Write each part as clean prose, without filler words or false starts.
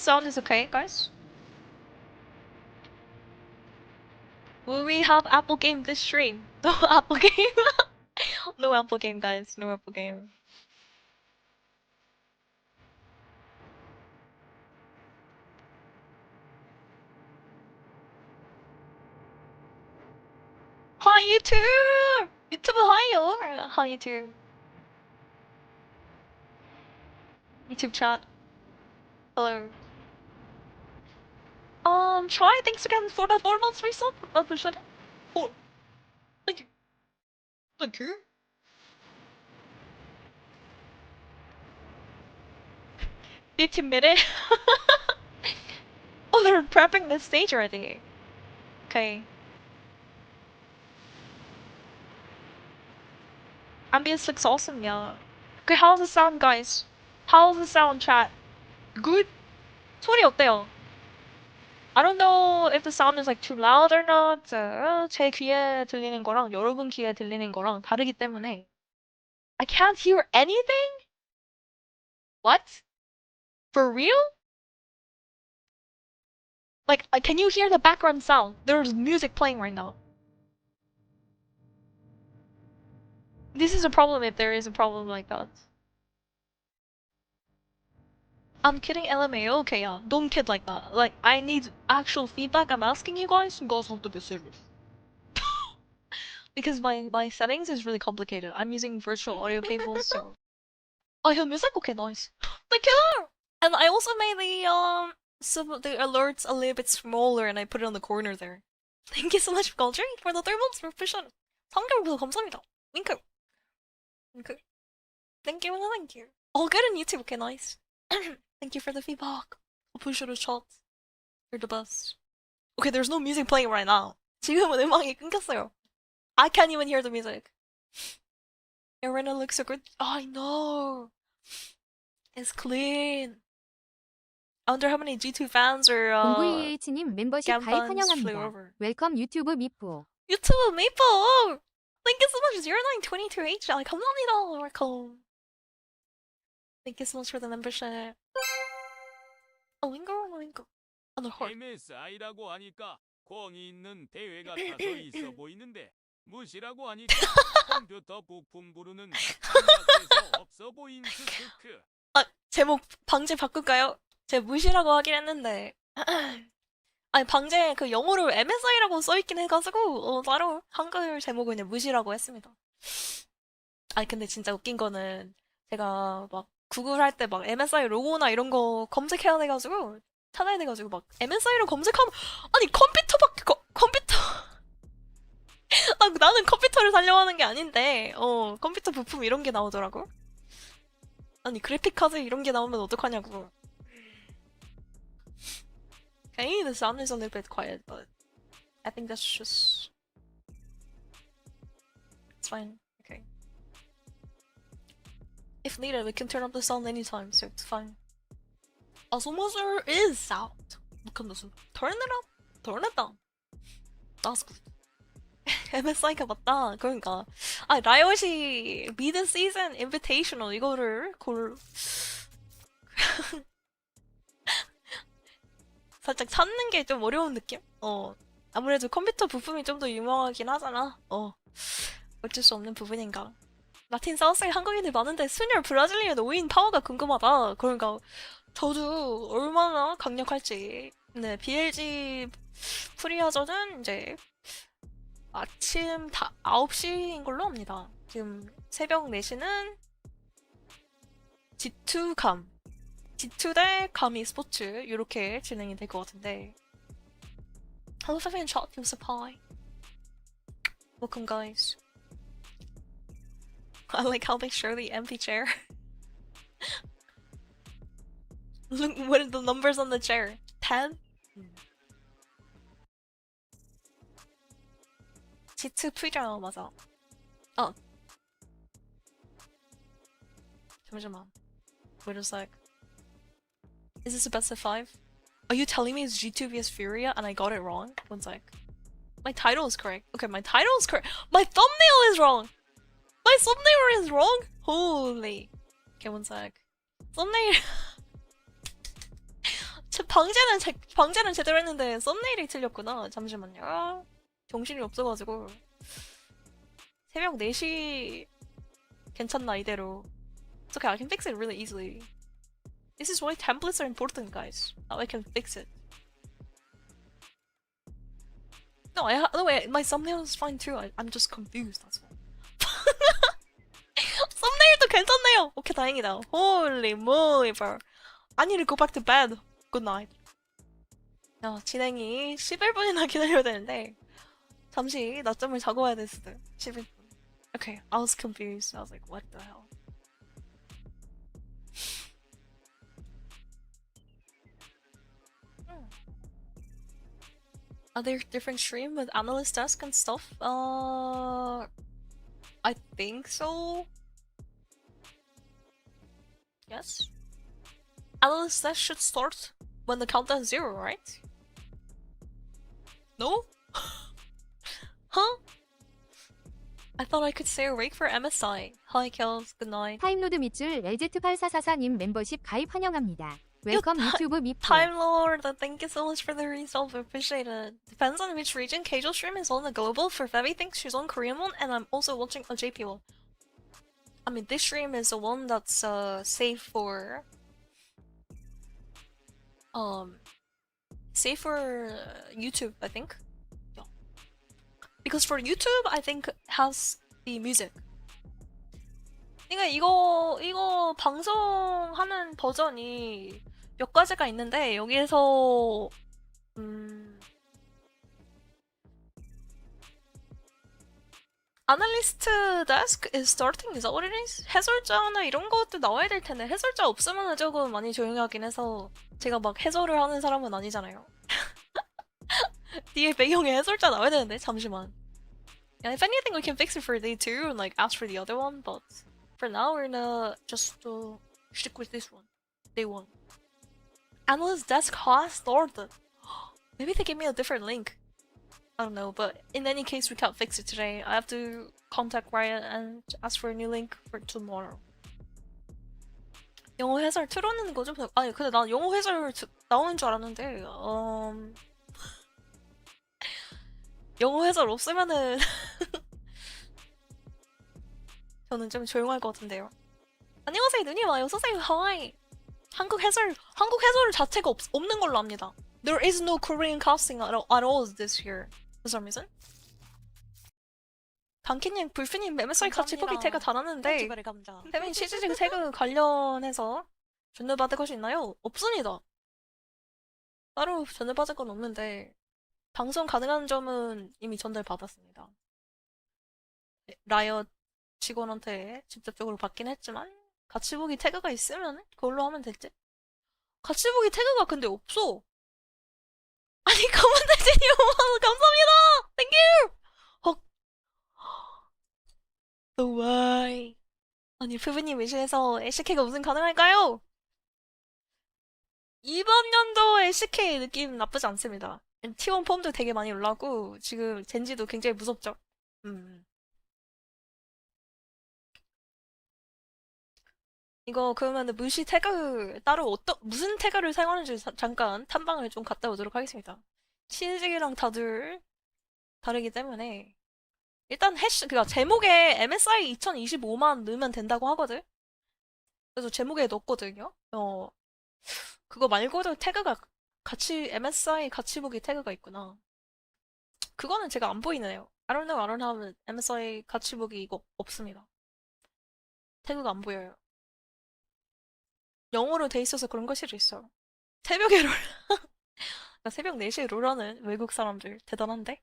sound is okay, guys? Will we have Apple game this stream? No Apple game. No Apple game, guys. No Apple game. Hi YouTube! 유튜브 하이요! Hi YouTube. YouTube chat. Hello. Try, thanks again for the 4 months resub. Appreciate it. Oh, thank you. Thank you. Did you admit it? Oh, they're prepping the stage already. Okay. Ambience looks awesome, yeah. Okay, how's the sound, guys? How's the sound, chat? Good? 소리 어때요? I don't know if the sound is like too loud or not. 제 귀에 들리는 거랑 여러분 귀에 들리는 거랑 다르기 때문에 I can't hear anything? What? For real? Like, can you hear the background sound? There's music playing right now. This is a problem if there is a problem like that. I'm kidding, LMAO. Okay, yeah. Don't kid like that. Like, I need actual feedback. I'm asking you guys. You guys have to be serious. Because my settings is really complicated. I'm using virtual audio cables, so. Oh, hear music? Okay, nice. Thank you! And I also made some of the alerts a little bit smaller and I put it on the corner there. Thank you so much, Goldring, for the 3 months for pushing. 3개월부터 감사합니다. 윙크. 윙크. Thank you, thank you. All good on YouTube. Okay, nice. Thank you for the feedback. I'll push it a shot. You're the best. Okay, there's no music playing right now. 지금은 음악이 끊겼어요. I can't even hear the music. Arena looks so good. Oh, I know. It's clean. I wonder how many G2 fans or 공구이H님 멤버십 GAM 가입 fans flew 환영합니다. over. 웰컴 유튜브 미포. 유튜브 메이플! Thank you so much, 0922H. 감사합니다. Welcome. Thank you so much for the membership. Oh, 윙거. On the horn. MSI라고 하니까 공이 있는 대회 같아서 있어 보이는데 무시라고 하니까 컴퓨터 부품 부르는 생각해서 없어 보인 스스크. 아, 제목 방제 바꿀까요? 제가 무시라고 하긴 했는데 아니 방제 그 영어로 MSI라고 써있긴 해가지고 따로 한글 제목은 그냥 무시라고 했습니다. 아니 근데 진짜 웃긴 거는 제가 막 구글 할 때 막 MSI 로고나 이런 거 검색해야 돼가지고 찾아야 돼가지고 막 MSI로 검색하면 아니 컴퓨터밖에 컴퓨터 나는 컴퓨터를 살려고 하는 게 아닌데 컴퓨터 부품 이런 게 나오더라고. 아니 그래픽 카드 이런 게 나오면 어떡하냐고. Okay, the sound is a little bit quiet, but I think that's just it's fine. Okay. If needed, we can turn up the sound anytime, so it's fine. As long as there is sound, we can listen. Turn it up, turn it down. That's good. MSI가 맞다. 그러니까 라이엇이 미드 시즌 인비테이셔널 이거를 살짝 찾는 게 좀 어려운 느낌? 아무래도 컴퓨터 부품이 좀 더 유명하긴 하잖아. 어쩔 수 없는 부분인가. 라틴 사우스에 한국인들 많은데 순혈 브라질리언 5인 파워가 궁금하다. 그러니까 저도 얼마나 강력할지. 네, BLG 프리아저는 이제 아침 9시인 걸로 압니다. 지금 새벽 4시는 G2 감. G2 대 감 e스포츠 이렇게 진행이 될 것 같은데. Hello, Fabian Shot, you supply. Welcome, guys. I like how they show the empty chair. Look, what are the numbers on the chair? 10? G2 프리저 맞아. 잠시만. Wait a sec. Is this a best of 5? Are you telling me it's G2 vs Furia and I got it wrong? One sec. My title is correct. Okay, my title is correct. My thumbnail is wrong! My thumbnail is wrong? Holy. Okay, one sec. thumbnail. 방제는 제대로 했는데 썸네일이 틀렸구나. 잠시만요. 정신이 없어가지고. 새벽 4시 괜찮나 이대로. It's okay, I can fix it really easily. This is why templates are important, guys. Now I can fix it. No, no way, my thumbnail is fine too. I'm just confused, that's all. 썸네일도 괜찮네요. 오케이, 다행이다. Holy moly, bro. I need to go back to bed. Good night. 진행이 11분이나 기다려야 되는데 잠시 낮잠을 자고 와야 됐을 때 11분. Okay, I was confused. I was like, what the hell? Are there different stream with analyst desk and stuff? I think so. Yes. Analyst desk should start when the countdown is 0, right? No? Huh? I thought I could stay awake for MSI. Hi, Kels. Good night. 타임로드 밑줄 LZ8444님 멤버십 가입 환영합니다. 웰컴 유튜브 미프. Time Lord, thank you so much for the result. Appreciate it. Depends on which region. Casual stream is on the global. For Fevi thinks she's on Korean one, and I'm also watching a JP one. I mean, this stream is the one that's safe for YouTube, I think. Yeah. Because for YouTube, I think has the music. 그러니까 이거 방송하는 버전이 몇 가지가 있는데 여기에서 Analyst desk is starting? Is that what it is? 해설자나 이런 것도 나와야 될 텐데 해설자 없으면 조금 많이 조용하긴 해서 제가 막 해설을 하는 사람은 아니잖아요. 뒤에 배경에 해설자 나와야 되는데 잠시만. Yeah, if anything, we can fix it for day 2 and like ask for the other one, but for now we're gonna just stick with this one. Day 1. Analyst desk has started. Maybe they gave me a different link. I don't know, but in any case, we can't fix it today. I have to contact Riot and ask for a new link for tomorrow. 영어 해설 틀어놓는 거죠? 아니, 근데 난 영어 해설 나오는 줄 알았는데, 영어 해설 없으면은 저는 좀 조용할 것 같은데요. 안녕하세요, 누님. 어서오세요. 하이. 한국 해설 자체가 없는 걸로 압니다. There is no Korean casting at all this year. For some reason. 강키님, 불피님, MSI 같이보기 태그 달았는데 페민 CGG 태그 관련해서 전달받을 것이 있나요? 없습니다. 따로 전달받을 건 없는데 방송 가능한 점은 이미 전달받았습니다. 라이엇 직원한테 직접적으로 받긴 했지만 같이보기 태그가 있으면 그걸로 하면 됐지? 같이보기 태그가 근데 없어. 아니, 커먼대진이 5만원 감사합니다! 땡큐! 헉. No way. 아니, 푸브님 외신에서 LCK가 무슨 가능할까요? 이번 연도 LCK 느낌 나쁘지 않습니다. T1 폼도 되게 많이 올라오고, 지금 젠지도 굉장히 무섭죠? 이거 그러면 무시 태그 따로 무슨 태그를 사용하는지 잠깐 탐방을 좀 갔다 오도록 하겠습니다. 치즈직이랑 다들 다르기 때문에 일단 그니까 제목에 MSI 2025만 넣으면 된다고 하거든. 그래서 제목에 넣었거든요. 그거 말고도 태그가 MSI 같이보기 태그가 있구나. 그거는 제가 안 보이네요. I don't have MSI 같이보기 이거 없습니다. 태그가 안 보여요. 영어로 돼 있어서 그런 걸 수도 있어. 새벽에 롤. 새벽 4시에 롤하는 외국 사람들 대단한데?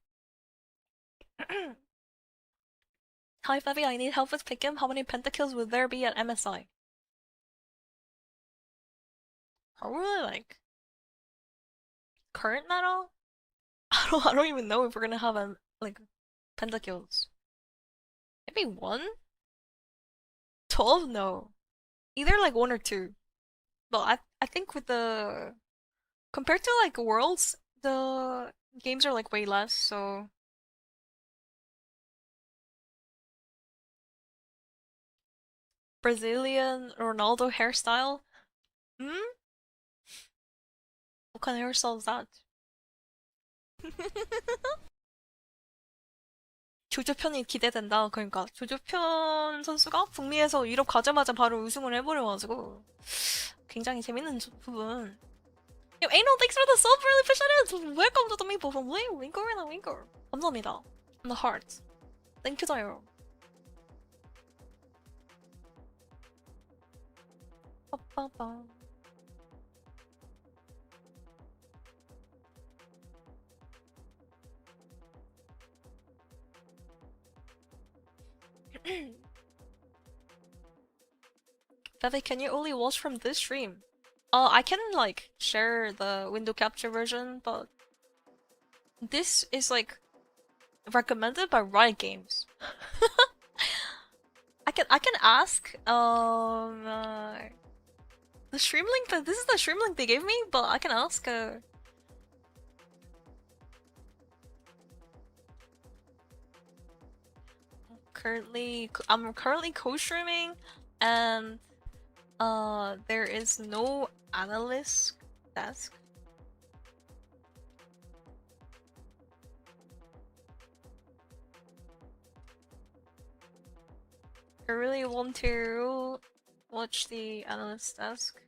Hi Fevi, I need help with pick'em. How many pentakills would there be at MSI? Probably like current meta? I don't even know if we're gonna have like pentakills. Maybe 1? 12? No. Either like 1 or 2. But I think with compared to like Worlds, the games are like way less, so Brazilian Ronaldo hairstyle? What kind of hairstyle is that? 조조편이 기대된다. 그러니까 조조편 선수가 북미에서 유럽 가자마자 바로 우승을 해버려가지고 굉장히 재밌는 부분. Yo, Anal, thanks for the sub, really appreciate it. Welcome to the meeple from Winker and Winker. 감사합니다. On the heart. Thank you, 빠빠빠. Bevy, can you only watch from this stream? I can like share the window capture version, but this is like recommended by Riot Games. I can ask the stream link that this is the stream link they gave me, but I can ask I'm currently co-streaming and there is no analyst desk. I really want to watch the analyst desk.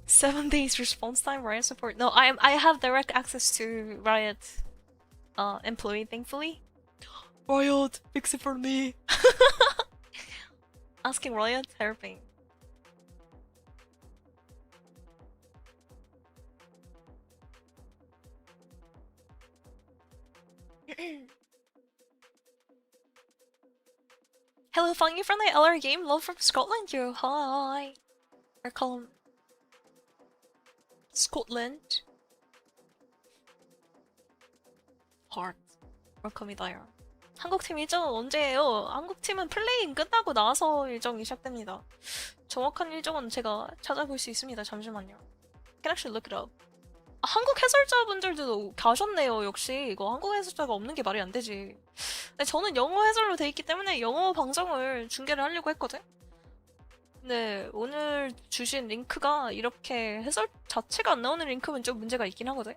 Seven days response time, Riot support. No, I have direct access to Riot employee, thankfully. Riot, fix it for me. Asking Riot, helping. Hello, thank you from the LR game. Love from Scotland, you. Hi. Or call him Scotland. Heart. 웰컴이다요. 한국팀 일정은 언제예요? 한국팀은 플레이인 끝나고 나서 일정이 시작됩니다. 정확한 일정은 제가 찾아볼 수 있습니다. 잠시만요. I can actually look it up. 아, 한국 해설자분들도 가셨네요. 역시 이거 한국 해설자가 없는 게 말이 안 되지. 근데 저는 영어 해설로 돼 있기 때문에 영어 방송을 중계를 하려고 했거든? 근데 오늘 주신 링크가 이렇게 해설 자체가 안 나오는 링크면 좀 문제가 있긴 하거든?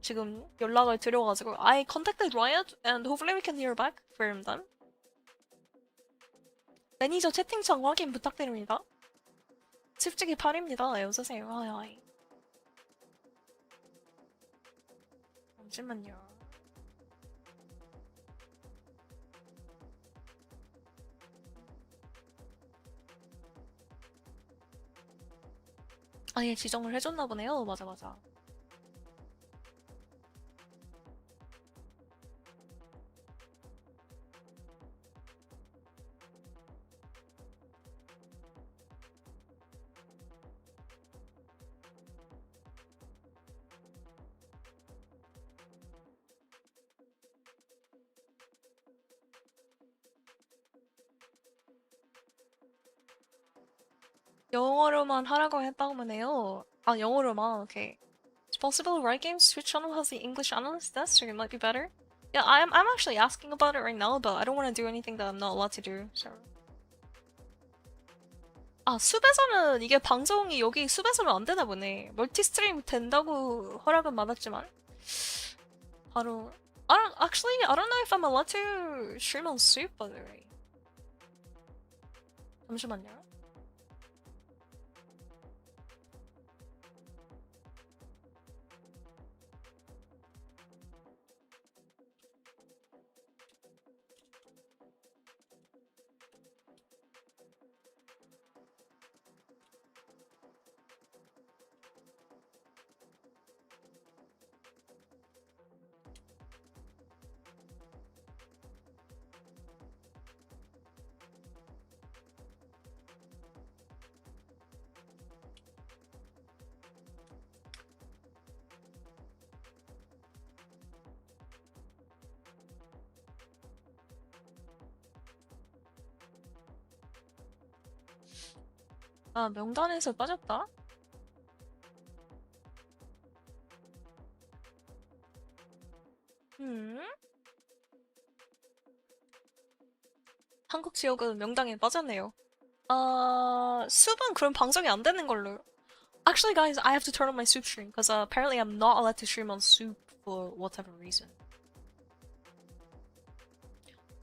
지금 연락을 드려가지고 I contacted Riot and hopefully we can hear back from them. 매니저 채팅창 확인 부탁드립니다. 칩직이 8입니다. 어서오세요. 하이. 잠시만요. 아예 지정을 해줬나 보네요. 맞아. 영어로만 하라고 했다고 해요. 아, 영어로만. 오케이. It's possible Riot Games Switch channel has the English analyst desk, so it might be better. Yeah, I'm actually asking about it right now, but I don't want to do anything that I'm not allowed to do. So. 아, 숲에서는 이게 방송이 여기 숲에서는 안 되나 보네. 멀티 스트림 된다고 허락은 받았지만 바로 I don't know if I'm allowed to stream on soup by the way. 잠시만요. 아, 명단에서 빠졌다? 한국 지역은 명당에 빠졌네요. 숲은 그럼 방송이 안 되는 걸로. Actually, guys, I have to turn on my soup stream because apparently I'm not allowed to stream on soup for whatever reason.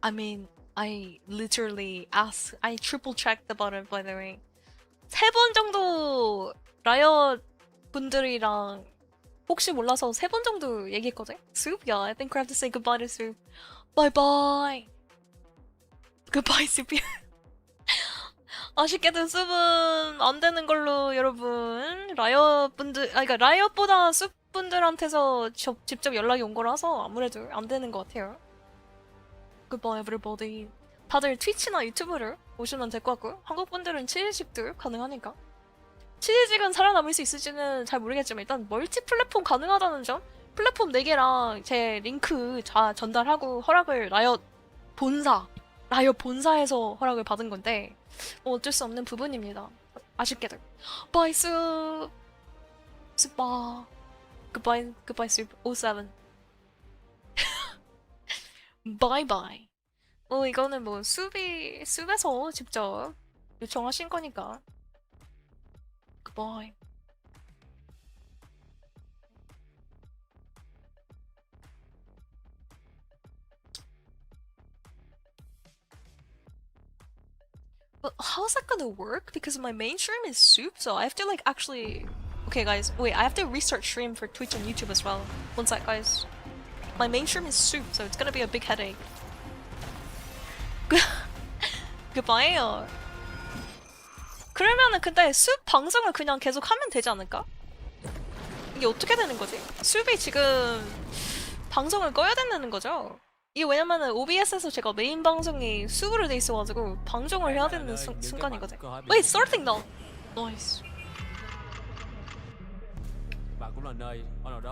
I mean, I literally asked, I triple checked about it, by the way. 3번 정도 라이엇 분들이랑 혹시 몰라서 3번 정도 얘기했거든? Soup? Yeah, I think we have to say goodbye to Soup. Bye bye! Goodbye, Soup. 아쉽게도 숲은 안 되는 걸로 여러분. 라이엇 분들, 그러니까 라이엇보다 숲 분들한테서 직접 연락이 온 거라서 아무래도 안 되는 것 같아요. Goodbye, everybody. 다들 트위치나 유튜브를 보시면 될 것 같고요. 한국 분들은 치즈직도 가능하니까. 치즈직은 살아남을 수 있을지는 잘 모르겠지만 일단 멀티 플랫폼 가능하다는 점. 플랫폼 4개랑 제 링크 다 전달하고 허락을 라이엇 본사에서 허락을 받은 건데 어쩔 수 없는 부분입니다. 아쉽게도. Bye, Soup. Soup. Goodbye, Soup. 07. Bye bye. 이거는 뭐 숲에서 직접 요청하신 거니까. Goodbye. But how's that gonna work? Because my main stream is soup, so I have to like actually. Okay, guys, wait. I have to restart stream for Twitch and YouTube as well. One sec, guys. My main stream is soup, so it's gonna be a big headache. Goodbye. 그러면은 근데 숲 방송을 그냥 계속 하면 되지 않을까? 이게 어떻게 되는 거지? 숲이 지금 방송을 꺼야 된다는 거죠? 이게 왜냐면은 OBS에서 제가 메인 방송이 숲으로 돼 있어가지고 방송을 해야 되는 순간이거든. Wait, starting now. Nice.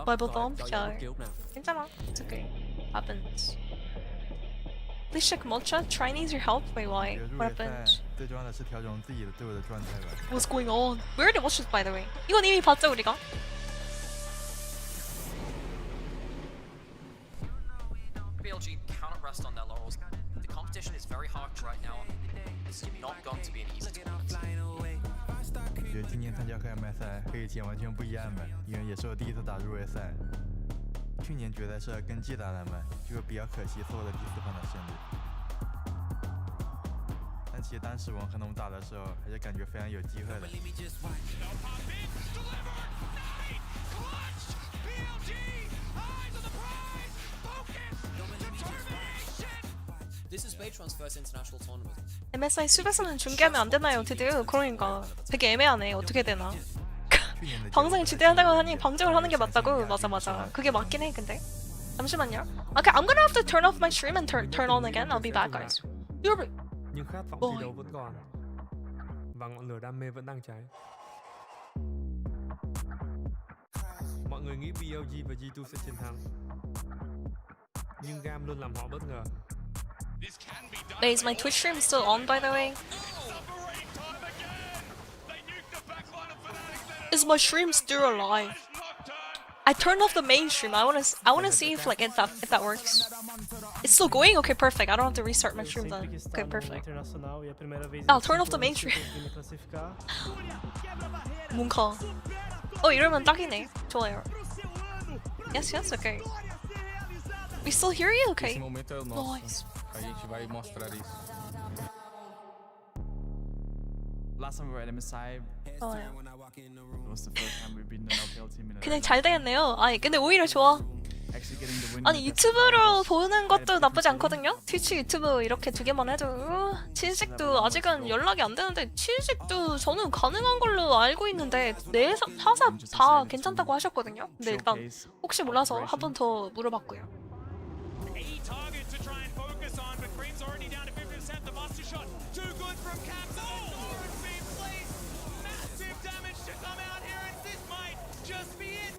Bible Thumb? Yeah. 괜찮아. It's okay. Happens. Please check mod chat. Try and use your help. Wait, why? What happened? What's going on? We already watched this, by the way. 이건 이미 봤죠, 우리가? BLG cannot rest on their laurels. The competition is very harsh right now. It's not going to be an easy tournament. 我觉得今年参加黑麦赛和以前完全不一样的，因为也是我第一次打入围赛。去年决赛是跟季打的嘛，就比较可惜错过了第4盘的胜利。但其实当时我和他们打的时候，还是感觉非常有机会的。 This is Patron's first international tournament. MSI 숲에서는 중계하면 안 되나요, 드디어? 그러니까 되게 애매하네. 어떻게 되나? 방송이 지대하다고 하니 방송을 하는 게 맞다고? 맞아. 그게 맞긴 해, 근데. 잠시만요. Okay, I'm gonna have to turn off my stream and turn on again. I'll be back, guys. You're... Nhưng khát vọng thi đấu vẫn còn và ngọn lửa đam mê vẫn đang cháy. Mọi người nghĩ BLG và G2 sẽ chiến thắng, nhưng GAM luôn làm họ bất ngờ. Wait, is my Twitch stream still on, by the way? Is my stream still alive? I turned off the main stream. I wanna see if that works. It's still going? Okay, perfect. I don't have to restart my stream then. Okay, perfect. I'll turn off the main stream. 뭔가. 이러면 딱이네. 좋아요. Yes, okay. We still hear you? Okay. Nice. A gente vai mostrar isso. Last time we were at MSI, 좋아요. it was the first time we've been an LPL team in a 그냥 잘 되겠네요. 아니, 근데 오히려 좋아. actually getting the win. 아니, 유튜브로 보는 것도 나쁘지 않거든요? 트위치, 유튜브 이렇게 2개만 해도. 치즈직도 아직은 연락이 안 되는데, 치즈직도 저는 가능한 걸로 알고 있는데, 네 사사 다 괜찮다고 하셨거든요? 근데 일단, 혹시 몰라서 한 번 더 물어봤고요.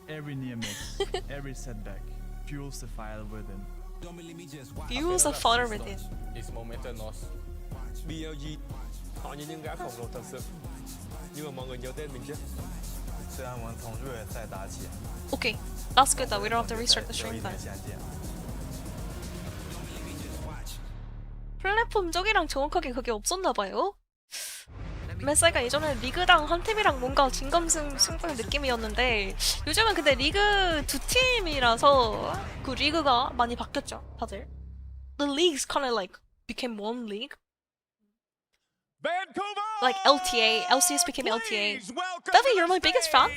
Every near miss, every setback, fuels the fire within. Fuels a fire within. Esse momento é nosso. BLG họ như những gã khổng lồ thật sự. Nhưng mà mọi người nhớ tên mình chứ? 虽然我们从入围赛打起， Okay, that's good though. We don't have to 总决赛 restart the 只有 stream 一 then. 年相见。 플랫폼 쪽이랑 정확하게 그게 없었나봐요. 메사가 예전에 리그랑 한 팀이랑 뭔가 진검승 승부의 느낌이었는데 요즘은 근데 리그 두 팀이라서 그 리그가 많이 바뀌었죠, 다들. The leagues kind of like became one league. Like LTA, LCS became LTA. Bevy, you're my biggest fan?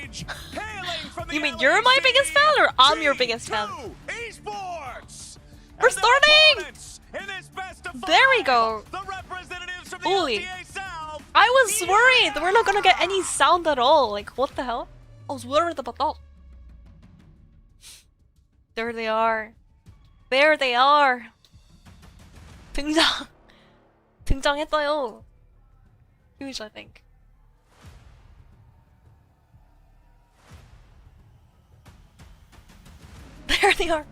You mean you're my biggest fan or I'm your biggest fan? Esports. We're starting! There we go. Holy. I was worried we're not gonna get any sound at all. Like, what the hell? I was worried about that. There they are. There they are. 등장. 등장했어요. Huge, I think. There they are.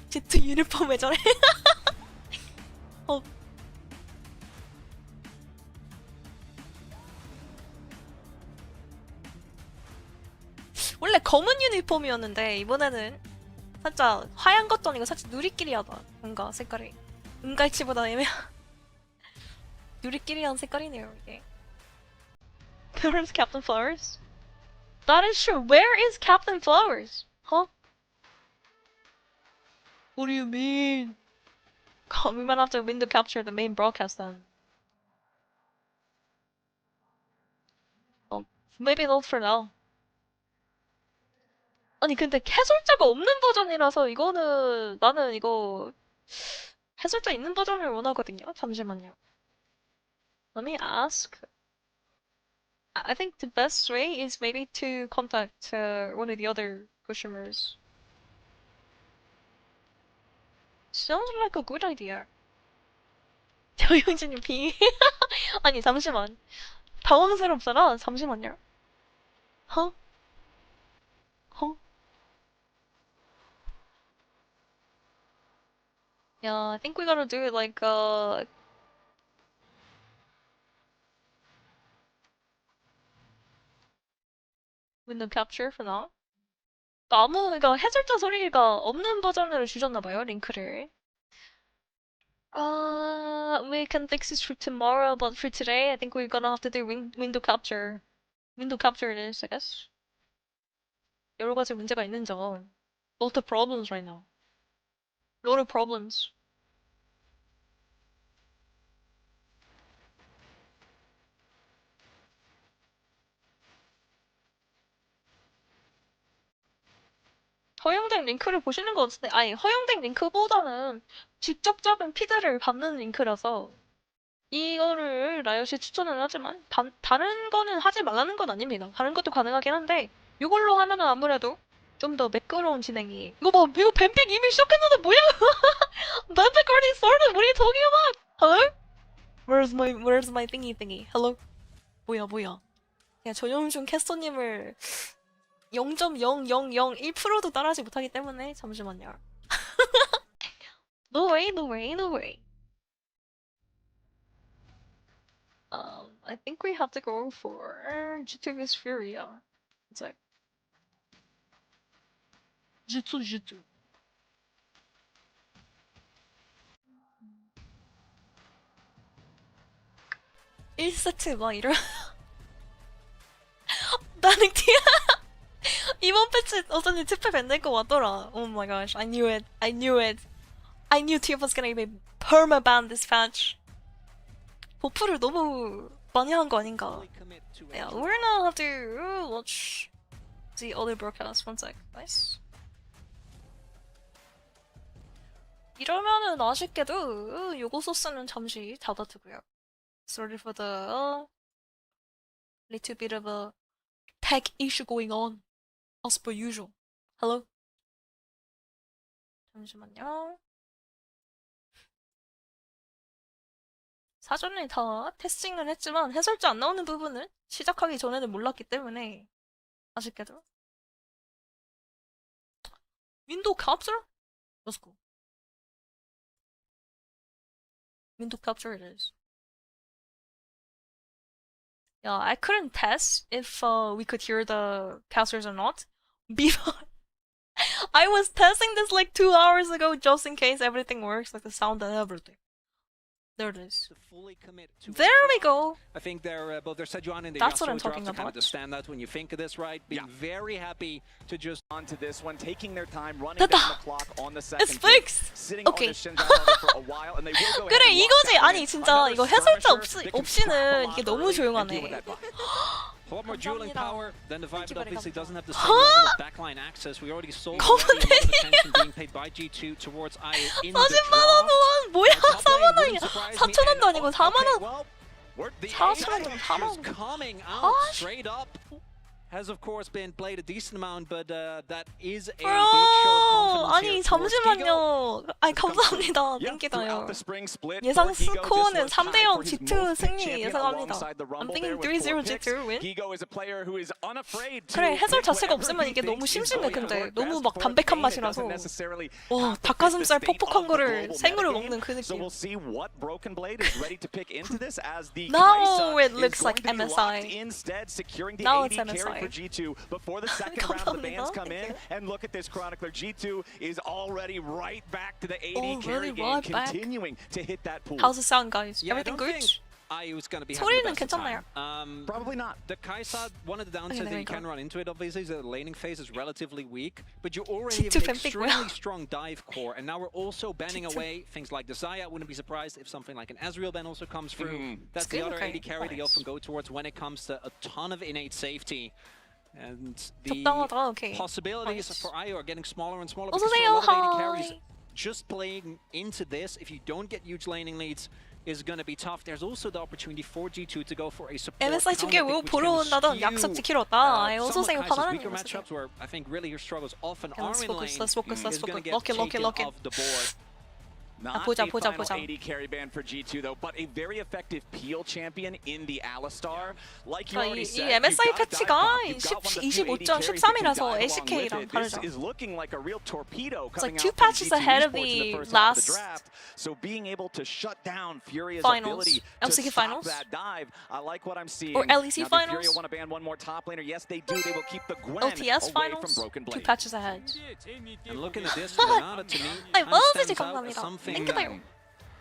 Z 유니폼 왜 저래? 어. 원래 검은 유니폼이었는데 이번에는 살짝 하얀 것도 아니고 살짝 누리끼리하다. 뭔가 색깔이 은갈치보다 애매한 누리끼리한 색깔이네요 이게. Where's Captain Flowers? That is true. Where is Captain Flowers? Huh? What do you mean? God, we might have to window capture the main broadcast then. Well, maybe not for now. 아니 근데 해설자가 없는 버전이라서 이거는 나는 이거 해설자 있는 버전을 원하거든요. 잠시만요. Let me ask. I think the best way is maybe to contact one of the other customers. Sounds like a good idea. 조용진님 비. 아니 잠시만. 당황스럽잖아. 잠시만요. 허? 허? Yeah, I think we gotta do it like window capture for now. 그러니까 해설자 소리가 없는 버전으로 주셨나봐요, 링크를. We can fix this for tomorrow, but for today, I think we're gonna have to do window capture. Window capture it is, I guess. 여러 가지 문제가 있는 점. Lot of problems right now. Lot of problems. 허용된 링크를 보시는 것 같은데, 아니, 허용된 링크보다는 직접 잡은 피드를 받는 링크라서 이거를 라이엇이 추천을 하지만 다른 거는 하지 말라는 건 아닙니다. 다른 것도 가능하긴 한데 이걸로 하면은 아무래도 좀 더 매끄러운 진행이. 이거 봐, 이거 뱀픽 이미 시작했는데 뭐야? 뱀픽 already started. What are you talking about? Hello? Where's my thingy? Hello? 뭐야? 그냥 전용준 캐스터님을 0.0001%도 따라하지 못하기 때문에 잠시만요. No way. I think we have to go for G2 vs FURIA. It's like G2. 1세트 막 이런. 나는 이번 패치 어쩐지 특패 밴낼 거 같더라. Oh my gosh, I knew it. I knew TF was gonna be permaban this patch. 버프를 너무 많이 한 거 아닌가? Yeah, we're gonna have to watch the other broadcast. One sec, nice. 이러면은 아쉽게도 요거 소스는 잠시 닫아두고요. Sorry for the little bit of a tech issue going on, as per usual. Hello? 잠시만요. 사전에 다 테스팅을 했지만 해설자 안 나오는 부분은 시작하기 전에는 몰랐기 때문에 아쉽게도. 윈도우 capture? Let's go. Window capture it is. Yeah, I couldn't test if we could hear the casters or not. Before I was testing this like 2 hours ago just in case everything works, like the sound and everything. There it is. There we go. I think they're both their Sejuani and the That's what Yasuo I'm talking drafts are kind of about. the standout when you think of this, right? Being very happy to just onto this one, taking their time, running 됐다. down the clock on the second It's pick, fixed. sitting Okay. on the Shinjan level for a while, and they will go ahead 그래 and lock 이거지. down 아니 again. 진짜 Another 이거 해설자 skirmisher that can 없이는 trap a 이게 lot 너무 early and deal 조용하네. with that buff. a lot more dueling 감사합니다. power. Then the Vibe Thank you, obviously 감사합니다. doesn't have the same level of backline access. We already saw already a lot of attention being paid by G2 towards IO in the 40만 원 draft. 원 뭐야? Top 4만 lane 원이야. wouldn't surprise me. 4천 원도 And- 아니고 4만 okay, 원. well, the 4천 원, Apex 4만 is 원. coming out 아, straight up. Has of course been played a decent amount, but that is a big 브로 show of confidence 아니 here towards Gigo. 잠시만요. 아니 감사합니다. Yeah, 땡기다요. throughout the spring split, 예상 for Gigo, 스코어는 this was 3대0 tied for his G2 most picked 승리 champion 예상합니다. alongside the I'm Rumble thinking there with 3-0 4 picks. G2 win. Gigo is a player who is unafraid to 그래 해설 pick 자체가 whatever 없으면 he 이게 너무 thinks is 심심해. going to 근데 work 너무 best 막 for 담백한 Kane. It 맛이라서 doesn't necessarily 와 have to fit the 닭가슴살 state of 퍽퍽한 the 거를 global 생으로 metagame. 먹는 그 So 느낌. we'll see what Broken Blade is ready to pick into this as the Now Kai'Sa it looks is like going to be MSI. locked instead, securing the Now AD it's carry for MSI. G2 before the second round of the bans 감사합니다. come in. And look at this Chronicler. G2 is already right back to the AD Already carry game, right back. continuing to hit that pool. How's it sound, guys? Yeah, Everything I don't good? think IU's gonna be 소리는 having the best of 괜찮나요? time. Probably not. The Kai'Sa, one of the downsides there that we you go. can run into it, obviously, is that the laning phase is relatively weak, but you already have G2 an 뱀픽 extremely 뭐야? strong dive core, and now we're also banning G2. away things like Desire. I wouldn't be surprised if something like an Ezreal ban also comes through. That's It's the good, other okay. AD carry they Nice. often go towards when it comes to a ton of innate safety. And the 적당하다. 오케이. possibilities Nice. for IU are getting smaller and smaller 어서 because for a 오세요. lot of AD carries, Hi. just playing into this, if you don't get huge laning leads, is going to be tough. There's also the opportunity for G2 to go for a support MSI counter 중계 pick, which 보러 can 온다던 skew, 약속 지키러 왔다. 아이, 어서 some 오세요. of Kai'Sa's 편안한 weaker 일 matchups where I think really your struggles often Okay, let's are in focus, lane let's focus, let's is going to focus. get Lock it, taken lock it, lock it. off the board. Not 보자, a 보자, final 보자. AD carry ban for G2 though, but a very effective peel champion in the Alistar. Like you 아, already 이 said, MSI you've got a dive 패치가 bomb, you've got one of the few 25.13 AD carries that can 이라서 dive along ACK랑 with it. 다르죠. This is looking like a real torpedo It's like coming 2 out from patches G2 ahead of Esports in the first half of last the draft. So being able to shut down Furia's finals. ability to LCK stop finals? that dive, I like what I'm seeing. Or LEC now, finals? do Furia want to ban one more top laner? Yes, they do. They will keep the Gwen LTS away finals? from Broken 2 Blade. patches ahead. And looking at this, Renata to me 아이, kind of 머지지 stands out as 감사합니다. something 땡큐다요.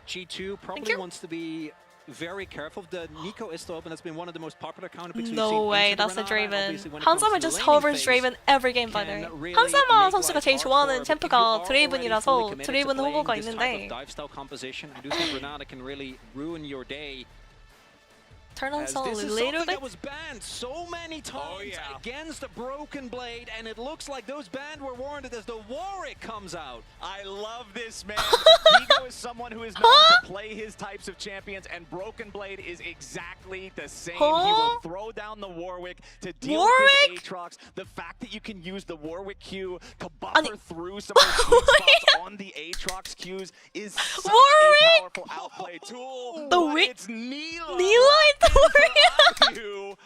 G2 probably you. wants to be very careful. The Nico is still open. That's been one of the most popular counter picks we've No seen way, into the that's a Renata, and Draven. obviously when it comes to 한사마 the just laning hovers phase, Draven every game by the way. can really 한사마 make 선수가 life 제일 hard 좋아하는 for her, but if you 챔프가 are already 드레이븐이라서 fully committed to 드레이븐 playing 후보가 this type 있는데 of dive style composition, I do think Renata can really ruin your day. turn on As solo a this is little something bit. that was banned so many times against the Broken Blade, and it looks like those banned were warranted as the Warwick comes out. I love this man. Vigo is someone who is known to play his types of champions, and Broken Blade is exactly the same. He will throw down the Warwick to deal with this Aatrox. The fact that you can use the Warwick Q to buffer through some of the sweet spots on the Aatrox Qs is such a powerful outplay tool. The But wick- it's Neela. Neela into Warwick.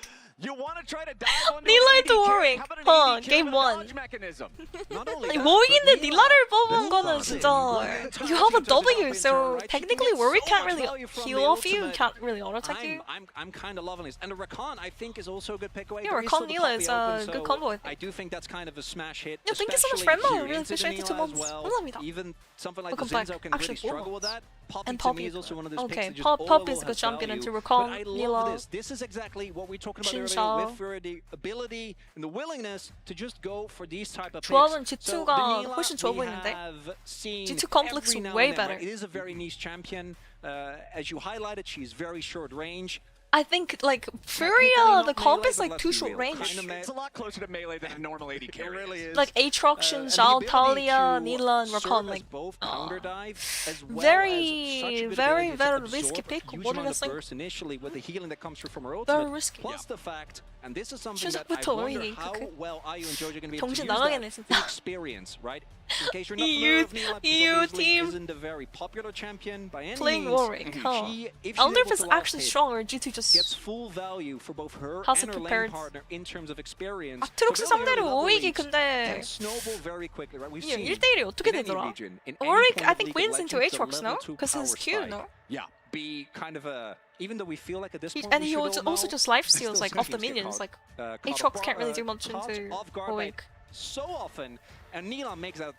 You want to try to dive onto Neela an into AD carry? Warwick. How about an huh, AD carry game with a 1. dodge mechanism? Not only 아니 that, 워윅인데 but 닐라를 뽑은 Neela 거는 does 진짜 it. you have a Touches W, up so into, right? She technically can get Warwick so can't much really value from heal the off you, ultimate. can't really auto attack you. I'm kind of loving this, and the Rakan I think is also a good pick away. Yeah, There is Rakan still the Neela copy is open, a good so combo, I think. I do think that's kind of a smash hit. Yeah, thank you so much, especially Fremmo. if you're Really into appreciate the 2 Neela as months. well. 감사합니다. Even something like Welcome the Zinzo back. can Actually, really struggle 4 with that. Poppy And to Poppy. me is also one of those Okay, picks that just Pop all is over good has champion value. into But Rakan, I love Neela. this. This is exactly what we talked about Xin earlier Shao. with for the ability and the willingness to just go for these type of 조합은 picks. So G2가 the Neela 훨씬 좋아 we 보이는데? have seen G2 complex every now way and then, better. right? It is a very niche champion. As you highlighted, she's very short range. I think like Technically Furia, not the comp melee, is but like let's too be short real, range. kinda It's a lot closer to melee than a normal AD carry. It really is. Like Aatrox, And the Zhao, ability Talia, to Neela, and serve Rakan. as Like both counter dive as well very, as such a good very, ability to very absorb risky a pick. huge What do amount you of think? burst initially with the healing that comes through from her Very ultimate. risky. Plus the fact, and this is something that I 시작부터 wonder 왜 how 이렇게 well IU and Jojo are going to be able to 정신 use 나가겠네, that, 진짜. the experience, right? In case you're not EU familiar with Neela, EU obviously team isn't a very popular champion by any playing means. Warwick, huh? If I wonder she's if it's able to actually last hit, strong or G2 gets just full value for both her has and it her lane prepared. partner in terms of experience. 아트록스 So very early 상대로 level 오익이 leads 근데 can snowball very quickly, right? We've 이게 seen 1대1이 어떻게 in any 되더라? region, in any Warwick point I of think League of wins into Legends, the Aatrox, no? level 2 Because he's power cute, spike, no? yeah, be kind of a, even though we feel like at this point And we he should also all know, just life I still steals like think off the he's get minions. caught- Like caught Aatrox can't really do much caught into off guard by Warwick. so often, and Neela makes that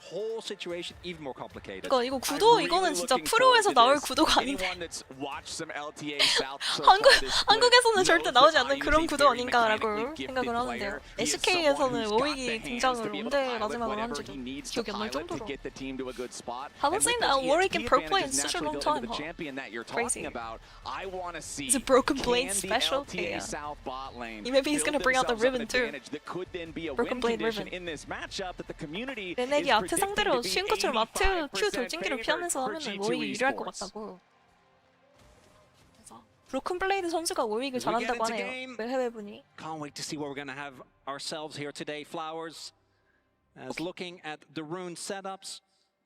whole situation even more complicated. 그러니까 이거 구도 이거는 진짜 프로에서 나올 구도가 아닌데 한국에서는 절대 나오지 않는 그런 구도 아닌가라고 생각을 하는데요. SK에서는 워윅이 등장을 언제 마지막으로 한지도 기억이 안 날 정도로. Haven't seen Warwick in pro play in such a long time. Crazy. It's a broken blade special. Yeah. Maybe he's gonna bring out the ribbon too. Broken blade ribbon. 레넥이 아트 상대로 쉬운 것처럼 아트 Q 돌진기를 피하면서 하면은 워윅이 유리할 것 같다고. 그래서 브로큰 블레이드 선수가 워윅을 잘한다고 하네요. 해외분이. Can't wait to see what we're gonna have ourselves here today. Flowers, as looking at the rune setups,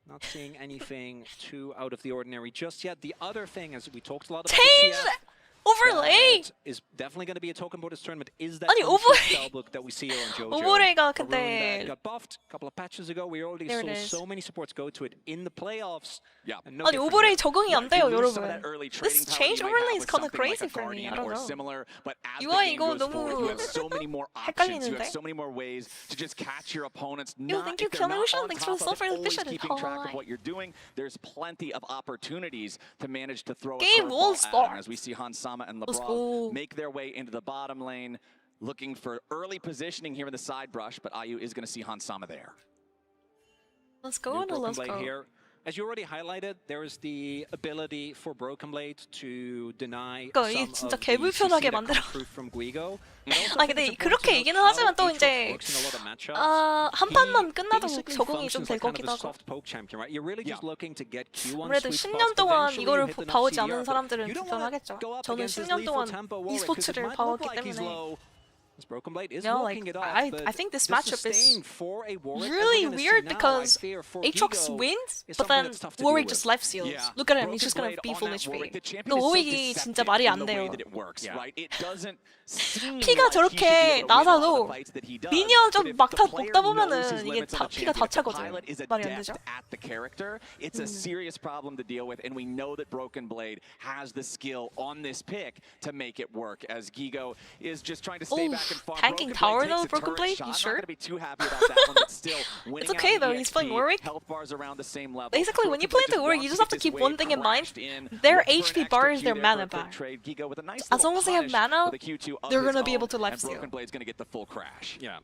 not seeing anything too out of the ordinary just yet. The other thing, as we talked a lot about, Change overlay. is definitely going to be a token bonus tournament. Is that 아니, overlay. spellbook that we see here on JoJo? 오버레이가 A rune 근데 that got buffed a couple of patches ago. We already There it saw is. so many supports go to it in the playoffs. Yeah. And no 아니 different 오버레이 here. 적응이 안 돼요, You lose some of 여러분. that early This trading power change you might overlay have is with kind of something like crazy a for me. I Guardian don't or know. similar, but as the UI game 이거 goes forward, you 너무 have so many more options. You 헷갈리는데? have so many more ways to just catch your opponents. Yo, Not thank you, if they're not Kenosha. on Thanks for the top of sub for it, the always fish. keeping track of Hi. what you're doing. There's plenty of opportunities to manage to throw a Game will curveball at start. them. As we see Hansama and Let's LeBron go. make their way into the bottom lane, looking for early positioning here in the side brush, but IU is going to see Hansama there. Let's go New on, Broken let's Blade go. here. As you already highlighted, there is the ability for Broken Blade to deny 그러니까 이게 some 진짜 of the 개불편하게 CC that come 만들어. through from Guigo. But also 아 I think 근데 it's important 그렇게 to note 얘기는 how 하지만 또 Aatrox 이제 works in a lot of matchups. 한 판만 He 끝나도 basically 적응이 좀 functions 될 like kind 거기도 of a 하고. soft poke champion, right? You're really just looking to get Q1 아무래도 sweet 10년 spots, 동안 eventually 이거를 hit enough 봐오지 CDR, 않은 but 사람들은 you don't 불편하겠죠. wanna go up 저는 against this 10년 lethal 동안 tempo Warwick, 'cause it e스포츠를 might 봐왔기 look like he's 때문에 low. This Broken Blade is Yeah, walking like, it off, I but think this the matchup is sustain for a Warwick, as really we're gonna see weird now, I because fear for Aatrox Gigo wins, is but something then that's tough to Warwick deal just with. life steals. Yeah. Look at him, he's Broken just gonna Blade be on full that Warwick, HP. the champion 그 is so 오익이 진짜 deceptive 말이 in 안 the way 돼요. that it works, Yeah. right? It doesn't seem 피가 like he should be 저렇게 able to win a lot of 낮아도 the fights that he does, 미니언 but 좀 if 막 the 다 player 먹다 knows 보면은 his 이게 limits as 다 a 피가 다 champion, the 차거든. pilot is 말이 안 adept 되죠? at the character. It's a serious problem to deal with, and we know that Broken Blade has the skill on this pick to make it work. As Gigo is just trying to stay Ooh, back and farm. tanking Broken tower Blade takes though, a Broken turret Blade? shot. You Not sure? gonna be too happy about that one, but still winning It's okay out though, the he's playing EXP, Warwick. Health bars around the same level. Basically, when you Broken play Blade the Warwick, you wants just have to get keep this one wave thing in mind. crashed in, Their look for an HP extra bar is Q their there mana for a quick bar. trade. Gigo with a nice As long little as they have punish mana, with a Q2 of they're his gonna be able own, to life and steal. Broken Blade's gonna get the full crash. Yeah.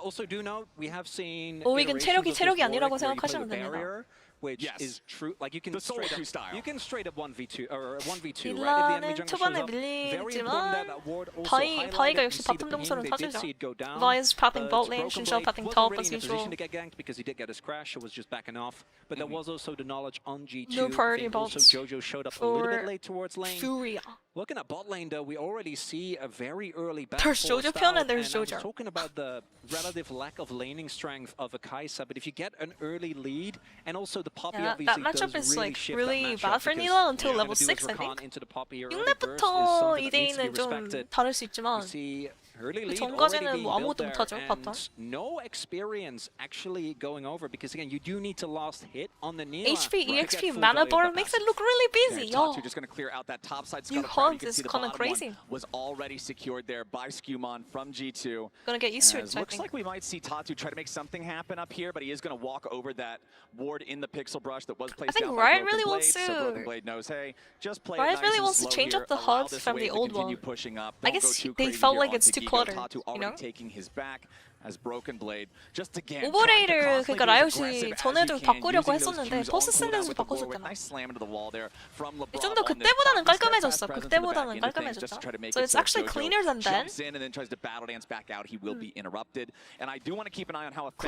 Also do note we have seen 오익은 iterations 체력이 of this 체력이 아니라고 Warwick where you play 생각하시면 the 됩니다. barrier, which Yes. is true. Like you can The solo straight queue up, style. you can straight up 1v2 or 1v2, right? If the enemy 딜라는 jungle 초반에 shows up, very important that that ward also 바이가 highlighted. 역시 We see 바텀 the 동선을 ping, they did 타주죠. see it go down. Vi's pathing but bot lane, Broken Shinshao Blade pathing wasn't top really as in a usual. position to get ganked because he did get his crash, so was just backing off. But there was also the knowledge on G2. No priority I think also bots JoJo showed up a little for bit late towards lane. FURIA. Looking at bot lane though, we already see a very early back There's four JoJo style, Pion and there's I was JoJo. talking about the relative lack of laning strength of a Kaisa, but if you get an early lead, and also the Poppy Yeah, obviously that matchup does is, really like, shift really that matchup bad for because Neela until what you're level gonna do 6, with I think. Rakan into the Poppy early burst is 6렙부터 something that needs to be 이대인은 좀 respected. 다를 수 We 있지만 see early lead 전까지는 already being 뭐 built 아무것도 there, 못하죠, 바텀. and no experience actually going over because again you do need to last hit on the Neela. HP, to get EXP, full mana value of bar the makes it passive. look really There, busy. Tatu just going to clear out that top side You scuttle trap. You hunt can is see the kinda bottom crazy. one was already secured there by Skewmon from G2. Gonna get used to it, As I looks think. like we might see Tatu try to make something happen up here, but he is going to walk over that ward in the pixel brush that was placed think down Riot by Broken really Blade, wants so to- Broken Blade knows, hey, just play Riot it nice really and wants to slow change here. up the Allow HUDs this from wave the to old continue one. pushing up. I Don't go guess too they crazy felt here like it's onto too Gigo. cluttered, Tatu you already know? taking his back as Broken Blade. Just again, 오버레이를 그러니까 라이엇이 라이엇이 전에도 바꾸려고 했었는데 퍼스 센데서 바꿨었잖아. 좀 더 그때보다는 깔끔해졌어. 그때보다는 깔끔해졌죠. So it's actually cleaner than then.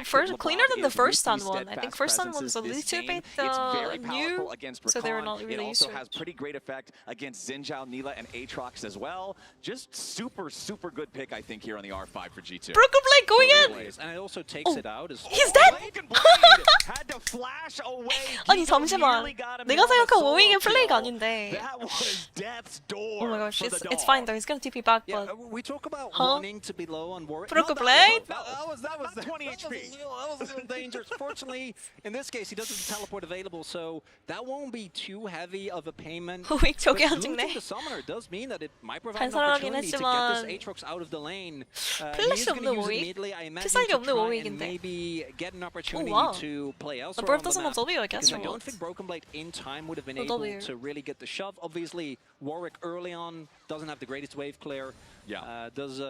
First, cleaner than the first Sun one. I think first Sun was a little bit new, so they were not really used to it. It also has pretty great effect against Xinjiao, Neela, and Aatrox as well. Just super, super good pick, I think, here on the R5 for G2. Broken Blade going going in. And it also takes it out. He's dead. Broken Blade had to flash away. 아니 Gigo 잠시만. nearly got him 내가 down to 생각한 solo 워윅의 kill. 플레이가 아닌데. That was death's door. Oh my gosh, for the it's dog. fine though. He's gonna TP back, Yeah, but we talk about Huh? wanting to be low on Warwick. Broken No, Blade? That was Not 20 that was HP. that was a little dangerous. Fortunately, in this case, he doesn't have teleport available, so that won't be too heavy of a payment. 워윅 저게 But 안 losing 죽네. the summoner does mean that it might provide an 반사하긴 opportunity to get 했지만 this Aatrox out of the lane. 플래시 He's going to 없는 use it 워윅? immediately. I imagine 필살기 to 없는 try and 워윅인데. maybe get an opportunity wow. to play The elsewhere bird on the doesn't map. have W, I guess, Because I or don't what? think Broken Blade in time would have been No able W. to really get the shove. Obviously, Warwick early on doesn't have the greatest wave clear. Yeah. Does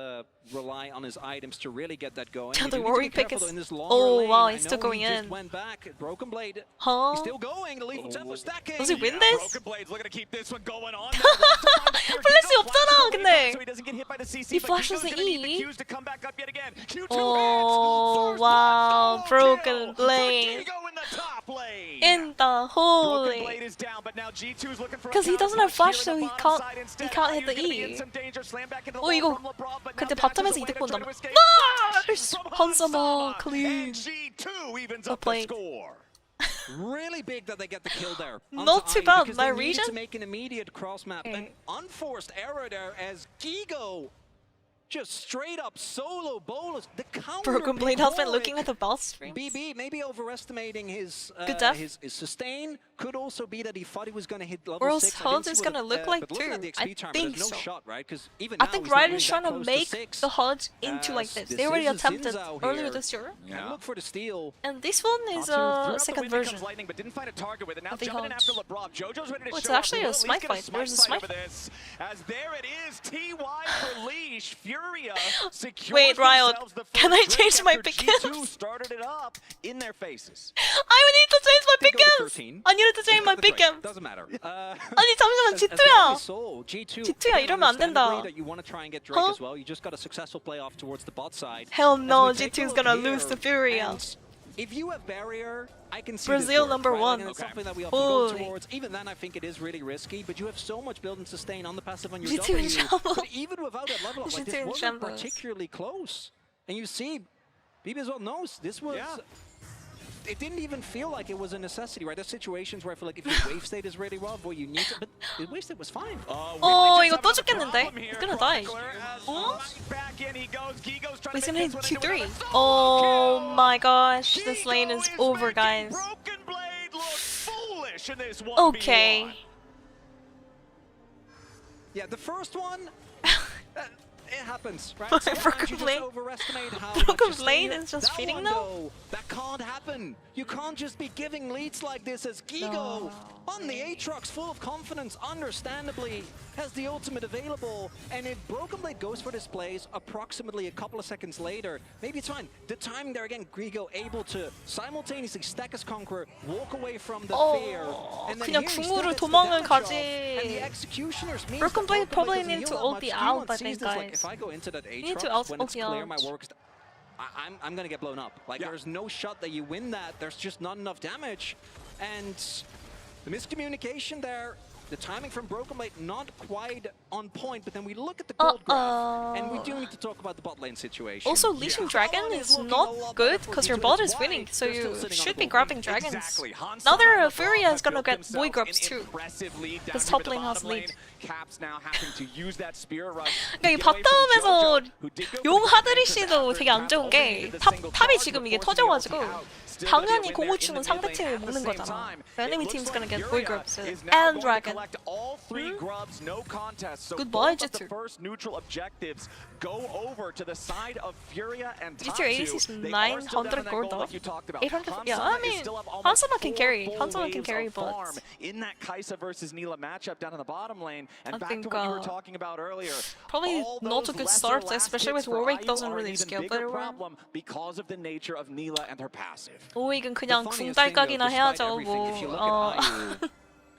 rely on his items to really get that going. The You do need to be Warwick pick careful is- though in this longer Oh, lane. wow, I he's still know going he just in. went back. Broken Blade. Huh? He's still going. The lethal tempo stacking. Does he win Yeah, this? Broken Blade's looking to keep this one going on. 플래시 없잖아, 근데. So he doesn't get hit by the CC, He but flashes Gigo's the gonna need E. the Qs to come back up yet again. Q2 Oh, hits. First wow, blood solo Broken kill for Blade. Gigo in the top lane. In the Broken holy. Blade is down, but now G2's looking for a 'Cause he doesn't have counter flash, punch here so in he the can't- bottom side he instead. can't hit the Ayu's gonna be E. in some danger. Slam back into the 어, wall 이거 from LeBron, but 그때 now Dax 바텀에서 is away 이득 to 본단 try to 말이야. escape. 나이스! From 한사마 Hansama. 클린. And G2 evens Well up the played. score. Really big that they get the kill there. Not onto too Ivy, bad, because my they need region. to make an immediate cross map. An Okay. unforced error there as Gigo just straight up solo bolus. The counter Broken Blade big has been Warwick. looking at the bell streams. BB maybe overestimating his Good def. his sustain. Could also be that he thought he was going to hit level Or else 6. I HUD didn't see is what gonna it- look like but looking at too. the XP I timer, think there's no so. shot, right? Because even I now think he's not Riot really is that trying to close make 6. the HUD into like this. They already attempted earlier this year. And look for the steal. And this one is Throughout a the second wind becomes version. lightning, but didn't find a target with it. Now of the jumping in HUD. after LeBron. Jojo's ready to Oh, it's show up. actually We'll a at least smite get fight. There's a smite over this. As there it is, TY for Leash. Furia secures Wait, Riot, themselves the can first I change drink my after pick-ups? G2 started it up in their faces. I need to change my They go to pick'ems! 13. I needed to change my That's right. pick'ems! Doesn't matter. 아니 잠시만, As long as G2야! we saw, G2, G2야, again, 이러면 안 된다. understandably that you want to try and get Drake Huh? as well. You just got a successful playoff towards the bot side. Hell As no, we take a G2's look gonna here, lose to FURIA. and if you have barrier, I can see Brazil this work, number right? one. And it's Okay. something that we often go Holy. towards. Even then, I think it is really risky, but you have so much build and sustain on the passive on your G2 in W. trouble. But even without that level up, like, G2 this in wasn't shambles. particularly close. And you see, BB as well knows this was... Yeah. It didn't even feel like it was a necessity, right? There's situations where I feel like if your wave state is really rough, well, you need to... But the wave state was fine. 어, 이거 또 죽겠는데? He's gonna die. 어? He's gonna hit Q3. Oh my gosh, this lane is over, guys. Broken Blade looks foolish in this 1v1. Okay. Yeah, the first one... It happens, right? Broken Sometimes you Blade. just overestimate how Broken much Blade sustain is just that feeding one, now? though, that can't happen. You can't just be giving leads like this as Gigo No. on the Aatrox, full of confidence, understandably, has the ultimate available. And if Broken Blade goes for this plays approximately a couple of seconds later, maybe it's fine. The timing there again, Gigo able to simultaneously stack his Conqueror, walk away from the fear, and then 그냥 here he still 궁으로 gets the 도망을 damage off, 가지. and the executioners means Broken that Blade probably doesn't need heal to that ult much. the G1 out, I sees think, this, like, guys. if I go into that need to Aatrox when ult it's the clear my out. work, I'm gonna get blown up. Like Yeah. there's no shot that you win that. There's just not enough damage, and the miscommunication there. The timing from Broken Blade not quite on point, but then we look at the gold graph, and we do need to talk about the bot lane situation. Also, Leashing Dragon is not good because your bot is winning, so you should be grabbing dragons. Exactly. Now their Furia is gonna get boy grubs too. Impressive lead down Because here top with the lane has bottom lane. lead. Caps now having to use that spear rush. 그러니까 이 바텀에서 용 하드리시도 되게 안 좋은 게 탑이 지금 이게 터져가지고 당연히 공우충은 상대 팀을 먹는 거잖아. The enemy team's gonna get boy grubs and dragon. All three grubs, no contest. So Goodbye, both of the Jitsu. first neutral objectives go over to the side of Furia and Jitsu Tatsu. 86 They are still down in 900 that gold gold though. like you talked about. 800, yeah, Hansama I is mean, still up almost Hansama can 4 carry. full Hansama can waves carry, of but farm in that Kaisa versus Neela matchup down in the bottom lane. And I back think, to what you were talking about earlier. probably all not a those good lesser start, last especially hits with for Warwick IU doesn't are an really even scale bigger very well. problem because of the nature of Neela and her passive. 오익은 The 그냥 funniest 궁 thing, though, 딸깍이나 despite 해야죠. everything, if you 뭐 look at IU,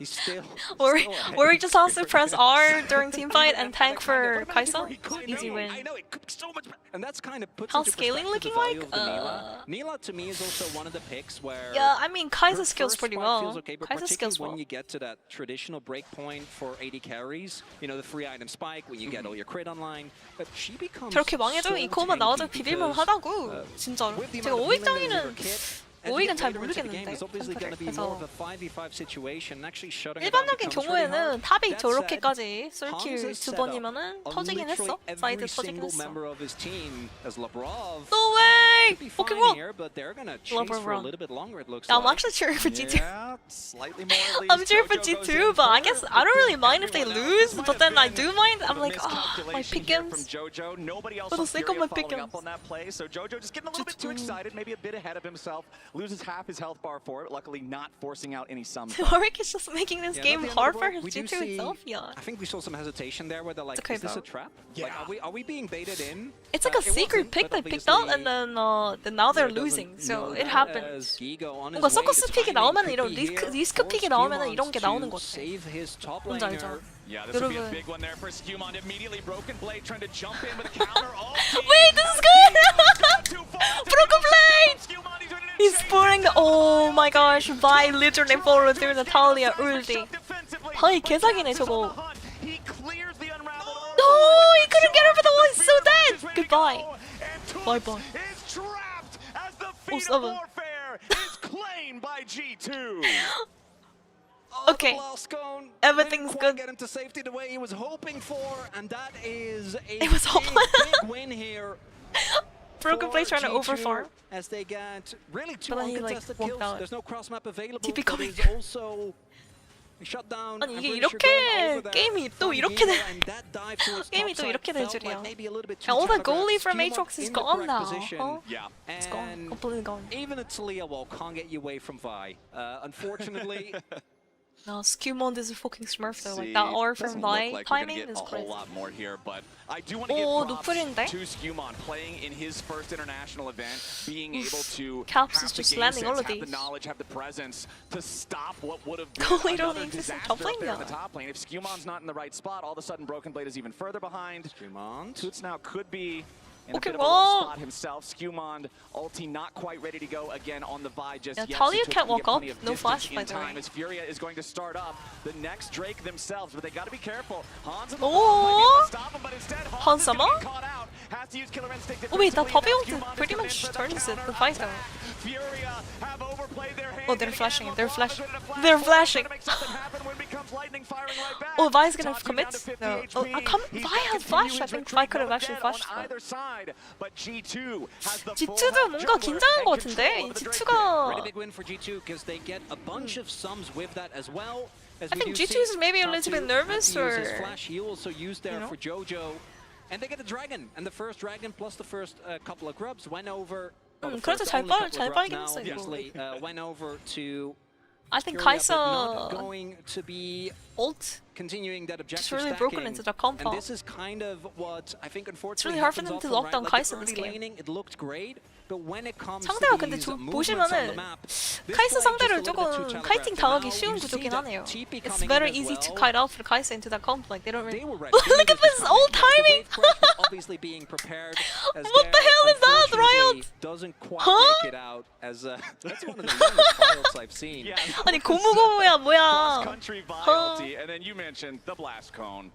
He's still. Warwick just has to press R during team fight and tank for Kaisa. Easy win. I know it could be so much better. And that's kind of puts How's into scaling perspective looking the value like? of the Nila. Nila to me is also one of the picks where. Yeah, I mean Kaisa her skills first pretty fight well. feels okay, but Kaisa skills particularly well. when you get to that traditional break point for AD carries, you know, the free item spike when you get all your crit online, but she becomes 저렇게 망해도 so 이 코어만 나와도 tanky 비빌만 because, 하다고 진짜로. with the 제가 amount of healing that is in her 오익장이는 kit, 오익은 잘 later into the game, 모르겠는데. it's obviously going to be more of a 5v5 situation. Actually shutting it down 일반적인 becomes really hard. 경우에는 탑이 That 저렇게까지 said, 솔킬 Hans has 두 set 번이면은 up 터지긴 했어. literally 사이드 every 터지긴 single 했어. member of his team as Labrov. No way! Be Okay, fine well, here, but they're gonna chase Labrov for a run. little bit longer. It looks I'm like. actually cheering for G2. Yeah, slightly more at least. I'm cheering for Jojo goes G2, in but I first, guess I don't really mind if they everyone else lose, might but have then I been do mind. I'm a like, oh, my miscalculation pick here from games. Jojo. Nobody else For the on sake Furia of my following pick up on that play, so Jojo just getting a little bit too excited, maybe a bit ahead of himself. Loses half his health bar for it, luckily not forcing out any sums. Warwick is just making this Yeah, game but at the end of hard the for world, we do G2 see- itself. Yeah. I think we saw some hesitation there where they're like, It's okay, is this bro. a trap? Yeah. Like, are we being baited in? It's like a It secret wasn't, pick but they picked out, and obviously then now they're Fear doesn't losing. So know it that happens. as Gigo on his 뭔가 way, 서커스 the 픽이 timing 나오면 could 이런 be 리스크 here 리스크 for 픽이 나오면 Skewmons 이런 게 나오는 to 것 같아. save his top 뭔지 laner. 알죠? Yeah, this would be a 여러분. big one there for Skewmon. Immediately Broken Blade trying to jump in with a counter. Oh, Wait, this is good! Broken Blade! He's spoiling the. Oh my gosh! Vi literally followed through the Talia ulti. 거의 개사기네 저거. He clears the unraveled. No, he couldn't get over the wall. He's so dead. Goodbye. Bye bye. Is trapped as the feat of 7. warfare is claimed by G2. Okay. The last cone Everything's didn't quite good. get him to safety the way he was hoping for, and that is a It was big win here. Broken for Blade trying to G2 overfarm. as they get really two But then he, like, uncontested walked kills. out. There's no cross map available. TP But coming. there's also a shutdown. 아니, I'm 이게 pretty sure going over 이렇게 there 게임이 또 from 이렇게 Gigo, 돼. and that dive towards 게임이 또 topside 이렇게 될 felt 줄이야. like maybe a little bit too And all the telegraphed. goalie from Skewmon Aatrox is in the gone correct now. position. Huh? Yeah. It's gone. And Completely gone. even a Talia wall can't get you away from Vi. Unfortunately, No, Skewmon is a fucking smurf though. Like See, that R doesn't from look Vi like we're gonna timing get is a whole crazy. lot more here, but I do want to 오, give props 노플인데? to Skewmon playing in his first international event, being able to Caps have is the just game landing all sense, of have the these. knowledge, have the presence to stop what would have Goalie been don't another exist in disaster top up lane there in the now. top lane. If Skewmon's not in the right spot, all of a sudden Broken Blade is even further behind. Skewmon. Toots now could be in Okay, a bit of a rough well. spot himself. Skewmon ulti not quite ready to go again on the Vi just Yeah, yet. Talia so Toots can't can walk get plenty up. of No distance flash, in by the time way. as Furia is going to start up the next Drake themselves, but they got to be careful. Hans and Oh. LeBron might be able to stop him, but instead Hans Hans is gonna Sama? get caught out. Has to use Killer Instinct Oh wait, that defensively, Poppy and ult Skewmon is pretty coming much in for turns counter the fight though. attack. Furia have overplayed their hand. Oh, they're and flashing. again, They're LeBron flashing. is ready to flash They're forward, flashing. trying to make something happen when it becomes lightning firing right back. Oh, Vi's gonna Tachi commit? down to 50 No. HP. Oh, He's Vi gonna has continue flash. I his think retreat, Vi could have no actually dead flashed on that. either side, but G2 has the full G2도 health 뭔가 jungler 긴장한 and 것 control 같은데? over the Drake Really G2가 big win for G2 because they get a bunch of sums with that as well. As I we think do G2 see, is maybe a little bit Tatu nervous, had to use his or- flash. He also used there you know? for Jojo. And they get the dragon. And the first dragon plus the first couple of grubs went over. well, the 그래도 first 잘 only 빨- couple 잘 of grubs 빨긴 now, 했어, 이거. obviously, went over to I think Furia, but not Kaisa going to be ult continuing that objective really stacking. broken into the comp. And this is kind of what I think unfortunately really hard for happens them to often, lock right? down Like Kaisa the this early game. laning, it looked great, but when it comes 상대가 to 근데 these 저 movements on the 보시면은 map, this 카이사 play 상대로 just a little bit too 조금 telegraphed. 카이팅 And 당하기 now 쉬운 you see 구조긴 that 하네요. TP It's coming very in as easy to well. kite out for Kaisa into that comp. Like they don't really. They were ready. Look at this old timing! The wave crash was obviously being prepared. As What the there, hell is that, unfortunately, Riot? Doesn't quite Huh? make it out as that's one of the longest files I've seen. Yeah, 아니 고무고무야 뭐야? cross-country Huh? violity, and then you mentioned the blast cone.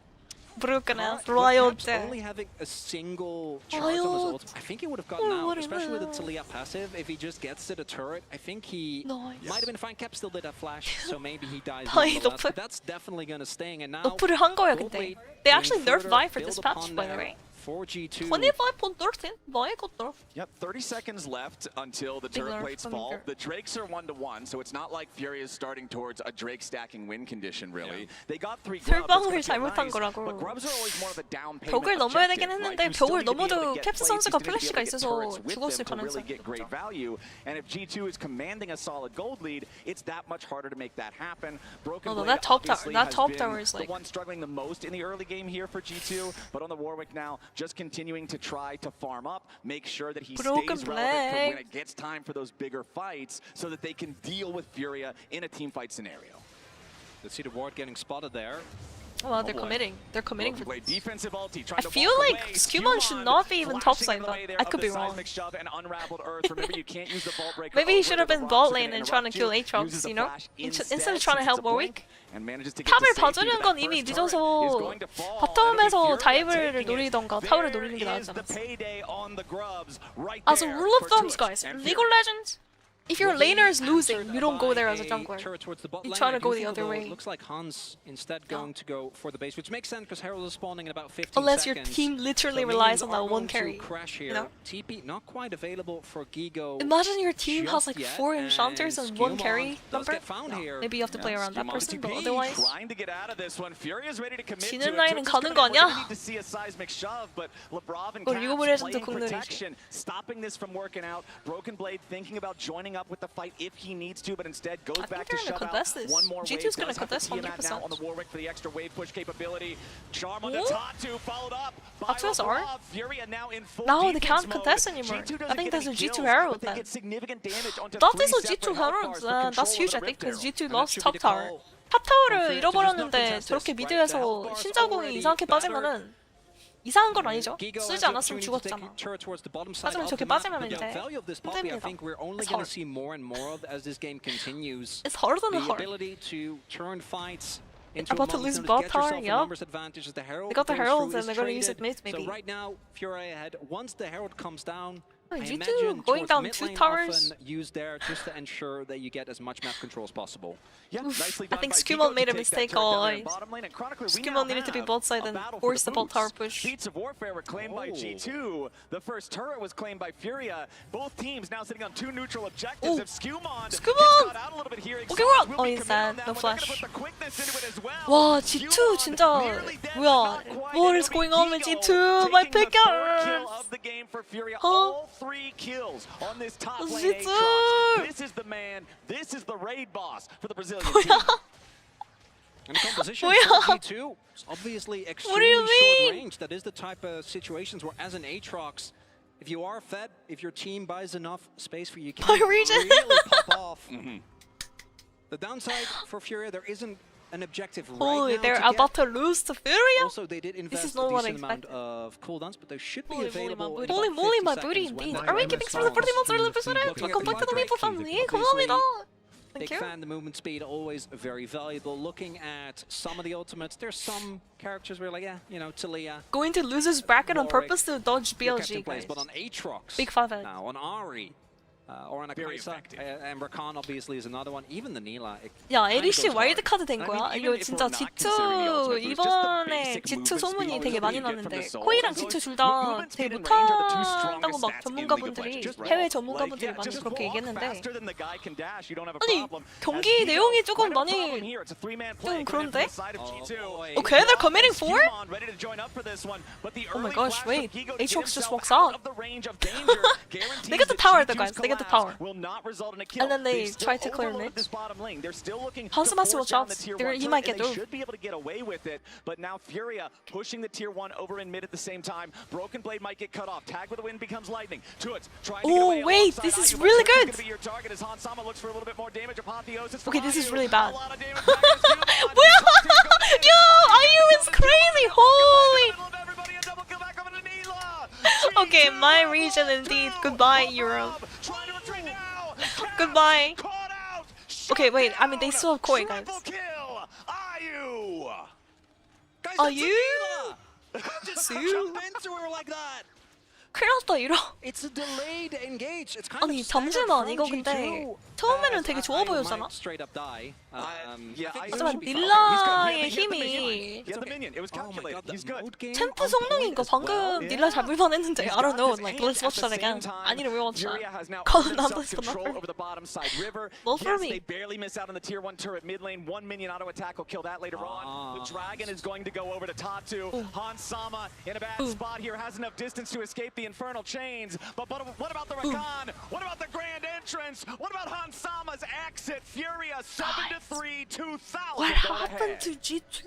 브루크네. Caps 로이어트. only having a single charge on his ult, I think he would have gotten Oh, out, what especially with the a- Talia passive. If he just gets to the turret, I think he Nice. might have been fine. Cap still did have flash, so maybe he dies. 다행히 nonetheless, 너프- but that's definitely going to sting. And now 너프를 한 거야 Gold 근데. Blade They going actually nerfed further, Vi for build this patch, upon by the there way. for G2. 25.13. Vi got nerf. Yep, 30 seconds left until the Big turret nerf plates from fall. Furia. The Drakes are 1-1, so it's not like Furia is starting towards a Drake stacking win condition, really. They got 3 grubs. 설방을 that's gonna 잘못한 feel nice, 거라고. but grubs are always more of a down payment 벽을 넘어야 되긴 objective, 했는데 right? You still 벽을 need to be able to 넘어도 get 캡스 plates, 선수가 you still need to be 플래시가 able to get 있어서 turrets with 죽었을 them to really 가능성이 get great 있죠. value. And if G2 is commanding a solid gold lead, it's that much harder to make that happen. Broken Although Blade that top obviously that has top been tower is the like- one struggling the most in the early game here for G2, but on the Warwick now, just continuing to try to farm up, make sure that he Broken stays relevant for when Blade. it gets time for those bigger fights so that they can deal with Furia in a team fight scenario. Let's see the ward getting spotted there. Well, they're boy. committing. They're committing for Broken Blade this. defensive ulti, I trying to feel walk like away. Skewman should not be even top side, flashing but away there I of could the be wrong. seismic shove and unraveled earth. Remember, you can't use the vault breaker Maybe he over should have the been rocks bot are lane gonna and trying to interrupt kill you. Aatrox, Uses the you know? flash Instead of trying to help since it's a blink, Warwick. and manages to get 탑을 the safety, 봐주는 but 건 that 이미 first turret is 늦어서 going to fall. 바텀에서 It'll be Furia 다이브를 taking it. 노리던가 타워를 There 노리는 게 is 나지 the 않았어. payday on the grubs right As a there rule of for thumb, Twitch guys, and League of Furia. Legends, if your laner is losing, you don't go there as a jungler. You try to go the other way. Looks like Hans instead going to go for the base, which makes sense because Herald is spawning in about 15 Unless your seconds. team literally So relies minions on are that one going to carry. Crash here. You know? TP not quite available for Gigo. Imagine your team has just like yet, 4 enchanters and 1 Skewman carry does number. get found here. Maybe you have to play around that Skewman person, but TP otherwise. trying to get out of this one. Furia's ready to commit to 지는 it. 라인은 Twitch is 가는 gonna- 거 we're gonna 아니야? need to see a seismic shove, but Lebrov and 이거 Caps 리그 오브 레전드 playing 국룰이지. protection, stopping this from working out. Broken Blade thinking about joining up with the fight if he needs to, but instead goes I back think to they're shove gonna out. contest this. One more G2's wave. gonna Does have the contest Tiamat now 100%. on the Warwick for the extra wave push capability. Charm on the Oh? Tatu, followed up by Tatu's are? Lebrov. Furia now in full No, they defense can't mode. contest anymore. G2 I doesn't think get that's a any G2 kills, Herald but they then. get significant damage onto That three is a separate G2 health Herald. bars for That's control huge, of I the think, Rift because Arrow. G2 And that lost should be top the tower. call. 탑 타워를 From Furia to just not 잃어버렸는데 contest 저렇게 this, 미드에서 right? The health bars 신자공이 already 이상하게 battered. 빠지면은 이상한 건 아니죠? Gigo 쓰지 has the 않았으면 opportunity to take 죽었잖아. turret towards the bottom side 하지만 of 저렇게 the map. 빠지면 The 이제 value of this poppy, I 힘듭니다. think we're only It's going hard. to see more and more of as this game continues. It's harder than The hard. ability to turn fights into About a to moment lose to bot get tower, yourself a yup. numbers advantage as the Herald They got the goes Herald through and is they're gonna use it traded. mid, maybe. So right now, Furia ahead. Once the Herald comes down, I G2 imagine going towards down mid 2 lane towers. often used there just to ensure that you get as much map control as possible. Yeah, nicely I done think by Skewman Gigo made a to take that mistake turret down there in guys. bottom lane, and Chronicler, we Skewman now needed to be have bot side a and battle for force the bot boots. tower push. Beats of Warfare were claimed by G2. The first turret was claimed by Furia. Both teams now sitting on 2 neutral objectives. Ooh. If Skewman gets Skewman! caught out a little bit here, Okay, Exotic we're will oh, be he's committed on sad. that No one. They're gonna flash. put the quickness into it as well. 와, G2 진짜 nearly dead, but 뭐야? not quite. What It'll is be going on with Gigo G2? My taking the pickers! 4th kill of the game for Furia. Huh? All 3 kills on this top lane G2! Aatrox. This is the man. This is the raid boss for the Brazilian team. 뭐야? And the composition 뭐야? for G2 is obviously What do extremely you short mean? range. That is the type of situations where, as an Aatrox, if you are fed, if your team buys enough space for you, you can My region. really pop off. The downside for Furia, there isn't an objective Holy, right now they're to get. about to lose to Furia? Also, they did invest is a not what I decent amount expected. of cooldowns, but they should be Holy moly, my available booty. in Holy about moly, 50 my booty seconds when indeed. the Are we damage keeping some of the falls. 40 months episode? Looking at the Welcome back to the micro maple family. obviously, 감사합니다. Thank Big you. fan, the movement speed always very valuable. Looking at some of the ultimates, there's some characters where like, yeah, you know, Talia, Going to losers bracket on Warwick, purpose to dodge your BLG, captain plays, guys. but on Aatrox, Big five out. now on Ari, or on a Very Kaisa, effective. and Rakan obviously is another one. Even the Nila. 야, kinda LEC goes hard. 와일드카드 된 I 거야? mean, 이거 even if 진짜 we're not G2 considering the ultimate boost, just the 이번에 basic G2 movement 소문이 speed 되게 you 많이 get from the 났는데 souls. 코이랑 Those G2 둘 다 movement 되게 speed and range are the two 못한다고 strongest 막 stats in League of 전문가분들이 Legends, right? 해외 Like, 전문가분들이 yeah, 많이 just 그렇게 walk 얘기했는데 faster than the guy can dash, you don't have a 아니, problem. 경기 As Gigo, 내용이 조금 right a 많이 problem here. It's a 3-man play 좀 coming in from 그런데? the side of G2. boy. Okay, they're committing for it? Skewman ready to join up for this one, but the Oh my early gosh, flash wait. from Gigo to get Aatrox just himself walks out out. of the range of danger guarantees They get the that tower though, G2's guys. They get the collapse tower. will not result in a kill. And then they They've still try to clear overloaded mid. this bottom lane. They're still looking to Hansa must force watch down out. the tier They're- 1 he turret, might and get they through. should be able to get away with it, but now Furia pushing the tier 1 over in mid at the same time. Broken Blade might get cut off. Tag with the wind becomes lightning. Tuits trying to get Oh, away wait, alongside this is Ayu, but really Tuits good. Is gonna be your target as Hansama looks for a little bit more damage. Apotheosis for Okay, this is Ayu. really bad. A lot of damage back to Skewman. 뭐야? Tatu's going in. Yo, Ayu is crazy. Holy. Everybody, a double kill back over to Nila. Okay, my G2 region indeed. two. Goodbye, Lebrov Europe. trying to retreat now. Caps Goodbye. caught out. Okay, Shut wait, I mean, they down. still have Koi, guys. Triple kill. Ayu. Guys, Are that's you? Tequila. Just See? jump into her like that. 큰일 났다, 이러. It's a delayed engage. It's kind 아니, of standard 잠시만, from 이거 G2. 근데 처음에는 되게 좋아 I 보였잖아? might straight up die. Yeah, I 하지만 should be fine. 닐라의 He's got the 힘이 minion. He had the minion. It was Oh my calculated. god, He's the good. mode game 챔프 on 성능인 point 거 as well. 방금 Yeah. 닐라 잡을만 했는데 He's I don't got know, this like hate let's at watch the that again. same time. 아니를 왜 watch Furia that? has now Call earned them himself this control number. over the bottom side river. Not for Yes, me. they barely miss out on the tier 1 turret mid lane. One minion auto attack will kill that later on. The dragon is going to go over to Tatu. Hansama in a bad spot here, has enough distance to escape the infernal chains. But what about the Rakan? What about the grand entrance? What about Hansama's exit? Furia 7-3, 2000. What going happened ahead. to G2?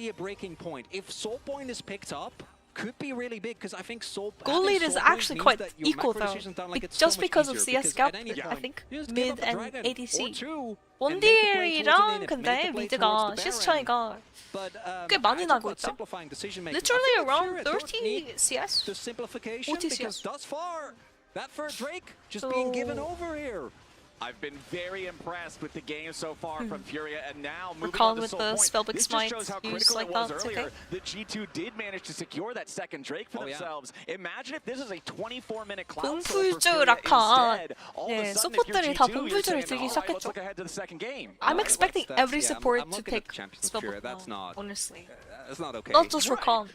be a breaking point. If soul point is picked up, could be really big because I think soul Goal lead is actually quite equal though, just because of CS gap. I think mid and ADC. 원딜이랑 근데 미드가 CS 차이가 꽤 많이 나고 있다. Literally around 30 CS. The simplification OT because CS. thus far that for Drake just being given over here. I've been very impressed with the game so far from FURIA, and now moving Recall on to with Soul the Point. Spellbook This Smite just shows how used critical like it was that, it's earlier okay. that G2 did manage to secure that second Drake for themselves. Imagine if this is a 24-minute cloud soul for 공풀주 FURIA 라칸. instead. All of a 예, sudden, if you're 서포터들이 다 G2, you're 공풀주를 saying, 들기 "All right, let's 시작했죠. look ahead to the second game." I'm expecting every yeah, support I'm to looking at take the champions of FURIA. Spellbook That's now, not- honestly. That's not okay. Not just Rakan.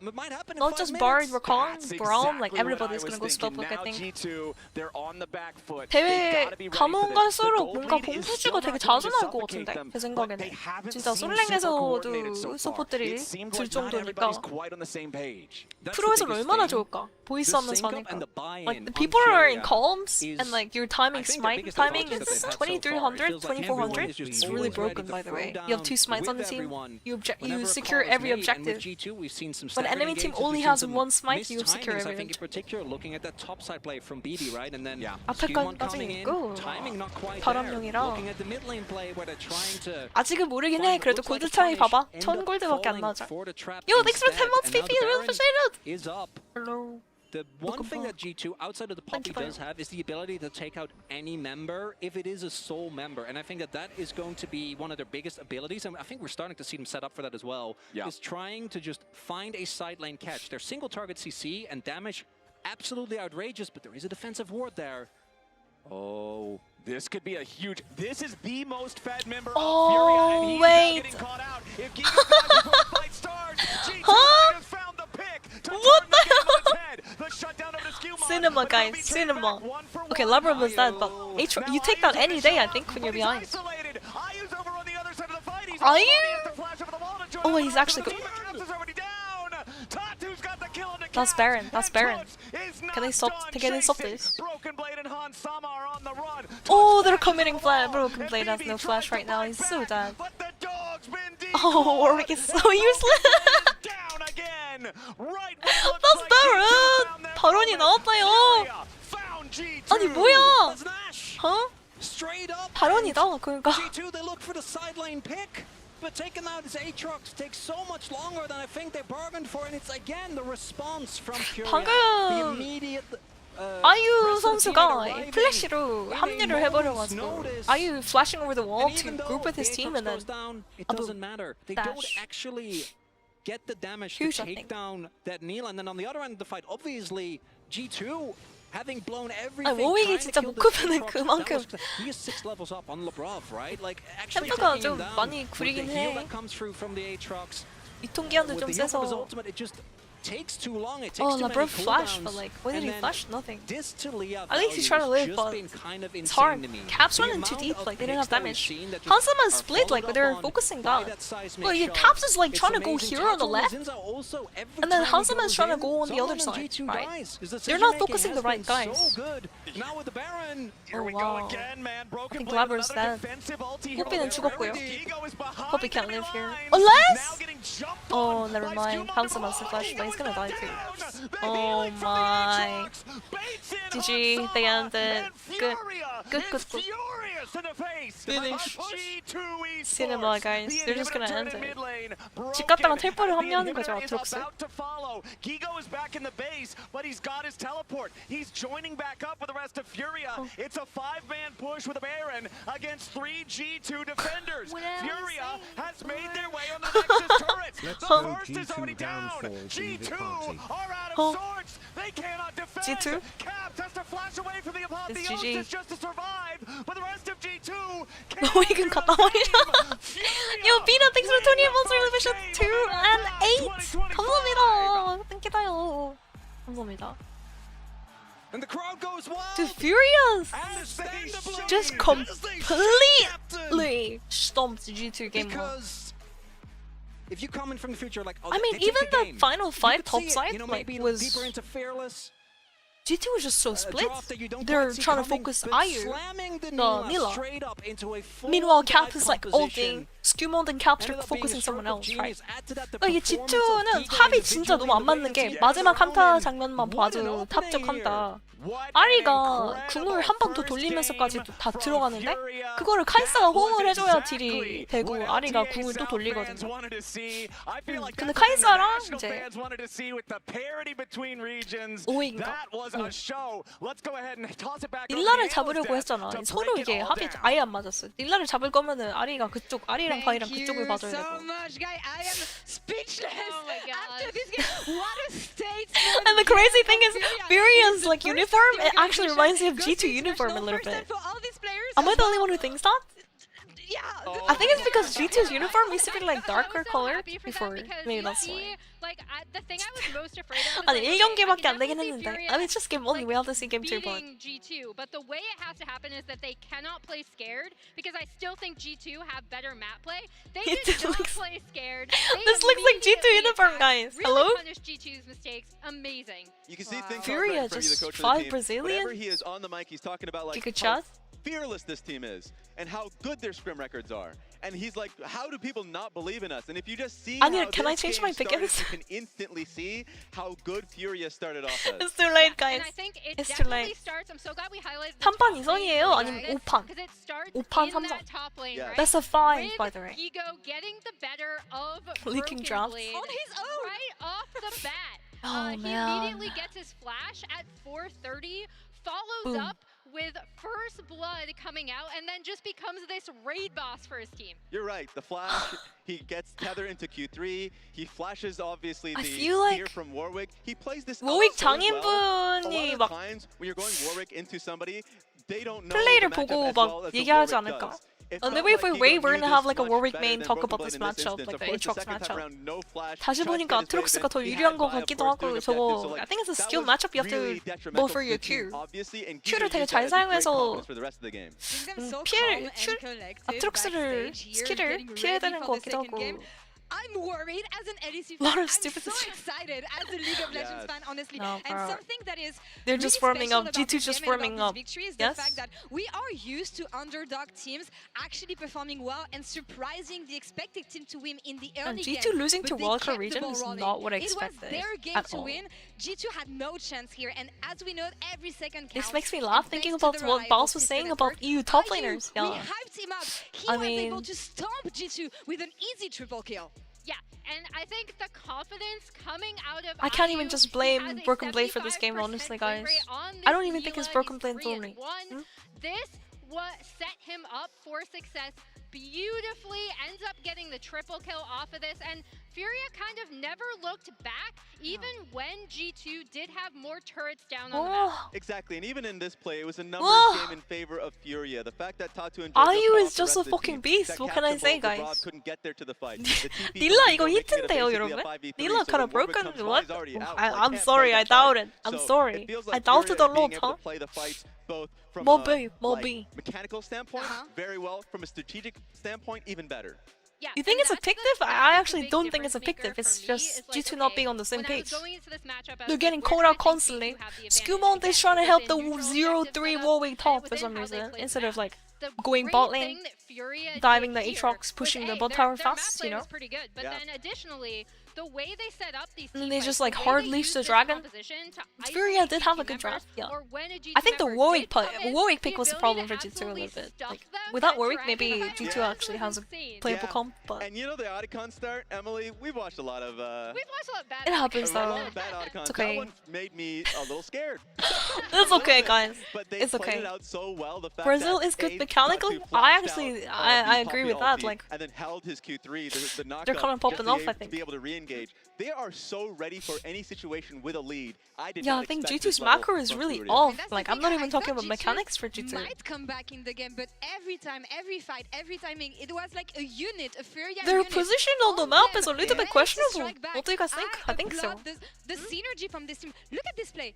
That might happen in Not 5 just minutes. Bard, Rakan, That's Braum, like exactly everybody's what I gonna was go thinking. Spellbook, I Now think. G2, they're on the back foot. 대회 They've gotta be ready for 가면 this. The 갈수록 gold 뭔가 lead is 공수주가 still 되게 not 자주 going to 나올 것 suffocate 같은데 them, 제 but 생각에는 they haven't 진짜 seemed 솔랭에서도 super coordinated so far. 서포트들이 It seems 들 like not 정도니까 everybody's quite on the same page. That's the 프로에서 biggest 얼마나 thing. 좋을까? 보이스 The 하면서 sync up 하니까. and the buy-in Like the on people are in FURIA calms is, and like your timing I think, the smite biggest timing advantage that is they've had so far. It 2300, feels like 2400. everyone is just It's really always ready broken to by the throw way. You have down 2 smites on the with team. everyone You whenever a secure call is every made. And with objective. G2, we've seen some When staggered enemy team engages, only we've seen has some 1 smite, missed you secure timings. I every think in particular looking at that top side play from BD, right? And then 앞에까지 Skew1 coming in, 있고 timing not quite there. 바람용이라. Looking at the mid lane play where they're trying to 아직은 모르긴 해. find what 그래도 looks like 골드 a 차이 punish, 봐봐. end 1000 up 골드밖에 안 falling 나오잖아. for the trap Yo, thanks for 10 instead, months, and now PP. the Really Baron appreciate it. is up. Hello. The one Welcome thing back. that G2, outside of the Thank Poppy, you, does have is the ability to take out any member if it is a sole member. And I think that that is going to be one of their biggest abilities. And I think we're starting to see them set up for that as well. Yeah. Is trying to just find a side lane catch. Their single target CC and damage, absolutely outrageous, but there is a defensive ward there. Oh. This could be a huge. This is the most fed member Oh, of FURIA, and he's wait. now getting caught out. If Giga dies before the fight starts, G2 Huh? might have found the pick to What turn the the game on its head. The shutdown over to Skillmon, Cinema, but they'll guys, be taken cinema. back 1 for Okay, 1. Labra was that, but Now you take that Ayu's any day, I shot, think, when you're but he's behind. isolated. Ayu's over on the other side of the fight. He's Ayu? alone. He has to flash over the wall to join Oh, the he's rest actually of the go- team, but Caps is already down. Tatu's got the kill on the That's Caps, Baron, that's and Baron. Toots is Can they not stop- done can they stop chasing. this? Broken Blade and Han Sama are on the run. Oh, they're Toots committing flashes flat. over the Broken wall, Blade and has no BB flash tries right to now. fight He's so back, dead. but the dog's been Oh, Warwick is so useless. down again. Right when it looks That's like Baron. G2 found their 바론이 moment. 나왔다요. FURIA found G2. 아니 뭐야? That's Nash! 어? Straight up! 바론이다. 그러니까. G2, they look for the side lane pick, but taking out his Aatrox takes so much longer than I think they bargained for, and it's again the response from FURIA. 방금 The immediate 아유 선수가 플래시로 합류를 해버려가지고 아유 flashing over the wall and to even though group with his the team Aatrox and then goes down, it a doesn't matter. They dash. don't actually get the damage Huge, to I take think. down that Neil, and then on the other end of the fight, obviously G2 having blown 아니 everything. 워윅이 trying to 진짜 kill 못 this 크면은 Aatrox, 그만큼 that was- he is 6 levels up on Labrov, right? Like actually 템포가 taking him 좀 down 많이 with 구리긴 the heal 해. that comes through from the Aatrox. 유통기한도 With 좀 the heal from his 세서. ultimate, it just takes too long. It takes Oh, too many LeBron flash, cooldowns. but like, when did And he then flash? Nothing. This to Leah At least he's value trying to has live, just but been kind of It's insane hard. to me. Caps The running too amount deep, of like they didn't have picks that we've damage. seen that just Hanselman are split, like followed they're up on focusing by down. that seismic Well, your shot. Caps is like It's trying to go amazing. here on the Tackle left, Zinza also, every and then time he Hanselman's goes trying to in, go on the other someone on side, G2 right? dies. His They're not decision-making focusing has the right been guys. So good. Now with the Baron, Here we Oh, go wow. again, man. Broken I think Blade, Labra's another dead. defensive ulti here. 뽀삐는 죽었고요. Ego is behind Poppy can't enemy live here. lines. Unless- Now getting jumped Oh, on never by mind. Skillmon. Hanselman's the flash, but he's gonna die too. Down. The Oh healing from the my. Aatrox baits in GG, Han they Sama, ended. and Good. FURIA Good, is good, good. furious in the face Finish. of G2 Esports. Cinema, guys. The They're just gonna inhibitor end turned in it. mid lane, 집 갔다가 broken, 텔포를 and the 합류하는 거죠, inhibitor is 아트록스. about to follow. Gigo is back in the base, but he's got his teleport. He's joining back up with the rest of FURIA. Oh. It's a 5-man push with a Baron against 3 G2 defenders. What am I FURIA saying? has made their way on the Nexus turrets. Let's The go first is G2 already down. downfall to the G2 party. are out of Oh. sorts. They cannot defend. G2? Caps has to flash away from the It's Apotheosis GG. just to survive, but the rest of G2 워윅은 갔다 버리자. Yo, Bina, thanks for 20 months reservation 2 and 8. 감사합니다. 땡기다요. 감사합니다. and the crowd goes wild. Dude, Furious Understandably, just as they completely stomped G2 game 1. Because if you come in from the future, like, oh, I mean, they take even the game, final you fight could see top it, side, you know, like, maybe was deeper into Fearless. G2 was just so a split. drop that you don't They're quite see trying to coming, focus but Ayu. slamming the No, Nila Nila. straight up into a full Meanwhile, dive Cap is like composition. ulting. skew mode and capture focusing someone else, right? 이게 G2는 합이 진짜 너무 안 맞는 게 마지막 한타 장면만 봐도 탑적 한타 아리가 궁을 한 번 더 돌리면서까지도 다 들어가는데 그거를 카이사가 호응을 해줘야 딜이 되고 아리가 궁을 또 돌리거든요. 근데 카이사랑 이제 오인가? 닐라를 잡으려고 했잖아. 서로 이게 합이 아예 안 맞았어. 닐라를 잡을 거면은 아리가 그쪽, 아리랑 바이랑 그쪽을 봐줘야 되고. And the crazy thing is, Furia's like uniform, it actually reminds me of G2 uniform a little bit. Am I the only one who thinks that? I think it's because G2's uniform used to be like darker colored before. Maybe that's why. The thing I was most afraid of 아니 1경기밖에 안 되긴 했는데. I mean, it's just game only. We have to see game 2, but G2, but the way it has to happen is that they cannot play scared because I still think G2 have better map play. They did not play scared. This looks like G2 uniform, guys. Hello? Really punish G2's mistakes. Amazing. You can see things Furia are for you, the just coach of the 5 team. Brazilians? Whenever he is on the mic, he's talking about like Giga how chat? fearless this team is and how good their scrim records are. And he's like, how do people not believe in us? And if you just see how can I this change game my started, pickings? you can instantly see how good Furia started off as. It's too late, guys. And I think it It's too definitely late. starts. I'm so glad we highlighted. 3판 2선이에요? 아니면 5판? Because it starts 5판 in 3선. that top lane, Yeah. right? That's a 5, With by the way. Ego getting the better of Leaking Broken drops. Blade On his own. right off the bat. Oh, He man. immediately gets his flash at 4:30, follows Boom. up with first blood coming out, and then just becomes this raid boss for his team. You're right. The flash, he gets Tether into Q3. He flashes obviously I the feel like fear from Warwick. He plays this Warwick out so well. A 장인분이 lot 막 of times when you're going Warwick into somebody, they don't know 플레이를 the matchup 보고 as well 막 as the 얘기하지 Warwick 않을까? does. It's And not maybe if like we he wait, got we're you gonna this have like a much Warwick better main than talk Broken about Blade this in this matchup, instance. like Of the course, the Aatrox second time matchup. around, no flash, 다시 tried to 보니까 get his way 아트록스가 더 in. He had 유리한 것 Vibe, of 같기도 course, 하고 doing 저거 objectives, so, like, I think it's a that skill was matchup you have really to detrimental go for to your the team, Q. obviously, and Q를 Giga 되게 used 잘 that as a great 사용해서 confidence for the rest of the game. 피해를 아트록스를 스킬을 피해야 되는 것 같기도 하고 I'm worried as an LEC Lot fan. of I'm stupid so shit. excited as a League of Legends Yes. fan, honestly. No, and bro. something that is They're just really forming special up. about G2 this just game and forming about up. this victory is Yes? the fact that we are used to underdog teams actually performing well and surprising the expected team to win in the And early G2 game. losing but to they wildcard kept the region ball is rolling. not what I It was expected their game at to all. win. G2 had no chance here, and as we know, every second counts. This makes me And laugh thanks thinking to about the what reliable Baus was system saying effort, about EU top IU, laners. we Yeah. hyped him up. He I was mean- able to stomp G2 with an easy triple kill. Yeah, and I think the confidence coming out of I can't IU, even just he blame has a Broken Blade for this game, 75% honestly, win guys. rate on I don't this even think it's Mila. Broken He's Blade 3 only. and 1. This what set him up for success beautifully, ends up getting the triple kill off of this, and Furia kind of never looked back, even when G2 did have more turrets down on the map. Oh, Exactly, and even in this play, it was a numbers Oh. game in favor of Furia. The fact that Tatu and IU Jojo is just a fucking beast. What can I say, guys? couldn't get there to the fight. The TP 닐라 from 이거 Vigo making it 히트인데요, basically 여러분? a 5v3, 닐라 so kind of when Warwick broken. comes by, What? he's already out. I'm Can't sorry, play I that fight. doubted. I'm So sorry. it feels I like doubted Furia a lot, being able huh? to play the fights both from Mobi, a Mobi. mechanical standpoint, very well. From a strategic standpoint, even better. Yeah, You think and it's a that's the- pictive? that's I the actually big don't think it's a difference maker pictive. It's for me, just is like, G2 not okay, being on the same when I was page. going into this matchup, I They're was getting like, called where out do I think constantly. G2 have the Skewmont advantage? is trying to Again, help it the was in 0-3 neutral Warwick setup top and for some within how they reason, played instead the of map. like The going great bot thing lane, that Furia diving did the here Aatrox, was, pushing the A, bot their tower map fast, play you know? was pretty good, but Yeah. then additionally, the way they set up these And team they fights, just, the like, way hard they leash used the this dragon. composition to Furia isolate did have a G2 good draft, members, yeah. or when a G2 I think the member Warwick did come pick, in, Warwick pick was the problem for ability G2 to a little absolutely bit. stuff Like them without at Warwick, dragon maybe fight G2 was actually has a insane. playable Yeah. comp, but And you know the Oticon start, Emily, we've watched a lot of We've watched a lot of bad it happens a though. lot of bad Oticons. It's okay. That one made me a little scared. It's okay, guys. But they It's played okay. it out so well. The fact Brazil that is good A mechanically. Tatu I flashed actually, out, I the agree Poppy with that. ulti Like, and then held his Q3, the knockup. they're kind of popping off, I To think. be able to re-engage. They are so ready for any situation with a lead. I did Yeah, not I think expect G2's this level macro is from really Furia. off. And that's the Like, I'm thing, not I even thought talking about G2 mechanics for G2. might come back in the game, but every time, every fight, every timing, it was like a unit, a Furia Their unit. position on the All map them is a little bit ready to questionable. strike back. What do you guys think? I think so. applaud the synergy from this team. Look at this play.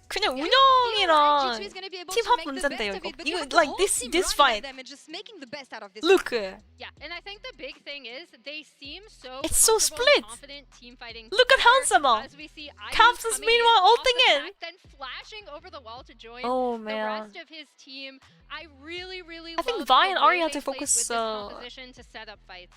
그냥 G2 운영이랑 is gonna be able 팀 to 합 make the 문제인데요, best of 이거. it, but you 이거 have the like whole this team this running fight. at them and just making the best out of this. Look, Yeah, and I think the big thing is they seem so It's so comfortable split. and confident team fighting. Look at together, Hansama. as we see IU Caps is coming in meanwhile off ulting the in. back, then flashing over the wall to join Oh the man. rest of his team. I really I think love Vi the and way Ari had they to played focus, with this composition to set up fights.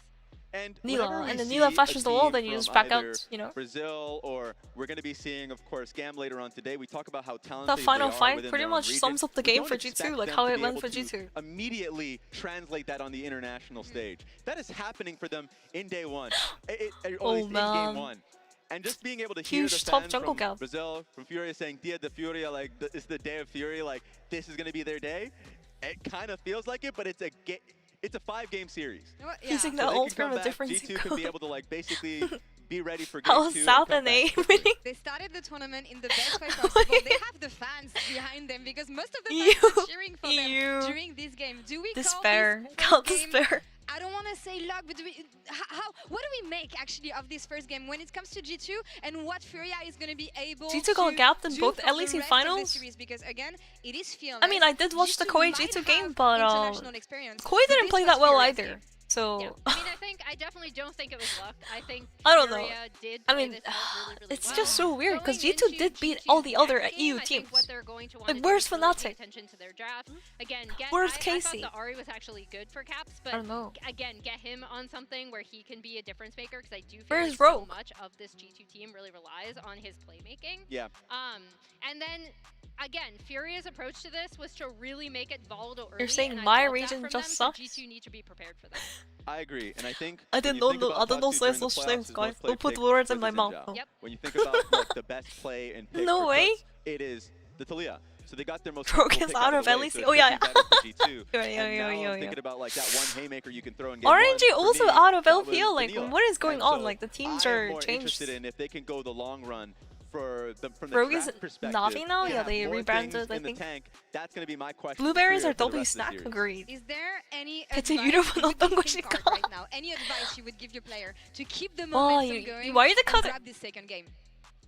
And Nila, whenever we and then see Nila a flashes the wall, team then you from just back out, either you know. Brazil, or we're going to be seeing, of course, GAM later on today. We talk about how talented That final they are fight within pretty their own much region. sums up the We game don't for G2, expect like them how to it be went able for to G2. Immediately translate that on the international stage. That is happening for them in day one, or at least in game one. And just being able to hear the Huge top fans jungle from gap. Brazil, from FURIA saying Dia de FURIA, like it's the day of FURIA, like this is going to be their day. It kind of feels like it, but it's a 5-game series. Using So the they ult can come from a back, different G2 can be able to like basically be ready for game How 2 and South come and back A quickly. winning? They started the tournament in the best way possible. They have the fans behind them because most of the You- fans are cheering for you- them during this game. Do we Despair. call Call this first game? despair. I don't want to say luck, but what do we make actually of this first game when it comes to G2 and what FURIA is going to be able G2 got to gapped in do both for LEC the rest of the finals? series? Because again, it is fearless. I mean, I did watch the G2 Koi might G2 game, have but international experience, Koi but didn't this play was that well FURIA's either. game. So Yeah, I mean, I definitely don't think it was luck. I think I don't know. FURIA did I play mean, this out really, really it's well. just so weird because Going G2 into did beat G2's all the other next EU game, I think teams. what they're going to want Like, to do where's is really pay Fnatic? attention to their draft. Again, Where's I Casey? thought the Ari was actually good for Caps, I but don't know. again, get him on something where he can be a difference maker because I do feel Where's like so Rogue? much of this G2 team really relies on his playmaking. Yeah. And then again, Furia's approach to this was to really make it volatile early. You're saying and I my love that region from just them, so sucks? G2 need to be prepared for that. I agree, and I think I when didn't you know think no, about I don't know Top 2 during the those playoffs, things, is guys. most played Don't put pick words for in the my mouth. Xin Zhao. though. Yep. When you think about like the best play and pick No for way. Guts, it is the Talia. So they got their most Rogue comfortable is pick out out of the way, LEC. so it Oh, yeah. should be better for G2. Yeah, And now yeah. I'm thinking about like that one haymaker you can throw in game RNG 1. For also me, out of that was LPL. Like, Vanilla. what is going And on? so Like, the teams I am are more changed. interested in if they can go the long run for the from the Rogue is draft perspective. Navi now? to Yeah, have they more rebranded, things I in the think. tank. That's going to be my question. Blueberries for are the W rest of the snack. series. Agreed. Is there any 대체 advice 유럽은 you would 어떤 give 곳일까? Team Card right now? Any advice you would give your player to keep the 와, momentum 이 going 와일드 and 카드. grab this second game?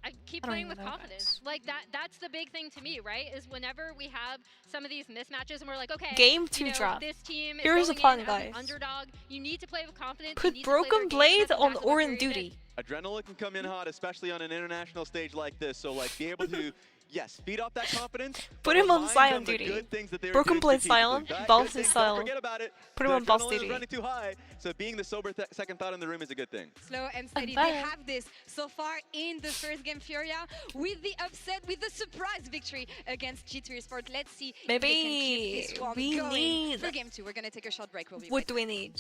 I keep I don't playing even with know, confidence. Like that's the big thing to me, right? Is whenever we have some of these mismatches and we're like, okay, Game 2 you know, draft. this team is Here's the going in plan, as an guys. underdog. You need to play with confidence. Put you need to play Broken their game Blade as a on passive Orin period. duty. Adrenaline can come in hot, especially on an international stage like this. So, like, be able to, yes, feed off that confidence. Put but him on remind silent them the duty. good things that they were Broken doing Blade strategically. silent, That bounce good is things, silent. Don't forget about it. Put him The on boss adrenaline duty. is running too high, so being the sober second thought in the room is a good thing. Slow and steady. They better. have this so far in the first game, FURIA, with the upset, with the surprise victory against G2 Esports. Let's see if they can keep this Maybe squad we going need. for game 2. We're gonna take a short break. We'll be What right do we need?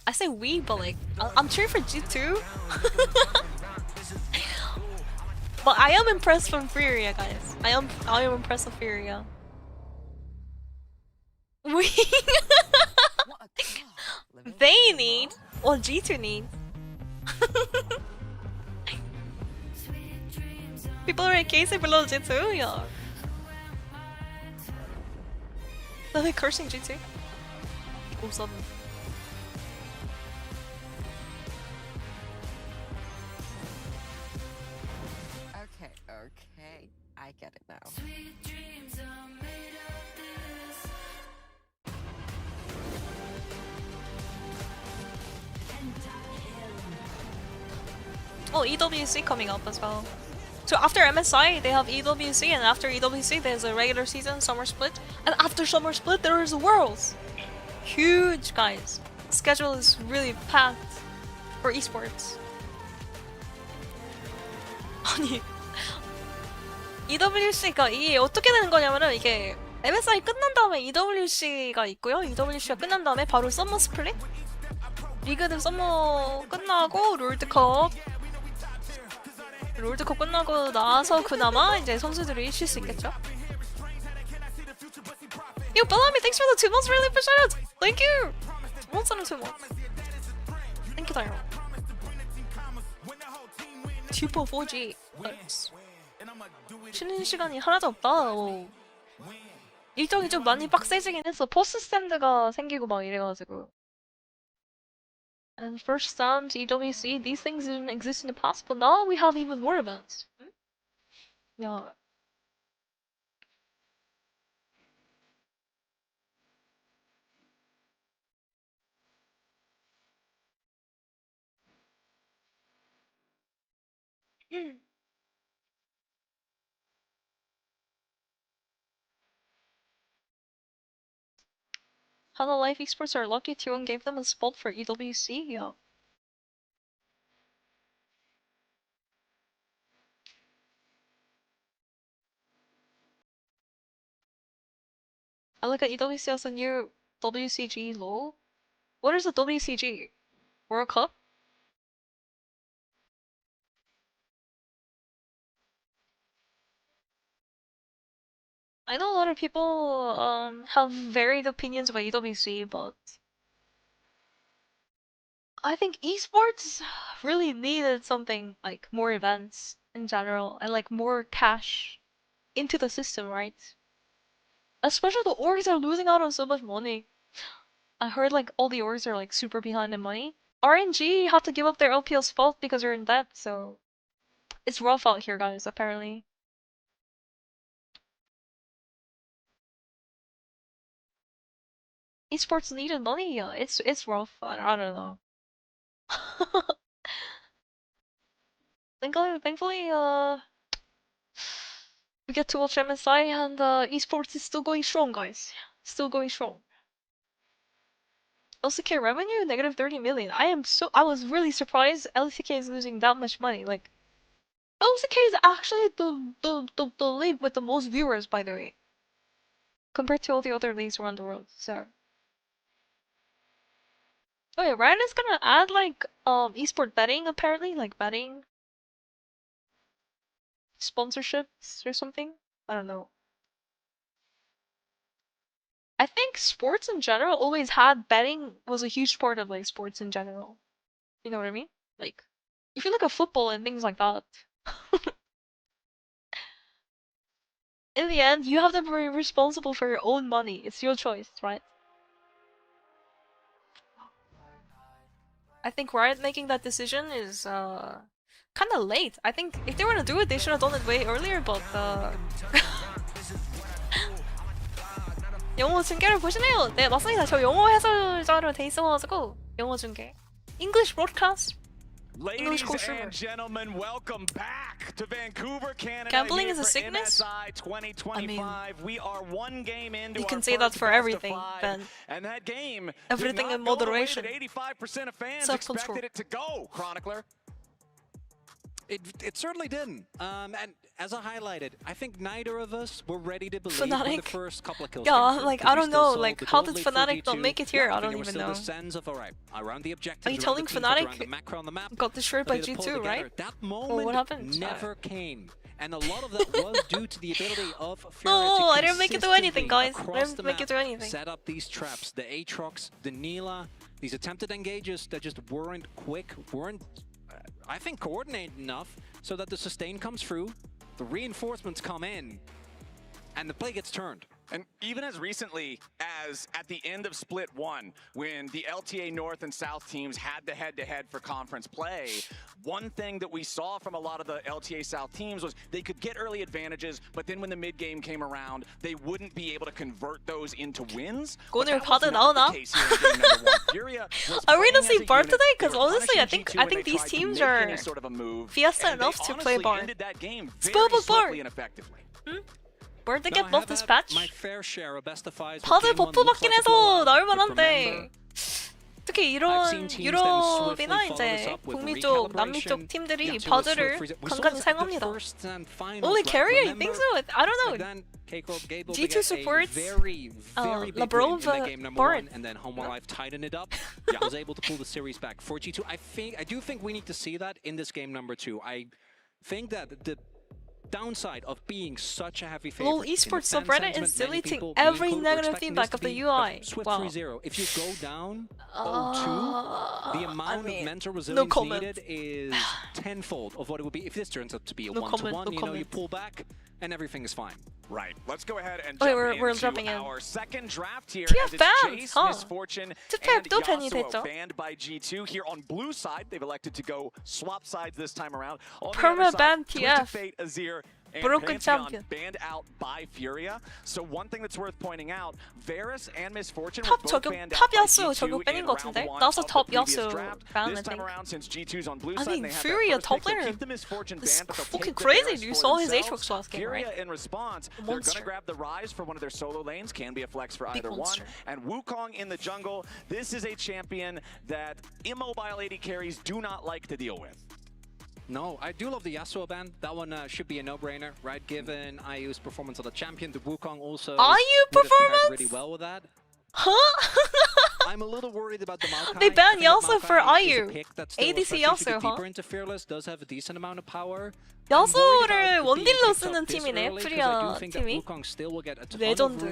I say we, but like, I'm cheering for G2. But I am impressed from FURIA, guys. I am impressed with FURIA. We. They need. Well, G2 needs. People are in Casey below G2, yeah. Are they cursing G2? All of a sudden. Okay, I get it now. Oh, EWC coming up as well. So after MSI, they have EWC, and after EWC, there's a regular season, summer split, and after summer split, there is Worlds. Huge, guys. The schedule is really packed for esports. 아니, EWC가 이게 어떻게 되는 거냐면은 이게 MSI 끝난 다음에 EWC가 있고요. EWC가 끝난 다음에 바로 서머 스플릿. 리그는 서머 끝나고 롤드컵 끝나고 나서 그나마 이제 선수들이 쉴 수 있겠죠. Yo, Bellamy, thanks for the 2 months, really appreciate it. Thank you. 2 months and 2 months. Thank you, Daryl. 2.4G. 쉬는 시간이 하나도 없다. 오. 일정이 좀 많이 빡세지긴 했어. 포스트 스탠드가 생기고 막 이래가지고. And first times EWC, these things didn't exist in the past, but now we have even more events. Yeah. Hello Life Esports are lucky T1 gave them a spot for EWC. Yeah. I look at EWC as a new WCG lol. What is the WCG? World Cup? I know a lot of people have varied opinions about EWC, but I think esports really needed something like more events in general and like more cash into the system, right? Especially the orgs are losing out on so much money. I heard like all the orgs are like super behind in money. RNG have to give up their LPL spot because they're in debt, so it's rough out here, guys, apparently. Esports needed money, yeah, it's rough. I don't know. Thankfully, we get to watch MSI and esports is still going strong, guys. Still going strong. LCK revenue negative 30 million. I was really surprised LCK is losing that much money. Like, LCK is actually the league with the most viewers, by the way, compared to all the other leagues around the world. So. Oh yeah, Riot is gonna add like esport betting apparently, like betting sponsorships or something. I don't know. I think sports in general always had betting was a huge part of like sports in general. You know what I mean? Like if you look at football and things like that. In the end, you have to be responsible for your own money. It's your choice, right? I think Riot making that decision is kind of late. I think if they were to do it, they should have done it way earlier, but 영어 중계를 보시네요. 네, 맞습니다. 저 영어 해설자로 돼 있어가지고 영어 중계. English broadcast. Ladies and gentlemen, welcome back to Vancouver, Canada. Gambling is a sickness? MSI 2025. I mean, we are one game into you our can say that for everything, Ben. And that game Everything did in not go the way moderation. that 85% of fans Self-control. expected it to go, Chronicler. It certainly didn't. And as I highlighted, I think neither of us were ready to believe Fnatic? the first couple of kills. Yeah, came through, like, 'cause I we don't still know, saw like, the how gold did lead Fnatic not 42. make it here? Yeah, I don't think even there know. was still the sense of, alright, around the objectives, Are you around telling the teams, around Fnatic the macro on the map, got destroyed by they had to pull G2, together. right? That Or moment what happened? never came. And a lot of that was due to the ability of FURIA No, to I didn't make it do anything, guys. I across didn't the make map it do anything. set up these traps, the Aatrox, the Neela, these attempted engages that just weren't quick, weren't, I think, coordinated enough so that the sustain comes through, the reinforcements come in, and the play gets turned. And even as recently as at the end of Split 1, when the LTA North and South teams had the head-to-head for conference play, one thing that we saw from a lot of the LTA South teams was they could get early advantages, but then when the mid-game came around, they wouldn't be able to convert those into wins. But 오늘 that was 바드 not the 나오나? case here in game number 1. Furia was Are we playing gonna see as a Barb unit. today? They Because were honestly, I punishing think G2 when they these tried to teams make are any sort of a move, fiesta and they enough to play honestly Barb. ended that game Spoil very with Barb. swiftly and effectively. Where did they No, get I buff have this had patch? my fair share of best of fives. 다들 버프 받긴 해서 나올 만한데 특히 이런 I've seen teams then swiftly 유럽이나 follow this 이제 up with 북미 쪽, 남미 쪽 recalibration. 팀들이 Yeah, to a 바드를 swift freeze. We saw 간간히 this at the 사용합니다. first and finals, Only right? carrier you Remember? think so? I don't know. But then Keiko Gable G2 to get supports, a very big Labrov, win in that game number Bard. 1, and then Home Life tightened it up. Was able to pull the series back for G2. I do think we need to see that in this game number 2. I think that the downside of being such a heavy favorite. LOL Esports subreddit is many deleting people, every me included, were negative expecting feedback this of to the be UI. a swift Wow. 3-0. If you go down 0-2, the amount of mental no resilience comment. needed is tenfold of what it would be if this turns out to be a No 1-1. comment, no You know, you comment. pull back and everything is fine. Right. Let's go ahead and Okay, jump we're into jumping in. our second draft here. TF As it's banned, Jace, huh? Misfortune, TF and 또 밴이 Yasuo 됐죠. banned by G2. Here on blue side, they've elected to go swap sides this time around. On the Perma other side, ban Twisted TF. Fate, Azir, and Broken Pantheon champion. banned out by FURIA. So one thing that's worth pointing out, Varus and Misfortune 탑 were both 저격 banned out 탑 by 야수 G2 저격 in 뺀인 것 round 같은데? one 나서 of the 탑 previous 야수 draft. ban, I This time think. around, since G2's on blue I side, mean, they have Furia that first top pick. They'll laner. keep the Misfortune It's banned, but they'll fucking take the crazy. Varus You for saw his themselves. Aatrox last game, FURIA right? in response, A they're monster. gonna grab the Rise for one of their solo lanes. Can be a flex for Big either monster. one. And Wukong in the jungle. This is a champion that immobile AD carries do not like to deal with. No, I do love the Yasuo ban. That one should be a no-brainer, right? Given IU's performance on the champion, the Wukong also IU would have paired performance? really well with that. Huh? I'm a little worried about the Maokai. They banned I think Yasuo Maokai for is a IU. pick that's still, ADC especially if you Yasuo, get huh? deeper into Fearless, does have a decent amount of power. 야수를 원딜로 쓰는 팀이네, 프리아 팀이. 레전드.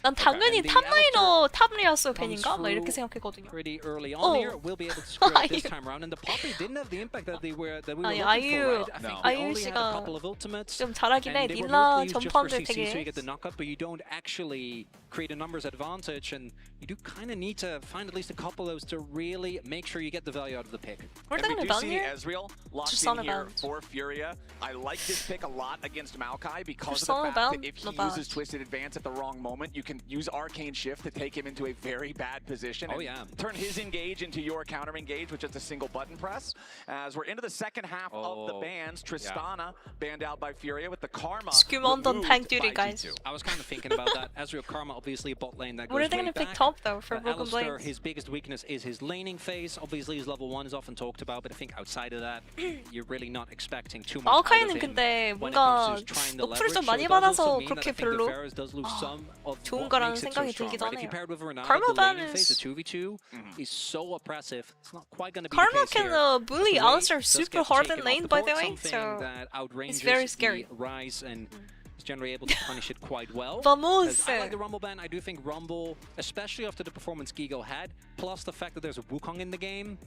난 당연히 탑라이너 탑리아스 벤인가? 막 이렇게 생각했거든요. Pretty early on here, we'll be able to screw it this time around, and the Poppy didn't have the impact that we were 아니, looking for, 아이유, right? I think 아이유 we only had a 씨가 couple of ultimates, 좀 잘하긴 해. and they were 닐라 mostly used just for 전판들 CC, so you 되게 get the knockup, but you don't actually create a numbers advantage, and you do kind of need to find at least a couple of those to really make sure you get the value out of the pick. We're And we talking do about see here. Ezreal locked Just in on here about. for FURIA. I like this pick a lot against Maokai because Just of on the fact about. that if he Not bad. uses Twisted Advance at the wrong moment, you can use Arcane Shift to take him into a very bad position and turn his engage into your counter engage with just a single button press. As we're into the second half of the bans, Tristana banned out by FURIA with the Karma Scum on tank duty, by guys. G2. I was kind of thinking about that. Ezreal Karma, obviously a bot lane that goes What are they way gonna pick back. top though for Broken Alistair, Blades? his biggest weakness is his laning phase. Obviously, his level 1 is often talked about, but I think outside of that, you're really not expecting too much out of 마오카이는 him 근데 when it 뭔가 comes to trying to 너프를 좀 leverage. 많이 So it does also 받아서 mean that I 그렇게 think the 별로 Varus does lose some of 좋은 what 거라는 makes it so 생각이 strong, 들기도 right? If you 하네요. pair it with Renata, Karma the ban laning phase, the is 2v2 is so oppressive. It's not quite going to be Karma the case can here. bully But the Alistair rate does super get hard taken in off lane, the by board, the way, something so that outranges it's very scary. the Rise and is generally able to punish it quite well. Vamos! I like the Rumble ban. I do think Rumble, especially after the performance Gigo had, plus the fact that there's a Wukong in the game,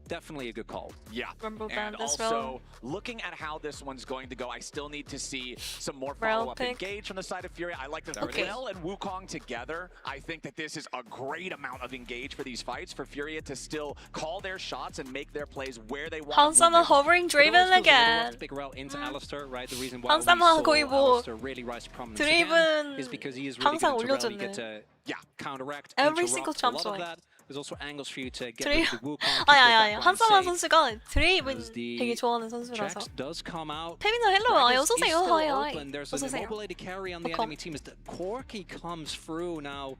definitely a good call. Yeah, Rumble and ban as also well. looking at how this one's going to go, I still need to see some more Round follow-up pick. engage from the side of FURIA. I like the Okay. Rell and Wukong together. I think that this is a great amount of engage for these fights for FURIA to still call their shots and make their plays where they want. 한사마 hovering Draven again. Pick Rell into Alistair, right? The reason why we 한사마 saw 거의 뭐 Alistair really rise to prominence 드레이븐 again is because he is really 항상 good into Rell. You 올려줬네. get to counteract, Every interrupt single a time lot of so that. There's also angles for you to get 드레이 rid of the Wukong. 아니 한사마 선수가 드레이븐 As the 되게 좋아하는 선수라서. Jax does come out. 페비나 헬로 Ragus 어서 is 오세요. still 하이 하이. open. There's 어서 an 오세요. immobile AD carry on the Welcome. enemy team as the Corki comes through now.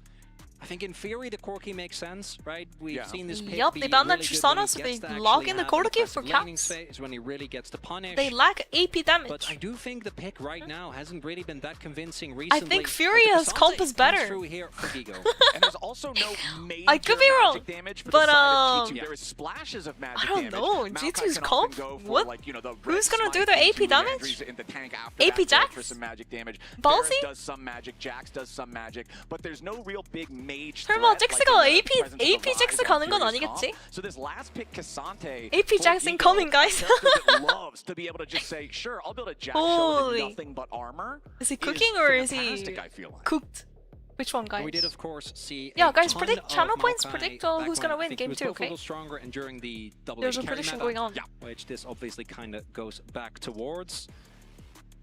I think in theory the Corki makes sense, right? We've seen this pick Yup, be they banned really that good Tristana, when he so gets they to lock actually in the have Corki aggressive for laning caps. phase when he really gets to punish. They lack AP damage. But I do think the pick right now hasn't really been that convincing recently. I think Furia's comp is better. Through here for Gigo. And there's also no major I could be wrong, magic damage for but, the side of G2. yeah. There is splashes of magic I don't damage. know. Maokai G2's can comp? often go for, What? like, you know, the Who's red gonna do smite their into AP damage? Landry's in the tank after AP that Jax? for some magic damage. Ballsy? Varus does some magic. Jax does some magic. But there's no real big mage 설마 threat 잭스가 like in the AP presence of the AP Rise 잭스 on 가는 건 Furious 아니겠지? comp. So this last pick, Cassante, AP for Jax Gigo, incoming, guys. a character that loves to be able to just say, sure, I'll build a Jax show Holy. with nothing but armor. Is he cooking or is he fantastic, I feel like. cooked? Which one, guys? We did, of course, see. Yeah, a guys, ton predict of channel points, Maokai predict back who's when gonna I win think game he was 2, both a okay? little stronger and during the double There's AD a carry prediction meta, going on. which this obviously kind of goes back towards.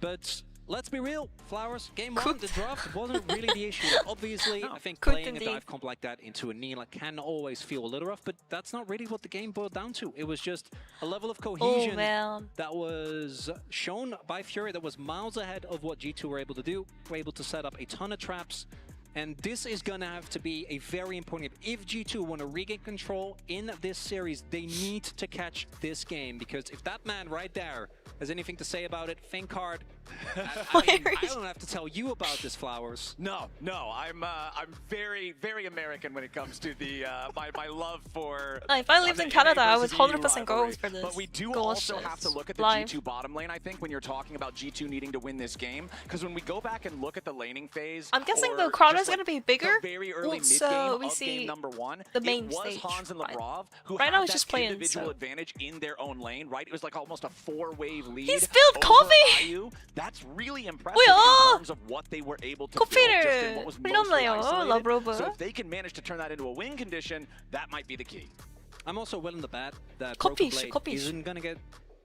But let's be real, Flowers, game 1, the draft wasn't really the issue. Obviously, I think Cooked playing a indeed. dive comp like that into a Nila can always feel a little rough, but that's not really what the game boiled down to. It was just a level of cohesion man. that was shown by FURIA that was miles ahead of what G2 were able to do. Were able to set up a ton of traps. And this is going to have to be a very important game. If G2 want to regain control in this series, they need to catch this game. Because if that man right there has anything to say about it, think hard. I don't have to tell you about this, Flowers. No, I'm very, very American when it comes to the my love for. If I lived in Canada, I would 100% go for this. But we do Go also watch have this to look at the live. G2 bottom lane. I think when you're talking about G2 needing to win this game, because when we go back and look at the laning phase, I'm guessing or the crowd just is gonna be the bigger. very early Also, mid-game we of see game number 1, the main it was stage, Hans and right? Labrov who Right had now it's that just playing, individual so. advantage in their own lane. Right, it was like almost a 4-wave lead. He spilled over coffee! IU. That's really impressive 뭐야? in terms of what they were able to build just in 커피를 what was mostly 흘렸네요, isolated. 라브로브. So if they can manage to turn that into a win condition, that might be the key. I'm also willing to bet that Coffee, Broken Blade coffee. isn't going to get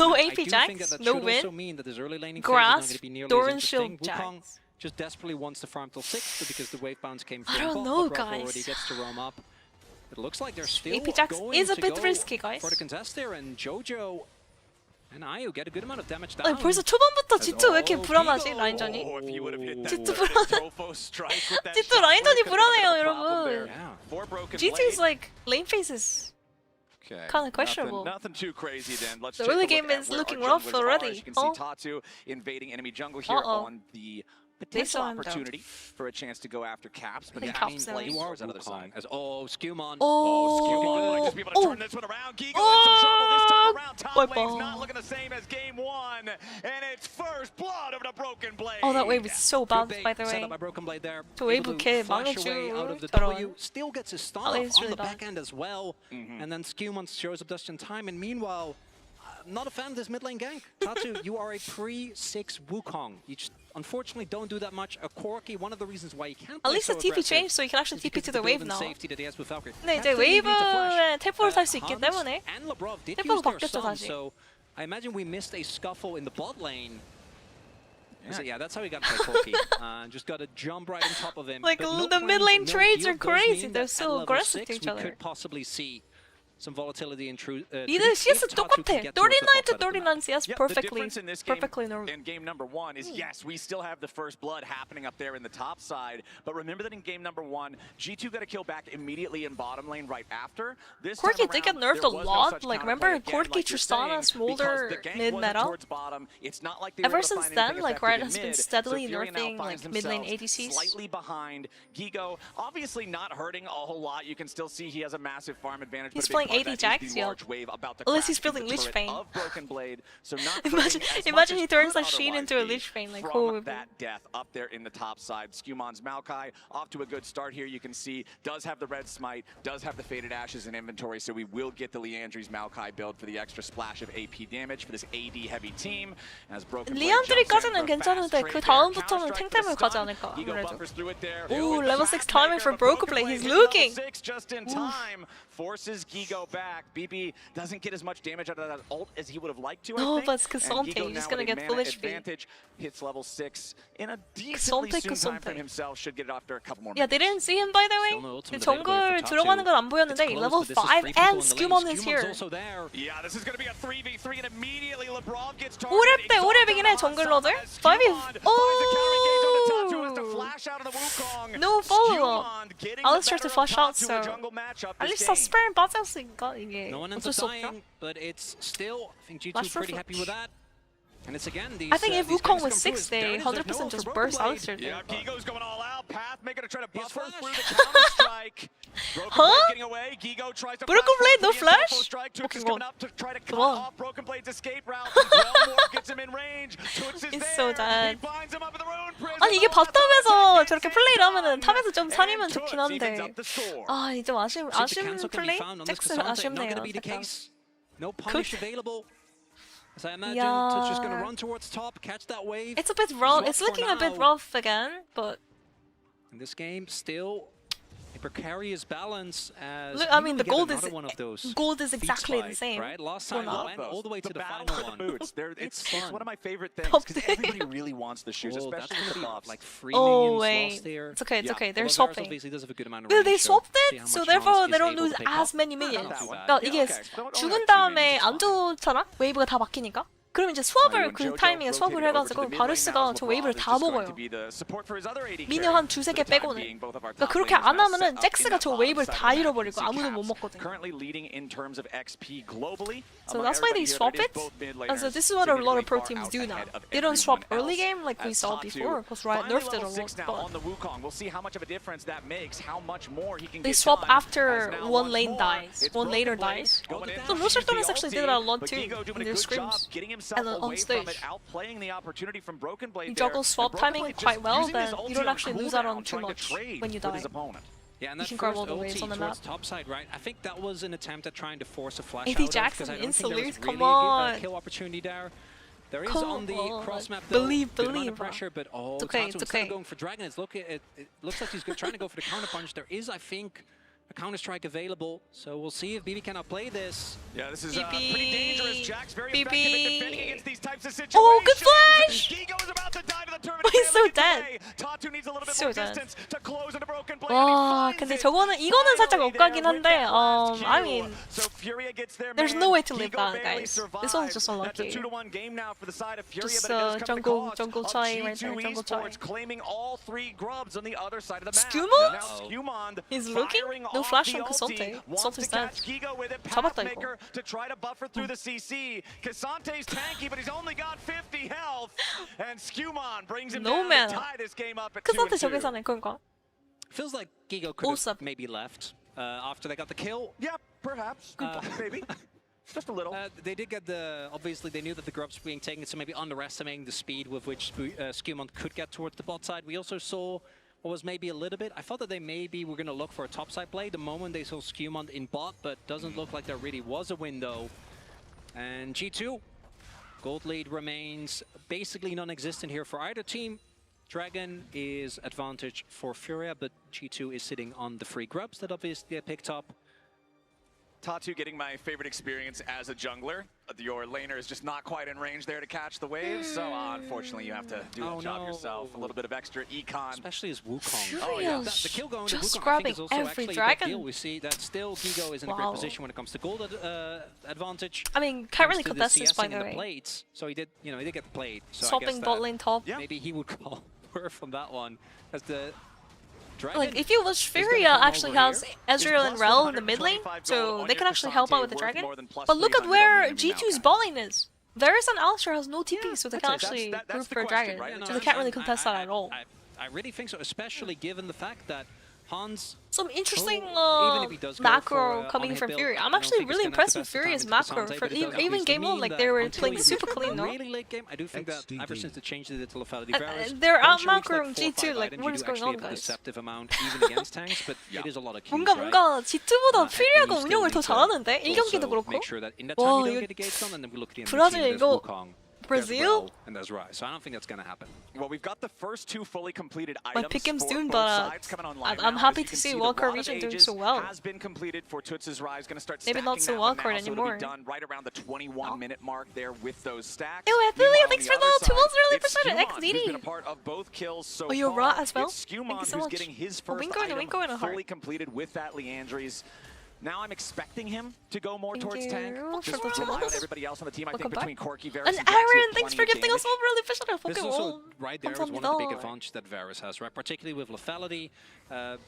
No I AP do think Jax, that no should win. also mean that this early laning phase is not going Grasp, to be nearly as Doran interesting. Shield Wukong Jax. just desperately wants to farm till 6 because the wave bounce came from I don't bot, know, but Roth already guys. gets to roam up. It looks like they're still AP Jax going is a to bit go risky, guys. for the contest there, and Jojo And Ayu get a good amount of damage 아니 down. 벌써 초반부터 G2 왜 이렇게 불안하지 라인전이? Oh, if he would have hit that G2 Tofo strike with that G2 shot, 라인전이 could have been 불안해요 a problem there. 여러분. Yeah. For Broken G2's Blade. like lane phases. Okay. Kinda questionable. Nothing too crazy then. Let's The take early a look game at is where looking our rough junglers are. already. As you can see, Tatu invading enemy jungle here on the potential saw him down. opportunity for a chance to go after Caps. But I think yeah, I Caps mean, knows. Blade You are was on the other side. As Skewmon. Skewmon might just be able to turn this one around. Gigo in some trouble this time around. Top lane's not looking the same as game one. And it's first blood of the Broken Blade. Oh, that wave is so bounced, by the Set way. up by Broken Blade there. 저 웨이브 Able to 걔 flash away out of the 망해줄 W. Still gets his stun Oh, off he's on really the bad. back end as well. And then Skewmon shows up just in time. And meanwhile, not a fan of this mid lane gank. Tatu, you are a pre-6 Wukong. You just unfortunately don't do that much. A Corki, one of the reasons why you can't At play least so the TP aggressive changed, so you can actually is TP because to of the wave build-in now. safety that he has with Valkyrie. 근데 이제 Captain needed to flash. 웨이브에 템포를 탈 수 있기 Hans 때문에 and Labrov did 템포가 use their 바뀌었죠, stun, 다시. so I imagine we missed a scuffle in the bot lane. So yeah, that's how he got by Corki. Just got to jump right on top of him. Like, But no the mid cleanse, lane no trades heal are does crazy. mean They're that so at level aggressive to 6 each we other. could possibly see some volatility in true. 니들 CS 똑같아. 39 to 39 CS Yep, perfectly, the difference in this game perfectly normal. in game number one is, yes, we still have the first blood happening up there in the top side, but remember that in game number one, G2 got a kill back immediately in bottom lane right after. This time Corki did get around, nerfed there a was no lot. such Like, counterplay remember again, Corki, like you're Tristana, saying, Smolder, because the gank mid-meta? wasn't towards bottom. It's not like they Ever were able to since find then, anything like, Riot effective has in been mid. steadily So Furia now nerfing, finds like, mid lane themselves ADCs. slightly behind. Gigo, obviously not hurting a whole lot. You can still see he has a massive farm advantage. He's but a big playing part of AD that is Jax, the yeah. large wave about to Unless he's crash building into Lich turret Bane. of Broken Blade, so not Imagine, hurting as imagine much he as turns could that Sheen otherwise into a be Lich Bane, like, from horrible. that death up there in the top side. Skewmon's Maokai off to a good start here. You can see does have the red smite, does have the faded ashes in inventory, so we will get the Leandry's Maokai build for the extra splash of AP damage for this AD heavy team. As Broken Blade 리안드리까지는 괜찮은데 그 다음부터는 탱템을 가지 않을까 아무래도. 오, level 6 timing for Broken Blade. He's looking. Just in time forces Gigo back. BB doesn't get as much damage out of that ult as he would have liked to. No, I think. but it's Cassante. And Gigo He's now gonna with a get full mana HP. advantage, hits level 6 in a decently Cassante, soon time frame Cassante. himself. Should get it after a couple more Yeah, minutes. they didn't see him by the way. Still no ultimate 정글 available for 들어가는 건 안 It's 보였는데 close, level but this is 5 three people and in the lane. Skewmon is Skewmon's here. also there. Yeah, this is going to be a 3v3 and immediately LeBron gets targeted. 오랩 대 오랩이긴 해 정글러들. 5위. No follow up. Alistair to flash out, so Alistair 스펠 빠졌으니까 이게 No one ends 어쩔 up 수 없죠. dying, but it's still, I think G2 Flash for pretty happy with that. And it's again these. I think if these Wukong ganks was come 6, through. they There it is, there's 100% no just for burst Broken Alistair Blade. there. Yeah, Gigo's going all out. Path making to try to buffer flash. through the counter strike. Broken Huh? Blade getting away. Gigo tries to Broken flash Blade, no forward for the flash? info strike. Toots is Okay, coming up to try to cut Come on. off Broken Blade's escape route. Wellmore gets him in range. Toots is He's there. so dead. He binds him up in the rune prison. 아니 이게 Oh, that's 바텀에서 a 저렇게 second 플레이를 하면은 time. 탑에서 좀 살리면 And 좋긴 Toots evens 한데 up the score. 아 이제 아쉬운 Since the cancel can be 플레이? found on this 잭스 Cassante, not 아쉽네요 going to be the 살짝. case. No punish available. As I imagine, Yeah. Toots just going to run towards top, catch that wave. It's a bit rough. Swap It's for looking a bit now. rough again, but In this game, still a precarious balance. As look, I maybe mean we the get gold is another one of those exactly the feats same. right? Last Well, time not. we went all the way to the battle final for one. the boots. It's fun. one of my favorite things Top because day. everybody really wants the shoes, Oh, that's especially gonna with the be buffs. like free Oh minions wait, lost there. it's okay, it's Yeah. okay. They're Although Varus swapping. obviously does have a good amount of But they range, swapped see it, how so much therefore Hans they is don't able lose to pick as up. many Not minions. that one. 그러니까 이게 Okay, don't 죽은 have too 다음에 many. 안 좋잖아? 웨이브가 다 바뀌니까? 그럼 이제 수업을 그 타이밍에 수업을 해가지고 바루스가 저 웨이브를 다 먹어요. 미니어 한 두세 개 빼고는. 그러니까 그렇게 안 하면은 잭스가 저 웨이브를 다 잃어버리고 아무도 못 먹거든. So that's why they swap it. And so this is what a lot of pro teams do now. They don't swap early game like we saw before, because Riot nerfed it a lot. But they swap after one lane dies, one laner dies. So Rooster Thorns actually did that a lot too in their scrims and on stage. You juggle swap timing quite well, then you don't actually lose out on too much when you die. Yeah, and You that can grab all first the waves ulti on the towards map. top side, right? I think that was an attempt at trying to force a flash AD out of, Jackson, 'cause I don't think there was insta-loot, come really a on. kill opportunity there. There is Come on the on. cross map though. Believe, good amount believe, of pressure, but It's okay, Tatu it's instead okay. of going for Dragon, it looks like he's trying to go for the counter punch. There is, I think, a counter-strike available, so we'll see if BB cannot play this. Yeah, this is pretty dangerous. Jack's very BB. effective at defending against these types of situations. Oh, good flash! Gigo is about to die to the tournament. Oh, he's so dead. Tatu needs a little bit So more dead. distance to close on the broken blade. 와, 근데 이거는 살짝 억까긴 한데, I mean, So Furia gets their there's man. no way to live Gigo that, barely guys. survives. This one's just That's a unlucky. 2-1 game now for the side of Furia, Just, but it does come at the cost jungle of chai right G2 there, jungle chai. Esports claiming all 3 grubs on the other side of the map. Skewmond? Now Skewmond He's looking? firing No off flash the on ulti, Cassante. wants Cassante's to dead. catch Gigo with it. 잡았다, Pathmaker to try to buffer through the CC. Cassante's tanky, but he's only got 50 health. And Skewmond brings him No down man. to tie this game up at 카산테 2-2. 저기 사네, 그러니까. Feels like Gigo could Also- have maybe left after they got the kill. Yeah, perhaps. Maybe. Just a little. They did get obviously they knew that the grubs were being taken, so maybe underestimating the speed with which Skewmond could get towards the bot side. We also saw what was maybe a little bit, I thought that they maybe were going to look for a topside play the moment they saw Skewmond in bot, but doesn't look like there really was a window. And G2, gold lead remains basically non-existent here for either team. Dragon is advantage for Furia, but G2 is sitting on the free grubs that obviously they picked up. Tatu getting my favorite experience as a jungler. Your laner is just not quite in range there to catch the waves, so unfortunately you have to do the job yourself. A little bit of extra econ. Especially as Wukong. Oh, yeah. The kill going to Just Wukong, I think, grabbing is also every actually a big dragon. deal. We see that still Gigo is in a great position when it comes to gold advantage. I mean, can't really Comes to contest this, by CSing the and way. Plates, so he did get the plate. So I Swapping guess bot that lane top. maybe he would call word from that one as the Dragon. Like, if you watch, gonna Furia come actually over has here. Ezreal and Rel in the mid lane, so they can actually help out with the dragon. But look at where G2's bot lane is. Varus and Alistar has no TP, so they can actually group for a dragon. So they can't really contest that at all. I really think so, especially given the fact that Hans. Some interesting even if he does go macro for, coming on-hit from build, Furia. I I'm don't actually think it's really gonna impressed with invest the time Furia's into macro. Casante, For but it does even obviously game 1, mean like that they were until playing you super reach clean, no? really late game, I do think that ever since the change they did to lethality, Varus, they're once you reach, outmacroing like 4 or 5 G2, like items, what you is do going actually on, have a guys? deceptive amount even against tanks, but it is a lot of queues, 뭔가 G2보다 Furia가 you still 운영을 need 더 to 잘하는데? 1경기도 also 그렇고? make sure that in that time 와, you don't 이거 get the gates done, and then we look at the end 브라질 team, there's 이거 Wukong, there's Brazil? Rel, and there's Rise. So I don't think that's going to happen. Well, we've got the first 2 fully completed My items pick him for soon, both but sides coming online I'm now. happy As you to can see the Walker Wand of region doing Ages so well. has been completed for Tutz's Rise. Going to start Maybe not so stacking that Walker one now, so it'll anymore. be done right around the 21-minute mark there with those stacks. Ew, Athelia, Meanwhile, thanks on for the the other 2 months side, early it's percentage. Skewmond, who's XDD. been a part of both kills so Oh, you're far. right as well? It's Thank you Skewmond so who's much. getting his Oh, first Winko and a item Winko and a heart. fully completed with that Leandry's. Now I'm expecting him to go more Thank towards tank. you Just for the to rely on 2 months. everybody else on the team. I Welcome think between back. Corky, Varus, And and Jax, he has Aaron, thanks for plenty of gifting us damage. all really fish on a This is Pokémon. also right there is one of the big 감사합니다. advantages that Varus has, right? Particularly with lethality,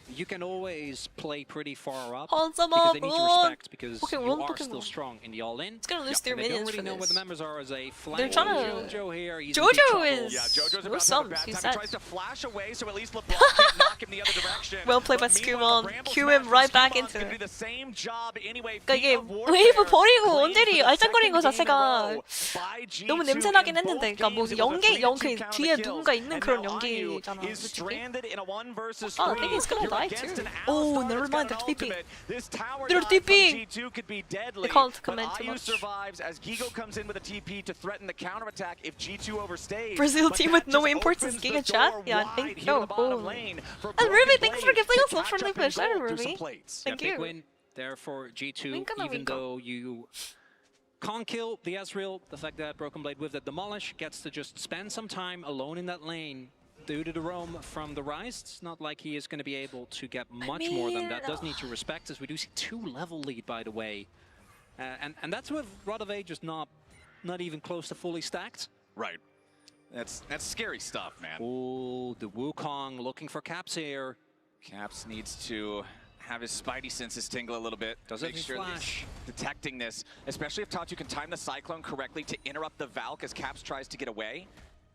you can always play pretty far up because they need to respect because you are still strong in the all-in. It's gonna lose their They don't minions really for know where the this. members are as a flank. They're trying to- Jojo here. He's in big Jojo trouble. is- Yeah, Jojo's no about to have a sums, bad he's time. dead. He tries to flash away, so at least LeBlanc can't knock him the other direction. Well played by But meanwhile, the Skewmond. Bramble Cue smash him from right back Skewmond's into gonna it. do the same job anyway. 그러니까 이게 Feet of warfare 웨이브 버리고 claimed 원딜이 for the 알짱거리는 거 second game in a 자체가 row by G2 너무 냄새나긴 in 했는데, both 그러니까 뭐 games. It was a 3-2 연계 count 뒤에 of kills. 누군가 있는 And 그런 now IU 연기잖아, is 솔직히. stranded in a 1 versus Oh, I 3. think he's gonna You're die against too. an Oh, Alistar never that's mind, got the an TP. ultimate. This tower Their dive TP. from G2 could be deadly. can't But comment too IU much. survives as Gigo comes in with a TP to threaten the counterattack if G2 overstays. Brazil But team that with no just imports is opens the Giga door chat? Yeah, I wide think here so. in the bottom Oh. lane for And Broken Ruby, thanks for Blade gifting to us a catch friendly up in push. Shout out gold through some Ruby. plates. Thank Big you. win there for G2, Winka na even winka. though you can't kill the Ezreal. The fact that Broken Blade with the Demolish gets to just spend some time alone in that lane due to the roam from the Rise. It's not like he is going to be able to get much more than that. Does need to respect, as we do see 2-level lead, by the way. And that's with Rod of Ages not even close to fully stacked. Right. That's scary stuff, man. Oh, the Wukong looking for Caps here. Caps needs to have his spidey senses tingle a little bit. Does make it sure that he's flash? detecting this, especially if Tatu can time the Cyclone correctly to interrupt the Valk as Caps tries to get away.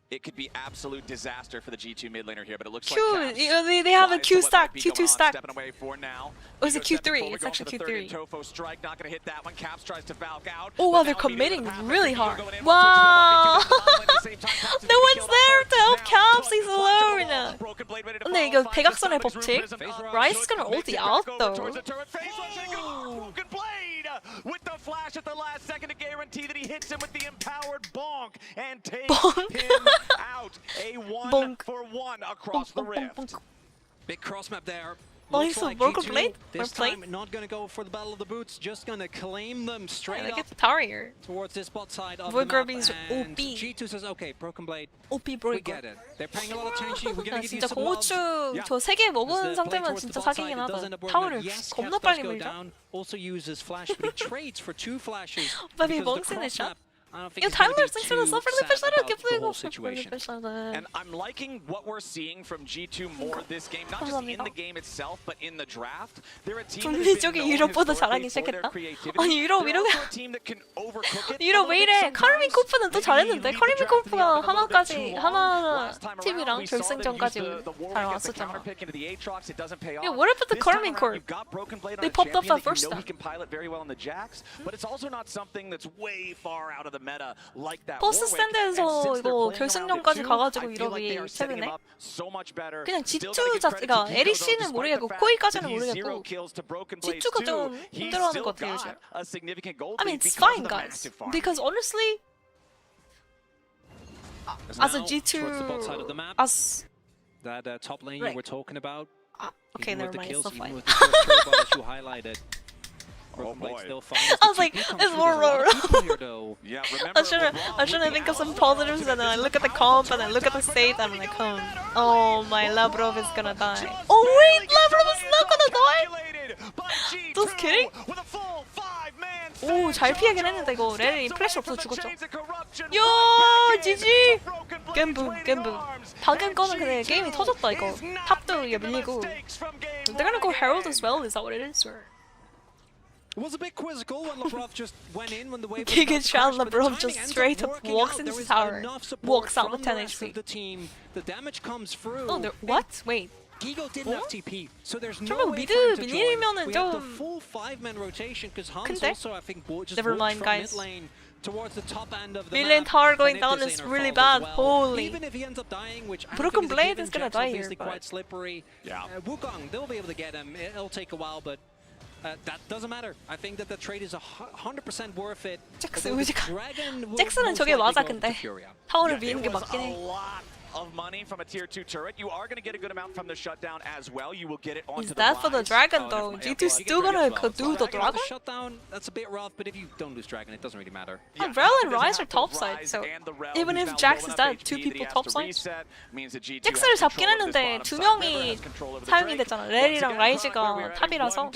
It could be absolute disaster for the G2 mid laner here, but it looks Q, like Caps you know, they have a wise to Q what stack, might be Q2 going on, stack. stepping away for now. Oh, it's a Gigo stepping Q3, forward, it's going actually for the third Q3. Tofo strike, not gonna hit that one. Caps tries to Valk out. Oh, but wow, they're now leading committing the path, really Gigo hard. going in, Wow. Tatu going in, at the same time, Caps is No gonna one's kill that there part. to help Now, Caps, Tatu he's flashes the alone. wall. Broken Blade ready to 근데 follow, 이거 finds 대각선의 the 법칙? prism. Rice is gonna Makes ulti it out back over though. towards the turret. Face rush and go. Broken Blade with the flash at the last second to guarantee that he hits him with the empowered bonk and takes him out. A 1-for-1 across the rift. Big cross map there. Looks so like Broken G2 Blade? this Or Blade? time not going to go for the battle of the boots, just going to claim them straight I up get the tower here. towards this bot side of Void the map. Grubby's And OP. G2 says, okay, Broken Blade, OP we 브레이커. get it. They're paying a lot of attention. We're going 나 to give you 진짜 some love. 공호추 저 3개 먹은 As the play 상태면 towards the 진짜 bot side, 사기긴 it 하다. does end up working 타워를 out. Yes, 겁나 Caps 빨리 does go 밀죠. down, also uses flash, but he trades for 2 flashes. Maybe because one the cross finisher. map, I don't think 이거 he's gonna 타이머를 be 쓰면 too 서플 sad 패션을 about the whole 껴보고 situation. And I'm liking what we're seeing from G2 more this game, not just in the game itself, but in the draft. They're a team that 북미 has 쪽이 been known 유럽보다 historically 잘하기 for their 시작했다? creativity. 아니 유럽 They're 이러면 also a team that can overcook it a 유럽 little 왜 bit 이래? 카르민 sometimes. 코프는 또 Maybe 잘했는데 leave the 카르민 draft to the 코프가 outcome a little bit 하나까지 too long. 하나 Last time around, 팀이랑 we saw them 결승전까지 use the 잘 Warwick as the 왔었잖아. counter pick into the Aatrox. It doesn't pay off. Yeah, what about the This time Karmin around, Corp? you've got Broken Blade on They a popped up champion at first that you know time. he can pilot very well on the Jax, but it's also not something that's way far out of the meta like that 버스 Warwick. And 스탠드에서 since they're 이거 playing around it 결승전까지 too, 가가지고 I feel like they 유럽이 are setting him 최근에 up so much better. 그냥 Still G2 gotta give credit to 자체가 Gigo, though, LEC는 despite 모르겠고 the fact 코이까지는 that he's 모르겠고 zero kills to Broken Blade G2가 too, 좀 he's 힘들어하는 still 것 같아요 요즘. got a significant gold I mean lead it's because fine of the guys massive farm. because honestly as a G2 towards the bot side of the map. as That top lane Right. you were talking about. okay even with never the mind it's kills, not even fine. with the short bot as you highlighted. Broken Blade boy. still finds I the was like, TP come it's through. There's a lot of more people here, though. Yeah, remember I'm trying to think of some positives and then I look at the comp and I look at the state and I'm like, oh my Lavrov is gonna die. Oh wait, Lavrov is not gonna die? Just kidding? 오, 잘 피하긴 했는데 이거 렐이 플래시 없어서 죽었죠. 야, 지지! 겜붕, 겜붕. 방금 거는 근데 게임이 터졌다 이거. 탑도 이게 밀리고. They're gonna go Herald as well, is that what it is? Or? It was a bit quizzical when Lavrov just went in when the wave was Giga about to Child crash, but the Lavrov timing just ends up straight up working walks out. into There is tower, enough support walks out from with the 10 rest HP. of the team. The damage comes through. Oh, what? Wait. Gigo didn't have TP, so there's no 설마 way 미드 for him to join. 밀리면은 We have the 좀 full 5-man rotation because Hans 큰데? also I think just Never walked mind, from guys. mid lane towards the top end of the Mid lane map. tower And going if down this is laner really falls as bad. well, Holy. even if he ends up dying, which I don't Broken think is a Blade given, is gonna Jack's die obviously here, but- quite slippery. Yeah. Wukong, they'll be able to get him. It'll take a while, but that doesn't matter. I think that the trade is 100% worth it. 잭스 Although the 의지가 Dragon will 잭스는 most 저게 likely 맞아 go 근데 to Furia. 타워를 Yeah, 미는 it 게 was 맞긴 a 해. lot of money from a tier 2 turret. You are going to get a good amount from the shutdown as well. You will get it onto Is the that for the rise. dragon Oh, though? never mind. G2 still gonna do the Dragon, dragon? the shutdown, that's a bit rough, but if you don't lose Dragon, it doesn't really matter. And Rel and Rise are top side, so even if Jax is dead, 2 people top side. 잭스를 잡긴 했는데 2명이 사용이 됐잖아. 렐이랑 라이즈가 탑이라서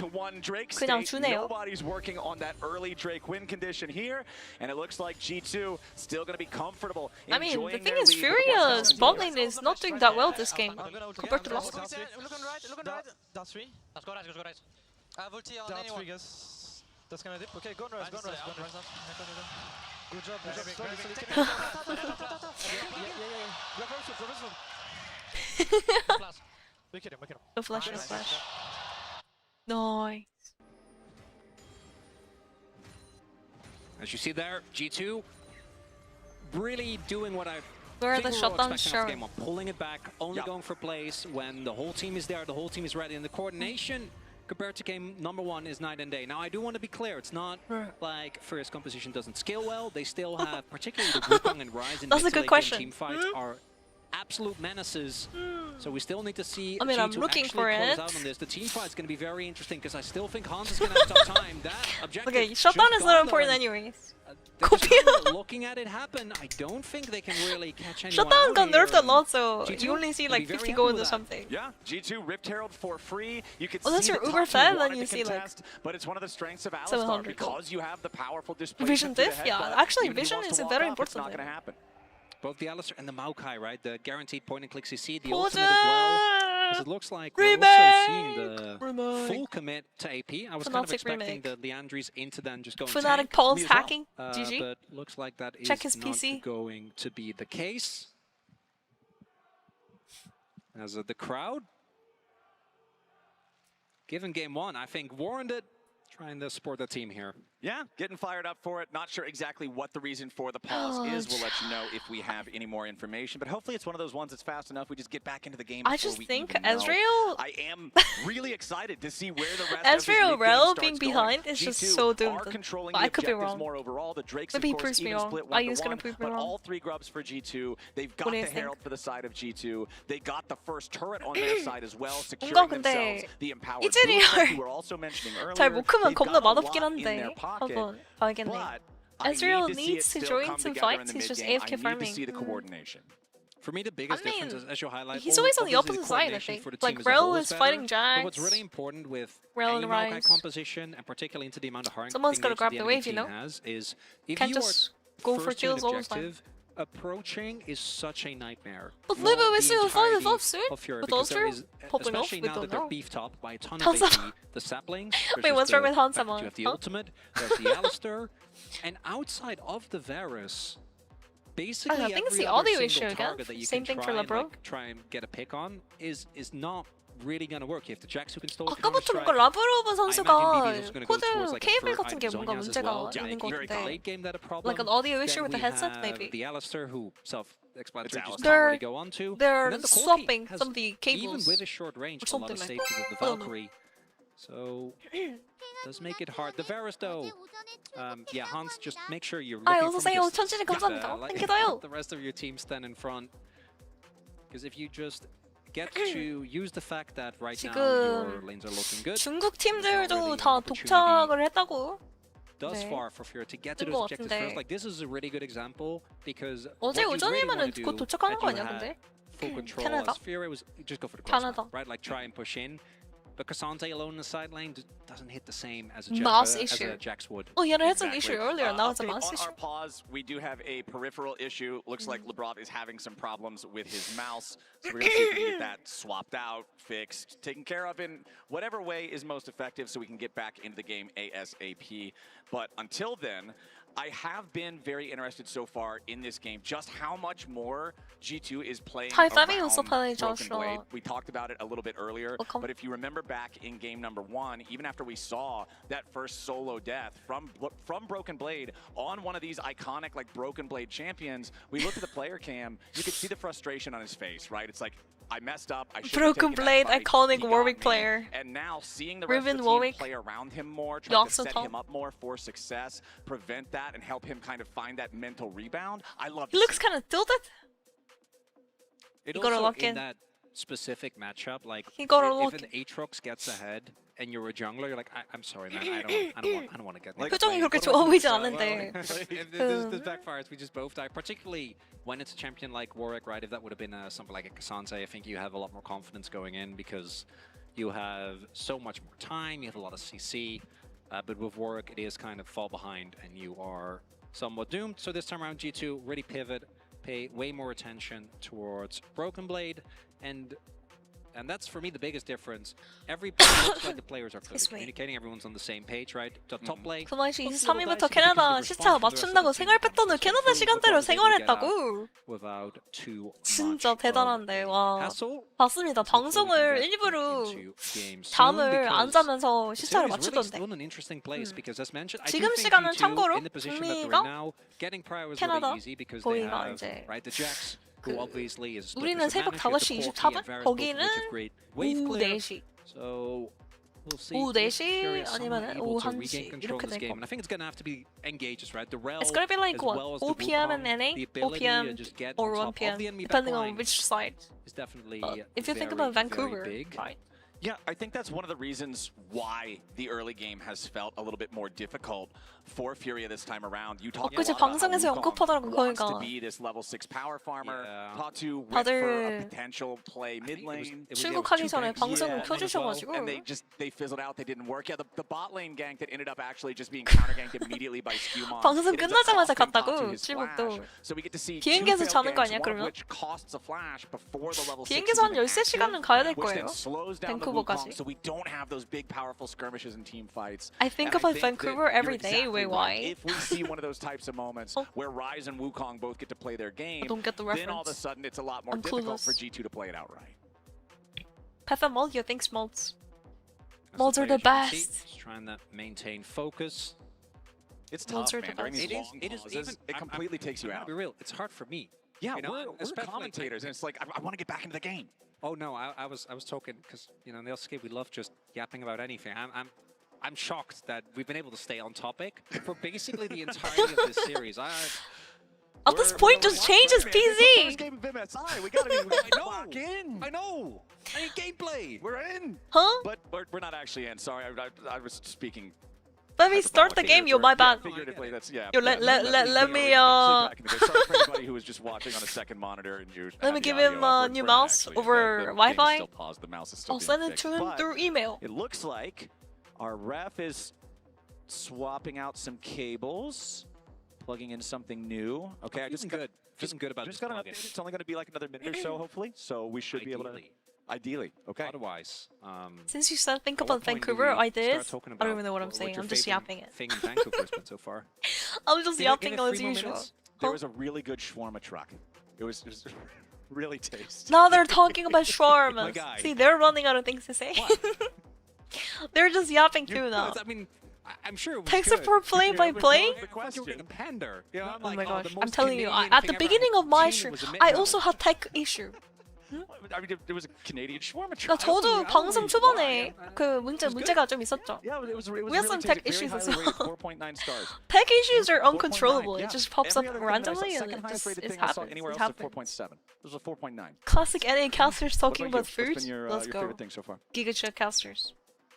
그냥 주네요. Nobody's working on that early Drake win condition here, and it looks like G2 still going to be comfortable. I mean, the enjoying thing their is, lead with Furia's what's bot happening. lane is not doing that well this game compared to last time. Look on right, down 3. Let's go right, let's go right. Ulti on Down anyone. 3, guys. That's gonna dip. Okay, go on rise, go on rise, go on rise. Good job, good job. Slowly, slowly. Yeah. Go first, Look at him, look at him. No flash, no flash. Nice. As you see there, G2 really doing what I Where are think the we were all shutdowns expecting of showing? game one, pulling it back, only going for plays when the whole team is there, the whole team is ready, and the coordination compared to game number 1 is night and day. Now I do want to be clear, it's not like Furia's composition doesn't scale well. They still have, particularly the Wukong and Rise in That's a mid to good late question. game team fights are absolute menaces. So we still need to see I mean, I'm G2 looking actually for close it. out on this. The team fight's going to be very interesting because I still think Hans is going to have a tough time. That objective Okay, shutdown just is not gone, important though, anyways. they're just kind of looking at it happen. I don't think they can really catch anyone Shutdown out got here, nerfed a and lot, so G2 you only see will like be very 50 happy gold with or that. something. Yeah, G2 Rift Herald for free. You could Unless see you're the uber top two fed, then wanted you to see, like, contest, but it's one of the strengths of Alistar 700 because you have the powerful Vision displacement through the diff? head Yeah, butt. actually Even if he vision wants is to a walk very up, it's important not going to thing. happen. Both the Alistair and the Maokai, right? The guaranteed point and click CC, the ultimate as well. Because it looks like we're also seeing the full commit to AP. I was kind of Fnatic expecting remake. the Leandries into then just going Fnatic tank. Pulse Me as well. hacking. GG. But looks like that is Check his not PC. going to be the case. As the crowd, given game 1, I think warranted. trying to support the team here. Yeah, getting fired up for it. Not sure exactly what the reason for the pause is. We'll let you know if we have any more information. But hopefully it's one of those ones that's fast enough. We just get back into the game. I just think Ezreal. I am really excited to see where the rest Ezreal of Rel being behind is just so doomed. I could be wrong. More overall. The Drakes, Maybe he of course, proves me even wrong. split I was gonna prove me but wrong. all 3 grubs for G2. They've got What do the you think? Herald for the side of G2. They got the first turret on their side as well, securing 뭔가 themselves 근데 the empowered 이즈리얼 boost like we were also mentioning earlier. 잘 못 크면 They've 겁나 got a lot 맛없긴 in their 한데 pocket. 한번 봐야겠네. But I Ezreal need to see needs it to still join come some together in fights. the He's just mid-game. AFK I need farming. to see the coordination. For me, the biggest I mean, difference, as you highlight, he's always on the obviously opposite side, I coordination think. for the Like, team as a Rel whole is better, fighting But what's Jax. really important with Rel any and Maokai Ryze. composition, and particularly into the amount of hard Someone's gotta grab the wave, you team know? has, is if Can't you just are go for first to an kills all the time. objective, approaching is such a nightmare. But for maybe we the still find it entirety up soon. of Furia, With because there Ulster is, popping off, especially we now don't that they're know. beefed up by a ton of Hansa. AP, the saplings. there's Wait, just what's wrong the with Hansa, fact that man? You have the Huh? ultimate, there's the Alistair, and outside of the Varus, basically I think it's every the other audio single issue again. target that you Same can thing try for and, LeBron. like, try and get a pick on is not really gonna work. You have the Jax who can stall counter 아까부터 strike. 뭔가 라브로브 I 선수가 imagine BB's also gonna go 코드 towards, like, a 케이블 Fur 같은 게 뭔가 Zhonya's as 문제가 well. 있는 것 Very 같은데. late game that a problem. Like an audio Then issue with the we headset, have maybe. The Alistair who self-explanatory just They're- can't really go on to. They're And then the Corki swapping has, some of the cables. even with a short range, or a lot of something safety like with the I don't know. Valkyrie. So does make it hard. The Varus though, yeah, Hans, just make sure you're 아, looking from 어서오세요. distance. 천진이 감사합니다. Like, 땡겨다요. the rest of your team stand in front. Because if you just get to use the fact that right now your 지금 lanes are looking good, 중국 there's not 팀들도 really an 다 opportunity 독착을 했다고. thus 네. far for Furia to get to 뜬 those 것 objectives 같은데. first. Like this is a really good example because 어제 what you really 오전이면은 want to 곧 do 도착하는 that 거 you 아니야, had 근데? full control 캐나다. as Furia was just go for the cross, 캐나다. right? Like try and push in. But Cassante alone in the side lane doesn't hit the same as a, Mouse as issue. a Jax would. Oh, yeah, that's an Exactly. issue earlier. Now it's a Update mouse on issue. our pause, we do have a peripheral issue. Looks like Lebrov is having some problems with his mouse. So we're going to see if we can get that swapped out, fixed, taken care of in whatever way is most effective so we can get back into the game ASAP. But until then, I have been very interested so far in this game, just how much more G2 is playing Hi, around Femi also played Broken Blade. Joshua. We talked about it a little bit earlier, Welcome. but if you remember back in game number 1, even after we saw that first solo death from Broken Blade on one of these iconic like Broken Blade champions, we looked at the player cam, you could see the frustration on his face, right? It's like, I messed up. I Broken Blade, iconic Warwick player. And now seeing the rest Riven of the Warwick. team play around him more, try to Yoxo set Tom. him up more for success, prevent that, and help him kind of find that mental rebound. I love He to looks see kind of tilted. It You gotta also, lock in in. that specific matchup, like You gotta if lock an Aatrox gets ahead and you're a jungler, you're like, I'm sorry, man, I don't want to get like, 표정이 그렇게 what do I 좋아 do? 보이지 So, 않은데. if this backfires, we just both die. Particularly when it's a champion like Warwick, right? If that would have been something like a Cassante, I think you have a lot more confidence going in because you have so much more time, you have a lot of CC. But with Warwick, it is kind of fall behind and you are somewhat doomed. So this time around, G2 really pivot, pay way more attention towards Broken Blade, and that's for me the biggest difference. Everybody looks like the players are clearly Excuse me. communicating, everyone's on the same page, right? The top lane. 그 말이 Hopefully 23일부터 we'll 캐나다 dive 시차 into the response 맞춘다고 from the 생활 rest of the 패턴을 team. 캐나다 Hopefully 시간대로 we'll be able to get out 생활했다고. without too 진짜 much 대단한데. of 와. a hassle. 봤습니다. 방송을 일부러 Into game soon, 잠을 안 because 자면서 the 시차를 series really 맞추던데. still in an interesting place because as mentioned, I do 지금 think 시간은 G2 참고로 in the position that they're 북미가 in now, getting prior was 캐나다 really easy because they 거기가 have 이제 right the Jax, who obviously is 우리는 새벽 5시 24분? 거기는 오후 4시. So we'll see. 오후 if 4시 Furia is somehow 아니면 able 오후 to 1시 regain control 이렇게 of this 될 game. 거. And I think it's gonna have to be engages, right? The Rel, It's gonna be like as what? well as the 4 p.m. in Wukong, NA, the 4 ability p.m. to just get or 1 on top of p.m. the enemy depending backline on which side. is definitely If you think very, about Vancouver, very big. right? Yeah, I think that's one of the reasons why the early game has felt a little bit more difficult for Furia this time around. You talked a 엊그제 lot about how 방송에서 Wukong 언급하더라고, wants to 그러니까. be this level 6 power farmer. Yeah. Patu went for a 다들 potential play mid lane. 출국하기 전에 방송을 And 켜주셔가지고 they fizzled out. They didn't work. Yeah, the bot lane gank that ended up actually just being counter ganked immediately by Skewmon. 방송 It ends up 끝나자마자 costing 갔다고, Patu his 출국도. flash. So we get to see 비행기에서 two 자는 failed 거 ganks, 아니야, one of 그러면? which costs a flash before the level 6 비행기에서 한 13시간은 가야 될 which then 거예요. slows down the 밴쿠버까지. Wukong, so we don't have those big powerful skirmishes and team fights. I think And about that Vancouver every you're day, exactly wait, right. why? If we see one of those types of moments Oh. where Ryze and Wukong both get to play their game, I don't get the then all of a reference. sudden it's a lot more I'm difficult clueless. for G2 to play it outright. Pathomol, you think smolts. Mods are the best. Just trying to maintain focus. It's Mods tough, are man. the During best. these long pauses, it completely takes you I'll out. be real, it's hard for me. Yeah, You know, we're especially- commentators, and it's like, I want to get back into the game. Oh no, I was talking because you know in the LCK we love just yapping about anything. I'm shocked that we've been able to stay on topic for basically the entirety of this series. At this point, just change his It's the PZ. first game of MSI. We gotta be lock in. I know. I need gameplay. We're in. Huh? But we're not actually in. Sorry, I was speaking. Let me start the game. Yo, my bad. Figuratively, that's yeah. Yo, let me Sorry for anybody who was just watching on a second monitor and you. Let me give him a new mouse over Wi-Fi. Still paused. The mouse is still I'll being send it fixed, to him but through email. It looks like our ref is swapping out some cables, plugging in something new. Okay, I just got good about just this got an plugin. update. It's only going to be like another minute or so, hopefully. So we should be able to. Ideally, okay. Otherwise, Since you said think at what about point do Vancouver, we I did. start talking I don't about even know what I'm what saying. your I'm just favorite yapping it. thing in Vancouver has been so far. I'm just In yapping a as 3 more usual. minutes? There was a really good shawarma truck. It was really tasty. Now they're talking about My shawarmas. guy. See, they're running out of things to say. They're just yapping too now. I mean, I'm sure it was Thanks good. for play-by-play. The question. You were pander. You know, I'm Oh like, my the gosh, I'm most telling you, Canadian at the thing ever. beginning of my Gina stream, was a I midnight. also had tech issue. I mean, there was a Canadian shawarma 나 truck. 저도 방송 초반에 그 문제가 좀 있었죠. Yeah, it was We really had some tasty. tech Very issues as highly rated, well. 4.9 stars. Tech issues are 4.9, uncontrollable. yeah. It just pops up Every other thing that I saw- randomly and second it highest just rated it thing I saw happens. anywhere It else is happens. 4.7. It was a 4.9. Classic NA casters What talking about about you? What's food. been your, Let's your go. favorite thing so far? Giga Chat casters.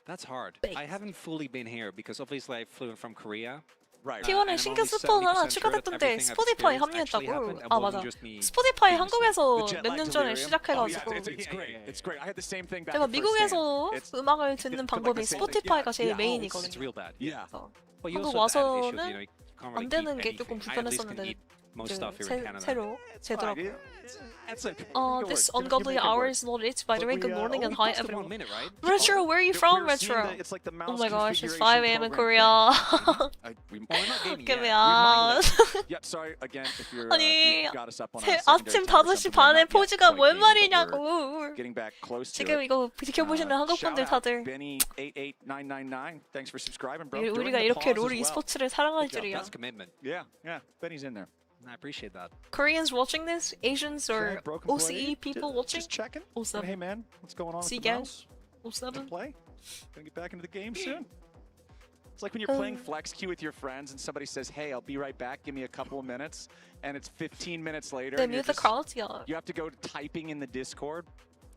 That's hard. Baked. I haven't fully been here because obviously I flew in from Korea. Right. T1에 신규 스폰 하나 추가됐던데 스포티파이 합류했다고. 아 맞아. 스포티파이 한국에서 몇 년 전에 시작해가지고 It's great. I had the same thing back 제가 the first 미국에서 game. It's 음악을 듣는 방법이 스포티파이가 제일 It's 메인이거든요. real bad. yeah. 그래서 But you 한국 also have issues, 와서는 you know, you can't 안 really 되는 eat 게 조금 anything. I at least can 불편했었는데 eat most stuff here in Canada. 새로 되더라고요. That's a This ungodly hour is not it. By the way, good morning and hi Close to 1 everyone. minute, right? Retro, where are you from, Retro? It's like the Oh mouse my gosh, it's configuration 5 a.m. in program Korea. thing. We're not gaming Give me yet. out. Yeah, sorry again if you're 아니, you got us up on 아침 5시 반에 포즈가 뭔 말이냐고. Getting back close to 지금 it. 이거 지켜보시는 한국 분들 다들 Benny 88999. Thanks for subscribing, bro. 우리가 이렇게 롤 e스포츠를 사랑할 줄이야. That's commitment. Yeah, Benny's in there. I appreciate that. Koreans watching this, Asians or Okay, broken OCE blade. people watching. Just checking. 07. Hey man, what's going on with the C-Gang. mouse? 07. Play. Gonna get back into the game soon. It's like when you're playing flex queue with your friends and somebody says, "Hey, I'll be right back. Give me a couple of minutes," and it's 15 minutes later. They and you're mute the just- crowd, yeah. You have to go typing in the Discord.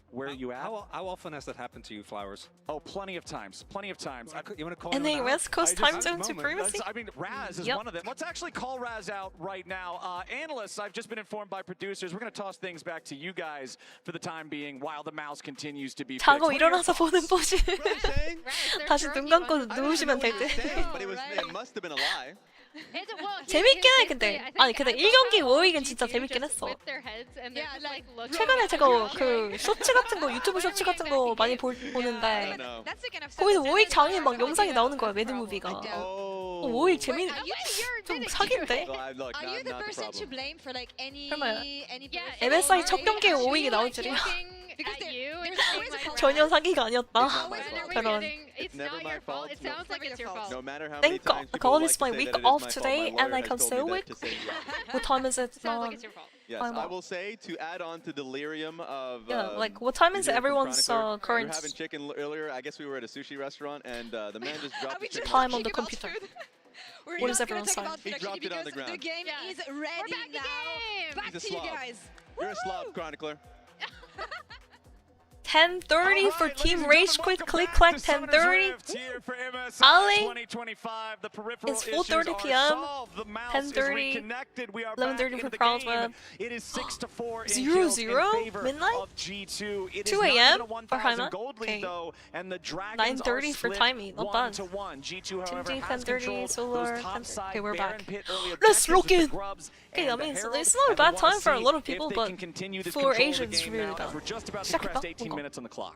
Where are you at? How often has that happened to you, Flowers? Oh, plenty of times. Plenty of times. You want to call And him then out? West Coast time At zone this moment, supremacy. I mean, Raz is Yep. one of them. Let's actually call Raz out right now. Analysts, I've just been informed by producers. We're going to toss things back to you guys for the time being while the mouse continues to be 자고 fixed. What are your 일어나서 보는 포즈. 다시 눈 감고 누우시면 될 듯. But it must have been a lie. 재밌긴 해 근데. 아니 근데 1경기 워윅은 진짜 재밌긴 했어. 최근에 제가 그 쇼츠 같은 거 유튜브 쇼츠 같은 거 많이 보는데 거기서 워윅 장에 막 영상이 나오는 거야 매드무비가. 워윅 재밌 좀 사기인데. Are you the person to blame for like any MSI 첫 경기에 워윅이 나올 줄이야. Because there's always a 전혀 사기가 아니었다. 그런. It's not your fault. It sounds like it's your fault. No matter how many Thank times God, people it's like my to say week that it is off my fault, today my and I lawyer can has say told me week. that to say yes. What time is it? Sounds like it's your fault. Yes, I'm I off. will say to add on to delirium of Yeah, like what time is delirium from everyone's Chronicler, current we were having chicken earlier. I guess we were at a sushi restaurant and the man just dropped the chicken. time on the computer? We're What not is gonna everyone's talk time? about He production dropped it on the because ground. The game is ready now. Back He's a to you slob. guys. You're a slob, Chronicler. 10:30 for Team Rage Quit Click Clack 10:30. Ali, it's 4:30 p.m. 10:30, 11:30 for Carlsweb. It is 6-4 0-0 midnight. 2 a.m. for Hyman. Okay. 9:30 for Timey. Not bad. Timothy 10:30 Solar. 10:30. Okay, we're back. Let's look in. Okay, I mean, so it's not a bad time for a lot of people, but for Asians, it's really bad. We're just about to 시작했다? crest 18 뭔가. minutes on the clock.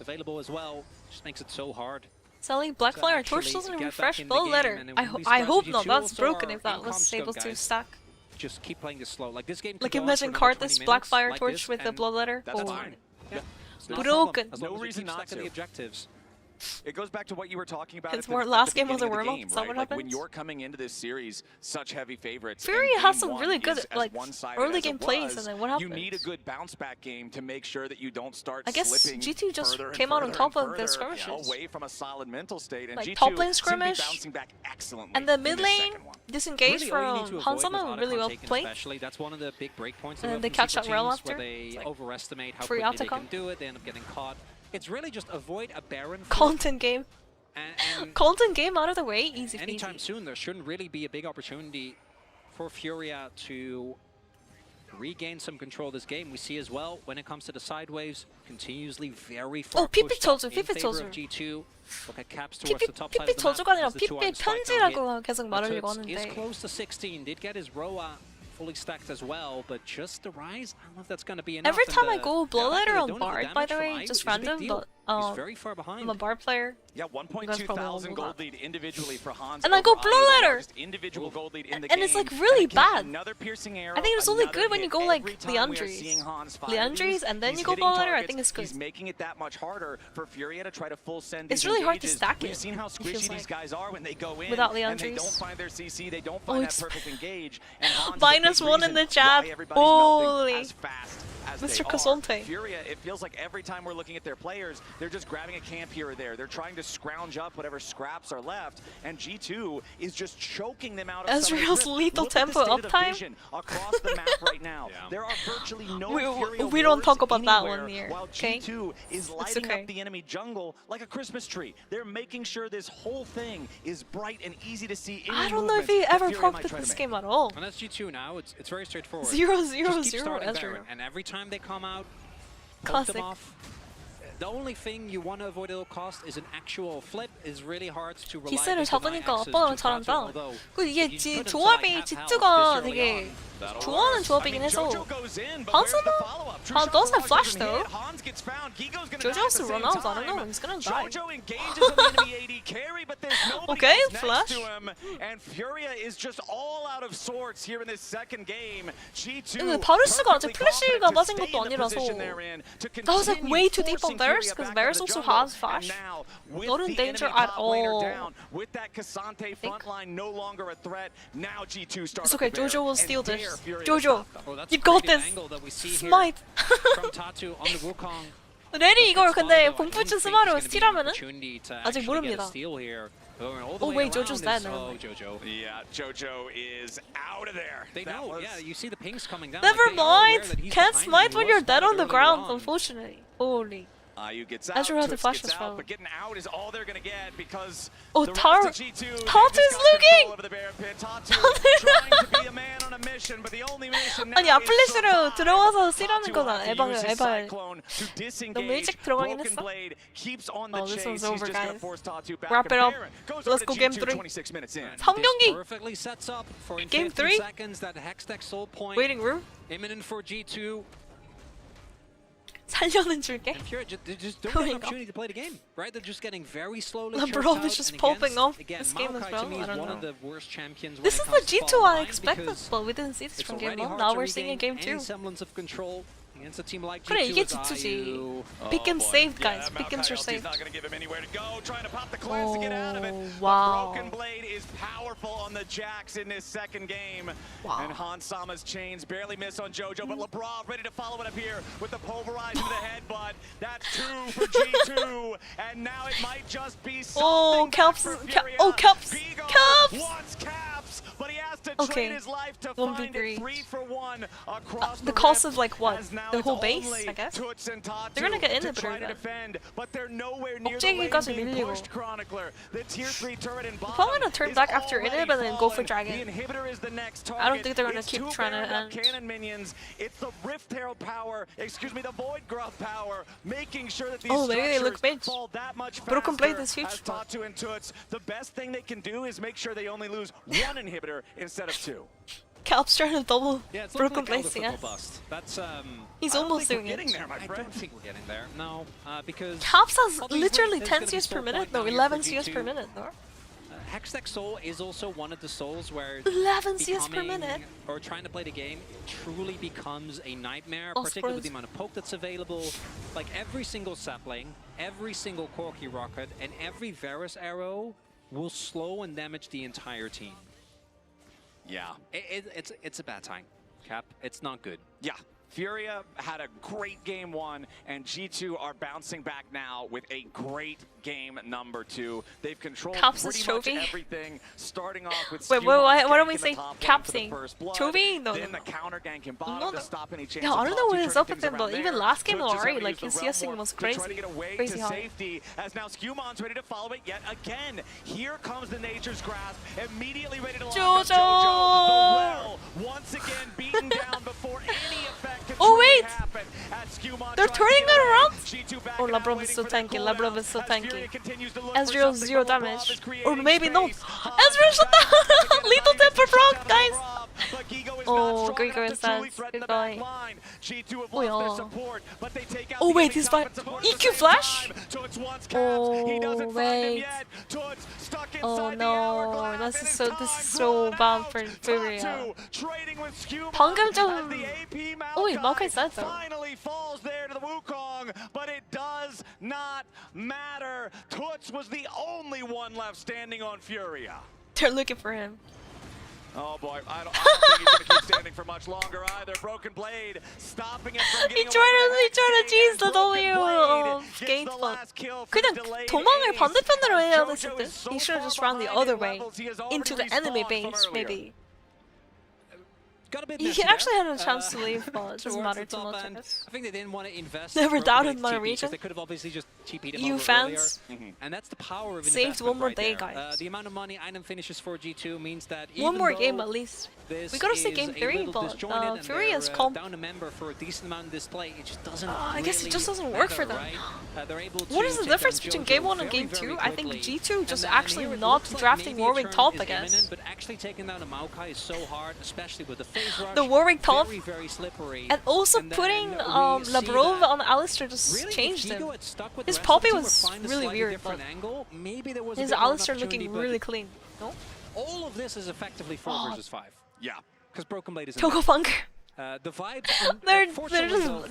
available as well. Just makes it so hard. Selling Blackfire Torch doesn't refresh Blow Letter. I hope not. That's broken if that was able to stack. Just keep playing this slow. Like this game. Like imagine card this Blackfire Torch with the Blood Letter. That's fine. Yeah. Broken. As long No as we reason keep not stacking to. the objectives. It goes back to what you were talking about. It's at the- more at last the game was a beginning of the warm-up, game, is that right? what Like, happens? when you're coming into this series, such heavy favorites. FURIA and has game some one really good is as like one-sided early as game it plays, was. and then what You need a happens? good bounce back game to make sure that you don't start I guess slipping G2 just further and came out on further top and of the further skirmishes. away from a solid mental state. And Like G2 top lane seem to be skirmish, bouncing back excellently and the in mid this lane second one. disengaged Really, all you need from to avoid is Hansama, really well auto-contaking played. especially. That's one of the big breakpoints. And of they from catch secret that rail teams after. where they It's like overestimate how free quickly they auto-con. can do it. They end up getting caught. It's really just avoid a Baron. flip, Content game. and Content game out of the way, easy anytime peasy. soon, there shouldn't really be a big opportunity for FURIA to regain some control of this game. We see as well, when it comes to the sideways, continuously very far PP pushed told up you, in PP favor told of you. G2. Look at caps towards the top side PP of the map. 저주가 아니라 as the two PP items spike down hit. 편지라고 계속 말하려고 Tuts is 하는데 close to 16. Did get his Roa fully stacked as well, but just the rise, I don't know if that's going to be enough. every and time I the go Blow fact that Letter they on don't have Bard, the by the damage way, from just Ive is a big random, deal. but He's very far behind. I'm a Bard player. Yeah, You guys 1.2 probably all thousand know gold that. lead individually for Hans. And I go over Blow Ive, Letter! largest individual gold lead in the And game. it's like really And again, bad. Another piercing arrow, I think it's only another good when you hit. go like Every time we are Leandries. seeing Hans fire Leandries these, and then he's you go hitting Blow Letter, I targets. think it's good. He's making it that much harder for FURIA to try to full send It's these really hard to engages. stack We've it, seen how it feels squishy these like. guys are when they go in Without and they Leandries. don't find their CC, they don't Oh, find that it's perfect engage. And Hans is a big -1 in the reason chat. why everybody's melting Holy. as fast as Mr. they are. Casonte. FURIA, it feels like every time we're looking at their players, they're just grabbing a camp here or there. They're trying to scrounge up whatever scraps are left, and G2 is just choking them out of some of Ezreal's the lethal Look at the tempo state of the uptime. vision across the map right now. There are virtually no FURIA we don't talk wards about that anywhere, one here, while okay? G2 is It's lighting okay. up the enemy jungle like a Christmas tree. They're making sure this whole thing is bright and easy to see. I don't know if he ever propped this game at all. And that's G2 now. It's very straightforward. 0-0-0 Just keep starting Ezreal. Baron, and every time they come out, poke Classic. them off. The only thing you want to avoid at all cost is an actual flip. Is really hard to rely 기세를 against the 잡으니까 access 아빠가 to 잘한다. although 그 이게 you put into, 조합이 like, half G2가 health this 되게 early on. 좋아하는 조합이긴 해서 Hansa does have flash though. Jojo has to run out, I don't know, he's gonna die. Jojo engages on the enemy AD carry, but there's nobody Okay, else next flash. to him, and FURIA is just all out of sorts here in this second game. G2 근데 바루스가 아직 perfectly 플래시가 confident to 맞은 stay 것도 in the 아니라서 position they're in, to That was like continue way too deep forcing on Varus FURIA because back Varus into the also jungle. has flash. And now, with Not in the danger enemy at top laner all. down, with that Casante front line no longer a threat, now G2 starts It's okay, to bear, Jojo will and steal dare this. FURIA to Jojo, stop them. Oh, that's you a got pretty good this. angle that we see here Smite. from Tatu on the Wukong. 레리 이걸 근데 I don't 본프츠 think 스마로 there's gonna be an 스틸하면은 opportunity to 아직 actually get a 모릅니다. steal here. Going all the Oh, way wait, around Jojo's is- dead now. Oh, Jojo. Yeah, Jojo is out of there. They That know, was- yeah, you see the pings coming down. Never like they are aware that mind. he's Can't behind them. smite He when was you're dead on spotted the earlier ground, on. unfortunately. Holy. Ayu gets out, Ezreal had the Tuts flash gets as out, well. but getting out is all they're gonna get because Oh, the Tar- rest of G2 Tatu's just got control looking! over the Baron pit. Tatu trying to be a man on a mission, but the only mission now 아니 is 아플래시로 survive. 들어와서 쓰라는 Tatu 건 has to 에바를 use his 에바. cyclone to 너무 disengage. 일찍 들어가긴 Broken 했어. Blade keeps on the Oh, this chase. one's He's over, just gonna guys. force Tatu back, Wrap and it up. Baron goes Let's over go to game G2 3. 26 minutes in. 3경기. Perfectly sets up for in Game 15 3? seconds that Hextech soul point Waiting room. imminent for G2. 살려는 줄게. And FURIA they just don't get an 그러니까. opportunity to play the game, right? They're just getting very slowly LeBron choked out, is just and popping against- off again, this game as Maokai well. to me I is don't one know. of the worst champions This when is it the comes to G2 fall I line expected, because but we didn't see this it's from game already 1. hard Now to we're seeing a regain game 2. any semblance of control against a team like 그래, G2 이게 with G2지. IU. Big games boy. saved, Yeah, guys. that Big games Maokai are ulti's saved. not going to give him anywhere to go. Trying to pop the cleanse to get out of it. Oh, But wow. Broken Blade is powerful on the Jax in this second game. Wow. And Hansama's chains barely miss on Jojo, but LeBron ready to follow it up here with the pulverize into the headbutt. That's 2 for G2. And now it might just be something Oh, back Caps. for Ca- FURIA. oh, Caps. Vigo Caps. wants Caps, but he has to Okay. trade his life to 1v3. find it 3 for 1 across The cost rift, of like what? as now The it's whole base, only I guess? Tuts and Tatu They're gonna get to inhibitor try to then. defend, but they're nowhere near the lane 억제기까지 being 밀리고. pushed, Chronicler. The tier 3 turret in bottom probably gonna turn is back after already inhib and then go for fallen. dragon. The inhibitor is the next target. I don't think they're gonna It's keep 2 trying to banned up end. cannon minions. It's the Rift Herald power, excuse me, the Void Grub power, making sure that these Oh, maybe they look structures mid. fall that much faster. Broken Blade is huge. As Tatu and Tuts, the best thing they can do is make sure they only lose 1 inhibitor instead of 2. Cap's trying to double Yeah, it's Broken looking like Blades, Elder yes. football bust. That's He's I don't almost think we're doing getting it. there, my friend. I don't think we're getting there. No, because Caps has obviously literally there's 10 gonna be CS per soul minute, point no, now here 11 for CS per G2. minute, no? Hextech Soul is also one of the souls where 11 CS per becoming minute. or trying to play the game truly becomes a nightmare, Oh, particularly with surprise. the amount of poke that's available. Like every single sapling, every single Corki rocket, and every Varus arrow will slow and damage the entire team. Yeah. It's a bad time, Cap. It's not good. Yeah. Furia had a great game one, and G2 are bouncing back now with a great game number two. They've controlled Caps pretty is much trophy? everything, starting off with Wait, Skirmishes why don't we ganking say the top lane Cap for the thing? first blood, Trophy? No, then no, the counter gank in bottom No, to no. stop any chance Yeah, of I don't know Top2 what is turning up with things him, but around even there. last game Twitch is already, having to like use his the CS realm was warp to try crazy. to get away Crazy to high. safety, as now Scumon's ready to follow it yet again. Here comes the Nature's Grasp, immediately ready to lock up Jojo. The Rel once again beaten down before any effect could Oh, truly wait! happen. As Skumon They're tries to turning get it away. around? G2 back Oh, and out, Labrov waiting is so for their tanky, cooldown, Labrov is so as tanky. Furia continues to look for Ezreal something, 0 but Labrov damage. is Or creating maybe no. space. Ezreal shut down! Lethal temper frog, guys! But Gigo is Oh, not strong Gigo enough is to truly sad. threaten the Good guy. back line. G2 have Oh, lost their yeah. support, but they take out Oh, the wait, enemy he's top by and support at the EQ same flash? time. Toots wants caps. He doesn't find him wait. yet. Toots stuck inside Oh the no, hourglass. this It is is so time bad to for run out. Furia. Top two, trading with Skumon 방금 as 좀 the AP Oh wait, Maokai Maokai said though. finally falls there to the Wukong, but it does not matter. Toots was the only one left standing on Furia. They're looking for him. Oh boy, I don't think he's gonna keep standing for much longer either. Broken Blade stopping it from He getting tried to away. cheese the Broken W Blade gate gets the but last kill for 그냥 delayed 도망을 ace. 반대편으로 해야 Jojo 됐을 is 듯. so He should have far just run the behind other in way levels, he has already into the enemy respawned from base, earlier. maybe. Got a bit He messy actually there. had a chance to leave, but it doesn't towards matter the too top much, I end. guess. I think they didn't want to invest. Never in doubted Broken my Blade's TP, 'cause region. They could have obviously just TP'd him You over fans. earlier. And that's the power of Saved investment one more right day, there. guys. The amount of money item finishes for G2 means that One even more though game at least. this We gotta see is game a 3, little but disjointed and Furia's they're, comp. down a member for a decent amount of display, it just doesn't I guess it just really doesn't work for matter, them. right? They're able What to is the take difference down between Jojo game 1 and very, game 2? very I think quickly. G2 And just then actually here it not looks like drafting maybe a Warwick turn top, is I guess. imminent, but actually taking down a Maokai is so hard, especially with the phase rush. The Warwick top very, very slippery. and also And then putting we see Labrov that on Alistair just really, if changed Gigo him. had stuck with His the rest of the poppy team or was find a really slightly weird, different but angle, maybe there was a his bit more of an Alistair opportunity, looking but really clean. No? all of this is effectively 4 versus 5. Yeah. Because Broken Blade is in Choco there. Punk. The vibes.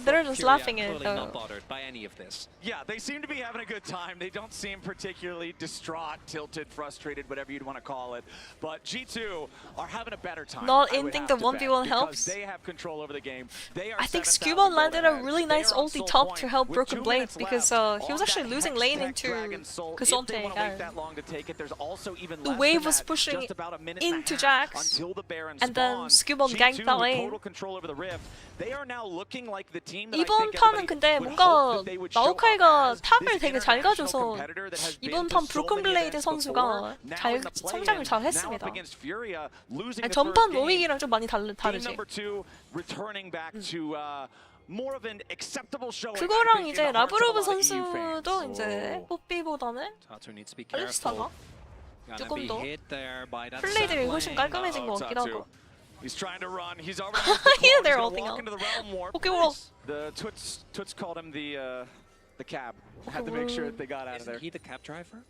They're just laughing at it, Totally though. not bothered by any of this. Yeah, they seem to be having a good time. They don't seem particularly distraught, tilted, frustrated, whatever you'd want to call it. But G2 are having a better time. Not I would ending have the to bet, 1v1 because helps. They have control over the game. They are I think 7,000 Scuba gold landed a ahead. really They nice are on ulti Soul top Point to help with Broken 2 Blade minutes because left he was on actually that losing Hex lane Tech into Dragon Soul. If they Kazonte. want to wait that long to take it, there's also even The less wave than was that, pushing just about a minute and a into half Jax, until the Baron and then spawns. Scuba G2 ganked that with lane. total control over the Rift. They are now looking like the team that I 이번 think 판은 everybody 근데 would 뭔가 hope that they would show up 마오카이가 as 탑을 this 되게 잘 international 가져서 competitor that has been 이번 to 판 so 브로큰 many 블레이드 events 선수가 before. Now 잘 in the play-in, 성장을 잘 now 했습니다. up against Furia, losing 아니, the 전판 first game. 모이기랑 좀 많이 Game 다르지. number 2, returning back to more of an acceptable showing. I 그거랑 think, 이제 in the hearts of a 라브로브 lot of EU fans. 선수도 이제 뽀삐보다는 Tatu needs to be 알렉스타가 careful. Gonna 조금 be 더 hit there by that 플레이들이 sap 훨씬 lane. 깔끔해진 것 같기도 하고. He's trying to run. He's already used the Yeah, claw. they're He's gonna ulting walk out. into the realm warp. 오케이 워. The Toots called him the cab. Had to make sure that they got out of there. Isn't he the cab driver?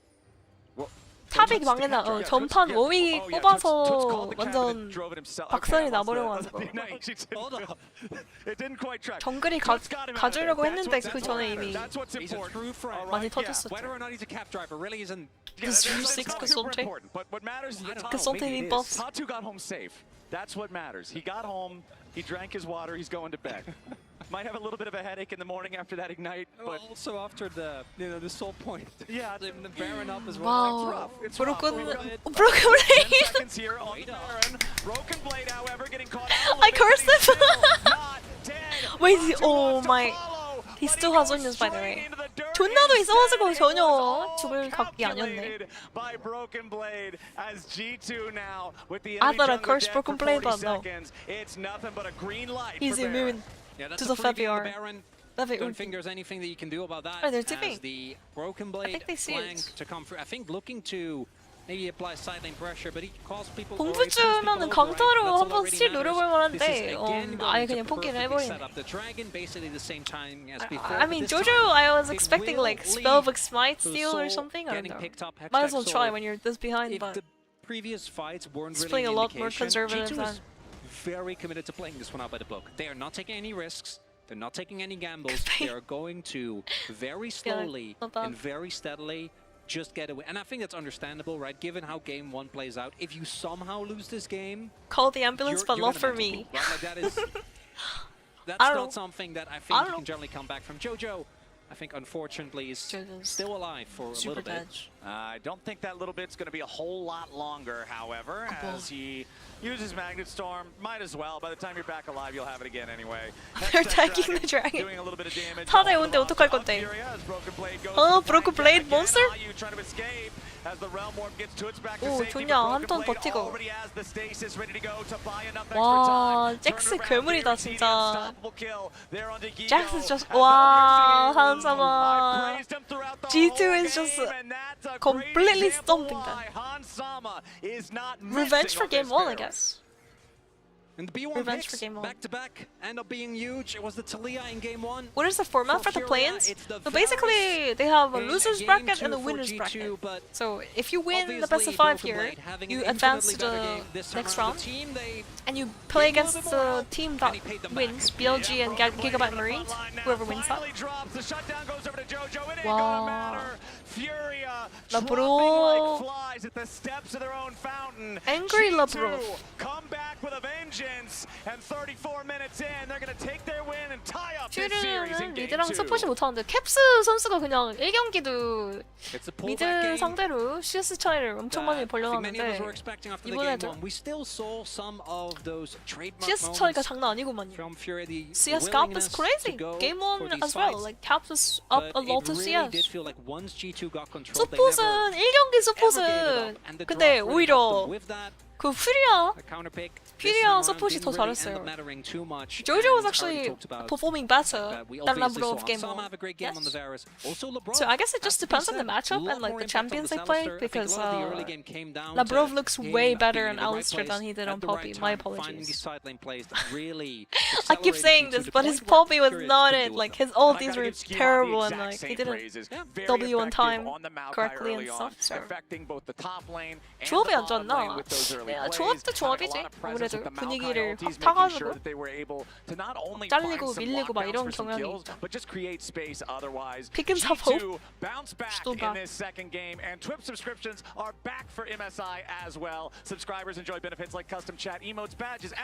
Well, 탑이 망했나? 전판 워윅 뽑아서 완전 박살이 박살이 나버려가지고. 정글이 가주려고 했는데 그 전에 이미 He's a true friend. 많이 터졌었죠. Whether or not he's a cab driver really isn't. This Drew 6 Kazonte. But what matters is Kazonte need buffs. Tatu got home safe. That's what matters. He got home, he drank his water, he's going to bed. Might have a little bit of a headache in the morning after that ignite, but Also after the the soul point. yeah, The Baron up as well. 와우. it's rough. 브로큰 We've got 브로큰 10 블레이드. seconds here on the Baron. Broken Blade, however, getting caught out. I cursed him. Still not dead. Wait, Tatu oh wants to my. follow, He but still he has goes onions, by the straight way. into the dirt 존나도 instead. 있어가지고 It was 전혀 all 죽을 각이 아니었네. calculated by Broken Blade as G2 now with the I enemy thought I jungler cursed dead Broken for Blade, 40 but no. seconds. It's nothing but a green light He's for Baron. immune Yeah, that's to a the free game of Fabior. Baron. Love Don't it. think there's anything that you can do about that. Oh, they're as tipping. the Broken Blade they see flank it. to come through. I think looking to maybe apply side lane pressure, but he calls people. 공부 주면은 강타로 한번 스틸 노려볼 만한데 아예 그냥 포기를 해버리네. I mean, Jojo, I was expecting like spellbook smite steal or something. I don't know. Might as well try when you're this behind, but previous fights weren't it's really playing a an lot more indication. conservative G2 than. is very committed to playing this one out by the book. They are not taking any risks. They're not taking any gambles. They are going to very slowly and very steadily just get away. And I think that's understandable, right? Given how game 1 plays out. If you somehow lose this game, Call the ambulance, but not for me. Right? Like that is that's not something that I think you can generally come back from. Jojo, I think unfortunately is still alive for a little bit. I don't think that little bit's going to be a whole lot longer, however, as he uses Magnet Storm. Might as well. By the time you're back alive, you'll have it again anyway. They're attacking the dragon. Doing a little bit of damage. 타대 온데 어떡할 건데? Broken Blade monster? 오, 좋냐. 한 턴 버티고. 와, 잭스 괴물이다, 진짜. 잭스 just, 와, 한사마. G2 is just completely stomping them. Revenge for game 1, I guess. And the B1 Revenge picks for game 1. back to back end up being huge. It was the Talia in game 1. What is the format for the play-ins? So basically, they have a loser's bracket and a winner's bracket. So if you win the best of 5 here, you advance to the next round, and you play against the team that wins, BLG and Gigabyte Marines, whoever wins that. Wow. LeBron. Angry LeBron. Come back with a vengeance, and 34 minutes in, they're going to take their win and tie up this series in 퓨리는 game 미드랑 2. 서폿이 못하는데 캡스 선수가 그냥 1경기도 미드 상대로 CS 차이를 엄청 많이 벌려놨는데 이번에도 CS 차이가 장난 아니구만요. CS gap is crazy. Game 1 as well. Like gap is up a lot to CS. 서폿은 1경기 서폿은 근데 오히려 그 퓨리아 서폿이 더 잘했어요. Jojo was actually performing better than Lavrov game 1. Yes. So I guess it just depends on the matchup and like the champions they play, because Lavrov looks way better on Alistair than he did on Poppy. My apologies. I keep saying this, but his Poppy was not it. Like his ultis were terrible and like he didn't W on time correctly and stuff. So 조합이 안 좋았나? 조합도 조합이지. 아무래도 분위기를 확 타가지고 잘리고 밀리고 막 이런 경향이 피금 사포 수도가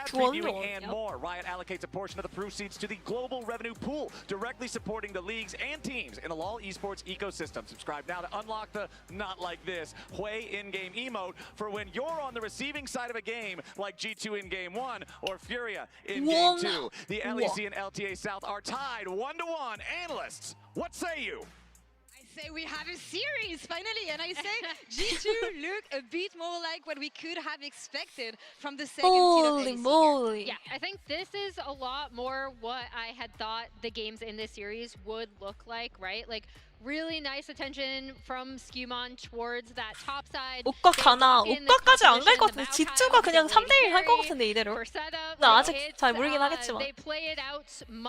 previewing and more. Riot allocates a portion of the proceeds to the global revenue pool, directly supporting the leagues and teams in the LoL Esports ecosystem. Subscribe now to unlock the not like this Hui in-game emote for when you're on the receiving side of a game like G2 in game 1 or Furia in game 2. The LEC and LTA South are tied 1-1. Analysts, what say you? Say we have a series finally, and I say G2 look a bit more like what we could have expected from the second Holy seed of moly. Yeah, I think this is a lot more what I had thought the games in this series would look like, right? Like really nice attention from Skewmon towards that top side. 오빠 가나? 오빠까지 안 갈 것 같은데 G2가 그냥 3대1 할 것 같은데 이대로. 나 아직 잘 모르긴 하겠지만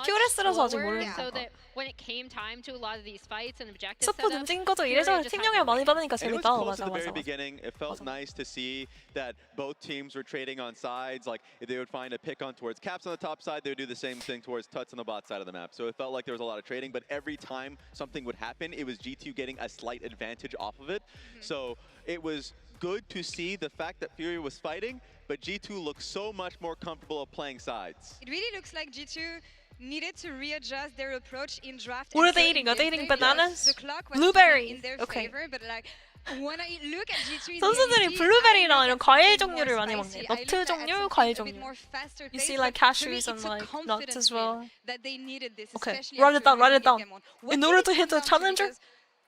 퓨레스라서 아직 모르겠는데 when it came time to a lot of these fights and objectives 서폿 움직인 것도 이래저래 팀 영향 많이 받으니까 재밌다. 맞아. At the very beginning, it felt nice to see that both teams were trading on sides. Like if they would find a pick on towards Caps on the top side, they would do the same thing towards Tuts on the bot side of the map. So it felt like there was a lot of trading, but every time something would happen, it was G2 getting a slight advantage off of it. So it was good to see the fact that Furia was fighting, but G2 looked so much more comfortable of playing sides. It really looks like G2 needed to readjust their approach in draft. What are they eating? Are they eating bananas? The clock was Blueberry. in their Okay. favor, but like when I look at G2 선수들이 블루베리랑 이런 과일 종류를 많이 먹네. 너트 종류, 과일 종류. You see like cashews and like nuts as well. Okay, write it down, write it down. In order to hit the challenger,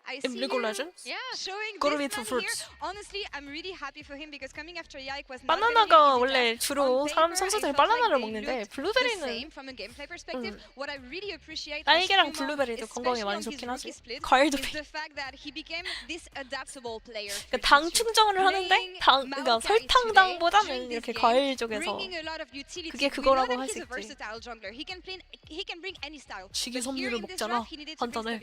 I in see League of you Legends. Yeah, showing Gotta this be two man here. fruits. Honestly, I'm really happy for him because coming after Yike was not 바나나가 gonna be 원래 an easy task. 주로 On 사람 paper, I 선수들이 felt like 바나나를 they 먹는데 looked the 블루베리는 same from a gameplay perspective. What I really appreciate 딸기랑 as 블루베리도 건강에 especially 많이 on his 좋긴 rookie 하지. split, 과일도 is the fact that he became this adaptable player. 그러니까 당 충전을 하는데 그러니까 설탕당보다는 이렇게 과일 쪽에서 그게 그거라고 할 수 있지. 시기 섬유를 먹잖아 한 잔에.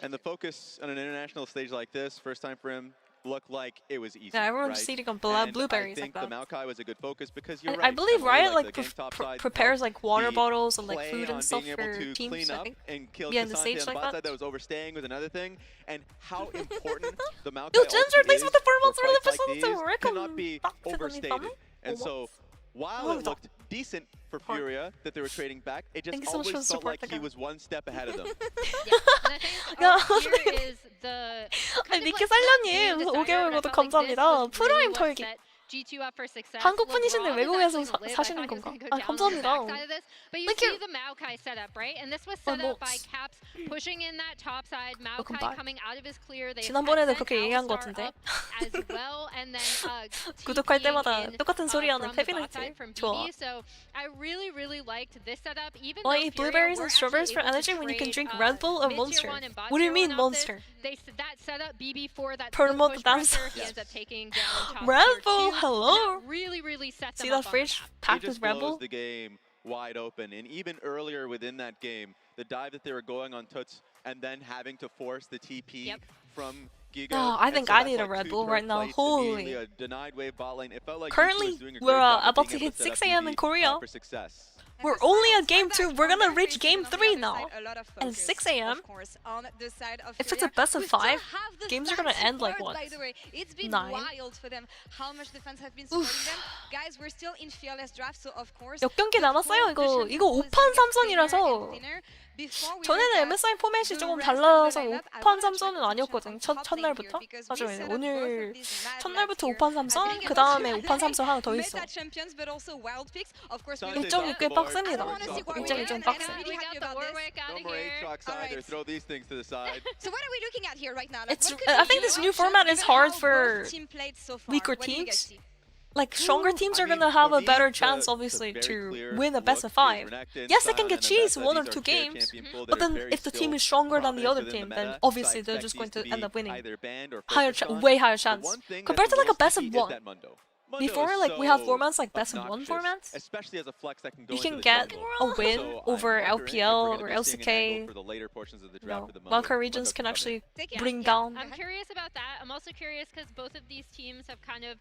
And the focus on an international stage like this, first time for him, looked like it was easy. Yeah, everyone's right? eating on And blueberries I like think the that. Maokai was a good focus because you're And right. I believe Emily, Riot like the game top side prepares like water the bottles and like play food on and stuff being able for to teams. clean I up think. and kill Yeah, in the Casante stage on the like bot that. side that was overstaying was another thing, and how important the Maokai Yo, Ginger, thanks for the 4 months. Really fights like appreciate these it. cannot be Back to the overstated. family. And so while it looked decent for FURIA that they were trading back, it just Thank you so much for the always felt support, like he was one step ahead of them. 야, Here is the 아니 니키 살려님 5개월 구독 감사합니다. 프라임 털기. G2 up for success. 한국 분이신데 LeBron is 외국에서 actually the live. I 사시는 thought he was 건가? gonna go 아, down 감사합니다. on the backside of this. But you Thank see you. the Maokai setup, right? And this was set up by Caps pushing in that top side. Maokai bye. coming out of his clear. They 지난번에도 had 그렇게 sent 얘기한 것 Alistar 같은데. up as well, and then 구독할 TPing 때마다 in, 똑같은 소리 하는 from the bot 페비나이트. side from 좋아. BB. So I really liked this setup. Even Well, though eat Furia blueberries were and strawberries actually for able to energy when you can trade, drink Red Bull or mid-tier Monster. 1 and What do you bot-tier mean 1 off this. Monster? That setup BB4 that Promote push dance. pressure, he ends up taking down top Red tier Bull, 2. hello. That really set them See up that on the fridge map. packed It with just Red blows Bull? the game wide open. And even earlier within that game, the dive that they were going on Tuts and then having to force the TP from Giga. Oh, I and think so I that's need a like Red 2 Bull third right now. fights Holy. immediately, a denied wave bot lane. It felt like Currently, G2 was doing a we're great job of about being to able hit set up 6 a.m. in BB, Korea. for success. We're only at game 2. We're gonna reach game 3 now. And 6 a.m. If it's a best of 5, games are gonna end like what? By the way, it's been 9. wild for them how much the fans have been supporting them. Guys, we're still in fearless draft, so of course. 몇 경기 남았어요? 이거 5판 3선이라서 전에는 MSI 포맷이 조금 달라서 5판 3선은 아니었거든. 첫날부터. 맞아요. 오늘 첫날부터 5판 3선, 그 다음에 5판 3선 하나 더 있어. 일정이 꽤 빡셉니다. 일정이 좀 빡세. We got the Warwick out of No more here. Aatrox either. Throw these things to the side. So what are we looking at here right now? It's, I think this new format is hard for weaker teams. Like, stronger teams are gonna have a better chance, obviously, to win a best of 5. Yes, they can get cheese 1 or 2 games, but then if the team is stronger than the other team, then obviously they're just going to end up winning. Way higher chance. Compared to like a best of 1. Before, like, we have formats like best of 1 formats. Especially as a flex that can go You into can the get jungle. a win So over I'm wondering if we're LPL gonna or be seeing an angle LCK. for the later portions of the You draft know, with the wildcard Mundo regions can coming. actually Yeah, bring down. I'm curious about that. I'm also curious because both of these teams have kind of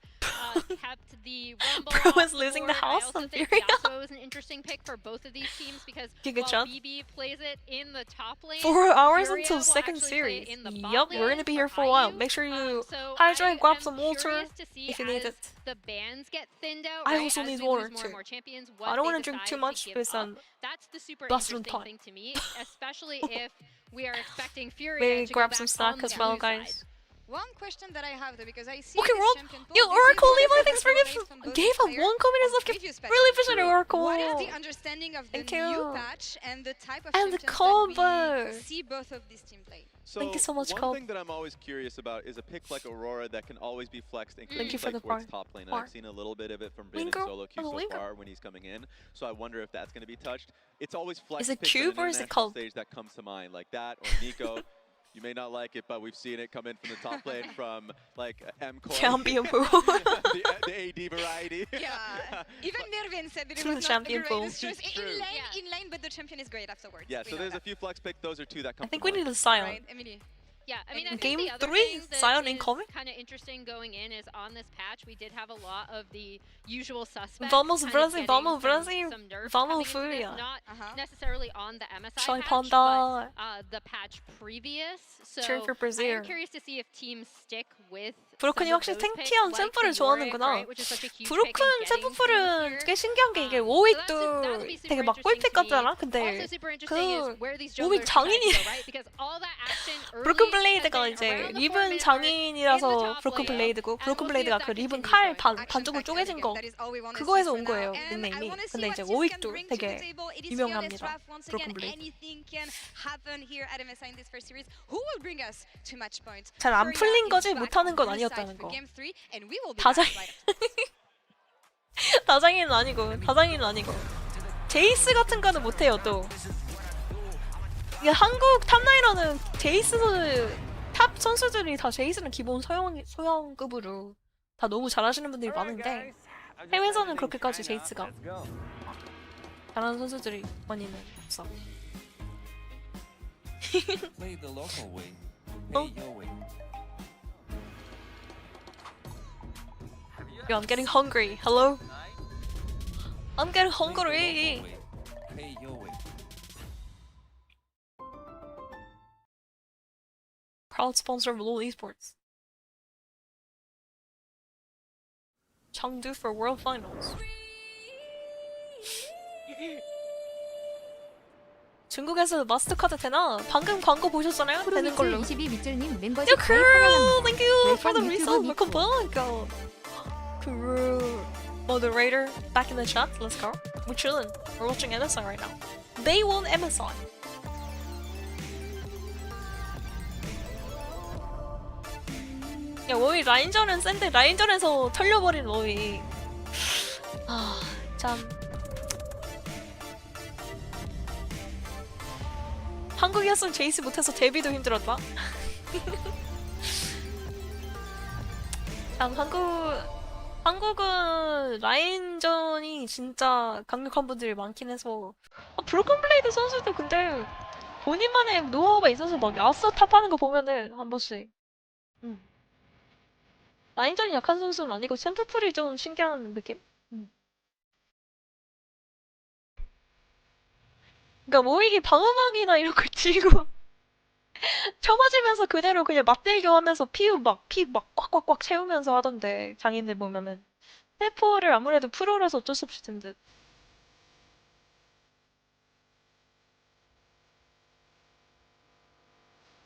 kept the Rumble Bro off is losing the board. I house also on think Furia. Yasuo is an interesting pick for both of these teams because Giga while Chad. BB plays it in the top lane, 4 hours Furia until will second actually play series. in the bot Yup, lane we're gonna be here for a IU. while. Make sure you So hydrate, I grab am some water curious to see if you need as it. the bans get thinned out, I right, also as need we water lose more too. and more champions, I don't want wanna drink too much because that's the super bathroom interesting time. thing to me, especially if we are expecting Furia Maybe to grab go some back snack on as the well, blue side. guys. One question that I have though, because I see Okay, this Rob. champion pool, Yo, this is Oracle, one leave of my the thanks for plays gift. from both Gave up players 1 comment on is left. previous patches. Really appreciate it, Oracle. What is the understanding of the Thank new you. patch and the type of And the champions that cover. we see both of these teams play? So Thank you so much, one Cobb. thing that I'm always curious about is a pick like Aurora that can always be flexed and Thank can you for play the towards bar. top lane. And I've seen a little bit of it from Vin and Linker? solo queue Oh, so Linker. far when he's coming in. So I wonder if that's going to be touched. It's always flex Is it picks on cube an or is it international called? stage that comes to mind, like that or Nico. You may not like it, but we've seen it come in from the top lane from like M-Core. Champion pool. the AD variety. Yeah, even Mirvin said that it True was not champion the pool. greatest choice. True. In lane, but the champion is great afterwards. Yeah, We so know there's a that. few flex picks. Those are 2 that come I think to we mind. need a Sion. Right, Emily? Yeah, I mean, I think Game the other 3, thing that Sion is incoming. kind of interesting going in is on this patch, we did have a lot of the usual suspects. Vamos kind of Brazil, getting vamos some Brazil, nerfs vamos coming into this, Furia. Not necessarily on the MSI Shy patch, Panda. but the patch previous. So Cheering for I Brazil. am curious to see if teams stick with 브로큰이 확실히 탱키한 샘플을 좋아하는구나. 브로큰 샘플은 꽤 신기한 게 이게 오윅도 되게 막 꿀픽 같잖아? 근데 그 오윅 장인이 브로큰 블레이드가 이제 리븐 장인이라서 브로큰 블레이드고 브로큰 블레이드가 그 리븐 칼 반쪽으로 쪼개진 거 그거에서 온 거예요 닉네임이. 근데 이제 오윅도 되게 유명합니다. 브로큰 블레이드. 잘 안 풀린 거지 못하는 건 아니었다는 거. 다장이는 아니고 제이스 같은 거는 못해요 또. 이게 한국 탑라이너는 제이스 탑 선수들이 다 제이스는 기본 소형급으로 다 너무 잘하시는 분들이 많은데 해외에서는 그렇게까지 제이스가 잘하는 선수들이 많이는 없어. Yo, I'm getting hungry. Hello? I'm getting hungry. Proud sponsor of LoL Esports. Chengdu for World Finals. 중국에서 마스터카드 되나? 방금 광고 보셨잖아요? 되는 걸로. 22밑줄님 멤버십 Yo, crew! Thank you for the resale. Welcome back. Crew moderator back in the chat. Let's go. We're chilling. We're watching MSI right now. They won MSI. 야, 워이 라인전은 센데 라인전에서 털려버린 워이. 아, 참. 한국이었으면 제이스 못해서 데뷔도 힘들었다. 참 한국은 라인전이 진짜 강력한 분들이 많긴 해서 브로큰 블레이드 선수도 근데 본인만의 노하우가 있어서 막 야스 탑하는 거 보면은 한 번씩 라인전이 약한 선수는 아니고 샘플풀이 좀 신기한 느낌? 그러니까 모이기 방어막이나 이런 걸 들고 쳐맞으면서 그대로 그냥 맞대교 하면서 피 막 꽉꽉꽉 채우면서 하던데 장인들 보면은 세포를 아무래도 프로라서 어쩔 수 없을 텐데.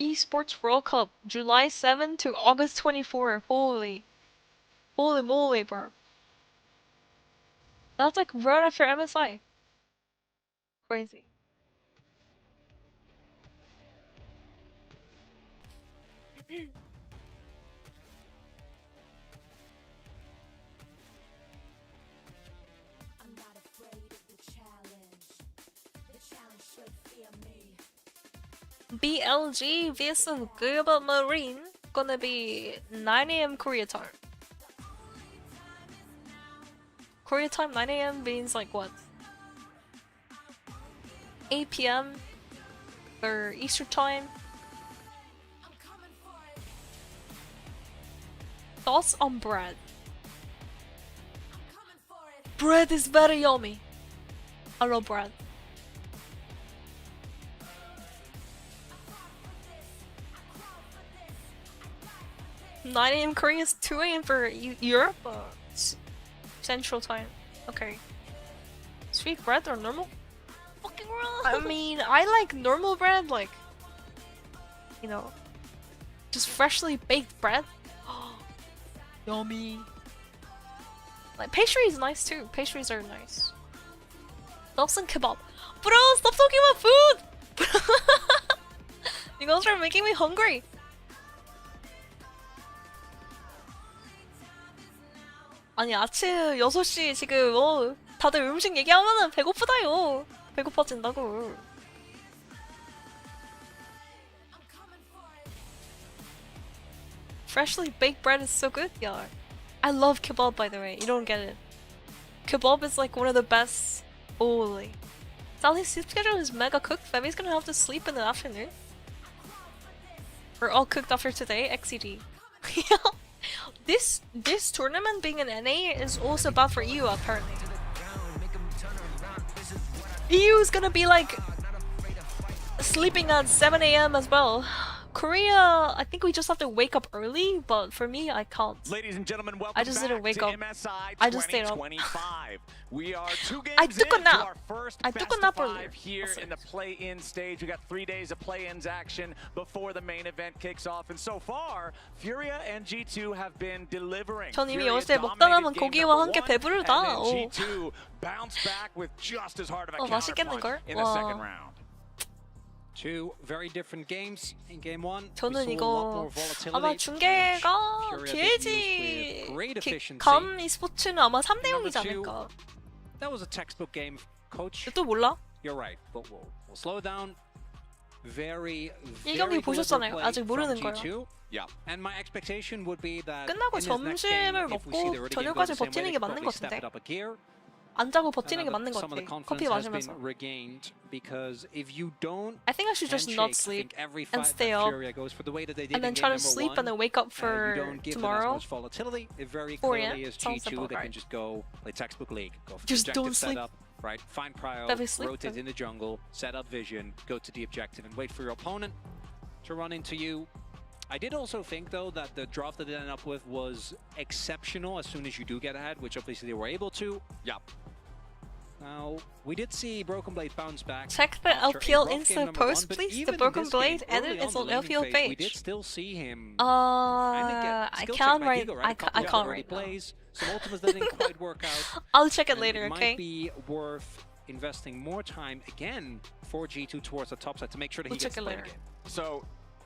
Esports World Cup July 7 to August 24. Holy moly, bro. That's like right after MSI. Crazy. BLG vs Global Marine gonna be 9 AM Korea time. Korea time 9 AM means like what? 8 PM or Eastern time. Thoughts on bread? Bread is very yummy. I love bread. $9 AM Korea is 2 AM for Europe? Central time. Okay. Sweet bread or normal? Fucking wrong! I mean, I like normal bread, like, you know, just freshly baked bread. Yummy. Like, pastry is nice too. Pastries are nice. Dobson kebab. Bro, stop talking about food! You guys are making me hungry. 아니 아침 6시 지금 다들 음식 얘기하면은 배고프다요. 배고파진다고. Freshly baked bread is so good. Yeah. I love kebab by the way. You don't get it. Kebab is like one of the best. Holy. Sally's sleep schedule is mega cooked. Femi's gonna have to sleep in the afternoon. We're all cooked after today. XCD. This tournament being an NA is also bad for EU apparently. EU is gonna be like sleeping at 7 AM as well. Korea, I think we just have to wake up early, but for me, I can't. Ladies and gentlemen, welcome I just back didn't wake to up. MSI I just stayed up. 2025. We are 2 games I took a into nap. our first I best took a of nap 5 earlier. here That's in it. the play-in stage. We got 3 days of play-ins action before the main event kicks off, and so far, Furia and G2 have been delivering. 전 이미 Furia 어제 먹다 남은 dominated game 고기와 number 함께 1, 배부르다. and 오. then G2 bounced back with just as hard of a 맛있겠는걸? counterpunch in the second round. Two very different games in game one. 저는 we saw a lot 이거 more volatility. 아마 중계가 Furia BLG used with great efficiency. GAM e스포츠는 아마 3대 0이지 Number two, 않을까. That was a textbook game, coach. 또 몰라? You're right, but we'll slow down. Very, 이 very 경기 deliberate 보셨잖아요. play 아직 모르는 from 거예요. G2. Yeah. And my expectation would be that 끝나고 in this next game, 점심을 if we see 먹고 the early game 저녁까지 goes the same way, 버티는 they 게 could 맞는 probably 것 step 같은데. it up a gear. 안 자고 버티는 게 But 맞는 것 some of the 같아. 커피 confidence has been 마시면서. regained because if you don't I think I should just handshake, not I sleep think every and fight stay that up Furia goes for the way that they did and then in try game to number sleep one, and then wake up you for don't give tomorrow. them as much volatility. It very FURIA, clearly is sounds G2 simple. that Right. can just go play textbook league, go for Just the objective don't sleep. setup, right? Find prio, That we sleep rotate then. in the jungle, set up vision, go to the objective and wait for your opponent to run into you. I did also think though that the draft that they ended up with was exceptional as soon as you do get ahead, which obviously they were able to. Yeah. Now, we did see Broken Blade bounce back. Check the after a LPL rough game Insta number post, one, but please. even The in Broken this game, Blade early edit is the on laning LPL phase, We did page. still see him. I skill check can't by write. Digo, right? A couple I of can't early right now. plays, some ultimates that didn't quite work out. I'll check it and later, it okay? might be worth investing more time again for G2 towards the top side to make sure that We'll he gets check it the lane later. game. So,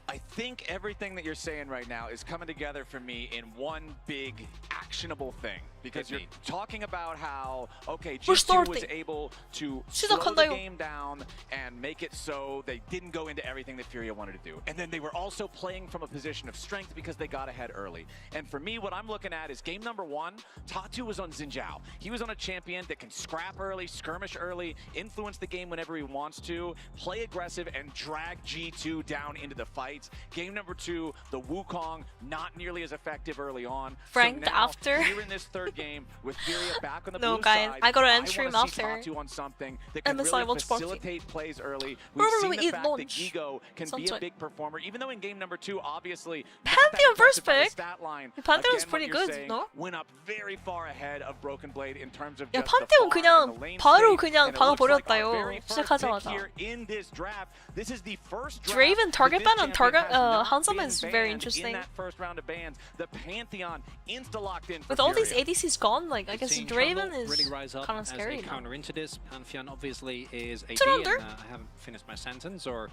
I think everything that you're saying right now is coming together for me in one big actionable thing. Because you're talking about how, okay, G2 was starting. able to slow the 시작한다요. game down and make it so they didn't go into everything that Furia wanted to do. And then they were also playing from a position of strength because they got ahead early. And for me, what I'm looking at is game number 1, Tatu was on Xin Zhao. He was on a champion that can scrap early, skirmish early, influence the game whenever he wants to, play aggressive, and drag G2 down into the fights. Game number 2, the Wukong, not nearly as effective early on. Franked so now, after. here in this third game, with Furia back on the No, blue guys, side, I got to wanna enter him see after. Tatu on something that can MSI really watch party. facilitate plays early. We're We've gonna seen eat the fact that lunch. Gigo can be a Sunset. big performer, even though in game number 2, obviously, Pantheon first pick. Stat line, Pantheon's again, pretty what you're good, saying, no? Went up very far ahead of Broken Blade in terms of 야, just the 판테온 farm 그냥 and the lane 바로 state, 그냥 and it looks like our 박아버렸다요. very first pick 시작하자마자. here in this draft. This is the first draft Draven target that ban this on target champion has not Handsome been is very banned interesting. in that first round of bans. The Pantheon insta-locked in for With all these Furia. ADCs gone, like I guess Seeing Draven Trundle is really rise up kind of as scary a now. counter into this. Pantheon obviously is AD, Trundle? and I haven't finished my sentence, or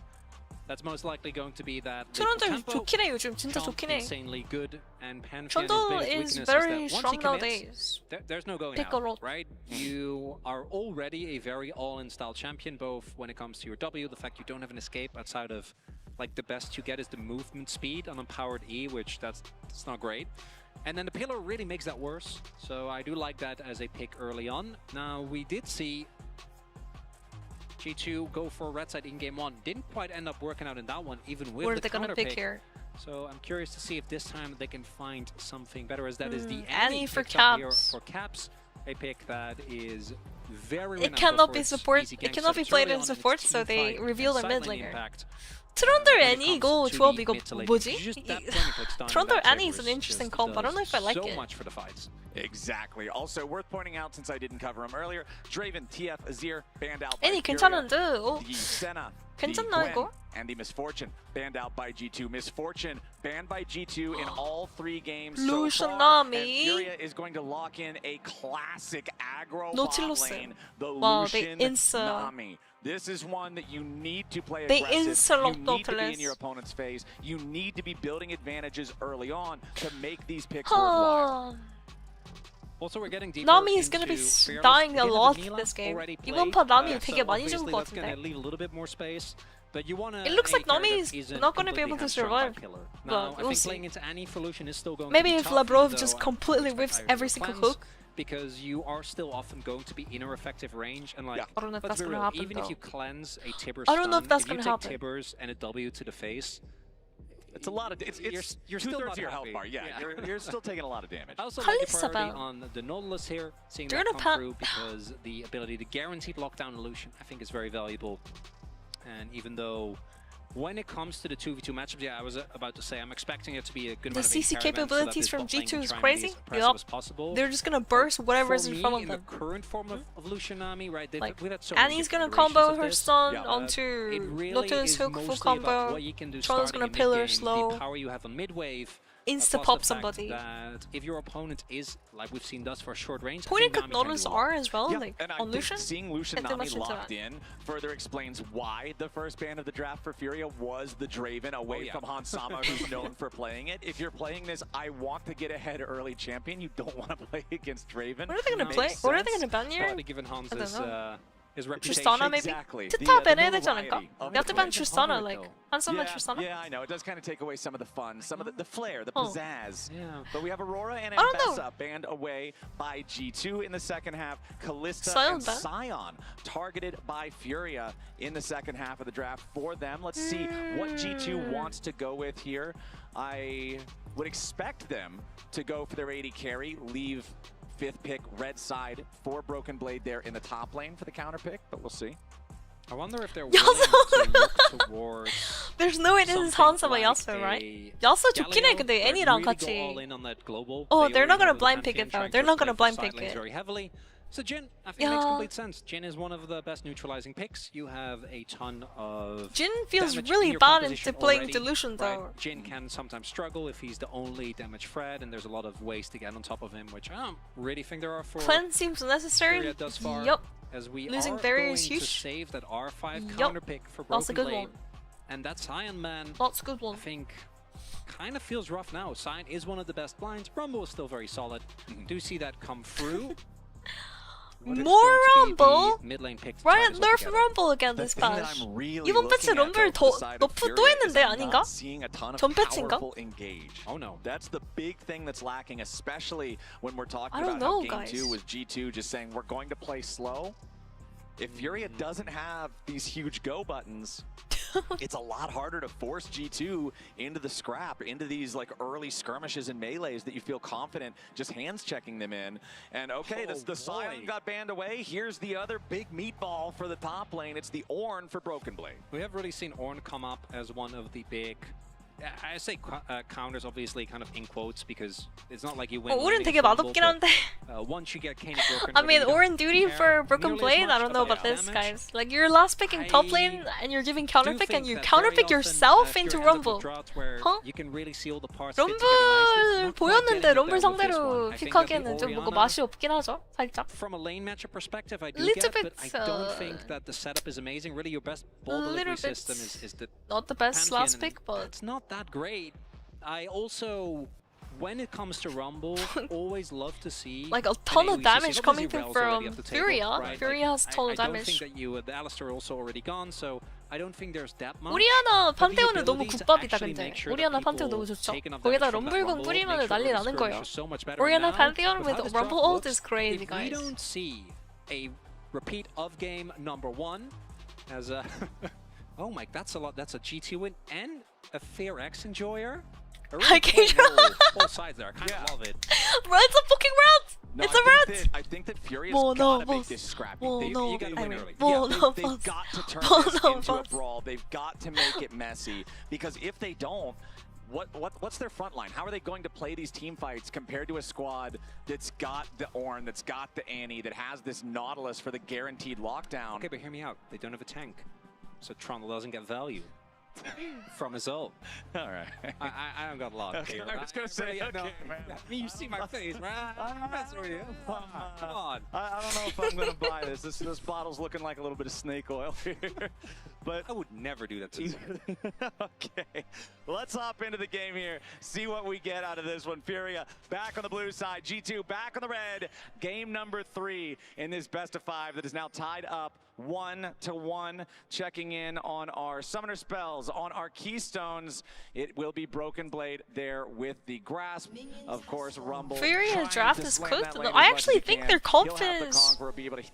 that's most likely going to be that the 트런들 tempo 좋긴 해 요즘 진짜 can't 좋긴 해. insanely good, and Pantheon Trundle his is biggest weakness very is that once strong he commits, nowadays. there's no going Pick a out, roll. right? You are already a very all-in style champion, both when it comes to your W, the fact you don't have an escape outside of, like, the best you get is the movement speed on unpowered E, which that's not great. And then the pillar really makes that worse, so I do like that as a pick early on. Now, we did see G2 go for red side in game 1. Didn't quite end up working out in that one, even with What are the they gonna counter pick pick. here? So I'm curious to see if this time they can find something better, as that is the Annie for picked up here Caps. for Caps, a pick that is very It renowned cannot for be its support. easy It gank cannot be setups played early in on support, its so they teamfight reveal and their mid side lane laner. impact. 트런들 When it 애니 comes 이거 to 조합 the 이거 mid to late 뭐지? game, just that point it clicks down in 트런들 back 애니 tables is an interesting just comp. I don't know if I does like so it. much for the fights. Exactly. Also worth pointing out, since I didn't cover him earlier, Draven, TF, Azir banned out by 애니 Furia. 괜찮은데? 어? The Senna, the 괜찮나 Gwen, 이거? and the Misfortune banned out by G2. Misfortune banned by G2 in all 3 games Lucian so far. And Nami. Furia is going to lock in a classic aggro Nautilus. bot lane, the Wow, they Lucian insta- Nami. This is one that you need to play They aggressive. insta-locked You need to be Nautilus. in your opponent's face. You need to be building advantages early on to make these picks worthwhile. Also, we're getting deeper Nami is gonna be into Fearless. dying We a did have lot Mila this game. already 이번 played, 판 나미 so 되게 많이 죽을 obviously 것 that's gonna 같은데. leave a little bit more space. But you want It looks like Nami Nami is not gonna be able to survive, Now, but I we'll think see. playing into Annie for Lucian is still going Maybe to be if tough, Labrov even just though I completely expect whips higher every cleanse, single hook. because you are still often going to be inner effective range, and like, I don't know if let's that's be gonna real, happen, even if though. you cleanse a Tibber I don't know if stun, that's if you gonna take happen. Tibbers and a W to the face, It's a lot of. It's you're still two-thirds not of your health happy. bar. Yeah, Yeah. you're still taking a lot of damage. I also like the Kalista priority Bell. on the Nautilus here, seeing They're that gonna come through, because the ability to guaranteed lockdown illusion I think is very valuable. And even though when it comes to the 2v2 matchups, yeah, I was about to say I'm expecting it to be a good The amount of CC capabilities from G2 is crazy. Yup. They're just gonna burst whatever's in front of them. The current form of Lucian Nami, right? Like, we've had so many Annie's gonna different combo iterations her of this. stun Yeah, onto it really Lotus is hook full mostly about combo. what you can do Charlotte's starting gonna in pillar mid-game, slow. the power you have on mid-wave. Insta plus pop the fact somebody. That if your opponent is, like we've seen thus for short range, Point and I click think Nami can Nautilus do a lot. are as well, Yeah, like and I on think Lucian. seeing Lucian Can't do Nami much into locked that. in further explains why the first ban of the draft for Furia was the Draven away from Hansama, who's known for playing it. If you're playing this, I want to get ahead early champion, you don't want to play against Draven. What are they gonna play? What are they gonna ban here? Probably given Hans I don't know. his reputation. Tristana maybe? Exactly. 트타 The 밴해야 되지 않을까? notoriety of They have to the ban Draven. Tristana, like Hansama Tristana. Yeah, I know. It does kind of take away some of the fun, some of the flair, the Oh. pizzazz. Yeah. But we have Aurora and I don't know. Ambessa banned away by G2 in the second half. Kalista Sion and ban. Sion targeted by Furia in the second half of the draft for them. Let's see what G2 wants to go with here. I would expect them to go for their AD carry, leave 5th pick red side for Broken Blade there in the top lane for the counter pick, but we'll see. I wonder if they're willing to look towards. There's no way this is Hansama Yasuo, right? Yasuo 좋긴 해, 근데 Annie랑 Go all 같이. in on that global. Oh, They they're not already gonna have a blind pick champion it though. trying They're to not gonna play blind for pick side lanes it. very heavily. So Jhin, I think makes Yeah. complete sense. Jhin is one of the best neutralizing picks. You have a ton of Jhin feels damage really in your bad composition into playing already, Delusion right? though. Jhin can sometimes struggle if he's the only damage threat, and there's a lot of ways to get on top of him, which I don't really think there are for Cleanse seems necessary. Furia thus far. Yup. As we Losing are barrier going is to huge. save that R5 Yup. counter pick for That's a Broken good Blade. one. And that Sion man, That's a good I one. think, kind of feels rough now. Sion is one of the best blinds. Rumble is still very solid. Do see that come through. But it's More going to be the Rumble? mid lane pick to Right, tie this all nerf together. Rumble again The this thing that patch. I'm really 이번 패치 looking at, though, 럼블 for the 더 side of 너프 또 Furia is 했는데 I'm 아닌가? not seeing a ton of 전 패치인가? powerful engage. Oh no. That's the big thing that's lacking, especially when we're talking I don't about how know, game guys. 2 was G2 just saying we're going to play slow. If Furia doesn't have these huge go buttons, it's a lot harder to force G2 into the scrap, into these like early skirmishes and melees that you feel confident just hands checking them in. And okay, the Sion got banned away. Here's the other big meatball for the top lane. It's the Ornn for Broken Blade. We have really seen Ornn come up as one of the big, I say counters obviously kind of in quotes because it's not like you win. Ornn landing 되게 Rumble, 맛없긴 but, 한데. once you get Kane broken, I mean, you don't Ornn duty care for Broken nearly as Blade? I much don't know about about this, damage. guys. Like, you're last picking top I lane and you're giving counter do pick and think you that counter very pick often, yourself if you're into end up with Rumble. droughts where Huh? you can really see all the parts fit 럼블 together nicely. Not quite 보였는데 getting 럼블 there with this one. 상대로 I think that the 픽하기에는 좀 뭔가 Orianna, 맛이 없긴 하죠, 살짝. From a lane matchup perspective, I do Little get, but bit, I don't think that the setup is amazing. Really, your best ball delivery little bit system is the Not the best Pantheon, last and pick, but it's not that great. I also, when it comes to Rumble, always love to see like a ton an of AoE damage system. coming Obviously, through Rel's already from off the table, Furia. right? Furia has ton of I don't damage. think that you, the Alistair also already gone, so I don't think there's that much. 오리아나 But the 판테온은 너무 ability to 국밥이다 actually 근데. make sure that 오리아나 판테온 people 너무 좋죠. take enough 거기다 damage from that 럼블공 Rumble, 뿌리면 make sure 난리 the 나는 skirmish 거예요. is so much better. 오리아나 And now, 판테온 with with how this Rumble draft ult looks, is crazy, if we guys. don't see a repeat of game number 1 as a oh my, that's a lot. That's a G2 win and a fair X enjoyer. I can't. Both sides there. I kind of love it. Bro, it's a fucking rat! No, It's a rat! I think that Furia's Well, no, gotta make boss. this scrappy. Well, They- no, you gotta I win mean, early. well, Yeah, no, they've boss. got to turn Well, this no, into a boss. brawl. They've got to make it messy because if they don't, what's their front line? How are they going to play these team fights compared to a squad that's got the Ornn, that's got the Annie, that has this Nautilus for the guaranteed lockdown? Okay, but hear me out. They don't have a tank, so Trundle doesn't get value from his ult. All right. I don't got a lot. Okay, here. I was gonna say, no, okay, man. You see my face, right? I'm messing with you. Come on. I don't know if I'm going to buy this. This bottle's looking like a little bit of snake oil here. But I would never do that to you. okay, let's hop into the game here, see what we get out of this one. Furia back on the blue side, G2 back on the red. Game number 3 in this best of 5 that is now tied up 1-1. Checking in on our summoner spells, on our keystones. It will be Broken Blade there with the grasp. Of course, Rumble. Furia's draft is good. cooked. I actually think their comp is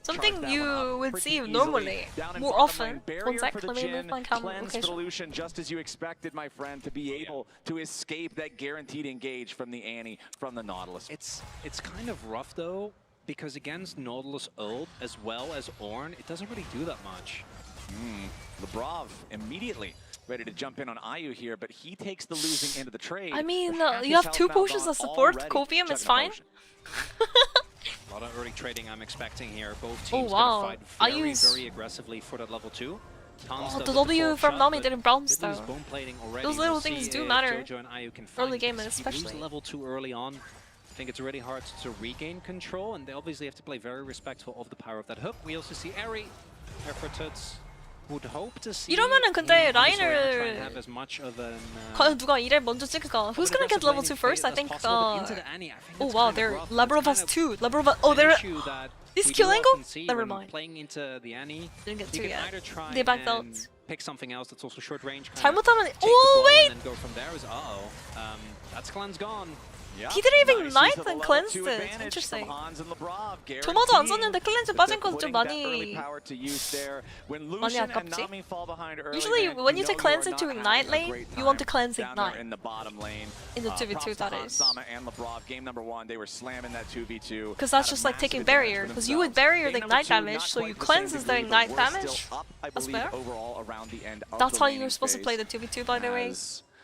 something you would see normally, more often. One sec, let me move my camera location. Solution, just as you expected, my friend, to be able to escape that guaranteed engage from the Annie, from the Nautilus. It's kind of rough though, because against Nautilus ult as well as Ornn, it doesn't really do that much. Labrov immediately ready to jump in on Ayu here, but he takes the losing end of the trade. I mean, Half you his have 2 health potions bound of support. already. Copium is Chugging a fine. potion. A lot of early trading I'm expecting here. Both Oh, teams wow. gonna fight very, Ayu's- very aggressively for that level 2. Oh, the W from Nami didn't bounce though. Those little things do matter. Early game especially. If you lose level 2 early on, I think it's really hard to regain control, and they obviously have to play very respectful of the power of that hook. We also see Eri, Effortuts, would hope to see 이러면은 근데 try and 라인을 have as much of an 누가 이를 먼저 찍을까? Who's gonna get level 2 first? I think. Oh wow, they're Labrov has 2. Labrov. Oh, they're. This kill angle? Never mind. Playing into the Annie, Didn't get you 2 can yet. either try They backed out. and pick something else that's also short range. 잘못하면. Take the Oh ball wait. and then go from there. Is that's cleanse gone. He didn't even knight and cleansed it. Interesting. 도마도 안 썼는데 클렌즈 빠진 건 좀 많이 아깝지? Usually when you take cleanse into ignite lane, you want to cleanse ignite. In the 2v2 that is. Because that's just like taking barrier. Because you would barrier the ignite damage, so you cleanses the ignite damage. That's fair. That's how you're supposed to play the 2v2 by the way.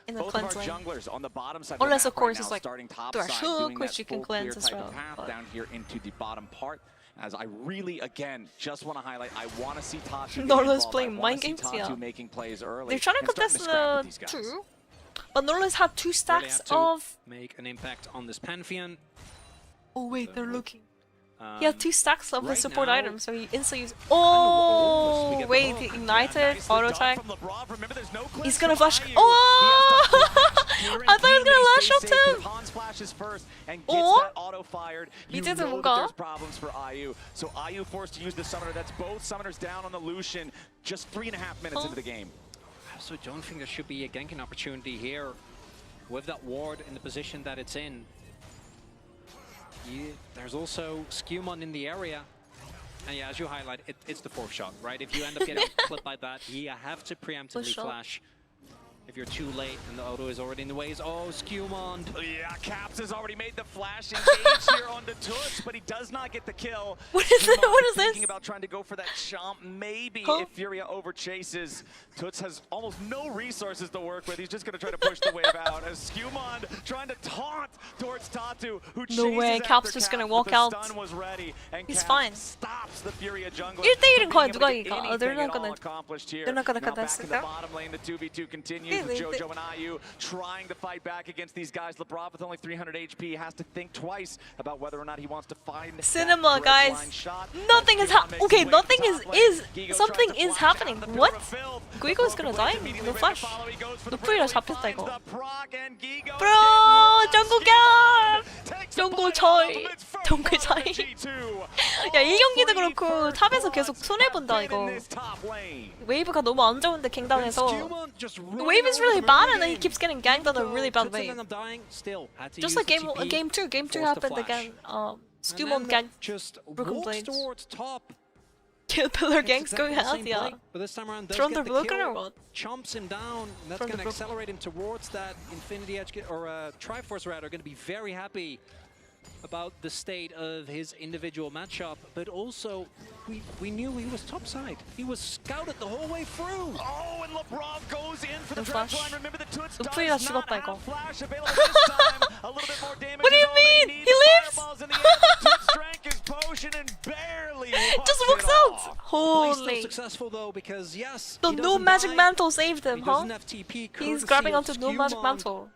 In the cleanse lane. Unless of course it's like Thrash Hook, which you can cleanse as well. Down here into the bottom part. As I really, again, just want to highlight, I want to see Tatu Norla's playing mind games, yeah. making plays early. They're trying to contest the 2, but Norla's had 2 stacks of... Make an impact on this Pantheon. Oh wait, they're looking. He had 2 stacks of his support now, items, so he instantly used. Oh wait, the ignited auto attack. He's gonna flash. Oh! I thought he was gonna lash out him. Oh? 밑에서 뭔가? Problems for Ayu. So Ayu forced to use the summoner. That's both summoners down on the Lucian. Just 3.5 minutes into the game. I also don't think there should be a ganking opportunity here with that ward in the position that it's in. There's also Skewmon in the area. And yeah, as you highlight, it's the 4th shot, right? If you end up getting clipped like that, you have to preemptively flash. If you're too late and the auto is already in the ways, oh, Skewmon. Yeah, Caps has already made the flash engage here on the Tuts, but he does not get the kill. What is it? What is this? Thinking about trying to go for that jump, maybe if Furia overchases. Tuts has almost no resources to work with. He's just going to try to push the wave out as Skewmon trying to taunt towards Tatu, who No way, Caps just gonna walk out. Was ready, and He's Caps fine. stops the Furia jungler. 1대1은 과연 누가 Being able to 이겨? get They're anything not gonna. at all accomplished here. They're not gonna Now back in the contest it. bottom lane, the 2v2 continues. Really? Jojo and Ayu trying to fight back against these guys. Labrov with only 300 HP has to think twice about whether or not he wants to find Cinema, that guys. line shot. Nothing is okay. Nothing is Gigo something tries to is flash happening. out the What? pillar of filth. Guigo is gonna Both die. immediately No ready to flash. follow. He goes for the 노플이라 breakaway, 잡혔다 finds 이거. the proc, and Gigo 브로 정국야. 정국 차이. 정국 차이. 야, 이 경기도 그렇고 탑에서 계속 손해 본다 이거. 웨이브가 너무 안 좋은데 갱당해서. The wave is really bad and then he keeps getting ganked on a really bad wave. Just like game 2. Game 2 happened again. Skewmon ganked Broken Blades. Kill pillar ganks going out, yeah. But this time around, From the broken or what? Chomps him down. And that's going to accelerate him towards that Infinity Edge, or Triforce rather, going to be very happy about the state of his individual matchup, but also we knew he was topside. He was scouted the whole way through. Oh, and Labrov goes in for the flash. trap line. Remember the Tuts 노플이라 does not 죽었다, 이거. have flash available this time. A little bit more damage. What do you mean? He lives? Tuts drank his potion and barely Just walks walks it out. off. He's still Holy. successful though, because yes, The he no doesn't magic die. mantle saved him, He huh? doesn't have TP, He's courtesy grabbing of onto no magic Skewmon. mantle.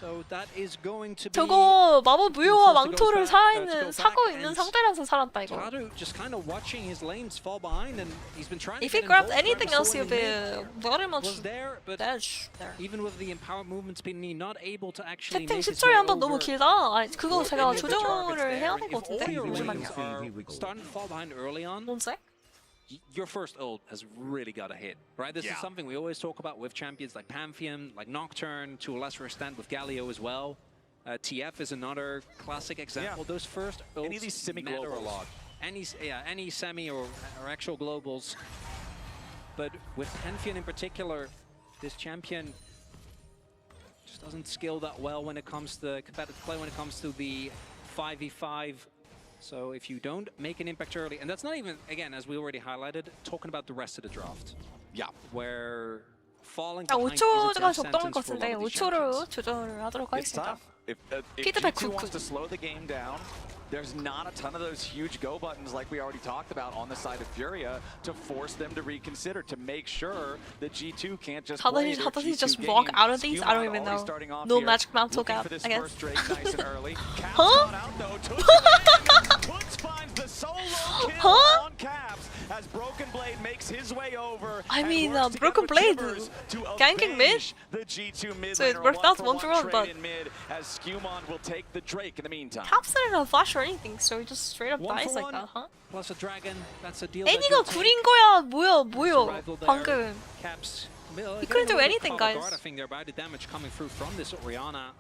So that is going to be 저거 마법 무효와 망토를 to 사고 go 있는 back 상태라서 살았다 이거. Tadu just kind of watching his lanes fall behind, and he's been trying If to he get grabbed involved, anything trying to else, slow he'll him be in. very much Was there, but dead there. even with the empowered movement speed, not able to actually 채팅 make his 10초에 way 한 번 너무 over. 길다. 아니, 그거 제가 조정을 해야 될 것 같은데? If all your 잠시만요. lanes are starting to fall behind early on, 뭔 색? your first ult has really got to hit, right? This is something we always talk about with champions like Pantheon, like Nocturne, to a lesser extent with Galio as well. TF is another classic example. Those first ults Any of these matter a semi-globals. lot. Any semi or actual globals. But with Pantheon in particular, this champion just doesn't skill that well when it comes to competitive play, when it comes to the 5v5 So if you don't make an impact early, and that's not even, again, as we already highlighted, talking about the rest of the draft. Yeah. Where falling 아, behind 5초가 is a death 적당할 sentence 것 for a 같은데 lot of these 5초로 champions. 조절을 하도록 It's 하겠습니다. tough. If Feedback G2 wants quick. to slow the game down, there's not a ton of those huge go buttons like we already talked about on the side of Furia to force them to reconsider, to make sure that G2 can't just How play does their he G2 just game. walk out of these? I don't Skewmon even already know. starting off No here, magic mount took looking out, for this I guess. first Drake nice and early. Caps Huh? not out though. Toots finds the solo kill Huh? on Caps as Broken Blade makes his way over. I and mean, works Broken together with Blade Tibbers to ganking mid. avenge the G2 mid So it laner. worked out one 1-for-1 for one, trade but in mid as Skewmon will take the Drake in the meantime. Caps didn't flash or anything, so he just straight up One dies for like one. that, huh? Plus a dragon, that's a deal that 애니가 you'll take. 구린 거야. 뭐야, 뭐야. Survival there. 방금. Caps. He couldn't do anything, guys. I think there by the damage coming through from this Orianna.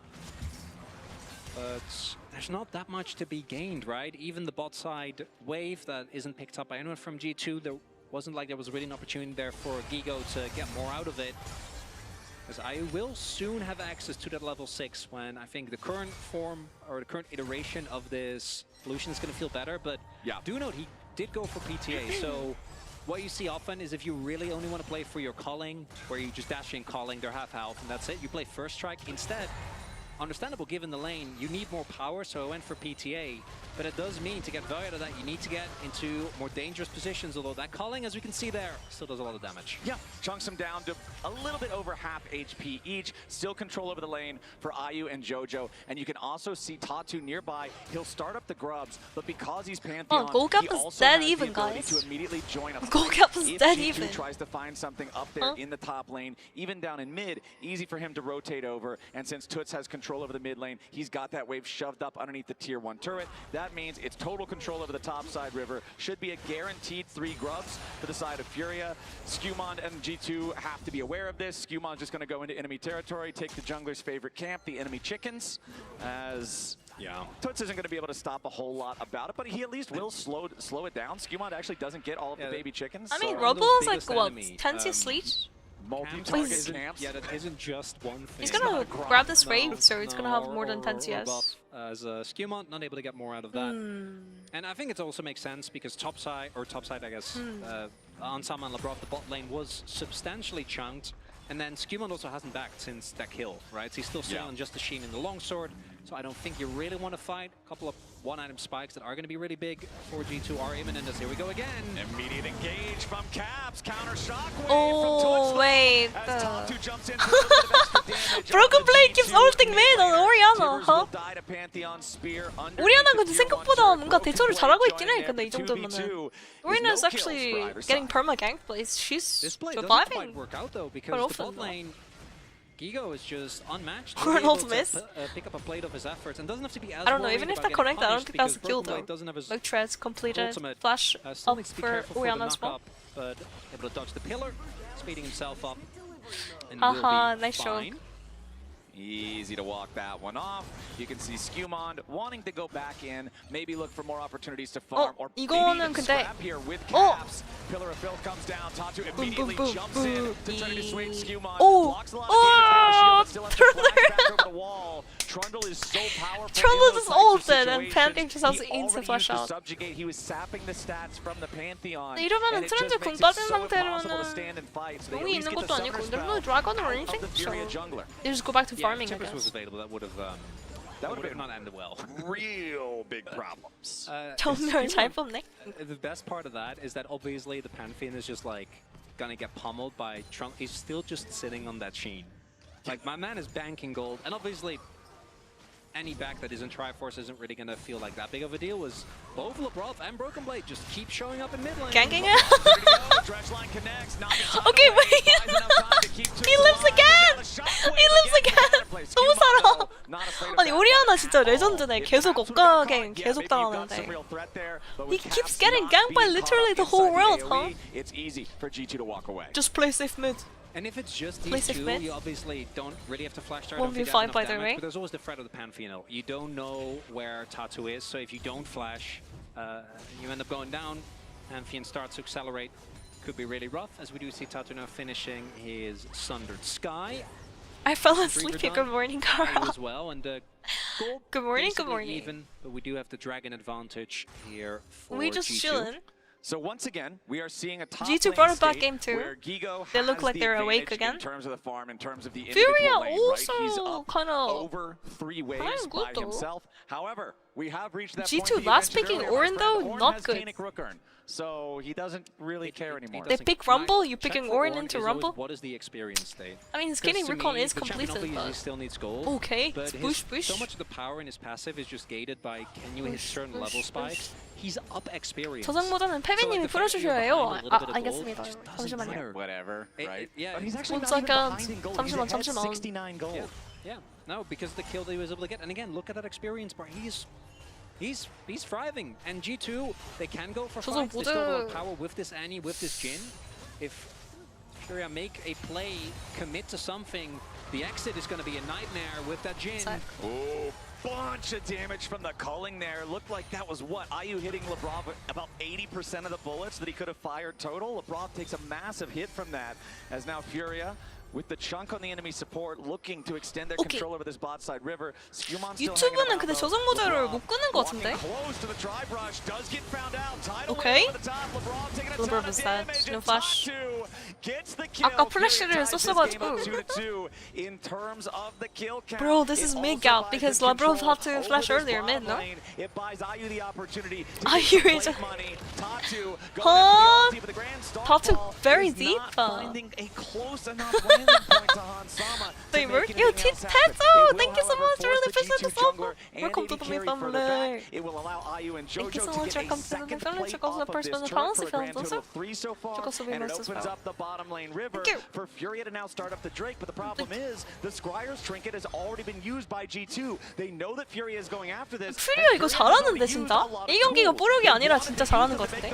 But there's not that much to be gained, right? Even the bot side wave that isn't picked up by anyone from G2, there wasn't like there was really an opportunity there for Gigo to get more out of it. Because I will soon have access to that level 6 when I think the current form or the current iteration of this pollution is going to feel better. But yeah, do note he did go for PTA. So what you see often is if you really only want to play for your calling, where you just dash in calling, they're half health, and that's it. You play first strike instead. Understandable given the lane, you need more power, so I went for PTA. But it does mean to get value out of that, you need to get into more dangerous positions, although that calling, as we can see there, still does a lot of damage. Yeah, chunks them down to a little bit over half HP each. Still control over the lane for IU and JoJo. And you can also see Tatu nearby. He'll start up the grubs, but because he's Pantheon, Golgap he is also dead has even, the ability guys. to immediately join a fight. Golgap is if dead G2 even. tries to find something up there in the top lane, even down in mid, easy for him to rotate over. And since Toots has control over the mid lane, he's got that wave shoved up underneath the tier 1 turret. That means it's total control over the top side river. Should be a guaranteed 3 grubs for the side of Furia. Skewmon and G2 have to be aware of this. Skewmon's just going to go into enemy territory, take the jungler's favorite camp, the enemy chickens, as Toots isn't going to be able to stop a whole lot about it, but he at least will slow it down. Skewmon actually doesn't get all of the baby chickens. I mean, So- Robo is like, what, enemy, 10 to sleep? Multi-target camps. Yeah, that isn't just one thing. He's gonna grab this wave, so it's gonna have more than 10 CS. As Skewmon, not able to get more out of that. And I think it also makes sense because topside, I guess, on Sama and Labrov, the bot lane was substantially chunked. And then Skewmon also hasn't backed since that kill, right? So he's still sitting on just the Sheen and the longsword. So I don't think you really want to fight. A couple of one-item spikes that are going to be really big for G2 are imminent as here we go again. Immediate engage from Caps, counter shockwave Oh, from Toots. wait. As Tatu jumps in for a little bit of extra damage. Broken Blade keeps ulting mid on Orianna, huh? Orianna 근데 생각보다 뭔가 대처를 잘하고 있긴 해. 근데 이 정도면은 Orianna's actually getting perma gank, but she's This play doesn't surviving. quite work out though because quite the often, bot lane, Gigo is just unmatched. Or an Able ult to miss. pick up a plate of his efforts and doesn't have to be as I don't know, worried even if about that getting connected, I don't punished think that's a because kill Broken though. Blade doesn't have his Like Treads completed, ultimate. flash Still up needs to be for careful for the Orianna as well. knock-up, but able to dodge the pillar, speeding himself up. And Haha, will be nice fine. joke. Easy to walk that one off. You can see Skewmon wanting to go back in, maybe look for more opportunities to farm, or maybe 이거는 even 근데 scrap here with Caps. Pillar of Filth comes down. Tatu immediately boom, jumps boom, in to try to dissuade Skewmon. Oh, Blocks a lot of damage from the shield, but still has to flash back over the wall. Trundle is so powerful. Trundle in those just types of ulted and situations. Pantheon just has He to instant already flash used the out. subjugate. He was sapping the stats from the Pantheon. 이러면은 and it just 트렌드 궁 makes it 빠진 so impossible to 상태로는 stand and fight. So they at 궁이 least 있는 get the 것도 아니고 summoner there's no spell dragon or out anything, of the so Furia jungler. they just go back to Yeah, farming, if I Tibbers was guess. available, that would have not ended well. Real big problems. 정말 잘 뽑네. The best part of that is that obviously the Pantheon is just like gonna get pummeled by Trump. He's still just sitting on that Sheen. Like my man is banking gold, and obviously any back that isn't Triforce isn't really gonna feel like that big of a deal. Was both Labrov and Broken Blade just keep showing up in mid lane. Ganking it? Okay, wait. He lives again! He lives again! 너무 살아! 아니, 오리아나 진짜 레전드네. 계속 엇가갱 계속 당하는데. He keeps getting ganked by literally the whole world, huh? It's easy for G2 to walk away. Just play safe mid. And if it's just Play these safe two, mid. you obviously don't really have to flash start. 1v5 by the way. But there's always the threat of the Pantheon. You don't know where Tatu is, so if you don't flash, you end up going down. Pantheon starts to accelerate. Could be really rough, as we do see Tatu now finishing his Sundered Sky. I fell asleep. Good morning, Carl. Carl. As well, and score. Good morning, good Basically morning. Even, but we do have the dragon advantage here for We just G2. chillin'. So once again, we are seeing a top G2 lane brought it back state game 2. where Gigo They look has like the they're awake advantage again. in terms of the farm, in terms of the Furia individual lane, right? He's also up kind of over 3 waves good by though. himself. However, we have reached that G2 point that you last mentioned picking earlier, my Orin friend. though, Orin not has good. Kaenic Rookern, so he doesn't really care anymore. They pick Rumble, you picking Orin into is always Rumble? What is the experience state? I mean, his 'Cause Kaenic to Recon me, is the champion completed, obviously but still needs gold. okay, But it's his, push, push. so much of the power in his passive is just gated by can you hit Push, certain push, level push. spikes. He's up experience. 저장보다는 페비님이 풀어주셔야 해요. 알겠습니다. 잠시만요. Whatever, right? Yeah, But he's actually One not even second. behind in gold. 잠시만, He's ahead 잠시만. 69 gold. Yeah, no, because the kill that he was able to get, and again, look at that experience bar. He's thriving, and G2 they can go for 저도 fights. They still have a lot of 모두- power with this Annie, with this Jin. If Furia make a play, commit to something, the exit is going to be a nightmare with that Jin. Oh, bunch of damage from the culling there. Looked like that was what? IU hitting Labrov about 80% of the bullets that he could have fired total. Labrov takes a massive hit from that, as now Furia, with the chunk on the enemy support, looking to extend their Okay. control over this bot side river. Skewmon's still hanging 유튜브는 around, 근데 though. 저장 모드를 Labrov 못 끄는 것 walking 같은데? close to the dry brush, does get found out. Tidal Okay. wave over the top. Labrov taking a ton Labrov of is bad. damage, No and flash. Tatu gets the kill. 아까 Furia 플래시를 ties this game up 썼어가지고. 2-2 in terms of the kill count. Bro, this is It mid also gap buys because them Labrov control had to over flash this earlier bottom mid, no? lane. It buys IU the opportunity to IU get is some a- plate money. Tatu Huh? going for the grand star Tatu fall very is deep, not finding a close enough landing point to Hansama They to work. make Yo, anything else happen. Tetsu, It will, thank you so however, much. Really force the appreciate G2 the support. jungler and Welcome to AD the carry family. further back. It will allow IU and Thank you JoJo so to much. get a Welcome to the second family. plate Check out the off of this personal turret policy for a grand films total also. of 3 so far, Check out the and it videos as opens well. up the bottom lane river Thank you. for Furia to now start up the Drake. But the problem is the Scryer's trinket has already been used by G2. They know that Furia is going after this. 퓨리아 이거 잘하는데 진짜? 이 경기가 뽀록이 아니라 진짜 잘하는 것 같은데?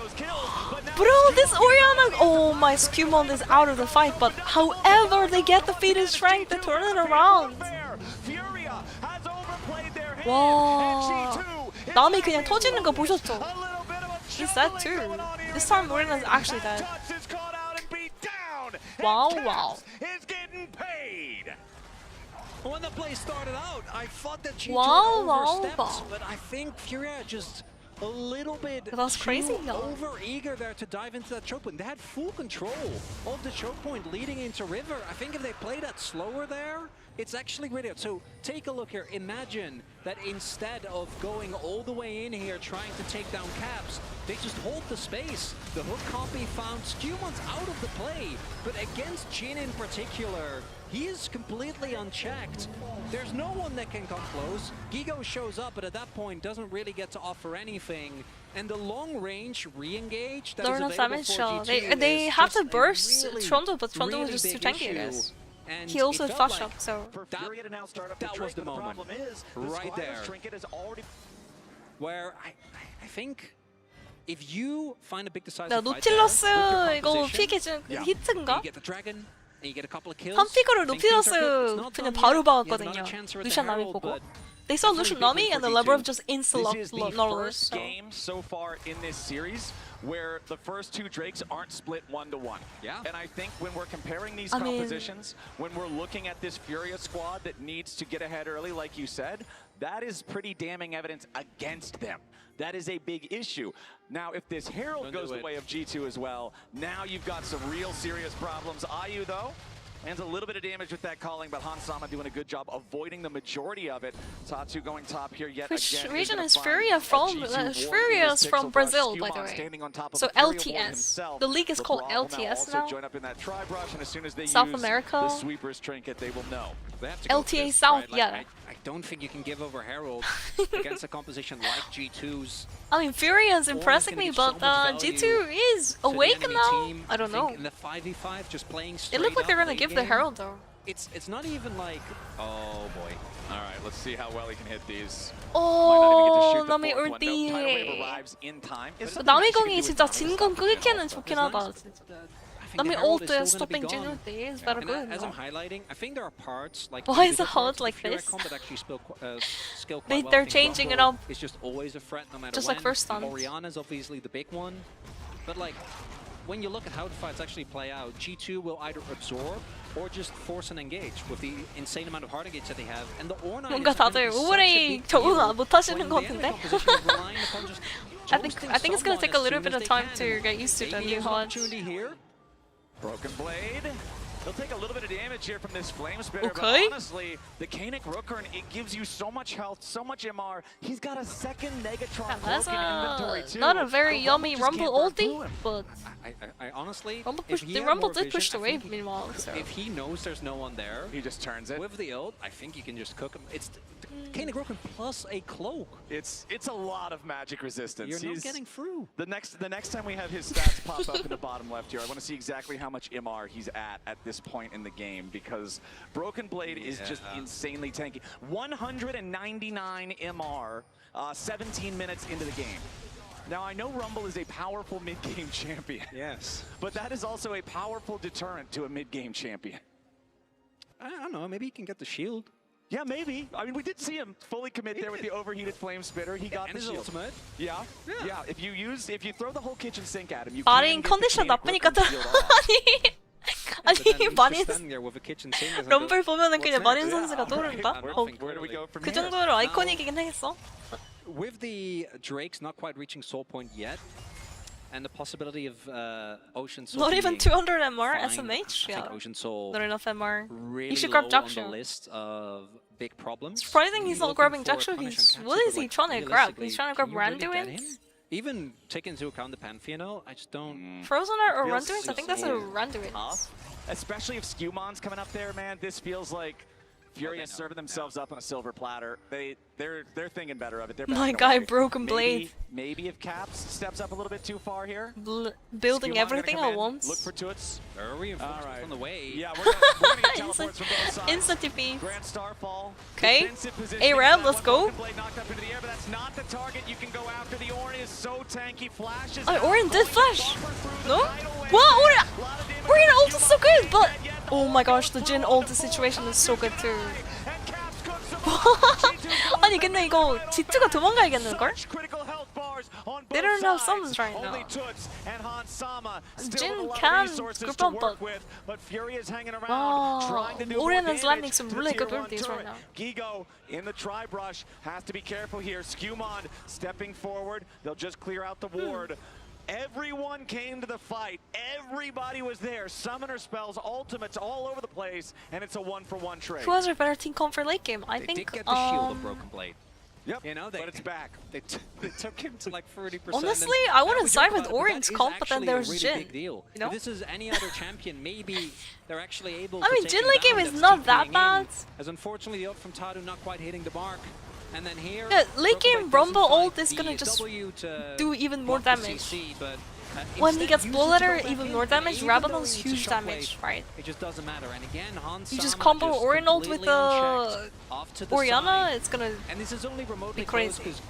Bro, this Orianna, oh my Skewmon is out of the fight, but however they get the fetus strength to turn it around. 와, 남이 그냥 터지는 거 보셨죠? He's dead too. This time Orianna's actually dead. Wow, wow. When the play started out, I thought that G2 Wow, wow, overstepped, wow. but I think Furia just a little bit That's crazy, too though. over eager there to dive into that choke point. They had full control of the choke point leading into river. I think if they play that slower there, it's actually really good. So take a look here. Imagine that instead of going all the way in here trying to take down Caps, they just hold the space. The hook copy found. Skewmon's out of the play, but against Jin in particular, he is completely unchecked. There's no one that can come close. Gigo shows up, but at that point doesn't really get to offer anything. And the long range re-engage that is They're not available damage for show. G2 They is have just to a burst really, Tronto, but Tronto was really just too big tanky, I issue. guess. And He also it felt flashed like up, so For that- Furia to now start up that the was Drake, the but the moment. problem is the Right Scryer's there. trinket has already where I think if you find a big decisive 나 fight there, 노틸러스 with your 이거 composition, 피게 준 Yeah. 히트인가? you get the dragon, and you get a couple of kills. 한 피거를 think things are good. It's 노틸러스 not 그냥 done 바로 yet. You have 박았거든요. another chance with the 루시안 나미 Herald, 보고. but They saw that's Lucian really Nami big and for the G2. Labrov just This insta is the Nautilus. first game so far in this series where the first two Drakes aren't split 1-1. Yeah. And I think when we're comparing these I mean- compositions, when we're looking at this Furia squad that needs to get ahead early, like you said, that is pretty damning evidence against them. That is a big issue. Now, if this Herald Don't goes do the it. way of G2 as well, now you've got some real serious problems. IU, though, lands a little bit of damage with that calling, but Hansama doing a good job avoiding the majority of it. Tatu going top here yet Which again. region gonna is find Furia a from? G2 war in Furia this is from pixel brush. Brazil, by the Skewmon way. standing on top of So a Furia ward LTS. himself. The league is called LeBron will LTS also now. join up in that tri-brush, and as soon as they South use America. the sweeper's trinket, they will know. They have to go for LTA this, South, right? Like, yeah. I don't think you can give over Herald against a composition like G2's. I mean, Furia is Form is impressing gonna me, give so but much G2 value is to the awake enemy now. team. I don't know. think in the 5v5, just playing It straight looked like they're up gonna late give the game, Herald though. It's not even like, oh boy. All right, let's see how well he can hit these. 오, 남이 Tidal wave 울디. arrives in time. 남이 공이 진짜 진공 끊기는 좋긴 하다. 진짜. I think 남이 the Herald ult is still is gonna be stopping gone. Jin ulti is better And good. as I'm highlighting, I think there are parts like Why is individual it hard parts of like Furia this? combat actually skill quite well. They're I think changing it Rumble up. is just always a threat no matter Just when. like first stunt. Orianna's obviously the big one, but like when you look at how the fights actually play out, G2 will either absorb or just force an engage with the insane amount of hard engage that they have. And the Ornn 뭔가 다들 오버레이 적응 못 하시는 것 같은데? I think it's gonna take a little bit of time to get used to the new HUD. Broken Blade. He'll take a little bit of damage here from this Flame Spitter, Okay. but honestly, the Kanik Rooker, it gives you so much health, so much MR. He's got a second Negatron That's cloak in inventory too. not a very yummy just Rumble can't burn through ulti, him. but I honestly, Rumble if pushed, he the had Rumble more did push vision, the I think wave meanwhile. So. if he knows there's no one there, He just turns it. with the ult, I think you can just cook him. It's the Kanik Rooker plus a cloak. It's a lot of magic resistance. You're not He's- getting through. The next time we have his stats pop up in the bottom left here, I want to see exactly how much MR he's at this point in the game, because Broken Blade is just insanely tanky. 199 MR, 17 minutes into the game. Now, I know Rumble is a powerful mid-game champion. Yes. But that is also a powerful deterrent to a mid-game champion. I don't know, maybe he can get the shield. Yeah, maybe. I mean, we did see him fully commit there with the overheated Flame Spitter. He got And the his shield. ultimate. Yeah. If you throw the whole kitchen sink at him, you 마린 can get the 컨디션 Kanik 나쁘니까 Rooker 또 shield off. 아니 많이 럼블 보면은 그냥 마린 선수가 떠오른다. Where do we go from 그 here? 정도로 아이코닉이긴 하겠어. With the Drakes not quite reaching soul point yet, and the possibility of Ocean Soul Not even being 200 MR fine, SMH. I Yeah, think Ocean Soul not enough MR. really He should low grab on the Jackshu. list of big problems. Surprising he's not Looking grabbing for a Jackshu. punish He's on what Jackshu, is he but, trying to grab? He's trying to grab can you really get Randuin's? him? Even taking into account the Pantheon, I just don't. Frozen or Feels Randuin's? I think that's a Randuin's. Tough. Especially if Scumon's coming up there, man. This feels like Furia serving themselves up on a silver platter. They're thinking better of it. They're My backing guy, away. Broken Blade. Maybe if Caps steps up a little bit too far here. Building Scumon everything gonna at come in, once. Look for Toots. There are reinforcements All right. on the way. Yeah, we're gonna get teleports from both sides. Insta TP. Grand Starfall. Okay. Defensive positioning. A-Ram, That let's one go. Broken Blade knocked up into the air, but that's not the target you can go after. The Ornn is so tanky. Flashes. Oh, out, Ornn did going to flash. buffer through the No? tidal wave. What? A lot of damage Ornn from ult is so Scumon, good, but and yet the oh my gosh, the Jin ult situation is so good too. 아니 근데 이거 G2가 도망가야겠는걸? They don't have summons right now. Jin can group up, but wow, Ornn is landing some really good ultis right now. Gigo in the tri-brush has to be careful here. Scumon stepping forward. They'll just clear out the ward. Everyone came to the fight. Everybody was there. Summoner spells, ultimates all over the place, and it's a one-for-one trade. Who has a better team comp for late game? I They think did get the shield of Broken Blade. Yep, You know, but it's back. They took him to like 30%. Honestly, and I now wouldn't we side joke with about it, Ornn's that is comp, but then actually there's a really Jin, big deal. you know? If this is any other champion, maybe they're actually able I to mean, take Jin him late down. game is That's not TPing that in, bad. As unfortunately the ult from Tadu not quite hitting the mark. And then here, Yeah, late Broken game Blade doesn't Rumble find ult is gonna the just W to do even more block the damage. CC, but, When he instead gets uses Blow to Letter, go back even in, more damage. even though Rabadon's he needs a huge shockwave, damage, right? It just doesn't matter. And again, Hans You just Sama combo Ornn ult with completely unchecked the off to the Orianna, side. it's gonna And this is only remotely be close crazy. because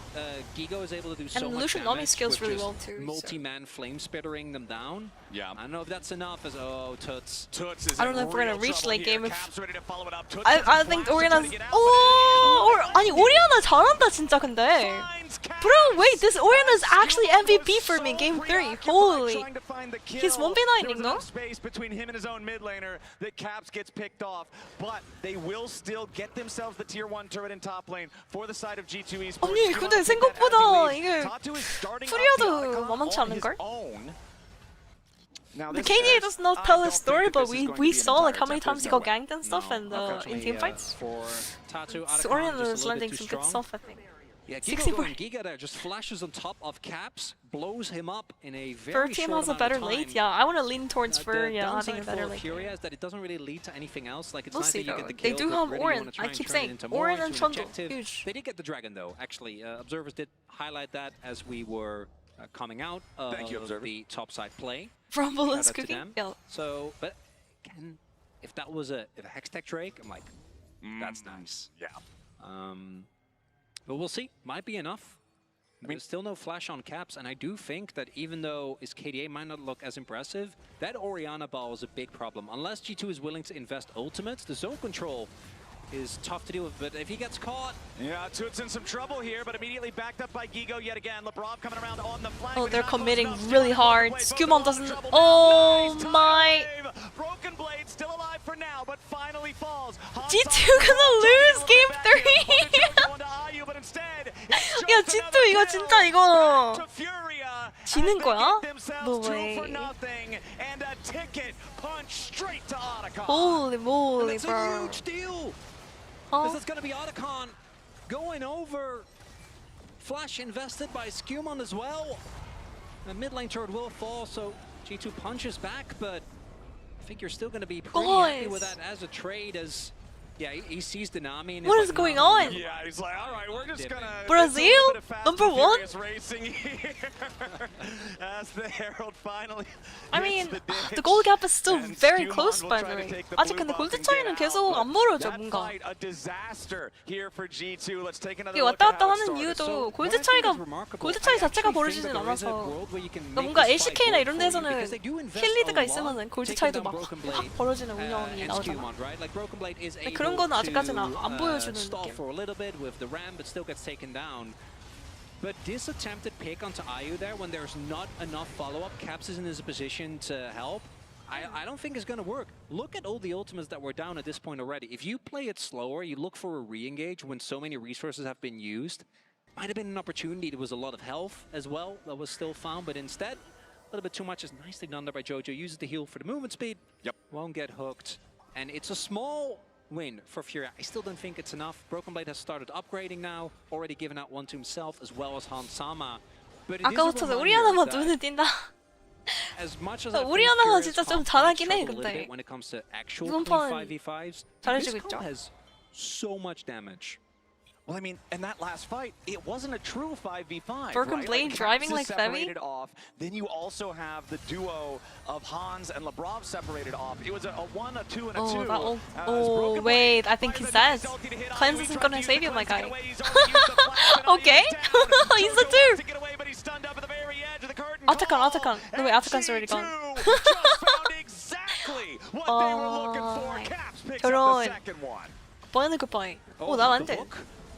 Gigo is able to do so And much Lucian damage Nami scales with really just well too, so. multi-man flame spittering them down. Yeah. I don't know if that's enough as Toots is I don't in know if we're gonna real reach trouble late game here. if- Caps ready to follow it up. Toots I doesn't think flash to try Orianna's. to get out, Oh, 아니 Orianna 잘한다 진짜 근데. finds Caps. Bro, wait, this Orianna's actually MVP for me game 3. Holy. Trying to find the kill. He's 1v9, There was no? enough space between him and his own mid laner that Caps gets picked off, but they will still get themselves the tier 1 turret in top lane for the side of G2 Esports. 아니, Scumon 근데 take that as he 생각보다 leaves. 이게 Tatu is starting 프리아도 off the Otacon 만만치 on his 않은걸? own. Now The this KDA says, does not I tell don't a think story, that but this is we going to be an saw like entire how many temp. times he There's got no way. ganked and stuff and in Unfortunately, team fights. for Tatu, So Otacon Orianna just is a little landing bit too some good strong. stuff, I think. Yeah, 60 Gigo and Giga just flashes on top of Caps, blows him up in a very Fur team short has a amount better of time. late. Yeah, I want to lean towards The FURIA having a downside better for late. Furia is that it doesn't really lead to anything else. Like it's We'll nice see that you though. get the They kill, do but have really you Ornn. wanna try I and keep turn it saying into more Ornn into and an Trundle. objective. Huge. They did get the dragon though. Actually, observers did highlight that as we were coming out of Thank you, Observer. the topside play. Rumble Shout is out to cooking. them. Yeah. So, but again, if that was a Hextech Drake, I'm like, that's nice. Yeah. But we'll see. Might be enough. There's still no flash on Caps, and I do think that even though his KDA might not look as impressive, that Orianna ball is a big problem. Unless G2 is willing to invest ultimates, the zone control is tough to deal with, but if he gets caught... Yeah, Toot's in some trouble here, but immediately backed up by Gigo yet again. Lebrov coming around on the flank. Oh, they're committing really hard. Skewmon doesn't... Oh my... Broken Blade still alive for now, but finally falls. G2 gonna lose game 3! 야, G2 이거 진짜 이거... 지는 거야? No way. Holy moly, That's a bro. huge deal! Huh? This is going to be Otacon going over. Flash invested by Skewmon as well. The mid lane turret will fall, so G2 punches back, but I think you're still going to be pretty happy with that as a trade, as yeah, he sees the Nami. And What is going on? Yeah, he's like, all right, we're just gonna Brazil? Number 1? Racing here. As the Herald finally I mean, the goal gap is still very close, by the way. 아직 근데 골드 차이는 계속 안 멀어져, 뭔가. A disaster here for G2. Let's take another 이게 look 왔다 at 갔다 how it 하는 started. 이유도 골드 차이 자체가 벌어지진 않아서. 그러니까 뭔가 LCK나 이런 데서는 킬리드가 있으면은 골드 차이도 막 확 벌어지는 운영이 나오잖아. 근데 그런 거는 아직까지는 안 보여주는 느낌. for a little bit with the ram, but still gets taken down. But this attempted pick onto Ayu there, when there's not enough follow-up, Caps is in his position to help. I don't think it's going to work. Look at all the ultimates that were down at this point already. If you play it slower, you look for a re-engage when so many resources have been used. Might have been an opportunity. There was a lot of health as well that was still found, but instead, a little bit too much is nicely done there by Jojo. Uses the heal for the movement speed. Yep. Won't get hooked. And it's a small win for FURIA. I still don't think it's enough. Broken Blade has started upgrading now, already given out one to himself as well as Hansama. But it is a 아까부터 우리 reminder 하나만 that 눈에 띈다. as much as I 우리 think 하나만 FURIA's 진짜 좀 comp 잘하긴 해, struggle a little 근데. bit when it comes to actual 이번 clean 판 5v5s, 잘해주고 this 있죠. comp has so much damage. Well, I mean, in that last fight, it wasn't a true 5v5. Broken right? Blade Caps driving is like Fevi? separated off. Then you also have the duo of Hans and Lebrov separated off. It was a 1, a 2, and a 2. Oh, that ult. As Oh, Broken wait, Blade I think he finds the says. ulti to hit Cleanse Ayu. He isn't tried gonna to use save the you, my cleanse to guy. get away. He's already used the flash, and now Okay. he's down. He's the Jojo dude. wants to get away, but he's stunned up at the very edge of the curtain Atakan, call. Atakan. No, wait, And Atakan's already gone. G2 just found exactly what they were looking for. Caps picks up the 저런. second one. 뻔해 굿바이. 오, 난 안 돼.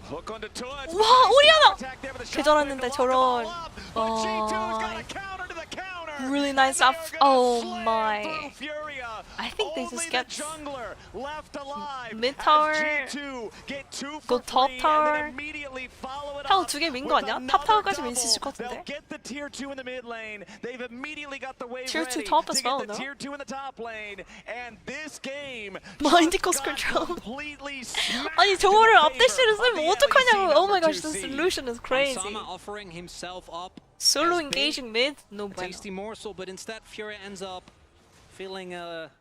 Hook onto Toots. 와, 우리하나! Attack there with the 개 shot 잘했는데 to lock them all 저런. up. But G2's got a counter to the counter. Really nice And up. they're gonna Oh slam my. through Furia. I think they just Only get the jungler left alive. mid as tower, G2 get 2 go for top free, tower. and then immediately follow it 타워 up 두 개 민 with 거 아니야? 탑 another 타워까지 밀 수 있을 것 double. 같은데? They'll get the tier 2 in the mid lane. They've immediately got the wave Tier 2 ready top to as get well, the no? tier 2 in the top lane. And this game Mind just equals got control. completely smacked 아니 in 저거를 the 앞대시를 favor of 쓰면 the 어떡하냐고. LEC Oh my gosh, number this 2 seed. solution is crazy. Hansama offering himself up. Solo as bait. engaging mid? No A bueno. tasty morsel, but instead Furia ends up feeling a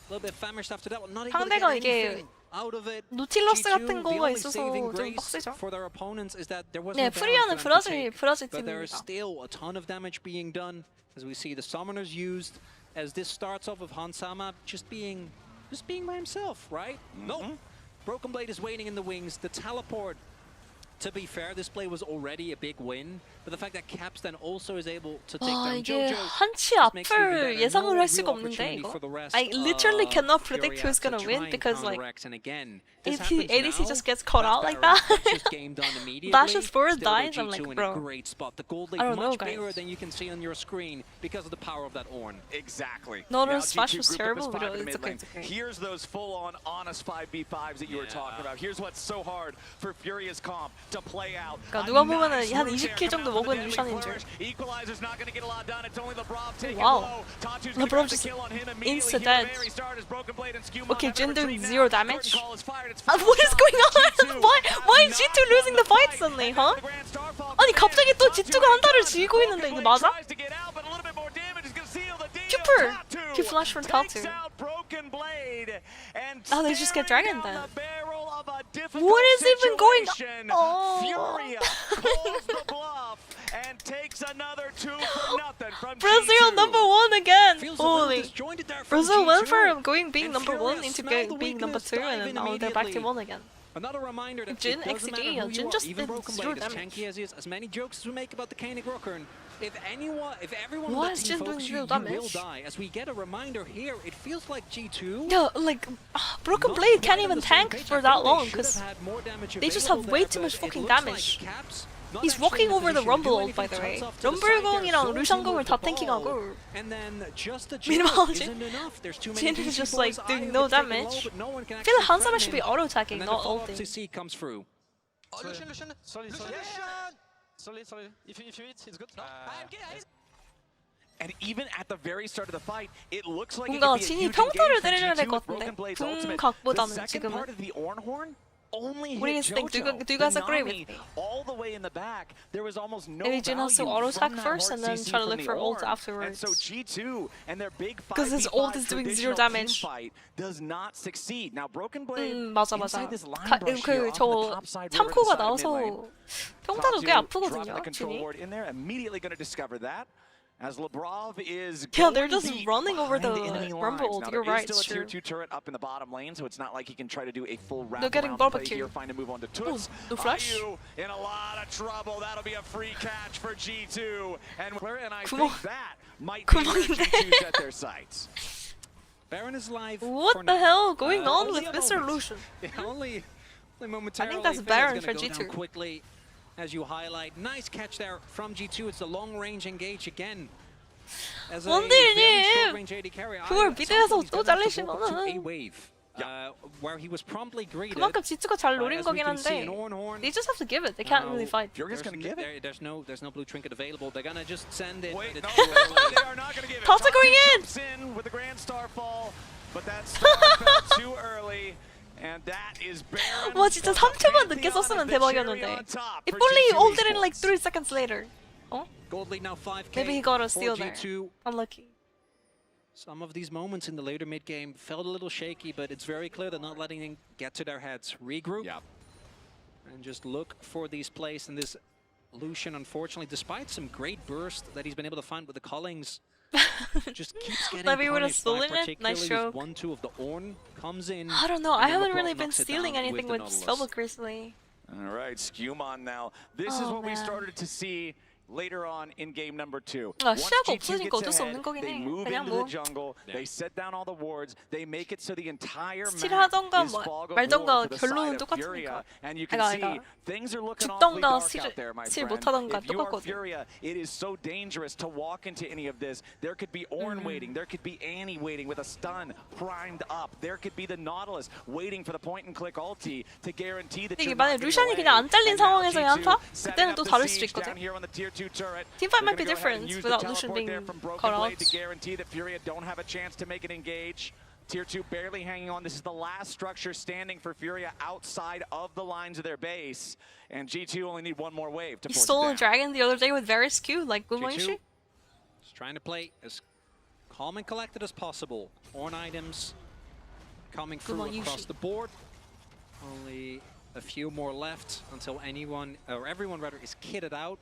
little bit famished after that one. Not able to get 상대가 이게 anything out of it. 노틸러스 G2, 같은 the 거가 only 있어서 saving 좀 grace 빡세죠. for their opponents is that there was 네, no 프리아는 damage for them to take, 브라질 but there is 팀입니다. still a ton of damage being done as we see the summoners used. As this starts off with Hansama just being by himself, right? No, Broken Blade is waiting in the wings. The teleport. To be fair, this play was already a big win, but the fact that Caps then also is able to take 와, down 이게 Jojo 한치 just makes it even 앞을 better. 예상을 No 할 수가 real 없는데 opportunity 이거. for the rest I literally of cannot predict Furia who's to gonna try win and because like counteract. And again, this if ADC happens just now, gets caught out that's like Baron. that, That's just game done immediately. Dashes forward, Still dies, the I'm like, G2 in bro. a great spot. The gold I league don't know, much bigger guys. than you can see on your screen because of the power of that Ornn. Exactly. Nora's Now flash G2 was grouped up terrible, as but five in the it's mid lane. okay, it's okay. Here's those full-on honest 5v5s that you were talking about. Here's what's so hard for Furia's comp to play out. 그러니까 누가 보면은 nice 한 root 20킬 there 정도 coming out 먹은 with the 루시안인 deadly 줄. flourish. Equalizer's not going to get a lot done. It's only Lebrov taking Wow. low. Tatu's Lebrov going to just kill on him immediately insta here at dead. the very start as Broken Blade and Skewmon Okay, have Jin to doing retreat 0 now. damage. Curtain call is fired. It's what is final going shot. on? G2 Why is not G2 losing the fight fight. suddenly, And huh? then the Grand Starfall 아니 comes 갑자기 in. 또 Tatu G2가 한 달을 is 쥐고 있는데 Broken 이게 Blade 맞아? tries to get out, but a little bit more damage is going to seal the deal. Cooper! Tatu He flashed from takes Tatu. out Broken Blade and Oh, they just get staring Dragon down then. the barrel of a difficult What is even going on? situation. Oh. Furia calls the bluff and takes another 2 for nothing from Brazil G2. number 1 again! Feels a little Holy. disjointed there from Brazil went G2. from being And number Furia 1 into smelled the being number weakness, 2 and dive in now they're back to immediately. 1 again. Another reminder that Jin it doesn't XD, matter who Jin you just are, even did Broken 0 Blade, as damage. tanky as he is, as many jokes as we make about the Koenig Rockern, If everyone Why on is the team Jin doing focuses, zero you will damage? die. As we get a reminder here, it feels like G2. Yeah, like Broken Blade can't even tank for that long because they just have way too much fucking damage. He's walking over the Rumble ult, by the way. 럼블공이랑 루션공을 다 탱킹하고. Meanwhile, Jin is just like doing no damage. I feel like Hansama should be auto-attacking, not ulting. Lucian. Slowly. If you hit, it's good. No? And even at the very start of the fight, it looks like 뭔가 진이 평타를 때려야 될 것 같은데. the 각보다는 second part 지금은. of the Ornhorn only What do you hit think? JoJo. Do you guys agree Nami with me? all the way in the back. There was almost no Maybe Jin has to value auto attack from that first hard and then CC try to from look the for ult Ornn. afterwards. And so G2 and their big 'Cause his ult is doing zero damage. fight does not succeed. Now Broken Blade 맞아. inside this line brush here onto the 저 top side river to the 참코가 side of mid lane. 나와서 평타도 꽤 Dropped 아프거든요, the control 진이. ward in there, immediately going to discover that. As Lebrov is Yeah, they're going just deep running over behind the enemy Rumble. lines. Now, You're there is right, still a it's tier true. 2 turret up in the bottom lane, so it's not like he can try to do a full They're getting wrap around play barbecued. here, find a move on to Toots. No flash. IU in a lot of trouble. That'll be a free catch for G2. And I 구멍. think that might be where 구멍인데. G2 set their sights. Baron is live. What the hell going on with Mr. Lucian? Only momentarily. that's Fair's Baron gonna for go down G2. quickly, as you highlight. Nice catch there from G2. It's a long-range engage again. As a very 원딜님! short-range AD carry, 그걸 미드에서 he's 또 gonna have to walk up to 잘리시면은. a wave, where he was promptly greeted. 그만큼 G2가 잘 노린 as we 거긴 can see 한데 in Ornhorn. they just have to give it. They can't really fight. Furia's going to give it. There's no blue trinket available. They're gonna just send it. Wait, and no, it's they are not going to give it. Toss it going in! Jumps in with the Grand Star fall, but that star fell too early. And that is Baron. 와 진짜 3초만 늦게 썼으면 대박이었는데. If only he ulted in like 3 seconds later. Gold lead now 5K. Maybe he got a for steal there. G2. Unlucky. Some of these moments in the later mid game felt a little shaky, but it's very clear they're not letting them get to their heads. Regroup. And just look for these plays. And this Lucian, unfortunately, despite some great burst that he's been able to find with the Collings, just keeps getting Maybe we would've punished by stolen it. Nice particularly stroke. with 1-2 of the Ornn comes in. I don't know. I and then haven't LeBron really been knocks it stealing down anything the with Nautilus. Spellbook recently. All right, Skewmon now. This is Oh, what we man. started to see later on in game number 2. 아, Once 시야가 G2 없으니까 gets 어쩔 수 ahead, 없는 거긴 they 해. move 그냥 into 뭐 the jungle, they set down all the wards, they make it so the entire 스틸 map 하던가 is 뭐 fog of 말던가 war for the 결론은 side of Furia. 똑같으니까. And you can 아이가, see 아이가. things are looking awfully 죽던가 dark out there, my 스틸 friend. 못하던가 If you are 똑같거든. Furia, it is so dangerous to walk into any of this. There could be Ornn waiting, there could be Annie waiting with a stun primed up. There could be the Nautilus waiting for the point and click ulti to guarantee that 이게 you're 만약 not getting 루시안이 away. 그냥 안 잘린 And now 상황에서의 G2 한타? setting 그때는 up 또 the 다를 수도 siege 있거든. down here on the tier 2 turret. Teamfight might They're be gonna go ahead and different use without the Lucian teleport being there from Broken caught Blade out. to guarantee that Furia don't have a chance to make an engage. Tier 2 barely hanging on. This is the last structure standing for Furia outside of the lines of their base. And G2 only need one more wave to He force stole it a down. dragon the other day with Varus Q, like G2 Gumoishi. just trying to play as calm and collected as possible. Ornn items coming through Gumoishi. across the board. Only a few more left until anyone, or everyone rather, is kitted out.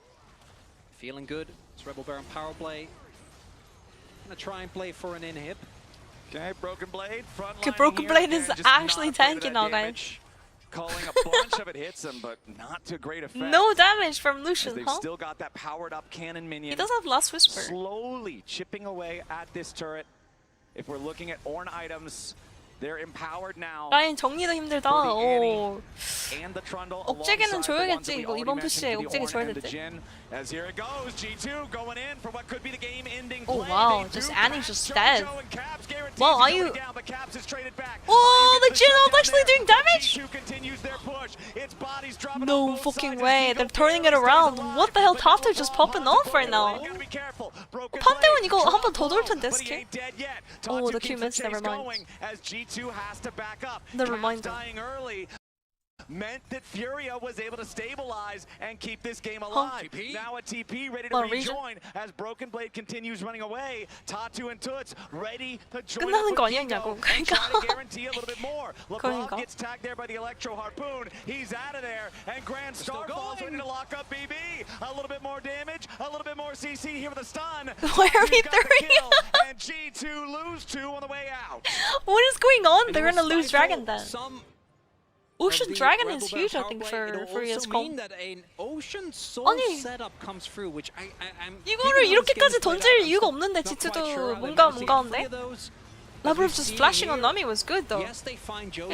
Feeling good. It's Rebel Baron power play. Gonna try and play for an inhib. Okay, Broken Blade, front Okay, Broken Blade is actually tanky now, guys. Calling a bunch of it hits him, but not to great effect. No damage from As Lucian, they've huh? still got that powered up cannon minion. He does have Last Whisper. Slowly chipping away at this turret. If we're looking at Ornn items, they're empowered now. 라인 정리도 힘들다. for the Annie 오. and the Trundle. 억제기는 alongside the ones that 줘야겠지. we 이거 already 이번 mentioned 푸시에 for the 억제기 Ornn 줘야 and the 될 듯. Jhin. As here it goes, G2 going in for what could be the game-ending Oh, play. wow, They just do Annie's catch just JoJo dead. and Caps guarantees Wow, he's IU going down, but Caps is traded back. Oh, IU the gets Jhin shut ult down actually there. doing damage? G2 continues their push. Its body's dropping No on both fucking sides as way. Gigo They're turning it barely around. stays alive, What the hell? but Top no 2 just ball popping onto off right Broken now. Blade. Gotta be careful. Broken 판테온 Blade, 이거 한 번 더 trouble, 돌 텐데, but he 스킬. ain't dead yet. Oh, Tatu the keeps Q missed, chase never mind. going as G2 has to back up. Never Caps mind, though. dying early meant that Furia was able to stabilize and keep this game alive. TP. Now a TP ready to Oh, region? rejoin as Broken Blade continues running away. Tatu and Toots ready to join 끝나는 up 거 with 아니었냐고. Gigo and try to 그러니까. guarantee a little bit more. LeBron 그러니까. gets tagged there by the Electro Harpoon. He's out of there and Grand Star falls ready to lock up BB. A little bit more damage, a little bit more CC here with a stun. Why are we He's got the three? kill, and G2 lose 2 on the way out. What is going on? It They're will gonna lose stifle Dragon then. Some Ocean Dragon is huge, I think, for Furia's comp. 아니, 이거를 이렇게까지 던질 이유가 없는데 G2도 뭔가인데? Lavrov just flashing on Nami was good though.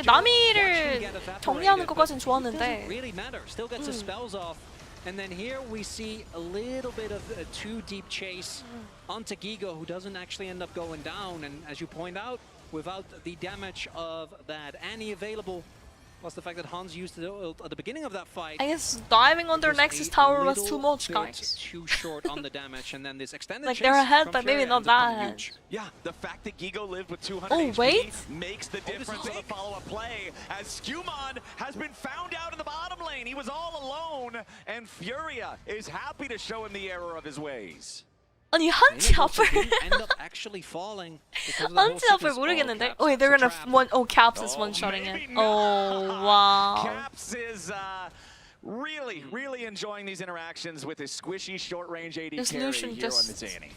나미를 정리하는 것까진 좋았는데. And then here we see a little bit of a too deep chase onto Gigo, who doesn't actually end up going down. And as you point out, without the damage of that Annie available, plus the fact that Hans used the ult at the beginning of that fight. I guess diving on their Nexus tower was too much, guys. Too short on the damage, and then this extended like chase they're ahead, from but maybe Furia not ends up that. coming huge. Yeah, the fact that Gigo lived with 200 Oh, HP wait. makes the difference in the follow-up play, as Skewmon has been found out in the bottom lane. He was all alone, and Furia is happy to show him the error of his ways. 아니 한치 앞을 한치 앞을 모르겠는데. Oh, wait, they're gonna Caps is one-shotting it. Oh wow. Caps is really enjoying these interactions with his squishy short-range AD This carry Lucian here on just- the Zanny.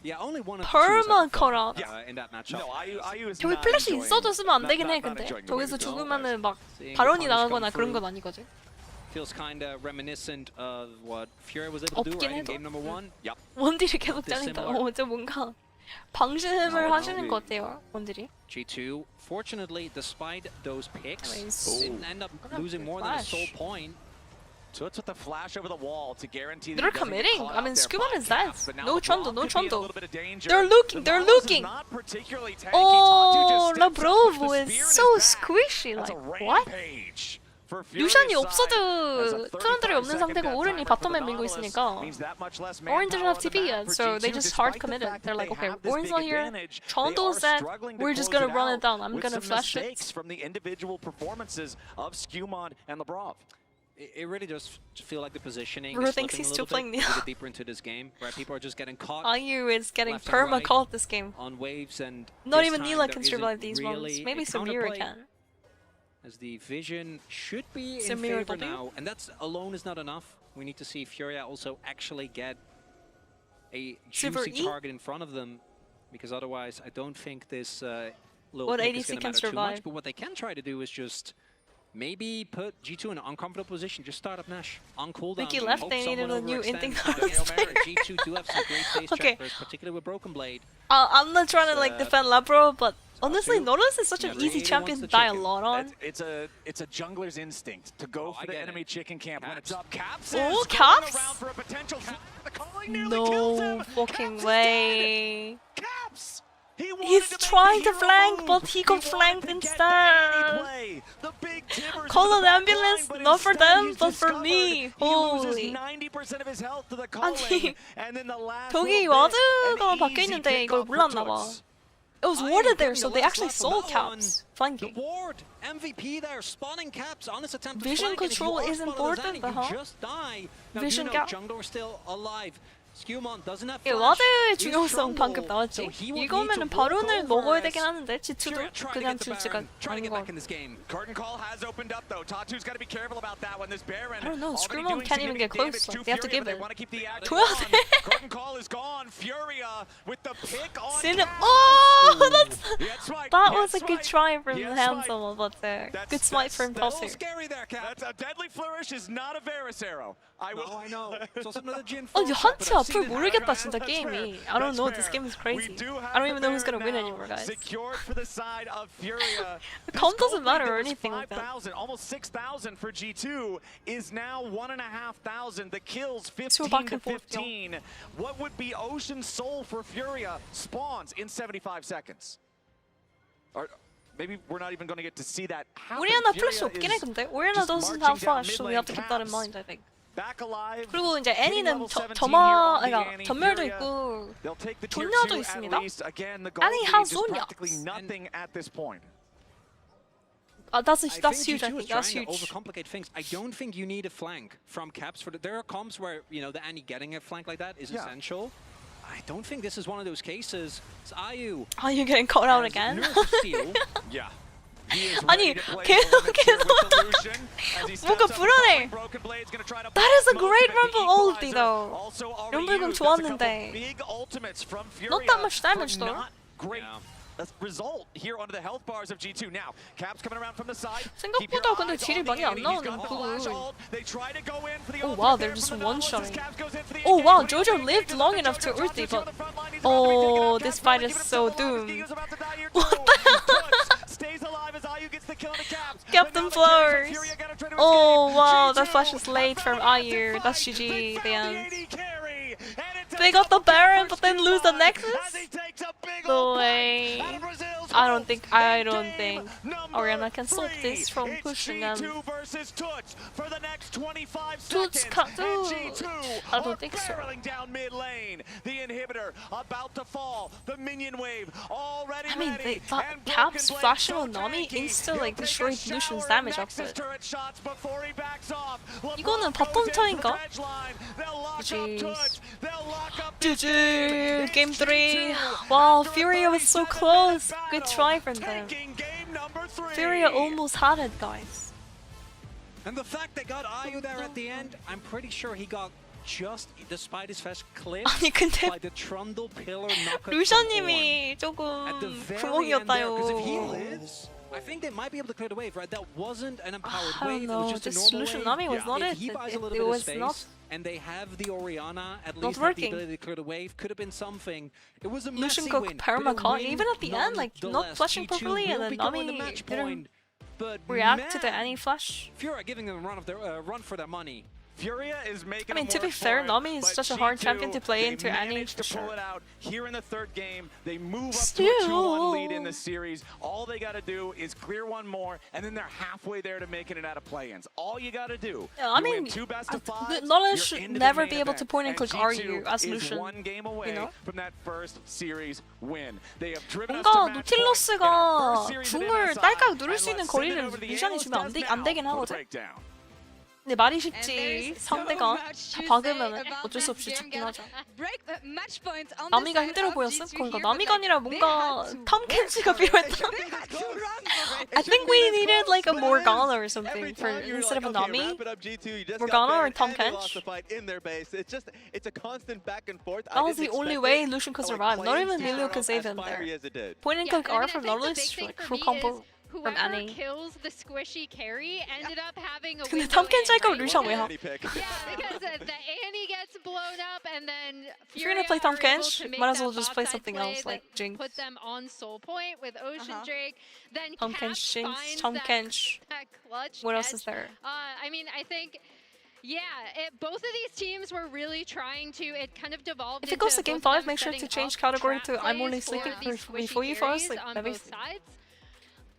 Yeah, only one of Perma cut in that matchup. No, IU is 저기 not 플래시 enjoying- 있어줬으면 안 되긴 해 not 근데. enjoying the way 저기서 this is. 죽으면은 막 Seeing 발언이 the 나가거나 punish 그런 come 건 아니거든. Feels kinda reminiscent of what Furia was able to do 없긴 right in 해도. game number 1. Yep. 원딜이 계속 짜린다. 저 뭔가 방심을 하시는 것 같아요, 원딜이. G2, fortunately, despite those picks, Nice. didn't end up losing more than a sole point. Toots with the flash over the wall to guarantee that They're he doesn't get committing. caught I mean, out there Skewmon by is dead. Caps, but now No the Trundle, Braum no could be in a Trundle. little bit of danger. They're looking, The they're Nautilus is looking. not particularly tanky. Oh, Tatu just steps up with Labrovo the is spear in so his back. squishy. That's Like a what? rampage. 루션이 없어도 트런들이 없는 상태고 오른이 바텀에 밀고 있으니까 Orange doesn't have TP yet, so they just hard committed. They're like, okay, Orange's not here, Trundle's dead, we're just gonna run it down, I'm gonna flash it. From the individual performances of Skewmon and Lavrov. It really does feel like the positioning Bro is thinks slipping he's a still little playing bit the- as we get deeper into this game, where people are just getting caught IU is getting left and right perma-caught this game. on waves, and Not this even time Neela there can isn't survive these really ones. Maybe a Samira counterplay, can. as the vision should be in Samira favor W? now, and that's alone is not enough. We need to see Furia also actually get a Silver juicy E? target in front of them, because otherwise I don't think this little What pick is ADC gonna can matter too survive? much. But what they can try to do is just maybe put G2 in an uncomfortable position, just start up Nash on cooldown. Vicky left, hope they needed someone a new overextends. ending And G2 do have some great face Okay. trackers, particularly with Broken Blade. I'm not trying to like defend Labro, but honestly, Nautilus is such an easy champion to die a lot on. It's a jungler's instinct to go for the enemy chicken camp when it's up. Caps Oh, is Caps? going around for a potential. The calling nearly kills him. No fucking Caps is way. dead. Caps. He wanted He's to make trying the to hero flank, move. but he got wanted flanked to get the Annie instead. play. The big timbers Call in the an back ambulance, line, but not for instead them, he's but for discovered me. He Holy. loses 90% of his health to the calling, 아니, and then the last 저기 little bit, 와드가 an 박혀 easy 있는데 pick 이걸 off for 몰랐나 봐. Toots. It was warded there, so they actually saw Caps The flanking. ward, MVP there, spawning Caps on this attempt to Vision flank, and if you control are is spotted as important, Annie, huh? you just die. Now, Vision you know, gap. jungler still alive. Skewmon doesn't have 예, flash. 와드의 He's 중요성 방금 Trundle, 나왔지. so he will need 이거면은 to 바론을 walk 먹어야 over 되긴 as 하는데 G2도 Furia trying to 그냥 get the 질지가 Baron, trying to 않은 get 거. back in this game. Curtain call has opened up though. Tatu's got to be careful about that one. This Baron. I don't know, already Screamo doing can't even get significant close, damage like, they have to Furia, give but it. They want to keep the action 줘야 on. 돼. Curtain call is gone. Furia with the pick on. Sin- Caps. Oh, He had smite. that He had was a good smite. try from He had Handsome, but good smite for Impulsive. Scary there, Cap. That's a deadly flourish. Is not a Varus arrow. I will. No, I know. It's also another Jin 아니 Frost, 한치 but I've seen 앞을 it 모르겠다 happen. 진짜 게임이. I don't know. This game is crazy. I don't even know who's gonna win anymore, guys. Secured for the side of Furia. Comp doesn't matter or This anything gold like that. 5,000, almost 6,000 for G2 is now 1,500. The kills So 15 back to and forth, 15. What would be Ocean Soul for Furia spawns in 75 seconds. Or maybe we're not even going to get to see that happen. 오리아나 Furia 플래시 없긴 해 is 근데. 오리아나 just doesn't marching have down flash, so mid we have to lane keep that in Caps. mind, I think. Back alive. 그리고 이제 Hitting 애니는 level 17 점화, here on the 그러니까 Annie. 전멸도 Furia, 있고 they'll take the tier 존냐도 2 있습니다. at least. Again, the gold Annie lead has is Zonya. practically nothing at this point. That's I huge. think I G2 think is that's trying to huge. overcomplicate things. I don't think you need a flank from Caps for there are comps where the Annie getting a flank like that is essential. I don't think this is one of those cases. It's IU. Are you getting caught out again? Yeah. He is 아니 ready to play 계속 element here with the Lucian as he steps 뭔가 up and 불안해. Broken Blade's gonna try to That is a smoke great at the Rumble ulti equalizer. though. Also already 럼블공 used. That's a couple 좋았는데. big ultimates from Not Furia that much damage for though. not great result here onto the health bars of G2. Now, Caps coming around from the side. 생각보다 근데 딜이 많이 안 나오는 거. Oh wow, they're just one-shotting. Oh wow, Jojo lived long enough to ulti, but oh, this fight is so doomed. What the hell? Captain Flowers. Oh wow, that flash is late from Ayu. That's GG. Damn. They got the Baron, but then lose the Nexus. No way. I don't think Orianna can stop this from pushing them. Toots can't do. I don't think so. The inhibitor about to fall. The minion wave already. I mean, they Caps flashing on Nami insta like destroyed Lucian's damage output. 이거는 바텀 차인가? GG. Game 3. Wow, Furia was so close. Good try from them. Furia almost had it, guys. And the fact they got Ayu there at the end, I'm pretty sure he got just despite his fast clip 아니 근데 by the Trundle pillar knockout. 루션님이 조금 구멍이었다요. I think they might be able to clear the wave, right? That wasn't an empowered I wave. don't know. It was just This a normal Lucian wave. Nami was not If it. he buys a little It bit of was space, not. and they have the Orianna at Not least have the working. ability to clear the wave. Could have been something. It was a Lucian messy got win. perma but a caught, win even at the end, like not nonetheless. flashing G2 properly, and will then be going to Nami match didn't point, but react to the man, any flash. Furia giving them a run for their money. Furia is making. I mean, to be fair, Nami is such a hard champion to play into any. To pull it out here in the third game, they move up Still. to a 2-1 lead in the series. All they got to do is clear one more, and then they're halfway there to making it out of play-ins. All you got to do. Yeah, I you mean, win 2 best of 5. Knowledge you're should into the never main be able to event. point and click G2 argue as is Lucian. 1 game away You know? from that first series win. They have driven us 뭔가 to match point in our first 노틸러스가 series of 궁을 MSI, 딸깍 누를 and 수 있는 let's send it 거리를 over to the 루션이 analyst 주면 desk 안 now 되긴 for the 하거든. breakdown. 근데 말이 And 쉽지 there's 상대가 so much 다 to 박으면 say about 어쩔 수 없이 this 죽긴 game. 하죠. Break match point on the 나미가 side 힘들어 of 보였어? G2 그러니까 here, 나미가 but 아니라 they 뭔가 had to 톰 work 켄치가 for it. 필요했다. They had to run for it. I think we needed like a Morgana or something Every for time you're instead of a like, okay, Nami. wrap it up, G2, you just Morgana got or banned, Tom and they lost Kench? the fight in their base. It's a constant back and forth. That was the only way Lucian could survive. Not even Lilio could save him there. Point and click R from Nautilus, like full combo from Whoever Annie. kills the squishy carry ended up having a 근데 window 톰 켄치 할까 in, right? 루션 왜 하? Yeah, because the Annie gets blown up, and then If you're gonna Furia play Tom are able Kench, to make might as well that just play bot side something play else like that Jinx. put them on soul point with Ocean Drake. Then Tom Caps Kench, Jinx, finds Tom that, Kench. that clutch What else catch. is there? I mean, I think. Yeah, both of these teams were really trying to. It kind of devolved. If it goes to into game both 5, of them make sure to setting change up category trap to I'm only plays sleeping these before you squishy fall carries asleep. on That'd be both sides.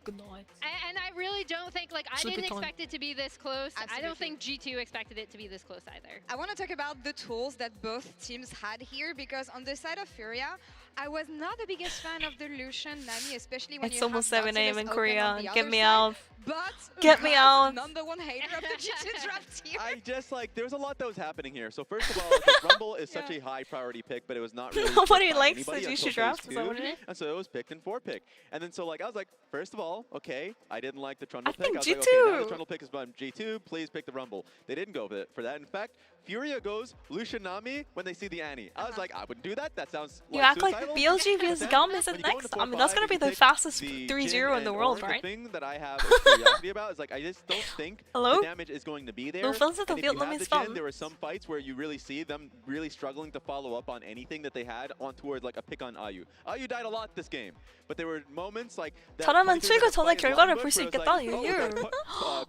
good night. And I really don't think, like, I Sleepy didn't time. expect it to be this close. I Absolutely. don't think G2 expected it to be this close either. I want to talk about the tools that both teams had here, because on the side of Furia, I was not the biggest fan of the Lucian Nami, especially when It's you almost have 7 a.m. in Nautilus open Korea. on the Get other me side. out. But Get me out. number one hater of the G2 draft team. I just like there was a lot that was happening here. So first of all, like, Rumble is such a high priority pick, but it was not really. Nobody picked by likes the anybody GC until draft, phase is that 2, what it is? And so it was picked in 4-pick. And then so like I was like, first of all, okay, I didn't like the Trundle pick. think I was like, okay, now the G2 Trundle pick is on G2. Please pick the Rumble. They didn't go for that. In fact, Furia goes Lucian Nami when they see the Annie. I was like, I wouldn't do that. That sounds You like act like suicidal. BLG But vs then GAM when isn't you go next. into I mean, that's 4-5, gonna be you the pick fastest the 3-0 Jhin in the and world, Ornn. right? The thing that I have curiosity about is like I just don't think Hello? the damage is going to be there. No offense to And if you have Vietnamese the Jhin, fans. there were some fights where you really see them really struggling to follow up on anything that they had on towards like a pick on Ayu. Ayu died a lot this game, but there were moments like that. 잘하면 22 minute 출근 전에 fight in 결과를 Longbook 볼 수 where it was 있겠다, like, oh, we 유유. got pick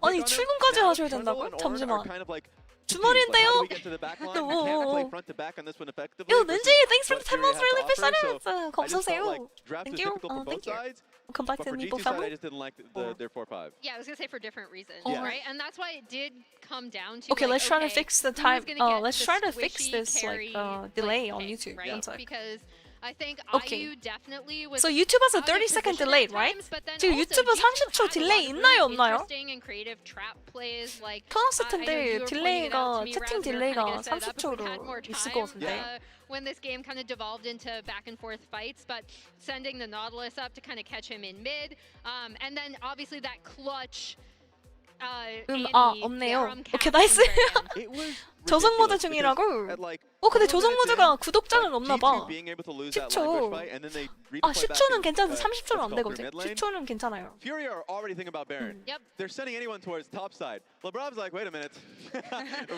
아니, on him. 출근까지 Now 하셔야 Trundle 된다고? and Ornn are 잠시만. kind of like 주말인데요? Like, how do we get to the back line? We can't play front to back on this one effectively. Yo, versus Ninji, thanks for what the 10 Furia months has to really offer, appreciate so it. I just felt like 감사해요. draft Thank is you. difficult for both Thank you. sides. Come back But to for the G2 Meeple side, I family. just didn't like their 4-5. Yeah, I was gonna say for different reasons, Yeah. right? And that's why it did come down to. Okay, like, let's try to okay, fix the who's time. gonna get Let's the try to fix squishy this carry, delay on pick, YouTube. right? One sec. Because I think Okay. IU definitely was. So YouTube has a out of 30-second position delay, at right? times, but then 지금 also 유튜브 G2 30초 had a 딜레이 lot of 있나요, really 없나요? interesting and creative trap plays, like, 켜놨을 I know 텐데 you were pointing it out to 딜레이가 me, 채팅 Raz, we were 딜레이가 kinda gonna set it up if we 30초로 had more 있을 것 time, 같은데. when this game kind of devolved into back and forth fights, but sending the Nautilus up to kind of catch him in mid, and then obviously that clutch. Annie 없네요. from 오케이, Caps 나이스. and Baron. It was 저승 모드 ridiculous because 중이라고? at like 근데 조성 모드가 구독자는 없나 봐. being able to lose that 10초. language fight, and then they 아, redeploy back 10초는 in, 괜찮은데 what's 30초는 안 called 되거든. pyramid lane. 10초는 괜찮아요. Furia are already thinking about Baron. Yep. They're sending anyone towards top side. LeBron's like, wait a minute.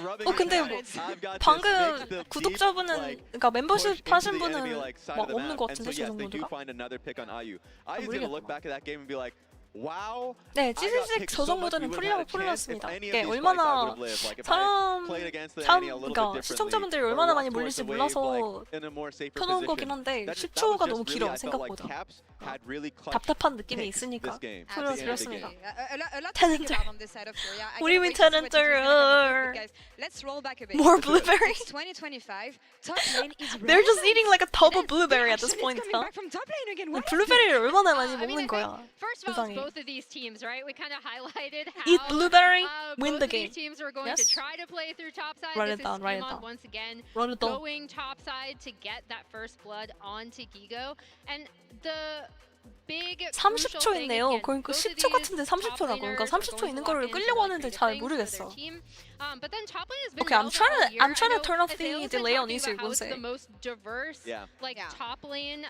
Rubbing 근데 his hands. I've got this. 방금 Makes the deep, 구독자분은 like, 그러니까 멤버십 push into 하신 the enemy, 분은 like, side 막 of the 없는 map. 것 And so 같은데 yes, 조성 they do 모드가. find another pick on IU. IU's gonna look back at that game and be like, wow. 네, I got 찌질직 picked so 조성 much, we 모드는 would've had a chance if 풀렸습니다. any of 이게 these fights I 얼마나 would've lived. Like if I 사람 played against the 참 Annie a little 그러니까 bit differently, 시청자분들이 or 얼마나 walked 많이 towards 몰릴지 the wave, 몰라서 like, in a more safer 켜놓은 position. 거긴 한데 That was 10초가 just 너무 really, 길어 I felt like 생각보다. Caps had really clutch 답답한 느낌이 picks 있으니까 this game. at the end of the 풀어드렸습니다. game. A lot to think Tenenter. about on this side of Furia. I What do you can't mean wait to see what Tenenter? G2 is gonna come up with, guys. Let's roll back a bit. More blueberry? It's 2025. Top lane is They're just relevant. eating like a tub of And blueberry at this Action is point, coming huh? back from top lane again. What? 블루베리를 얼마나 많이 I mean, 먹는 I 거야. think, first of all, it's 세상에. both of these teams, right? We kind of highlighted how Eat blueberry, win both the of these game. teams are going Yes? to try to play through topside. Write This it down, is write it Iman down. once again Write it down. going topside to get that first blood onto Gigo. And the big 30초 있네요. 그러니까 10초 같은데 30초라고. 그러니까 30초 있는 거를 끌려고 하는데 잘 모르겠어. But then top lane has been Okay, I'm trying to- relevant all year. I'm trying I to know turn off Azale's the been delay on talking Easter, about how it's Gonse. the most diverse Yeah. top lane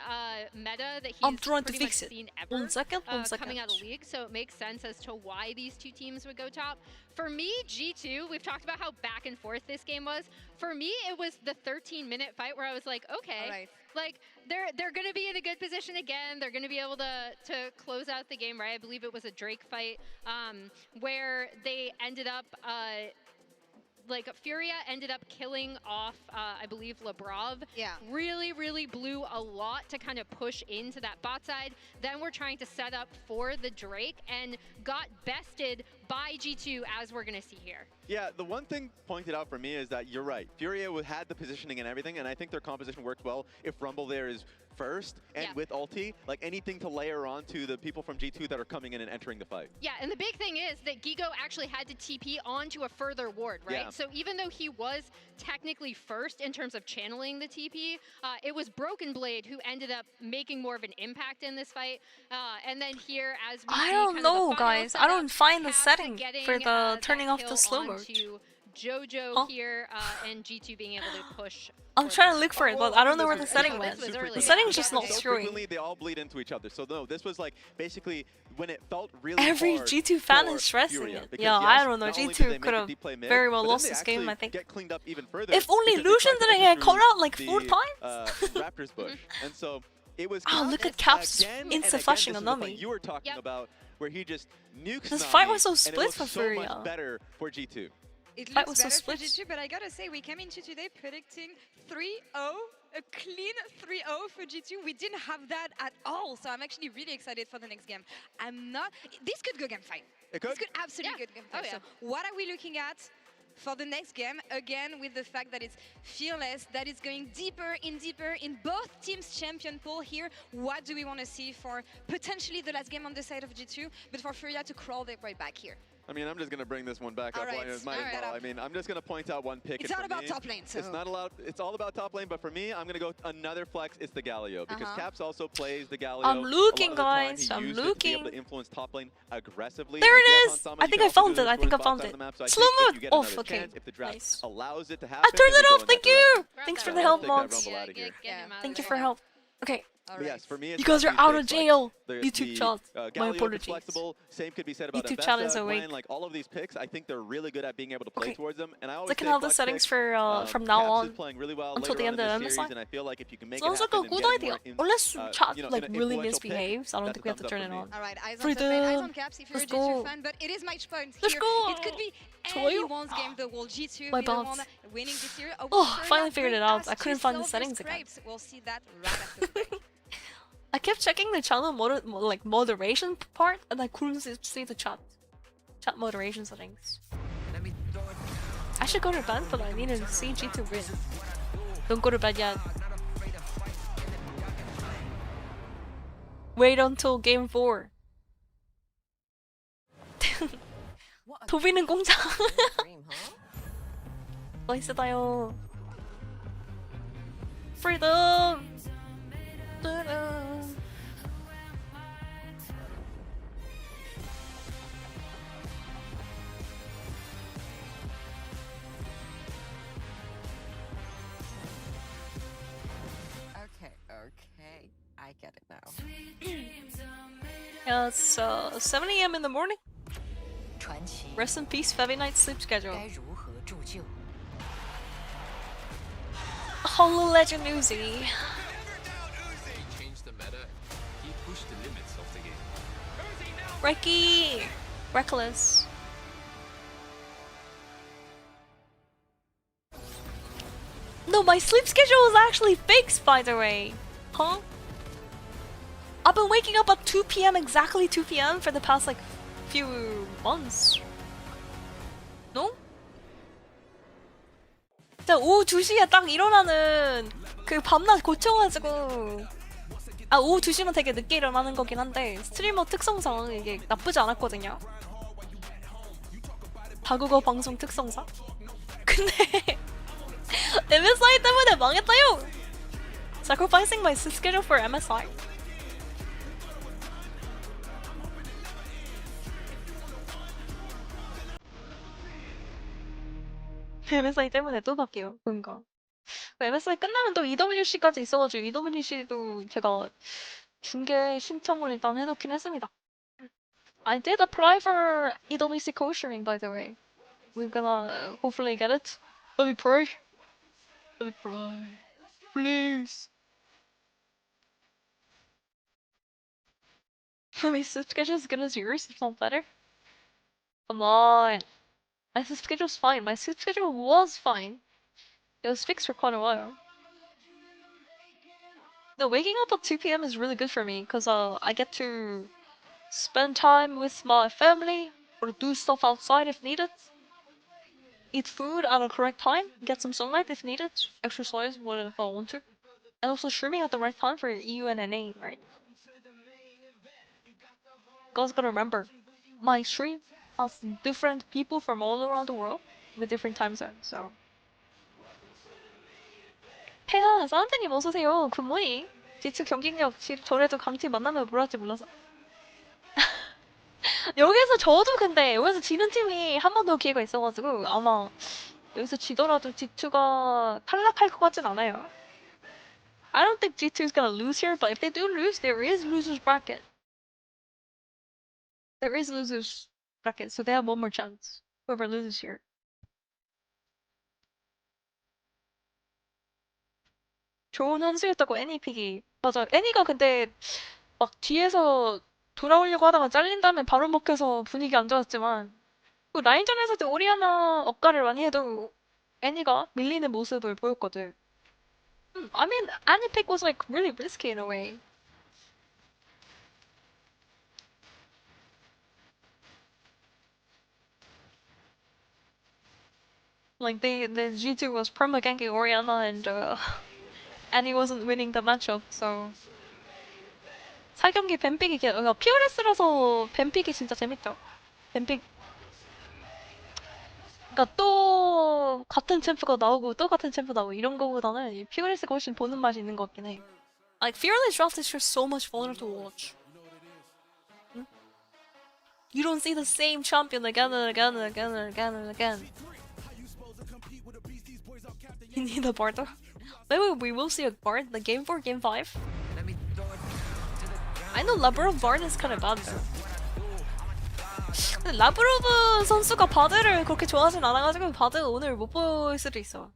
meta that he's I'm trying to pretty much fix it. seen ever. 1 second, 1 Coming out of second. league, so it makes sense as to why these two teams would go top. For me, G2, we've talked about how back and forth this game was. For me, it was the 13-minute fight where I was like, okay, Alright. like they're going to be in a good position again. They're going to be able to close out the game, right? I believe it was a Drake fight where they ended up like Furia ended up killing off, I believe, Labrov. Yeah. Really, really blew a lot to kind of push into that bot side. Then we're trying to set up for the Drake and got bested by G2, as we're going to see here. Yeah, the one thing pointed out for me is that you're right. Furia had the positioning and everything, and I think their composition worked well. If Rumble there is first and Yeah. with ulti, like anything to layer on to the people from G2 that are coming in and entering the fight. Yeah, and the big thing is that Gigo actually had to TP onto a further ward, right? Yeah. So even though he was technically first in terms of channeling the TP, it was Broken Blade who ended up making more of an impact in this fight. And then here, as we I see don't kind know, of the final guys. I setup, don't find the Caps setting getting, for the that turning off kill the slow mode. onto Jojo Huh? here, and G2 being able to push. I'm for trying to the- look for it, but I don't know where the This setting was went. This was super early. The quick. setting's just Yeah, not So showing. frequently, they all bleed into each other. So no, this was like basically when it felt really Every hard G2 fan for is stressing Furia, it. because Yeah, yes, I don't know. not only G2 did they make could a have deep play mid, very well but then lost they this game, actually I think. Get cleaned up even further. If only because they Lucian tried to didn't enter get called through out like 4 the, times. Raptors bush, and so it was. Oh, look Caps at Caps' again and again. insufficient This is the on fight me. you were talking Yep. about, where he just nukes This fight Nami, was so and split it for looks so Furia. much better for G2. It Fight looks was so better for split. G2, but I gotta say, we came into today predicting 3-0, a clean 3-0 for G2. We didn't have that at all, so I'm actually really excited for the next game. I'm not. This could go game fight. It could. This could absolutely Yeah. go game Oh, fight. yeah. So what are we looking at for the next game? Again, with the fact that it's Fearless, that is going deeper in both teams' champion pool here. What do we want to see for potentially the last game on the side of G2, but for Furia to crawl their way back here? I mean, I'm just going to bring this one back All up. right, Might all as right. well. I mean, I'm just going to point out one pick. It's and all for about me, top lane, so. It's not allowed. It's all about top lane, but for me, I'm going to go another flex. It's the Galio because Uh-huh. Caps also plays the Galio. I'm looking, a lot of the time, guys, he I'm used it to be able looking. to influence top lane aggressively. There If you it have is! Hansama, I you think can I also found do it. this I think I towards found bot side it. of the map, so I Slow think if mode you get off, another okay. chance, if the draft Nice. allows it to happen, I turned then it you off. go in Thank that direction. you. Thanks for So the I'll help, take that mods. Rumble out of here. Thank you for help. Okay. But yes, for me, it's You guys not are these out of picks, like, jail. the- YouTube the, chat. Galio My is apologies. flexible. Same could be said about YouTube Ambessa, chat is Gwen, awake. like all of these picks. I think they're really good at being able to play Okay. towards them. And I always So I can say have the flex settings picks, for from now Caps on is playing really well until later the on end in of this the series, MSI. and I feel like if you can make Sounds it like a happen and good get idea. more in, Unless chat you know, like an really influential pick, misbehaves, I don't that's think we have a to thumbs turn up it for me. on. All right, eyes on Freedom. top lane, eyes on Caps if you're a Let's G2 go. fan, but it is match point Let's here. go. It could be Toyo. anyone's game. The whole G2 My be the bots. one winning this year. Oh, finally figured it out. I couldn't find the settings again. We'll see that right after the break. I kept checking the channel like moderation part, and I couldn't see the chat moderation settings. I should go to bed, but I need to see G2 win. Don't go to bed yet. Wait until game 4. 도비는 공장. 멋있다요. Freedom. Yeah, it's 7 a.m. in the morning. 传奇 Rest in peace, feviknight sleep schedule. 该如何铸就？ Holo Legend Uzi. He changed the meta. He pushed the limits of the game. Reiki. Reckless. No, my sleep schedule is actually fixed, by the way. Huh? I've been waking up at 2 p.m. exactly 2 p.m. for the past like few months. No? 진짜 오후 2시에 딱 일어나는 그 밤낮 고쳐가지고 오후 2시면 되게 늦게 일어나는 거긴 한데 스트리머 특성상 이게 나쁘지 않았거든요. 다국어 방송 특성상. 근데 MSI 때문에 망했다요. Sacrificing my sleep schedule for MSI. MSI 때문에 또 바뀌어요. 그러니까 MSI 끝나면 또 EWC까지 있어가지고 EWC도 제가 중계 신청을 일단 해놓긴 했습니다. I did apply for EWC co-streaming, by the way. We're gonna hopefully get it. Let me pray. Let me pray. Please. My sleep schedule is as good as yours, if not better. Come on. My sleep schedule's fine. My sleep schedule was fine. It was fixed for quite a while. No, waking up at 2 p.m. is really good for me because I get to spend time with my family or do stuff outside if needed. Eat food at a correct time, get some sunlight if needed, exercise if I want to. And also streaming at the right time for EU and NA, right? Guys gotta remember, my stream has different people from all around the world with different time zones, so. 폐하, 사운드님 어서오세요. 굿모닝. G2 경기력, 저래도 강팀 만나면 뭘 할지 몰라서. 여기서 저도 근데 여기서 지는 팀이 한 번 더 기회가 있어가지고 아마 여기서 지더라도 G2가 탈락할 것 같진 않아요. I don't think G2 is gonna lose here, but if they do lose, there is losers bracket. There is losers bracket, so they have one more chance. Whoever loses here. 좋은 선수였다고 애니 픽이. 맞아. 애니가 근데 막 뒤에서 돌아오려고 하다가 잘린 다음에 바로 먹혀서 분위기 안 좋았지만 그 라인전에서도 오리아나 억가를 많이 해도 애니가 밀리는 모습을 보였거든. I mean, Annie pick was like really risky in a way. Like the G2 was perma ganking Oriana and Annie wasn't winning the matchup, so 4경기 뱀픽이 PRS라서 뱀픽이 진짜 재밌죠. 뱀픽 그러니까 또 같은 챔프가 나오고 또 같은 챔프 나오고 이런 거보다는 이 PRS가 훨씬 보는 맛이 있는 것 같긴 해. Like Fearless draft is just so much fun to watch. Hmm? You don't see the same champion again and again and again and again and again. You need a bard though. Maybe we will see a bard like game 4, game 5. I know Lavrov bard is kind of bad though. 근데 라브로브 선수가 바드를 그렇게 좋아하진 않아가지고 바드 오늘 못 볼 수도 있어.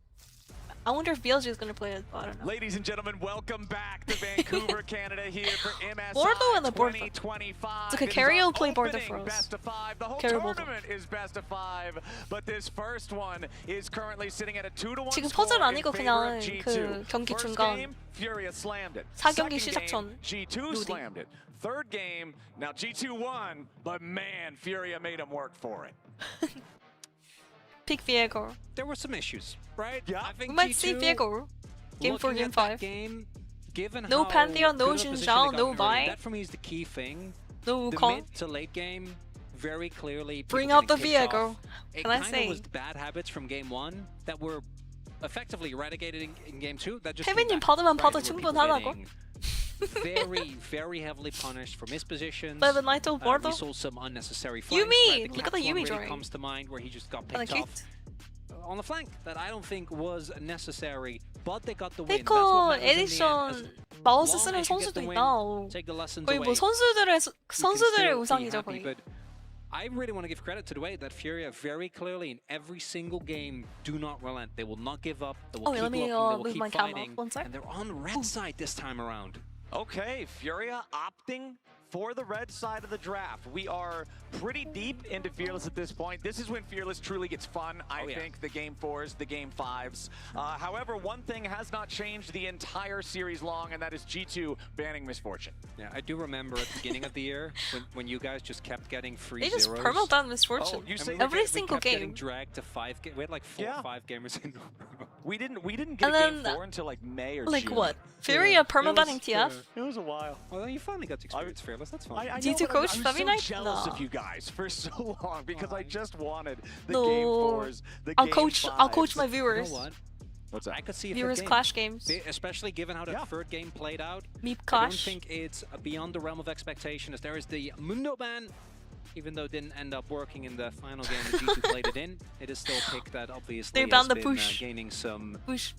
I wonder if BLG is gonna play it, but I don't know. Ladies and gentlemen, welcome back to Vancouver, Canada here for MSI Bordeaux and the Bordeaux. 2025. It's okay, Carrie will play Bordeaux Opening for us. Best of 5. The whole Carrie tournament is best of 5, but this first one is currently sitting at a 2-1 지금 score 퍼즐 in 아니고 favor 그냥 of G2. 그 경기 First 중간 game, FURIA slammed it. 4경기 Second 시작 전 game, G2 루디. slammed it. Third game, now G2 won, but man, FURIA made them work for it. Pick Viego. There were some issues, right? Yeah. I think We might G2, see Viego. Game 4, looking game at that 5. game, given No how Pantheon, no good a position Jinzhao, they got no early, Vi. That for me is the key thing. No The Wukong. mid to late game, very clearly Bring people out the getting kicked Viego. off. It Can I kind say? of was the bad habits from game 1 that were effectively eradicated in game 2. That just 태빈님 came back, 받으면 right? 받아 There were people 충분하다고? getting very, very heavily punished for mispositions. FEviknight We Bordeaux. saw some unnecessary flanks. Yumi! Right? Look at the Yumi really drawing. comes to mind where he just got Kinda picked cute. off on the flank that I don't think was necessary but they got the win. That's 피커 what matters in the end. 에디션 마우스 As long 쓰는 as you get 선수도 the win, 있다. take the lessons 거의 away. 뭐 선수들의 우상이죠 happy, 거의. but I really want to give credit to the way that FURIA very clearly in every single game do not relent. They will not give up. They will Oh, keep let me looking. They will move keep my camera fighting. one sec. And they're on red side this time around. Okay, Furia opting for the red side of the draft. We are pretty deep into Fearless at this point. This is when Fearless truly gets fun, I think, the Game 4s, the Game 5s. However, one thing has not changed the entire series long, and that is G2 banning Misfortune. Yeah, I do remember at the beginning of the year when you guys just kept getting free They just zeros. perma-ban Misfortune. Oh, you say every single we kept getting game. dragged to 5 games. We had like 4 or 5 gamers in a row. We didn't get And Game then, 4 until like May or Like June. what? Furia perma-banning TF? It was a while. Well, you finally got to experience Fearless. That's fine. I G2 know, but coach I'm Feviknight? so jealous No. of you guys for so long because I just wanted the No. Game 4s, the I'll Game coach 5s. my You viewers. know what? What's that? I could see a Viewers third game. clash games. Especially given how the third game played out. Meep I don't clash. think it's beyond the realm of expectation as there is the Mundo ban. Even though it didn't end up working in the final game that G2 played it in, it is still a pick that obviously They has banned the been push. gaining some Push.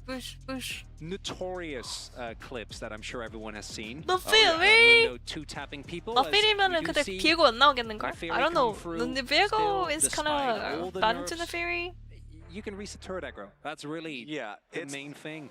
notorious clips that I'm sure everyone has seen. 너 Fury! Mundo two-tapping people. 너 as Fury면은 we do 근데 see 비에고 안 나오겠는걸? Fury I don't come know. through 근데 비에고 still, is despite kinda all the banned to the nerfs. Fury. You can reset turret aggro. That's really the main thing.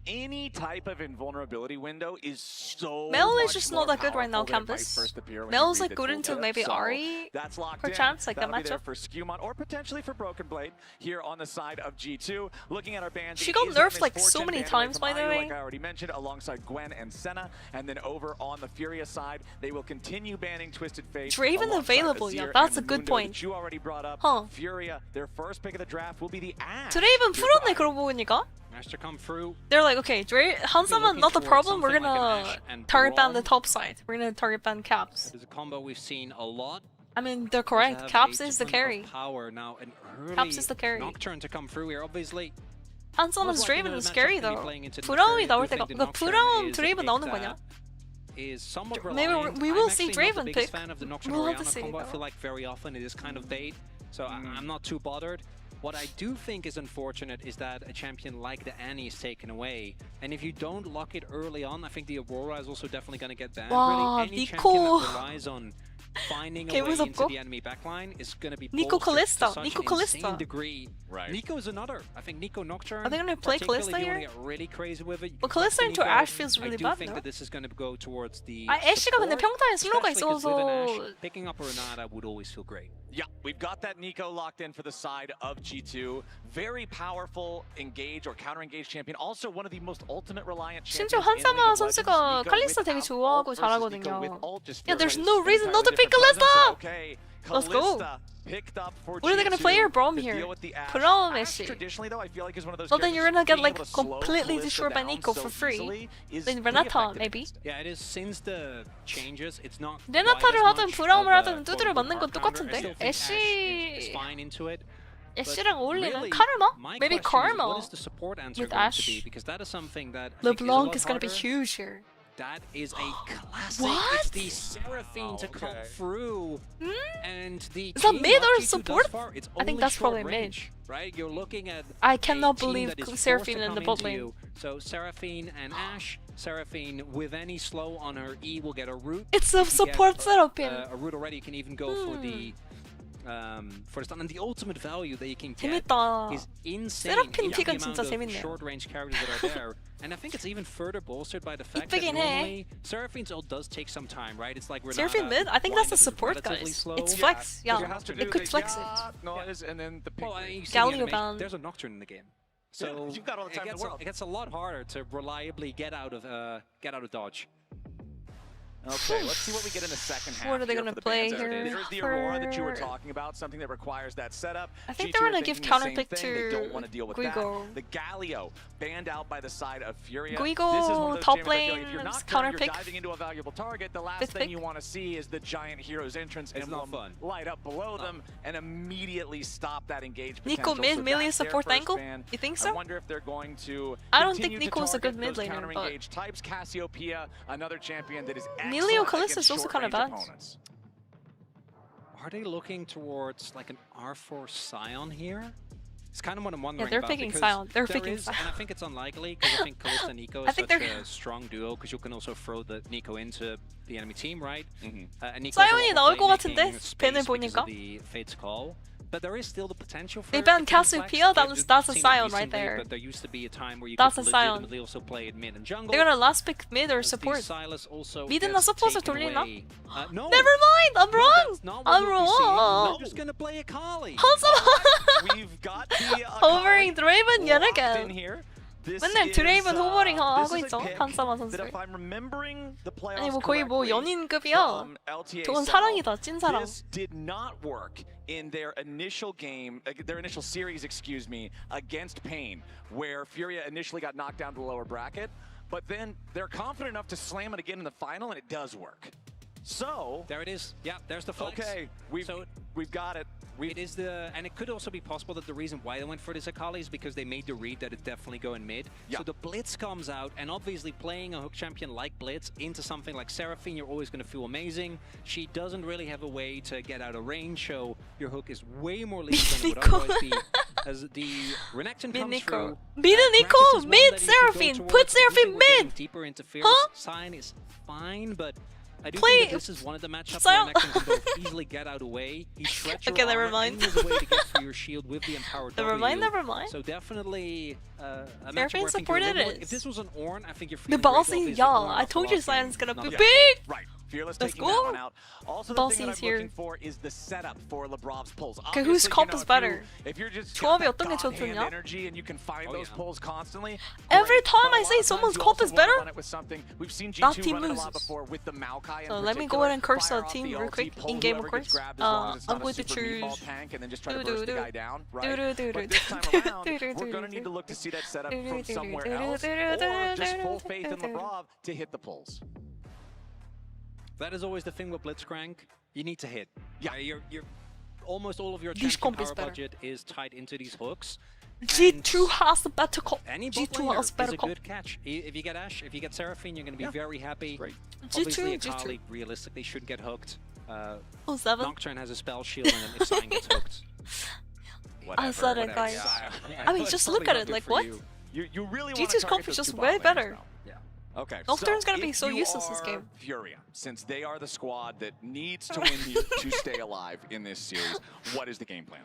Any type of invulnerability window is so Mel is much just more not that good right now, powerful than it might Campus. first appear when Mel's you read like the good into tooltip. maybe So Ari, that's locked perchance, in. like that That'll be there matchup. for Skewmon or potentially for Broken Blade here on the side of G2. Looking at our bans, She it got is nerfed, like, Misfortune so many banned away times, from by the Ayu, way. like I already mentioned, alongside Gwen and Senna. And then over on the Furia side, they will continue banning Twisted Fate. Draven alongside available, Azir yeah, that's and a good Mundo point. that you already brought up. Huh. Furia, their first pick of the draft will be the Ash. 드레이븐 풀었네 그러고 보니까. Master come through. They're like, okay, Hansaman not the problem. We're gonna target ban the top side. We're gonna target ban Caps. It is a combo we've seen a lot. I mean, they're correct. Caps is the carry. Power now, an early Caps is the carry. Nocturne to come through here, obviously. Hansaman's Most likely Draven is the scary matchup gonna be though. playing into 브라움이 Nocturne. 나올 I do 때가 think the 그러니까 Nocturne 브라움 is a 드레이븐 pick 나오는 that 거냐? Is somewhat Maybe reliant. we will I'm see actually not Draven the biggest pick. fan of the Nocturne We'll have to Orianna see, combo. I though. feel like very often it is kind of bait, so I'm not too bothered. What I do think is unfortunate is that a champion like the Annie is taken away. And if you don't lock it early on, I think the Aurora is also definitely going to get banned. Wow, Really, any Nico. champion that relies on finding a way 무섭고. into the enemy backline is going to be Nico bolstered to Kalista, such Nico an Kalista. insane degree. Right. Nico is another. I think Nico Nocturne. Are they gonna play particularly, Kalista if you here? wanna get really crazy with it. But you Kalista got into Nico. Ashe feels really I do bad, think no? that this is going to go towards the 애쉬가 근데 support, 평타에 슬로우가 especially 'cause with an Ashe, 있어서 picking up a Renata would always feel great. Yeah, we've got that Nico locked in for the side of G2. Very powerful engage or counter-engage champion. Also one of the most ultimate reliant champions 심지어 in League 한사마 of Legends. 선수가 Nico 칼리스타 with 되게 ult 좋아하고 versus Nico 잘하거든요. with ult just Yeah, feels there's like no it's reason not to entirely pick different presence. Kalista! Okay, Let's go. Kalista picked up for What are they gonna G2 play here, Braum to here? deal with the Ashe. Braum Ashe Ashe. traditionally though, I feel like is one of those But then you're gonna characters get like being able to slow completely Kalista destroyed by down Nico so for free. easily is Then pretty Renata effective maybe. against it. Yeah, it is since the changes. It's not. 레나타를 quite as 하든 much 브라움을 of a 하든 두드려 맞는 건 quote-unquote hard counter. I 똑같은데? still think Ashe is 애쉬 fine into it. 애쉬랑 어울리는 Really, 카르마? my Maybe question is, Karma what is the support answer with going to Ashe. be? Because that is something that I think is a LeBlanc lot is gonna be harder. huge here. That is a classic. What? It's the Seraphine to come through. And the Is that key mid of or G2 support? thus far, it's I think only that's short probably mid. range, right? You're looking at I cannot a team believe that is forced Seraphine to in the come bot into lane. you. So Seraphine and Ashe. Seraphine with any slow on her E will get a root. It's a If you support get, Seraphine. a root already, you can even go for the stun. And the ultimate value that you can get 재밌다. is insane. 세라핀 given the 픽은 amount 진짜 of 재밌네요. short-range characters that are there. And I think it's even further bolstered by the fact that 이쁘긴 해. normally Seraphine's ult does take some time, right? It's like Renata, Seraphine mid? I think that's the Blindness is support, relatively guys. slow. It's flex, yeah. It has to do It could the flex it. noise and then the pick. Well, you see the Galio animation, ban. there's a Nocturne in the game. So you've got all the time in the world. It gets a lot harder to reliably get out of dodge. Okay, let's see what we get in the second half. What are they here gonna for the play Banter. here There's the Aurora that you were for- talking about, something that requires that setup. I think G2 they're are gonna give thinking the counter same pick thing. They to don't want to deal with Guigo. that. The Galio banned out by the side of Furia. Guigo, This is one of those top champions I feel like if lane, you're not counter you're pick. diving into a valuable target, the last Fifth thing pick. you want to see is the giant hero's entrance It's not emblem fun. light up below them and immediately stop that engage Nico potential. mid, So melee that's their support first angle? ban. You think I so? wonder if they're going to I don't think continue to Nico's a good target mid those laner, but- counter-engage types. Cassiopeia, another champion that is Melee or excellent Kalista is against also kinda short-range bad. opponents. Are they looking towards like an R4 Scion here? It's kind of what I'm wondering Yeah, they're about, picking because Sion. They're there picking is, Sion. and I think it's unlikely because I think Kalista and Nico I is think such they're- a strong duo because you can also throw the Nico into the enemy team, right? And Nico's Sion이 a lot 나올 것 of 같은데? playmaking space 벤을 because 보니까. of the Fate's Call. But there is still the potential for They banned it to be Cassiopeia, flexed. that's a We've seen it Sion right recently, there. But there used to be a time where you That's could a Sion. legitimately also play it mid and jungle. They're gonna last pick mid or As the support. Silas also 미드나 gets 서폿을 taken 돌리나? away. No. Never mind! I'm wrong! That's not what I'm we'll be seeing. wrong! We're just gonna play a Kali. We've got the Hovering Draven yet locked in again. here. This 맨날 is, 드레이븐 호버링 this 하고 is a 있죠, pick 한사마 that 선수. if I'm remembering the playoffs 아니 뭐 거의 뭐 correctly, 연인급이야. from LTA 저건 South, 사랑이다, 찐사랑. This did not work in their initial game, their initial series, excuse me, against Pain, where Furia initially got knocked down to the lower bracket, but then they're confident enough to slam it again in the final, and it does work. So there it is. Yeah, there's the flex. Okay, we've got it. It is and it could also be possible that the reason why they went for this Akali is because they made the read that it's definitely going mid. Yeah. So the Blitz comes out, and obviously playing a hook champion like Blitz into something like Seraphine, you're always going to feel amazing. She doesn't really have a way to get out of range, so your hook is way more lethal than it would otherwise be. As the Renekton comes through. Mid Nico, mid Seraphine, put Seraphine mid! Deeper interference. Sign is fine, but I do Play- think that this is one of the matchups Sion- where Renekton can both easily get out of the way. He shreds your Okay, never armor, mind. and there's a way to get through your shield with the empowered Never mind, W. never mind. So definitely a matchup Seraphine where I think you're a supported little- it. If this was an Ornn, I think you're The feeling great, bossy, obviously, yeah, going I off the told you last Sion's game. gonna be Not big! Right. Fearless Let's taking that go. one out. Also, the thing that Bossy's I'm here. looking for is the setup for Lebrov's pulls. Okay, whose Obviously, comp is better? If you're just 조합이 got 어떤 게 that God-hand 좋냐? energy and you can find those pulls constantly. Every great. time But a I lot say of someone's times you comp also is wanna better, run it with something. We've seen that G2 team run it a lot loses. before with the Maokai. So in let me go particular. ahead and curse Fire the off team the real ulti, quick pull in-game, whoever of gets course. grabbed as long as it's I'm not a going to super meatball choose- tank and then just try to burst the guy down, right? do, But this time around, we're going to need to look to see that setup from somewhere else, or just full faith in Lebrov to hit the pulls. That is always the thing with Blitzcrank. You need to hit. Yeah. You're almost all of your Whose champion comp is power better? budget is tied into these hooks. G2 has the better comp. Any bot G2 laner has is better a comp. good catch. If you get Ashe, if you get Seraphine, you're going to be very happy. Great. Obviously, G2. Akali realistically shouldn't get hooked. Oh, 7? Nocturne has a spell shield, and then if Sion gets hooked. I said it, guys. I mean, just look at it, like, what? You really want G2's to comp target is those just two way bot laners, better. though. Okay. Nocturne's gonna be if so you useless this are game. Furia, since they are the squad that needs to win here to stay alive in this series, what is the game plan?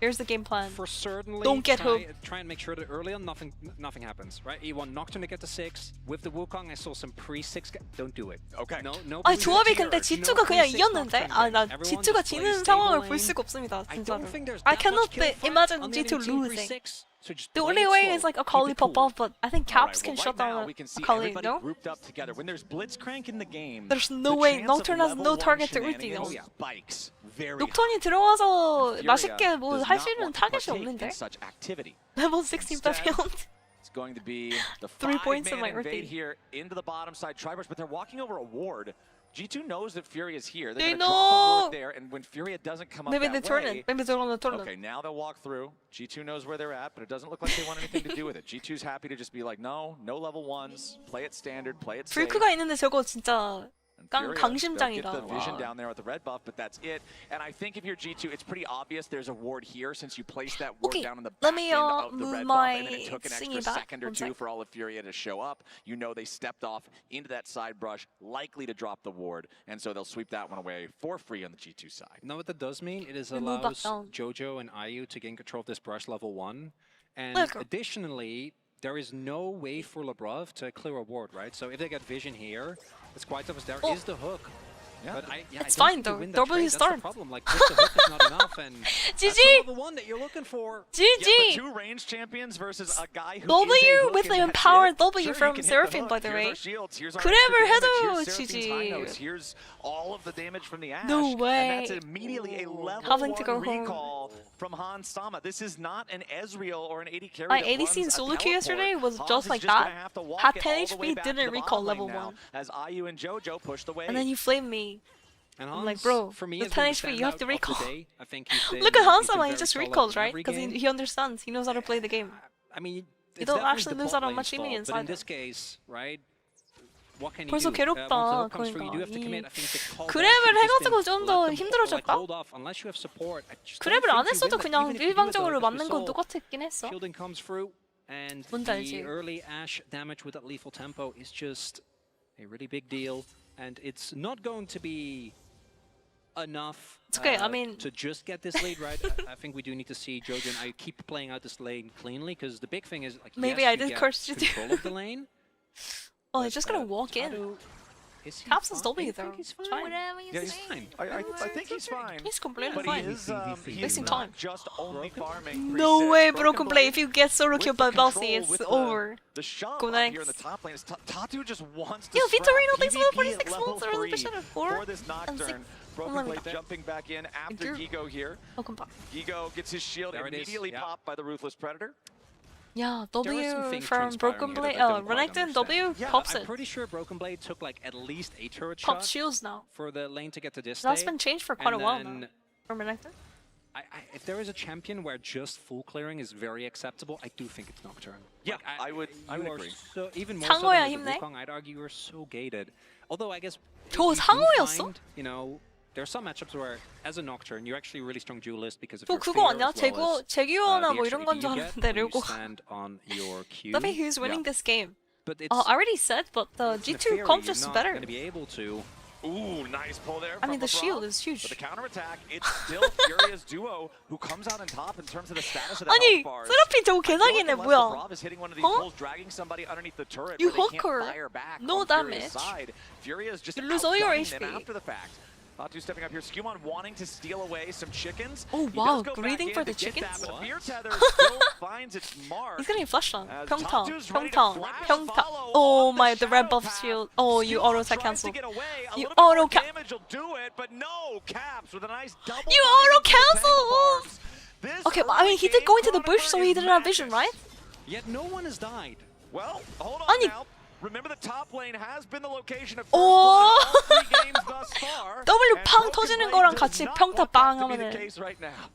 Here's the game plan. For certainly, Don't get hooked. try and make sure that early on nothing happens, right? You want Nocturne to get to 6. With the Wukong, I saw some pre-6. Don't do it. Okay. No. 아니 조합이 pre-6 근데 tiers, G2가 no 그냥 pre-6 이겼는데? Nocturne 아, 나 game. Everyone G2가 just plays 지는 stable 상황을 lane. 볼 수가 없습니다, I 진짜로. don't think there's I that cannot much kill fight imagine on the G2 enemy team losing. pre-6, so just The play only it way slow. is like Keep Akali it pop cool. off, but I think All Caps right, can well, shut right now down we can see Akali, everybody no? grouped up together. When there's Blitzcrank in the game, There's no the way. chance Nocturne of has no level target to one ulti, shenanigans no. spikes very 녹턴이 high. 들어와서 Furia 맛있게 뭐 does 할 not 수 있는 want to 타겟이 partake 없는데? in such activity. 레벨 16 Instead, 빼면 It's going to be the 3 points in five-man my invade ulti. here into the bottom side Triburst, but they're walking over a ward. G2 knows that Furia is here. They They're going to drop a know. ward there, and when Furia doesn't come up maybe they that turn way, it. Maybe they're on the turn okay, it. now they'll walk through. G2 knows where they're at, but it doesn't look like they want anything to do with it. G2's happy to just be like, no level 1s. Play it standard, play it safe. 불크가 있는데 저거 진짜 And 깡 Furia, 강심장이다. they'll get the vision 와. down there with the red buff, but that's it. And I think if you're G2, it's pretty obvious there's a ward here since you placed that ward Okay, down in the let back me, end of the move red my buff, and then it took an thingy extra back. second or One two sec. for all of Furia to show up. You know they stepped off into that side brush, likely to drop the ward, and so they'll sweep that one away for free on the G2 side. You know what that does mean? It is They move back allows down. Jojo and IU to gain control of this brush level 1. And Look. additionally, there is no way for Lebrov to clear a ward, right? So if they get vision here, it's quite obvious there is the hook. Yeah. But I It's don't fine, think you though. win that W trade. That's start. the problem. Like, just the hook is not enough, and that's GG! the level 1 that you're looking for. Yeah, but GG! two ranged champions versus a guy who W is a hook with in the that empowered shit. W Sure, from you can hit the Seraphine, hook. by the Here's way. our shields. Here's our 그래버 extra damage. 해도 Here's Seraphine's high GG. notes. Here's all of the damage from the Ashe. No way. And that's immediately a level Having to 1 go home. recall from Hans Sama. This is not an Ezreal or an AD carry My that ADC in runs a solo queue teleport. yesterday was Hans just is like gonna that. have to walk Had it 10 all the way HP, back to didn't the recall bottom level lane now 1. As IU and Jojo push the way. And then you flame me. And I'm like, Hans, bro, for me, with has 10 been the HP, you have standout to of the recall. day. I think he's been, Look at he's been Hansama, he very just solid recalls, in right? every Because game. he understands. He knows how to play the game. I mean, You it's don't definitely actually the lose bot out on lane's much fault, minions but in either. this case, right, what can you 벌써 do? 괴롭다. Once the hook comes through, you do 그러니까 have to commit. I think the call 그랩을 back should 해가지고 just 좀 been 더 let them 힘들어졌다? hold off unless you have support. I just don't 그랩을 안 think you 했어도 win that. 그냥 Even if you do it, though, 일방적으로 as we 맞는 건 saw, 똑같았긴 했어. shielding comes through, and 뭔지 the 알지? early Ashe damage with that lethal tempo is just a really big deal, and it's not going to be enough It's okay, I mean- to just get this lead, right? I think we do need to see Jojo and I keep playing out this lane cleanly, because the big thing is, like, Maybe yes, I you did get curse you too. control of the lane. Oh, he's just gonna walk in. Tatu, is he Caps is fine? W I though. think he's fine. Fine. Whatever you Yeah, he's say. Fine. I think he's fine. He's completely But fine. he is Wasting time. not just only farming. No 3-6. way, Broken Blade. If you get solo killed by with the Bossy, control, it's with over. The shove Go up next. here in the top lane is Tatu just wants to Yo, scrap. Vitorino takes PvP level at 46 level months or 3 level 4 for this and Nocturne. 6. Broken Oh, Blade my God. jumping back in after Gigo here. Welcome back. Gigo gets his shield There it is, immediately yeah. popped by the Ruthless Predator. Yeah, There are some W things from transpiring Broken here that Blade. I don't quite Renekton understand. W Yeah, pops I'm it. pretty sure Broken Blade took like at least a turret Pops shot shields now. for the lane to get to this That's state. been changed for quite a And while then now. For Renekton. if there is a champion where just full clearing is very acceptable, I do think it's Nocturne. Yeah, Like, I would you are agree. So, even more 상어야, so than with 힘내. the Wukong, I'd argue you're so gated. Although I guess 저 you do 상어였어? find, you know, there are some matchups where, as a Nocturne, you're actually a really strong duelist because of 또 your 그거 fear 아니야? as well as, 제규어나 the 뭐 extra 이런 건 AP 줄 you get 알았는데 when you 려고. stand on your Q. I think who's winning this game? But it's I already said, but the in a G2 Fury, comp you're just not better. gonna be able to. Ooh, nice pull there. I mean, from the shield LeBron. is huge. But the counterattack, it's still Furia's duo who comes out on top in terms of the status of the 아니, health bars. 세라핀 저거 I feel like 개사기네, unless 뭐야? LeBron is hitting one of these Huh? pulls, dragging somebody underneath the turret You where they hook can't her. fire back No on Furia's damage. side. Furia is just You lose all your outgunning them HP. after the fact. Tatu stepping up here. Skewmon wanting to steal away some chickens. Oh, He wow, does go back greeting in for to the get chickens? That, but the fear tether still finds its mark. He's getting flashed on. As 평타, Tatu's ready to 평타, flash 평타. follow Oh off the my, the red shadow buff path. shield. Oh, you Skewmon auto attack tries to cancel. get away. A You little bit more auto damage will do it, but no. Caps with a nice double. You bind auto into the tangle cancel! bars. This Okay, but I mean, he early did go into game the bush, so he Chronomer didn't have is vision, madness. right? Yet no one has died. Well, hold on 아니. now. Remember the top lane has been the location of first 오. blood in all 3 games thus far. W and 팡 Broken 터지는 Blade 거랑 does 같이 not 평타 want 빵 that to be the 하면은. case right now.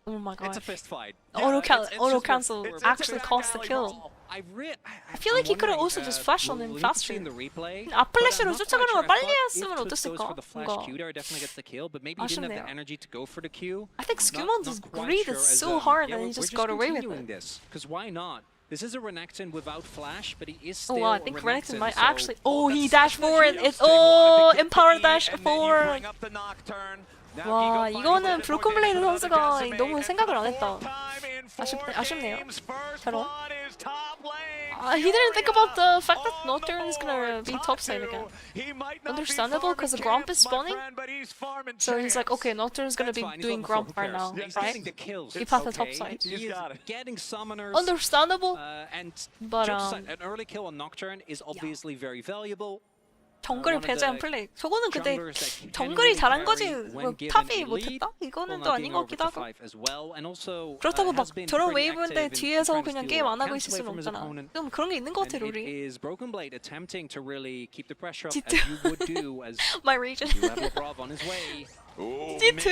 Oh my god. It's a fist fight. Auto It's cancel it's actually a cost the alley kill. brawl. I feel like he could have also just flashed on him faster. 앞플래시로 쫓아가는 걸 빨리 했으면 어땠을까? 뭔가 definitely gets the kill, but maybe he didn't have the 아쉽네요. energy to go for the Q. I think Not Skewmon's quite greed sure is as, so hard yeah, and he we're just got away with continuing it. this, because why not? This is a Renekton without flash, but he is still Oh wow, I think Renekton Renekton, might so actually. Oh, he that's dashed forward. huge. It's They wanted to get empower the E, dash and then you forward. bring up the Nocturne. Now 와, Gigo finds a 이거는 little bit 브로큰 more 블레이드 damage to the 선수가 Decisive, 너무 and 생각을 for 안 the 했다. fourth time in 4 아쉽네요. games, first 저런. blood is top lane. He didn't think about the fact that on Nocturne the is gonna board. be topside again. He might not be Understandable, because the farming Gromp is camps, my spawning. friend, but he's farming So he's like, champs. okay, Nocturne's gonna That's be fine, he's doing on the floor, Gromp who right now, cares? He's right? getting the kills. He passed the Okay, top side. He He's is got it. getting summoners. Understandable, And but just an early kill on Nocturne is obviously very valuable. 정글을 one of 배제한 the 플레이. 저거는 근데 junglers that can 정글이 really 잘한 거지. carry 뭐 when given 탑이 a lead, 못했다? while 이거는 not 또 being 아닌 것 over 같기도 to 하고. 5 as well. And also, 그렇다고 막 has been 저런 pretty 웨이브인데 active in 뒤에서 trying to 그냥 steal 게임 안 하고 camps 있을 away 수는 from his 없잖아. opponent. 좀 그런 게 있는 것 같아, And it 룰이. is Broken Blade attempting to really keep the pressure up G2. as you would do as My region. you have LeBron on his way. Ooh, G2!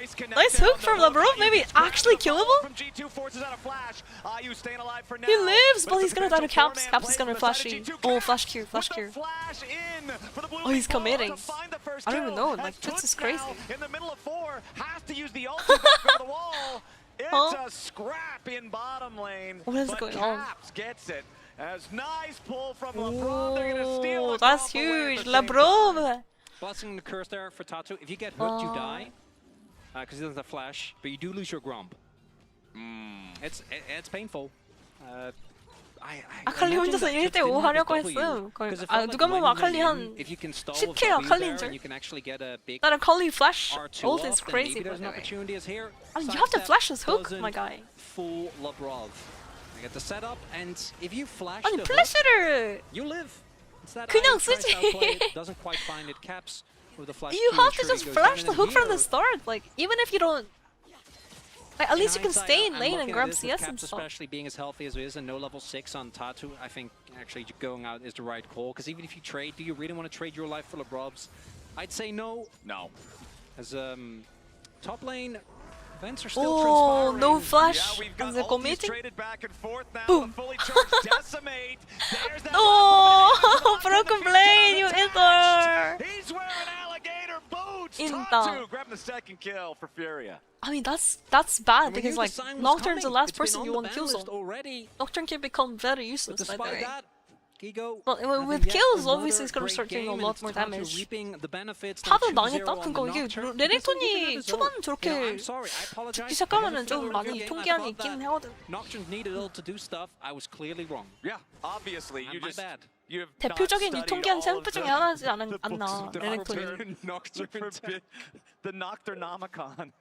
nice connect Nice there hook on the from hook. LeBron, maybe Ayu grabs actually the ball killable? From G2 forces out a flash. Ayu staying alive for now. He lives, but it's a he's gonna die to potential Caps. four-man Caps play is gonna from the flash side of in. G2. Oh, Caps flash Q, flash with Q. the flash in for the blue Oh, he's ball committing. to find the first I don't even kill. know, like, As Toots is Toots crazy. now in the middle of 4 has to use the ult to back over the wall. It's Huh? a scrap in bottom lane. What is but going on? Caps gets it. As nice pull from LeBron. They're gonna steal Oh, it. that's huge. LeBron. Blessing the curse there for Tatu. If you get hooked, you Oh. die. Because he doesn't have flash, but you do lose your Gromp. It's painful. 아칼리 혼자서 1대5 하려고 했음. 누가 보면 아칼리 한 10킬 아칼리인 줄. That 아칼리 flash ult is crazy, by the way. I mean, you have to flash his hook, my guy. Full Labrov. I get the setup, and if you flash 아니 the hook, 플래시를 you live. It's that 그냥 Iron tries to 쓰지. outplay it, doesn't quite find it. Caps with the flash. You Q, have to sure just he goes flash in, the and hook from the here, start. Like, even if you don't... Like, at least you can hindsight, stay in I'm lane and looking at grab this with CS and Caps stuff. especially being as healthy as he is and no level 6 on Tatu, I think actually going out is the right call. Because even if you trade, do you really want to trade your life for LeBrobs? I'd say no. No. As top lane, Events are still Oh, transpiring. no flash. Yeah, we've got And they're ultis committing. traded back and forth now. Boom. The fully charged decimate. There's that Oh, broken blade, you Ether. He's wearing alligator boots. Inta. Tatu grabbing the second kill for Furia. I mean, that's bad because like Nocturne's the last person you want to kill zone. already. Nocturne can become very But useless by the despite way. that, Gigo Well, having with yet kills, another obviously, it's gonna great start doing a game, and lot it's more Tatu damage. reaping the benefits now, 다들 2-0 망했다. on 그거 the 이게 Nocturne. 레넥톤이 초반 You know, 저렇게 I'm sorry, I apologize. 죽기 시작하면은 I 좀 never 많이 feel 통기한이 I thought 있긴 that 하거든. Nocturne needed all to do stuff. I was clearly wrong. Yeah, obviously you My just bad. you have 대표적인 not 유통기한 studied all 챔프 of 중에 the- 하나지 the 않나 books of 레넥톤이. Nocturne. The Nocturnomicon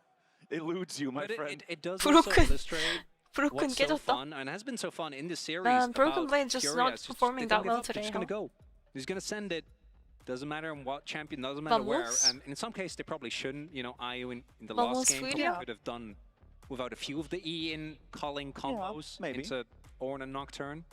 eludes you, my But friend. it does Broken. also illustrate 브로큰 what's so 깨졌다. fun and has been so fun in this series. Man, Broken about Blade just Furia. not It's performing they that don't give well up. They're today, just gonna huh? go. He's gonna send it. Doesn't matter in what champion. Doesn't matter where. Vamos. And in some cases they probably shouldn't. You know, IU in the Vamos, last game FURIA. could have done without a few of the E in calling combos maybe. into Ornn and Nocturne.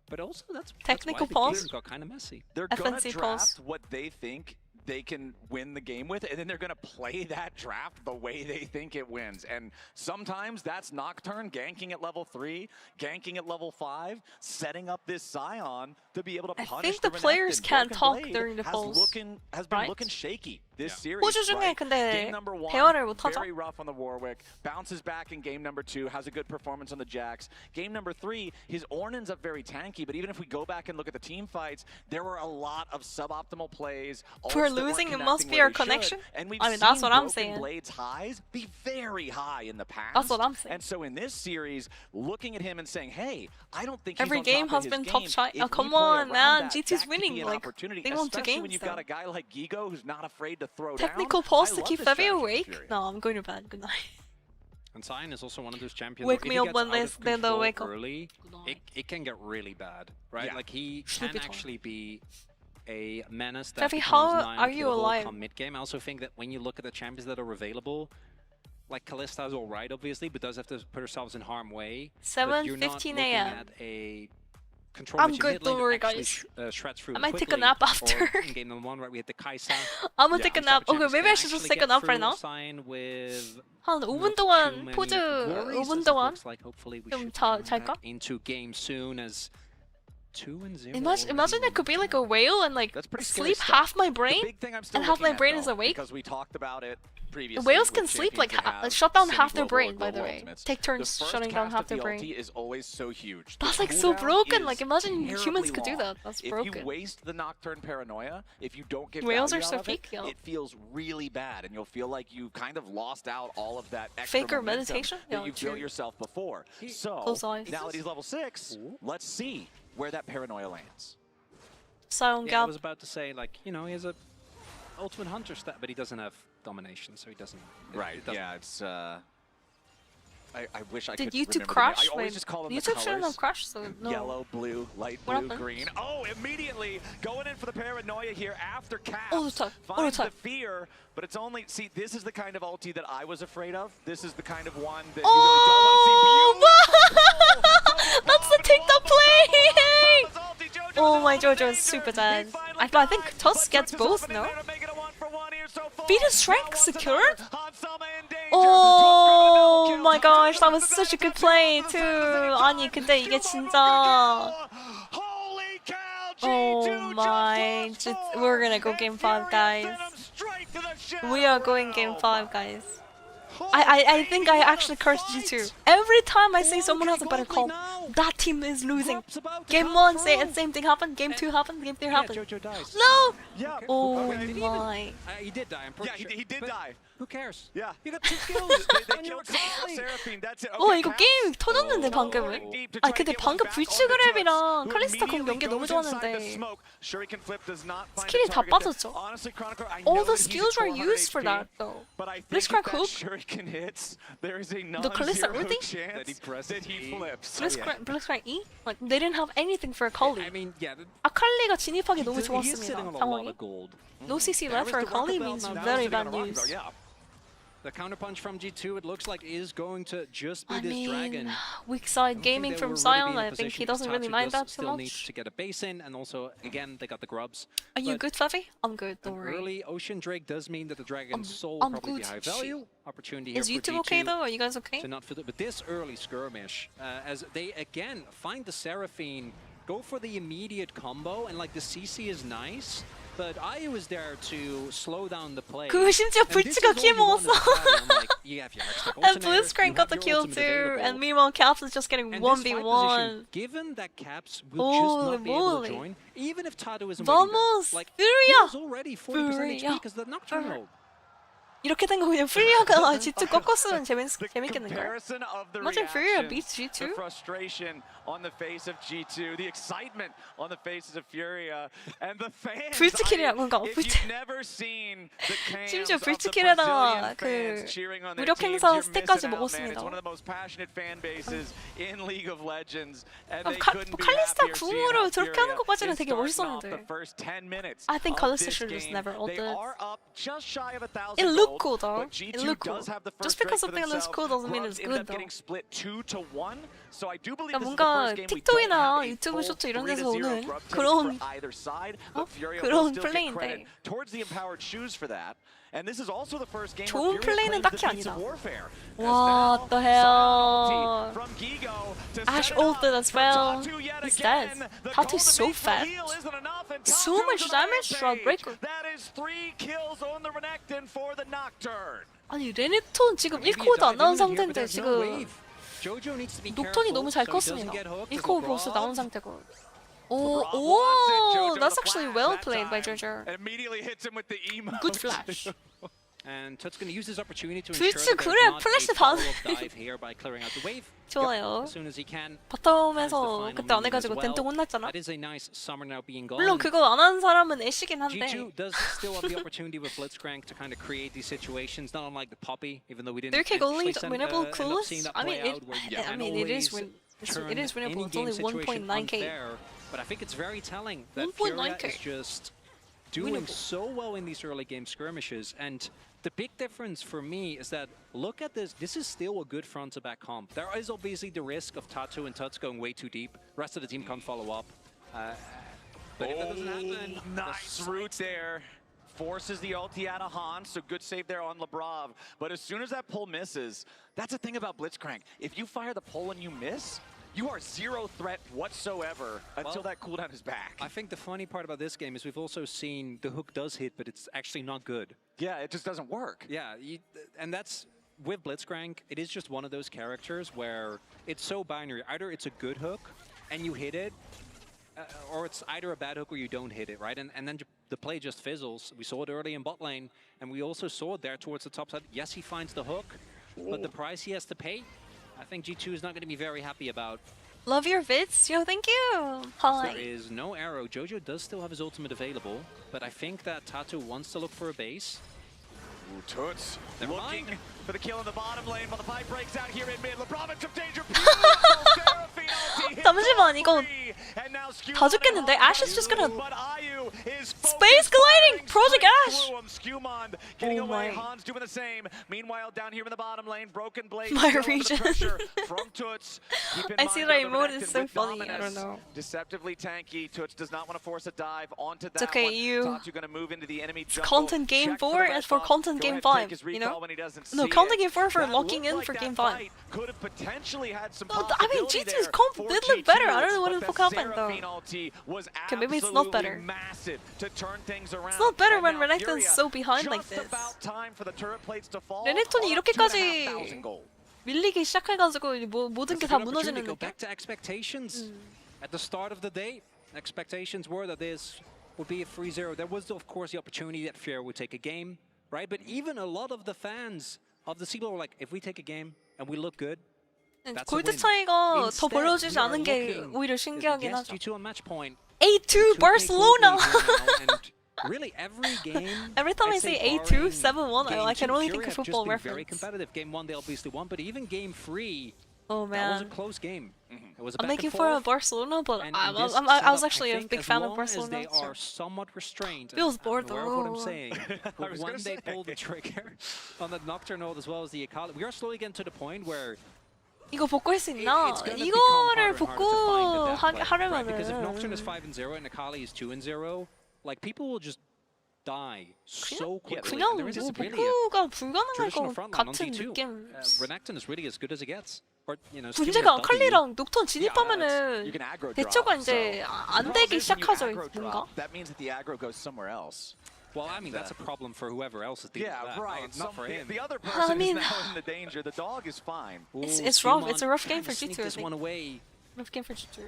But also that's Technical why the pause. game got kind of messy. They're gonna FNC draft pause. what they think they can win the game with, and then they're gonna play that draft the way they think it wins. And sometimes that's Nocturne ganking at level 3, ganking at level 5, setting up this Scion to be able to I punish think the players Renekton. can't Broken talk Blade during the has polls, been right? looking shaky this series. 호주 중에 right? 근데 Game number 1, 대화를 못 하죠. very rough on the Warwick, bounces back in game number 2, has a good performance on the Jax. Game number 3, his Ornn ends up very tanky, but even if we go back and look at the team fights, there were a lot of suboptimal plays. We're ults that weren't losing, it connecting must be where our they should, connection? And we've I mean, that's seen what I'm Broken saying. Blade's highs be very high in the past. That's what I'm saying. And so in this series, looking at him and saying, hey, I don't think Every he's on game top of has his been game. top shot. If Oh, we come play on, around man. that, GT's that could winning. be an Like, opportunity, they won 2 especially games. when you've So. got a guy like Gigo who's not afraid to throw Technical down. pause I to love keep this Fevy strategy for awake? Furia. No, I'm going to bed. Good night. And Sion is also one of those champions. Wake where me if he up gets when out they- of they don't control wake up. early, it can get really bad, right? Yeah. Like he Sleepy can time. actually be a menace that Fevy, becomes how are you non-killable alive? come mid-game. I also think that when you look at the champions that are available, like Kallista's all right, obviously, but does have to put herself in harm way. But you're not 7:15 looking a.m. at a control I'm mid good, lane don't that worry, actually guys. shreds through I might take a quickly. nap after. Or in game number 1, right, we had the Kaisa. I'm gonna Yeah, take a These type nap. of Okay, champions maybe can I should just actually take a get nap right through now. Sion with 한 5분 not 동안 too many 포즈 worries, 5분 as it 동안 looks like. Hopefully we 좀 should 자, come 잘까? back into game soon as 2-0. Imagine it could be like a whale and like That's pretty scary sleep stuff. half my The brain big thing I'm still and half my looking at, brain is though, awake. because we talked about it previously. Whales with can sleep like champions that have shut down half their semi-global brain, or by the global way. ultimates. Take The turns first shutting down cast half of the their brain. ulti is always so huge. The That's like so cooldown broken. is Like imagine humans terribly could do long. that. That's If broken. you waste the Nocturne Paranoia, if you don't get Whales value are out so of it, fake, yo. it feels really bad, and you'll feel like you kind of lost out all of that extra Faker momentum meditation? that Yeah, you've true. built yourself before. So Close eyes. now that he's level 6, let's see where that Paranoia lands. Silent Yeah, I gap. was about to say, like, you know, he has a ultimate hunter stat, but he doesn't have domination, so he doesn't. Right. it doesn't- Yeah. It's. I wish I Did could YouTube remember the name. crash? I always Wait, just call them the YouTube shouldn't colors. have crashed, so no. Yellow, blue, light What blue, happened? green. Oh, immediately going in for the Paranoia here after Caps. Oh, the finds the time. fear, but it's only... See, this is the kind of ulti that I was afraid of. This is the kind of one that Oh, you really don't want to see. that's the TikTok playing! Oh my Jojo is super dead. I think Tusk gets both, no? Beat strength secured? Oh my gosh, that was such a good play too. 아니 근데 이게 진짜. Oh my, we're gonna go game 5, guys. We are going game 5, guys. I think I actually cursed G2. Every time I say someone has a better call, that team is losing. Game 1, same thing happened. Game 2 happened. Game 3 happened. Jojo dies. No! Yeah. Oh Okay. my. He did die, I'm pretty Yeah, sure. he did But die. Who cares? Yeah. You got 2 kills. They and you were killed calling. Seraphine. That's it. 어 Okay, 이거 Caps. 게임 터졌는데 방금은. 아 근데 방금 불치그랩이랑 칼리스타 공 연계 너무 좋았는데 스킬이 다 빠졌죠. All the skills were used for that though. Blitzcrank hook, the Kalista ulti, that he flips. Blitzcrank E. Like they didn't have anything for Akali. I mean, yeah. 아칼리가 진입하기 너무 He is sitting 좋았습니다. on a lot 상황이. of gold. No CC left for Akali means very bad news. The counterpunch from G2, it looks like, is going to just be I this mean, dragon. weak side gaming They from will really be Sion. in a I think position he doesn't really Tatu mind does that too still need much. to get a base in, and also, again, they got the grubs. Are you But good, Fluffy? I'm good, don't an worry. early Ocean Drake does mean that the Dragon's soul I'm will probably be good. high value. Opportunity here Is for YouTube G2 okay though? Are you guys okay? to not fit it. But this early skirmish, as they again find the Seraphine, go for the immediate combo, and like the CC is nice, but IU is there to slow down the play. 그 심지어 And this is 불츠가 all 킬 you want 먹었어. as a player. I'm like, you have your extra And alternator, Blitzcrank you got have the your kill ultimate too, available. and meanwhile Caps is just getting And this fight 1v1. position, given that Caps will just not be able Holy to join, even if Tatu isn't Vamos, waiting there, like, FURIA! he was already 40% HP because the Nocturnal. 이렇게 된 거 그냥 프리아가 G2 꺾었으면 재밌겠는걸? Comparison of the Imagine FURIA reaction, beats the G2. frustration on the face of G2, the excitement on the faces of FURIA, and the fans. 불츠킬이라고 그러니까 If you've never seen the cams 심지어 of the 불츠킬에다가 Brazilian 그 fans cheering on their 무력 teams, 행사 you're 스택까지 missing out, man. 먹었습니다. It's one of the most passionate fan bases in League of Legends, and 아, they couldn't be 칼리스타 happier seeing 궁으로 how 저렇게 하는 FURIA 것까지는 is 되게 starting off 멋있었는데. the first 10 minutes I think of Kalista this should just game. never ult They it. are up just shy of 1,000 It looked gold, cool though. but G2 It looked cool. does have the Just first because strike for something looks themselves. cool doesn't mean Grubs it's end good up though. getting split 2-1. So I do believe 그러니까 this is the 뭔가 first game we don't 틱톡이나 have a 유튜브 full 쇼트 이런 3-0 데서 오는 grub take 그런 for either side, but FURIA 그런 will still get 플레이인데. credit towards the empowered shoes for that. And this is also the first game 좋은 where FURIA 플레이는 claims 딱히 defensive 아니다. warfare. What the hell? From Gigo to Ash set it up ulted as for well. Tatu yet He's again. dead. The Tatu's so cultivate for fat. heal isn't enough, and So Tatu much is an damage to rampage. Outbreaker. That is 3 kills on the Renekton for the Nocturne. 아니 레네톤 지금 1코어도 안 나온 상태인데 지금 Jojo needs to be 녹턴이 careful 너무 잘 so he doesn't 컸습니다. get hooked as 1코어 LeBron. 벌써 나온 상태고. 오, LeBron wants it. Jojo that's the actually flash well that played by time. Jojo. Immediately hits him with the emote. Good flash. And Tut's going to use this opportunity to ensure 불츠 that 그래, there's not 플래시 a 반. follow-up dive here by clearing out the wave. 좋아요. As soon as he can. 바텀에서 그때 안 해가지고 덴통 혼났잖아. That is a nice summer now being gone. 물론 그거 안 하는 사람은 애쉬긴 한데. G2 does still have the opportunity with Blitzcrank to kind of create these situations, not unlike the Poppy, even though we didn't. Their kick only actually winnable end up clues. seeing that I mean, play out where you can it is always it is turn winnable. It's any only game situation 1.9k. unfair. But I think it's very telling that FURIA 1.9k. is just doing Winnable. so well in these early game skirmishes. And the big difference for me is that, look at this, this is still a good front to back comp. There is obviously the risk of Tatu and Tuts going way too deep. Rest of the team can't follow up. But if that doesn't happen, Nice route there. Forces the ulti out of Han, so good save there on Lebrov. But as soon as that pull misses, that's the thing about Blitzcrank. If you fire the pull and you miss, you are zero threat whatsoever until that cooldown is back. I think the funny part about this game is we've also seen the hook does hit, but it's actually not good. Yeah, it just doesn't work. Yeah, and that's with Blitzcrank. It is just one of those characters where it's so binary. Either it's a good hook and you hit it, or it's either a bad hook or you don't hit it, right? And then the play just fizzles. We saw it early in bot lane, and we also saw it there towards the top side. Yes, he finds the hook, but the price he has to pay, I think G2 is not going to be very happy about. Love your vids, yo. Thank you. Hi. There is no arrow. Jojo does still have his ultimate available, but I think that Tatu wants to look for a base. Ooh, Toots Never looking mind. for the kill in the bottom lane, but the fight breaks out here in mid. LeBron in some danger. Beautiful Seraphine ulti hits 잠시만, all 이거 three. And now 다 죽겠는데? Ash is just gonna But IU is space gliding. Project Ash. Skewmond getting Oh away. my. Han's doing the same. Meanwhile, down here in the bottom lane, Broken Blade. My still under the region. pressure from Toots. Keep in I see mind, that though, the emote Renekton is so with funny, I Dominus, don't know. Deceptively tanky. Toots does not want to force a dive onto that It's okay, one. you- Tatu going to move into the enemy jungle. Content game Check 4 the is for rest off. content Go game ahead, take 5, his you recall know? when he doesn't No, see content it. game 4 for That locking looked in like for that game 5. fight could have potentially had some No, I mean, possibility G2's there comp for did look better. I don't know G2, what the but fuck happened, though. Seraphine ulti was Okay, maybe it's not better. absolutely massive to turn things around. It's not better And when now Renekton's Furia so behind like just this. about time for the turret plates to fall. 레넥톤이 All up 이렇게까지 2,500 gold. 밀리기 시작해가지고 모든 게 It's 다 a good 무너지는 opportunity to go 느낌. back to expectations. At the start of the day, expectations were that this would be a 3-0. There was, of course, the opportunity that FURIA would take a game, right? But even a lot of the fans of the CBLOL were like, if we take a game and we look good, that's a 골드 win. 차이가 더 Instead, 벌어지지 we are 않은 게 looking 오히려 at 신기하긴 yes, 하죠. G2 on match point. A2 Barcelona! Really, every game. Every time I I'd say say A2, barring 7-1, game I can two, only FURIA think of have just football been very reference. competitive. Game 1 they obviously won, but even game 3, Oh that was a man. close game. It was a I'm back making and fun forth, of Barcelona, but and I in this was setup, actually a think big as fan of long as Barcelona. They so- are somewhat restrained. Feels and bored I'm aware of what I'm though. saying. But was when gonna they say. pull the trigger on the Nocturne as well as the Akali, we are slowly getting to the point where 이거 복구할 수 있나? it's gonna become 이거를 harder and harder to find the death play, 하려면은 right? Because if Nocturne is 5-0 and Akali is 2-0, like people will just die so quickly. 그냥 And there 뭐 isn't really a 복구가 불가능할 traditional 것 frontline on 같은 D2. 느낌. Renekton is really as good as it gets. Or, you know, 문제가 아칼리랑 녹턴 You 진입하면은 can aggro drop. 대처가 이제 안 되기 시작하죠, 뭔가. That means that the aggro goes somewhere else. Well, I mean, that's a problem for whoever else is dealing Yeah, with that. right. Not for him. The other person mean- is now in the danger. The dog is fine. It's rough. It's a rough game for Sneak G2, I this think. one away. Rough game for G2.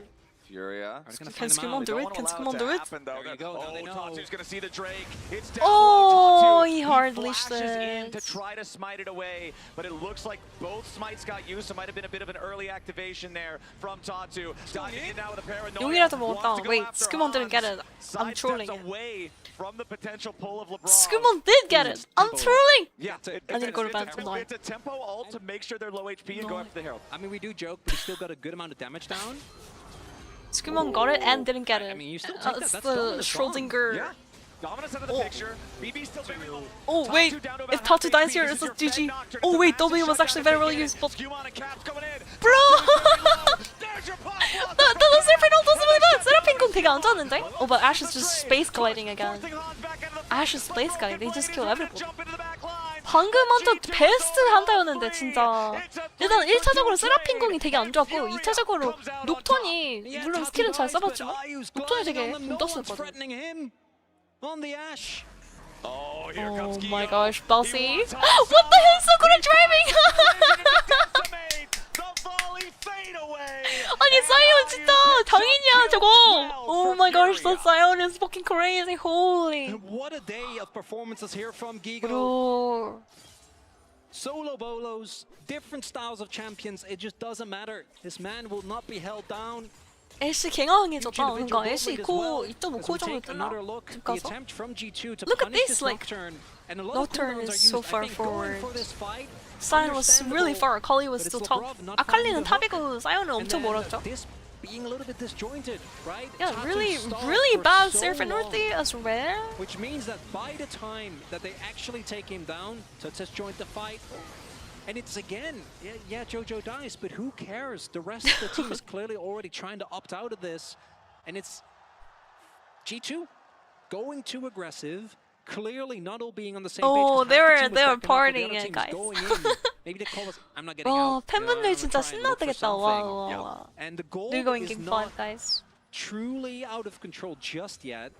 Furia. Are they gonna Can find him Screamon out? do it? Can Screamon do it? There you go. Now they know. Tatsu's gonna see the Drake. It's down Oh, low. Tatsu. he hard leashed flashes in to it. try to smite it away, but it looks like both smites got used. So might have been a bit of an early activation there from Tatsu. Diving in now with a paranoia. 용이라도 Wants 먹었다. to go Wait, after Screamon didn't get Hans. it. I'm Sidesteps trolling it. away from the potential pull of LeBron. Screamon did get it. I'm trolling. Yeah, I didn't go to bed. it's a tempo ult to make sure they're low HP and go after the Herald. I mean, we do joke, but he still got a good amount of damage down. Screamon got it and didn't get it. I mean, you still take that. It's That's the dominant strong. Schrodinger. Yeah. Dominance out of the picture. BB's still very low. Oh wait, if Tatsu dies here, it's a GG. Oh wait, W was actually very well used. But Skew on and Caps coming in. bro, There's your pop. 나 슬픈 ult 세라핀 공 되게 안 좋았는데? Oh, but Ash is just space gliding again. Ash is space gliding. They just kill everyone. 방금 완전 베스트 한타였는데 진짜. 일단 1차적으로 세라핀 공이 되게 안 좋았고 2차적으로 녹턴이 물론 스킬은 잘 써봤지만 녹턴이 되게 공 떴었거든. On the Ash. Oh, here Oh comes my Gio. gosh, Bossy. He wants What the hell, so good at driving! Decimate the volley fade away. 아니, 사이온 진짜 당인이야, 저거! Oh my gosh, that Sion is fucking crazy, holy! What a day of performances here from Gigo. Bro. Solo bolos, different styles of champions, it just doesn't matter. This man will not be held down. 애쉬 갱왕해졌다. 그러니까 애쉬 2.5코 정도 뜨나? 집 가서? Look at this, like, Nocturne is so far forward. Sion was really far, Akali was still top. 아칼리는 탑이고 사이온은 엄청 멀었죠. Being a little bit disjointed, right? Yeah, Tatsu really, stalled really for bad so Surf and long, Northy as well. which means that by the time that they actually take him down to disjoint the fight, and it's again, yeah, Jojo dies, but who cares? The rest of the team is clearly already trying to opt out of this, and it's G2 going too aggressive. Clearly not all being on the same page. Oh, 'cause they half the were team was backing off, the partying other it, team's guys. going in. Maybe they call us, I'm not getting 와, out. 팬분들 I'm 진짜 gonna try and look for 신나겠다. 와, something. 와, 와. And the goal They're going is game not 5, guys. truly out of control just yet,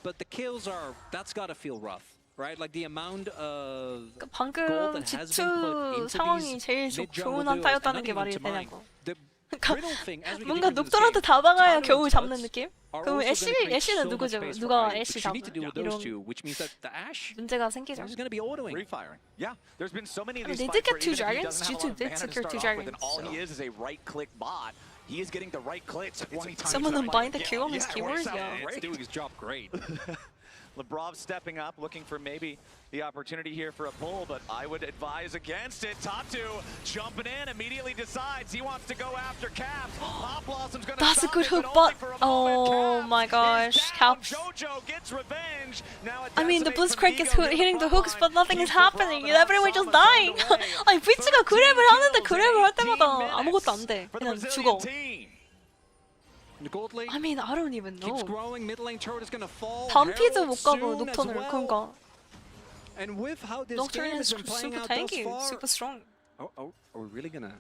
but the kills are, that's gotta feel rough, right? Like the amount of 방금 gold that has been put G2 into 상황이 these 제일 mid-jungle 좋은 duos, and 한타였다는 not 게 even 말이 to mine. 되냐고. The 그러니까 brittle thing, as we get 뭔가 deeper into this 녹턴한테 game, 다 박아야 Tyler 겨우 and 잡는 Tuts 느낌? are 그럼 also gonna create 애쉬는 so much 누구죠? space for 누가 Iron, 애쉬 but you need to deal with those 이런 two, which means that the Ash 문제가 생기죠. is going to be autoing. Refiring. Yeah, there's been so many of I mean, these they did fights get where two even if he dragons. doesn't have a G2 lot of did mana to secure start two off with, dragons, and all he so. is a right-click bot. He is getting the right clicks 20 times. Someone a buying fight. the kill on his Yeah, it works keywords, out yeah. great. It's doing his job great. Lebrov stepping up, looking for maybe the opportunity here for a pull, but I would advise against it. Tatsu jumping in, immediately decides he wants to go after Caps. Pop Blossom's gonna That's a stop good it, hook, but but only for a moment. oh Caps my is gosh, down. Caps. Jojo gets revenge. Now I mean, the Decisive Blitzcrank is from Gigo hitting the front hooks, line. but nothing is Keeps LeBron happening. and Everyone just Salmon dying. turned away. 아니, 브리츠가 그랩을 하는데 그랩을 할 때마다 18 아무것도 안 돼. for the 그냥 Brazilian 죽어. team. The gold lane I mean, I don't even know. keeps growing. Mid lane turret is going to fall. 반피도 Herald 못 가고 soon as 녹턴을 well. 그런가. And with how this Nocturne game is has been playing super out thus tanky, far, super strong. are we really gonna?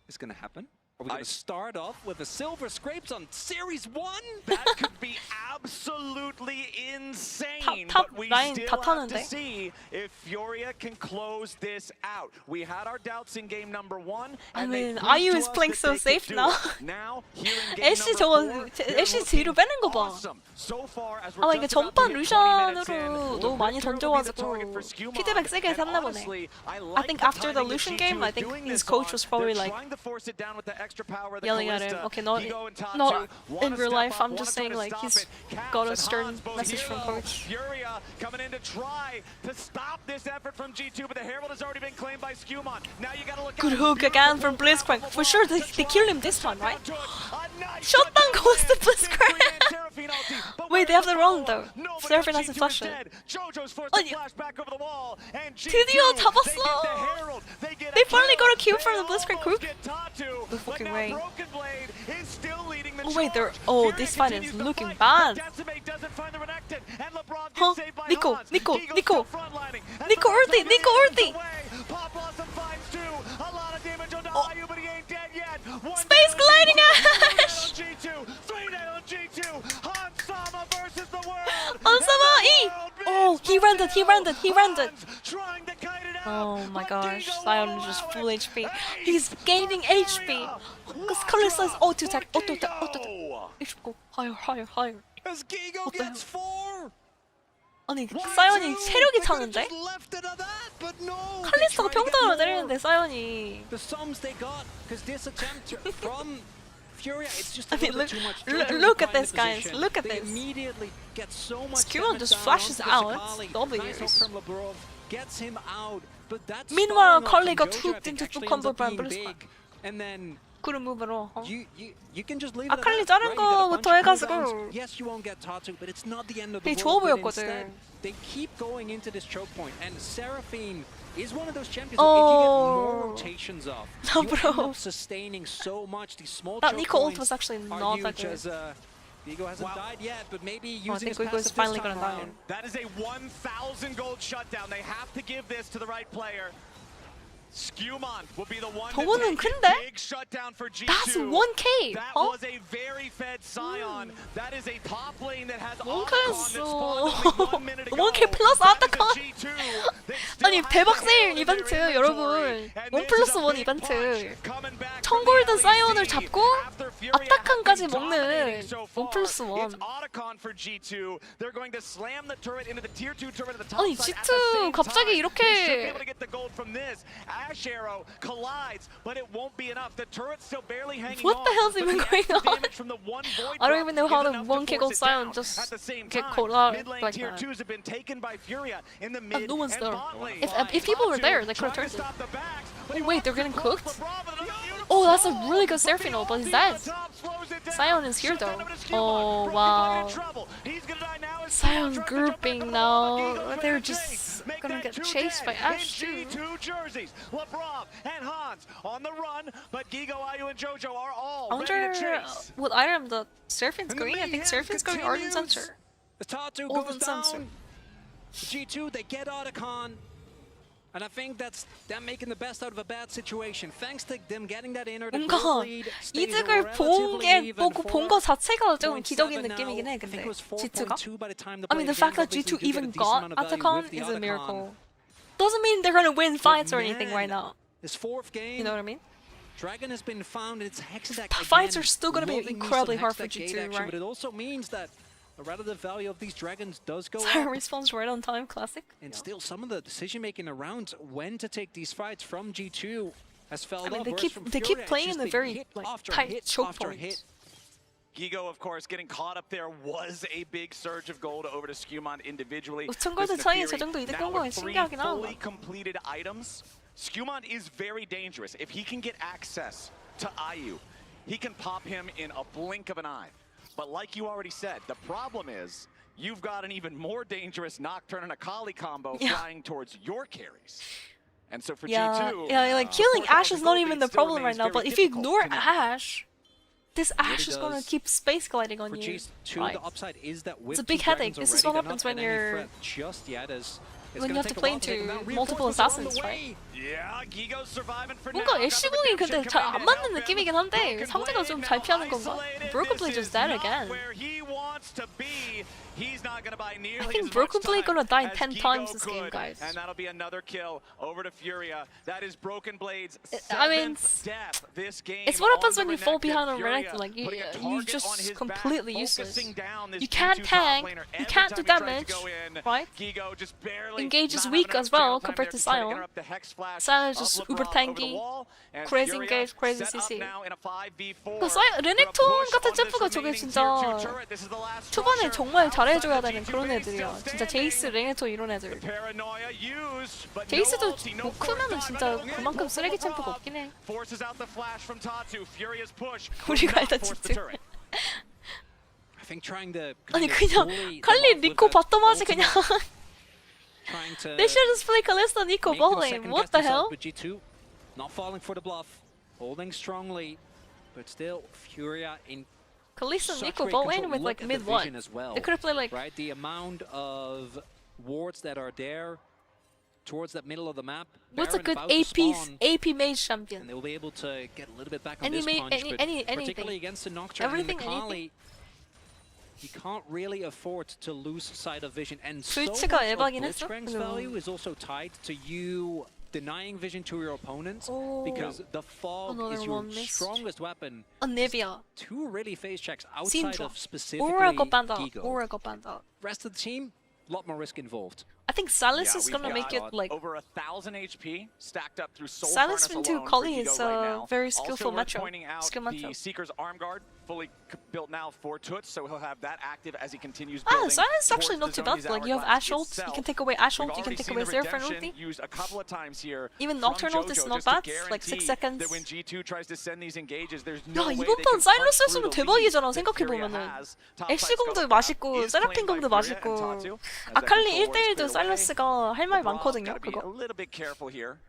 It's gonna happen? Are we gonna start off with the silver scrapes on Series 1? That could be absolutely insane, 탑 but we 라인 still 다 have to 타는데? see if Furia can close this out. We had our doubts in game number 1, I and mean, they proved IU to is us playing that so they could safe do now. it. Now, here in game 애쉬 number 저거 4, they're 애쉬 뒤로 looking 빼는 거 봐. awesome. So far, as 아, we're 이게 just about to 전반 hit 20 minutes in, 루션으로 너무 많이 Richter will be the 던져가지고 target for Skewmon. 피드백 세게 And 샀나 보네. honestly, I I like think the after the timing that Lucian G2 game, I is think doing his this coach on. was probably They're like, trying to force it down with the extra power that Yelling at him. Callista, Okay, not Gigo and Tatu not wanna in real step life. up, I'm wanna just try saying to like stop he's it. Caps got a and stern Hans, both message from hero. coach. Furia coming in to try to stop this effort from G2, but the Herald has already been claimed by Skewmon. Now you gotta look Good out. hook again from Blitzcrank. For sure, they killed him this time, right? Shutdown goes to Blitzcrank. Wait, they have the run though. Seraphine hasn't flashed it. 아니, 드디어 잡았어. They finally got a kill from the Blitzcrank group. No fucking way. Oh wait, this fight is looking bad. Huh? Nico ulti. Space gliding Ash! Ansama E! Oh, he rendered. Oh my gosh, Sion is just full HP. He's gaining HP. Because Calista's auto attack. HP go higher. As Gigo gets 4. 아니, 사이언이 체력이 차는데? 칼리스타가 평타로 때리는데 사이언이. The sums they got because this attempt from Furia, it's just I mean, look at this, guys. Look at this. Immediately gets so much Skewmon just damage flashes down out onto Kali. W's. Nice hook from Labrov gets him out, but that's Meanwhile, strong enough Kali from got Jojo, hooked I think, into actually combo ends up being by big. And then couldn't move at all. you can just leave 아, it at 칼리 that, 다른 right? You get a bunch 거부터 of 해가지고. cooldowns. Yes, you won't get Tatu, but it's not the end of the 되게 좋아 world. But 보였거든. instead, they keep going into this choke point, and Seraphine is one of those champions Oh. who if you get more rotations off, you end bro. up sustaining so much. These small That choke Nico ult points was actually are not that huge good. as Vigo hasn't died yet, but maybe I using think his Vigo's passive finally this time gonna die. around. That is a 1,000 gold shutdown. They have to give this to the right player. Skewmon will be the one to 저거는 take 큰데? big shutdown for G2. That's 1K. That huh? was a very fed Scion. That is a top lane that has 1K Otacon that spawned only 1 minute ago. 1K 플러스 That is a 아타칸. G2 that still 아니 has 대박 the 세일 Herald in their 이벤트 inventory. 여러분. And 1 this 플러스 is a 1 big 이벤트. punch coming back from the 청골든 LEC. 사이온을 잡고 After Furia 아타칸까지 has been dominating 먹는 so 1 far, 플러스 1. It's Otacon for G2. They're going to slam the turret into the tier 2 turret at the top 아니 side at G2 the same 갑자기 time. They should be 이렇게 able to get the gold from this. Ash Arrow collides, but it won't be enough. The turret's still barely hanging What on. the hell's but even the going extra on? damage from the one void I don't drop even know how is the enough to 1K force gold it Scion down. just At the same get time, caught out mid lane like tier that. 2s have been taken by Furia in the mid no one's and there. bot lane. If people were there, they could have Trying turned to it. stop the backs, but Oh he wait, they're wants getting to go cooked? for Bravo, another beautiful Oh, that's a ball. really good But the Seraphine ult, but he's ulti on dead. top slows it down. Sion is here Shut down though. to Skewmon. Oh Broken wow. Blade in trouble. He's gonna die now as Sion's Skewmon tries to jump back grouping on the wall, but now. Eagles They're manage to just make gonna that get 2 chased by dead Ash in too. G2 jerseys. Labrov and Hans on the run, but Gigo, Ayu, and Jojo are all I ready wonder to chase. what item the Seraphine's And the going. I think mayhem Seraphine's going Arden continues. Center. The Tatu Golden goes down. Sensor. G2, they get Otacon. And I think that's them making the best out of a bad situation. Thanks to them getting that inner, the 뭔가 group lead stays 이득을 relatively even 보고 for 본 거 자체가 조금 0.7 기적인 now. 느낌이긴 해. I think 근데 it was G2가. 4.2 by the time the I mean, the fact that G2 even got Atacon is a miracle. Doesn't mean they're gonna win fights or anything right now. This fourth game, You know what I mean? Dragon has been found in its hex deck Fights again. are still gonna be Loving me some incredibly hex hard for deck gate G2, action, right? But it also means that the relative value of these dragons does go Sorry, up. response right on time, classic. And still, some of the decision-making around when to take these fights from G2 has fell I mean, off. they whereas keep from they Furia, keep it's playing just in a been very hit like after tight hit choke after point. hit. Gigo, of course, getting caught up there was a big surge of gold over to Skewmon individually. 5,000 골드 차이에 저 정도 이득 본 Now 건 with 3 신기하긴 하다. fully completed items, Skewmon is very dangerous. If he can get access to Ayu, he can pop him in a blink of an eye. But like you already said, the problem is you've got an even more dangerous Nocturne and Akali combo flying towards your carries. And so for G2, like killing Ash is not even the still problem right remains now. very But if you difficult ignore to manage. Ash, this Ash is really gonna does. keep space gliding on For you. G2, Right? the upside is that with It's a big two dragons headache. This is what already, happens they're when not any you're threat just yet, as it's when you gonna have to take a play while to take them into down. multiple Reinforcements are on the assassins, right? way. Yeah, Gigo's surviving for 뭔가 now. 애쉬궁이 근데 잘 안 맞는 느낌이긴 한데 상대가 좀 잘 피하는 건가? Broken Blade just dead again. Where he wants to be. He's not going to buy nearly I think as Broken much Blade time gonna die as 10 Gigo times this game, could, guys. And that'll be another kill over to Furia. That is Broken Blade's I mean, seventh death this game. it's what happens on when the you fall Renekton. behind on Furia Renekton. Like, putting a you target on his just back, completely useless. focusing down this You can't G2 top tank, laner. you Every can't do time he tries to damage, go in, right? Gigo just barely Engage is not weak having as enough well jail time compared there to try to Sion. interrupt the Hex Flash Sion is of just LeBron uber over the tanky, wall, and crazy Furia engage, crazy set up CC. now in a 5v4 그러니까 레넥톤 같은 챔프가 저게 진짜 초반에 정말 잘해줘야 되는 그런 애들이야. 진짜 제이스, 레넥톤 이런 애들. 제이스도 못 크면은 진짜 그만큼 쓰레기 챔프가 없긴 해. 우리가 일단 진짜. I think trying to 아니 kind of 그냥 bully them 칼리 off with 니코 the 봤던 맛이 그냥. trying to They should just play Kalista Nico make them bot lane. second What guess the themselves, hell? but G2 not falling for the bluff, holding strongly, but still Furia in Kalista such Nico great bot control. lane with Look like at mid the one. vision as well, They could have played like right? The amount of wards that are there towards that middle of the map. what's a Baron good about to AP spawn, mage champion? and they'll be able to get a little bit back on Any this ma- punch, any- but anything. particularly against the Nocturne Everything, and the anything. Kali, he can't really afford to lose sight of vision, and so much 스위치가 of 에바긴 했어? Blitzcrank's value is also tied to you denying vision to your opponents, because the fog Another is your one missed. strongest weapon. Anivia. Two really phase checks outside Syndra. of specifically Aura got banned out. Gigo. Aura got banned out. Rest of the team, a lot more risk involved. I think Silas Yeah, is we've gonna make it got like over 1,000 HP stacked up through Soul Silas Furnace into alone Kali for is Gigo right a now. very skillful also worth matchup. pointing out Skill the matchup. Seeker's arm guard fully built now for Toots, so he'll have that active as he continues Ah, building. Silas is actually towards not the too zone. bad. Like His you have hourglass Ash ult, you itself. can take away Ash We've ult, you can already take seen away the Zerf and redemption ulti. used a couple of times here. Even from Nocturne ult is Jojo, not just to bad, like 6 guarantee seconds. That when G2 tries to send these engages, there's no 야 way 이번 they 판 can punch 사일러스 through 했으면 the lead 대박이잖아 that Furia 생각해보면은. has. Top 애쉬 side 공도 Skull 맛있고 is 세라핀 claimed by 공도 Furia 맛있고 and Tatu as that 아칼리 control was 1대1도 cleared away. 사일러스가 할 말이 LeBron's 많거든요 gotta be a 그거. little bit careful here.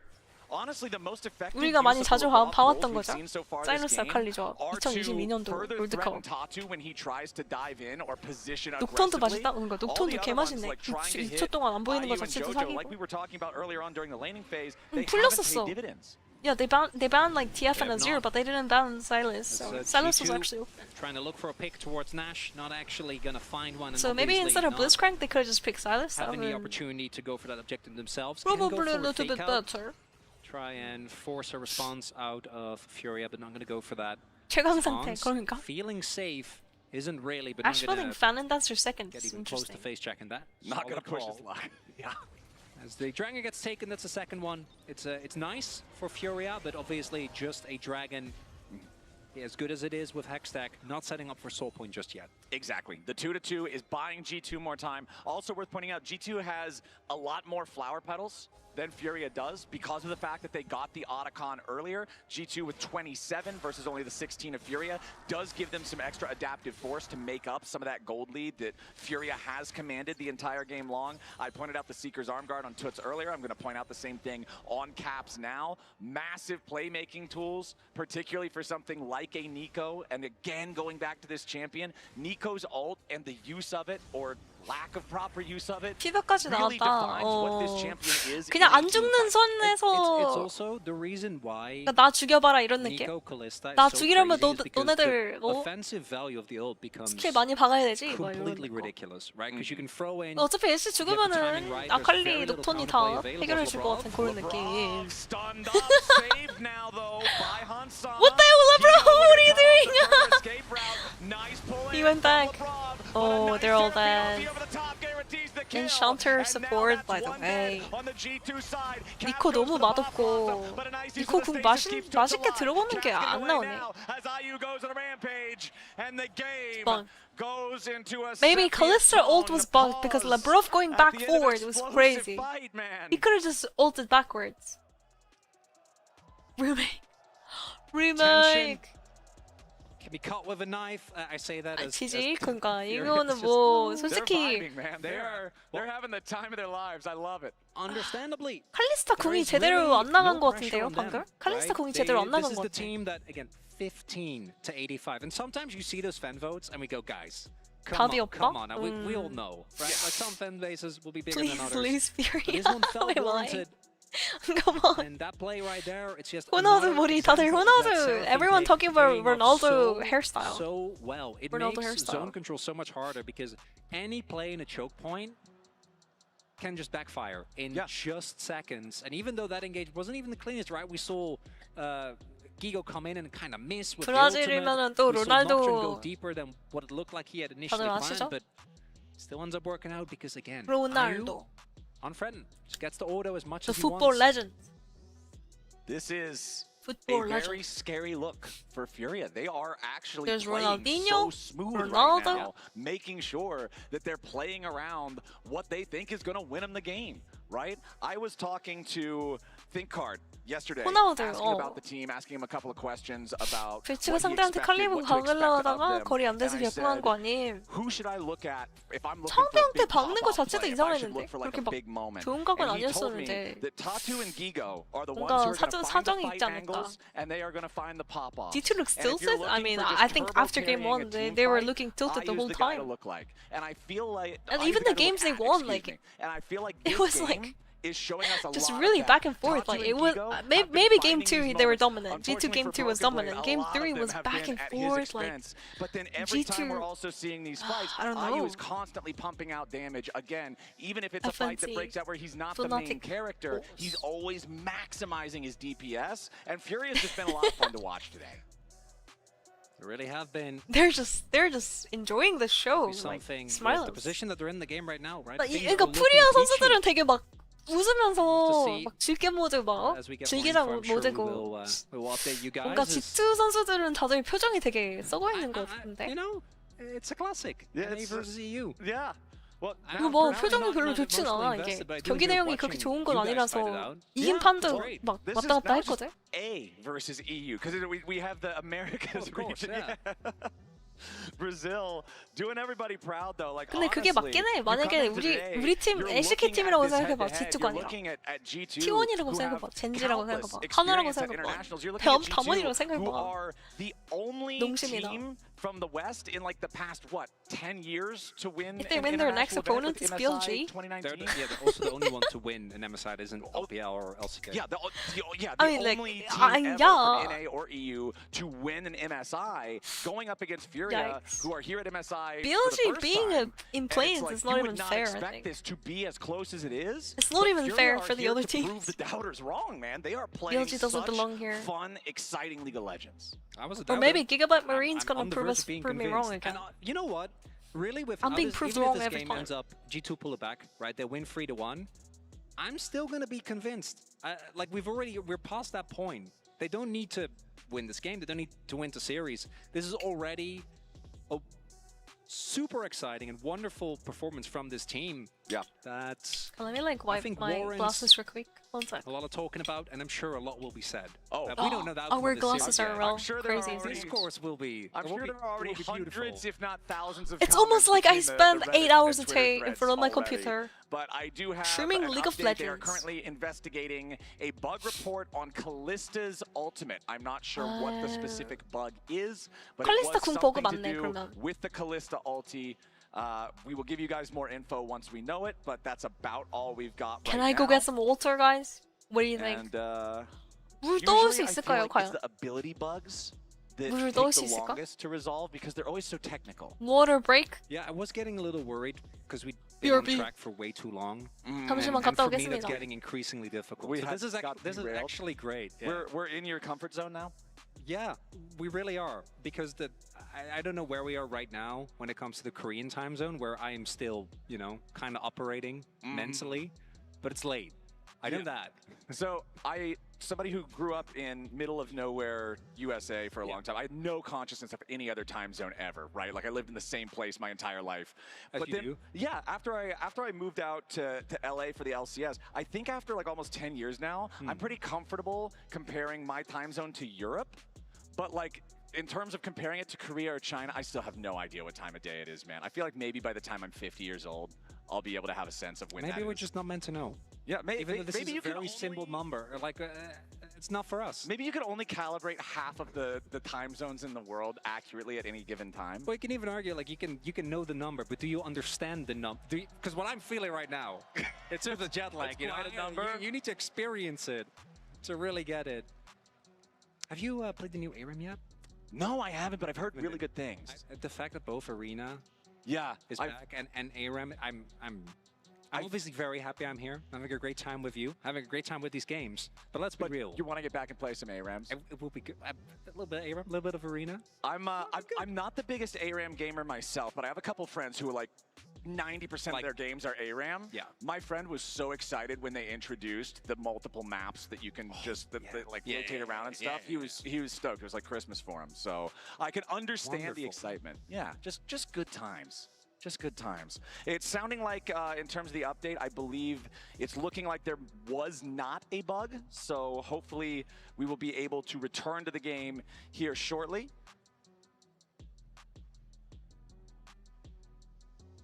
Honestly, the most effective 우리가 많이 use of 자주 LeBron 봐왔던 roles we've 거죠. seen so far this 사일러스 game 아칼리 조합. are to 2022년도 further 롤드컵. threaten Tatu when he tries to dive in or position 녹턴도 aggressively. 맛있다? 그러니까 All 녹턴도 the other 개 ones, 맛있네. like trying to 2초 hit 동안 안 보이는 거 IU and 자체도 JoJo, like we 사기고. were talking about earlier on during the laning phase, they haven't 풀렸었어. paid dividends. Yeah, they banned like TF and They have Azir, not. but they didn't ban Silas. So Silas was G2 actually open. trying to look for a pick towards Nash, not actually gonna find one. And So maybe obviously instead of not Blitzcrank, they could have just picked Silas. That having the would've been opportunity to go for that objective themselves. Can go probably for a little fake bit out, better. Try and force a response out of Furia, but not gonna go for that. 최강 상태 Response, 그러니까. feeling safe isn't really, but Ash not building gonna fan and that's your second. get even close to Interesting. face checking that. Not gonna Solid push call. his luck. Yeah. As the dragon gets taken, that's the second one. It's nice for Furia, but obviously just a dragon. As good as it is with Hextech, not setting up for Soul Point just yet. Exactly. The 2-2 is buying G2 more time. Also worth pointing out, G2 has a lot more flower petals than Furia does because of the fact that they got the Otacon earlier. G2 with 27 versus only the 16 of Furia does give them some extra adaptive force to make up some of that gold lead that Furia has commanded the entire game long. I pointed out the Seeker's arm guard on Toots earlier. I'm going to point out the same thing on Caps now. Massive playmaking tools, particularly for something like a Nico. And again, going back to this champion, Nico's ult and the use of it, or lack of proper use of it, 피드까지 really 나왔다. defines what this champion is. 그냥 in a 안 team 죽는 fight. It's 선에서 also the reason why 그러니까 나 죽여봐라 이런 느낌. Nico Kalista 나 is so 죽이려면 crazy is because 너네들 the 뭐 offensive value of the ult becomes 스킬 많이 박아야 되지. 막 completely 이런 거. ridiculous, right? Because you can throw in. 어차피 애쉬 죽으면은 아칼리 녹턴이 다 해결해 줄 것 같은 그런 느낌. Stunned up, saved now though by Hansa. What the hell, LeBron? What are you doing? Escape route. Nice pull He in went from back. LeBron, but a Oh, nice they're all POV dead. over the top guarantees the kill. Enchanter And now support, that's by the one dead way. on the G2 side. Cap 니코 goes 너무 to the bot 맛없고 Hansa, but a nice use 니코 of the 궁 stasis keeps Toots 맛있게 alive. 들어보는 게 Caps 안 away 나오네. now as IU goes on a rampage and the game Bug. goes into a Maybe Kalista ult was bugged because pause Labrov going at back the end of forward was explosive crazy. fight, man. He could have just ulted backwards. Remake. Remake. Can be cut with a knife. I say that as 지지? 그러니까 Furia 이거는 is just- 뭐 They're 솔직히 vibing, man. They're having the time of their lives. I love it. understandably. 칼리스타 there 궁이 is 제대로 really 안 나간 no 것 pressure 같은데요 on them, 방금? 칼리스타 right? 궁이 제대로 안 This 나간 is 것 the 같아. team that again 15 to 85, and sometimes you see those fan votes and we go, guys. 답이 Come 없다? on, now, we all know, right? Like some fan bases will be bigger Please than others. lose But Furia. this one felt Wait, why? warranted. Come on. And that play right there, it's just 호나우두 another 머리 다들 example of that 호나우두. Seraphim Everyone pick talking about paying off Ronaldo hairstyle. So well. It Ronaldo makes hairstyle. zone control so much harder because any play in a choke point can just backfire in just seconds. And even though that engage wasn't even the cleanest, right? We saw Gigo come in and kind of miss with the ultimate. 브라질이면은 또 We saw Nocturne go 로날도 deeper than what it looked like he had initially 다들 planned, 아시죠? but still ends up working out because again, 로날도. unthreatened, just gets the auto as much The as he football wants. legend. This is Football a legend. very scary look for Furia. They are actually There's playing Ronaldinho, so smooth Ronaldo. right now, making sure that they're playing around what they think is going to win them the game, right? I was talking to ThinkCard yesterday, 호나우두, asking about the team, asking him a couple of questions about 배치가 what he 상대한테 expected, 칼리브 what to expect 박으려고 of 하다가 them. 거리 안 돼서 And I 역공한 said, 거 아님. who should I look at if I'm looking for a 상대한테 big 박는 거 pop-off 자체도 play, if I should 이상했는데 look for like 그렇게 a 막 big moment? 좋은 각은 And he told me 아니었었는데 that Tatu and Gigo are the ones 뭔가 who are going to find 사정이 the 있지 fight 않을까. angles and they are going to find the pop-off. D2 looks And if you're tilted. I looking mean, for just I think Turbo after game carrying a 1, team they were fight, looking tilted I the use whole the guy to time. look like. And I feel like And I use even the the guy to games look they at, won, excuse like, me. And I feel like it this was game like is showing us a just lot really of that. back and forth. Tatu Like and it was Gigo have maybe been game finding 2 these they were moments. dominant. G2 Unfortunately game for 2 was Broken Blade, dominant. a Game lot of 3 them was have back been and at his forth. Like expense. But then every time G2 we're also seeing these fights, I don't IU know. is constantly pumping out damage. Again, even if it's a fight that FNC, breaks out where he's not the main Fnatic character, Bulls. he's always maximizing his DPS. And Furia's just been a lot of fun to watch today. They really have been they're just enjoying the show. Like something. smiling. The position that they're in the game right now, right? 막 Things 그러니까 are looking 프리아 peachy. 선수들은 되게 막 웃으면서 to see, 막 즐겨 모드 막 As we get more 즐기자 info, I'm sure we 모드고 will update you guys. 뭔가 as- G2 선수들은 다들 표정이 되게 썩어 있는 것 You 같은데. know, it's a classic. Yeah, NA it's versus EU. Yeah. Well, 이거 뭐 표정이 별로 좋진 않아. 이게 경기 내용이 그렇게 좋은 건 아니라서 이긴 판도 막 this 왔다 is 갔다 now just 했거든. A versus EU because we have the Americas Of course, region. yeah. Brazil doing everybody proud though. Like 근데 그게 honestly, 맞긴 해. you 만약에 come into today, 우리 팀 you're LCK looking 팀이라고 at this 생각해봐. head-to-head, G2가 you're 아니라. looking at G2 T1이라고 who have 생각해봐. 젠지라고 countless 생각해봐. 하나라고 experience at 생각해봐. internationals. You're looking at 담원이라고 G2 who 생각해봐. are the only 농심이다. team from the West in like the past what 10 years to win If they an win their next international event opponent, with it's MSI BLG. 2019. They're also the only one to win an MSI that isn't LPL or LCK. Yeah, the I mean, like, only team ever yeah. from NA or EU to win an MSI going up against Furia, Yikes. who are here at MSI for the BLG first being time. in And planes it's like, is not you even would not fair, I expect think. this to be as close as it is. It's not but even Furia fair are for the here other to teams. prove the doubters wrong, man. They are playing BLG doesn't such belong here. fun, exciting League of Legends. I was a Or doubter. maybe Gigabyte Marine's I'm gonna on the prove verge of being me wrong convinced. again. And, you know what? Really, with I'm how being this, proved even if wrong this every game time. ends up G2 pull it back, right? They win 3-1. I'm still gonna be convinced. Like we're past that point. They don't need to win this game. They don't need to win the series. This is already a super exciting and wonderful performance from this team. Yeah. That's Let me like wipe think my warrants glasses real quick. One sec. a lot of talking about, and I'm sure a lot will be said. Oh, we don't know that. Our glasses are real I'm sure there crazy. are already- This course will be. I'm it will sure be- there are already it will be beautiful. hundreds, if not thousands, of It's almost comments like I between spend the 8 Reddit hours a and Twitter day in threads front of my already. computer. But I do have Streaming an League of update. They are Legends. currently investigating a bug report on Callista's ultimate. I'm not sure what the specific bug is, but it 칼리스타 was 궁 버그 something to 맞네, do 그러면. with the Callista ulti. We will give you guys more info once we know it, but that's about all we've got Can right I go now. get some water, guys? What do you think? And 물 떠올 수 usually I feel 있을까요, like 과연? it's the ability bugs that 물을 take 떠올 수 the 있을까? longest to resolve because they're always so technical. Water break? Yeah, I was getting a little worried because we'd been on BRB. track for way too long. 잠시만 And 갔다 for me, that's 오겠습니다. getting increasingly difficult. We So had this is got this is derailed. actually great. Yeah. We're in your comfort zone now. Yeah, we really are because I don't know where we are right now when it comes to the Korean time zone, where I am still, you know, kind of operating mentally, but it's late. I know that. So somebody who grew up in middle of nowhere USA for a long time, I had no consciousness of any other time zone ever, right? Like I lived in the same place my entire life. As But you then, do. yeah, after I moved out to LA for the LCS, I think after like almost 10 years now, I'm pretty comfortable comparing my time zone to Europe. But like in terms of comparing it to Korea or China, I still have no idea what time of day it is, man. I feel like maybe by the time I'm 50 years old, I'll be able to have a sense of when Maybe that we're is. just not meant to know. Yeah, Even though this maybe is you a can very simple only- number, like it's not for us. Maybe you could only calibrate half of the time zones in the world accurately at any given time. Well, you can even argue like you can know the number, but do you understand the number? Because what I'm feeling right now, It's just a jet lag, you know, quite a number. You need to experience it to really get it. Have you played the new ARAM yet? No, I haven't, but I've heard really good things. The fact that both Arena Yeah, is back and ARAM, I'm obviously very happy I'm here. I'm having a great time with you. Having a great time with these games. But let's be real. You want to get back and play some ARAMs? It will be good. A little bit of ARAM, a little bit of Arena. I'm not the biggest ARAM gamer myself, but I have a couple friends who are like 90% of their games are ARAM. Yeah. My friend was so excited when they introduced the multiple maps that you can just rotate around and stuff. He was stoked. It was like Christmas for him. So I can understand the excitement. Yeah, just good times. Just good times. It's sounding like, in terms of the update, I believe it's looking like there was not a bug. So hopefully we will be able to return to the game here shortly.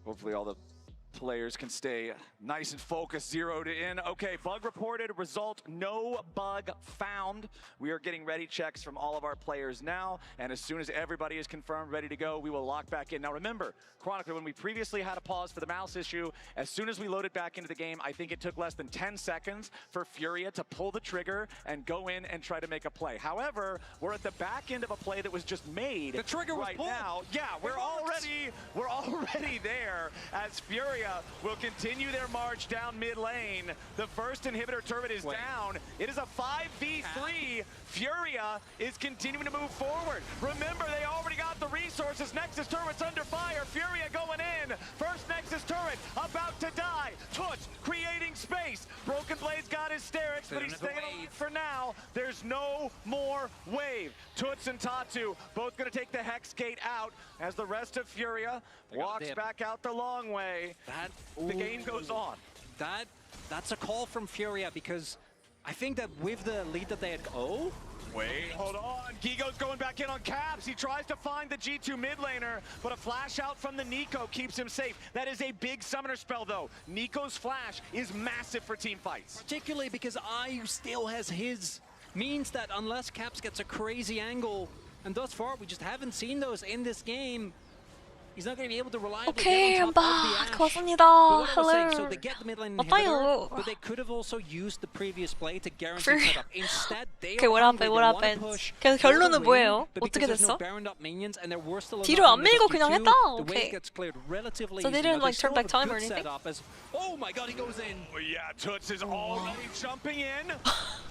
Hopefully all the players can stay nice and focused, zeroed in. Okay, bug reported, result, no bug found. We are getting ready checks from all of our players now, and as soon as everybody is confirmed, ready to go, we will lock back in. Now remember, Chronicler, when we previously had a pause for the mouse issue, as soon as we loaded back into the game, I think it took less than 10 seconds for FURIA to pull the trigger and go in and try to make a play. However, we're at the back end of a play that was just made. The trigger was right pulled. now. Yeah, we're already there as FURIA will continue their march down mid lane. The first inhibitor turret is down. It is a 5v3. FURIA is continuing to move forward. Remember, they already got the resources. Nexus turret's under fire. FURIA going in. First Nexus turret about to die. Toots creating space. Broken Blade's got his Sterix, but he's staying alive for now. There's no more wave. Toots and Tatu both going to take the Hex Gate out as the rest of FURIA walks back out the long way. The game goes on. That's a call from FURIA because I think that with the lead that they had... Oh? Wait, hold on. Gigo's going back in on Caps. He tries to find the G2 mid laner, but a flash out from the Nico keeps him safe. That is a big summoner spell, though. Nico's flash is massive for team fights. Particularly because IU still has his. Means that unless Caps gets a crazy angle, and thus far we just haven't seen those in this game, he's not going to be able to reliably Okay, get on I'm top of the back. Ash. 왔습니다. But what I was saying, so Hello. they get the mid lane 어때요? inhibitor, but they could have also used the previous play to guarantee setup. Instead, they Okay, what are hungry, happened? What they wanna happened? push 그래서 for the 결론은 win, 뭐예요? but 어떻게 because there's no 됐어? Baron up minions and there were still 뒤로 안 밀고 그냥 했다? the Okay. wave gets cleared relatively So they easily. didn't, Now, like, turn still back have a time or good anything? setup as, oh my god, he goes in. Oh, yeah, Toots is already jumping in.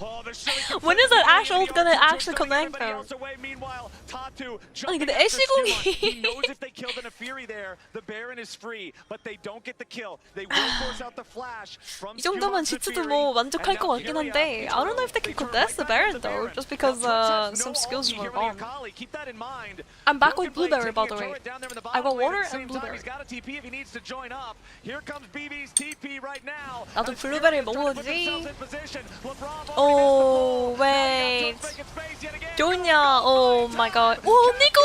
Oh, the When is that Ash ult gonna actually connect though? though? Meanwhile, Tatu 아니 jumping 근데 after Skirma. He 애쉬궁이 knows if they kill the Nefiri there, the Baron is free, but they don't get the kill. They will force out the flash from 이 정도면 지트도 뭐 만족할 것 같긴 한데 I don't know if they can contest the Baron though, just because some skills were wrong. Keep that in mind. I'm back with Blueberry, by the way. I got water and Same time, Blueberry. he's got a TP if he needs to join up. Here comes BB's TP right now. 나도 As 블루베리 Furia trying to put 먹어야지. themselves in position. LeBron Oh already wait, missed the ball. Now he got Toots making space yet again. 좋냐? Oh my god. 오 니코!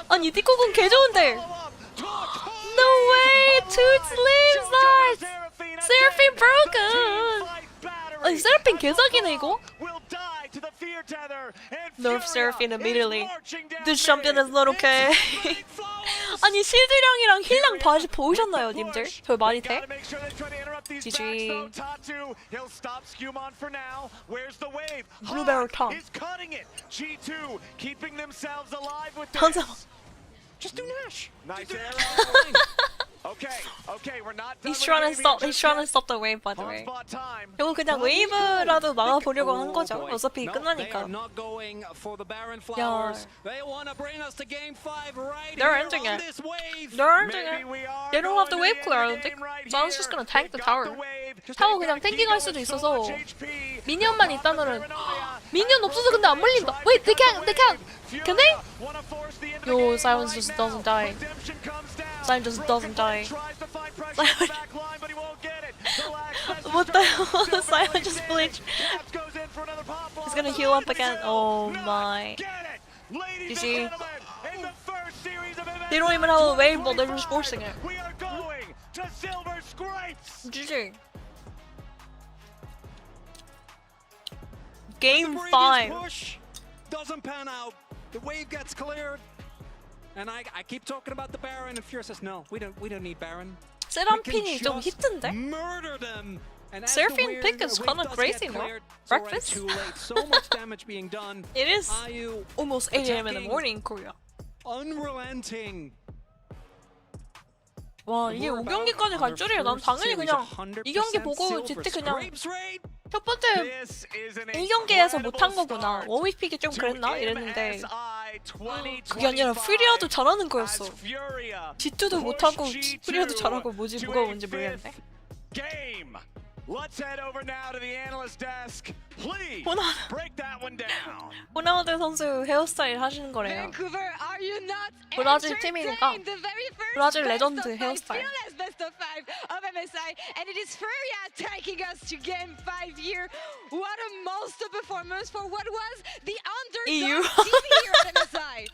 아니 니코군 개 좋은데. No way, Toots leaves us. Seraphine broken. 아니 세라핀 개사기네 이거. Nerf Seraphine immediately. This champion is not okay. 아니 실드량이랑 힐량 바지 보이셨나요, 님들? 저 말이 돼? GG. Blueberry tongue. 항상 Just do Nash. Nice arrow. Okay, we're not done. He's trying to stop the wave, by the way. 이거 그냥 웨이브라도 막아보려고 한 거죠. 어차피 끝나니까. 야. They're ending it. They're ending it. They don't have the wave clear, I don't think. John's just gonna tank the tower. 타워 그냥 탱킹할 수도 있어서 미니언만 있다면은 미니언 없어서 근데 안 물린다. Wait, they can. Can they? Yo, Silence just doesn't die. Silence just doesn't die. What the hell? Silence just bleached. He's gonna heal up again. Oh my. GG. They don't even have a wave, but they're just forcing it. GG. Game The previous 5. push doesn't pan out. The wave gets cleared. And I keep talking about the Baron, and Furia says, no, we don't need Baron. 세란핀이 좀 히트인데? Murder them. And as Surfing the pick is wave kinda does crazy, get no? cleared, it's already Breakfast? too late. So much damage being done. It is IU almost 8 a.m. in the attacking. morning in Korea. Unrelenting. 와 이게 5경기까지 갈 줄이야. 난 당연히 그냥 이 경기 보고 GT 그냥 첫 번째 이 경기에서 못한 거구나. 워윅 픽이 좀 그랬나? 이랬는데 그게 아니라 퓨리아도 잘하는 거였어. G2도 못하고 퓨리아도 잘하고 뭐지 뭐가 뭔지 모르겠네. Game. Let's head over now to the analyst desk. Please break that one down. 호나우드 선수 헤어스타일 하시는 거래요. Vancouver, are you not 브라질 팀이니까 entertained? The very first 브라질 best 레전드 of five, 헤어스타일. fearless best of 5 of MSI, and it is FURIA taking us to game 5 here. What a monster performance for what was the EU. underdog team here at MSI.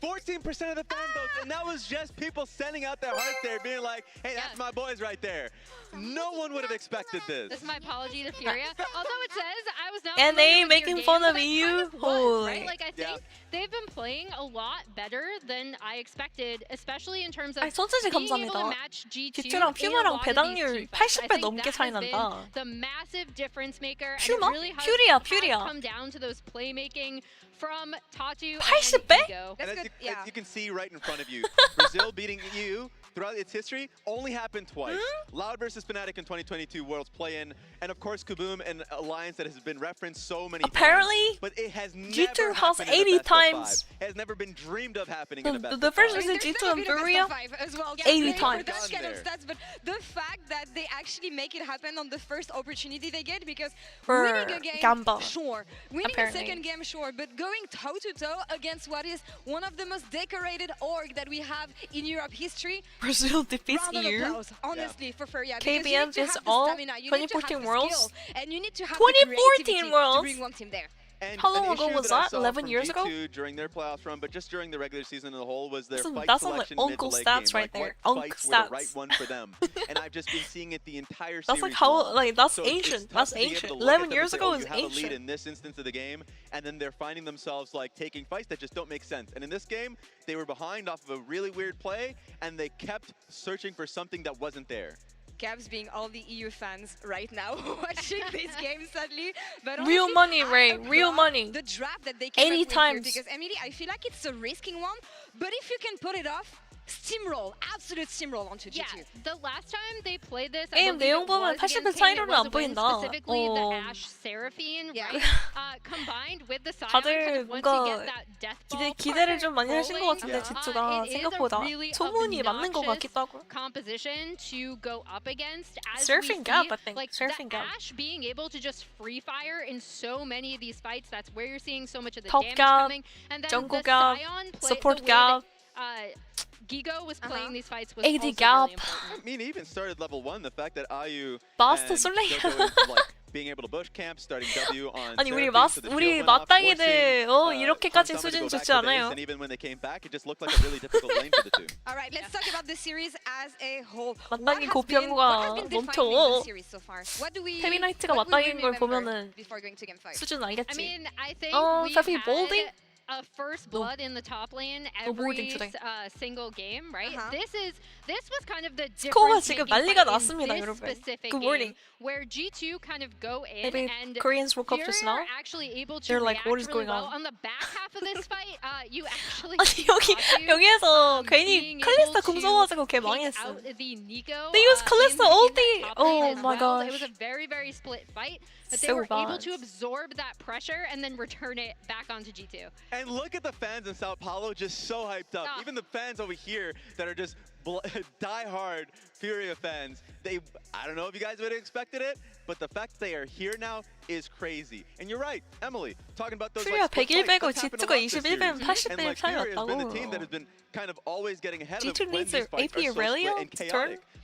14% of the fan votes, and that was just people sending out their heart there, being like, hey, that's my boys right there. No one would have expected this. This is my apology to Furia. Although it says I was not And familiar they with your making game, fun but of I EU? kind of was, Holy. right? Like I think they've been playing a lot better than I expected, especially in terms of 아니, 손재지 being able to 감사합니다. match G2 G2랑 in a 퓨마랑 lot of these 배당률 team fights. I 80배 think 넘게 that 차이 has been 난다. the massive difference maker. 퓨마? And it really has 퓨리아. come down to those playmaking from Tatu 80배? and Ego. And as you can see right in front of you, Brazil beating EU throughout its history only happened twice. Loud versus Fnatic in 2022 Worlds Play-In, and of course Kaboom, an alliance that has been referenced so many Apparently, times. But it has never G2 has happened in a 80 best times. of 5. It has never been dreamed of happening in a best The of first 5. was G2 and FURIA, As well. 80 for times. that kind of Done stats, but the fact that they actually make it happen on the first opportunity they get, because For winning a game, Gamba, sure, winning apparently. a second game, sure, but going toe to toe against what is one of the most decorated org that we have in Europe history. Brazil defeats Round of EU. applause, honestly, for FURIA. because you KBM need to is have the all stamina, you need to have 2014 the Worlds. skill, and you need to have 2014 the creativity Worlds. to bring one team there. And How long an ago issue was that I that? saw 11 from years ago? G2 during their playoffs run, but just during the regular season as a whole, was their Listen, fight that's not like selection mid to uncle late stats game. right Like, there. what Uncle fights were the stats. right one for them. And I've just been seeing it the entire series That's like how, long. like, that's So it's ancient. tough That's to be able ancient. to look 11 at them years and say, ago oh, is you have a lead ancient. in this instance of the game, and then they're finding themselves like taking fights that just don't make sense. And in this game, they were behind off of a really weird play, and they kept searching for something that wasn't there. Gabs being all the EU fans right now watching this game, sadly. But Real honestly, money, I Ray. applaud Real money. The draft that they came 80 up with times. here, because Emily, I feel like it's a risking one, but if you can put it off, steamroll, absolute steamroll onto G2. Yeah, the last time they played this, 게임 I believe 내용 it 보면 was 80배 against 차이로는 King. It 안 was a win 보인다. specifically the 어. Ashe Seraphine, Yeah. right? Combined with the Sion, kind 다들 of once you 뭔가 get that death ball 기대를 part 좀 많이 하신 것 rolling, 같은데 G2가 it is a 생각보다 really 소문이 맞는 것 obnoxious 같기도 하고. composition to go up against. As Surfing we Gap, see, I think. like Surfing the Gap. Ashe being able to just free fire in so many of these fights. That's where you're seeing so much of the Top damage Gap, coming. And then jungle the Gap, Sion play, support the way Gap. that, Gigo was playing these fights was AD also Gap. really important. I mean, even started level 1, the fact that IU 마스터 and 솔레이어. Jojo is, like, being able to bush camp, starting W on 아니 우리 Seraphine, so the 우리 shield went off, 맞다이들 forcing, 이렇게까지 Kong Sama to 수준 go back 좋지 to base, 않아요. and even when they came back, it just looked like a really difficult lane for the two. All right, let's talk about the series as a whole. 맞다이 what has 고평과 been 멈춰. defining the series so far? What do we 페비나이트가 what will we 맞다이인 걸 remember 보면은 before going to game 5? 수준 I 알겠지. mean, I think we've Fevi had Boldy? a first blood in the top lane boarding every today. single game, right? Uh-huh. This was kind of the 스코어가 difference 지금 making 난리가 fight 났습니다, in this 여러분. specific Good game, morning. where G2 kind of go in Maybe and Koreans woke up just Furia now. are actually able to They're like, react what is really going well. on? On the back half of this fight, you actually 아니 여기 Tatu, 여기에서 괜히 being 칼리스타 able 궁 to 써가지고 걔 take 망했어. out the Nico, They use Kalista in that ulti. top lane Oh as my well. It gosh. was a very, very split fight, but they So were able to bad. absorb that pressure and then return it back onto G2. And look at the fans in Sao Paulo just so hyped up. Ah. Even the fans over here that are just die-hard Furia fans. I don't know if you guys would have expected it, but the fact they are here now is crazy. And you're right, Emily, talking about those 퓨리아 like, 101 split 배고 fights, that's happened a G2가 lot this 21배면 series. 80배 And like 차이 Furia has been a 났다고. team that has been kind of always getting ahead of G2 it when needs these their fights AP are so Aurelia split and to turn. chaotic.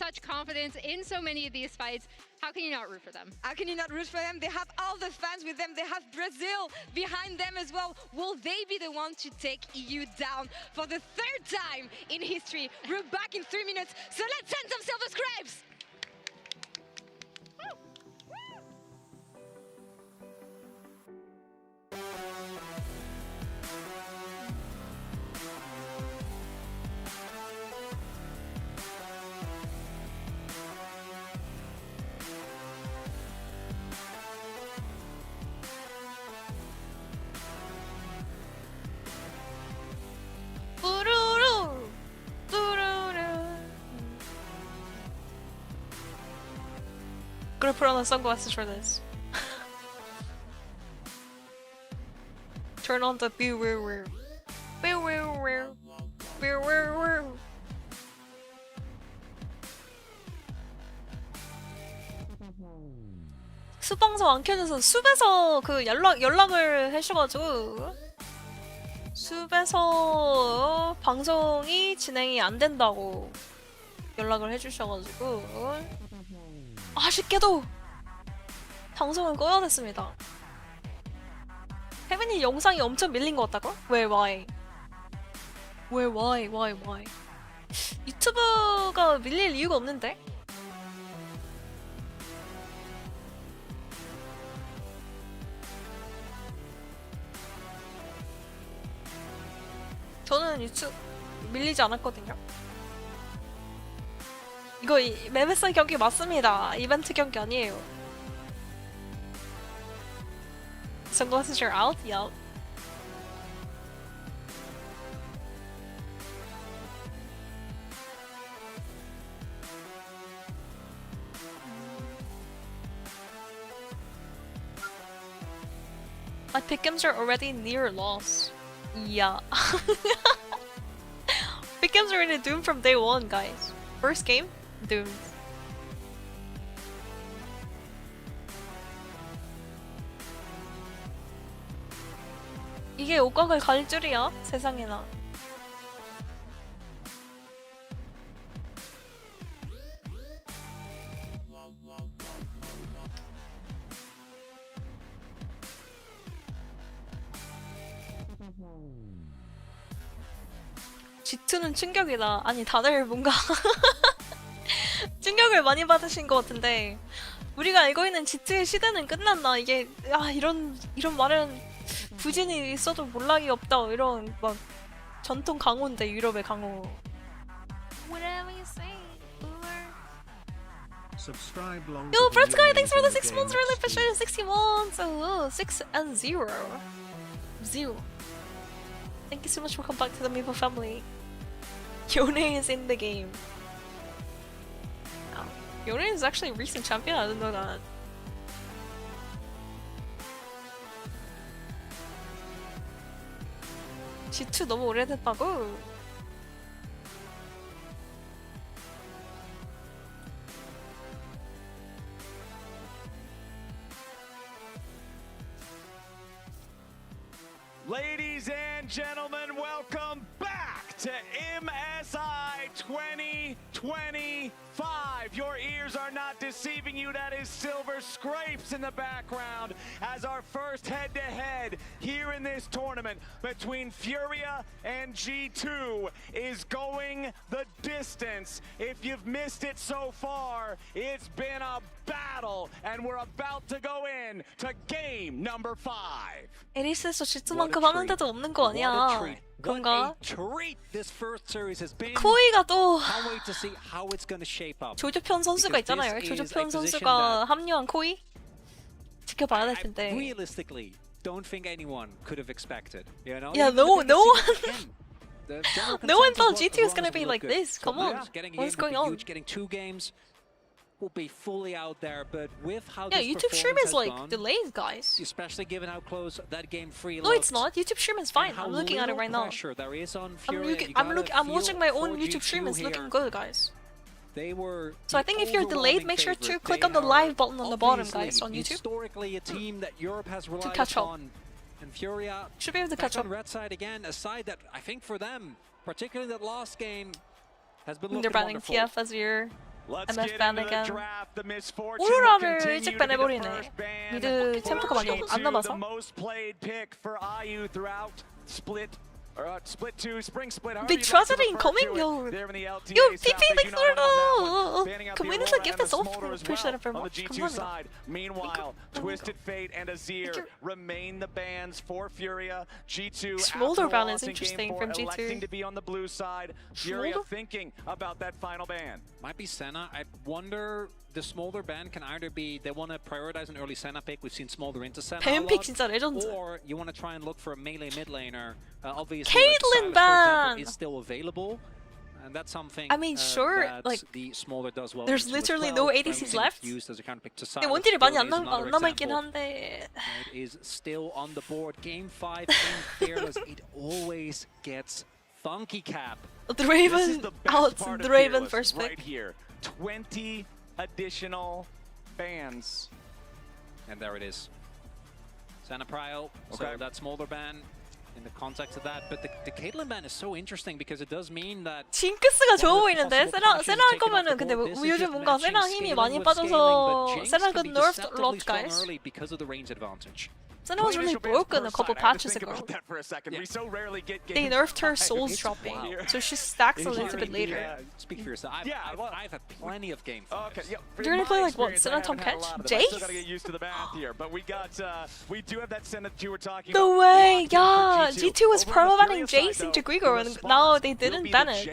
such confidence in so many of these fights. How can you not root for them? How can you not root for them? They have all the fans with them. They have Brazil behind them as well. Will they be the one to take EU down for the third time in history? We're back in 3 minutes, so let's send some silver scribes! put on the sunglasses for this. Turn on the boo woo woo. Boo woo woo. Boo woo woo. 숲방송 안 켜져서 숲에서 그 연락을 해주셔가지고 숲에서 방송이 진행이 안 된다고 연락을 해주셔가지고 아쉽게도 방송을 꺼야 됐습니다. 혜빈이 영상이 엄청 밀린 것 같다고? 왜 why? 왜 why? 유튜브가 밀릴 이유가 없는데? 저는 유튜브 밀리지 않았거든요. 이거 MSI 경기 맞습니다. 이벤트 경기 아니에요. Sunglasses are out? Yup. My pick'ems are already near loss. Yeah. Pick'ems are already doomed from day one, guys. First game, doomed. 이게 옷각을 가릴 줄이야? 세상에나. G2는 충격이다. 아니 다들 뭔가 충격을 많이 받으신 것 같은데 우리가 알고 있는 G2의 시대는 끝났나? 이게 이런 말은 부진이 있어도 몰락이 없다. 이런 막 전통 강호인데 유럽의 강호. Whatever you say. Yo, Brett Sky, thanks for the 6 months. Really appreciate it. 60 months. Oh, 6 and 0. 0. Thank you so much for coming back to the Maple family. Yone is in the game. Oh, Yone is actually a recent champion. I didn't know that. G2 너무 오래됐다고? Ladies and gentlemen, welcome back to MSI 2025. Your ears are not deceiving you. That is Silver Scrapes in the background as our first head-to-head here in this tournament between FURIA and G2 is going the distance. If you've missed it so far, it's been a battle, and we're about to go in to game number 5. 에리스에서 G2만큼 하는데도 없는 거 아니야? 그런가? 코이가 또 조조편 선수가 있잖아요. 조조편 선수가 합류한 코이? 지켜봐야 될 텐데. Don't think anyone could have expected. You know? Yeah, no one thought G2 was gonna be like this. Come on, what's going on? Getting 2 games will be fully out there, but with how YouTube stream is like delayed, guys. Especially given how close that game 3 No, it's not. YouTube stream is fine. I'm looking at it right now. There is on I'm watching my own YouTube stream. It's looking good, guys. So I think if you're delayed, make sure to click on the live button on the bottom, guys, on YouTube. Historically, a team that Europe has relied catch up. upon, and FURIA should be able to catch up. On red side again, a side that I think for them, particularly that last game, has been They're looking banning wonderful. TF as your Let's MF get ban into again. the draft. The misfortune 오로라를 will 일찍 continue to be the 빼내버리네. first ban. 미드 템포가 많이 안 남아서. The most played pick for IU throughout split 2, spring split. Big tragedy incoming, yo. Yo, PP, thanks for the community gift this off. Appreciate it very much. Side. Meanwhile, Twisted Fate and Azir remain the bans for FURIA. G2 Smolder ban is interesting from G2. Electing to be on the blue side. FURIA thinking about that final ban. Might be Senna. I wonder the Smolder ban can either be they want to prioritize an early Senna pick. We've seen Smolder into Senna a lot, 진짜 레전드. or you want to try and look for a melee mid laner. Obviously, Caitlyn like Silas, for ban! example, is still available. And that's something I mean, sure, that like, the smaller does well. there's into as literally well. no ADCs left. Used as a counterpick to 근데 Silas. 원딜이 많이 안 Field is another 남아있긴 example. 한데 It is still on the board. Game 5 in Fearless. It always gets funky, Cap. the Raven out part the of Raven Fearless first right pick. here. 20 additional bans. And there it is. Sana Prio, Okay. so that smaller ban in the context of that. But the Caitlyn ban is so interesting because it does mean that 징크스가 좋아 보이는데 세나 할 거면은 근데 요즘 뭔가 세나 힘이 많이 빠져서 세나 got nerfed a lot, guys. because of the range advantage. Senna was really broken a couple patches ago. For a second. We so rarely get They nerfed her souls dropping, so she stacks a little bit later. Speak for yourself. I've had plenty of game fives. Okay, yeah. You're gonna play like what? Senna Tom Catch? Jace? Still gotta get used to the math here, but we do have that Senna that you were talking No about. way! Yeah, Yeah, G2 was permabanning Jace into Grigor, and now they didn't ban it.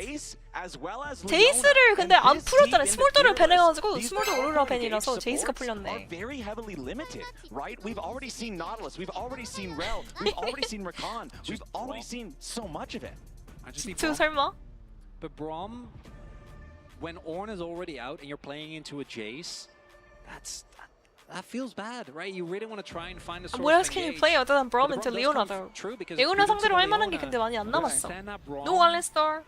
제이스를 근데 안 풀었잖아요. 스몰더를 밴해가지고 스몰더 오로라 밴이라서 제이스가 풀렸네. Very heavily limited, right? We've already seen Nautilus, we've already seen Rel, we've already seen Rakan, we've already seen so much of it. G2 설마? But Braum, when Ornn is already out and you're playing into a Jace, that feels bad, right? You really want to try and find a source What else of can you engage. play other than Braum But the into Braum does Leona come though? true because 레오나 it's 상대로 할 만한 게 Leona. 근데 많이 안 남았어. Senna, Braum, No Alistar,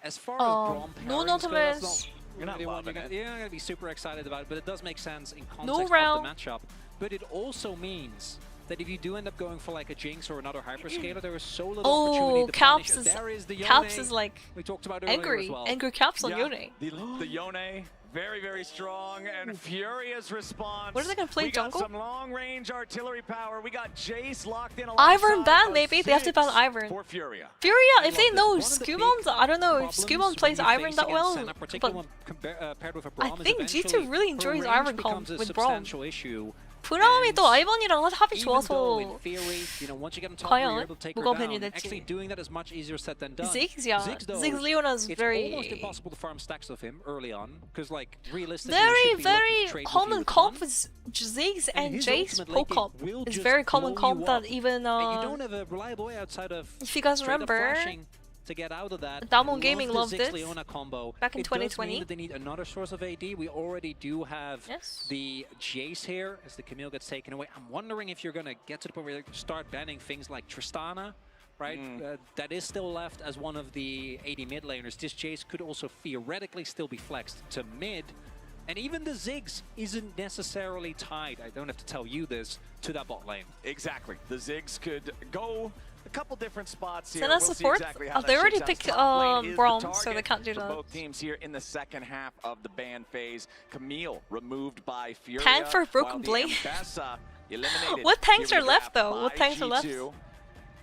as far as Braum no pairings go, that's Nautilus, You're not really one loving it. you're not going to be super excited about it, but it does make sense in context No of Rel. the matchup. But it also means that if you do end up going for like a Jinx or another hyperscaler, there is so little opportunity to punish. Caps There is the Caps Yone is like we talked about earlier angry, as well. angry Caps on Yeah, Yone. The Yone, very, very strong, and Furia's response. What are they gonna play, we got jungle? some long-range artillery power. We got Jace locked in. Ivern alongside ban of maybe? They have to ban Six Ivern. for Furia. Furia, if they love know this. One of the Skewmon, I don't know if problems Skewmon plays when you Ivern face that against well, Senna, but particularly when paired with a I Braum, is think G2 eventually really her enjoys range Ivern becomes comp a with Braum. substantial issue. 브라움이 또 아이번이랑 합이 Even though in 좋아서 theory, you know, once you get on top, 과연 you're able to take her 뭐가 down. 밴이 될지. Actually, doing that is much easier said than done. Ziggs, yeah. Ziggs, though, Ziggs Leona's it's very almost impossible to farm stacks of him early on, because like realistically, very, you should be looking very to trade common with comp one. with Ziggs and his Jace ultimate pro linking comp. will It's just very common blow comp you that up. even And you don't have a reliable way outside of if you guys straight up remember, flashing to get out of that. Damwon Love Gaming the loved Ziggs this Leona combo. back in It does mean 2020. that they need another source of AD. We already do have Yes. the Jace here as the Camille gets taken away. I'm wondering if you're going to get to the point where you start banning things like Tristana, right? That is still left as one of the AD mid laners. This Jace could also theoretically still be flexed to mid. And even the Ziggs isn't necessarily tied, I don't have to tell you this, to that bot lane. Exactly. The Ziggs could go a couple different spots here. Senna We'll see support? exactly how Oh, they that already shakes out. picked Top lane is the Braum, so they target can't do for that. both teams here in the second half of the ban phase. Camille removed by Furia. Panther, Broken while the Blade. Ambessa eliminated. What tanks here are with left, that though? What by tanks are left? G2.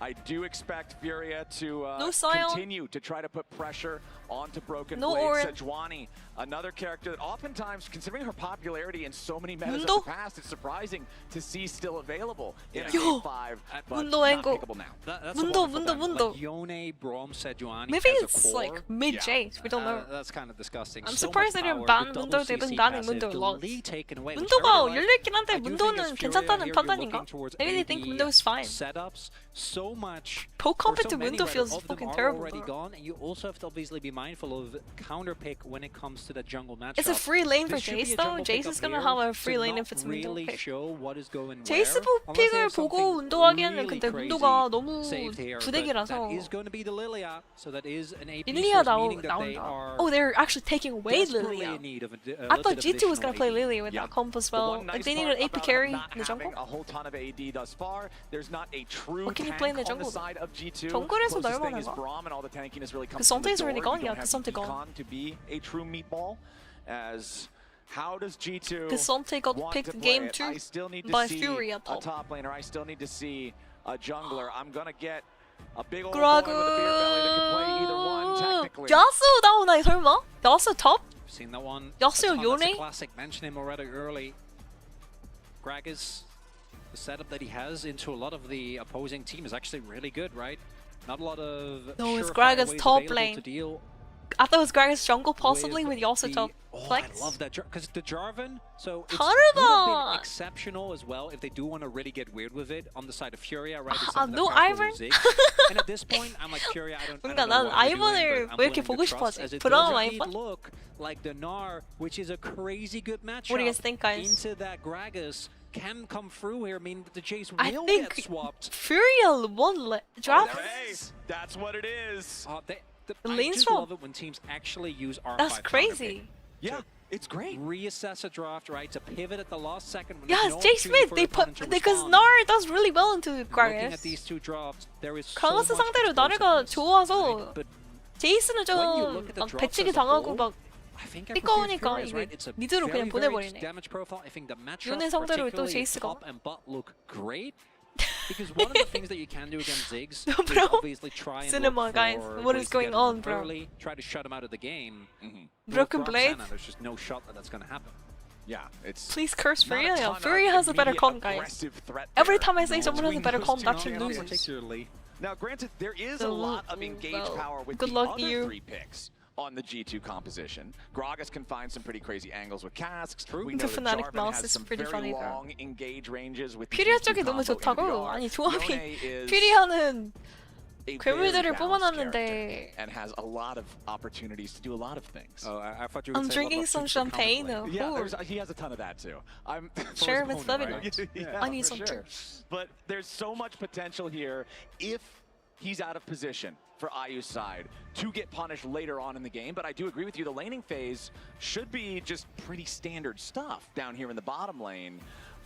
I do expect Furia to No Sion. continue to try to put pressure onto Broken No Blade. Orin. Sejuani, another character that oftentimes, considering her popularity in so many metas Mundo. of the past, it's surprising to see still available in a Yo. game 5, but Mundo not angle. pickable now. That's a Mundo, wonderful Mundo, ban. Mundo. Like Yone, Braum, Sejuani Maybe as a it's core. like mid Jace, we don't know. That's kind of disgusting. I'm So surprised much they didn't power, ban the Mundo. double They've been CC banning passive, Mundo a the lot. lead taken away, which 문도가 I really like. 열려있긴 한데 I do think 문도는 as Furia 괜찮다는 here, you're 판단인가? looking towards Maybe they AD think Mundo is fine. setups so much. Pro comp for into so many, Mundo right? feels All of them fucking are terrible. already though. gone, and you also have to obviously be mindful of counter pick when it comes to that jungle matchup. It's a free lane for This should be Jace a though. jungle Jace pick is up gonna here have a to free lane not if it's Mundo really pick. show what is going 제이스 where, unless they 픽을 have 보고 something 운동하기에는 really 근데 crazy 운동가 너무 saved here, but 부대기라서 that is going to be the Lilia, so that is an AP 릴리아 source, meaning that they 나온다. are Oh, they're actually taking away desperately Lilia. in need of a I little thought bit of G2 was gonna additional play AD. Lilia with that comp as well. Like they need an AP carry in the jungle. A whole ton of AD thus far. There's not a true What can you tank play in the on jungle? the side of G2. 정글에서 Closest thing 넓어나가? is Braum, and all the tanking has really come Because from the Sante's already door. gone, You yeah, don't have because Sante gone. Econ to be a true meatball. As how does G2 Because Sante got want picked to in play game it? 2 I still need to by see FURIA a top. top laner. I still need to see a jungler. I'm gonna get a big old boy with a beer belly that can play either one technically. 야수 나오나 설마? 야수 top? Seen that one. Yasuo a ton. That's a Yone? classic. Mentioned him already early. Gragas, the setup that he has into a lot of the opposing team is actually really good, right? Not a lot of No, it's surefire Gragas ways top available lane. to deal I thought it was Gragas jungle possibly with Yasuo top flex. I love that because the Jarvan. So it would have 다르다. been exceptional as well if they do want to really get weird with it on the side of Furia, right? It's 아, something no that Crash will Ivern? lose Zig. And at this point, I'm like Furia. I don't 그러니까 know 난 what you're doing, 아이번을 but I'm 왜 이렇게 willing 보고 to trust, 싶어하지? as it 브라운 does indeed 아이번? look like the Gnar, which is a crazy good matchup. What do you guys think, guys? Into that Gragas can come through here. I mean, the Jace I will think get swapped. Furia won draft. Hey, that's what it is. The I lane just swap. love it when teams actually use R5 That's counter crazy. pick. Yeah, it's great. Reassess a draft, right? To pivot at the last second. When Yes, there's no Jay opportunity Smith. for They your opponent put to because respond. Nar does really well into Looking at Gragas. these two drafts, there is so 강하스 much 상대로 나르가 explosiveness, 좋아서 right? But 제이스는 when you 좀 look at the 막 drops 배치기 as a 당하고 whole, 막 I think I 삐까우니까 prefer Furia's, 이게 right? It's a 미드로 그냥 very 보내버리네. damage profile. I think the matchup, 요네 상대로 또 particularly 제이스가. top and bot, look great. Because one of the things that you can do against Ziggs is Bro. obviously try and Cinema, look guys. for What ways is to going get him on, bro? early, try to shut him out of the game. Broken Drop Blade. Senna, there's just no shot that's going to happen. Yeah, it's Please curse not a Furia. ton of Furia has a better immediate comp, guys. aggressive threat Every there. time I say someone has a better comp, that Not team loses. particularly. Now, granted, there is a So, lot of engage well, power with good the luck other to you. 3 picks on the G2 composition. Gragas can find some pretty crazy angles with casks. We The know that Fnatic Jarvan mouse has is some pretty very funny, though. long engage ranges with the 퓨리아 G2 쪽이 너무 combo 좋다고. in 아니 VR. 조합이 Yone is 퓨리아는 a very 괴물들을 balanced 뽑아놨는데 character and has a lot of opportunities to do a lot of things. Oh, I thought you would I'm say drinking what some about super champagne. counterplay? Yeah, he has a ton of that too. I'm Share with opponent, feviknight. yeah, I need for some sure. too. But there's so much potential here if he's out of position for IU's side to get punished later on in the game. But I do agree with you, the laning phase should be just pretty standard stuff down here in the bottom lane.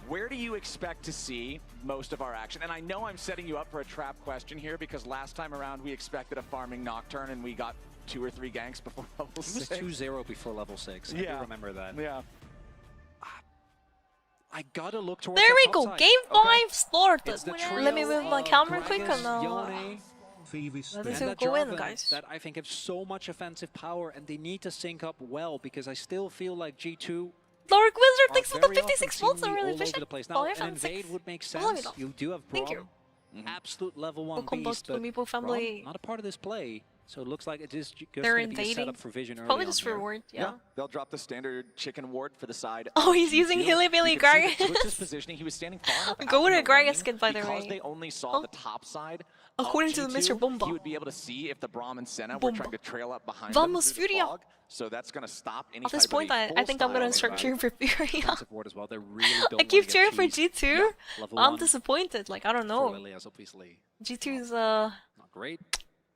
Where do you expect to see most of our action? And I know I'm setting you up for a trap question here because last time around we expected a farming Nocturne and we got 2 or 3 ganks before level 6. It was 2-0 before level 6. I do remember that. Yeah. I gotta look towards There that we top go. side. Game 5 started. It's the Let me trio move my of camera quick Gragas, and now. Yone, Let's and that go in, Jarvan guys. that I think have so much offensive power and they need to sync up well because I still feel like G2 Dark Wizard are thanks for very the often 56 volts. I'm seemingly really all over efficient. the place. Now, Oh, an invade would make I love sense. it. You do have Thank Braum, absolute level 1 Welcome back beast, to but the Meeple family. Braum, not a part of this play. So it looks like it is just They're going to be a invading. setup for Vision early Probably on just here. reward, yeah. They'll drop the standard chicken ward for the side. Oh, of he's using G2. Hilly-Billy You can see that Gragas. Twitch's positioning, he was standing far enough out Go with in a the lane Gragas skin, by the because way. they only saw Oh. the top side. According to of the Mr. G2, Bomba. he would be able to see if the Braum and Senna were Bomba. trying to trail up behind Vamos, them through the Furia. fog. So that's going to stop any At this type point, of a I full think I'm gonna style start of cheering for Furia. Defensive ward as well. They really don't I keep want to cheering for get G2. cheesed. Level I'm 1 disappointed. Like I don't for know. Lilias, obviously G2's not great.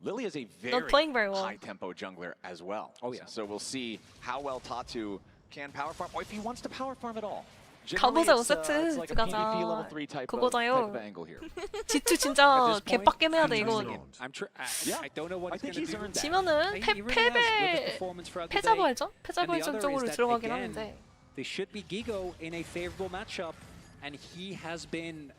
Lily is a very playing very well. high-tempo jungler as well. Oh, yeah. So we'll see how well Tatu can power farm, or if he wants to power farm at all. 가보자, Generally, it's like a 가자. PvP level 3 type 그거다요. of angle here. G2 진짜 개빡겜해야 돼 이건. I don't know what I it's think going he's to do. earned that. 지면은 He really has with his performance throughout the day. 패자부활전? And the 패자부활전 other is 쪽으로 that, 들어가긴 again, 하는데. they should be Gigo in a favorable matchup, and he has been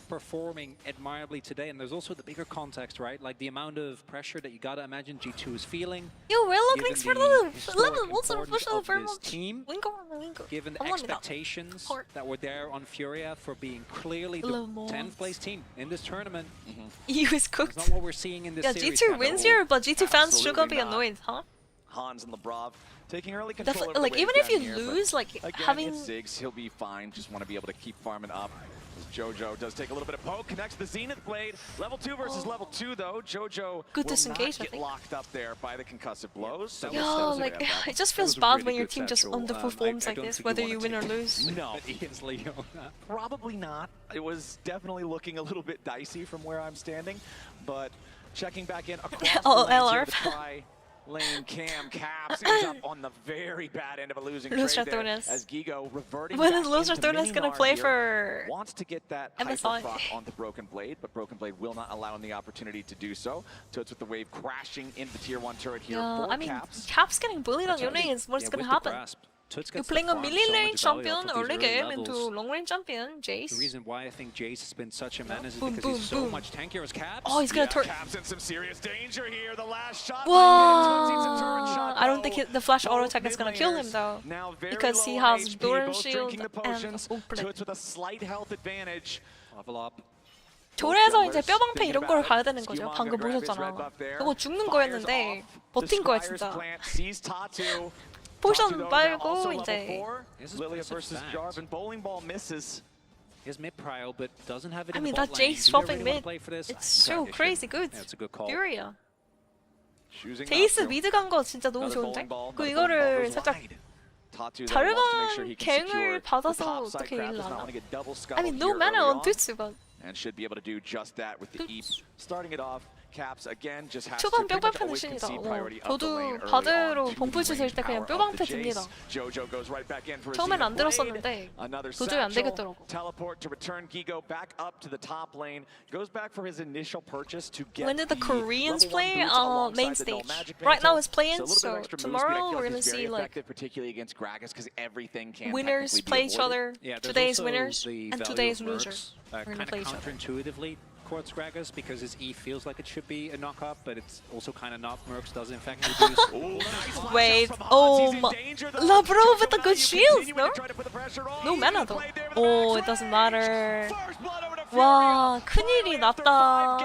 performing admirably today. And there's also the bigger context, right? Like the amount of pressure that you gotta imagine G2 is feeling. Yo, Willow, given thanks for the the historic 11 volts and importance official of very this much. team, Winko. given the 감사합니다. expectations Heart. that were there on Furia for being clearly the 10th place team in this tournament. You is That's cooked. not what we're seeing in this Yeah, series. G2 wins here, but G2 fans should Absolutely be not. annoyed, huh? Hans and Labrov taking early control over the Like wave even if down you here, but lose, like again, having it's Ziggs, he'll be fine. Just want to be able to keep farming up. As Jojo does take a little bit of poke, connects the Zenith Blade. Level 2 versus level 2 though. Jojo Good will disengage, I not get think. locked up there by the concussive blows. So Yo, like it just feels bad when your team just underperforms I like don't this, think you whether wanna you win or take lose. No, Ian's Leona. probably not. It was definitely looking a little bit dicey from where I'm standing, but checking back in across Oh, the lanes here, LR. the try lane cam caps ends up on the very bad end of a losing trade Los there Ratones. as Gigo reverting When back is Los into Ratones gonna Mininar play here. for Wants to get that MSI? hyperproc onto Broken Blade, but Broken Blade will not allow him the opportunity to do so. Toads with the wave crashing into the tier 1 turret here Yeah, for I mean, Caps. Caps getting bullied on Yone is what's gonna happen. You're playing a melee lane champion early game into long range champion, The Jace. reason why I think Jace has been such a menace is Boom, because boom, he's so boom. much tankier as Caps. Oh, he's gonna turn. Caps in some serious danger here. The last shot. Whoa! I don't think the flash auto attack is gonna kill him though, Now very because he low on has HP, Burn both Shield drinking the and potions. Open. Toads with a slight health advantage. Level up. 조례에서 이제 뼈방패 이런 걸 가야 되는 거죠. 방금 보셨잖아. 그거 죽는 거였는데 버틴 거야 진짜. 포션 빨고 이제. Lilia versus Jarvan. Bowling ball misses. His mid prio, but doesn't have it I in mean the that bot lane. Jace Do they swapping really wanna mid, play for this? it's so crazy good. Yeah, it's a good call. FURIA. Choosing 제이스 not to. 미드 간 거 진짜 너무 Another 좋은데? bowling ball. 그 Another 이거를 bowling ball 살짝 goes wide. Tatu though wants to make sure he 자르반 can secure 갱을 the 받아서 top side. 어떻게 Crab 일 does not 나나? want to get double I scuttled mean no here mana early on on, 투츠 but and should be able to do just that with the Eep. Starting it off, Caps again just has to 초반 pretty much 뼈방패는 always 신이다. concede priority up the 저도 lane early 바드로 on to 범풀 the 칠 range 때 그냥 power of 뼈방패 the 듭니다. Jace. Jojo goes right back in for a 처음엔 안 Zenith 들었었는데 Blade. Another 도저히 안 satchel. 되겠더라고. Teleport to return Gigo back up to the top lane. Goes back for his initial purchase to get When did the Koreans level 1 play? boots alongside Main the stage. No Magic Right now Mantle. it's play-in, So a little bit so of extra movement. tomorrow I feel we're like gonna he's very see like effective, particularly against Gragas, because everything can winners technically be play each avoided. other, Yeah, there's today's also winners the and value today's of losers. Mercs, We're gonna kind play of each other. counterintuitively towards Gragas because his E feels like it should be a knock up, but it's also kind of not. Mercs does in fact reduce. Wait, oh my, Lavrov with a good shield, no? No mana though. Oh, it doesn't matter. 와, 큰일이 났다.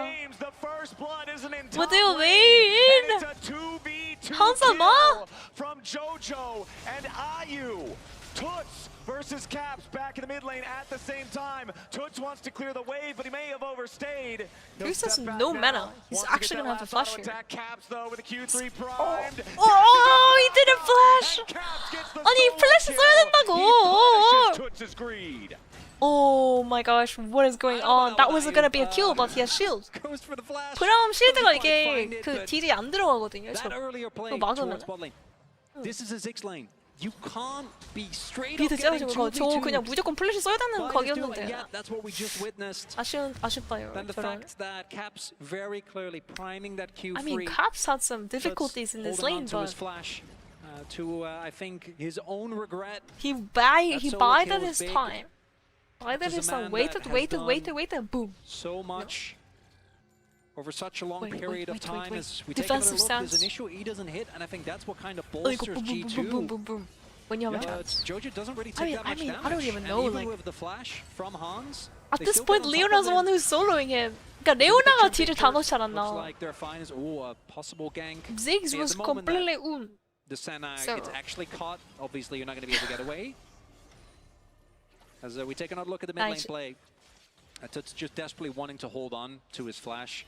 What do you mean? 한사마? From Jojo and Ayu. Toots versus Caps back in the mid lane at the same time. Toots wants to clear the wave, but he may have overstayed. Toots has no mana. He's actually gonna have a flash here. Caps though with a Q3 primed. Oh, he didn't flash! 아니, 플래시 써야 된다고! Toots' greed. Oh my gosh, what is going on? That was gonna be a kill, but he has shield. Goes for the flash. 브라움 실드가 Doesn't quite find 이게 it, 그 but 딜이 안 들어가거든요. that earlier play 그거 막으면. towards bot lane. This is a Ziggs lane. You can't be straight up 비드 getting 째가지고 저 2v2. 그냥 무조건 플래시 써야 되는 각이었는데. Yeah, that's what we just witnessed. 아쉽다요. Then the 저런. fact that Caps very clearly priming that Q3. I mean, Caps had some difficulties in this holding lane, on to his but flash to I think his own regret. he solo bided kill his is big. time. Bided This is his a time. man Waited, that has waited, boom. So much over such a long Wait, period of wait. time as we Defensive take another look. His stance. initial E doesn't hit, and I think that's what kind of Oh, you go bolsters boom, boom, G2. boom, boom, boom, boom. When you have a But chance. Jojo doesn't really take that much I damage. don't even and know, even like- with the flash from Hans, At they this still point, get on top Leona's of the one it. who's soloing him. 그러니까 레오나가 딜을 다 넣지 Looks 않았나. like they're fine as a possible gank. Ziggs At was the moment that completely un. the Senna So- gets actually caught. Obviously, you're not going to be able to get away. As we take another look at the mid lane Nice. play, Tuts just desperately wanting to hold on to his flash.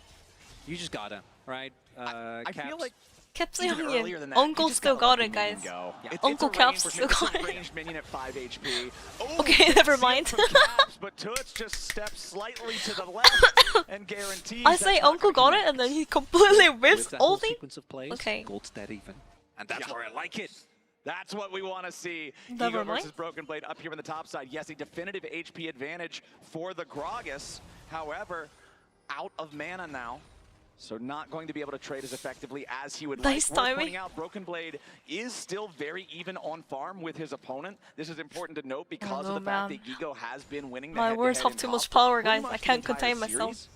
You just gotta, right? I feel Caps. like 캡스 even earlier 형님, than that, Uncle you just still gotta got let it, the minion guys. go. Yeah. It's Uncle a range Caps for still it's a got it. ranged minion at 5 HP. Oh, Okay, good never seal mind. from Caps, but Toots just steps slightly to the left and guarantees I say that's not Uncle gonna got connect. it, and then he completely With whiffs that whole all the. sequence of plays, Okay. gold stead even. And that's where I like it. That's what we want to see. Never Ego mind. versus Broken Blade up here on the top side. Yes, a definitive HP advantage for the Gragas. However, out of mana now. So not going to be able to trade as effectively as he would Nice like. Worth timing. pointing out, Broken Blade is still very even on farm with his opponent. This is important to note because of the fact that Gigo has been winning the My head-to-head words have in too top much for power, pretty guys. I much the can't entire contain myself. series.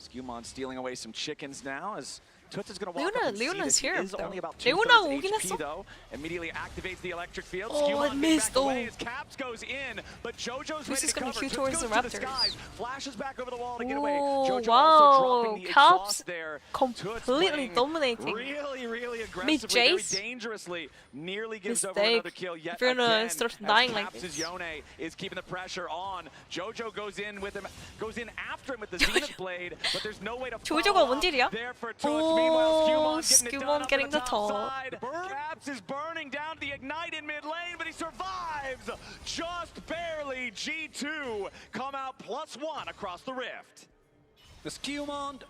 Skewmon stealing away some chickens now as Toots is going to walk up and see Leona's that he here, is though. only about 레오나가 2/3 오긴 HP 했어. though. Immediately activates the electric field. Oh, Skewmon it getting missed, back away oh. as Caps goes in, but Jojo's This ready is to gonna cover. queue Toots towards goes the to the Raptors. skies, flashes back over the wall to get away. Oh, Jojo wow. also dropping the Caps exhaust there. completely Toots playing dominating. really aggressively, Mid very Jace. dangerously. Nearly gives over Mistake. another kill yet If you're gonna again. start as dying like Caps' this. Yone is keeping the pressure on. Jojo goes in with him, goes in after him with the Zenith Blade, but there's no way to 조조가 follow up 원딜이야? there for Toots. Meanwhile, Oh, Skewmon getting it done up on Skewmon getting the the top top. side. Caps is burning down to the Ignite in mid lane, but he survives just barely. G2 come out +1 across the rift. The Skewmon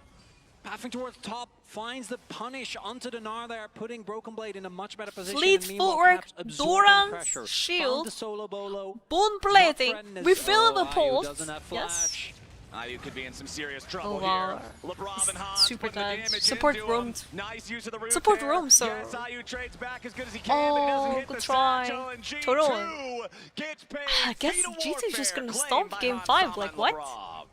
pathing towards top, finds the punish onto the Gnar there, putting Broken Blade in a much better position. Fleet and meanwhile, footwork, Caps absorbing Doran's pressure. Found shield, the solo bolo. bone Not plating, threatened as- refill the Ayu post. doesn't have Yes. flash. Ayu could be in some serious trouble Oh, wow. here. LeBron and Hans Super putting the dead. damage Support into roam. him. Nice use of the root Support there. roam, so- Yes, Ayu trades back as good as he can, but he doesn't Oh, hit good the try. satchel, and G2 저런. gets paid. I guess Feet of G2 is just warfare gonna claimed stomp by game Hans 5, Sama like and what? LeBron.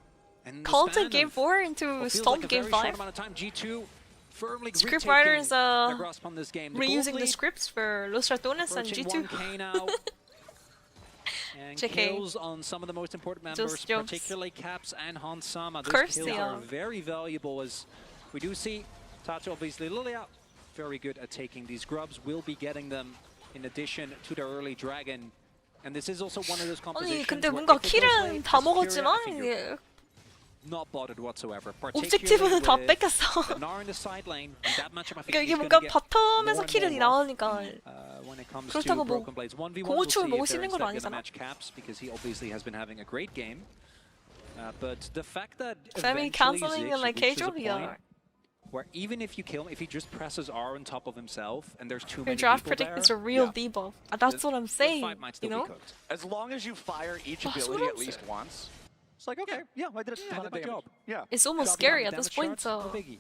And the Called span it game of 4 into what feels stomp like a game very short 5. amount of time. G2 firmly Script retaking writers their grasp on this game. The gold reusing the lead scripts for Los Ratones and approaching G2. 1K now. And JK. kills on some of the most important members, Just jokes. particularly Caps and Hansama. Those Curse kills the, are very valuable, as we do see Tato, obviously Lilia, very good at taking these grubs, will be getting them in addition to their early dragon. And this is also one of those 아니 compositions 근데 where 뭔가 if it goes 킬은 late, 다 as Furia, I 먹었지만 think you're 이게 not bothered whatsoever. 옵젝티브는 다 Particularly 뺏겼어. with Gnar in the side lane, and that matchup I think 그러니까 이게 he's 뭔가 gonna get 바텀에서 more and 킬이 more 나오니까 when it comes 그렇다고 to 뭐 Broken Blades. 1v1 we'll 공호축을 see 먹을 if 수 they're 있는 건 instead gonna 아니잖아. match Caps, because he obviously has been having a great game. But the fact that Femi eventually canceling Ziggs like reaches a K-Drop, point where even if you kill him, if he just presses R on top of himself and there's too Your many draft people predict there, is a real Yeah. debuff. That's what I'm the saying, fight might you still be know? cooked. As long as you fire each That's ability what at I'm least saying. once, it's like, okay, yeah, I did a ton of good damage. job. Yeah. It's almost Job scary done. at this Damage point, charts, no so biggie.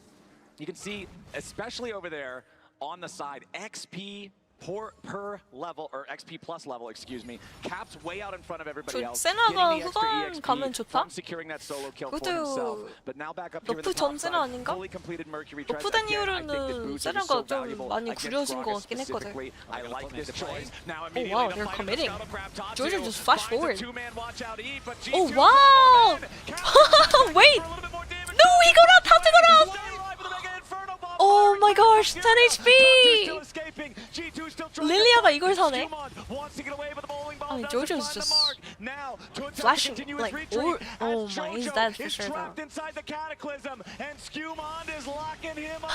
You can see, especially over there on the side, XP per level, or XP plus level, excuse me. Caps way out in front of everybody else. 세나가 getting the extra 후반 EXP 가면 좋다? from securing that solo kill for himself. 그것도 But now back up here at 너프 the top 전세는 side, 아닌가? fully completed Mercury treads. 너프 된 Again, I think this 이후로는 boost is 세나가 so 좀 valuable 많이 against 구려진 것 Gragas 같긴 했거든. specifically. I like this choice. Now Oh immediately wow, the they're fight of the committing. Scuttle Crab Tatsu Georgia just flash finds a forward. two-man watch out E, but Oh G2 wow! Wait! No, he got up! Tatsu got up! Oh my gosh, 10 HP! 릴리아가 이걸 사네? 아니, Georgia's just flashing, like, oh my, he's dead for sure though. inside the cataclysm, and Skewmond is locking him up.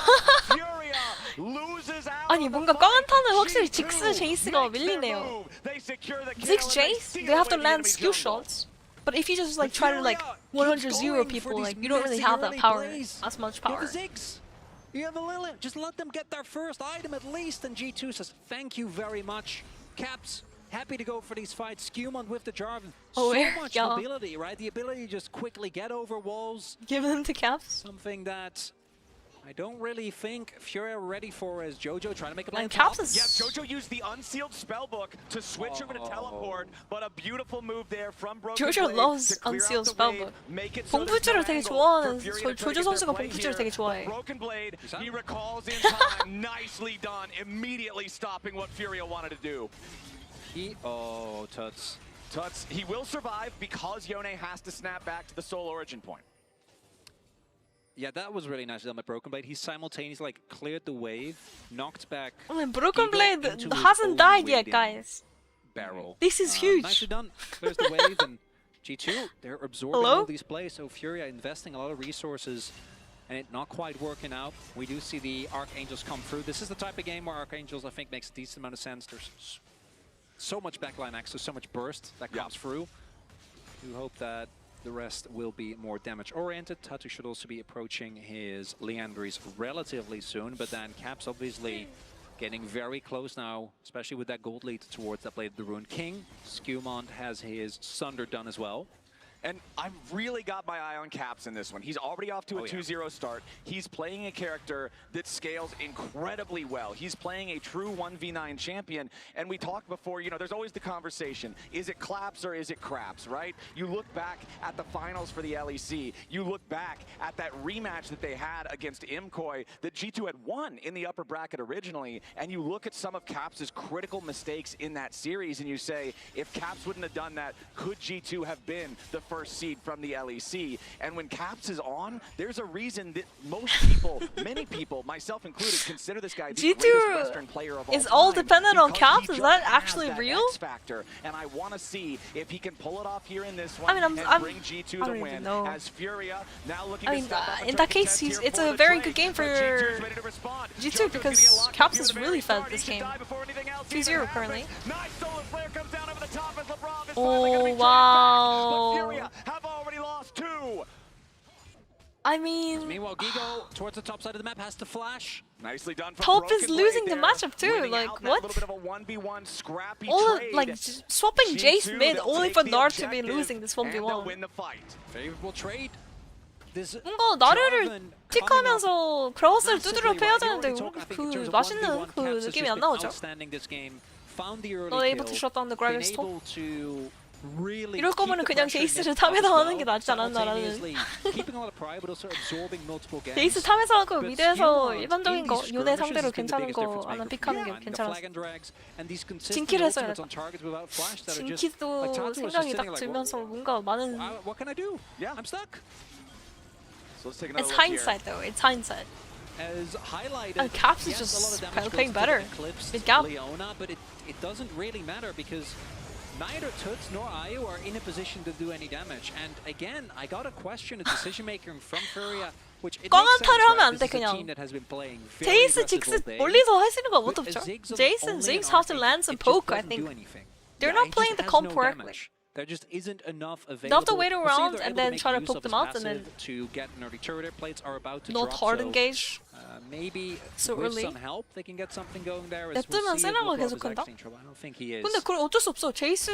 Furia loses out. 아니 뭔가 꽝한타는 확실히 직스 제이스가 밀리네요. Six Jace, they have to land skill shots. But if you just like try to like 100-0 people, like you don't really have that power, as much You have power. the Ziggs. You have the Lilia. Just let them get their first item at least. And G2 says, thank you very much. Caps, happy to go for these fights. Skewmon with the Jarvan. Oh, so much yeah. mobility, right? The ability to just quickly get over walls. Give them to Caps. Something that I don't really think Furia are ready for, as Jojo trying to make a And plan. Caps is... Yeah, Jojo used the unsealed spellbook to switch over to teleport, but a beautiful move there from Broken Jojo Blade loves to clear unsealed out the wave, spellbook. make it so there's no 공풀줄을 되게 angle 좋아하는 for Furia to try to 조조 get 선수가 their play 공풀줄을 here. 되게 좋아해. Broken Blade, he recalls in time, nicely done, immediately stopping what Furia wanted to do. Oh, Tuts. Tuts, he will survive because Yone has to snap back to the Soul Origin point. Yeah, that was really nice done by Broken Blade. He simultaneously like cleared the wave, knocked back. I mean, Broken Eagle Blade into his hasn't own died yet, waiting guys. Barrel. This is huge. Nicely done. Clears the wave, and G2, they're absorbing Hello? all these plays. So Furia investing a lot of resources, and it not quite working out. We do see the Archangels come through. This is the type of game where Archangels, I think, makes a decent amount of sense. There's so much backline access, so much burst that comes through. We hope that the rest will be more damage-oriented. Tatu should also be approaching his Leandries relatively soon, but then Caps obviously getting very close now, especially with that gold lead towards that Blade of the Rune King. Skewmond has his Sunder done as well. And I've really got my eye on Caps in this one. He's already off to a 2-0 start. He's playing a character that scales incredibly well. He's playing a true 1v9 champion. And we talked before, you know, there's always the conversation. Is it claps or is it craps, right? You look back at the finals for the LEC. You look back at that rematch that they had against Imkoi that G2 had won in the upper bracket originally. And you look at some of Caps' critical mistakes in that series and you say, if Caps wouldn't have done that, could G2 have been the first seed from the LEC? And when Caps is on, there's a reason that most people, many people, myself included, consider this guy the greatest Western player of all is all time dependent on because Caps? he Is just that has actually that real? X factor, and I want to see if he can pull it off here in this one I mean, and bring G2 I the don't win. even know. As Furia now looking I to mean, step up and in try that to case, contest it's here a for very the good game trade, for but G2's ready to respond. G2 Jojo's gonna because get locked Caps into is the really very fed start. this He should game. die before anything else 2-0 even currently. happens. Nice solar flare comes down over the top as LeBron is finally Oh going to be dragged back, but wow. Furia have already lost 2. I mean, Meanwhile, Gigo towards the top side of the map has to flash. Nicely done from Top is Broken losing Blade the there, matchup too. winning Like out in that what? little bit of a 1v1 scrappy All trade. like swapping Jace G2, mid they'll only take for the Nar to be objective, losing this and they'll 1v1. win the fight. Favorable trade. This 뭔가 나르를 Jarvan 틱하면서 크라우스를 massively, 두드려 패야 right? You 되는데 already talk, I think, in 그 terms of 맛있는 1v1, 그 Caps has 느낌이 just 안 been 나오죠. outstanding this game. Found the early Not able kill, to shut down the been Gragas top. able to really 이럴 keep 거면은 the 그냥 pressure 제이스를 knit up as 탑에서 하는 well, 게 낫지 않았나라는. simultaneously keeping a lot of pride but also absorbing multiple games. 제이스 탑에서 하고 But 미드에서 Skirmishes 일반적인 in 거 these 요네 skirmishes 상대로 has been the 괜찮은 biggest 거 difference 하나 maker for 픽하는 게 Flying, the 괜찮았어. flag and drags, and these consistent 진키를 했어야 ultimates 돼. on targets without flash that are just 진키도 like Tazu was just 생각이 sitting 딱 like, 들면서 뭔가 많은. what can I do? Yeah, I'm stuck. So let's take another It's look hindsight though. It's hindsight. As highlighted, And Caps is yes, a lot just of damage playing goes to better Eclipse with GAM. Leona, but it doesn't really matter because neither Tuts nor Ayu are in a position to do any damage. And again, I got a question of decision making from FURIA, which it makes sense, 꽝한타를 하면 right? 안 돼, This is a 그냥. team that has been playing very 제이스, aggressive all 직스 day. 멀리서 할 수 있는 거 아무것도 With 없죠. a Ziggs of 제이슨, only Ziggs an have to arcade, land some it just poke, I doesn't do think. anything. They're Yeah, not he playing just the has comp no correctly. damage. There just isn't enough available. They'll have to wait We'll see if around they're and able to then make try to use poke of them his out and then passive to get an early turret. Their plates are about to not drop, hard so engage. maybe So with early. some help they can get something going there. As 냅두면 we'll see if 세나가 Lubrov 계속 is 한다? actually in trouble. I don't think he is. 근데 그걸 어쩔 수 없어. 제이스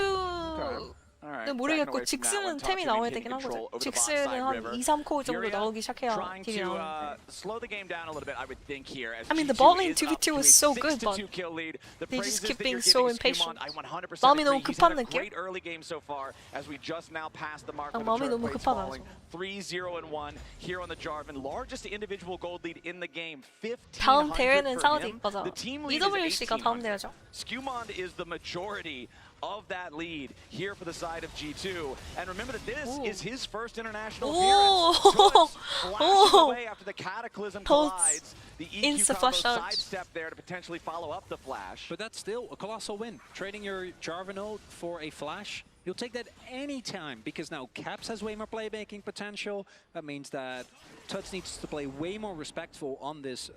Alright, 모르겠고 backing away from that one, 직스는 템이 Tachi 나와야 maintaining 되긴 control 하거든. over the bot 직스는 side 한 river. 2, 3코 정도 FURIA 나오기 시작해야 trying 딜이 to 나오는데. slow the game down a little bit, I would think here. As I mean, the G2 bot lane is up 2v2 to was a so good, 6-2 but kill lead. The they just praises keep that being you're so giving impatient. Skirmon, I 100% 마음이 agree. 너무 He's 급한 had a 느낌? great early game so far as we just now passed the mark 아, of the 마음이 turret 너무 plates 급하다, falling. 3-0-1 here on the Jarvan. Largest individual gold lead in the game. 다음 1,500 대회는 for 사우디 him. 맞아. The team lead EWC가 is 다음 1,800. 대회죠. Skirmon is the majority of that lead here for the side of G2. And remember that this is his first international appearance. Tuts flashing away after the Cataclysm collides. The EQ combo sidestep there to potentially follow up the flash. But that's still a colossal win. Trading your Jarvan ult for a flash, you'll take that any time because now Caps has way more playmaking potential. That means that Tuts needs to play way more respectful on this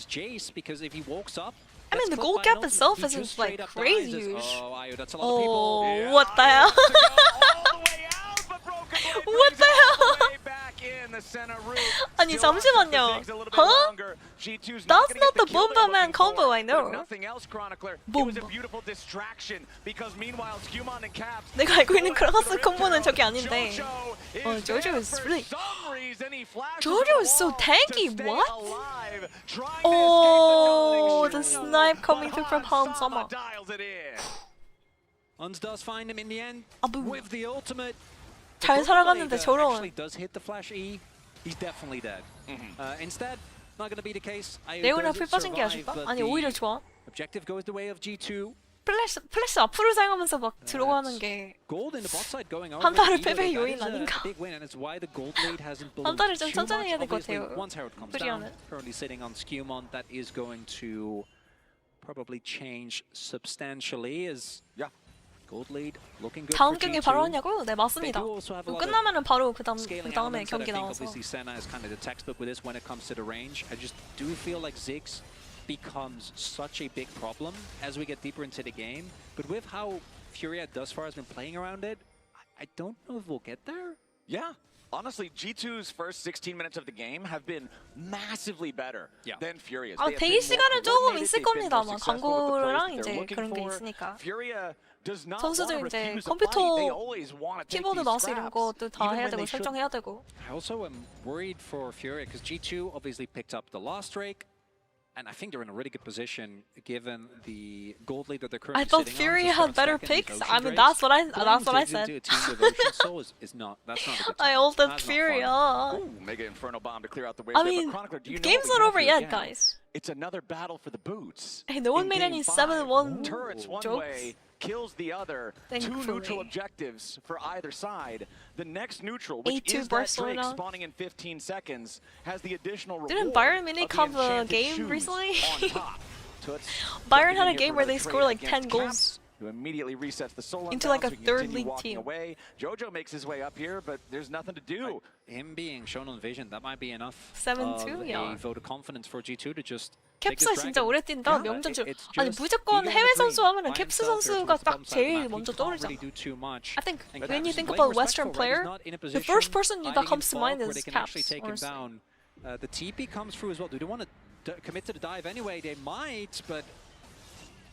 Jace because if he walks up, I mean, the gold gap itself isn't like crazy huge. Oh, Ayu, that's a lot of people. Yeah, what the hell? What the hell? 아니 잠시만요. Huh? That's not the Bomberman combo I know. Bomba. 내가 알고 있는 크라가스 콤보는 저게 아닌데. Jojo is really. Jojo is so tanky. What? Oh, the snipe coming through from Han Sama. Uns does find him in the end with the ultimate. 잘 살아갔는데 저런. Actually does hit the flash E. He's definitely dead. Instead, not going to be the case. 레오나 풀 빠진 게 아쉽다? 아니 오히려 좋아. Objective goes the way of G2. 플래시 앞으로 사용하면서 막 들어가는 게 Gold in the bot side going over. 한타를 패배의 요인 아닌가? Big win, and it's why the gold lead hasn't ballooned 한타를 좀 too 천천히 해야 much. 될 것 Obviously, 같아요. once Herald comes down, FURIA는. currently sitting on Skirmon, that is going to probably change substantially. As gold lead looking good 다음 for 경기 G2. 바로 하냐고? 네 맞습니다. They do also have a lot of 끝나면은 바로 그 scaling 다음에 elements that I 경기 think 나와서. obviously Senna is kind of the textbook with this when it comes to the range. I just do feel like Ziggs becomes such a big problem as we get deeper into the game. But with how FURIA thus far has been playing around it, I don't know if we'll get there. Yeah. Honestly, G2's first 16 minutes of the game have been massively better than Furia's. 아 대기 시간은 조금 있을 겁니다. 아마 광고랑 이제 그런 게 있으니까. 선수들 이제 컴퓨터 키보드 마우스 이런 것도 다 해야 되고 설정해야 되고. I also am worried for FURIA because G2 obviously picked up the Lost Drake. And I think they're in a really good position given the gold lead that they're currently I thought sitting Furia on. had better picks. I mean, that's what I said. That's not a good I time. ulted That's not Furia. Ooh, mega Inferno Bomb to clear out the way. I mean, the game's not over yet, guys. It's another battle for the boots. Hey, no one made any 7-1 turrets one jokes. way, kills the other. Thankfully. 2 neutral objectives for either side. The next neutral, which A2 is that Drake Barcelona. spawning in 15 seconds, has the additional reward Didn't Byron Munich of have the a enchanted game shoes recently? on top. Tuts Byron had a stepping in game for where another they trade scored like 10 against goals. Caps, who immediately resets the soul into like a so he can third continue league walking team. away. Jojo makes his way up here, but there's nothing to do. Him being shown on vision, that might be enough 7-2, of yeah. a vote of confidence for G2 to just take this 캡스 dragon. 진짜 오래 뛴다. 명전주. It's 아니 just 무조건 he 해외 got a 선수 dream 하면은 by 캡스 himself there 선수가 towards the 딱 bottom side of the 제일 map. He 먼저 can't 떠오르잖아. really do too much. I think And when you Caps think is about playing Western respectful, right? He's player, not in a the position first person that hiding comes to in mind fog where is they can Caps. actually take him down. The TP comes through as well. Do they want to commit to the dive anyway? They might, but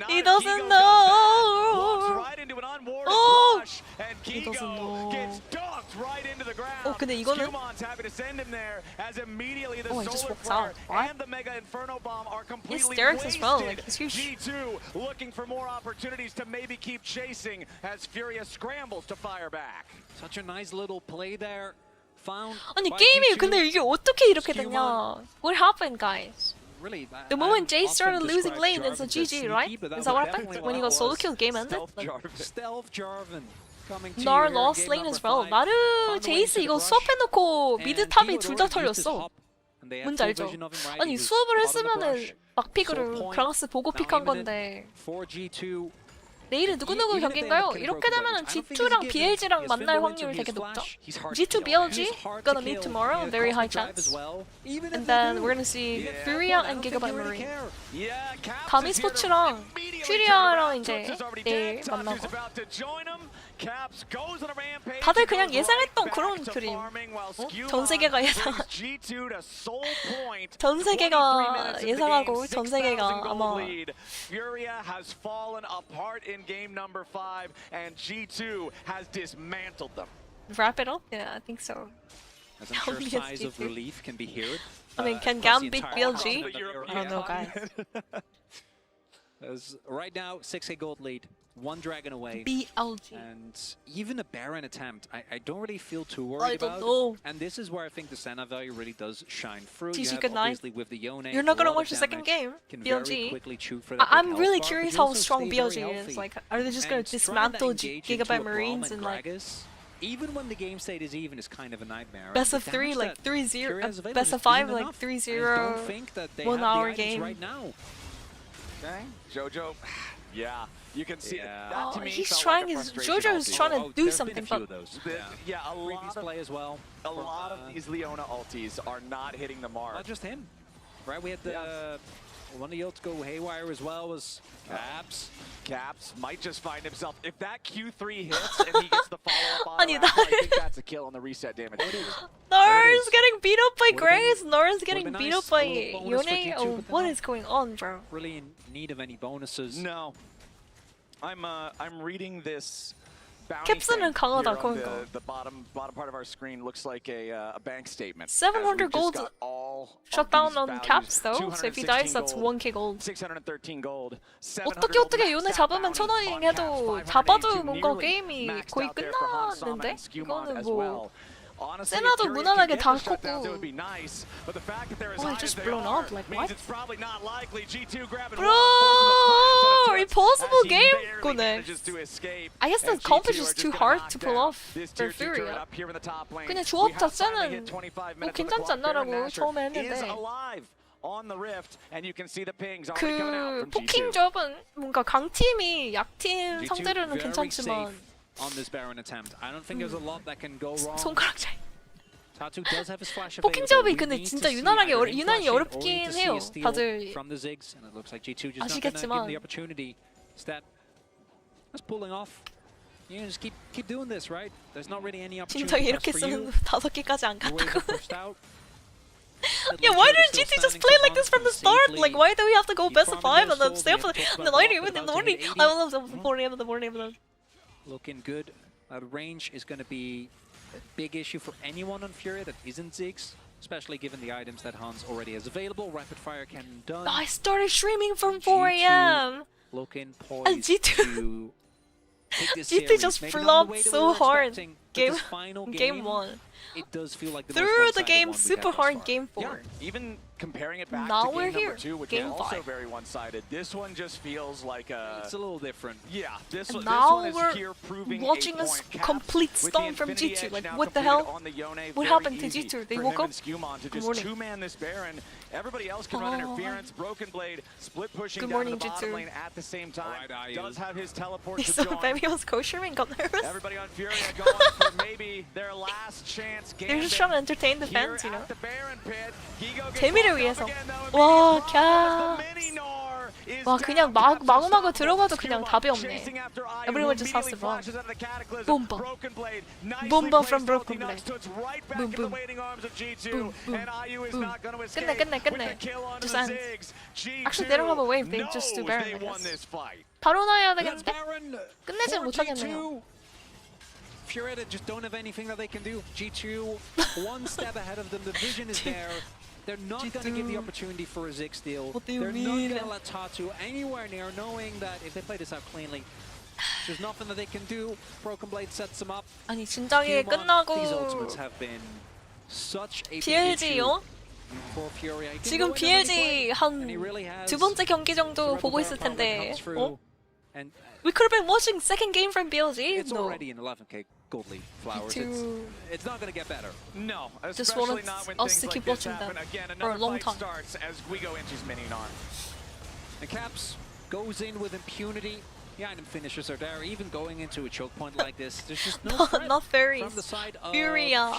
not. He doesn't Kigo know. walks right into an unwarded Oh! crush, and He doesn't know. Kigo gets dunked dropped right into the ground. 근데 이거는 Scumon's happy to send him there as immediately the he just solar walks flare out. What? and the Mega Inferno Bomb are completely Derrick's wasted. as well, like, it's huge. G2 looking for more opportunities to maybe keep chasing as Furia scrambles to fire back. Such a nice little play there. Found 아니 by 게임이 G2. 근데 이게 어떻게 이렇게 됐냐? What happened, guys? Really, The moment Jay often started losing described lane, it's a Jarvan as GG, sneaky, right? but Is that what was happened definitely when he what got it solo was. kill? Game ended. Stealth Like, Jarvan. Stealth Jarvan coming to nar you here in lost game lane number as well. 5. 나르, Found a way 제이스 into the 이거 brush, 수업해놓고 and 미드 탑이 Theodore 둘 다 used his 털렸어. hop, and they had 뭔지 full 알죠? vision of him, right? 아니 He was 수업을 caught in the 했으면은 brush. 막픽을 So point, 그라가스 보고 now 픽한 imminent 건데 for G2. 내일은 누구누구 Even if they 경기인가요? end up killing 이렇게 broken 되면은 blades, I don't think G2랑 he's a given. BLG랑 He has 만날 Fimbulwinter, 확률이 he 되게 has 높죠. Flash, he's hard to G2 kill. BLG He's hard gonna to meet kill. tomorrow, He has very high constant drive chance. as well. Even if And they then do, we're gonna see yeah, FURIA I and don't think Gigabyte he really Marine. care. Yeah, Caps 가미 is here to 스포츠랑 immediately 퓨리아랑 turn around. 이제 Toots is already 내일 dead. Top 만나고. two's about to join him. Caps goes on a rampage. 다들 He 그냥 goes right 예상했던 back 그런 to 그림. farming while Skewmon 전 세계가 brings 예상한 G2 to soul point. 전 23 세계가 minutes in the 예상하고 game, 전 6,000 세계가 gold 아마 lead. Furia has fallen apart in game number 5 and G2 has dismantled them. wrap it up? Yeah, I think so. As I'm sure Yes, sighs of G2. relief can be heard. I mean, can across GAM the beat entire BLG? continent of I don't know, guys. As right now, 6k gold lead, one dragon away. BLG. And even a Baron attempt, I don't really feel too I worried don't about. know. And this is where I think the Senna value really does shine through. GG, You have good night. obviously with the Yone, You're not a gonna lot watch of the second damage, game, can BLG. very quickly shoot for that big I'm health really bar, but curious you how also strong stay very BLG is. healthy. Like, are they just gonna And trying to dismantle engage into a Gigabyte Braum Marines and and like Gragas, even when the game state is even, is kind of a nightmare. best And of the 3, damage like that 3-0, Furia has available best of just 5, isn't like enough. I 3-0, don't think that they 1 have the hour items game. right now. Okay, Jojo. Yeah, you can see Yeah. that to me he's felt trying like a his frustration Jojo's ulti. trying to do there's been a something, few but of those. Yeah, a Previous lot of play as well. a lot of these Leona ultis are not hitting the mark. Not just him, right? We had the one of the ults go haywire as well. Was Caps. Caps might just find himself if that Q3 hits and he gets the follow-up on 아니, I think that's a kill on the reset damage. Nara's getting beat up by Would've Grace. Nara's would've getting been beat nice. up by A little bonus for Yone. G2, Oh, but what they're is going on, bro? Really in need of any bonuses. No, I'm reading this. Bounty 캡스는 thing 강하다, here on 그러니까. the bottom part of our screen looks like a bank statement. 700 As we just gold got all of shut down these on values. Caps though. So if he dies, 216 that's gold, 1k gold. 613 gold. 어떻게 요네 잡으면 1000원이긴 해도 잡아도 뭔가 게임이 거의 끝났는데? 이거는 뭐 세나도 무난하게 다 컸고. Oh, it just blown up. Like what? Bro, impossible game. Go next. I guess the comp is just too hard to pull off for Furia. 그냥 조합 자체는 뭐 괜찮지 않나라고 처음에 했는데. On the rift, and you can see the pings already coming out 그 from 포킹 G2. 조합은 뭔가 강팀이 약팀 G2 상대로는 very 괜찮지만 safe on this Baron attempt. I don't think there's a lot that can go wrong. 손가락 차이. Tatu does have his flash 포킹 available. 조합이 We 근데 need 진짜 to see 유난하게 either him 유난히 flashing or we 어렵긴 need to see 해요. a steal 다들 from the Ziggs, and it looks like G2 just not gonna give him 아시겠지만 the opportunity. Stat that's pulling off. You just keep doing this, right? There's not really any opportunity 진짜 이렇게 for you. 쓰면 5개까지 안 The way 갔다고. they're pushed out. Yeah, why didn't GT just play like this from the start? Like, why do we have to go best of 5 and then stay up in the late even in the morning? I love the morning of the morning of the. Looking good. Range is going to be a big issue for anyone on Furia that isn't Ziggs, especially given the items that Hans already has available. Rapid fire cannon done. I started streaming from 4 a.m. Looking poised G2 to take this GT series. just Maybe not the flopped way that so we were hard. expecting, but this Game final game 1. It does feel like the Through most the one-sided game one we've super had thus hard far. game 4. Yeah, even comparing it back Now to we're game here. number 2, which Game was also 5. very one-sided. This one just feels like a... It's a little different. Yeah, this And one now is we're here proving watching a us point. Caps complete with the stone from Infinity G2. Edge Like, now what the completed hell? on the Yone. What Very happened to easy G2? They for woke him up? and Skewmon to Good just morning. two-man this Baron. Everybody else can run interference. Broken Blade, split pushing Good down morning, to the bottom G2. lane at the same time. Alright, Does have his teleport He to saw join. Baby was kosher and got nervous. Everybody on Furia going for maybe their last chance. They're just trying to entertain the Here fans, you know. at the Baron pit. Gigo gets 재미를 locked 위해서. up again, though, 와, and the 캬. mini Gnar is 와, 그냥 down. Caps 마구마구 unstoppable. 들어가도 그냥 답이 없네. Chasing after Ayu, Everyone who just has to immediately run. flashes out of the cataclysm. Bomba. Broken Blade, nicely Bomba placed from ulti Broken knocks Blade. Toots right back Boom, into the boom. waiting arms of G2, Boom, boom, and Ayu is boom. not going to escape 끝내. with the kill onto Just the ends. Ziggs. G2 Actually, they don't have a wave. They knows just do Baron, they I won guess. this fight. 바로 나야 That's 되겠는데? Baron 끝내지 for 못하겠네요. G2. FURIA just don't have anything that they can do. G2, one step ahead of them. The vision is there. They're not going to give the opportunity for a Zig steal. They're not going to let Tatu anywhere near, knowing that if they play this out cleanly, there's nothing that they can do. Broken Blade sets them up. 아니 진작에 These 끝나고 ultimates have been such a big BLG요? issue for FURIA. He can 지금 go in and BLG 한 and he really has. 두 번째 경기 정도 The 보고 rebel 있을 power that 텐데. comes through, 어? and We could have been watching second game from BLG. it's No. already an 11k gold lead. Flowers. It's not going to get better. No, Just especially want not when us things to like keep this watching happen. them Again, for a another long fight time. starts as we go into Mininar. And Caps goes in with impunity. The item finishers are there. Even going into a choke point like this, there's just no threat Not fairies. from the side of Furia.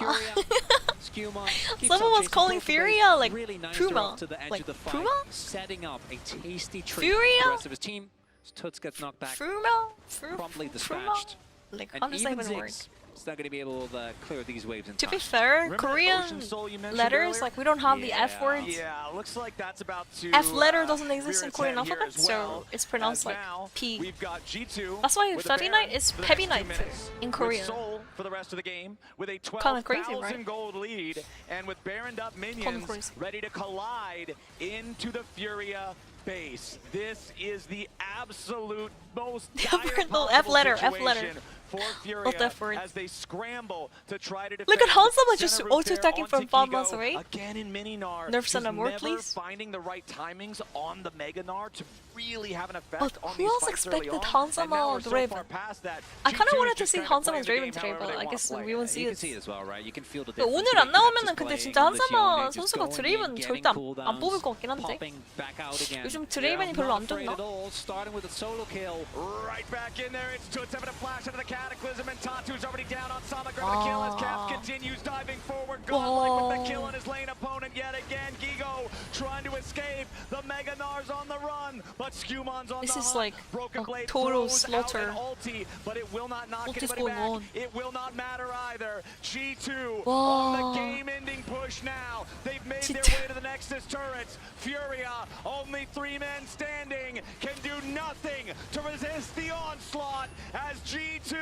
Skuma keeps Someone on was chasing calling Broken Furia Blade, like really nice Puma. up to the edge Like of the fight, Puma? setting up a tasty treat Furia? for the rest of his team. Tuts gets knocked back, promptly dispatched. Like, And how does that even even work? Ziggs is not going to be able to clear these waves in To time. be fair, Remember Korean Ocean Soul you mentioned letters, earlier? like we don't have the F words. Yeah, looks like that's about to F letter doesn't exist rear in its Korean head here alphabet, as well, so it's pronounced as like now P. We've got G2. That's why with feviknight Baron is for the next 2 feviknight minutes, in with Korean. Soul for the rest of the game with a Kinda crazy, 12,000 right? gold lead, and with Baroned up minions crazy. ready to collide into the Furia base. This is the absolute most dire No, F letter, F situation letter. for Furia Not F word. as they scramble to try to defend. Look at Hansama just center route there auto-attacking from onto 5 Kigo. miles away. Again in Mininar. Nerf Just Sana more, never please. finding the right timings on the Mega Gnar to really have an effect But on who these else fights early expected on. And now Hansama we're so Draven? far past that. I kind of G2 wanted is to just see trying to play Hansama's the Draven game today, however but they I want guess to play we won't it. see You can it. see it as well, right? You can feel the 근데 difference. 오늘 안 between Caps 나오면은 just 근데 playing 진짜 on this 한사마 unit, just 선수가 going in, 드레이븐 getting 절대 안 cooldowns, 뽑을 것 같긴 한데. popping back out again. 요즘 드레이븐이 별로 안 Not afraid 떴나? at all, starting with a solo kill. Right back in there, it's Toots having a flash into the Cataclysm, and Tatu's already down on Sama, grabbing the kill as Caps continues diving forward, godlike with the kill on his lane opponent yet again. Gigo trying to escape, the Mega Gnar's on the run, but Skumon's on This the is hunt. like Broken a Blade total throws slaughter. out an ulti, but it will not knock What is anybody going back. on? It will not matter either. G2 Whoa. on the game-ending push now. They've made their 진짜. way to the Nexus turrets. Furia, only 3 men standing, can do nothing to resist the onslaught as G2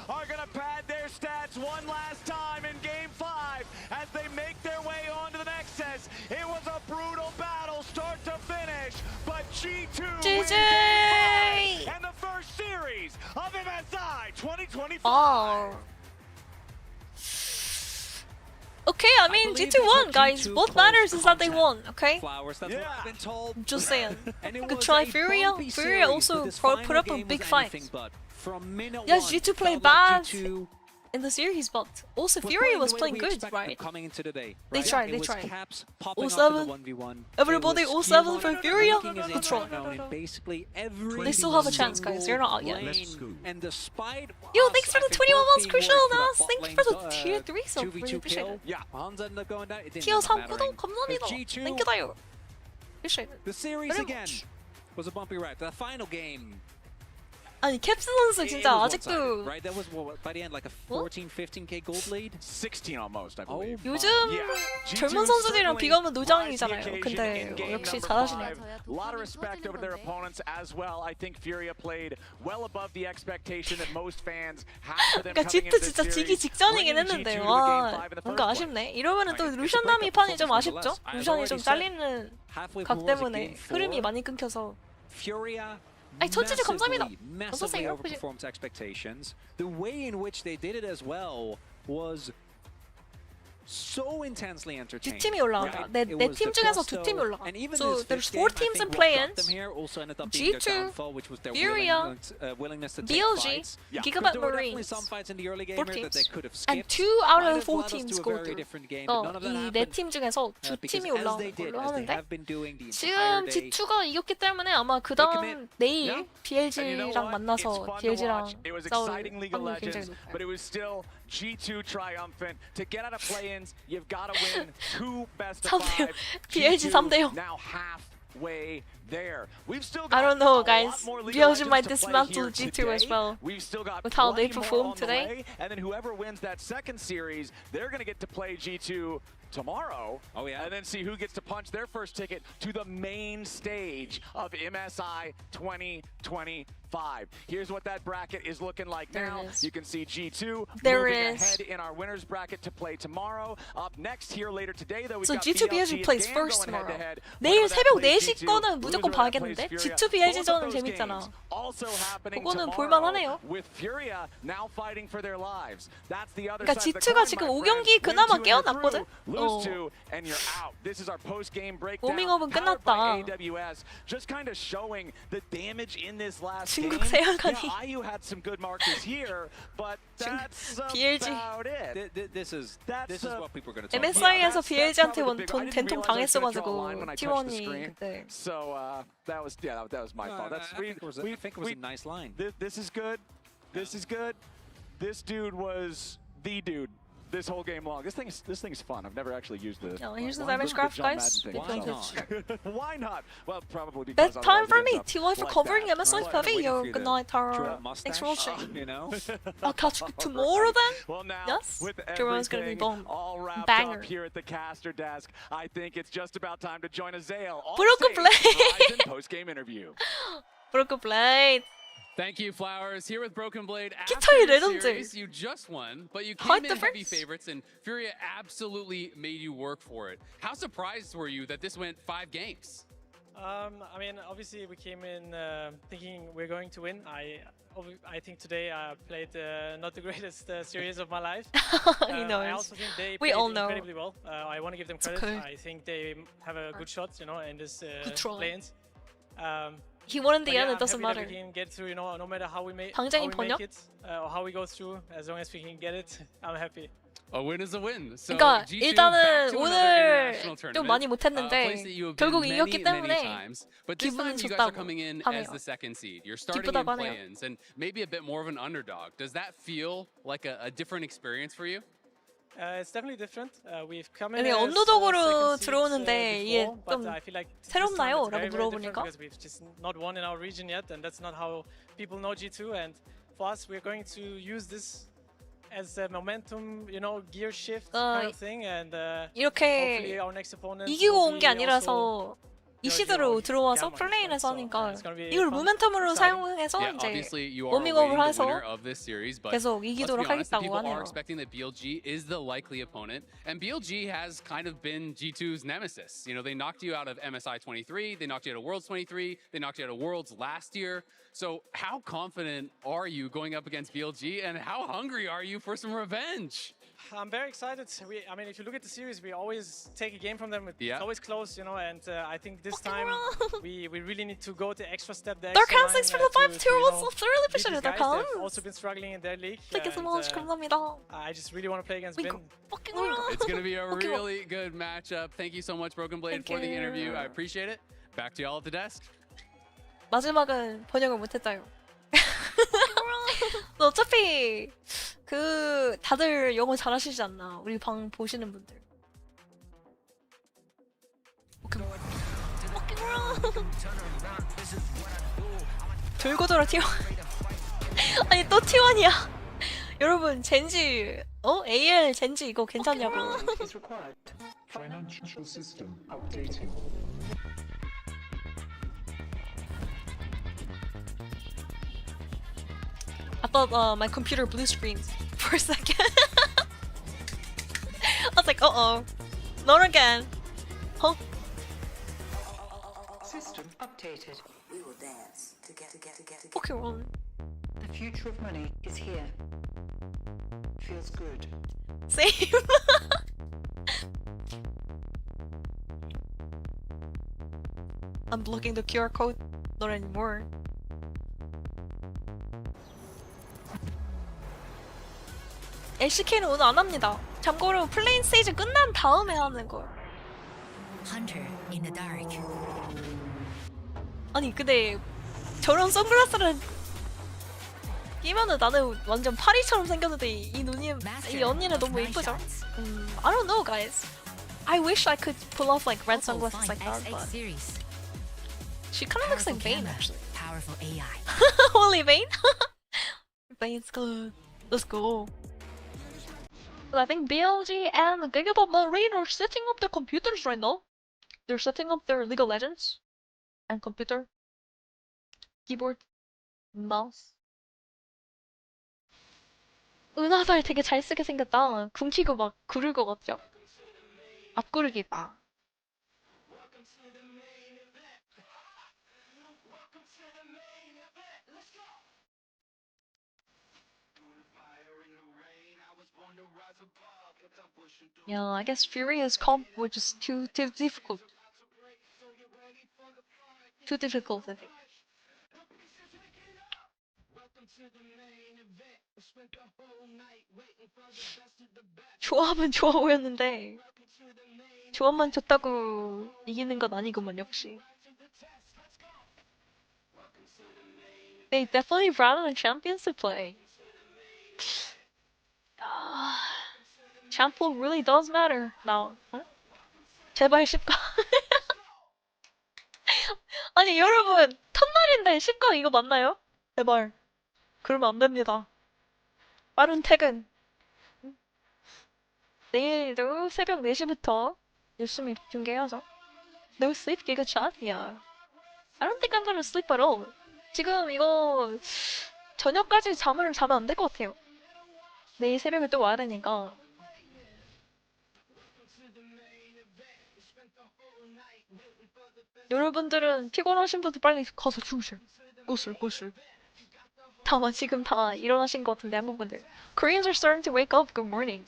are going to pad their stats one last time in Game 5 as they make their way onto the Nexus. It was a brutal battle start to finish, but G2 wins GG! Game 5 and the first series of MSI 2025. Oh. Okay, I mean believe G2 that's won, what guys. G2 What calls matters is that they content. won. Okay. Flowers, that's what I've been told. Just saying. And it Good was try, a Furia. bumpy Furia series, also but this put final up a game big was fight. anything but. From minute Yes, one, G2 played felt like bad G2 in the series, but also was Furia playing was the way playing we good, expected them right? coming into the day, They right? tried, It they was tried. Caps popping All up seven. in the 1v1. Everybody, It was all seven Skuma for Furia. making his Let's impact roll. known in basically every They still have a chance, guys. You're not out yet. lane. And despite Yo, us, thanks for I the think 21 both months, being Crucial worked for Nas. that Thank bot you for the lane, tier 3 sub. 2v2 Really appreciate kill. it. Yeah. Hans ended up going down. It didn't 티어 end up 3 구독 mattering. 감사합니다. If G2 땡큐다요. appreciate it. The series Very again much. was a bumpy ride. The final game. 아니 캡스 선수 it 진짜 was 아직도 one-sided, right? That was what, by the end like a 14, 15k gold lead. 16 almost, I believe. 요즘 Yeah. 젊은 G2 선수들이랑 certainly 비교하면 rise to the 노장이잖아요. occasion 근데 in game 역시 number 잘하시네요. 5. A lot of respect over their opponents as well. I think Furia played well above the expectation that most fans had for them 그러니까 coming G2 into this 진짜 지기 series. 직전이긴 Bringing 했는데 G2 to the game 와 5 in the 뭔가 first place. 아쉽네. 이러면은 또 It's a 루션 breakup 남이 판이 좀 performance 아쉽죠? nonetheless. I 루션이 already 좀 said 잘리는 halfway 각 through was a 때문에 game 4. 흐름이 많이 끊겨서 Furia 아니 천지지 감사합니다. massively 어서오세요. overperformed expectations. The way in which they did it as well was so intensely entertaining. 두 팀이 올라간다. 내 팀 중에서 두 팀이 올라가. So there's 4 teams in play-ins. G2, Furia, BLG, Gigabyte Marines, 4 teams, and 2 out of the 4 teams go through. 이 네 팀 중에서 두 팀이 올라오는 걸로 하는데 지금 G2가 이겼기 때문에 아마 그 다음 내일 BLG랑 만나서 BLG랑 싸울 확률이 굉장히 높아요. But it was still G2 triumphant. To get out of play-ins, you've got to win 2 best of 5. BLG 3대0. Now halfway there. We've still I got don't know, a guys. lot more League of BLG Legends might to play dismantle here G2 as today. well We've still got with how they plenty more performed on the today. way, and then whoever wins that second series, they're going to get to play G2 tomorrow. Oh yeah. And then see who gets to punch their first ticket to the main stage of MSI 2025. 5. Here's what that bracket is looking like There now. it is. You can see G2 There moving it is. ahead in our winners bracket to play tomorrow. Up next here later today, though, we've So got G2 BLG BLG and plays GAM first going tomorrow. head-to-head. 내일 Winner that 새벽 plays 4시 G2, 거는 무조건 loser that plays 봐야겠는데? FURIA. G2 BLG Both of 전은 those 재밌잖아. games also happening 그거는 tomorrow 볼만하네요. with FURIA now fighting for their lives. That's the other 그러니까 side of the G2가 coin, 지금 my 5경기 friends. 그나마 Win 2 and you're 깨어났거든? through, lose 2 and you're out. This is our post-game breakdown. 워밍업은 powered by 끝났다. AWS, just kind of showing the damage in this last 중국 game. 세아가니. Yeah, IU had some good markers here, but that's BLG. about it. This is what people are going to talk MSI에서 that's BLG한테 probably the big- I didn't 된통 realize I was gonna draw a 당했어가지고 line when I touched the T1이 screen. 그때 So that was my fault. That's I think it was a nice line. This is good. This is good. This dude was the dude this whole game long. This thing's fun. I've never actually used the. here's the damage graph, guys. Why not? Why not? Well, probably because. Best time otherwise for it me. ends up T1 for like covering that. MSI But- Pevy. waiting Yo, for you good to night, Draw a Tara. mustache, Thanks for watching. you know? I'll catch you tomorrow then. Well, now, Yes? with Tomorrow's gonna be everything boom. all wrapped Banger. up here at the caster desk, I think it's just about time to join Azael on Broken stage Blade. for Verizon post-game interview. Broken Blade. Thank you, Flowers. Here with Broken Blade. 기타의 After your 레전드. series, you just won, but you Hard came in heavy difference. favorites, and Furia absolutely made you work for it. How surprised were you that this went 5 games? I mean, obviously we came in thinking we're going to win. I think today I played not the greatest series of my life. He I knows. also think they We played all know. incredibly well. I want to give them credit. okay. I think they have a good shot, you know, in this Good try. play-ins. He won in the But end. yeah, It doesn't I'm happy matter. that we can get through, you know, no matter how we make 당장이 번역? it or how we go through, as long as we can get it, I'm happy. A win is a win. So 그러니까 G2 일단은 back to another 오늘 international 좀 tournament, 많이 a 못했는데 place that you have been 결국 many, 이겼기 many 때문에 times. But this 기분은 time you guys are 좋다고 coming in 하네요. as the second seed. You're starting in 기쁘다고 하네요. play-ins and maybe a bit more of an underdog. Does that feel like a different experience for you? It's definitely different. We've come in 근데 as 언더독으로 second seeds, 들어오는데 이게 before, but 좀 I feel like this 새롭나요? time it's 라고 very, very different 물어보니까 because we've just not won in our region yet, and that's not how people know G2. And for us, we're going to use this as a momentum, you know, gear shift kind of thing. And hopefully 이렇게 our next opponent 이기고 will 온 be 게 also 아니라서 이 시드로 들어와서 플레인에서 하니까 이걸 모멘텀으로 사용해서 Yeah, 이제 obviously you are 워밍업을 awaiting the 해서 winner of this series, but 계속 let's be 이기도록 honest, the 하겠다고 people are 하네요. expecting that BLG is the likely opponent, and BLG has kind of been G2's nemesis. You know, they knocked you out of MSI 23, they knocked you out of Worlds 23, they knocked you out of Worlds last year. So how confident are you going up against BLG, and how hungry are you for some revenge? I'm very excited. I mean, if you look at the series, we always take a game from them. It's always close, you know, and I think this time we really need to go the extra step. The Their extra line, thanks for the 5 tier was really beat these appreciated. Their guys. They've cons. also been struggling in their league. Thank you so and, much. 감사합니다. I just really want to play against Vin. It's going to be a really good matchup. Thank you so much, Broken Blade, for the interview. I appreciate it. Back to y'all at the desk. 마지막은 번역을 못했다요. 어차피 그 다들 영어 잘하시지 않나? 우리 방 보시는 분들. 돌고 돌아 T1. 아니 또 T1이야. 여러분 젠지 AL 젠지 이거 괜찮냐고. Financial system updating. I thought my computer blue screened for a second. I was like, uh-oh. Not again. Huh? System updated. We will dance together. Okay, well. The future of money is here. Feels good. Same. I'm blocking the QR code. Not anymore. LCK는 오늘 안 합니다. 참고로 플레인 스테이지 끝난 다음에 하는 거. Hunter in the dark. 아니 근데 저런 선글라스를 끼면은 나는 완전 파리처럼 생겼는데 이 눈이 이 언니는 너무 예쁘죠? I don't know, guys. I wish I could pull off like red sunglasses like that, but she kind of looks like Vayne actually. Powerful AI. Holy Vayne? Vayne's good. Let's go. But I think BLG and Gigabot Marine are setting up their computers right now. They're setting up their League of Legends and computer keyboard. 마우스. 은하발 되게 잘 쓰게 생겼다. 굶기고 막 구를 것 같죠? 앞구르기다. Yeah, I guess Furia's comp was just too difficult. Too difficult, I think. 조합은 좋아 보였는데 조합만 좋다고 이기는 건 아니구만 역시. They definitely brought in champions to play. Champ pool really does matter now. huh? 제발 10강. 아니 여러분 첫날인데 10강 이거 맞나요? 제발. 그러면 안 됩니다. 빠른 퇴근. 내일도 새벽 4시부터 열심히 중계해야죠. No sleep, giga shot? Yeah. I don't think I'm gonna sleep at all. 지금 이거 저녁까지 잠을 자면 안 될 것 같아요. 내일 새벽에 또 와야 되니까. 여러분들은 피곤하신 분들 빨리 가서 주무세요. 고술. 다만 지금 다 일어나신 것 같은데 한국 분들. Koreans are starting to wake up. Good morning.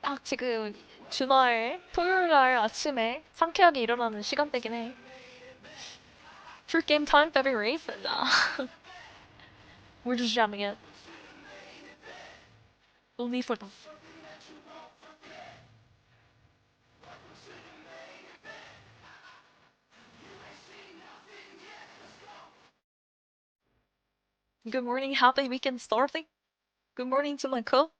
딱 지금 주말 토요일 날 아침에 상쾌하게 일어나는 시간대긴 해. For game time, February 8th. Nah. We're just jamming it. Only for them. Good morning, happy weekend starting. Good morning to my co.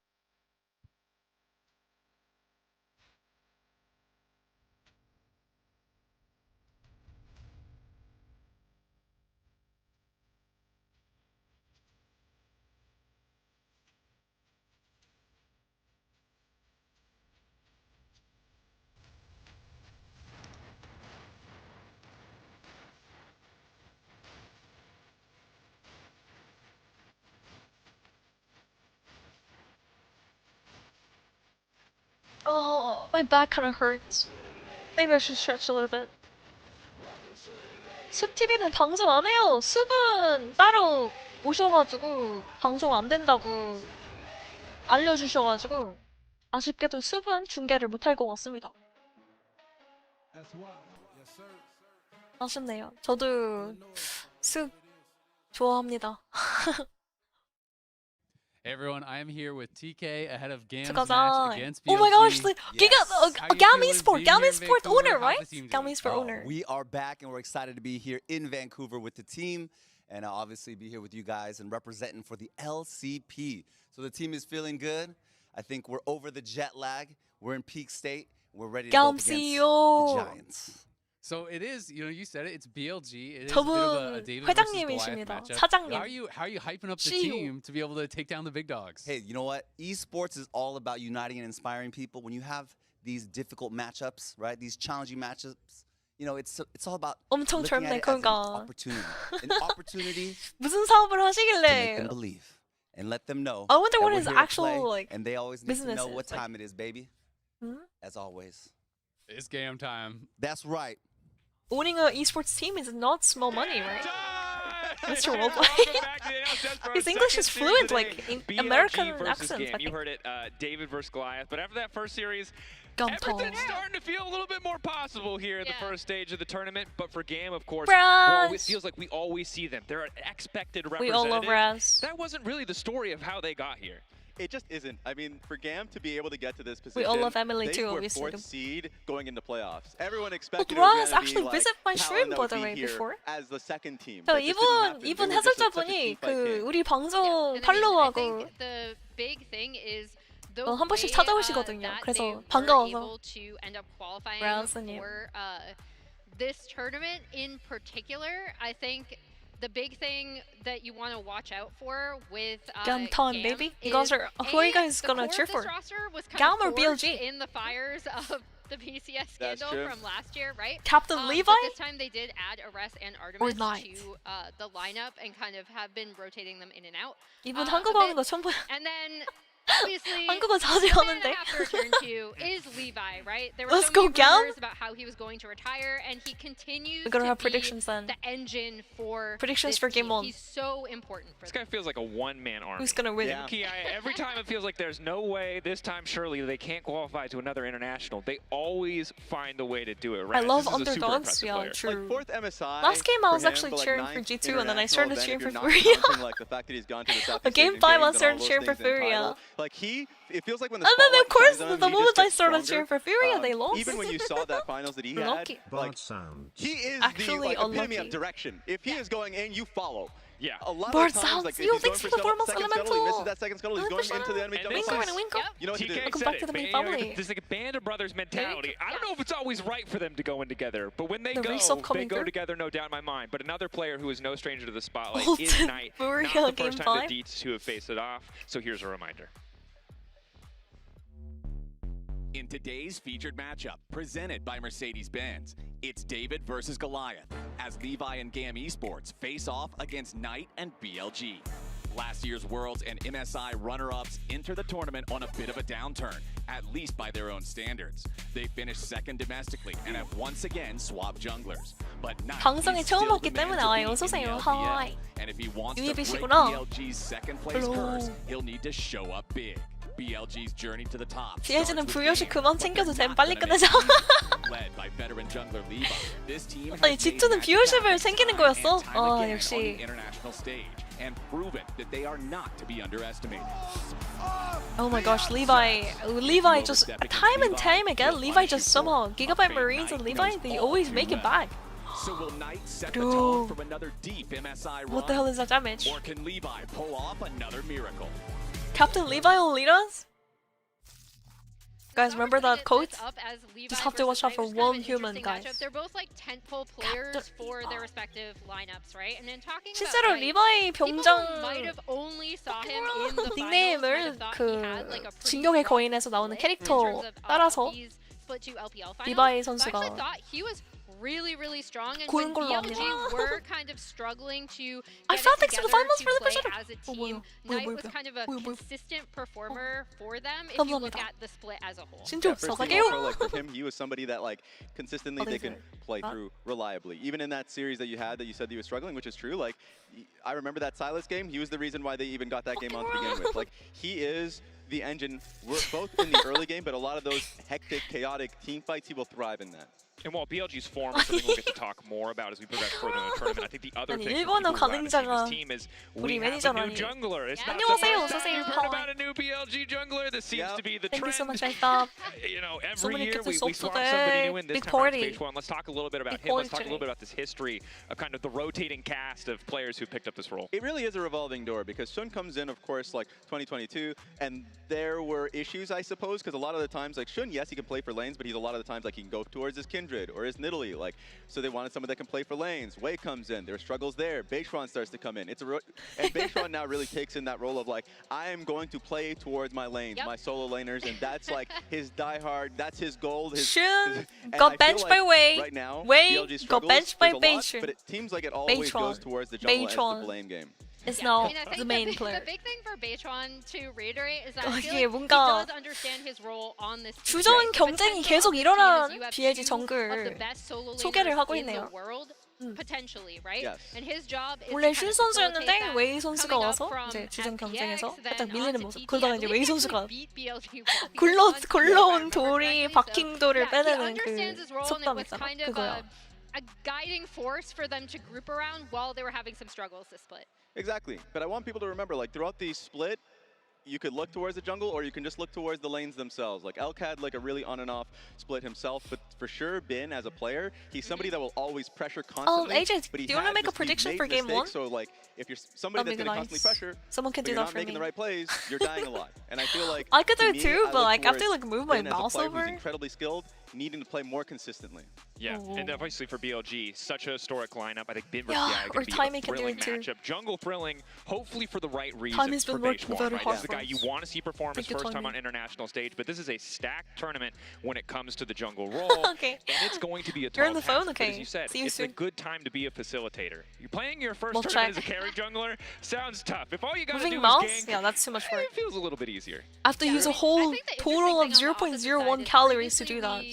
Oh, my back kind of hurts. Maybe I should stretch a little bit. 숲TV는 방송 안 해요. 숲은 따로 오셔가지고 방송 안 된다고 알려주셔가지고 아쉽게도 숲은 중계를 못할 것 같습니다. 아쉽네요. 저도 숲 좋아합니다. Hey everyone, I am here with TK ahead of GAM's 가자. match against BLG. Oh my gosh, GAM Esports, GAM Esports owner, right? GAM Esports owner. We are back and we're excited to be here in Vancouver with the team and obviously be here with you guys and representing for the LCP. So the team is feeling good. I think we're over the jet lag. We're in peak state. We're ready to go up against the Giants. So it is, you said it, it's BLG. It is a bit of a David versus Goliath matchup. 사장님. How are you hyping up the CEO. team to be able to take down the big dogs? Hey, you know what? Esports is all about uniting and inspiring people. When you have these difficult matchups, right? These challenging matchups, it's all about 엄청 looking 젊네 at it as an 그러니까. opportunity. An opportunity 무슨 사업을 to make 하시길래? them believe and let them know I wonder that what we're his here to actual play, like and they always need to know business what is, like- time it is, baby. Hmm? As always. It's GAM time. That's right. Owning an esports team is not small money, right? Mr. Welcome Roleplay. back to the NLCS for our His English second is series fluent, today. like in BLG American versus accent. GAM. I You think. heard it, David versus Goliath. But after that first series, Gamtong. everything's starting to feel a little bit more possible here at the first stage of the tournament. But for GAM, of course, Raz. it feels like we always see them. They're an expected We representative. all love Raz. That wasn't really the story of how they got here. It just isn't. I mean, for GAM to be able to get to this position, We all love Emily they too, were obviously. fourth seed going into playoffs. Everyone expected Raz it was going to actually be like visit my stream, Talon by that the would way, be here before. as the second team. 저 That just didn't happen. They 이분 were just such a 해설자분이 team fight 그 game. 우리 방송 I 팔로우하고 think the big thing is the 한 번씩 way, 찾아오시거든요. that 그래서 they were 반가워서. able to end up qualifying Raz님. for this tournament in particular. I think the big thing that you want to watch out for with GAM GAM baby. You is, guys are who are you guys the gonna core cheer of this for? roster was kind GAM of or forged BLG? in the fires of the PCS scandal true. from last year, right? Captain But Levi? this time they did add Arrest and Artemis Knight. to the lineup and kind of have been rotating them in and out. 이분 a 한국어 하는 bit. 거 처음 봐요. And then obviously 한국어 자주 the man 하는데. I have to return to is Levi, right? There were Let's so go, many GAM. rumors about how he was going to retire, and he continues We're gonna to have be predictions then. the engine for Predictions this for Game team. 1. He's so important for This them. guy feels like a one-man army. Who's gonna win? Every time it feels like there's no way, this time surely they can't qualify to another international. They always find a way to do it right. I love This is a super underdogs. impressive Yeah, player. true. Fourth MSI. Last game I was for him, actually but, like, cheering for ninth G2 and then I started international, cheering for then if you're not FURIA. counting, like the fact that he's gone to the Southeast Game Asian 5 I Games and started all cheering for those things in FURIA. title, like it feels like when the And then of spotlight course, shines on him, the he moment just I gets started stronger. cheering for FURIA, they lost. Even when you saw that finals that he had, Lucky. like he is Actually the epitome unlucky. of direction. If he is going in, you follow. Yeah. A lot Bart of times, sounds- like if yo, he's going thanks for for the second foremost scuttle, he elemental. misses that second scuttle, he's going into the enemy double Winkle side. and winkle. You know what to do. Welcome back to the main family. There's like a band of brothers mentality. I don't know if it's always right for them to go in together, but when they The go, resub they coming go through. together, no doubt in my mind. But another player who is no stranger to the spotlight is Ultimate Knight. FURIA Not the game first time 5. the D2 have faced it off, so here's a reminder. In today's featured matchup, presented by Mercedes-Benz, it's David versus Goliath, as Levi and GAM Esports face off against Knight and BLG. Last year's Worlds and MSI runner-ups enter the tournament on a bit of a downturn, at least by their own standards. They finished second domestically and have once again swapped junglers. But Knight 방송에 is 처음 still 왔기 the man 때문에 to 아, beat 어서 in the 오세요. LPL. Hi. And if he wants to break UAB시구나. BLG's second place Hello. curse, he'll need to show up big. BLG's journey to the top. BLG는 starts with 부여시 GAM, 그만 but 챙겨도 they're 됨. not 빨리 gonna 끝내자. miss. Led by veteran jungler Levi. This team has 아니 made G2는 match viewership을 back 챙기는 time 거였어? and time 아 again on 역시. the international stage and proven that they are not to be underestimated. Oh my gosh, Levi just time and time again. Levi just somehow Gigabyte Marines and Levi they always make it back. So will Knight set the Dude. tone for another deep MSI run? What the hell is that damage? Or can Levi pull off another miracle? Captain Levi will lead us? Guys, remember that quote? Up as Levi Just have to watch out for versus Knight, which is kind of one an human, interesting guys. matchup. They're both like tentpole players for their respective lineups, right? And then talking 실제로 about 리바이 people who 병장 might have only saw him in the finals, might 닉네임을 have thought 그 he had like a pretty 진격의 strong 거인에서 나오는 split in 캐릭터 terms of, 따라서 these split to LPL finals. 리바이 But I actually 선수가 thought he was really strong, and 고른 when 걸로 BLG 압니다. were kind of struggling to I get felt it like for the together finals to for the play first as a Oh, team, 뭐야, Knight was 뭐야, kind of a 뭐야. consistent performer for them if you look 감사합니다. at the split as a whole. 진짜 First 없어. thing also, like for him, he was somebody that like consistently they Amazing. can play through reliably. Even in that series that you had that you said he was struggling, which is true. Like I remember that Silas game. He was the reason why they even got that game on to begin with. Like he is the engine. We're both in the early game, but a lot of those hectic, chaotic team fights, he will thrive in that. And while BLG's form is something we'll get to talk more about as we progress further in the tournament, I think the other 아니, thing 일본어 for people who haven't seen 가능자가 this team is 우리 we have a 매니저라니. new jungler. It's not 안녕하세요, the first time 어서오세요. you've heard about a new BLG jungler. This seems to be the Thank you so trend. much, I thought. You know, So every many year kids we are swap so somebody new in. This big time around party. Stage 1. Let's talk a little bit about Big him. Let's talk a party. little bit about this history of kind of the rotating cast of players who picked up this role. It really is a revolving door because Shun comes in, of course, like 2022, and there were issues, I suppose, because a lot of the times, like Shun, yes, he can play for lanes, but he's a lot of the times like he can go towards his Kindred or his Nidalee, like so they wanted someone that can play for lanes. Wei comes in, there are struggles there. Beishwan starts to come in. And Beishwan now really takes in that role of like I am going to play towards my lanes, my solo laners, and that's like his diehard. That's his goal. Shun and got I feel benched like by Wei. Right now, Wei BLG got struggles, benched by there's a lot, Beishwan. but it seems like it always goes towards the jungle as Beishwan the lane game. is now I mean, I think the main the player. big thing for Beitron, to reiterate, is that I feel 이게 like he 뭔가 does understand his role on this team. 주전 The 경쟁이 potential 계속 of this team is 일어나는 you have BLG two of the 정글 best solo 소개를 laners 하고 in the 있네요. world, potentially, right? Yes. And his job is 원래 to 슌 kind of facilitate 선수였는데 that, 웨이 선수가 coming up 와서 from 이제 주전 FPX, 경쟁에서 then 살짝 밀리는 onto 모습. TT. 그러다가 I 이제 believe 웨이 he 선수가 actually beat BLG once, if I 굴러온 remember 돌이 correctly. 박힌 돌을 Yeah, he 빼내는 understands his 그 role, and it 속담 was 있잖아. kind of 그거야. a guiding force for them to group around while they were having some struggles to split. Exactly. But I want people to remember, like, throughout the split, you could look towards the jungle or you can just look towards the lanes themselves. Like, Elk had, like, a really on and off split himself, but for sure, Bin, as a player, he's somebody that will always pressure constantly. AJ, but he do you want to had make a mis- prediction made for game mistakes, 1? So, like, if you're somebody That'd that's be going to constantly nice. pressure, Someone can but do you're that not for making me. the right plays, you're dying a lot. And I feel like I could to do it me, too, I but look like I have to towards like move my Bin as a mouse player who's over. incredibly skilled. needing to play more consistently. Yeah, and obviously for BLG, such a historic lineup. I think Bin vs. Yeah, Yai or going to be Timmy a can do thrilling it too. matchup. Jungle thrilling, hopefully for the right reasons Timmy's for been Beige working One, very right? hard This is the for guy you us. want to see perform his Thank you, first time on Timmy. international stage, but this is a stacked tournament when it comes to the jungle role. Okay. And it's going to be a You're on tall the phone? task, but Okay. as you said, See you it's soon. a good time to be a facilitator. You're playing your first We'll tournament check. as a carry jungler, sounds tough. If all you got to Moving do mouse? is gank, Yeah, that's too much work. it feels a little bit easier. I have to use a whole total of 0.01 calories to do that.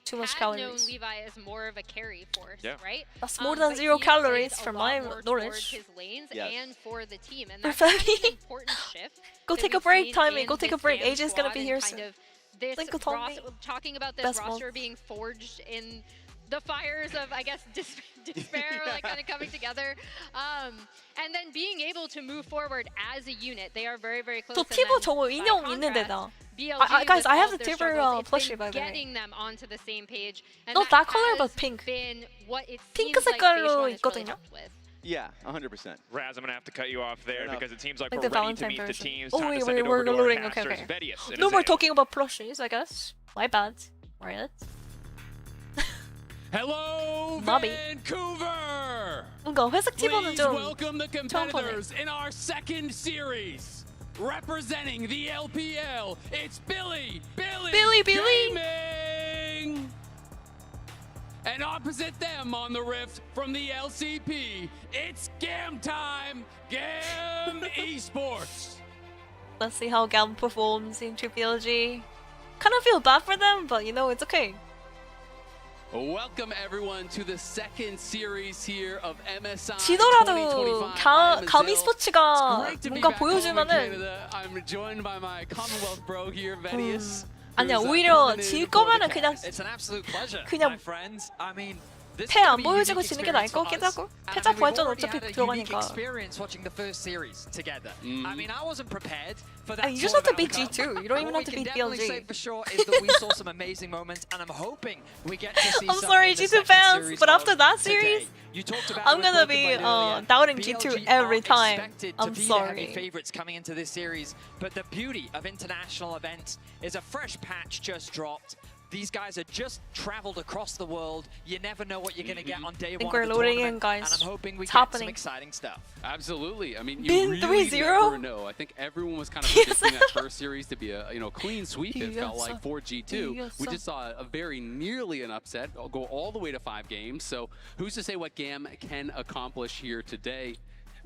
Too much Had known calories. Levi as more of a carry force, Yeah. right? That's more than 0 but he calories plays a from lot my more towards knowledge. his lanes Yes. and for the team, and For that's kind of Fevi. an important shift. Go that take a we've break, seen Timmy. in Go take a this break. GAM AJ's gonna squad be and here kind soon. of this Think of Tommy. talking about this Best roster month. being forged in the fires of, I guess, despair, like kind of coming together, and then being able to move forward as a unit. They are very, very close. 저 and 티보 then, 저거 by 인형 contrast, 있는데다. BLG guys, with I have all the their Tiber struggles, it's plushie, been by the way. getting them onto the same page. And Not that color, but pink. Been what it 핑크 seems like 색깔로 Beige One has really 있거든요. helped with. Yeah, 100%. Raz, I'm going to have to cut you off there Fair enough. because it seems like Like we're the ready to Valentine meet the version. teams. Oh, Time wait, to send it we're over to our loading. Okay, casters, okay. Vedius and No more Azale. talking about plushies, I guess. My bad. Right? Hello, Mobby. Vancouver! 뭔가 회색 티보는 Please 좀 welcome the 처음 보네. competitors in our second series. Representing the LPL, it's Billy Gaming! And opposite them on the rift from the LCP, it's GAM time, GAM Esports. Let's see how GAM performs in BLG. Kind of feel bad for them, but you know, it's okay. Welcome everyone to the second series here of MSI 지더라도 2025. 감 e스포츠가 Great to be 뭔가 back home in 보여주면은 Canada. I'm joined by my Commonwealth bro here, Vedius. 아니야, who's, 오히려 coming in 질 for the 거면은 cast. 그냥 It's an absolute pleasure, 그냥 my friends. I mean, this 패 is 안 gonna be a 보여주고 unique 지는 게 나을 experience 것 for 같기도 us. 하고 And 패자 I mean, we've 부활전 already 어차피 had a unique 들어가니까. experience watching the first series together. I mean, I wasn't prepared for that. You just sort have to of beat outcome. G2. You don't even What have to we beat can definitely say BLG. for sure is that we saw some amazing moments, and I'm hoping we get to see I'm some sorry, in the G2 second fans, series but after of that today. series, You talked about I'm it with gonna Broken be Blade earlier. doubting BLG G2 every aren't time. expected I'm to be the sorry. heavy favorites coming into this series, but the beauty of international events is a fresh patch just dropped. These guys are just traveled across the world. You never know what you're going to get on day think one we're of the loading tournament, in, guys. and I'm hoping we It's get happening. some exciting stuff. Absolutely. I mean, Bin you really 3-0? never know. I think everyone was kind of predicting that first series to be a clean sweep. It felt like for G2. We just saw a very nearly an upset. I'll go all the way to 5 games. So who's to say what GAM can accomplish here today?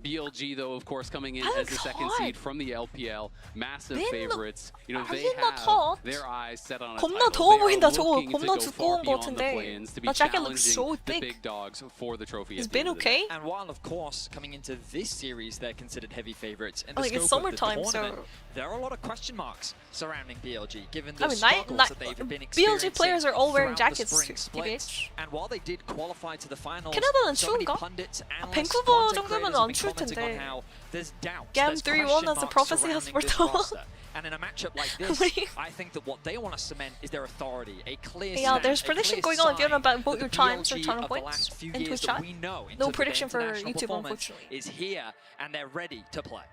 BLG, though, of course, coming in as the second seed from the LPL, massive favorites. You know, they have their eyes set on a 겁나 title. 더워 They are 보인다, 저거. looking to 겁나 go 두꺼운 far 것 beyond the 같은데. play-ins to be That jacket looks so challenging the thick. big dogs for the trophy. Is at the Ben end of the day. okay? And while, of course, coming into this series, they're considered heavy favorites in the Like, it's scope of the summertime, tournament, so- there are a lot of question marks surrounding BLG, given the I mean, struggles that they've been experiencing BLG players are all wearing throughout the jackets spring too, splits. TBH. And while they did qualify to the finals, 캐나다는 so many 추운가? pundits, analysts, 밴쿠버 content 정도면 creators have 안 been 추울 commenting on 텐데. how there's doubts, GAM there's 3-1 question as a marks prophecy has surrounding this foretold. roster. And in a matchup like this, What do you- I think that what they want to cement is their authority, a clear Yeah, stand, there's a prediction clear going on if you sign want to vote that your the times or BLG channel of the points last few in years Twitch that chat. we know in No terms of prediction for international YouTube, performance unfortunately. is here, and they're ready to play.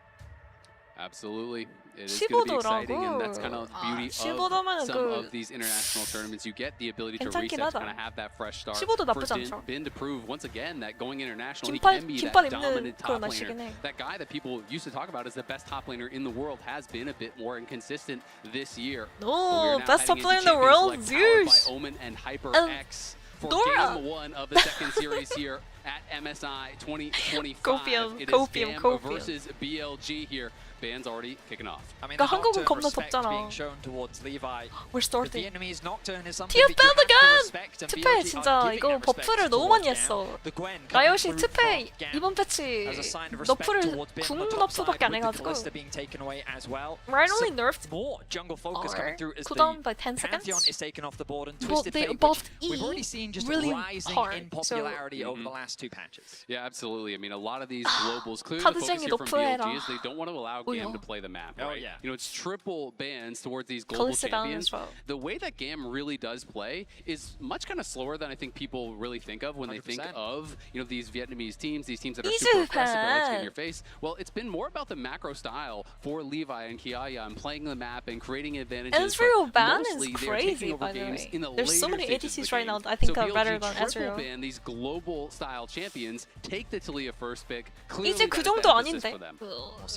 Absolutely. It is going to be exciting, and that's kind of the beauty of 15도면은 some 그 of these international tournaments. You get the ability to 괜찮긴 reset, to 하다. kind of have that fresh start. 15도 나쁘지 For 않죠. Bin to prove once again that going international, he 긴팔- can be 긴팔 that 입는 dominant 그런 top 맛이긴 laner. 해. That guy that people used to talk about as the best top laner in the world has been a bit more inconsistent this year. No, But we are now best top heading player in into the world, Champions Select powered by Zeus. Omen and HyperX for Dora. game 1 of the second series here at MSI 2025. Copium, It is copium, GAM copium. versus BLG here. Band's already kicking off. I mean, 그러니까 the 한국은 nocturne 겁나 respect 덥잖아. being shown towards Levi. We're The starting. Vietnamese nocturne is something TF that you have to again! respect, and 투페 BLG 진짜 are 이거 giving that respect 버프를 너무 많이 towards 했어. GAM. The Gwen coming 라이엇이 through 투페 from GAM 이번 패치 as a sign of respect 너프를 towards Bin on 궁 the top 너프밖에 안 side, with the 해가지고 Kalista being taken away as well. Right, only Some nerfed more jungle focus or coming through as cooldown the by 10 seconds. Pantheon is taken off the board, and Well, Twisted they Fate, buffed which we've E already seen just really rising hard, in popularity over the last two patches. Yeah, absolutely. I mean, a lot of these globals, clearly the focus 카드쟁이 here from 너프해라. BLG is they don't want to allow GAM to play the map, right? Oh, yeah. You know, it's triple bans towards these global Collective champions. balance, well. The way that GAM really does play is much kind of slower than I think people really think of when they think 100%. of, you know, these Vietnamese teams, these teams that are Easy super with aggressive, that like to get in that. your face. Well, it's been more about the macro style for Levi and Kiaya and playing the map and creating advantages. And Ezreal but ban mostly is they are taking crazy, over by the games way. in the There's so later many stages of ADCs the right game. now I think So are better BLG than triple Ezreal. ban these global style champions, take the Talia first pick. Clearly 이제 그 that is 정도 emphasis 아닌데 for them.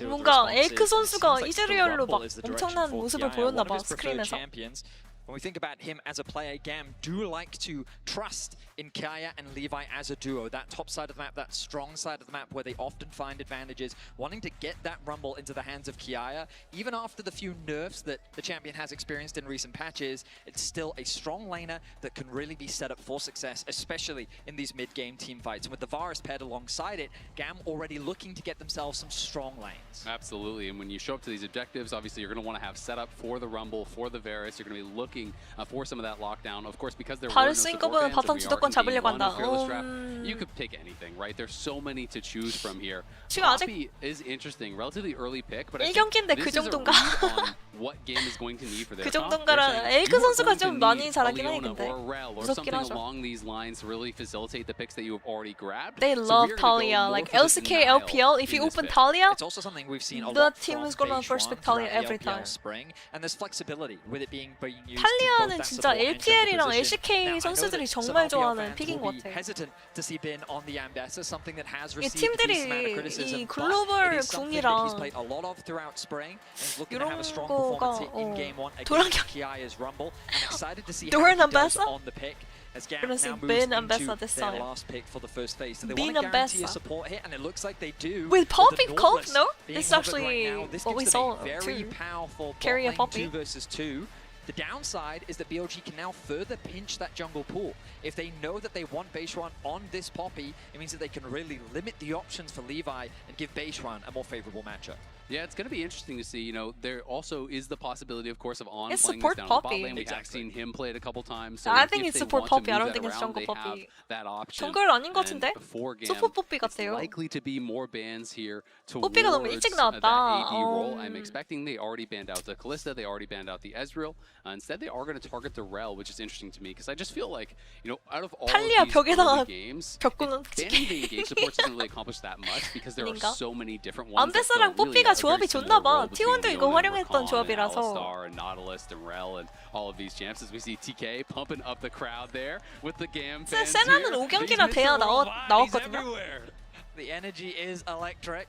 뭔가 에이크 선수가 이즈리얼로 막 엄청난 모습을 보였나 봐 스크린에서. When we think about him as a player, GAM do like to trust in Kaya and Levi as a duo. That top side of the map, that strong side of the map where they often find advantages, wanting to get that rumble into the hands of Kiaya. Even after the few nerfs that the champion has experienced in recent patches, it's still a strong laner that can really be set up for success, especially in these mid-game team fights. And with the Varus paired alongside it, GAM already looking to get themselves some strong lanes. Absolutely, and when you show up to these objectives, obviously you're going to want to have setup for the Rumble, for the Varus. You're going to be looking for some of that lockdown. Of course, because there were no 바루스 support 인거보면 bans, 바텀 and we are 주도권 in game 잡으려고 one 한다. of Fearless Draft, you could pick anything, right? There's so many to choose from here. 지금 아직 Poppy is interesting, relatively early pick, but I 1경기인데 think 그 this is a 정도인가? read on what game is going to need for this. 그 They're 정도인가라. saying 에이크 you are 선수가 going to 좀 많이 need 잘하긴 a 해 Leona 근데 or a Rel or 무섭긴 something 하죠. along these lines to really facilitate the picks that you have already grabbed. They So love we are gonna go Talia, more like for the LCK, denial LPL. If you in this open pick. Talia, It's also something we've seen a the lot team from is gonna Phase first 1 pick Talia throughout the every LPL time. spring, and there's flexibility with it being used 탈리아는 to 진짜 LPL이랑 LCK 선수들이 정말 좋아하는 픽인 것 같아. hesitant to see Bin on the Ambassador, something that has 이 received a 팀들이 decent amount of criticism, 이 but 글로벌 it is something that he's 궁이랑 played a lot of throughout spring, and is looking to 이런 have a strong 거가 performance in Game 1 도란 against Kiaya's Rumble. I'm excited to see how 도란 he does Ambassador? on the pick. As GAM Gonna see now moves Bin into Ambassador this their time. last pick for the first phase. So they Bin want to guarantee a Ambassador. support hit, and it looks like they do. With Poppy the Cult, Nautilus no? being It's hovered actually right now. This what we gives them saw a very too. powerful Carry a bot Poppy. lane 2 versus 2. The downside is that BLG can now further pinch that jungle pool. If they know that they want Beishuan on this Poppy, it means that they can really limit the options for Levi and give Beishuan a more favorable matchup. Yeah, it's going to be interesting to see. You know, there also is the possibility, of course, of On It's playing support this down the bot Poppy. lane. We have Exactly. seen him play it a couple times. So I think if it's they support want to Poppy. I move don't think that it's around, jungle they have Poppy. that option. 정글 아닌 것 And 같은데? before GAM, 서포 Poppy it's 같아요. likely to be more bans here towards 뽀삐가 너무 일찍 that 나왔다. AD role. I'm expecting they already banned out the Kalista. They already banned out the Ezreal. Instead, they are going to target the Rel, which is interesting to me because I just feel like, you know, out of all 탈리아 of these 벽에다가 early games, 벽구는 banning the engage supports doesn't really accomplish that much because there are 아닌가? so many different ones. that 암베스랑 fill really 뽀삐가 a very 조합이 similar 좋나 봐. role between T1도 이거 Leona and 활용했던 Rakan and 조합이라서. Alistar and Nautilus and Rel and all of these champs as we see TK pumping up the crowd there with the GAM fans 세나는 here. 5경기나 These 돼야 Mr. World bodies 나왔거든요. everywhere. The energy is electric.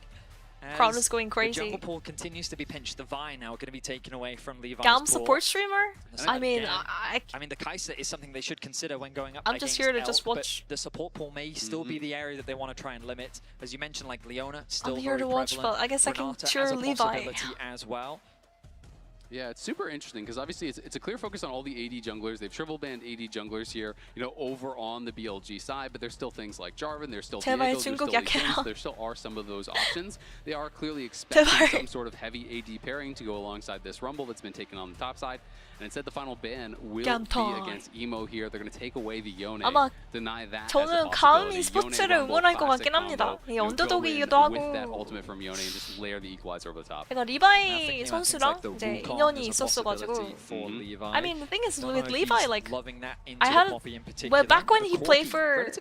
Crowd is going The crazy. jungle pool continues to be pinched. The Vine now going to be taken away from Levi's GAM pool. support streamer? I mean, Again, I mean, the Kai'Sa is something they should consider when going up I'm just against here to Elk, just but watch. the support pool may still be the area that they want to try and limit. As you mentioned, like Leona, still I'm here very to watch, prevalent. but I guess I can Renata cheer as a Levi. possibility as well. Yeah, it's super interesting because obviously it's a clear focus on all the AD junglers. They've triple banned AD junglers here, you know, over on the BLG side, but there's still things like Jarvan, there's still Diego, 제발 there's still 중국 Lee Sin, 약해요. so there still are some of those options. They are clearly expecting 제발. some sort of heavy AD pairing to go alongside this Rumble that's been taken on the top side. And instead, the final ban will GAM be time. against Emo here. They're going to take away the Yone, 아마 deny that 저는 as a 가음 possibility. e스포츠를 Yone Rumble 응원할 것 classic 같긴 합니다. combo. 이 You know, go 언더독이기도 in with that 하고. ultimate from Yone and just layer the equalizer over the top. 그러니까 리바이 선수랑 이제 인연이 있었어가지고. I mean, the thing is with Levi, like I had well back when he played for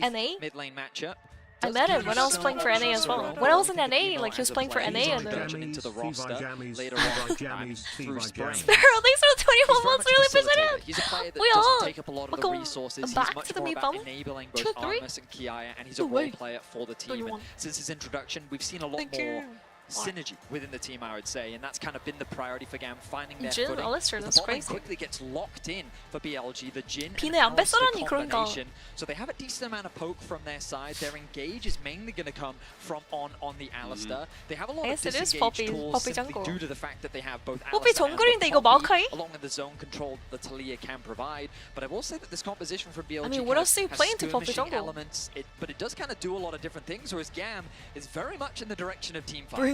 NA. Mid-lane matchup. I met him when I was playing for NA as well. When I was in NA, like he was playing for NA and then. into the roster later on through spring. Sparrow, thanks for the 21 months, really appreciate it. He's a player that 뭐야? doesn't take up a lot of the 잠깐, resources. He's back much to the more mid about bubble. enabling 2, both 3. Armus and Kiaya, and he's a No role way. player for the team. 21. And since his introduction, we've seen a lot Thank more you. synergy within the team, I would say, and that's kind of been the priority for GAM, finding their Jhin, footing. Alistair, The that's bot lane crazy. quickly gets locked in for BLG, the Jhin 비네 and 안 Alistair 뺐어라니, 그러니까. combination. So they have a decent amount of poke from their side. Their engage is mainly going to come from on the Alistair. They have a lot of Yes, it is disengage Poppy tools simply jungle. due to the fact that they have both 뽀삐 Alistair and 정글인데 the 이거 Poppy, 마오카이? along with the zone control that Talia can provide. But I will say that this composition from BLG I mean, what else do you has play into Poppy skirmishing jungle? elements, but it does kind of do a lot of different things, whereas GAM is very much in the direction of team fights. Bring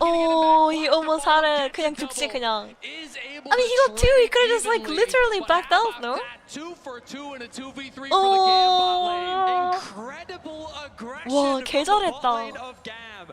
Oh, he almost had it. 그냥 죽지 그냥. I mean, he got 2. He could have just like literally backed out, no? 2 for 2 and a 2v3 for the Oh. GAM bot lane. Incredible aggression 와, from 개 the bot 잘했다. lane of GAM.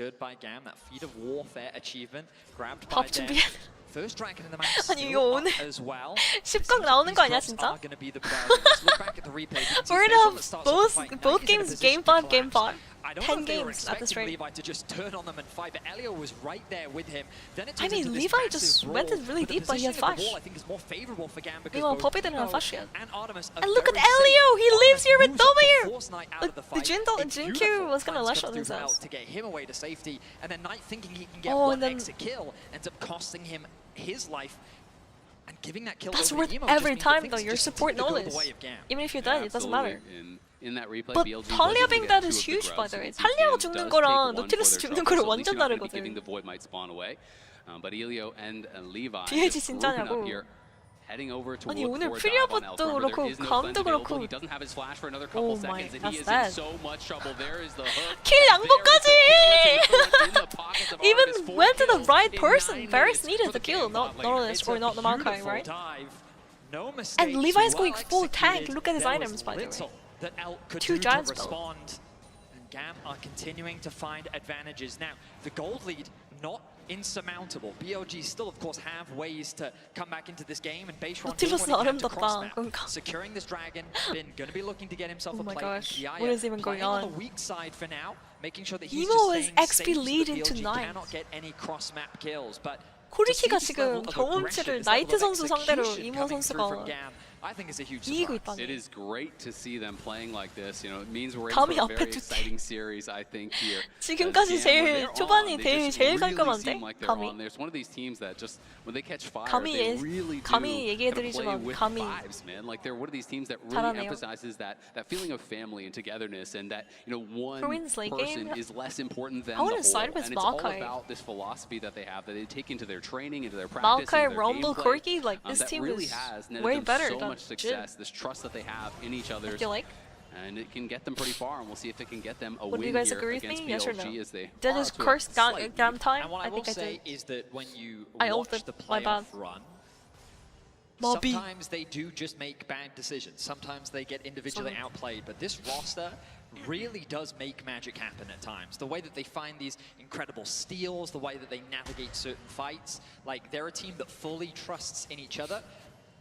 good by GAM. That feat of warfare achievement grabbed by 밥 them. 준비해. First dragon in the map 아니, still 이거 up 오늘 as well. 10강 나오는 거 아니야 These drops 진짜? are gonna be the priority. Let's look back at the replay. You can see We're this gonna one have that starts off the both fight. Knight both is in a games position game to 5 game collapse. 5. I don't 10 know if they were games at this expecting rate. Levi to just turn on them and fight, but Elio was right there with him. Then it I turns mean, into this Levi massive just brawl, went in really but the deep, but he had positioning of the flash. wall, I think, is more favorable for GAM because Meanwhile, both Poppy didn't have Nico flash yet. and Artemis are And look at very safe. Elio! He lives here with Moves up to W! force Knight out of the The fight. Jin A Q beautiful was gonna plans lash come on through from themselves. El to get him away to safety, and then Knight thinking he can get Oh, one and then- exit kill ends up costing him his life. And giving that kill That's over worth Emo every just means that time things though. You're just support continue to go the knowledge. way of GAM. Even if you're dead, it doesn't matter. And in that replay, But BLG Talia was able to being get dead two is of the huge, by grubs. the way. You can see 탈리아가 GAM 죽는 does 거랑 take one 노틸러스 for their 죽는 trouble, 거랑 so at least 완전 you're not gonna be 다르거든. giving the void might spawn away. But Elio and Levi BLG just grouping 진짜냐고. up here. Heading over to 아니 look 오늘 for a dive on 프리아봇도 Elf. Remember, 그렇고 there is no 감도 cleanse available. 그렇고 He doesn't have his flash for another couple Oh my, seconds, and he that's is bad. in so much trouble. There is the hook. 킬 양보까지! Even went to the right person. Varus needed the kill, not Analyst or not the Maokai, right? No And Levi's well going full tank. executed. Look at his There items, was by the way. little that Elk could 2 do to giant spell. respond. And GAM are continuing to find advantages. Now, the gold lead, not insurmountable. BLG still, of course, have ways to come back into this game, and Beishwan doing 노틸러스 what he can to 아름답다. cross-map. 그러니까. Securing this dragon, Bin gonna be looking to get himself Oh a my play. gosh, And Kiaya what is even going playing on on? the weak side for now, making sure that he's Emo just is staying XP safe so lead that into BLG ninth. cannot get any cross-map kills. But 코리키가 지금 경험치를 나이트 선수 상대로 이모 선수가 이기고 있다니. It is great to see them playing like this. You know, it means we're in 감히 for a 앞에 very 두지. exciting series, I think here. 지금까지 제일 초반이 제일 깔끔한데 감히. There's one of these teams that just when they catch fire, 감히 they really do 감히 kind of play 얘기해드리지만 with 감히 vibes, man. Like they're one of these teams that really 잘하네요. emphasizes that feeling of family and togetherness, and that one Korean's late person game. is less important than I the wanna whole. side with And it's all Maokai. about this philosophy that they have that they take into their training, into their practice, Maokai, into their Rumble, gameplay, Corki, like this that team really is has netted way them better so than much success. This trust that they have in each other. I feel like. And it can get them pretty far, and we'll see if it can get them a Would win you guys here agree with against me? Yes or BLG no? as they Did are this to a curse slight GAM lead. time? And what I I will think I say did. is that when you I watch ulted, the my bad. playoff run, Mobby. sometimes they do just make bad decisions. Sometimes they get individually outplayed, but this roster really does make magic happen at times. The way that they find these incredible steals, the way that they navigate certain fights, like they're a team that fully trusts in each other,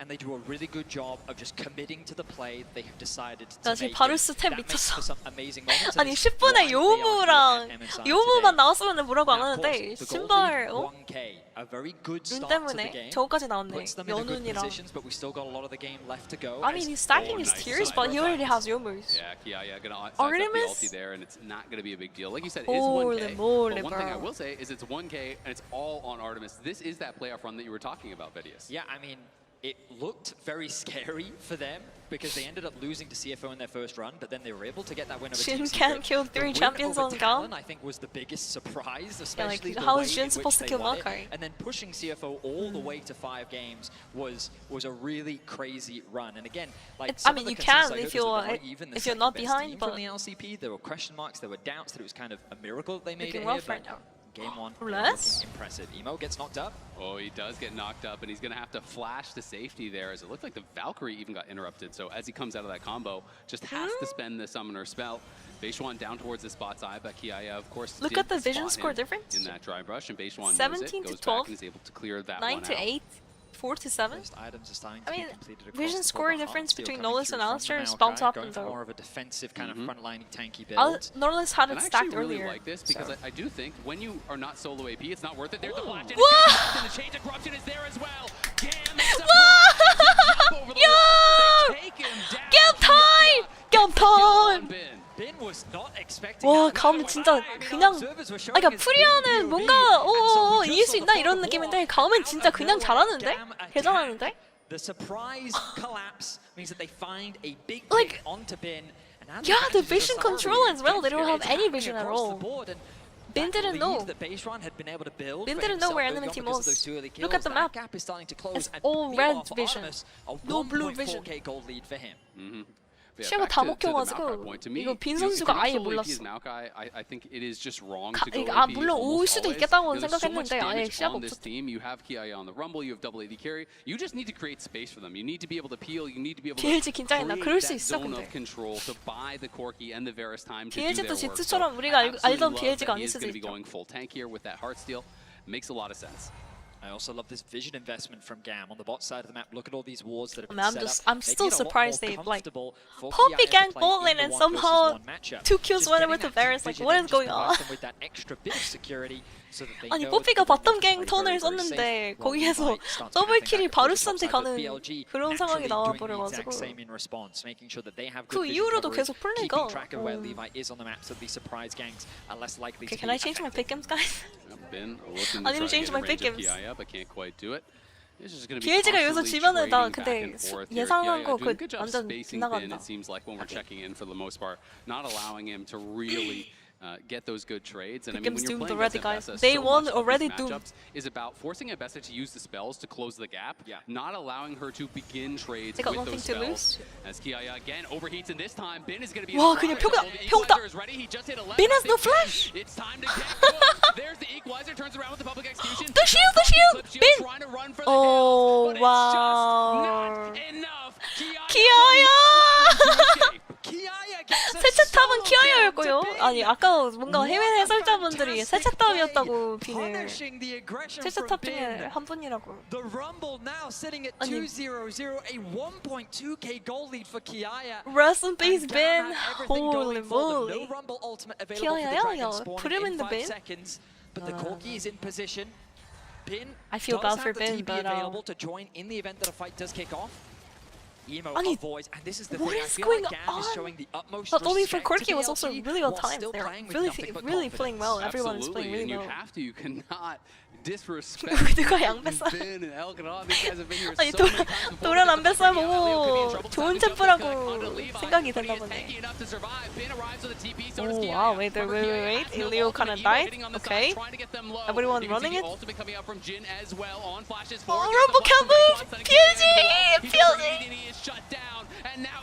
and they do a really good job of just committing to the play they have decided to 나 지금 make. 바루스 템 That makes for 미쳤어. some amazing moments. 아니 10분에 요무랑 요무만 나왔으면 뭐라고 안 하는데 신발 K, a very good 눈 start to the 때문에 game. 저거까지 나왔네. Puts them in a good 연운이랑. positions, but we still got a lot of the game left to go. I mean he's stacking his tiers, but he already has Yomus. Yeah, gonna size up Artemis? the ulti there, and it's not gonna be a big deal. Like you said, it's Holy 1K. moly, But one thing I bro. will say is it's 1K, and it's all on Artemis. This is that playoff run that you were talking about, Vedius. Yeah, I mean, it looked very scary for them because they ended up losing to CFO in their first run, but then they were able to get that win over Team Jin Secret. can't kill The 3 win champions over on Talon, GAM. I think was the biggest surprise, Yeah, like, especially the how way is in Jin which supposed to they kill won it. Maokai? And then pushing CFO all the way to 5 games was a really crazy run. And again, like I some mean, of the you consensus can I if heard was you're that they're not even the if you're not second-best behind, team but from the LCP. There were question marks, there were doubts that it was kind of a miracle that they made looking it rough here. right now. Game 1, Less? looking impressive. Emo gets knocked up. Oh, he does get knocked up, and he's going to have to flash to safety there, as it looked like the Valkyrie even got interrupted. So as he comes out of that combo, just has to spend the summoner spell. Beishwan down towards the spot side, but Kiaya, of course, Look did at the vision spot score him difference. in that dry brush, and Beishwan knows 17 it, to goes 12, back and is able to clear that 9 one to out. 8, 4 to 7. Items are starting I to mean, be completed across vision the score board. difference Heartsteel between coming Knowles through and from Alistair the is Maokai, bounce up going and for down. more of a defensive kind of frontlining tanky build. Knowles had it And I stacked actually really earlier. like this because so. I do think when you are not solo AP, it's not worth it. There's the flash, and Whoa! the change of corruption is there as well. GAM Yo! GAM time! GAM time! Bin was not expecting 와, that. 가면 진짜 그냥 그러니까 프리아는 뭔가 이길 수 있나 이런 느낌인데 가면 진짜 그냥 잘하는데? 개 잘하는데? The surprise collapse means that they find a big Like, pick onto Bin. And yeah, the vision control as well. They don't have any vision at all. Bin didn't know. Bin didn't know where enemy team was. Look at the map. It's all red vision. No blue vision. gold lead for him. 시야가 다 먹혀가지고 이거 빈 선수가 아예 몰랐어. I think it is just wrong to go 아 AP 물론 올 almost 수도 always. 있겠다고는 There's so much 생각했는데 아예 damage 시야가 on this 없었어. team. You have Kiaya on the rumble, you have double AD carry. You just need to create space for them. You need to be able to peel. You need to be able to BLG 긴장했나? create 그럴 수 that 있어, zone 근데. of control to buy the Corki and the Varus time to do BLG도 their work. G2처럼 So 우리가 I absolutely 알던 love BLG가 that 아닐 he is 수도 going to be 있죠. going full tank here with that Heartsteel. Makes a lot of sense. I also love this vision investment from GAM on the bot side of the map. Look at all these wards that have I been mean, set up. I'm still making it a lot surprised more they like comfortable for Poppy Kiaya to ganked play bot in lane the and 1 somehow versus 1 matchup. 2 kills Just went getting with the that Varus. Like, vision what and is just going on? provide them with that extra bit of security so that they 아니 know that 뽀삐가 they're 바텀 갱 going to play 턴을 very, very 썼는데 safe. 거기에서 While Levi starts 더블 passing 킬이 back towards the 바루스한테 top side, but 가는 BLG 그런 상황이 naturally doing the 나와버려가지고 exact same in response, making sure that they have 그 good vision 이후로도 coverage, 계속 플레이가 keeping track of where Levi is on the map so that these surprise ganks are less likely Okay, to can be I change my pick games, guys? Been looking I to need to try change to my get in range pick of games. Kiaya, but can't quite do it. This is going to be BLG가 여기서 constantly 지면은 나 trading back 근데 and forth here. 예상한 거 doing 그 a good job 완전 spacing Bin, 빗나간다. it seems like when we're checking in for the most part, not allowing him to really get those good trades. And I mean, when you're playing already, against guys. Bessa, They so won much already, of these Doom. matchups is about forcing Bessa to use the spells to close the gap, not allowing her to begin trades They got with those nothing to spells. lose. As Kiaya again overheats, and this time Bin is going to be. 와 그냥 평타. Bin has no flash. It's time to get good. There's the equalizer, turns around with the public execution. The shield. Bin. Trying to run for the Oh hills, but wow. it's just not enough. 키아야. Kiaya gets a 세차탑은 solo 키아야였고요. kill to 아니 아까 뭔가 해외 What a 해설자분들이 fantastic 세차탑이었다고 play. 빈을. Punishing the aggression 세차탑 from 중에 Bin. 한 분이라고. The Rumble now sitting at 아니. 2-0-0, a 1.2k goal lead for Kiaya. Rest in peace, And Ben. Gam had everything Holy going for them. moly. No Rumble ultimate available for the 키아야야, Dragon 야, spawning put him in in the 5 bin. seconds. But the Corki is in position. Bin I feel does bad for have the Ben, TP but available to join in the event that a fight does kick off. Emo 아니, avoids, and this is the what thing. I is feel going like GAM is on? showing the utmost But only for respect to Corki was also BLG really well while timed. still They're playing with really, nothing but really playing well. Everyone is playing really and well. you have to. You cannot disrespect. 누가 양배사? Ben and Elkanah. These guys have been here 아니 so many times before. 노란 안배사 보고 좋은 챔프라고 생각이 됐나 보네. Oh wow, wait, Elio kind of died. Okay, everyone running it. Oh, Rumble can't move. BLG,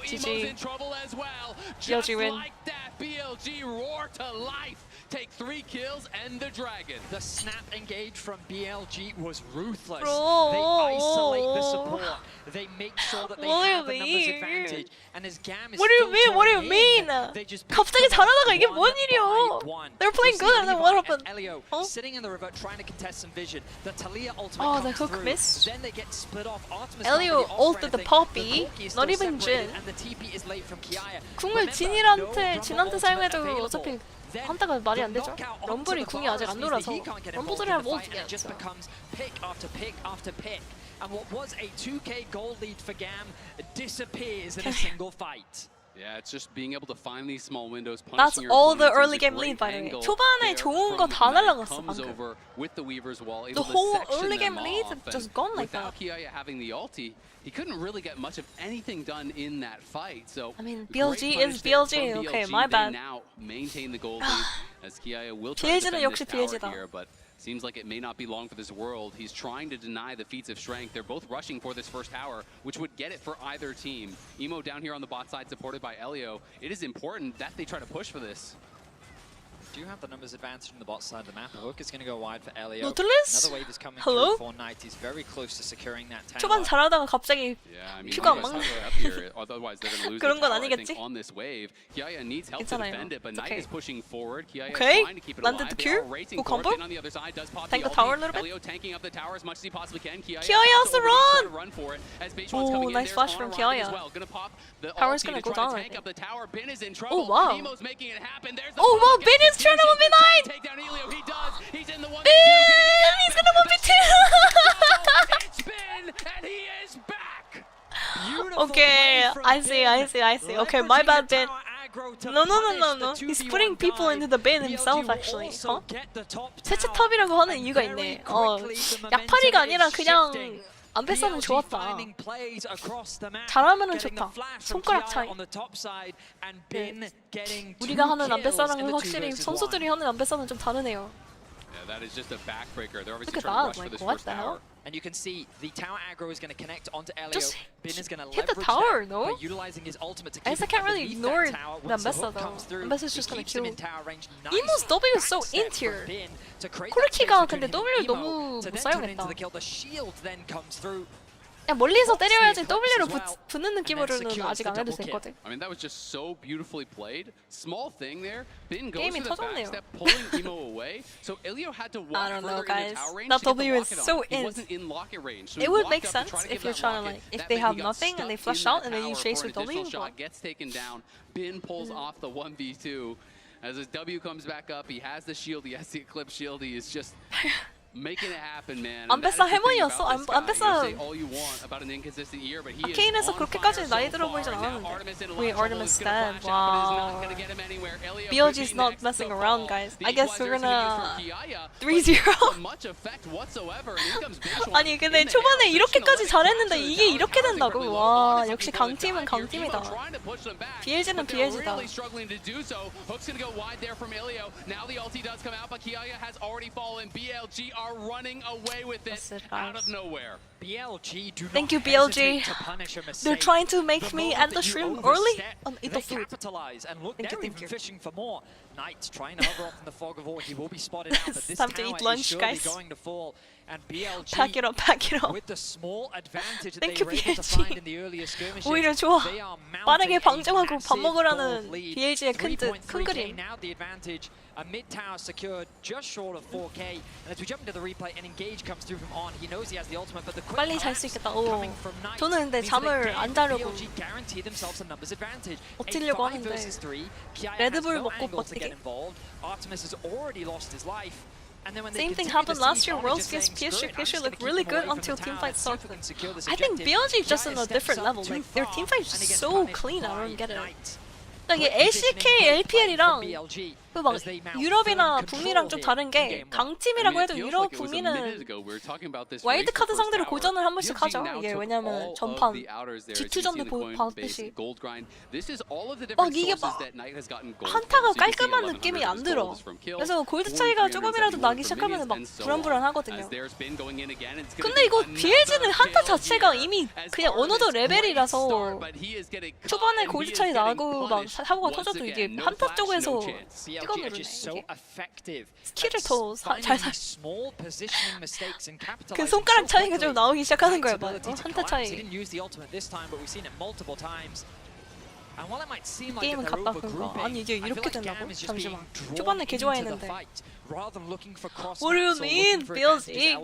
GG. BLG win. BLG roar to life. Take 3 kills and the dragon. The snap engage from BLG was ruthless. Bro. They isolate the support. They make sure that they What do you have a numbers mean? advantage. And as GAM is What do you still mean? What do you joining mean? in, they just 갑자기 잘하다가 이게 뭔 one 일이야? by one. They're playing You see good, and then what Levi happened? and Elio sitting in the river trying to contest some vision. The Talia ultimate Oh, comes the hook through. missed. Then they get split off. Artemis Elio can't really offer ulted the anything. Poppy, Corki is not still even separated, Jin. and the TP is late from Kiaya. 궁을 진한테 사용해도 어차피 한타가 말이 안 되죠. 럼블이 궁이 아직 안 돌아서 럼블들이랑 뭐 어떻게 it just becomes pick after pick after pick. And what was a 2k goal lead for GAM disappears in a single fight. Yeah, it's just being able to find these small windows. That's punishing your all the opponents early is a game great lead, by the way. angle 초반에 there 좋은 from 거 다 Matt 날라갔어, comes 방금. over with the Weaver's Wall, The able to whole section early them game lead off, just and gone like without that. Kiaya having the ulti, he couldn't really get much of anything done in that fight. So I mean, great BLG punish is there BLG. from Okay, BLG. my bad. They now maintain the goal lead as Kiaya will try to BLG는 defend 역시 this tower BLG다. here, but seems like it may not be long for this world. He's trying to deny the feats of strength. They're both rushing for this first tower, which would get it for either team. Emo down here on the bot side, supported by Elio. It is important that they try to push for this. Do have the numbers advantage from the bot side of the map. The hook is going to go wide for Elio. Nautilus? Another wave is coming Hello? through for Knight. He's very close to securing that tower. 초반 잘하다가 갑자기 Yeah, I mean, 휴가 안 Levi's 막는. halfway up here, otherwise they're going to lose 그런 the 건 tower, I think, 아니겠지? on this wave. Kiaya needs help to 괜찮아요. defend it, but It's Knight okay. is pushing forward. Kiaya Okay, is trying to keep it landed alive. the They are Q. racing Full forward. combo. Finn on the other side does pop Tank the the tower a ulti. little bit. Elio tanking up the tower as much as he possibly can. Kiaya has to trying to run for it as Beachmon's Oh, coming nice in. flash There's from on a rocket Kiaya. as well. Gonna pop the Tower's ulti gonna to go try down, to I tank think. up the tower. Ben is in trouble. Oh wow. Emo's making it happen. There's the Oh wow, public Ben is trying to execution. 1v9! Take down Elio. He does. He's in the 1v2. He's gonna 1v2! It's Ben, and he is back. Okay, I see. Okay, my bad, Ben. No. He's putting people into the bin himself, actually. Huh? 세차탑이라고 하는 이유가 있네. 약팔이가 아니라 그냥 안배사는 좋았다. 잘하면은 좋다. 손가락 차이. 우리가 하는 안배사랑은 확실히 선수들이 하는 안배사는 좀 다르네요. Yeah, that is just a backbreaker. They're obviously Look at trying to that, rush for this what first the hell? tower. And you can see the tower aggro is going to connect onto Elio. Just Bin is going to hit the leverage tower, that no? by utilizing his ultimate to I keep guess I can't really underneath ignore that tower. the Once the Ambessa hook comes though. through, Ambessa's he just gonna keeps him kill. in tower range. Emo's W is so in tier. 코르키가 근데 W를 너무 못 사용했다. The shield then comes through. 그냥 멀리서 때려야지 W로 붙는 느낌으로는 아직 안 해도 됐거든. I mean, that was just so beautifully played. Small thing there. Bin goes 게임이 for the 터졌네요. backstep, pulling Emo away. So Elio had to walk I don't know, further into guys. tower range That to get the W is rocket so on. He in. wasn't in locket range. So It he would walked make up to sense try to if give you're that trying to rocket. if That they meant have he got nothing and they stuck flash in out that and then you tower chase for with an additional W. shot, gets taken down. Bin pulls off the 1v2. As his W comes back up, he has the shield, he has the Eclipse shield, he is just Making it happen, man. 안 뺐어, 할머니였어. 안 뺐어. 아케인에서 그렇게까지 나이 들어 보이진 않았는데. We Artemis dead. Wow. BLG's not messing around, guys. I guess we're gonna 3-0. 아니 근데 초반에 이렇게까지 잘했는데 이게 이렇게 된다고? 와 역시 강팀은 강팀이다. BLG는 BLG다. Running away with it out of nowhere. BLG do Thank not you, BLG. hesitate to punish a mistake. They're trying to make me end the stream early. They capitalize and look, they're even fishing for more. Knight trying to hover off in the fog of war. He will be spotted out, but this Time to tower eat lunch, is surely guys. going to fall. And BLG, Pack it up. with the small advantage that Thank they you, were able to BLG. find in the earlier skirmishes, 오히려 좋아. they are 빠르게 mounting a 방정하고 밥 massive 먹으라는 gold lead. BLG의 큰 3.3K 그림. now the advantage. A mid tower secured just short of 4K. And as we jump into the replay, an engage comes through from On. He knows he has the ultimate, but the quick 빨리 잘 수 있겠다. 오. coming from Knight 저는 근데 means that 잠을 GAM 안 자려고 BLG guarantee themselves a numbers advantage. 버티려고 A 5 하는데 versus 3. Kiaya has 레드불 no 먹고 angle to get 버티게. involved. Artemis has already lost his life. And then when they Same thing continue to happened last siege, year. On Worlds is just against saying, PSG. "Screw it, I'm PSG just looked gonna really keep them good away from until the team tower. fight Let's see if we started. can secure this I think objective." BLG is just Kiaya on a steps different up level. too Like their far, team fight is and he gets so punished clean. I by don't get it. Knight. like LCK, LPL이랑 그 막 유럽이나 북미랑 좀 다른 게 강팀이라고 해도 유럽, 북미는 와일드카드 상대로 고전을 한 번씩 하죠. 이게 왜냐면 전판 G2전도 봤듯이 막 이게 막 한타가 깔끔한 느낌이 안 들어. 그래서 골드 차이가 조금이라도 나기 시작하면 막 불안불안하거든요. 근데 이거 BLG는 한타 자체가 이미 그냥 어느덧 레벨이라서 초반에 골드 차이 나고 막 사고가 터져도 이게 한타 쪽에서 뛰어오르네. 스킬을 더 잘 살. 그 손가락 차이가 좀 나오기 시작하는 거야. 막 한타 차이. 게임은 갔다 그런가? 아니 이게 이렇게 된다고? 잠시만. 초반에 개 좋아했는데. What do you mean, BLG?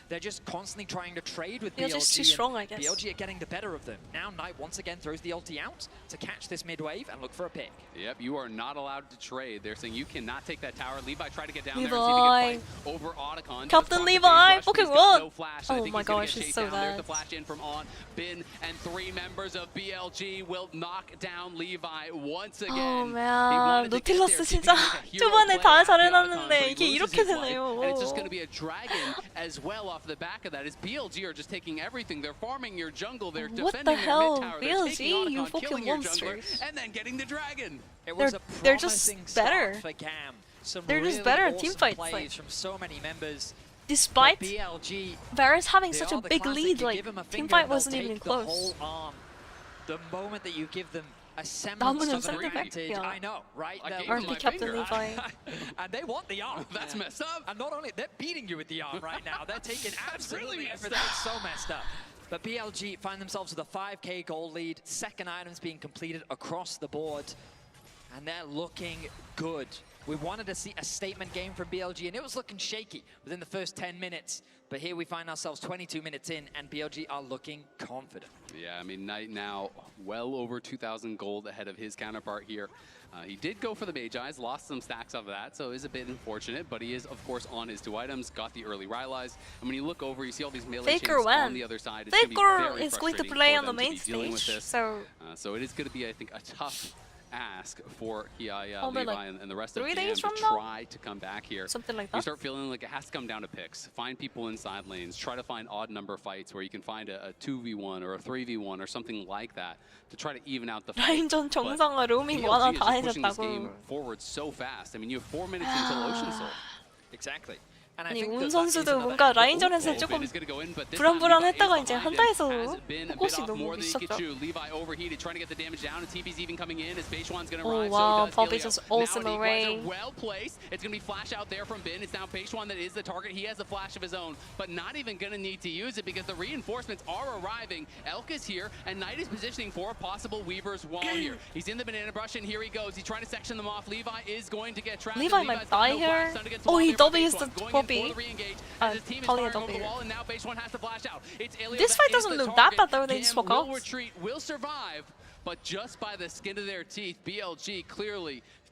They're just constantly trying to trade with BLG is too strong, I guess. BLG are getting the better of them. Now Knight once again throws the ulti out to catch this mid wave and look for a pick. Yep, you are not allowed to trade. They're saying you cannot take that tower. Levi tried to get down there and see if he could fight over Otacon. Captain Levi, fucking run! Oh my gosh, she's so bad. The flash in from On. Bin and 3 members of BLG will knock down Levi once again. Oh man, 노틸러스 진짜 초반에 다 잘해놨는데 이게 이렇게 되네요. And it's just going to be a dragon as well off the back of that. As BLG are just taking everything. They're farming your jungle. They're defending their mid tower. They're taking Otacon, killing your jungler, and then getting the dragon. They're just better. For GAM. They're just better at team fights. Like, from so many members. Despite BLG, Varus having such a big lead, like team fight wasn't even close. The moment that you give them a semblance of an advantage, I know, right? RP Captain Levi. And they want the arm. That's messed up. And not only, they're beating you with the arm right now. They're taking absolutely everything. It's so messed up. But BLG find themselves with a 5k goal lead. Second items being completed across the board. And they're looking good. We wanted to see a statement game from BLG, and it was looking shaky within the first 10 minutes. But here we find ourselves 22 minutes in, and BLG are looking confident. Yeah, I mean, Knight now well over 2,000 gold ahead of his counterpart here. He did go for the Mage Eyes, lost some stacks off of that, so it is a bit unfortunate, but he is, of course, on his 2 items, got the early Rylai's. And when you look over, you see all these melee chains on the other side. It's Faker is going to play on the main stage, so it is going to be, I think, a tough ask for Kiaya, Levi, like and the rest of the GAM to try to come back here. Something like that. You start feeling like it has to come down to picks. Find people inside lanes. Try to find odd number fights where you can find a 2v1 or a 3v1 or something like that to try to even out the fight. 라인전 정상화 로밍 완화 다 해줬다고. Forward so fast. I mean, you have 4 minutes until Ocean Soul. Exactly. 아니 운 선수도 뭔가 라인전에서 조금 불안불안했다가 이제 한타에서 포커싱 너무 미쳤죠. Oh wow, Poppy just awesome array. Well placed. It's going to be flash out there from Bin. It's now Peishuan that is the target. He has a flash of his own, but not even going to need to use it because the reinforcements are arriving. Elk is here, and Knight is positioning for a possible Weaver's wall here. He's in the banana brush, and here he goes. He's trying to section them off. Levi is going to get trapped. Levi might die here. Oh, he W's the Poppy. Probably a W. This fight doesn't look that bad though, they just walk out. Will retreat, will survive, but just by the skin of their teeth, BLG clearly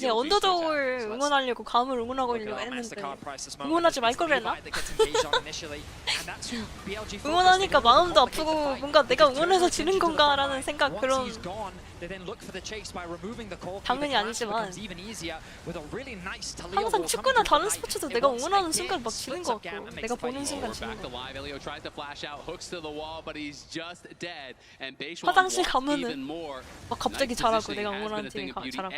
사실 언더독을 응원하려고 감을 응원하고 했는데 응원하지 말 걸 그랬나? 응원하니까 마음도 아프고 뭔가 내가 응원해서 지는 건가라는 생각 그런 당연히 아니지만 항상 축구나 다른 스포츠도 내가 응원하는 순간 막 지는 것 같고 내가 보는 순간 지는 것 같고 화장실 가면은 막 갑자기 잘하고 내가 응원하는 팀이 잘하고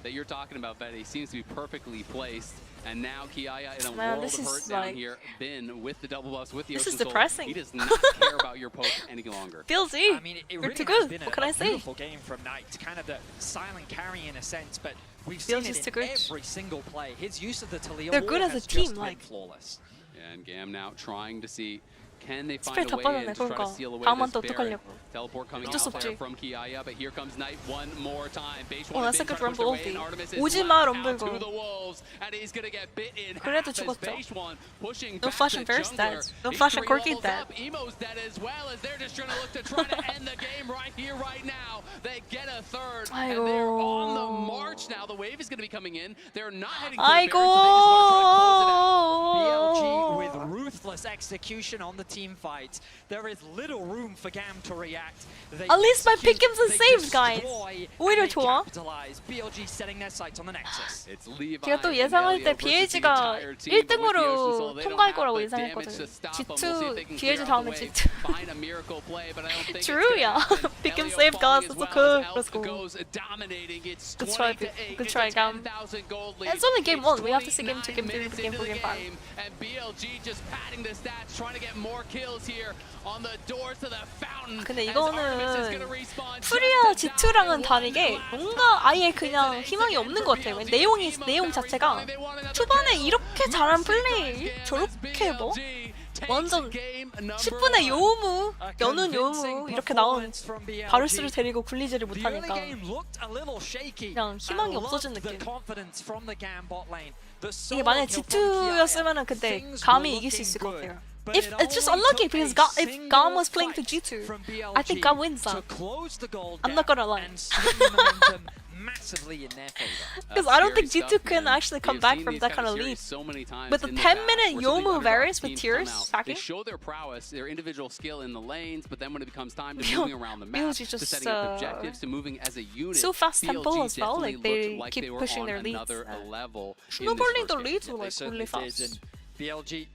that you're talking about, Betty, seems to be perfectly placed. And now Kiaya in a Man, world of this hurt is down like- here, Bin with the double buffs, with the This is Ocean Soul. depressing. He does not care about your poke any longer. BLG, I mean, it you're really too has good. been What can I a say? beautiful game from Knight, kind of the silent carry in a sense, but we've seen BLG's it too in good. every single play. His use of the Talia They're wall good as a has team, just been like- flawless. Yeah, and GAM now trying to see, Can they 스펠 find 다 a way 빠졌네. in to try to 그러니까 seal away 다음만 this 또 Baron? 어떡하려고. Teleport coming 어쩔 수 out there 없지. from Kiaya, but here comes Knight one more time. Base 나 one has been 세컨드 trying to push 럼블 their way in. 올디. Artemis is 오지마 left out 럼블고. to the wolves, and he's gonna get bit in 그래도 half as 죽었죠. Base one pushing No back flash and the Ferris jungler. dead. No flash and Victory Corky's levels dead. up. Emo's dead as well, as they're just trying to look to try to end the game right here, right now. They get a third, and they're on the march now. The wave is gonna be coming in. They're not heading to the Baron, so they just want to try to close it out. BLG with ruthless execution on the team fight. There is little room for GAM to react. They At least my execute, pick'ems and they saves, guys. destroy, 오히려 and they 좋아. capitalize. BLG setting their sights on the Nexus. It's Levi 제가 또 and 예상할 때 Elio versus the BLG가 entire team, but with the Ocean 1등으로 Soul, they don't 통과할 have 거라고 the damage 예상했거든요. to stop them. We'll see G2, if they can clear BLG out 다음에 the way, G2. find a miracle play, but I don't think it's Tru야. gonna happen. Pick and Elio save falling guys. as That's well good. as Let's Elf go. goes dominating. It's Good try, 20-8. good It's try, a GAM. 10,000 gold lead. It's only game It's 1. We have to see game 2, game 3, 29 game 4, minutes game 5. into the game, and BLG just padding the stats, trying to get more kills here on the doors to the fountain. 근데 as Artemis is 이거는 gonna respawn 프리아 just in G2랑은 time. 다르게 뭔가 아예 그냥 희망이 없는 것 같아요. 내용 자체가 초반에 이렇게 잘한 플레이 저렇게 뭐 완전 10분의 요무, 여는 요무 이렇게 나온 바루스를 데리고 굴리지를 못하니까 그냥 희망이 없어진 느낌. 이게 만약 G2였으면은 그때 감이 이길 수 있을 것 같아요. If it's just unlucky because if GAM was playing to G2, I think GAM wins that. I'm not gonna lie. Because I don't think G2 can actually come back from that kind of lead. With the 10-minute Yomu Varus with Tears stacking, They show their prowess, their individual skill in the lanes, but then when it becomes time to moving around the map, BLG to just, setting up objectives, to moving as a unit, so fast tempo BLG as well, like definitely they looked like keep they were pushing on their leads. another level in this Snowballing the first game. leads were like really fast. And BLG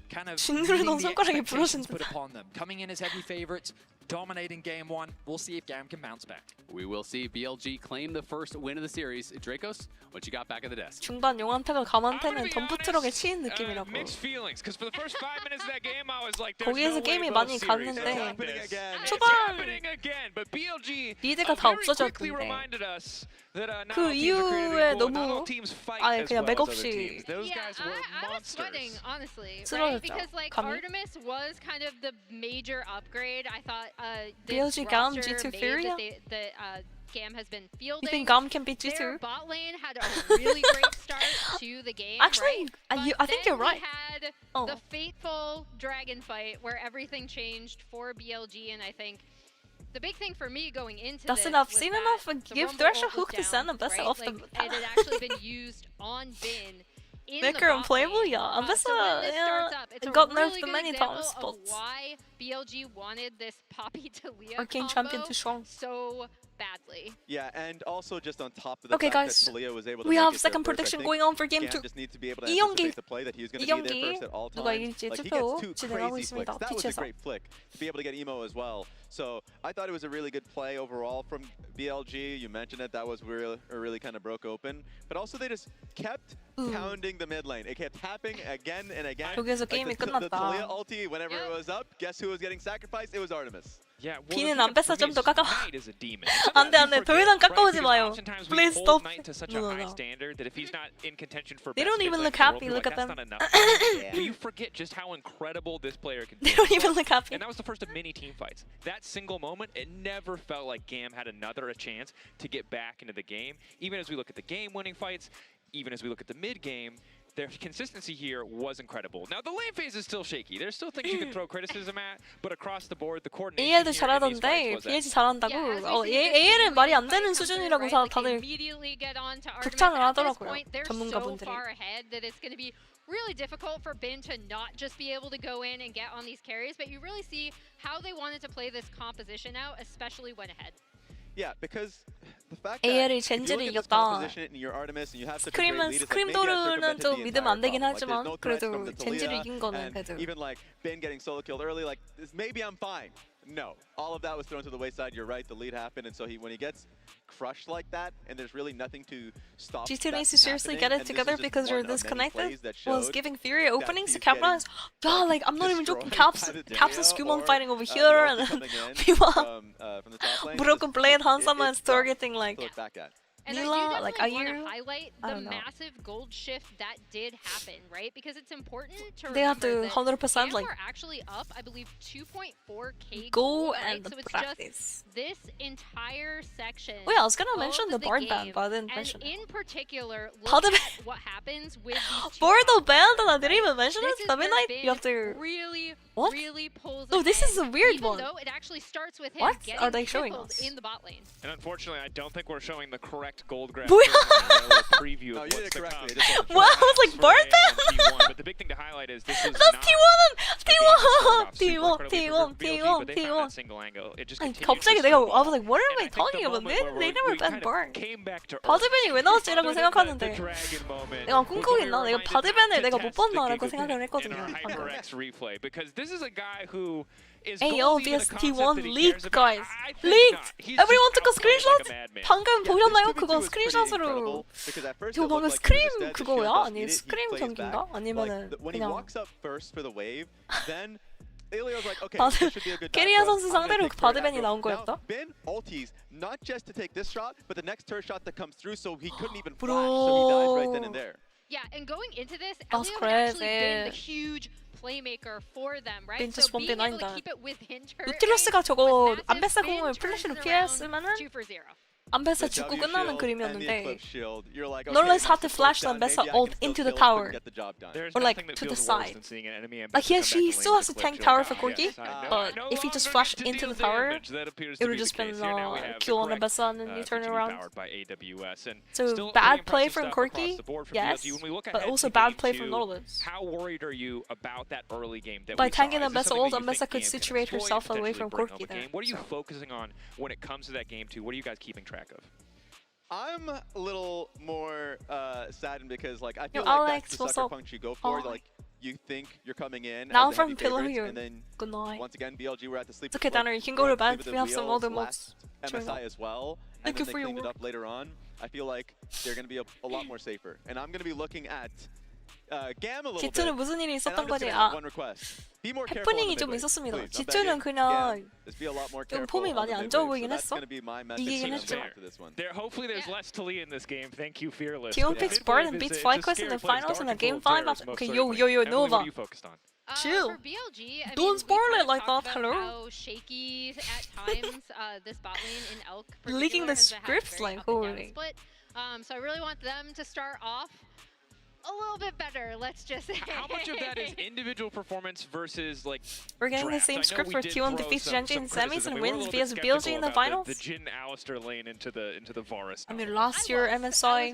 kind of 진누를 너무 meeting the 손가락에 expectations 부러진다. put upon them. Coming in as heavy favorites, dominating game 1. We'll see if GAM can bounce back. We will see BLG claim the first win of the series. Dracos, what you got back at the desk? 중반 용한테가 감한테는 덤프트럭에 치인 느낌이라고. Mixed feelings, because for the first 5 minutes of that game, I was like, there's 거기에서 no way 게임이 both 많이 series 갔는데 are like this. It's 초반 happening again, but BLG 리드가 다 very quickly 없어졌는데 reminded us that not 그 all teams are created 이후에 equal, not all 너무 teams fight 아예 as 그냥 well as other 맥없이 teams. Those guys were I was monsters. sweating, honestly, right? 쓰러졌죠, Because like 감이. Artemis was kind of the major upgrade. I thought BLG, this GAM, roster G2, made FURIA? that GAM has been fielding. You think GAM can beat Their G2? bot lane had a really great start to the game. Actually, right? I think Then you're right. We had Oh. the fateful dragon fight where everything changed for BLG, and I think the big thing for me going into That's this enough. was Seen that enough and the give Rumble Thresh a ult hook was to send down, him. That's right? off Like, the. it had actually been used on Bin. In the Maker bot unplayable, lane. yeah. I'm just So when this starts up, it's it a got really nerfed good many example times, of but why BLG wanted this Poppy to Leah Arcane combo champion too strong. so badly. Yeah, and also just on top of the Okay, fact guys, that Talia was able to we make have it second there first, prediction I think going on for game GAM 2. just needs to be able to 이 경기, anticipate the play that he's going 이 to be there 경기 first at all 누가 times. 이길지 Like he 투표 gets two 진행하고 crazy flicks. 있습니다. That was a 티치에서. great flick to be able to get emo as well. So I thought it was a really good play overall from BLG. You mentioned it, that was really kind of broke open. But also they just kept pounding the mid lane. It kept happening again and again. 여기서 Like 게임이 the 끝났다. Talia ulti, whenever it was up, guess who was getting sacrificed? It was Artemis. Yeah, 비는 안 뺐어, 좀 더 깎아. Knight is a demon. 안돼 안돼 더 이상 깎아오지 마요. Oftentimes we Please hold stop. Knight to such No, a no, high no. standard that if he's not in contention for They best don't even mid look lane in the happy. world, Look we're at like, them. that's not enough. But you forget just how incredible this player can be. They don't even look happy. And that was the first of many team fights. That single moment, it never felt like GAM had another chance to get back into the game. Even as we look at the game-winning fights, even as we look at the mid-game, their consistency here was incredible. Now, the lane phase is still shaky. There's still things you can throw criticism at, but across the board, the coordination AL도 here in these fights 잘하던데 was BLG 잘한다고. Yeah, AL은 말이 안 되는 수준이라고 다들 immediately get on to 극찬을 Artemis. At this 하더라고요. point, they're so 전문가분들이. far ahead that it's going to be really difficult for Bin to not just be able to go in and get on these carries, but you really see how they wanted to play this composition out, especially when ahead. Yeah, because the fact that AL이 if you look 젠지를 at this 이겼다. composition and you're Artemis and you have such a great 스크림은 lead, it's like maybe I 스크림도르는 circumvented 좀 the 믿으면 entire 안 되긴 problem. Like, 하지만 there's no threats 그래도 from the 젠지를 Talia, 이긴 거는 and 그래도 even like Ben getting solo killed early, like maybe I'm fine. No, all of that was thrown to the wayside. You're right, the lead happened, and so when he gets crushed like that, and there's really nothing to stop. G2 that needs to from seriously happening, get it and this is together just because you're one of many plays disconnected. that Was showed giving FURIA that openings to he's getting, capitalize. Yeah, like I'm not even joking. Caps by the and Talia Skumon or, fighting over the here, ulti and coming in meanwhile from the top lane. broken blade It's Hansaman's tough targeting to like. look back at. And Lila, I do like definitely want Ayer? to highlight I the don't know. massive gold shift that did happen, right? Because it's important to They have remember to that 100% GAM like are actually up, I believe, 2.4k go gold, right? and So it's practice. just this entire section. Oh yeah, I was gonna of mention the Bard game. band, but I didn't And mention it. in particular, Bard look band. at what happens with these two Bardo top band, players, and I didn't right? even mention This it. is Femi where Night, Bin you have to. really, What? really pulls Oh, this is a ahead, weird even one. though it actually starts with him What getting are they showing pickled us? in the bot lane. And unfortunately, I don't think we're showing the correct gold graph. Boy- Preview No, of you did what's it to correctly. come. It just Wow, I was like Bard band. T1, but the big thing to highlight is this was That's not T1, a game that started off super incredibly T1, for BLG, but they found T1. that single angle. It just 아니 continued to 갑자기 내가 I snowball. was like, what am And I I think talking the about? moment where They we never kind been of Bard. came back to earth. 바드밴이 왜 나왔지라고 Other than 생각하는데 the dragon moment 내가 was when we 꿈꾸겠나? were 내가 reminded 바드밴을 not to 내가 못 test the 봤나라고 Gigabit 생각을 in 했거든요. our 방금. HyperX replay because this is a guy who is Hey, gold yo, even a concept BST1 that he leaked, cares about. guys. I think Leaked! not. He's Everyone just took a outplaying screenshot? like a madman. 방금 보셨나요? 그거 was pretty 스크린샷으로. incredible, because at first 이거 it 방금 looked like he 스크림 was dead, the shield 그거야? doesn't 아니 need it, he 스크림 plays 경기인가? back. 아니면은 When he 그냥 walks up first for the wave, then Ilio's like, okay, 바드 this should be a good 캐리아 back throw. 선수 I'm gonna 상대로 take turret 바드밴이 after. 나온 Now, 거였다? Ben ulties not just to take this shot, but the next turret shot that comes through, so he couldn't even flash, so he dies right then and there. Yeah, and going into this, That's Elio had actually crazy. been the huge playmaker for them, right? Bin just So being able to $1.99. keep it within turret 노틸러스가 range 저거 was 안베사 massive. Bin 공을 turns 플래시로 it 피했으면은 around 2-0. 안베사 The 죽고 W 끝나는 shield and the 그림이었는데 Eclipse shield. You're like, okay, Norris had nice to push flash down, Ambessa maybe I ult can still into the kill, couldn't tower. get the job done. There's Or like nothing that to the feels worse side. than seeing an enemy Like he Ambessa come actually back still to has to lane tank with tower Clip for Shield. Corki, Yes, I know. but No if he just longer flashed get to into deal the tower, damage. That appears it to would be just the been case. Here now we have the kill on correct, Ambessa and then you turn PGP around. powered by AWS. And So still bad pretty play impressive from stuff across Corki, the board for yes, BLG. When we look but ahead also to bad game play from two, Norlis. How worried are you about that early game that By we saw? tanking Is this Ambessa something ult, that you think Ambessa could GAM can situate exploit, herself away potentially from bring Corki up a there. game? What are you focusing on when it comes to that game two? What are you guys keeping track of? I'm a little more saddened because like I Yo, feel like Alex, that's the what's sucker up? punch you go for. Oh. Like you think you're coming in Now as the from heavy Pillow favorites, here. and then Good night. once again BLG were at the sleeper. It's okay, split, Danner, you can were go at to the bed. sleep of We the have some wheel other last mods. Turn MSI up. as well, Thank and you then for they your cleaned it work. up later on. I feel like they're going to be a lot more safer, and I'm going to be looking at GAM a little bit. G2는 무슨 일이 And I'm 있었던 just 거지? gonna 아, have one request. Be more careful on 해프닝이 the 좀 mid-range, 있었습니다. please. I'm G2는 begging. 그냥 Just be a lot more 좀 careful 폼이 on 많이 the 안 mid-range. 좋아 So 보이긴 that's 했어. going to be my message 이기긴 to 했죠. them after this one. Hopefully there's less Taliyah in this game. Thank you, Fearless. T1 But picks mid Bard wave and is beats a- it's a FlyQuest in the scary place. finals in Dark the game and full of 5 terrors, after. most Okay, certainly. yo, Emily, what Nova. are you focused on? Chill. For BLG, I Don't mean, spoil we it kinda like talked that, about hello? how shaky at times this bot lane in Elk Leaking the particular has had scripts very like up and down holy. split. So I really want them to start off a little bit better, let's just say. How much of that is individual performance versus like We're getting the draft? same I know script we for did T1 throw defeats some Genji in semis criticism. and We were a wins little bit vs BLG skeptical in the about finals. The Jin Alistair lane into the Varus. I mean, last year MSI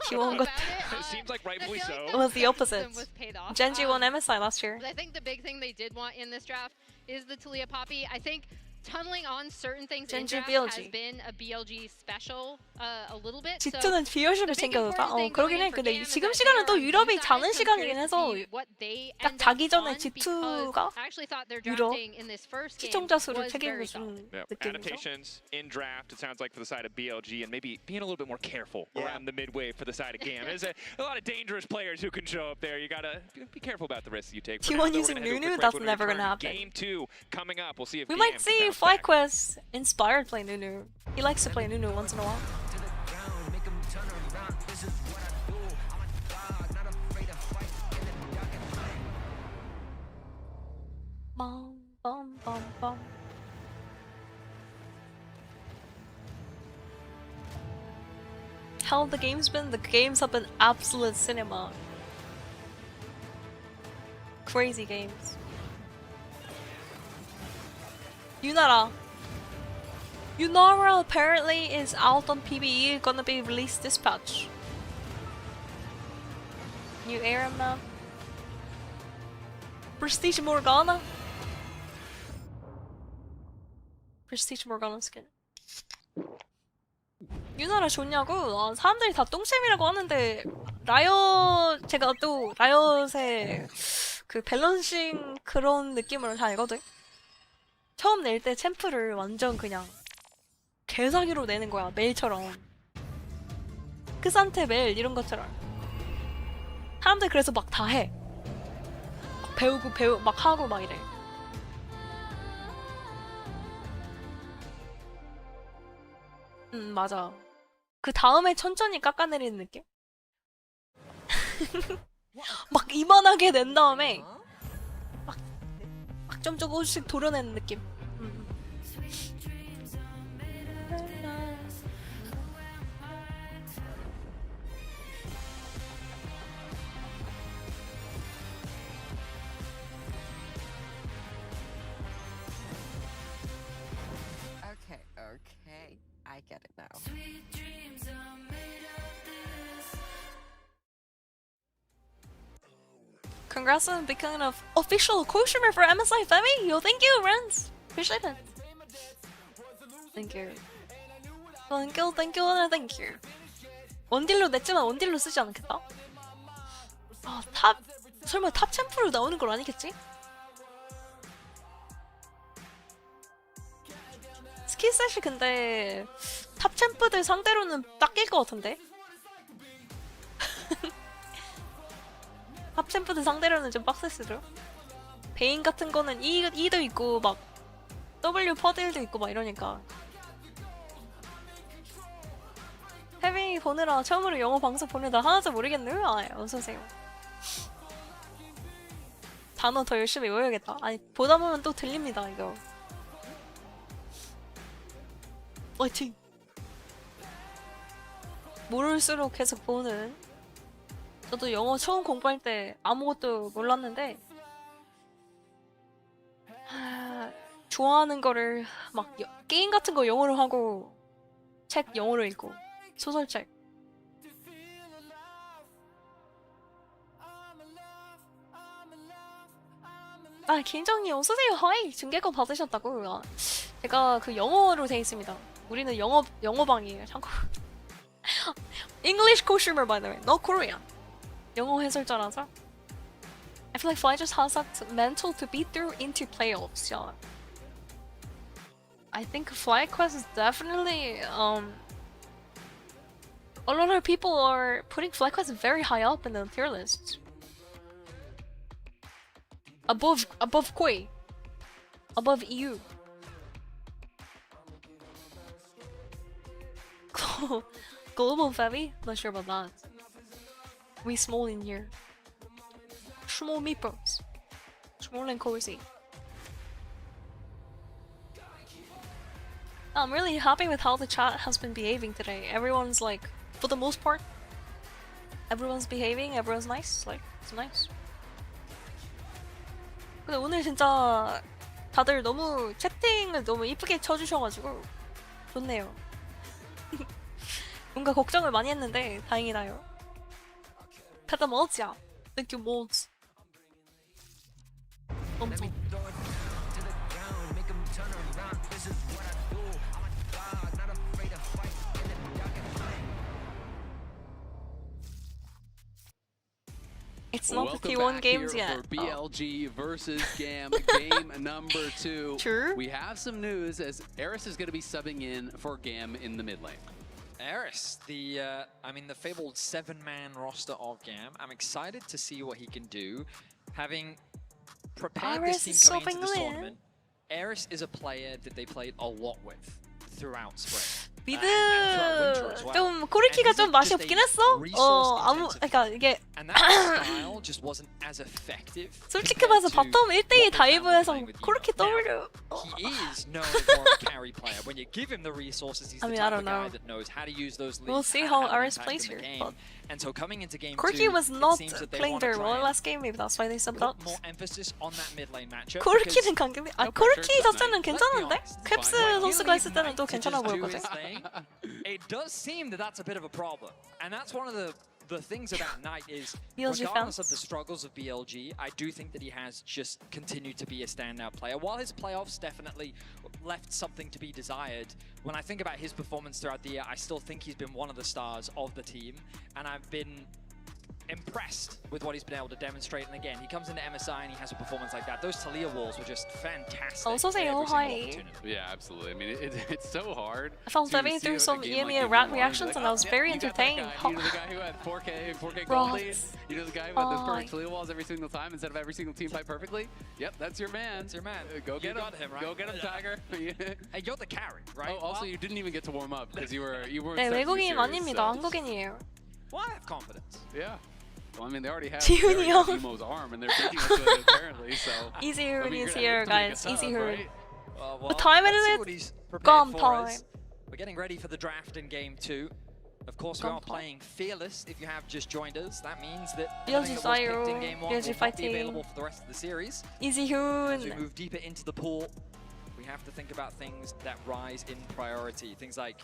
T1 got It seems like rightfully so. it was the opposite. was paid off. Genji won MSI last year. But I think the big thing they did want in this draft is the Taliyah Poppy. I think tunneling on certain things in Genji draft BLG. has been a BLG special a little bit. G2는 비효심을 챙겨줬다. 그러긴 해. 근데 지금 시간은 또 유럽이 자는 시간이긴 해서 딱 자기 전에 G2가 유럽 시청자 수를 책임져주는 Yeah. 느낌이죠. Adaptations in draft, it sounds like for the side of BLG, and maybe being a little bit more careful around the mid-wave for the side of GAM. There's a lot of dangerous players who can show up there. You gotta be careful about the risks you take. For now, T1 though, we're using gonna head to a Nunu? quick That's break. When we never gonna return, happen. Game 2 coming up. We'll see if We GAM might can see bounce back. FlyQuest inspired play Nunu. He likes to play Nunu once in a while. Bum, bum, bum, bum. How the game's been? The games have been absolute cinema. Crazy games. Yunara. Yunara apparently is out on PBE, gonna be released this patch. New era map. Prestige Morgana. Prestige Morgana skin. 유나라 좋냐고? 아, 사람들이 다 똥챔이라고 하는데 라이엇 제가 또 라이엇의 그 밸런싱 그런 느낌을 잘 알거든? 처음 낼 때 챔프를 완전 그냥 개사기로 내는 거야, 메일처럼. 크산테 메일 이런 것처럼. 사람들 그래서 막 다 해. 막 배우고 막 하고 막 이래. 맞아. 그 다음에 천천히 깎아내리는 느낌? 막 이만하게 낸 다음에 막 좀 조금씩 도려내는 느낌. Okay, okay. I get it now. Congrats on becoming an official co-streamer for MSI Femi! Yo, thank you, Renz! Appreciate it. Thank you. Thank you, thank you, and thank you. 원딜로 냈지만 원딜로 쓰지 않겠다? 아, 설마 탑 챔프로 나오는 건 아니겠지? 스킬셋이 근데 탑 챔프들 상대로는 닦일 것 같은데? 탑 챔프들 상대로는 좀 빡셌으죠? 베인 같은 거는 E도 있고 막 W 퍼들도 있고 막 이러니까. 헤비 보느라 처음으로 영어 방송 보내다 하나도 모르겠네요. 아, 어서오세요. 단어 더 열심히 외워야겠다. 아니 보다 보면 또 들립니다 이거. 화이팅! 모를수록 계속 보는. 저도 영어 처음 공부할 때 아무것도 몰랐는데 좋아하는 거를 막 게임 같은 거 영어로 하고 책 영어로 읽고 소설책. 아, 김정희 어서오세요. 하이! 중계권 받으셨다고. 아, 제가 그 영어로 돼 있습니다. 우리는 영어방이에요. 참고. English co-streamer by the way, not Korean. 영어 해설자라서. I feel like Fly just has that mental to beat through into playoffs. Yeah. I think FlyQuest is definitely a lot of people are putting FlyQuest very high up in the tier list. Above Koi. Above EU. Global Fevi? Not sure about that. We small in here. Small meepos. Small and cozy. I'm really happy with how the chat has been behaving today. Everyone's like, for the most part, everyone's behaving, everyone's nice. Like, it's nice. 근데 오늘 진짜 다들 너무 채팅을 너무 이쁘게 쳐주셔가지고 좋네요. 뭔가 걱정을 많이 했는데 다행이다요. Pet the mods, yeah. Thank you, mods. 엄청. It's not the T1 games yet. For BLG versus GAM, game number 2. Sure. We have some news as Eris is going to be subbing in for GAM in the mid lane. Eris, the fabled 7-man roster of GAM. I'm excited to see what he can do. Having prepared this team coming into this tournament, Eris is a player that they played a lot with throughout spring. 미드 좀 코르키가 좀 맛이 없긴 했어. 그러니까 이게 솔직히 말해서 바텀 1대2 다이브에서 코르키 W. I mean, I don't know. We'll see how Eris plays here. But And so coming into game Corki 2, was not it seems that they playing want to very well try last game. Maybe that's why they subbed out. more emphasis on that mid lane matchup. 코르키는 강경이 코르키 자체는 괜찮은데? 캡스 선수가 있을 때는 또 괜찮아 보였거든. It does seem that that's a bit of a problem, and that's one of the things about Knight is, BLG regardless fans. of the struggles of BLG, I do think that he has just continued to be a standout player. While his playoffs definitely left something to be desired, when I think about his performance throughout the year, I still think he's been one of the stars of the team, and I've been impressed with what he's been able to demonstrate. And again, he comes into MSI and he has a performance like that. Those Talia walls were just fantastic. Also say every oh single hi. opportunity. Yeah, absolutely. I mean, it's so hard. I felt to diving see through a some game like EMEA Game rat 1 reactions and I was very you got that entertained. guy, you know the guy who had 4K gold lead? Rocks. You know the guy who had the perfect Talia walls every single time instead of every single team fight perfectly? Yep, that's your man. That's your man. Go get him. right? Go get him, Tiger. Hey, you're the carry, right? Oh, also you didn't even get to warm up because you weren't 네, set to 외국인 series, 아닙니다. so- 한국인이에요. Well, I have confidence. Yeah. Well, I mean, they already have 지훈이 형. Nemo's arm, and they're beating us with it apparently. So Easy I Hoon mean, is you're here, gonna have guys. to make a Easy sub, Hoon. right? Well, What time let's is see it? what he's prepared GAM for time. us. We're getting ready for the draft in game 2. Of course, we GAM are time. playing Fearless. If you have just joined us, that means that BLG everything that was picked Zyro, in game 1 BLG will not be fighting. available for the rest of the series. Easy As we Hoon. move deeper into the pool, we have to think about things that rise in priority. Things like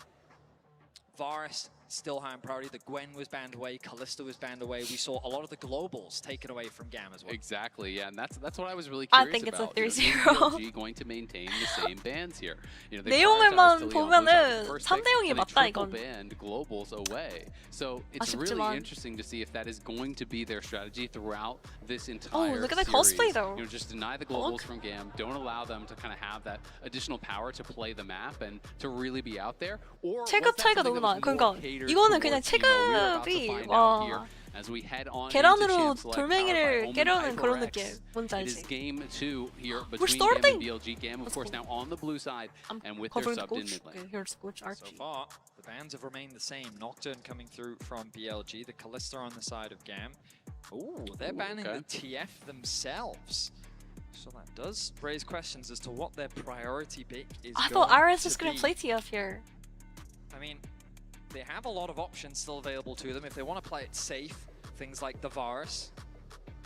Varus, still high in priority. The Gwen was banned away. Kalista was banned away. We saw a lot of the globals taken away from GAM as well. Exactly, yeah, and that's what I was really I curious think it's a about. You know, 3-0. is BLG going to maintain the same bans here? You know, they 내용을만 prioritized Talia on 보면은 Blue Side first 3대 0이 pick, 맞다, and they 이건. triple banned globals away. So it's really 아쉽지만. interesting to see if that is going to be their strategy throughout this entire look at that series. cosplay, though. You know, just deny the globals Look. from GAM, don't allow them to kind of have that additional power to play the map and to really be out there. Or was 체급 that 차이가 something 너무 that 나. was more 그러니까 catered 이거는 그냥 towards Emo? We are about to 체급이 find out here 와. as we head on 계란으로 into champs like 돌멩이를 Powered by 깨려는 Omen 그런 HyperX. 느낌. 뭔지 It is 알지? game 2 here We're between GAM starting. and BLG. GAM, of course, now on the blue side and with their Covering the subbed in coach. mid lane. Okay, here's coach So Archie. far, the bans have remained the same. Nocturne coming through from BLG, the Kalista on the side of GAM. Ooh, they're banning okay. the TF themselves. So that does raise questions as to what their priority pick is. I thought going Aris to was gonna be. play TF here. I mean, they have a lot of options still available to them. If they want to play it safe, things like the Varus,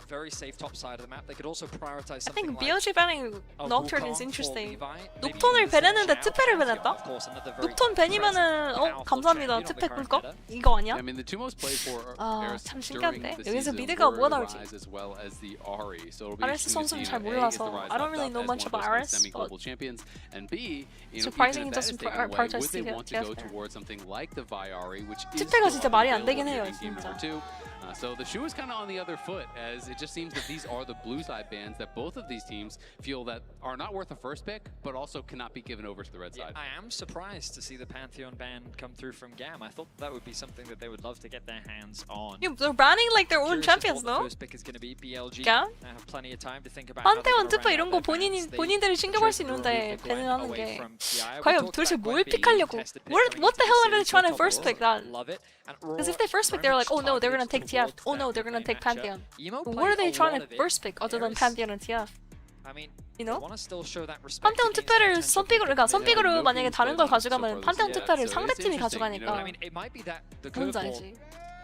very safe top side of the map. They could also prioritize I something think like BLG banning a Nocturne Wukong is for interesting. Levi, maybe 녹톤을 even the 배냈는데 Zhao 특패를 Pantheon, 배냈다? of course, another very 녹톤 밴이면은 present, powerful 감사합니다. champion on the 특패 current 꿀꺽? meta. 이거 아니야? I mean, the two most played for 아, Eris 참 during 신기한데? the 여기서 season 미드가 were 뭐가 the 나올지. Rise as well as the Ahri. So it'll be Aris interesting to 선수는 see, 잘 you know, A, is the 몰라서 Rise I don't left really up know as much one of about those Aris, semi-global but champions, and B, you know, surprising even he if that is doesn't taken away, prioritize would they TF want to go there. towards something like the Viari, which is 특패가 still 진짜 말이 안 unavailable 되긴 here 해요, in game 진짜. number 2. So the shoe is kind of on the other foot, as it just seems that these are the blue side bans that both of these teams feel that are not worth a first pick, but also cannot be given over to the red side. I am surprised to see the Pantheon ban come through from GAM. I thought that would be something that they would love to get their hands on. Yeah, they're banning like their own Curious as to champions, what the no? first pick is going to be. BLG GAM? now have plenty of time to think about how they're 판테온 gonna 특패 round 이런 out 거 their bans. 본인들이 They 신경할 chose 수 to 있는데 remove the Gwen 배는 하는 away 게 from TI. We 과연 talked 도대체 about 뭘 Gwen being 픽하려고 tested pick what coming the into hell the are they series trying to on top first of pick Aurora. that? Love it. And Because if Aurora they first pick, very they're like, much oh no, they're gonna targeted take TF. towards Oh no, that they're gonna mid take lane Pantheon. matchup. Emo What played are they a trying lot to of it. first pick other than Eris, Pantheon and TF? I mean, You they know? want to still show that respect 판테온 against 특패를 potential 선픽으로, 그러니까 pick. 선픽으로 만약에 다른 걸 so 가져가면 far 판테온 this 특패를 year. So it's 상대팀이 interesting, you know, 가져가니까 I mean, it might be that the 뭔지 curveball 알지?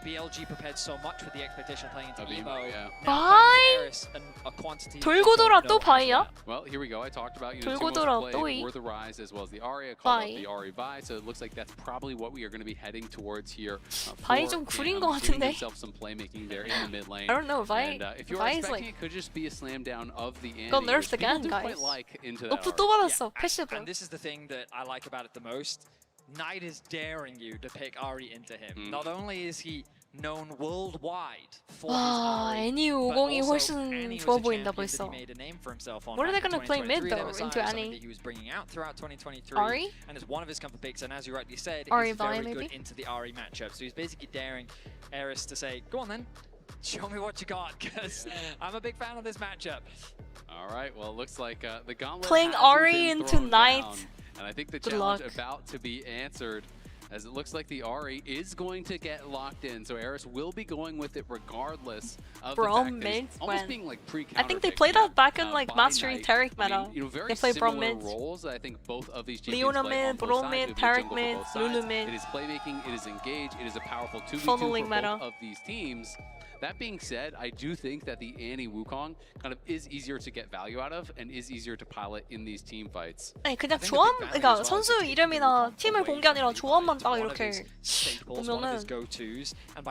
BLG prepared so much with the expectation playing into Of Emo. Emo, yeah. Now Bye. playing Eris and a quantity 돌고 they 돌아 don't 또 know as 바이야? well. Well, here we go. I talked about, you know, 돌고 two 돌아 most 또 played 이. were the Rise as well as the Ahri. I called out 바이. the Ahri Vi, so it looks like that's probably what we are going to be heading towards here. 바이 좀 구린 것 giving 같은데? themselves some playmaking there in the mid lane. I don't know, 바이. And if you're 바이's expecting like it could just be a slam down of the Annie, got which nerfed people again, do quite guys. like into that 너프 Ahri. 또 받았어. Yeah, 패시브. and this is the thing that I like about it the most. Knight is daring you to pick Ahri into him. Not only is he known worldwide for his 와, Ahri, 애니 but 50이 also 훨씬 Annie was 좋아 a 보인다 champion that 벌써. he made a name for himself on What are they back in gonna play mid 2023. though That was into something Annie? that he was bringing out throughout 2023, Ahri? and it's one of his comfort picks. And as you rightly said, Ahri he's Vi, very maybe? good into the Ahri matchup. So he's basically daring Eris to say, "Go on then, show me what you got," because I'm a big fan of this matchup. All right, well, it looks like the gauntlet Playing hasn't Ahri been into thrown Knight. down, and I think the Good challenge luck. about to be answered, as it looks like the Ahri is going to get locked in. So Eris will be going with it regardless of the Brom fact that he's mid almost when- being like I think they pre-counterpicked played here, that back in like by Mastering Knight. Tarek I mean, meta. you know, very They play similar Brom mid. roles that I think both of these champions Leona play on mid, both Brom sides. mid, It would be Tarek jungle for mid, both Lulu sides. mid. It is playmaking, it is engage, it is a powerful 2v2 Funneling for meta. both of these teams. That being said, I do think that the Annie Wukong kind of is easier to get value out of and is easier to pilot in these team fights. 아니 그냥 조합, 그러니까 선수 이름이나 팀을 본 게 아니라 조합만 만 딱 이렇게 보면은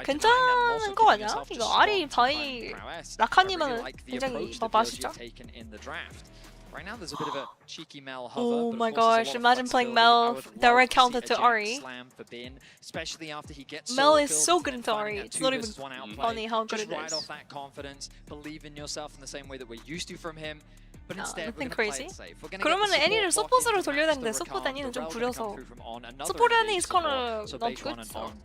괜찮은 거 아니야? 이거 아리 바이 라카님은 굉장히 맛있죠? Right now, there's a bit of a cheeky Mel hover. Oh but my of course, gosh, there's a lot of imagine playing flexibility. I Mel would direct love to counter see to a Ari. gentle slam for Bin, especially after he gets Mel solo is kills so and good then into finding Ari. that It's 2 not even versus 1 outplay. funny how good Just it ride is. off that confidence, believe in yourself in the same way that we're used to from him. But No, instead, nothing we're going to play crazy. it safe. We're going to 그러면 get the 애니를 support 서폿으로 blocking to 돌려야 match 되는데 the 서폿 Rakan. 애니는 좀 Pharrell gonna 구려서 come through from On, another 서폿 애니 engage 스코어는 support. So 너무 base one and 구했어. On.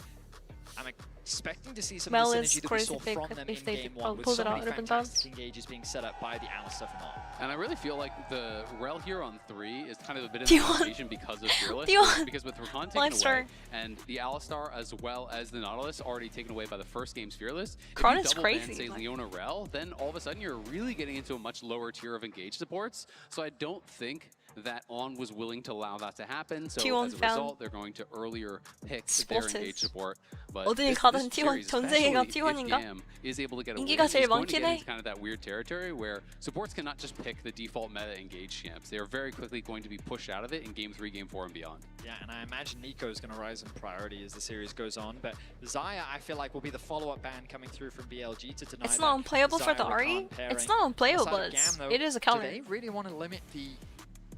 I'm expecting to see some Mel of the is synergy that we crazy saw big from them if in they game one with pull so it out many ribbon fantastic dance. engages being set up by the Analyst of On. And I really feel like the rel here on 3 is kind of a bit of T1. an invasion because of Fearless. T1. Because with Rakan Live taken star. away, and the Alistar as well as the Nautilus already taken away by the first game's Fearless, Kron if is you double ban, crazy, say, like- Leona Rel, then all of a sudden you're really getting into a much lower tier of engage supports. So I don't think that On was willing to allow that to happen. So T1 as a found result, they're going to earlier pick their Spotted. engage support. But 어딜 this 가든 T1, series, 전 세계가 especially if T1인가? GAM is able to get a 인기가 win, 제일 is going to 많긴 get 해. into kind of that weird territory where supports cannot just pick the default meta engage champs. They are very quickly going to be pushed out of it in Game 3, Game 4, and beyond. Yeah, and I imagine Nico is going to rise in priority as the series goes on. But Zaya, I feel like, will be the follow-up ban coming through from BLG to deny It's not that unplayable for the Zaya-Rakan Ari. pairing. It's not unplayable, Outside but of GAM, though, it is a counter. Do they really want to limit the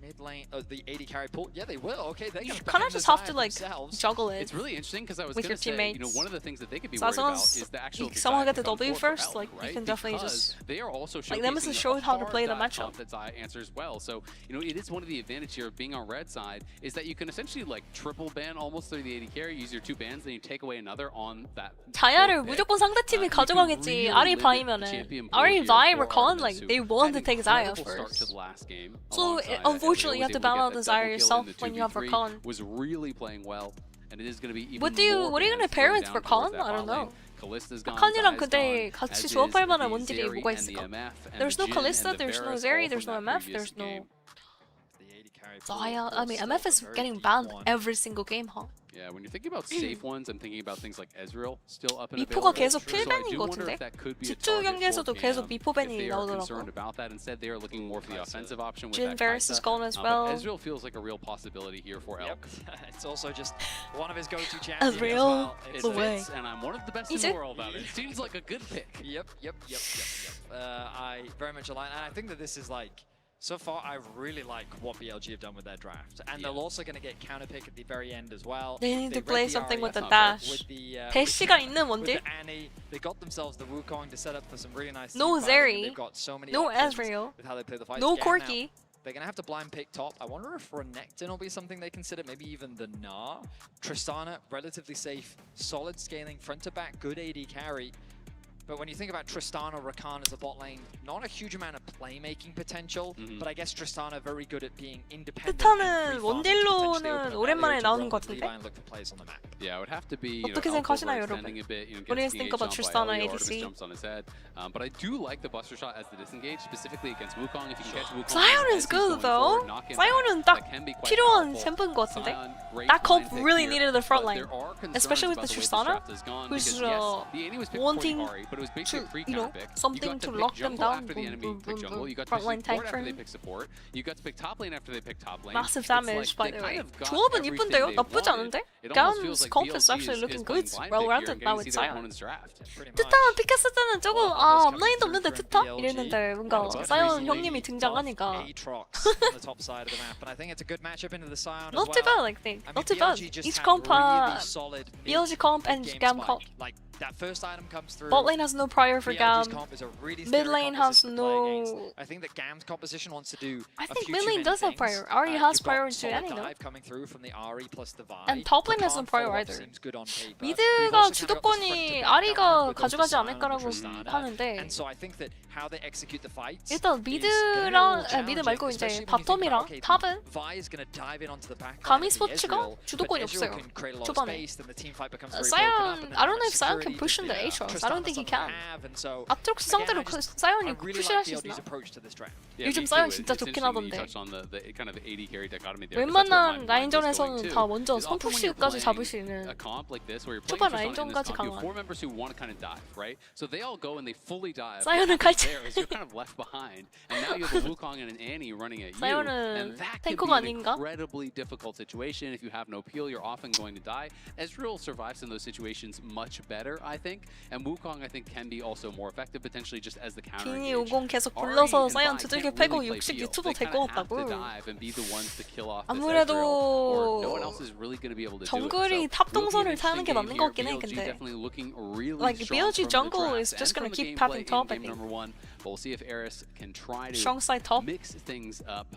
mid lane, the AD carry pull? Yeah, they will. Okay, they're You going to kind of just have to like juggle it. It's really interesting because I was with going your to say, teammates. you know, one of the things that they could be So as worried long about as is the actual someone design get the from W Ford first, for like Elk, you right? can definitely Because just they are also like Nemesis showcasing showed how to hard play the dive matchup. comp that Zaya answers well. So, you know, it is one of the advantages here of being on red side is that you can essentially like triple ban almost through the AD carry, use your 2 bans, then you take away another on that. 자야를 무조건 상대팀이 가져가겠지. 아리 바이면은 아리 바이 Rakan, like they want to take Zaya first. So unfortunately you have to ban out the Zaya yourself when you have Rakan. Was really playing well, and it is going to be even What are you gonna pair with Rakan? I don't know. 라칸이랑 근데 같이 조합할 만한 원딜이 뭐가 있을까? There's no Kalista, there's no Zeri, there's no MF, there's no Zaya. I mean, MF is getting banned every single game, huh? Yeah, when you're thinking about safe ones, I'm thinking about things like Ezreal still up and 미포가 available. 계속 So I 필벤인 do 것 wonder 같은데? if that could be a G2 target 경기에서도 for 계속 GAM 미포 if 벤이 they are concerned 나오더라고. about that. Instead, they are looking more for the offensive option with Jhin that Varus is Kai'Sa. gone as But well. Ezreal feels like a real possibility here for Elk. It's also just one of his go-to champions as Ezreal, well. It the way. fits, and I'm one of the best in Is the it? world about it. Seems like a good pick. Yep. I very much align, and I think that this is like, so far I really like what BLG have done with their draft, and they're also going to get counter pick at the very end as well. They need to read play the something Ari with the with dash. the, 대시가 있는 with 원딜? the Annie, they got themselves the Wukong to set up for some really nice No team fighting, and Zeri, they've got so many no options Ezreal, with how they play the fights. no GAM now, Corki. they're going to have to blind pick top. I wonder if Renekton will be something they consider, maybe even the Gnar. Tristana, relatively safe, solid scaling, front to back, good AD carry. But when you think about Tristana, Rakan as a bot lane, not a huge amount of playmaking potential, but I guess Tristana very good at being independent. 스타는 원딜로는 오랜만에 나오는 것 같은데? Yeah, it would have to be 어떻게 생각하시나요, 여러분? What do you think about Tristana ADC? Jumps on his head. But I do like the Buster Shot as the disengage, specifically against Wukong. If you can catch Wukong, Zion is good though. Zion은 딱 필요한 챔프인 것 같은데? That comp really needed the front line, especially with the Tristana, who's wanting to, you know, something to lock them down. Front line tank for him. You got to pick top lane after they pick top lane. Massive damage, by the way. 조합은 이쁜데요? 나쁘지 않은데? GAM's comp is actually looking good. Well-rounded now with Zion. 트타 픽했을 때는 조금 앞라인도 없는데 트타? 이랬는데 뭔가 사이언 형님이 등장하니까 not too bad, I think. Not too bad. Each comp, BLG comp and GAM comp. That first item comes through. Bot lane has no prior for GAM. Mid lane has no. I think that GAM's composition wants to do. I think mid lane does have prior. Ari has prior to any, no? And top lane has no prior either. 미드가 주도권이 아리가 가져가지 않을까라고 하는데. 일단 미드랑 미드 말고 이제 바텀이랑 탑은 가미 스포츠가 주도권이 없어요. 초반에. Zion, I don't know if Zion can push in the Aatrox. I don't think he can. have, and so 아트록스 again, 상대로 I just 사이언이 really 푸시할 like 수 BLG's 있나? approach to this draft. 요즘 사이언 진짜 좋긴 하던데. 웬만한 라인전에서는 다 먼저 선푸시까지 잡을 수 있는 초반 라인전까지 강한 사이언은 칼치 사이언은 탱커가 아닌가? incredibly difficult situation. If you have no peel, you're often going to die. Ezreal survives in those situations much better, I think. And Wukong, I think, can be also more effective, potentially just as the counter 기니 engage. 50 계속 불러서 사이언 두들겨 패고 60 유튜버 될 것 같다고. 아무래도 정글이 탑 동선을 타는 게 맞는 것 같긴 해. 근데 like BLG jungle is just gonna keep having top, I think. We'll see if Eris can try to Strong side top. mix things up.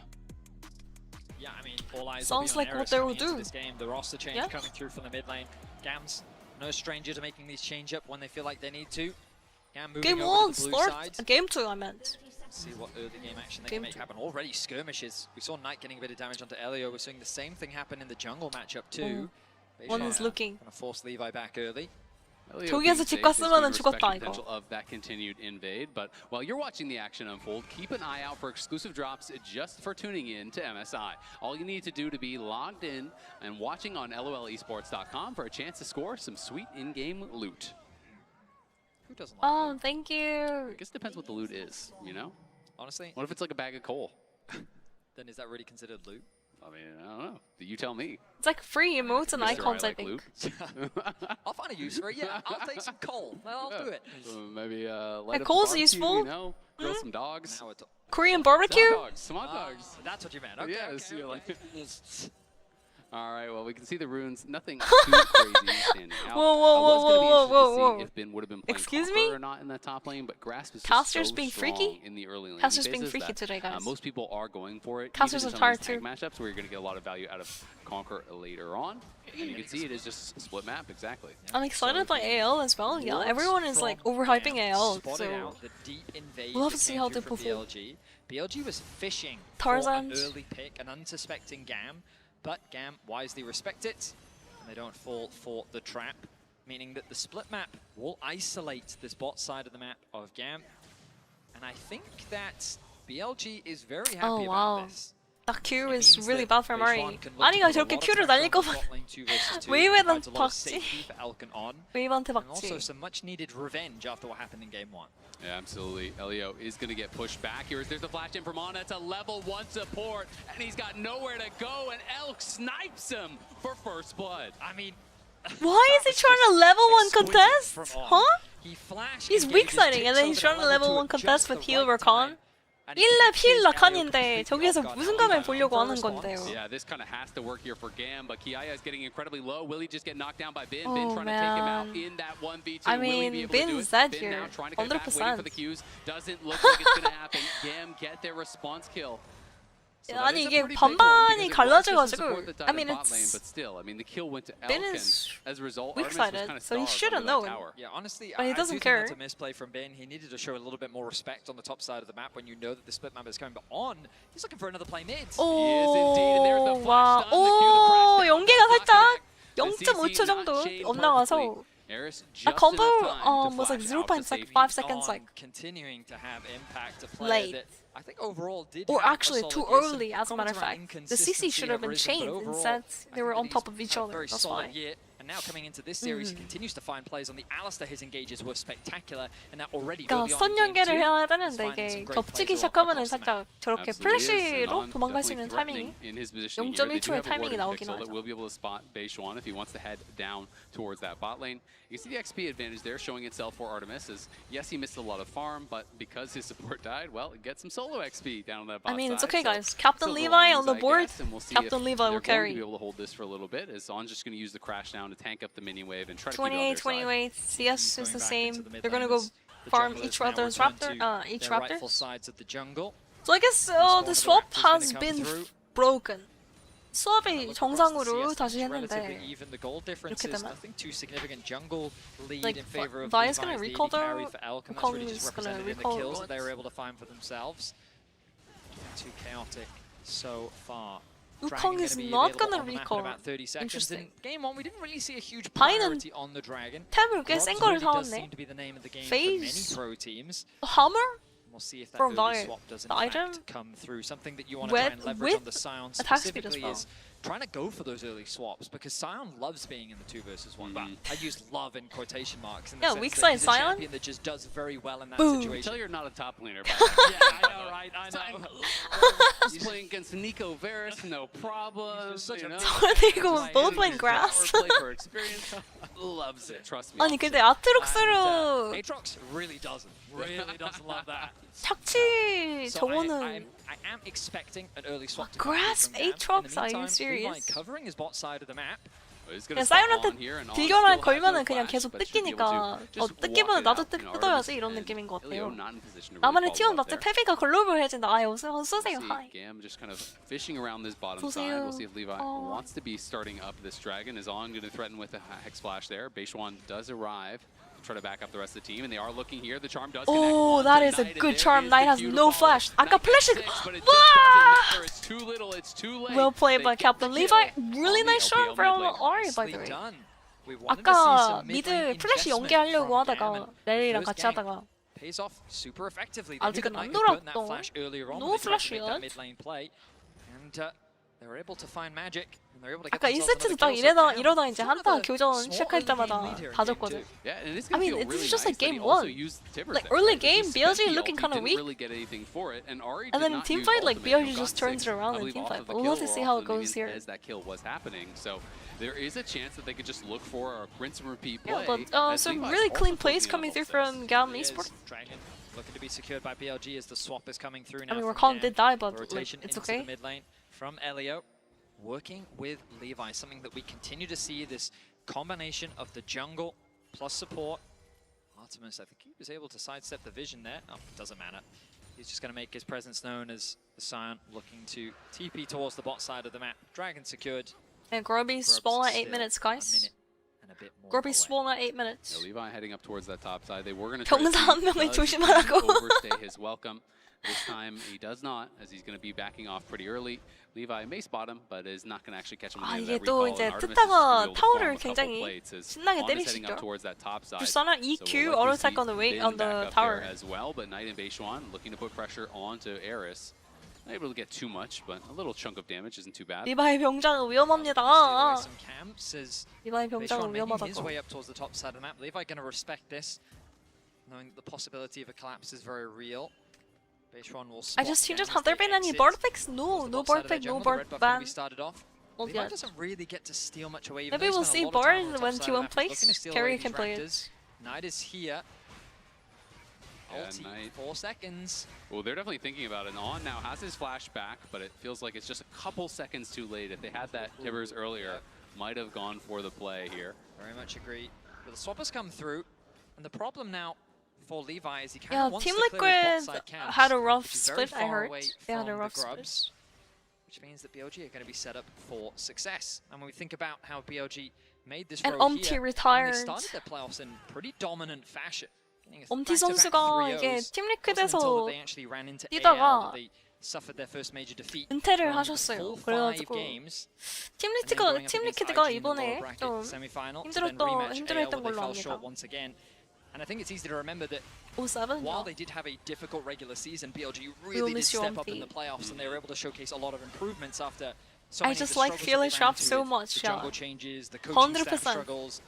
Yeah, I mean, all eyes Sounds will be like on what Eris they will coming into do. this game. The roster change Yeah. coming through from the mid lane. GAM's no stranger to making these change up when they feel like they need to. GAM moving Game over 1 to the blue start. side. Game 2 I meant. See what early game action they Game can make 2. happen. Already skirmishes. We saw Knight getting a bit of damage onto Elio. We're seeing the same thing happen in the jungle matchup too. One is looking. Gonna force Levi back early. 저기에서 집 갔으면은 죽었다 이거. Of that continued invade, but while you're watching the action unfold, keep an eye out for exclusive drops just for tuning in to MSI. All you need to do to be logged in and watching on LOLesports.com for a chance to score some sweet in-game loot. Who doesn't like Oh, thank you. I guess it depends what the loot is, you know? Honestly, What if it's like a bag of coal? then is that really considered loot? I mean, I don't know. You tell me. It's like free emotes and Mr. icons, I like think. loot. I'll find a use for it. Yeah, I'll take some coal. I'll do it. Maybe light up the coal's barbecue, useful. You know, grill some dogs. Now it's Korean barbecue? Some hot dogs. that's what you meant. Okay. Yes, okay, you're okay. like. All right, well, we can see the runes. Nothing too crazy standing out. Whoa, I whoa, was whoa, gonna be whoa, interested whoa, to whoa. see if Ben would have been playing Excuse Conqueror me? or not in that top lane, but Grasp is just Caster's so being strong freaky? in the early lane Caster's being phases freaky that, today, guys. most people are going for it. Caster's even in a some of these tired tank matchups where you're going to get a lot of value out of Conquer later on. And you can see it is just a split map, exactly. I'm excited by AL as well. Yeah, everyone is like overhyping AL, Spotted so out the deep invade we'll have to that see came how through they from perform. BLG. BLG was fishing Tarzan. for an early pick, an unsuspecting GAM, but GAM wisely respect it, and they don't fall for the trap, meaning that the split map will isolate this bot side of the map of GAM, and I think that BLG is very happy Oh, wow. about this. That Q It is means really that bad for Mari. Beishwan can look to 아니가 put a 저렇게 lot of Q를 pressure 날릴 on the 거면 bot lane 2 versus 2. 왜 입에는 Provides a lot of 박지? safety for Elkin on. 왜 입한테 And also 박지? some much needed revenge after what happened in game 1. Yeah, absolutely. Elio is going to get pushed back here. There's a flash in from Ana. It's a level 1 support, and he's got nowhere to go, and Elk snipes him for first blood. I mean, Why is he trying to level 1 contest? from On. Huh? He flashed, He's weak engages, siding and then tips he's over trying that to level 1 level to contest just with the heal right Rakan. time. And 1렙 he 힐 kills 라칸인데 Elio 저기에서 completely 무슨 off 감을 guard. 보려고 Now 하는 he's going for a 건데요. response. Yeah, this kind of has to work here for GAM, but Kiaya is getting incredibly low. Will he just get knocked down by Ben? Ben Oh, trying to take him out man. in that 1v2. I Will he mean, be able to do Ben's it? dead Ben here, now trying to get back, waiting 100%. for the Qs. Doesn't look like it's going to happen. GAM get their response kill. So that 아니 is a 이게 pretty big one 반반이 because it was just a 갈라져가지고 support that died I in mean bot lane, it's but still, I mean the kill went to Elk, Ben and is as a result, weak Artemis was sided, kind of so he starved should have under that known. tower. Yeah, honestly, But he I doesn't do think care. that's a misplay from Ben. He needed to show a little bit more respect on the top side of the map when you know that the split map is coming. But On, he's looking for another play mid. 오, 와, 오, 연계가 살짝 0.5초 정도 엇나가서 Eris a just combo enough time to was like flash out to 0.5 safety. seconds, like Continuing to have impact, a player late. that I think overall did Or have a actually solid too year. Some early, as a matter of comments fact. around The CC should have been inconsistency have chained. risen, but Instead, overall, they were I on think top that of he's each had a other. very That's solid why. year. And now coming into this series, he continues to find plays on the Alistair. His engages were spectacular, and that already 그러니까 early on 선 in game 연계를 2, 해야 he's 되는데 finding 이게 some great 겹치기 plays 시작하면은 across the map. 살짝 저렇게 Absolutely is, and 플래시로 On 도망갈 수 definitely 있는 threatening 타이밍이 in his position here. They do 0.1초의 have a 타이밍이 warding 나오긴 pixel that 하죠. will be able to spot Beishwan if he wants to head down towards that bot lane. You can see the XP advantage there showing itself for Artemis. As yes, he missed a lot of farm, but because his support died, well, it gets some solo XP down on that bot I mean, it's side. okay, So guys. Captain silver Levi linings, on the I board. guess, and we'll see Captain if Levi they're will going carry. to be able to hold this for a little bit. As Zon's just going to use the crash down to tank up the minion wave and try to keep it on their 28, side. 28. CS is the same. mid They're gonna lane go as the farm junglers each now other's return raptor. to Each their rightful raptors. sides of the jungle. So I guess Spawn the of the swap raptors gonna has come been through. broken. 수업이 Look across the 정상으로 CS, 다시 it's relatively 했는데 even. The goal difference 이렇게 is 되면 nothing too significant. Jungle lead like in favor of Vi's Levi's, gonna the AD recall carry though. for Elk, and that's Wukong really is just gonna represented in the recall kills that they once. were able to find for themselves. Too chaotic so far. Wukong is not gonna recall. About 30 seconds. Interesting. In game 1, we didn't really see a huge 바이는 priority on the dragon. 템을 꽤 센 거를 really does 사왔네. seem to be the name of the game for many Phase pro teams. Hammer We'll see if that from early the swap does in item fact come through. Something that you want to try and leverage on the Scion attack speed as specifically well. is trying to go for those early swaps, because Scion loves being in the 2 versus 1. But I use love in quotation marks in the sense weak that side he's a Scion. champion that just does very well in that Boom. situation. Tell you're not a top laner. Yeah, I know, right? I know. He's playing against Nico Varus, no problem. You know? they go both playing grass. Play for experience. Loves it. Trust me. 아니 근데 아트록스를 Aatrox really doesn't love that. 착취 So 저거는 I am expecting an early swap to grasp come through from Aatrox, GAM. are you In the meantime, serious? Levi covering his bot side of the map. 그냥 사이언한테 딜교란 걸면은 그냥 계속 뜯기니까 뜯기면 나도 뜯어야지 이런 느낌인 것 같아요. 나만의 T1 맞지? 페비가 글로벌해진다. 아 여기서 쏘세요. 하이. GAM just kind of fishing around this bottom side. We'll see if Levi wants to be starting up this dragon. Is On going to threaten with a Hex Flash there. Beishwan does arrive. Try to back up the rest of the team, and they are looking here. The charm does connect. Oh, that is a good charm. Knight has no flash. 아까 플래시. It's too little. It's too late. Well played by Captain Levi. Really nice charm from Ari, by the way. 아까 미드 플래시 연계하려고 하다가 렐리랑 같이 하다가 Pays off super effectively. 아직은 안 They burnt that 돌았어. flash earlier on. No They tried to flash make that yet. mid lane play, and they were able to find magic. And they were able to get 아까 themselves 1세트도 another 딱 kill. So 이러다 이제 GAM, 한타 sort of a 교전 small 시작할 early game 때마다 lead here in 다 game 졌거든. Yeah, and it's I gonna mean, feel this really is just nice like that he game also 1. used Tibbers Like there, early right? He game, spent BLG the ult, looking he kinda didn't weak. really get anything for it, and Ari And did then not team use fight, like ultimate, BLG got just turns it 6. around I in believe team off fight. of But the we'll have to kill see were how also it goes moving here. as that kill was happening. So there is a chance that they could just look for a rinse and repeat play. Yeah, but as some Levi's really also clean plays focusing coming on through ult from GAM Esports. Dragon looking to be secured by BLG as the swap is coming through I now. mean, we're from calling GAM. did die, but Rotation it's into okay. the mid lane from Elio, working with Levi. Something that we continue to see, this combination of the jungle plus support. Artemis, I think he was able to sidestep the vision there. Oh, doesn't matter. He's just going to make his presence known as the Scion, looking to TP towards the bot side of the map. Dragon secured. And Grubby's spawn at 8 minutes, guys. Grubby's spawn at 8 minutes. Yeah, Levi heading up towards that top side. They were going to 병사 한 명을 조심하라고. overstay his welcome. This time he does not, as he's going to be backing off pretty early. Levi may spot him, but is not going to actually catch him. 아 in 이게 that 또 recall, 이제 and Artemis is 뜯다가 able to 타워를 farm a couple 굉장히 plates as 신나게 On is heading up 때리시죠. towards that top side. Tristana So EQ we'll auto likely attack see on the way Finn on back the up tower. there as well, but Knight and Beishwan looking to put pressure onto Eris. Not able to get too much, but a little chunk of damage isn't too bad. 리바의 병장은 위험합니다. Some camps as 리바의 병장은 Beishwan making his 위험하다고. way up towards the top side of the map. Levi going to respect this, knowing the possibility of a collapse is very real. Beishwan will spot Have there been any board picks? No, no board pick, no board ban. Started off. Not Levi yet. doesn't really get to steal much away. Maybe we'll see board when T1 plays. Carry can play it. Knight is here. Yeah, Ulti, Knight. 4 seconds. Well, they're definitely thinking about it. On now has his flash back, but it feels like it's just a couple seconds too late. If they had that Tibbers earlier, might have gone for the play here. Very much agree. But the swap has come through, and the problem now for Levi is he kind Yeah, of wants Team to clear his Liquid bot side camps, had a rough which is very split, I far heard. away They had a from rough the split. grubs, which means that BLG are going to be set up for success. And when we think about how BLG made this And road Omti here, retired. they started their playoffs in pretty dominant fashion. 엄티 선수가 이게 팀 리퀴드에서 뛰다가 뛰다가 은퇴를 하셨어요. 그래가지고 팀 리퀴드가 이번에 좀 힘들었던 걸로 압니다. And I think it's easy to remember that 07? while they did have a difficult regular season, BLG really did step up in the playoffs, and they were able to showcase a lot of improvements after. I just like Fearless Shop so much, yeah. 100%.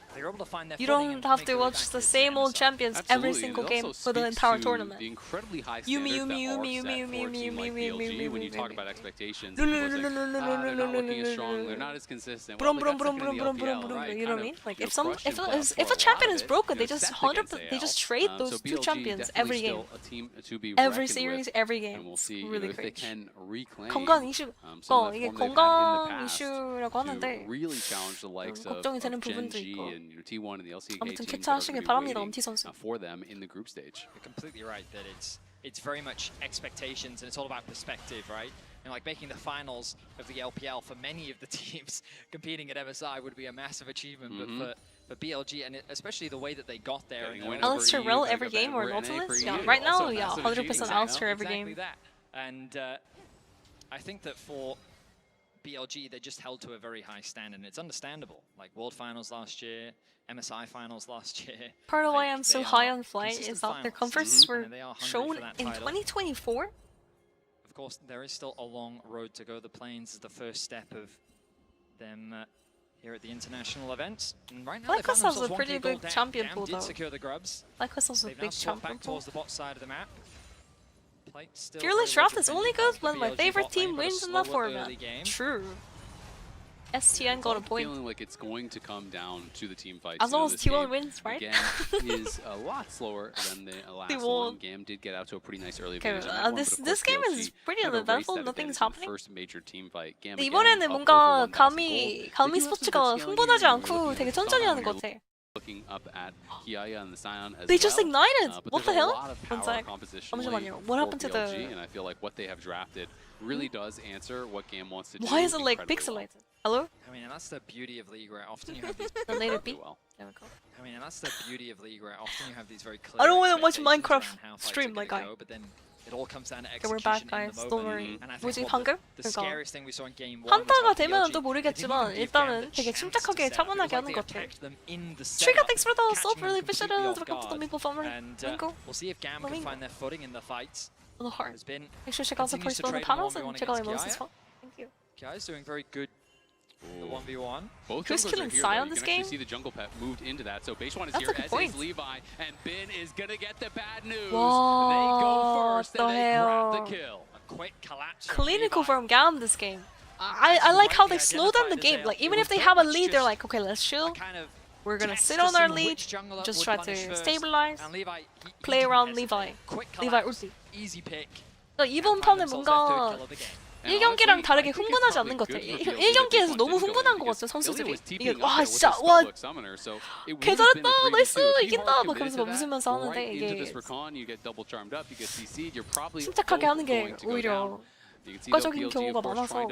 You don't have to watch the same old champions every single game for the entire tournament. The incredibly high Yumi, standards Yumi, that Yumi, are set Yumi, for a team like Yumi, Yumi, BLG. When you Yumi, talk Yumi. about expectations, No, no, people no, say, no, no, no, they're no, not no, looking no, as no, strong, no, they're no. not as consistent. Brum, Well, they brum, got brum, second in the brum, brum, LPL, brum, right? you know what I Kind mean? of, Like you know, if some crushed in top if for a champion lot is of it, broken, you they know, just set 100 against they AL. just trade So those two BLG champions definitely every game. still a team to be Every reckoned series, with, every game. and we'll It's see really if they crazy. can reclaim 건강 이슈, some of the 이게 form they've had in the 건강 past 이슈라고 to 하는데 really challenge the likes of 걱정이 되는 Gen 부분도 G 있고. and T1 and the LCK 아무튼 teams that are 캡처하시길 going to be 바랍니다, waiting 엄티 선수. for them in the group stage. You're completely right that it's very much expectations, and it's all about perspective, right? And like making the finals of the LPL for many of the teams competing at MSI would be a massive achievement, but for BLG, and especially the way that they got there. Alistair Rel every game or Nautilus? Yeah, right now, yeah, 100% Alistair every game. Exactly that. And I think that for BLG, they just held to a very high standard, and it's understandable. Like World Finals last year, MSI Finals last year. Part of why like, I'm so they high are on Flight consistent is that their finalists, conferences were and they are hungry shown for that in title. 2024. Of course, there is still a long road to go. The Plains is the first step of them here at the international events. And right now, Black they found Crystal's a themselves pretty 1K gold big down. champion GAM pool, did though. secure the grubs. Black Crystal's a They've now big swapped champion back pool. towards the bot side of the map. Plate still Fearless very well Draft is only defended good by when my BLG favorite bot lane, team but a wins in that slower format. early game. True. STN got a point. Feeling like it's going to come down to the team fights. As long as this T1 game, wins, right? Again, is a lot slower than the last T1. one. GAM did get out to a pretty nice early Okay, advantage. on that one, this but of course game BLG is pretty kind of erased uneventful. that Nothing's advantage in the happening. first major team fight. GAM 근데 again 이번에는 up 뭔가 over 1,000 gold. 감이 스포츠가 흥분하지 않고 되게 천천히 하는 것 같아. Looking up at Kiaya and the Scion as They well. just ignited! But What the there's a hell? lot of One power sec. compositionally 잠시만요. What for happened to BLG, the... and I feel like what they have drafted really does answer what GAM wants to do. Why is it like incredibly pixelated? Hello? I mean, and that's the beauty of League, where often you have these... The native B? well. There we go. I mean, and that's the beauty of League, where often you have these very clear I don't want to watch expectations Minecraft around how fights stream are like gonna I. go, but then it all comes down to Okay, we're execution back, in guys. the Don't moment. worry. And I think 뭐지, what 방금? the 그러니까 scariest thing we saw in game 1 한타가 was how 되면 BLG, 또 모르겠지만 they didn't even give GAM 일단은 the 되게 chance to 침착하게 set up. 차분하게 It was like 하는 they 것 같아. attacked them in the Trigger, setup, thanks for the catching sub, them really completely appreciate it. off guard. Don't people farmer. And Thank you. we'll see if GAM can Flamingo. find their footing in the fights. A little hard. There's been Make sure check out the continues first to on the trade panels more and V1 check out against Emotes as Kiaya. well. Thank you. Kiaya's doing very good. The 1v1. Both Who's junglers killing are here, Sai though. on You this can actually game? see the jungle pet moved into that. So Beishwan is That's here, a good as point. is Levi, and Bin is gonna get the bad news. Whoa, They go first the and they hell. grab the kill. A quick collapse. from Clinical Levi. from GAM this game. I like how they slow down the game. Like even if they have a lead, they're like, okay, let's chill. Kind of We're gonna test sit to on our see lead, which jungler just would try punish to first. stabilize, And Levi, he play didn't around hesitate. Levi. Quick Levi collapse, ulti. easy pick. 그러니까 이번 판은 뭔가 1경기랑 다르게 흥분하지 않는 것 같아. 1경기에서 너무 흥분한 것 같아, 선수들이. 이게 와 진짜 와 개 잘했다, 나이스, 이긴다 막 그러면서 막 웃으면서 하는데 이게 침착하게 하는 게 오히려 효과적인 경우가 많아서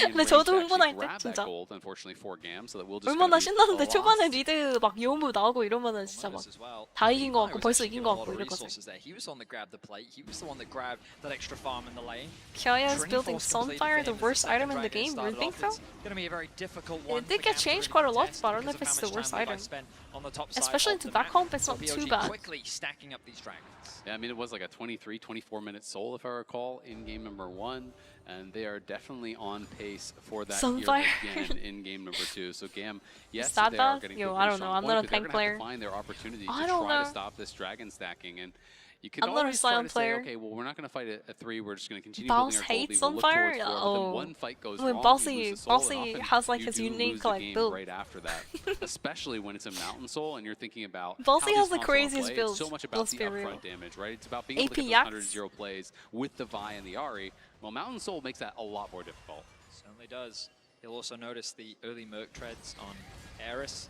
근데 저도 흥분할 때 진짜 얼마나 신나는데 초반에 리드 막 요무 나오고 이러면은 진짜 막 다 이긴 것 같고 벌써 이긴 것 같고 이랬거든. He was on the grab the plate. He was the one that grabbed that extra farm in the lane. Kiaya is building Sunfire, the worst item in the game. You think so? Gonna be a very difficult one. It did get changed quite a lot, but I don't know if it's the worst item. Especially into that comp, it's not too bad. Quickly stacking up these dragons. Yeah, I mean, it was like a 24-minute soul, if I recall, in game number 1. And they are definitely on pace for that Sunfire. here again in game number 2. So GAM, yes, that they are bad? getting Yo, to a I pretty don't know. strong I'm point, not a but they're tank gonna have player. to find their opportunity I to don't try know. to stop this dragon stacking. And you could I'm not a always try silent to player. say, okay, well, we're not going to fight a 3. We're just going to continue Boss building our hates gold. We'll look Sunfire? towards 4, but then one fight goes When wrong, Bossy- you lose the soul, and Bossy often has, like, you his do unique, lose the like, game build. right after that, especially when it's a mountain soul and you're thinking about Bossy how has these the comps wanna craziest play. build, It's so much about let's the be real. upfront damage, right? It's about being able to get AP those Yax? 100-0 plays with the Vi and the Ahri. Well, Mountain Soul makes that a lot more difficult. Certainly does. You'll also notice the early Merc treads on Eris.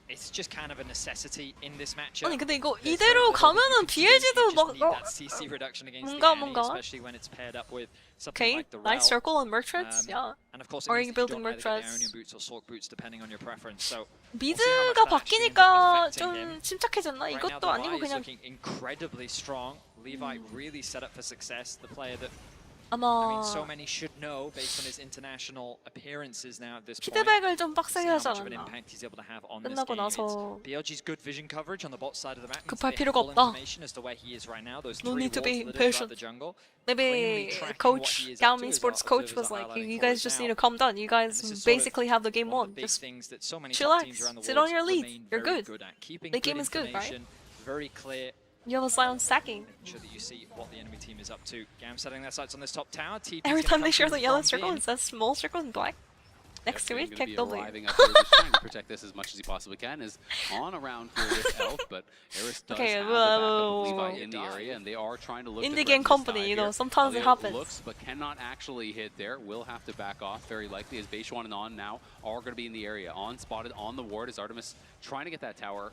It's just kind of a necessity in this matchup. 아니 근데 이거 이대로 가면은 BLG도 막 that CC reduction against 뭔가 the Annie, 뭔가. especially when it's paired up with something Okay, like the nice Rel. circle on Merc treads. Yeah. And of course, Or are it means you that building don't Merc either get the treads? Ionian boots or Sork boots depending on your preference. So 미드가 바뀌니까 좀 침착해졌나? right now, 이것도 the 아니고 Vi is 그냥 looking incredibly strong. Levi really set up for success. The player that I 아마 mean, so many should know based on his international appearances now at this point. 피드백을 좀 See 빡세게 how 하지 much of an 않았나? impact he's able to have on this 끝나고 game. 나서 It's BLG's good vision coverage on the bot side of the map. means 급할 they have 필요가 full 없다. information as to where he is right now. Those No three need to be wards littered throughout impatient. the jungle. Maybe Cleanly tracking what coach, he is up GAM to, as Esports our coach observers was are like, you highlighting guys for us just now. need to calm down. You guys And this is sort of basically have the game one won. of the big Just things that so many chillax. top teams around the Sit world on your lead. remain You're very good. at. Keeping The good game is good, right? information, very clear. You have a silent stacking. Making sure that you see what the enemy team is up to. GAM setting their sights on this top tower. TP's Every gonna time they come share through the yellow from circle, bin. it's a small circle in black. Next to it, Gonna kick be W. arriving up here, just trying to protect this as much as he possibly can. Is on around here with Elf, but Eris does Okay, have the backup of Levi whoa. in the area, and they are trying to look Indie to game threaten this company, side you know, here. sometimes it Elio happens. looks, but cannot actually hit there. Will have to back off, very likely, as Beishwan and On now are going to be in the area. On spotted on the ward is Artemis trying to get that tower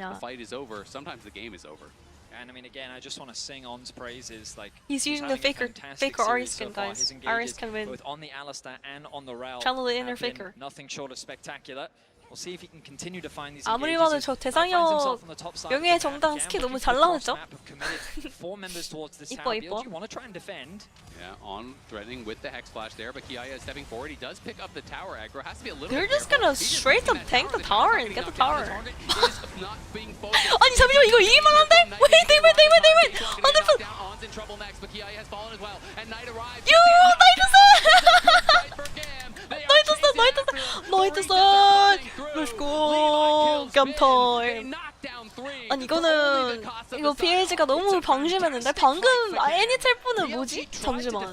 yeah. the fight is over, sometimes the game is over. And I mean, again, I just want to sing On's praises. Like He's using the faker Ari skin, guys. Ari can win. Both on the Alistair and on the Rel. Channel the inner faker. Nothing short of spectacular. We'll see if he can continue to find these 아무리 봐도 저 대상역 명예의 정당 스킬 너무 잘 나왔죠? 이뻐 이뻐. Yeah, on threatening with the Hex Flash there, but Kiaya is stepping forward. He does pick up the tower aggro. Has to be a little They're bit just gonna straight up tank the tower and get the tower. not being focused. 아니 잠시만 이거 이기만 한데? Wait, they win! Wonderful! On's in trouble next, but Kiaya has fallen as well. And Knight arrives. 요! 나이트스! Let's go! GAM time! 아니 이거 BLG가 너무 방심했는데 방금 애니텔프는 뭐지? 잠시만.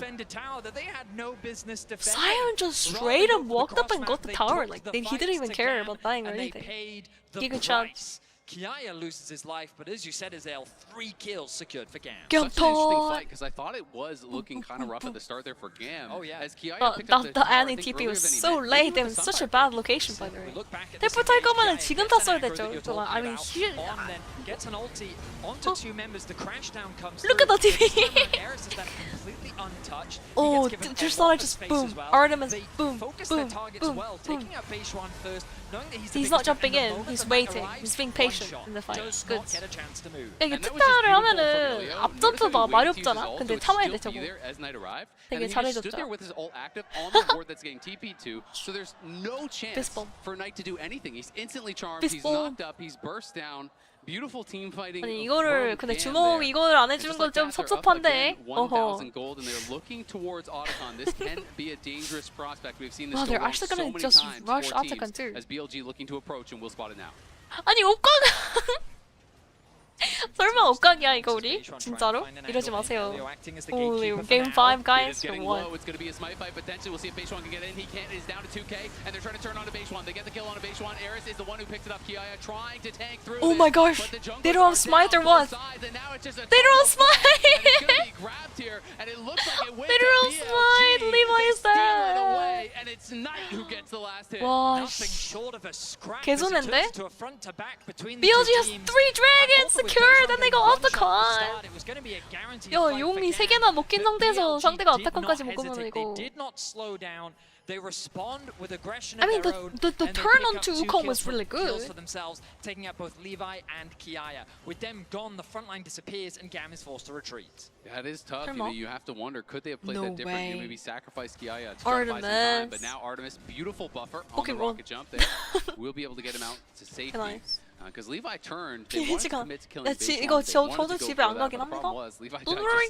Sion just straight up walked up and got the tower. Like he didn't even care about dying or anything. Giga chance. Kiaya loses his life, but as you said, Azale, 3 kills secured for GAM. Such an interesting fight because I thought it was looking kind of rough at the start there for GAM. Oh yeah. As Kiaya picked up the Annie TP was so late. They were in such a bad location, by the way. 텔포 탈 거면은 지금 탔어야 됐죠. I mean, gets an ulti onto 2 members. The crash down comes. Look at the TP. Completely untouched. Oh, just thought I just boom. Artemis boom, boom, boom, boom. He's not jumping in. He's waiting. He's being patient in the fight. Good. 야, 이게 특단을 하면은 앞점프 막 말이 없잖아. 근데 참아야 돼 저거. 되게 잘해줬죠. with his ult active on the board that's getting TP to, so there's no chance for Knight to do anything. He's instantly charmed. He's knocked up. He's burst down. Beautiful team fighting. 아니 이거를 근데 주먹 이거를 안 해주는 건 좀 섭섭한데. 어허. gold, and they're looking towards Otacon. This can be a dangerous prospect. We've seen this Wow, go they're wrong actually so gonna many just times rush for Otacon teams too. as BLG looking to approach, and we'll spot it now. 아니 옷가가 설마 옷가기야 이거 우리? 진짜로? 이러지 마세요. Holy game 5 guys for one. It's going to be a smite fight potentially. We'll see if Beishwan can get in. He can't. He's down to 2k, and they're trying to turn on to Beishwan. They get the kill on to Beishwan. Eris is the one who picks it up. Kiaya trying to tank through. Oh my gosh! They don't have smite or what? They don't have smite! They don't have smite! Levi is there! And it's Knight who gets the last hit. 와, 개소낸데? BLG has 3 dragons secured and they go Otacon! 야, 용이 3개나 먹힌 상태에서 상대가 Otacon 먹으면 이거. They respond with aggression. I mean, the turn onto Wukong was really good. For themselves, taking out both Levi and Kiaya. With them gone, the front line disappears and GAM is forced to retreat. That is tough. You have to wonder, could they have played that different? You maybe sacrifice Kiaya to Artemis. buy some time, but now Artemis, beautiful buffer on the rocket jump there. We'll be able to get him out to safety. Because Levi turned, they wanted to commit to killing Beishwan. 이거 저도 집에 안 가긴 합니다. Don't worry.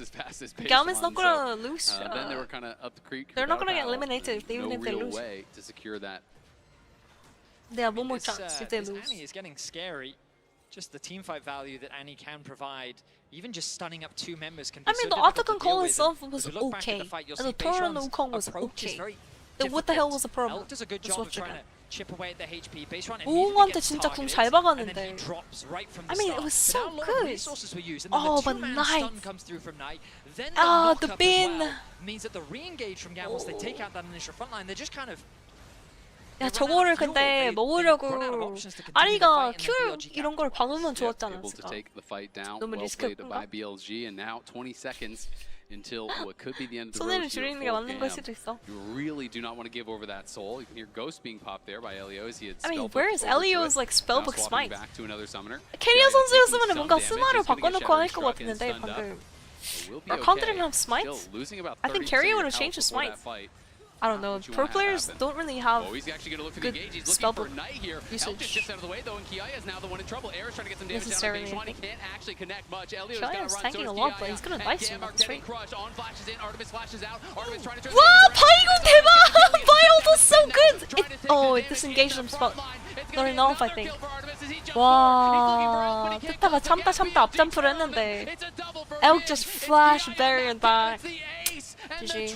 GAM is not gonna lose. Then they were kind of up the creek. They're not gonna get eliminated even if they lose. Way to secure that. They have one more chance if they lose. Annie is getting scary. Just the team fight value that Annie can provide, even just stunning up 2 members can be I mean, the Otacon call itself was okay, and the turn on the Wukong was okay. What the hell was the problem? does a good job of trying to chip away at the HP. 오공한테 진짜 궁 잘 박았는데. I mean, it was so good. Oh, but Knight. Ah, the bin. Means that the re-engage from GAM once they take out that initial front line, they're just kind of. 야 저거를 근데 먹으려고 아리가 Q 이런 걸 박으면 좋았잖아. 너무 리스크였구나. by BLG, and now 20 seconds until what could be the end of the road. 손해를 줄이는 게 맞는 걸 수도 있어. You really do not want to give over that soul. You can hear Ghost being popped there by Elio as he had. I mean, where is Elio's like spellbook smite? Back to another summoner. 캐리어 선수였으면 뭔가 스마를 바꿔놓고 할 것 같았는데 방금. Our counter didn't have smite. I think Carrier would have changed the smite. I don't know. Pro players don't really have good spellbook usage. Necessarily. Kiaya is tanking a lot, but he's gonna knife soon. That's right. Wow, 바이군 대박! Bayo was so good! Oh, it disengaged him spot. Not enough, I think. 와, 뜻다가 참다 앞점프를 했는데 Elk just flash barrier back. GG.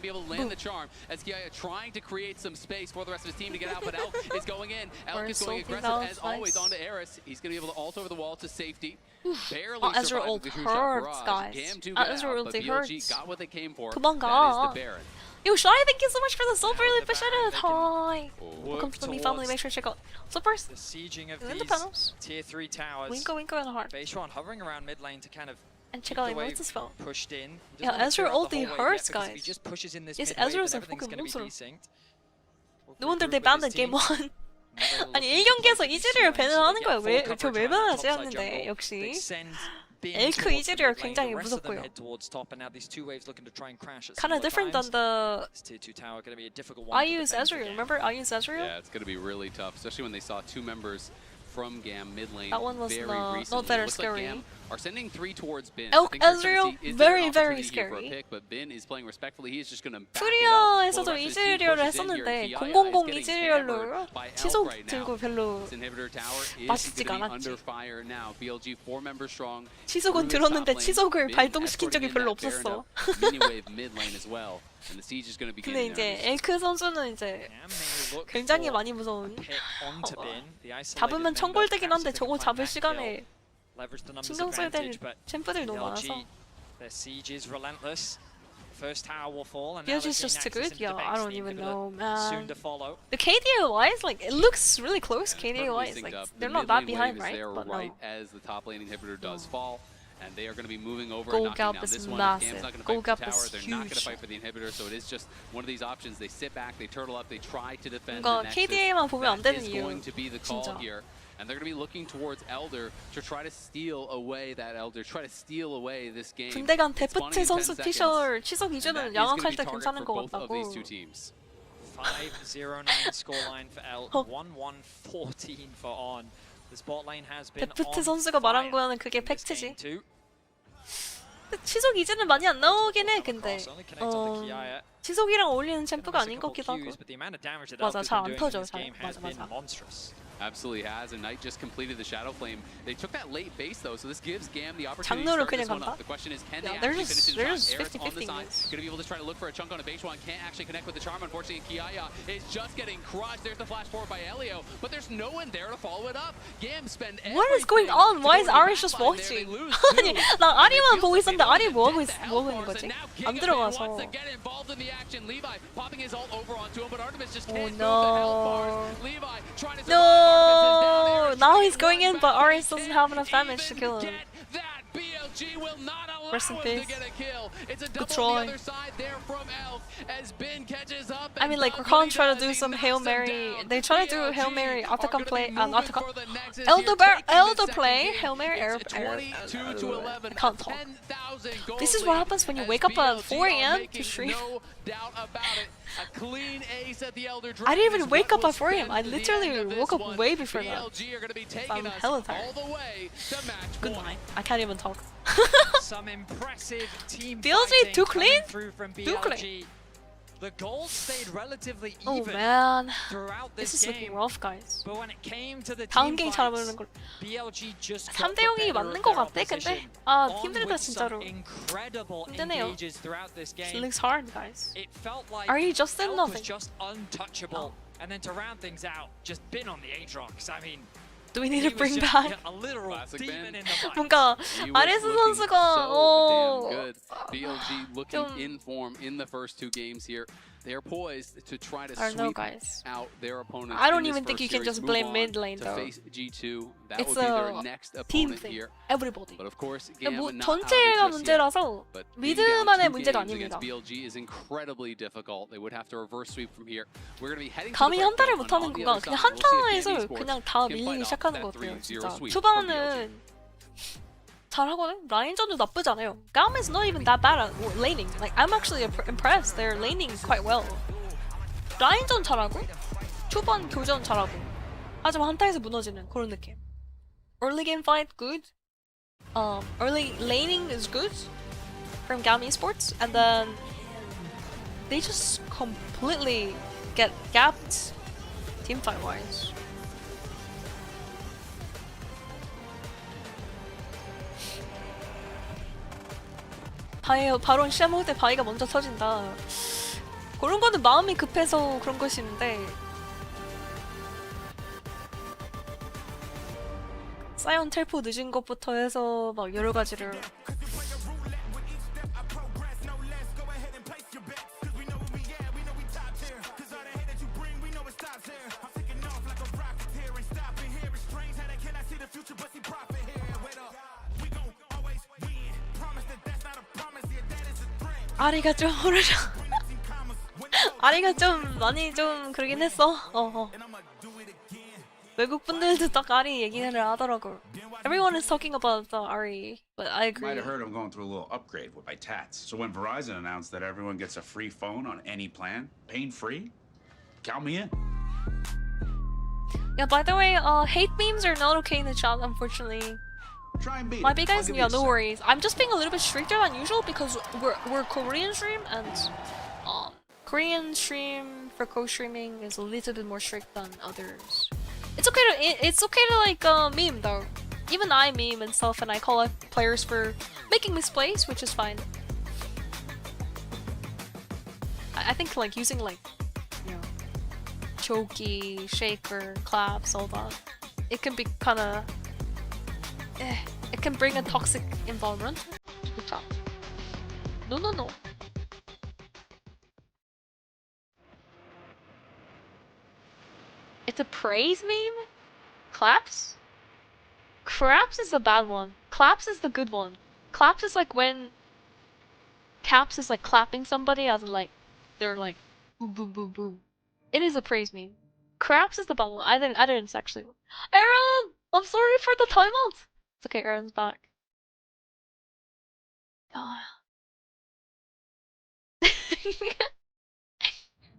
going to be able to land the charm as Kiaya trying to create some space for the rest of his team to get out, but Elk is going in. Elk is going aggressive as always onto Eris. He's going to be able to ult over the wall to safety. Barely Oh, Ezra survived ult the cruise shot hurts, barrage. guys. GAM 2 got Ezra out, ult but BLG hurts. got what they came for. 그만 That 가. is the Baron. Yo, Shy, thank you so much for the silver appreciated. Hi. Welcome to the Me family. Make sure to check out Slippers. The sieging of And the these panels. tier 3 towers. Winko, Winko, and heart. Beishuan hovering around mid lane to kind of And check keep out the wave emotes as well. pushed in. He Yeah, doesn't wanna Ezra clear out the ulti whole wave hurts, yet, because if guys. he just pushes in this Yes, mid wave, Ezra's then a everything's fucking going to be loser. desynced. No wonder they banned it game 1. 아니 1경기에서 이즈리얼 밴을 하는 거야. 저 왜 밴하지 했는데 역시 엘크 이즈리얼 굉장히 무섭고요. Kind of different than the I use Ezreal. Remember I use Ezreal? Yeah, it's going to be really tough, especially when they saw two members from GAM mid lane That one was very not recently. that It looks scary. like GAM are sending 3 towards Bin. Elk I think they're trying to Ezreal, see, is there an very opportunity here for a scary. pick, but Bin is playing respectfully. He's just going to back it up. While the 푸리아에서도 rest of his team 이즈리얼을 pushes in here. 했었는데 Kiaya is 000 getting 이즈리얼로 hammered by Elk 치속 right now. 들고 별로 This inhibitor tower is 맛있지가 going to be 않았지. under fire now. BLG 4 members strong. 치속은 들었는데 치속을 발동시킨 적이 별로 없었어. Miniwave mid lane as well. And the siege is going to be 근데 getting 이제 there. 엘크 선수는 이제 굉장히 많이 무서운. 잡으면 청골되긴 한데 저거 잡을 시간에 신경 써야 될 챔프들이 너무 많아서. Their siege is relentless. First tower will fall, and BLG is just too good. Yeah, I don't even know, soon man. to follow. The KDA wise, like it looks really close. KDA wise, Synced like up. they're The not mid that lane behind, wave is right? there But right no. as the top lane inhibitor does fall, and they are going to be moving over Gold and knocking gap down is this one. massive. If GAM's not going to Gold fight for gap the tower, is they're not going to huge. fight for the inhibitor, so it is just one of these options. They sit back, they turtle up, they try to defend 뭔가 the nexus. KDA만 보면 안 That 되는 is 이유. going to be the call 진짜. here. And they're going to be looking towards Elder to try to steal away that Elder, try to steal away this game. 군대 간 It's spawning 데프트 in 10 선수 seconds. 피셜 치속 And that 이주는 is going to 양악할 be 때 target 괜찮은 for 것 both of these 같다고. two teams. 5-0-9 scoreline for L. 1-1-14 for On. The spot lane has been 데프트 on 선수가 말한 fire 거는 그게 in this game 팩트지. too. 근데 치속 이제는 많이 안 나오긴 해. 근데 Only connect on the Kiaya. 치속이랑 어울리는 챔프가 Miss a 아닌 couple 것기도 하고. cues, but the amount of damage that 맞아, Elk has 잘 안 been doing in 터져. this game has 맞아, been 맞아. monstrous. Absolutely has, and Knight just completed the Shadow Flame. They took that late base though, so this gives GAM the opportunity to 장르로 start this 그냥 one 간다? up. The question is, can Yeah, they they're actually just- finish they're this just shot? Eric's on the 50-50 side, guys. gonna be able to try to look for a chunk on a base one, can't actually connect with the charm, unfortunately, and Kiaya is just getting crushed. There's the flash forward by Elio, but there's no one there to follow it up. GAM spend What is going on? Why is Ari just watching? 아니 나 아리만 보고 있었는데 아리 뭐 하고 있는 거지? 안 들어가서. wants to get involved in the action. Levi popping his ult over onto him, but Artemis just Oh can't move the health no. bars. Levi trying to survive. Artemis is down there. No! Now he's going in, but Aris doesn't have enough damage to kill him. That BLG will not allow Rest in him peace. to get a kill. It's a double Good on try. the other side there from Elf as Ben catches up. I mean, like Rakan try to do some Hail Mary. They try to do Hail Mary Atacon play. Elder play. Hail Mary air. I can't talk. This is what happens when you wake up at 4 a.m. to stream. No doubt about it. A clean ace at the Elder I didn't even Dragon wake is up what at 4 a.m. I will literally stand woke this up one. way before that. BLG are going to be I'm taking us hella tired. all the way to match Good point. night. I can't even talk. Some impressive team BLG fighting too coming clean? through from Too clean. BLG. The goals stayed relatively Oh even man, throughout this this is looking game. rough, guys. But when it came to the 다음 team 게임 잘 fights, 보는 걸. BLG just got 3대 the 0이 better 맞는 of 것 their 같아. 근데 opposition. 아 On 힘들다 with some 진짜로. incredible 힘드네요. engages throughout this It game. looks hard, guys. It felt like Are you just in Elk nothing? was just untouchable. And then to round things out, just been on the Aatrox. I mean, Do we need he to was bring just back? a literal Classic demon Ben. in the fight. 뭔가 He was 아레스 looking 선수가 so damn good. BLG looking 좀- in form in the first 2 games here. They are poised to try to I don't know, sweep guys. out their opponents. I don't in this even think first you can series, just move blame on mid lane, to though. face G2. That It's would be their a next team opponent thing. here. Everybody. But of course, GAM 뭐 not out of it 전체가 just yet. 문제라서 But being down 미드만의 2 문제가 games against 아닙니다. BLG is incredibly difficult. They would have to reverse sweep from here. We're going to be heading to 감히 the break 한타를 down. 못하는 On the 구간 other 그냥 side, we'll see if 한타에서 Esports 그냥 다 can 밀리기 fight off 시작하는 that 것 같아요 3-0 진짜 sweep from BLG. 초반은 잘하거든? 라인전도 나쁘지 않아요. GAM is not even that bad at laning. Like I'm actually impressed. They're laning quite well. 라인전 잘하고 초반 교전 잘하고 하지만 한타에서 무너지는 그런 느낌. Early game fight good. Early laning is good from GAM Esports, and then they just completely get gapped teamfight wise. 바론 시합 먹을 때 바위가 먼저 터진다. 그런 거는 마음이 급해서 그런 것인데 사이언 텔포 늦은 것부터 해서 막 여러 가지를 아리가 좀 오르죠. 아리가 좀 많이 좀 그러긴 했어. 외국 분들도 딱 아리 얘기를 하더라고. Everyone is talking about the Ari, but I agree. Might have heard I'm going through a little upgrade with my tats. So when Verizon announced that everyone gets a free phone on any plan, pain-free, count me in. Yeah, by the way, hate memes are not okay in the chat, unfortunately. Try and beat My it. big I'll guys, give yeah, you a no sec. worries. I'm just being a little bit stricter than usual because we're Korean stream and Korean stream for co-streaming is a little bit more strict than others. It's okay to like meme though. Even I meme and stuff, and I call out players for making misplays, which is fine. I think like using like, you know, chokey, shaker, claps, all that. It can be kind of, it can bring a toxic environment. Good job. No. It's a praise meme? Claps? Craps is the bad one. Claps is the good one. Claps is like when Caps is like clapping somebody as in like they're like boom boom boom boom. It is a praise meme. Craps is the bad one. I didn't actually. Aaron! I'm sorry for the timeout! It's okay, Aaron's back.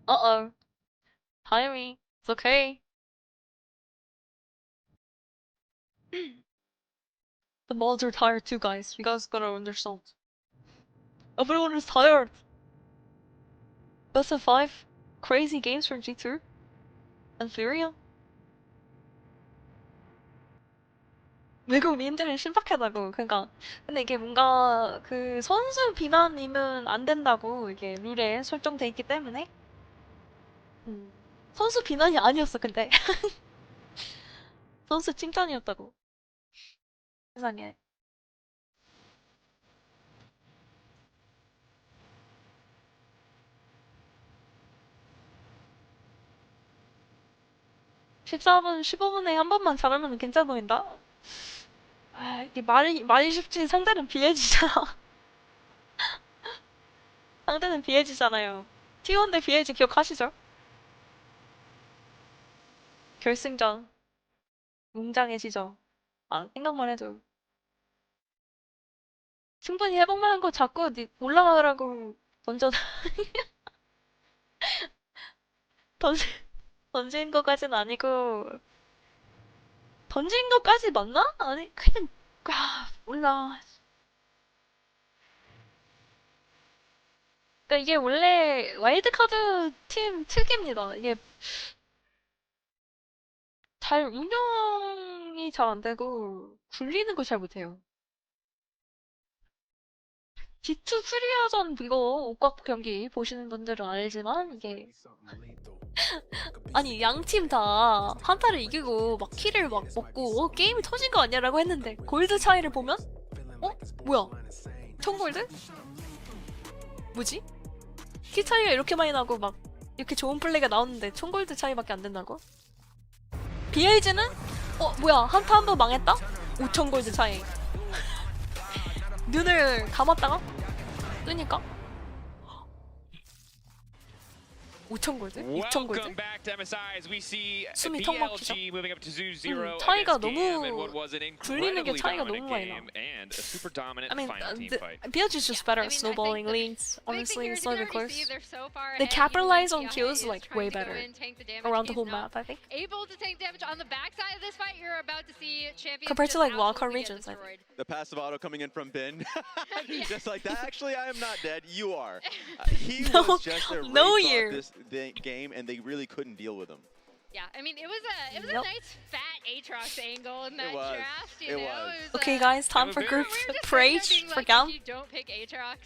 Uh-oh. Timing. It's okay. The mods are tired too, guys. You guys gotta understand. Everyone is tired. Best of 5 crazy games from G2 and FURIA. 외국 밈들은 신박하다고. 그러니까 근데 이게 뭔가 그 선수 비난이면 안 된다고 이게 룰에 설정돼 있기 때문에 선수 비난이 아니었어 근데 선수 칭찬이었다고. 세상에. (14분) (15분에) 한 번만 잘하면 괜찮아 보인다. 아, 이게 말이 쉽지 상대는 BLG잖아. 상대는 BLG잖아요. T1 대 BLG 기억하시죠? 결승전. 웅장해지죠. 아, 생각만 해도. 충분히 해볼만한 거 자꾸 올라가라고 던진 것까진 아니고 던진 것까지 맞나? 아니 그냥 몰라. 그러니까 이게 원래 와일드카드 팀 특기입니다. 이게 잘 운영이 잘 안 되고 굴리는 걸 잘 못해요. G2 퓨리아전 이거 옥각 경기 보시는 분들은 알지만 이게 아니 양팀 다 한타를 이기고 막 킬을 막 먹고 게임이 터진 거 아니야라고 했는데 골드 차이를 보면 뭐야 1000골드? 뭐지? 킬 차이가 이렇게 많이 나고 막 이렇게 좋은 플레이가 나오는데 1000골드 차이밖에 안 된다고? BLG는 뭐야 한타 한 번 망했다? 5000골드 차이. 눈을 감았다가 뜨니까 5000골드? 6000골드? 숨이 턱 막히죠? 차이가 너무 굴리는 게 차이가 너무 많이 나. I mean, BLG is just better at snowballing lanes. Honestly, it's not even close. They capitalize on kills like way better around the whole map, I think. Able to take damage on the backside of this fight, you're about to see champions compared to like wildcard regions, I think. The passive auto coming in from Bin. Just like that. Actually, I am not dead. You are. He was just a this game, and they really couldn't deal with him. Yeah, I mean, it was a nice fat Aatrox angle in that draft, you know? It was, Okay, guys, time for group praise for GAM. You don't pick Aatrox.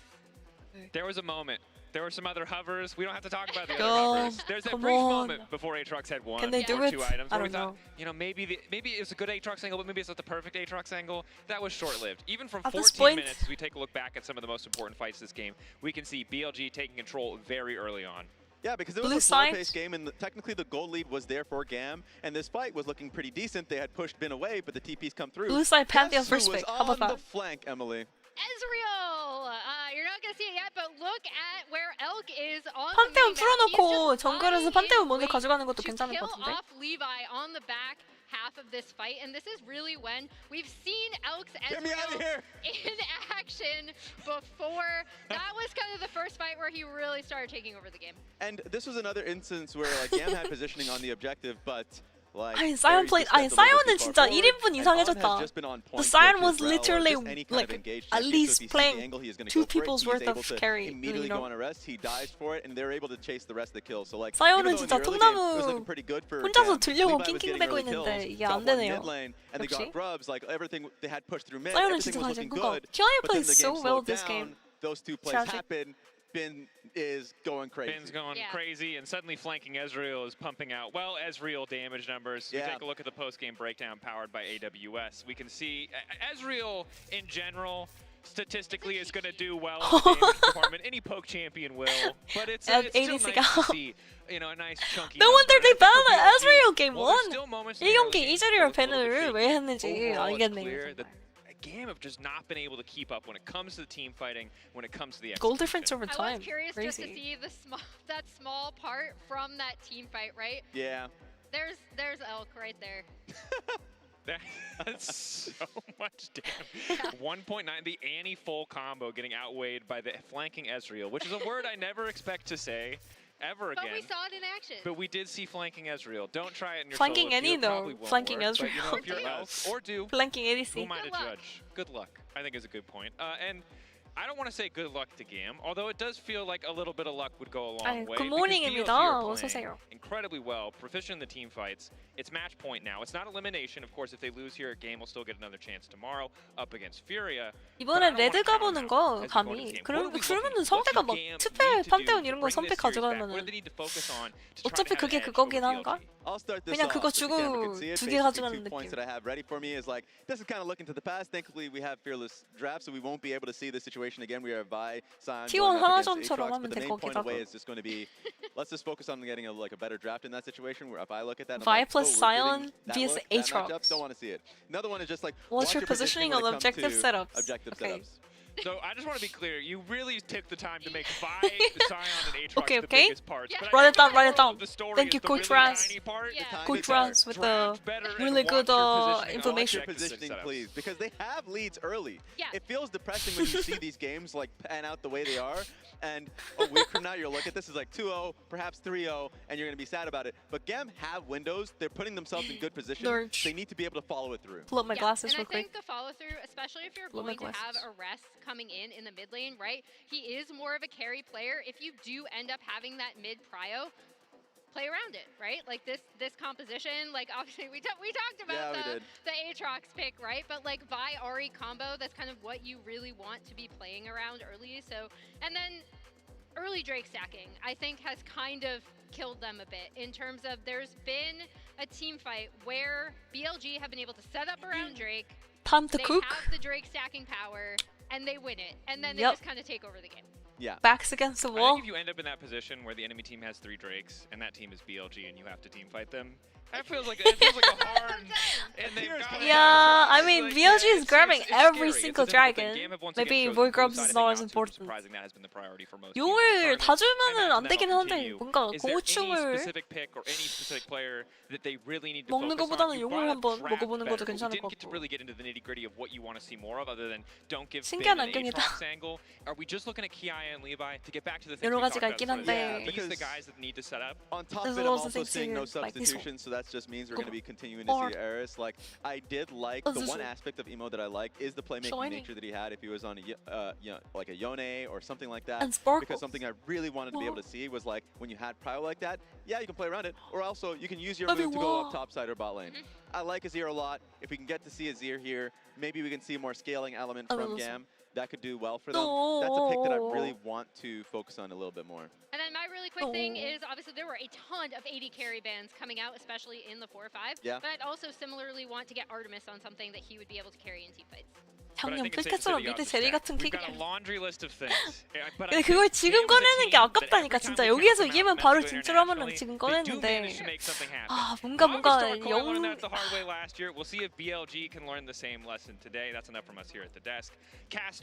There was a moment. There were some other hovers. We don't have to talk about the Go. other hovers. There's that Come brief on. moment before Aatrox had one Can they do or it? two items I where we don't thought, know. you know, maybe it's a good Aatrox angle, but maybe it's not the perfect Aatrox angle. That was short-lived. Even from At this 14 point- minutes, as we take a look back at some of the most important fights this game, we can see BLG taking control very early on. Yeah, because it was Blue a slower side. paced game, and technically the gold lead was there for GAM, and this fight was looking pretty decent. They had pushed Bin away, but the TP's come through. Blue side Pantheon Guess who first was pick. How about on that? the flank, Emily? Ezreal! You're not gonna see it yet, but look at where Elk is on 판테온 the mini map. He's 풀어놓고 just 정글에서 lying 판테온 in 먼저 wait 가져가는 것도 to 괜찮을 것 kill 같은데? off Levi on the back half of this fight, and this is really when we've seen Elks Get me out of Ezreal here! in action before. That was kind of the first fight where he really started taking over the game. And this was another instance where like GAM had positioning on the objective, but like 아니 사이언 플레이 아니 사이언은 진짜 1인분 이상해졌다. The Siren was literally like at least playing 2 people's worth of carry. Immediately You go know? on arrest, he dies for it, and they're able to chase the rest of the kills. So like 사이언은 even though in 진짜 the early game, it was 통나무 looking pretty good for 혼자서 GAM, 들려고 Levi was getting 낑낑대고 early 있는데 kills, 이게 got 안 one 되네요. mid lane, and they 역시. got grubs. Like everything they had pushed through mid, 사이언은 everything 진짜 was 잘해. looking 그거 good. KIA But then plays the so game well slowed this down. game. Those two plays Tragic. happen. Bin is going crazy. Bin's going crazy, and suddenly flanking Ezreal is pumping out, well, Ezreal damage numbers. We take a look at the post-game breakdown powered by AWS. We can see Ezreal, in general, statistically is going to do well in the damage department. Any poke champion will, but it's still nice to see, you know, a nice chunky No wonder they banned Ezreal game Well, 1. there's still moments 이 경기 이즈리얼 밴을 왜 했는지 Overall, it's 알겠네요. clear that GAM have just not been able to keep up when it comes to the team fighting, when it comes to the Goal execution. difference over I time. was curious just to Crazy. see the that small part from that team fight, right? Yeah. There's Elk right there. That's so much damage. 1.9, the Annie full combo getting outweighed by the flanking Ezreal, which is a word I never expect to say ever again. But we saw it in action. But we did see flanking Ezreal. Don't try it in your Flanking solo Annie queue. It though, probably won't flanking work, but, Ezreal. you know, if you're Elk, or do, Flanking who ADC. am I to judge? Good luck, I think is a good point. And I don't want to say good luck to GAM, although it does feel like a little bit of luck would go a long way. Good because morning입니다. BLG are 어서 playing 오세요. incredibly well, proficient in the team fights. It's match point now. It's not elimination. Of course, if they lose here, GAM will still get another chance tomorro에 up against FURIA. 이번에 레드 가보는 거 감히 그러면은 성대가 막 투페 판테온 이런 거 선택 가져가면은 어차피 그게 그거긴 한가? I'll start this 그냥 off 그거 if you can 주고 see it. 두 개 Basically, 가져가는 2 points 느낌. that I have ready for me is like, this is kind of looking to the past. Thankfully, we have fearless draft, so we won't be able to see this situation again. We have Vi, Sion, T1 going up against 하나전처럼 Aatrox, 하면 but the 될 main 것 point 같기도 away 하고. is just going to be, let's just focus on getting a better draft in that situation. Where if I look at that, I'm Vi like, plus oh, we're Sion getting that vs look, that Aatrox. matchup, don't want to see it. Another one is just like, What's watch your positioning on when it comes objective to setups? Objective Okay. setups. So I just want to be clear. You really took the time to make Vi, Sion, and Aatrox Okay, the okay. biggest parts. But I Write it think down, the write it moral down. of the story Thank is you, the Coach really Raz. tiny part. Coach Raz with the really good information. Watch your positioning, please, because they have leads early. Yeah. It feels depressing when you see these games like pan out the way they are, and a week from now you'll look at this as like 2-0, perhaps 3-0, and you're going to be sad about it. But GAM have windows. They're putting themselves in good position. Lurch. They need to be able to follow it through. Pull up my glasses and real I think quick. the follow through, especially if you're Pull up my going to have glasses. a rest coming in the mid lane, right? He is more of a carry player. If you do end up having that mid prio, play around it, right? Like this composition, like obviously we talked about the Aatrox pick, right? But like Vi Ahri combo, that's kind of what you really want to be playing around early. So, and then early Drake stacking, I think has kind of killed them a bit in terms of there's been a team fight where BLG have been able to set up around Drake. Time to They cook. have the Drake stacking power, and they win it, and then they Yep. just kind of take over the game. Yeah. Backs against the I wall. think if you end up in that position where the enemy team has 3 Drakes and that team is BLG and you have to team fight them, that feels like a hard. And they've got Yeah, I mean, BLG is grabbing it's every scary. single It's a difficult thing. dragon. GAM have once Maybe again Void chosen Grubs blue is side. not I as think honestly, important. surprising that has been the priority for most 용을 다 주면은 안 teams. 되긴 That'll 한데 continue. 뭔가 Is there any 고충을 specific pick or any specific player that they really need to 먹는 focus 것보다는 on? You 용을 brought up 한번 draft 먹어보는 better, 것도 but we 괜찮을 didn't 것 get to 같고. really get into the nitty-gritty of what you want to see more of, other than don't give 신기한 Finn an 안경이다. Aatrox angle. Are we just looking at Kiaya and Levi to get back to the things 여러 we talked 가지가 about? 있긴 So 한데. these are the guys that need to set up. On top There's of it, I'm also also things seeing no here, like this one. substitutions, so that just means we're going to be continuing to see Eris. Like, I did like the one aspect of Emo that I like is the playmaking Shiny. nature that he had if he was on like a Yone or something like that. And Sparkles. Because something I really wanted to be able to see was like when you had Prio like that, yeah, you can play around it, or also you can use your Every move to go wall. up top side or bot lane. I like Azir a lot. If we can get to see Azir here, maybe we can see more scaling element from GAM. That could do well for them. That's a pick that I really want to focus on a little bit more. And then my really quick thing is, obviously there were a ton of 80 carry bans coming out, especially in the 4-5. Yeah. But I'd also similarly want to get Artemis on something that he would be able to carry in team fights. 작년 풀캐처럼 미드 제리 같은 We've 픽. got a laundry list of things. But 근데 I 그걸 think 지금 GAM is a 꺼내는 게 team that 아깝다니까 every 진짜 time they 여기에서 come out 이기면 바로 domestically or 진출하면은 internationally, 지금 they do manage to 꺼냈는데 make something happen. 아 뭔가 Obviously, Cole learned 영 that the hard way last year. We'll see if BLG can learn the same lesson today. That's enough from us here at the desk. Cast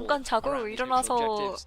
잠깐 자고 around these neutral 일어나서 objectives.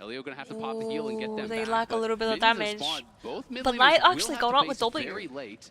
Elio gonna have to pop the heal and get them They back. lack a but little bit of minions are damage. spawned. Both mid But laners Knight will actually have got to out place with W. very late.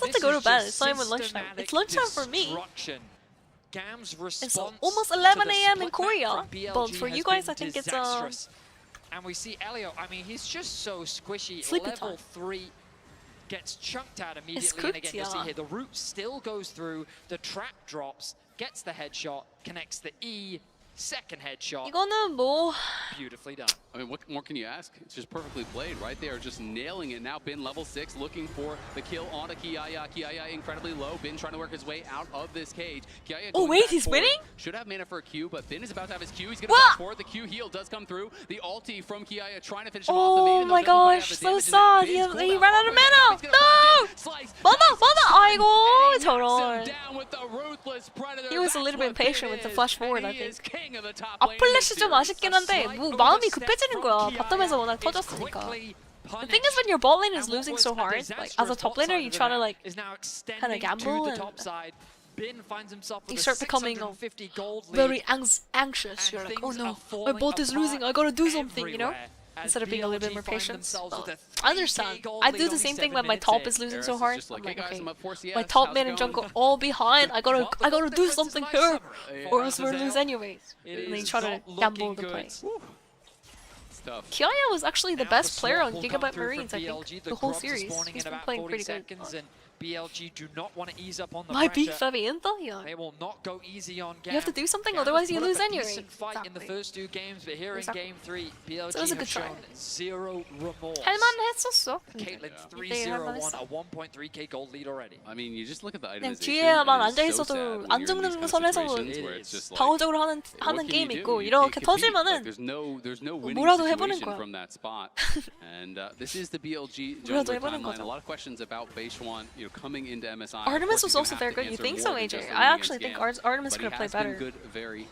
guys have to This go is to bed. just It's not even lunchtime. It's lunchtime for me. destruction. GAM's It's response almost to 11 the a.m. in split Korea, map from BLG but for has you guys, been I think it's disastrous. And we see Elio, I mean, he's just so squishy. Sleepy Level time. 3 gets chunked out immediately. cooked, And again, you'll see yeah. here, the root still goes through, the trap drops, gets the headshot, connects the E. Second headshot. 이거는 뭐 Beautifully done. I mean, what more can you ask? It's just perfectly played right there, just nailing it. Now Bin level 6, looking for the kill onto Kiaya. Kiaya incredibly low. Bin trying to work his way out of this cage. Kiaya Oh wait, he's winning? Should have mana for a Q, but Bin is about to have his Q. He's going to flash forward. The Q heal does come through. The ulti from Kiaya trying to finish him off. The Oh maiden, my though, doesn't quite gosh, have the so damage, and sad. Bin's He cooldown ran out of mana. No! 맞아. 아이고, 저런. He was a little bit impatient with the flash forward, I think. 플래시 좀 아쉽긴 한데 뭐 마음이 급해지는 거야. 바텀에서 워낙 터졌으니까. The thing is when your bot lane is losing so hard, like as a top laner, you try to like kind of gamble and you start becoming very anxious. You're like, oh no, my bot is losing. I gotta do something, you know? Instead of being a little bit more patient. But I understand. I do the same thing when my top is losing so hard. I'm like, okay, my top mid and jungle all behind. I gotta do something here, or else we'll lose anyways. And then you try to gamble the play. Kiaya was actually the best player on Gigabyte Marines, I think, the whole series. He's been playing pretty good. BLG do not want to ease up on the My pressure. beat feviknight, yeah. They will not go easy on GAM. You have to do something, GAM otherwise you put up lose a anyway. decent fight in the first two games, but here in game 3, BLG So it was a have good try. shown zero remorse. 할만했었어. Caitlyn 3-0 won a 1.3k gold lead already. I mean, you just look at the 그냥 itemization. 뒤에만 and 앉아 it's so sad 있어도 when 안 you're in these 죽는 kind of 선에서 situations where it's just like, 방어적으로 what 하는 can 게임 you 있고 do? You 이렇게 can't compete. Like, 터지면은 there's no winning 뭐라도 해보는 situation 거야. from that spot. And this is the BLG 뭐라도 jungler 해보는 timeline. 거죠. A lot of questions about Beishwan, coming into MSI. Artemis was also very good. You think so, AJ? I actually think Artemis could have played better. Good, very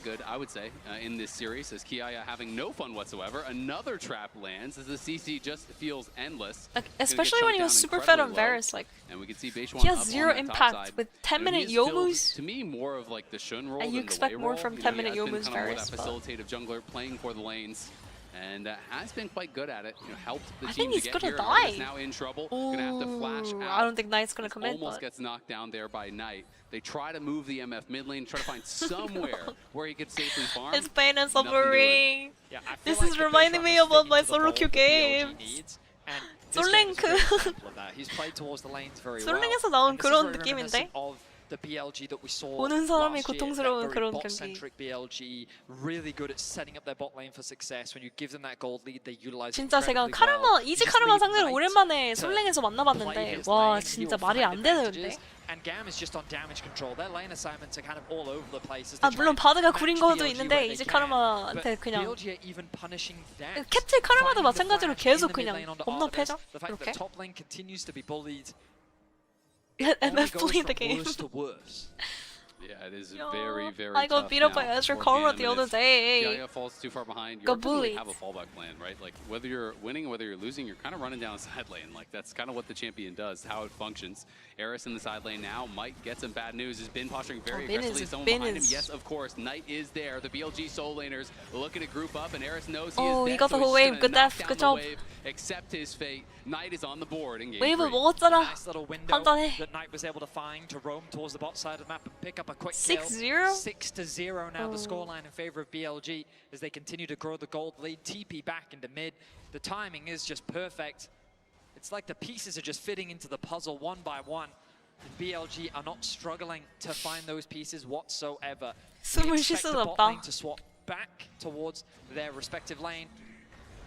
good, I would say, in this series. As Kiaya having no fun whatsoever. Another trap lands as the CC just feels endless. Like, especially when he was super fed on Varus, like and we can see Beishwan he has up zero on that impact top side. with 10-minute He is still, Youmu's. to me, more of like the Shun role And you than expect the Wei more role. from He has 10-minute been Youmu's kind of more Varus, that but- facilitative jungler playing for the lanes. And has been quite good at it. Helped the I team think to he's get gonna here. die. Artemis now in trouble. Gonna have to flash Ooh, out. I don't think Knight's gonna commit. Almost But gets knocked down there by Knight. They try to move the MF mid lane, try to find somewhere where he could safely farm. it's pain and Nothing doing. suffering. Yeah, I feel This like is the reminding Beishwan me is of all my sticking to the solo ball queue that BLG games. needs, and this game is a great example of that. He's played towards the lanes very well. 솔랭에서 나온 And this is 그런 very reminiscent 느낌인데? of the BLG that we saw 보는 사람이 last year, 고통스러운 that very 그런 bot-centric BLG, really good at setting up their bot lane for success. When you give them that gold lead, they utilize it 진짜 제가 incredibly 카르마, well. 이지 You just 카르마 leave 상대로 Knight 오랜만에 to 솔랭에서 play 만나봤는데 his 와 lane, he 진짜 will 말이 find 안 되는데. advantages, And GAM is just on damage control. Their lane assignments are kind of all over the place. 아 물론 바드가 구린 거도 있는데 이지 카르마한테 그냥 캡틀 카르마도 마찬가지로 계속 그냥 겁나 패죠. The fact 이렇게. that top lane continues to be bullied MF playing the game. worse to worse. Yeah, it is very, very I got tough beat up by now Ezreal for Karma GAM, the and other if day. Kiaya falls too far behind, you Got don't really bullied. have a fallback plan, right? Like, whether you're winning, whether you're losing, you're kind of running down a side lane. Like, that's kind of what the champion does, how it functions. Eris in the side lane now might get some bad news. Has been posturing very Bin aggressively. is- Someone Bin behind him. is- Yes, of course. Knight is there. The BLG soul laners looking to group up, and Eris knows he Oh, is he dead, got so the whole he's wave. just gonna Good knock death. down Good the job. wave, accept his fate. Knight is on the board in game 웨이브 3. 먹었잖아. Nice little window 판단해. that Knight was able to find to roam towards the bot side of the map and pick up a quick 6-0? kill. 6-0 now the Oh. scoreline in favor of BLG as they continue to grow the gold lead. TP back into mid. The timing is just perfect. It's like the pieces are just fitting into the puzzle one by one. And BLG are not struggling to find those pieces whatsoever. We 숨을 expect 쉴 the 수는 bot 없다. lane to swap back towards their respective lane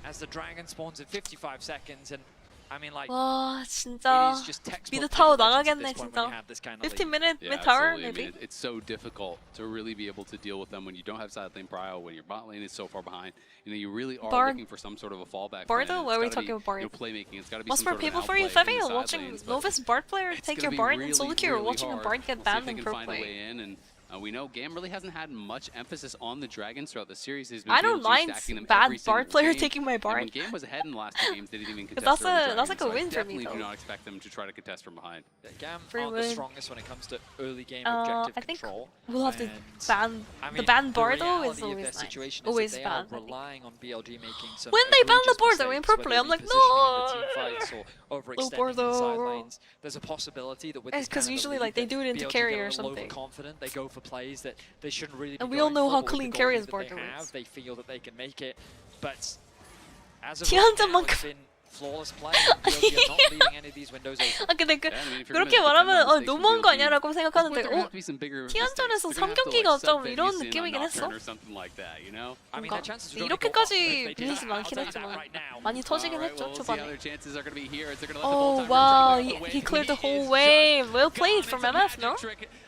as the dragon spawns in 55 seconds. And I mean, like, 와 진짜 it is just textbook 미드 타워 League of Legends at 나가겠네 this point when you 진짜. have this kind of 15 lead. minute Yeah, mid tower absolutely. I maybe. mean, it's so difficult to really be able to deal with them when you don't have side lane prio, when your bot lane is so far behind. You know, you really are Bard- looking for some sort of a fallback Bard plan. though? It's Why are we gotta talking be, about Bard? you know, playmaking. It's got to be Most some for sort of people an for you, outplay Fevy, in the side watching lanes, but novice Bard player it's take gonna your be Bard really, in solo queue or really watching a hard. Bard get We'll see if banned they in can pro find a play. way in, and we know GAM really hasn't had much emphasis on the Dragons throughout the series. There's been I don't BLG mind stacking them bad every Bard single player game. taking my And Bard. when GAM was ahead in the last two games, they didn't even But contest that's early like a Dragons, so win I for me, definitely do though. not expect them to try to contest from behind. GAM Free aren't the win. strongest when it comes to early game I objective think control. we'll have to and, ban I the mean, ban the Bard though reality is of their always nice. situation is Always that they ban. are I think. relying on BLG making some When they ban the egregious board, though, in mistakes, pro whether play, it I'm be like, positioning in the no. team fights or overextending board, in the though. sidelines. There's a possibility that with It's this 'cause kind of a usually, lead like, they that do it into BLG carry get or a little something. overconfident. They go for plays that they shouldn't really be And we all going know for, how but with clean the carry goal is lead that they Borderlands. have, they feel that they can make it. But as of Tian's right now, monk. it's been flawless play. BLG are not leaving any of these windows open. 아 근데 그렇게 말하면 너무한 거 아니야라고 생각하는데 티안전에서 3경기가 좀 이런 느낌이긴 했어. 뭔가 이렇게까지 빌리진 않긴 했지만 많이 터지긴 했죠 초반에. Oh wow, he cleared the whole wave. Well played from MF, no?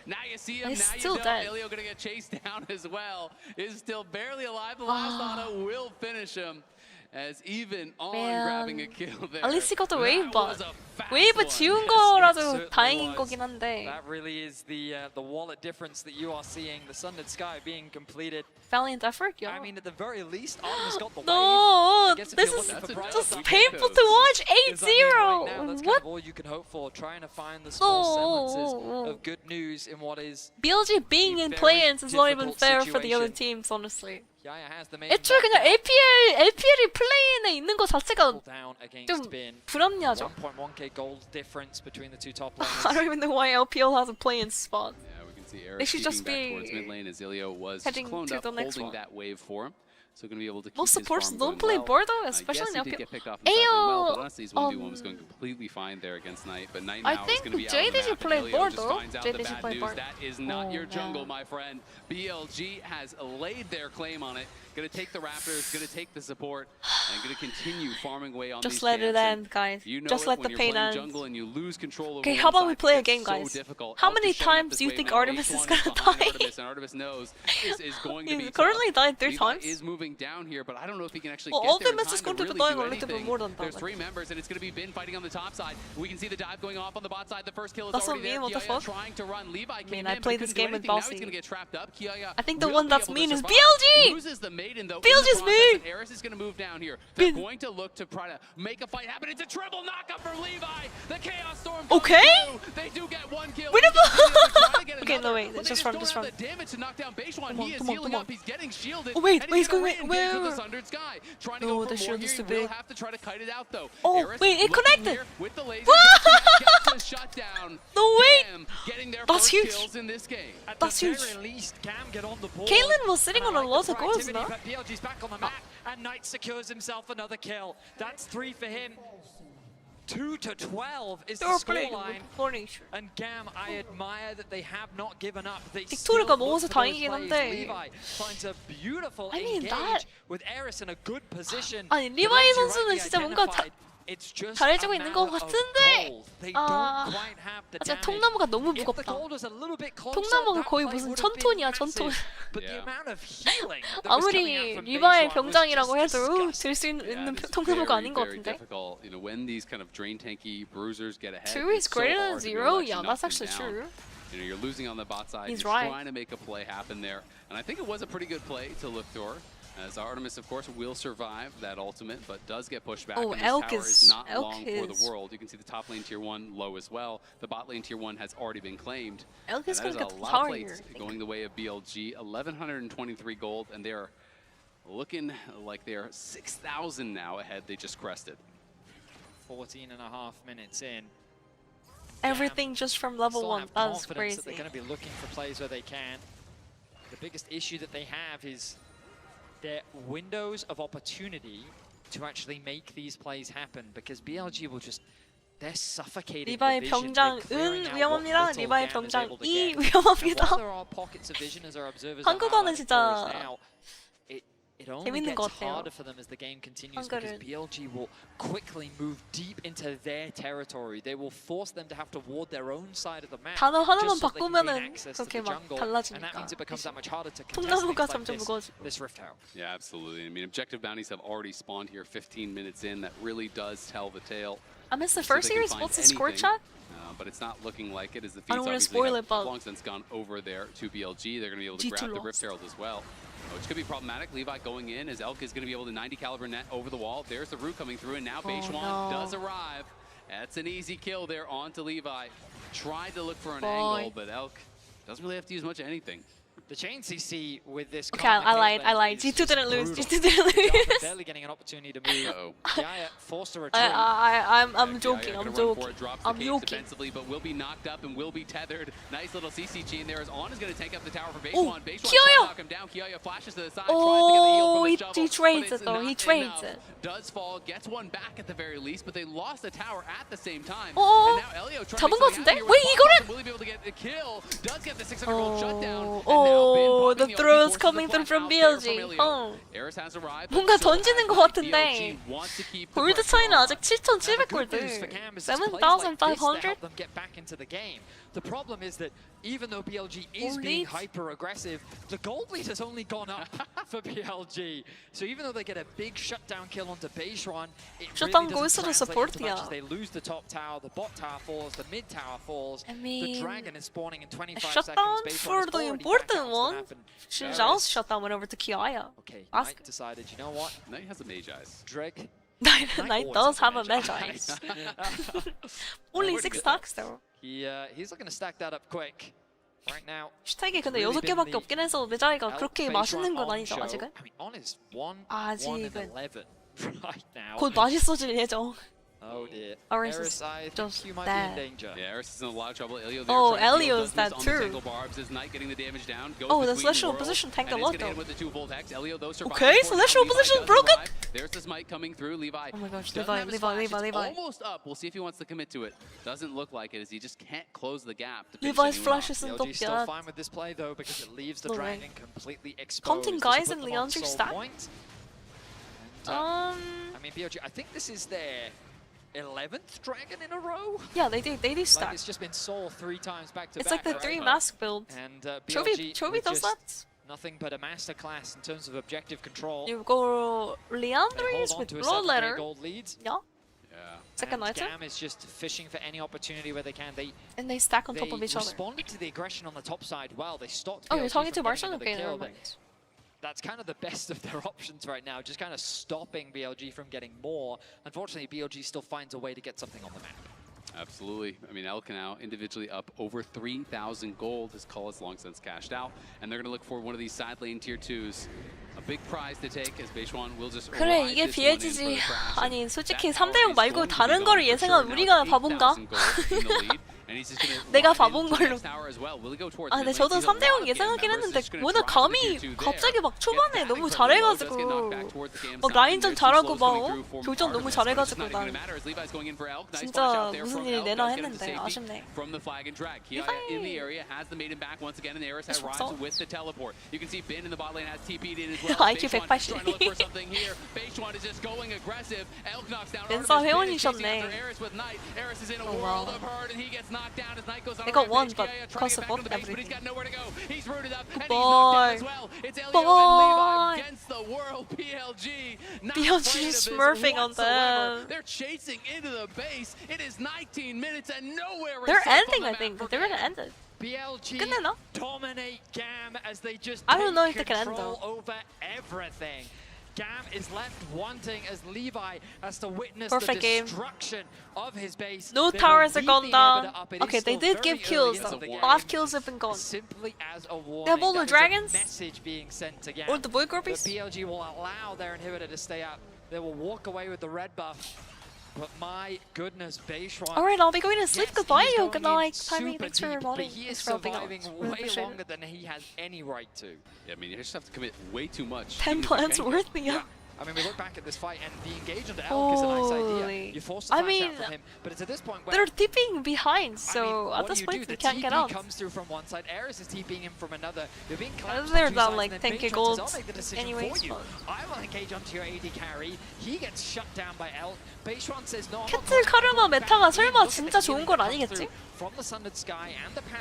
Now you see him. He's Now still you know dead. Elio gonna get chased down as well. Is still barely alive. The last auto will finish him. As even on grabbing a kill there. At least he got the wave, but 웨이브 지운 거라도 다행인 거긴 한데. That really is the wallet difference that you are seeing. The Sundered Sky being completed. Valiant effort, yeah. I mean, at the very least, Artemis got the no, wave. this is just painful to watch. 8-0. What? All you can hope for, trying to find the small semblances of good news in what is. BLG being in play-ins is not even fair for the other teams, honestly. Yaya has the main 애초에 그냥 LPL이 플레이인에 있는 거 자체가 좀 불합리하죠. 1.1k gold difference between the two top lanes. I don't even know why LPL has a play-in spot. Yeah, we can see They Eric should just back towards be mid lane as Ilio was heading cloned to up, the next holding one. that wave for him. So going to be able to keep Most his supports farm don't going play well. Bordeaux, especially yes, in he did LPL. get picked off in the top lane well, but Ayo, honestly, his 1v1 was going completely fine there against Knight. But Knight I now is think going to be out of the JDG map, played and Ilio just Bordeaux. finds out the JDG bad played news. Bordeaux. That is not your no. jungle, my friend. BLG has laid their claim on it. Going to take the Raptors, going to take the support, and going to continue farming away on Just these let it camps. end, guys. You know Just let when the you're pain playing end. jungle and you lose control over Okay, one how about we side, play a it game, gets so guys? difficult. How Elk many is showing up times this do you wave think now. Artemis is H1 gonna behind die? Artemis, and Artemis knows is going to be He's tough. currently died 3 Levi times. is moving down here, but I don't know if he can actually Well, get there in Artemis is time going to to really die do a little bit anything. more than that. There's 3 members, and it's going to be Bin fighting on the top side. We can see the dive going off on the bot side. The first kill is That's already what there. mean, what the Kiaya fuck? trying to run. Levi came I in, played but this couldn't do game with anything. Now Bossy. he's going to get trapped up. Kiaya I think the will one be that's able to mean is survive. BLG! Loses the maiden, though. BLG's in the process, mean! and Eris is going to move down here. They're going to look to try to make a fight happen. It's a triple knockup for Levi. The Chaos Storm. Okay. They do get 1 kill. Wait, Okay, no, wait. Just run, just run. The damage to knock down Basewan. Come on, He is come on, healing come up. on. He's getting shielded. Oh, wait, and he's going gonna wait, re-engage with wait. the Sundered Sky. Trying to No, go the for shield more is here. too Will big. have to try to kite it out though. Oh, Eris wait, it looking connected. here with the laser. Gets the shutdown. No way. GAM getting their That's first huge. kills in this game. At That's the huge. very least, GAM get on the board. Caitlyn was sitting And on I a like lot the of goals, proactivity, no? but BLG's back on the map, and Knight secures himself another kill. That's 3 for him. 2-12 is the scoreline. And GAM, I admire that they have not given up. They still 빅토르가 look 먹어서 for those 다행이긴 plays. 한데. Levi finds a beautiful I mean, engage that- with Eris in a good position. 아니, But 리바이 as you 선수는 rightly 진짜 뭔가 identified, it's just 잘해주고 a 있는 것 matter of 같은데. gold. They 아, don't quite have the 진짜 damage. 통나무가 너무 If the 무겁다. gold was a little bit closer, 통나무가 that 거의 play 무슨 would have been 천톤이야, 천톤. massive. But the amount of healing that was coming out 아무리 from 리바의 Baseline was 병장이라고 just 해도 disgusting. 들 수 있는 It's 통나무가 아닌 것 very 같은데. difficult. You know, when these kind of drain tanky bruisers get ahead. 2 is it's so greater than hard to 0? actually Yeah, knock that's them actually down. true. You know, you're losing on the bot side. He's you're right. trying to make a play happen there. And I think it was a pretty good play to look for. As Artemis, of course, will survive that ultimate, but does get pushed back. Oh, and this Elk tower is- is not Elk long for the is- world. You can see the top lane tier 1 low as well. The bot lane tier 1 has already been claimed. Elk And is that gonna is get a the lot tower of plates here, I think. going the way of BLG. 1,123 gold, and they're looking like they're 6,000 now ahead. They just crested. 14.5 minutes in. Everything just from level Still 1. have That's confidence that crazy. they're going to be looking for plays where they can. The biggest issue that they have is their windows of opportunity to actually make these plays happen, because BLG will just, they're suffocating 리바의 the vision. 병장은 They're clearing out what 위험합니다. little 리바의 GAM is able to 병장이 get. And 위험합니다. while there are pockets of vision, as our observers are 한국어는 highlighting for us 진짜 now, it only 재밌는 것 gets 같아요. harder for them as the game continues, because 한글은. BLG will quickly move deep into their territory. They will force them to have to ward their own side of the map. 단어 하나만 just so they can gain 바꾸면은 access to 그렇게 the 막 jungle, and that 달라지니까. means it becomes that much harder to contest 통나무가 things 점점 like 무거워지고. this Rift Tower. Yeah, absolutely. I mean, objective bounties have already spawned here 15 minutes in. That really does tell the tale. I missed the So first they can series. find What's the score anything, chat? But it's not looking like it, as the I don't feeds wanna obviously spoil have it, but long since gone over there to BLG. They're going to be able to G2 grab the lost. Rift Herald as well, which could be problematic. Levi going in, as Elk is going to be able to 90 caliber net over the wall. There's the root coming through, and now Beishwan no. does arrive. That's an easy kill there onto Levi. Tried to look for an Boy. angle, but Elk doesn't really have to use much of anything. The chain CC with this. Okay, I lied. G2 didn't lose. G2 didn't lose. Barely getting an opportunity to move. Gaia forced to retreat. I'm joking. I'm joking. I'm joking. Defensively, but will be knocked up and will be tethered. Nice little CCG in there as On is going to take up the tower for Basewan. Basewan trying to knock him down. Kiyoya flashes to the side. Oh, he trades it though. He trades it. Does fall, gets one back at the very least, but they lost the tower at the same time. Oh, and now Elio 잡은 것 같은데? Wait, 이거를? Will he be able to get a kill? Does get the 600 gold shutdown. Oh, the throws coming through from BLG. 뭔가 던지는 것 같은데. 골드 차이는 아직 7,700골드. 7,500. The problem is that even though BLG is being hyper aggressive, the gold lead has only gone up for BLG. So even though they get a big shutdown kill onto Beishwan, it really doesn't translate to much as they lose the top tower, the bot tower falls, the mid tower falls, the dragon is spawning in 25 shutdown seconds. for the important one. Zhang's shutdown went over to Kiaya. Okay, Knight decided, you know what? Knight has a mage eyes. Drake. Knight does have a mage eyes. Only 6 stacks though. He's looking to stack that up quick. Right now. 슈택이 근데 6개밖에 없긴 해서 메자이가 그렇게 맛있는 건 아니죠 아직은? 아직은 곧 맛있어질 예정. Oh dear. Eris is just dead. Yeah, Eris is in a lot of trouble. Elio Oh, Elio's dead too. Oh, the celestial position tanked a lot though. Okay, celestial position broken! There's the smite coming through. Levi. Oh my gosh, Levi. Almost up. We'll see if he wants to commit to it. Doesn't look like it as he just can't close the gap. Levi's flash isn't up still yet. fine with this play though because it leaves the dragon completely exposed. Counting guys in Leon's stack. I mean, BLG, I think this is their 11th dragon in a row. Yeah, they do stack. Like it's just been Soul 3 times back to back. It's like the 3 mask build. And Chovy does that. Nothing but a masterclass in terms of objective control. You go Leandries with Blood Letter. Gold leads. Yeah. Second item. GAM is just fishing for any opportunity where they can. And they stack on top of each other. They responded to the aggression on the top side well. They stopped. Oh, you're talking to Marshall? Okay, never mind. That's kind of the best of their options right now, just kind of stopping BLG from getting more. Unfortunately, BLG still finds a way to get something on the map. Absolutely. I mean, Elk now individually up over 3,000 gold. His call is long since cashed out. And they're going to look for one of these side lane tier 2s. A big prize to take as Beishwan will just 그래, 이게 BLG지. 아니, 솔직히 3대0 말고 다른 거를 예상한 우리가 바본가? 내가 바본 걸로. 아, 근데 저도 3대0 예상하긴 했는데 워낙 감이 갑자기 막 초반에 너무 잘해가지고 막 라인전 잘하고 막 교전 너무 잘해가지고 난 진짜 무슨 일 내나 했는데 아쉽네. IQ 180. 벤사 회원이셨네. They got one, but because of both everything. Boy. BLG smurfing on them. They're chasing into the base. It is 19 minutes and nowhere. They're ending, I think. They're gonna end it. BLG dominate GAM as they just I don't know if they can end though. Over everything. GAM is left wanting as Levi has to witness Perfect the destruction of his base. No towers are gone down. Okay, they did give kills though. 5 kills have been gone. Simply as a warning, they have all the dragons? Message being sent to GAM. Or the boy groupies? But BLG will allow their inhibitor to stay up. They will walk away with the red buff. But my goodness, Beishwan. Alright, I'll be going to sleep. Goodbye, you. Good night. Timing, thanks for everybody. He is surviving way longer than he has any right to. Yeah, I mean, you just have to commit way too much. 10 plants worth me up. I mean, we look back at this fight and the engage on the Elk is a nice idea. You force the flash out from him, but it's at this point where they're tipping behind, so at this point they can't get out. Comes through from one side, Eris is TPing him from another. You're being they're down like 10k gold anyways. I will engage onto your AD carry. He gets shut down by Elk. Beishwan says no. 캐틀 카르마 메타가 설마 진짜 좋은 건 아니겠지?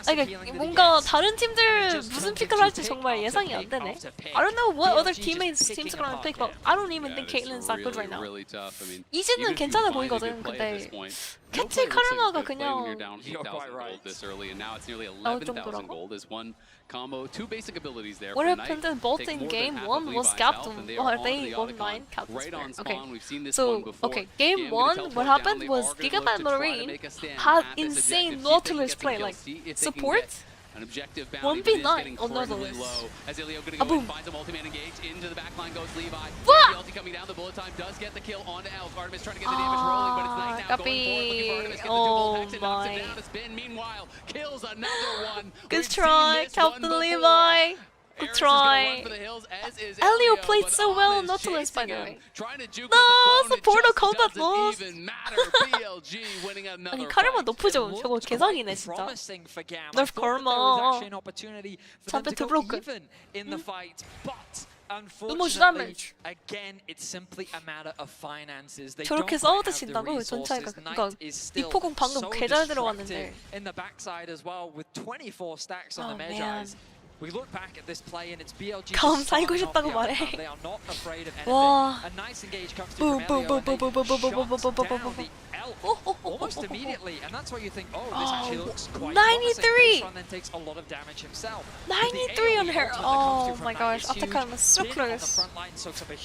아니, 뭔가 다른 팀들 무슨 픽을 할지 정말 예상이 안 되네. I don't know what other teams are gonna pick, but I don't even think Caitlyn's that good right now. 이즈는 괜찮아 보이거든. 근데 캐틀 카르마가 그냥 나올 정도라고? What happened in both in game 1 was Captain. They won 9 Captain. Okay, so game 1, what happened was Gigabyte Marine had insane Nautilus play, like support An objective bounty, Won't but be it is getting nice. Oh, no, incredibly no. low. As Ilio gonna Ah, go in, boom. finds a multi-man engage. Into the back line goes Levi. What? The ulti coming down, the bullet time does get the kill onto Elf. Artemis trying to get the damage rolling, but it's night now going forward, looking for Artemis. Get the dual hex and knocks him down. Spin, meanwhile, kills another one. Good We've try, seen this Captain one before. Levi. Good Eris is gonna try. run for the hills, as is Elio played but so well On in is Nautilus, by chasing the him, way. trying to juke No, with the clone. It supporter just combat doesn't lost. even matter. BLG winning another 아니 카르마 fight. 높으죠. 저거 개상이네 진짜. Promising for GAM. Nerf I thought that there was karma. actually an opportunity for them to Champion go broken. even in the fight, but 무슨 unfortunately, damage. again, it's simply a matter of finances. They 저렇게 don't quite 싸워도 have the 진다고? 전차이가. resources. 그러니까 Knight is still 리포공 방금 so 개 잘 distracted 들어갔는데. in the backside as well with 24 stacks on Oh, the man. Medjais. We look back at this play and it's BLG 감 just 살고 starting off 싶다고 the 말해. outcome. They are not afraid of anything. 와. A nice engage comes through from Elio and they shut down the elf almost immediately, and that's why you think, oh, this actually looks quite 93. promising. Then takes a lot of damage himself. 93 on her. Oh my gosh. 아타카는 쏙 들어갔어.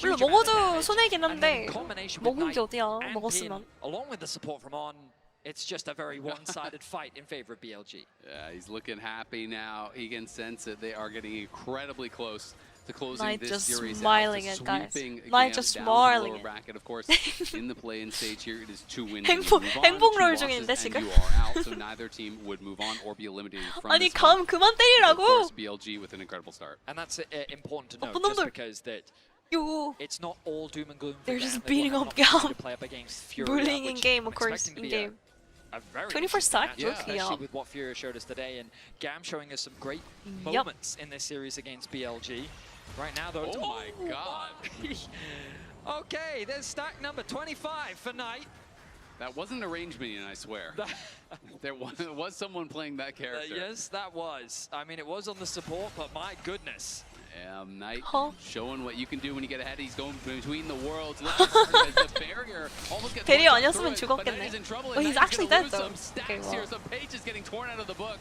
물론 먹어도 손해긴 한데 먹은 게 어디야. 먹었으면. Along with the support from On, it's just a very one-sided fight in favor of BLG. Yeah, he's looking happy now. He can sense it. They are getting incredibly close to closing Knight this just series smiling out. at guys. Sweeping Knight GAM just down smiling to the lower at. bracket. Of course, in the play-in stage here, it is 2 wins 행복- and you move on, 행복 2 롤 losses 중인데, and 지금? you are out. So neither team would move on or be eliminated from 아니 this one. 감 그만 Of course, 때리라고. BLG with an incredible start. And that's important to know, 나쁜 just 놈들. because that 요. it's not all doom and gloom. for They're GAM. just They will beating have an up opportunity GAM. to play up against FURIA, Bullying in which game, I'm of course, expecting to in be game. a very 24 stack, matchup, rookie, especially yeah. with what FURIA showed us today, and GAM showing us some great Yep. moments in this series against BLG. Right now, though, Oh my god. Okay, there's stack number 25 for Knight. That wasn't a range minion, I swear. There was someone playing that character. Yes, that was. I mean, it was on the support, but my goodness. Knight Huh? showing what you can do when you get ahead. He's going between the worlds. Looking hard as the barrier almost gets 베리 one shot 아니었으면 through it, but Knight 죽었겠네. is in trouble, Oh, and he's Knight is actually gonna dead lose though. some stacks Okay, here. well. Some pages getting torn out of the book.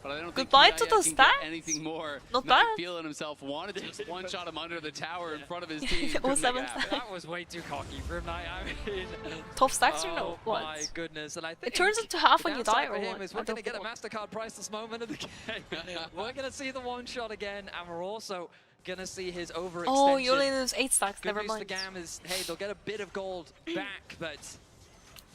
But I don't think Goodbye Kiyaya to those can get stacks. anything more. Not Knight bad. feeling himself, wanted to just one-shot him under the tower in front of his team. Couldn't make 07 it happen. That was way too cocky for him. I mean, Top stacks or oh no? my What? goodness! And I think It turns into half the when you downside die for or him what? is I we're don't going to get a know. Mastercard priceless moment of the game. We're going to see the one shot again, and we're also going to see his overextension. Oh, you only lose 8 stacks. Good Never news for mind. GAM is, hey, they'll get a bit of gold back, but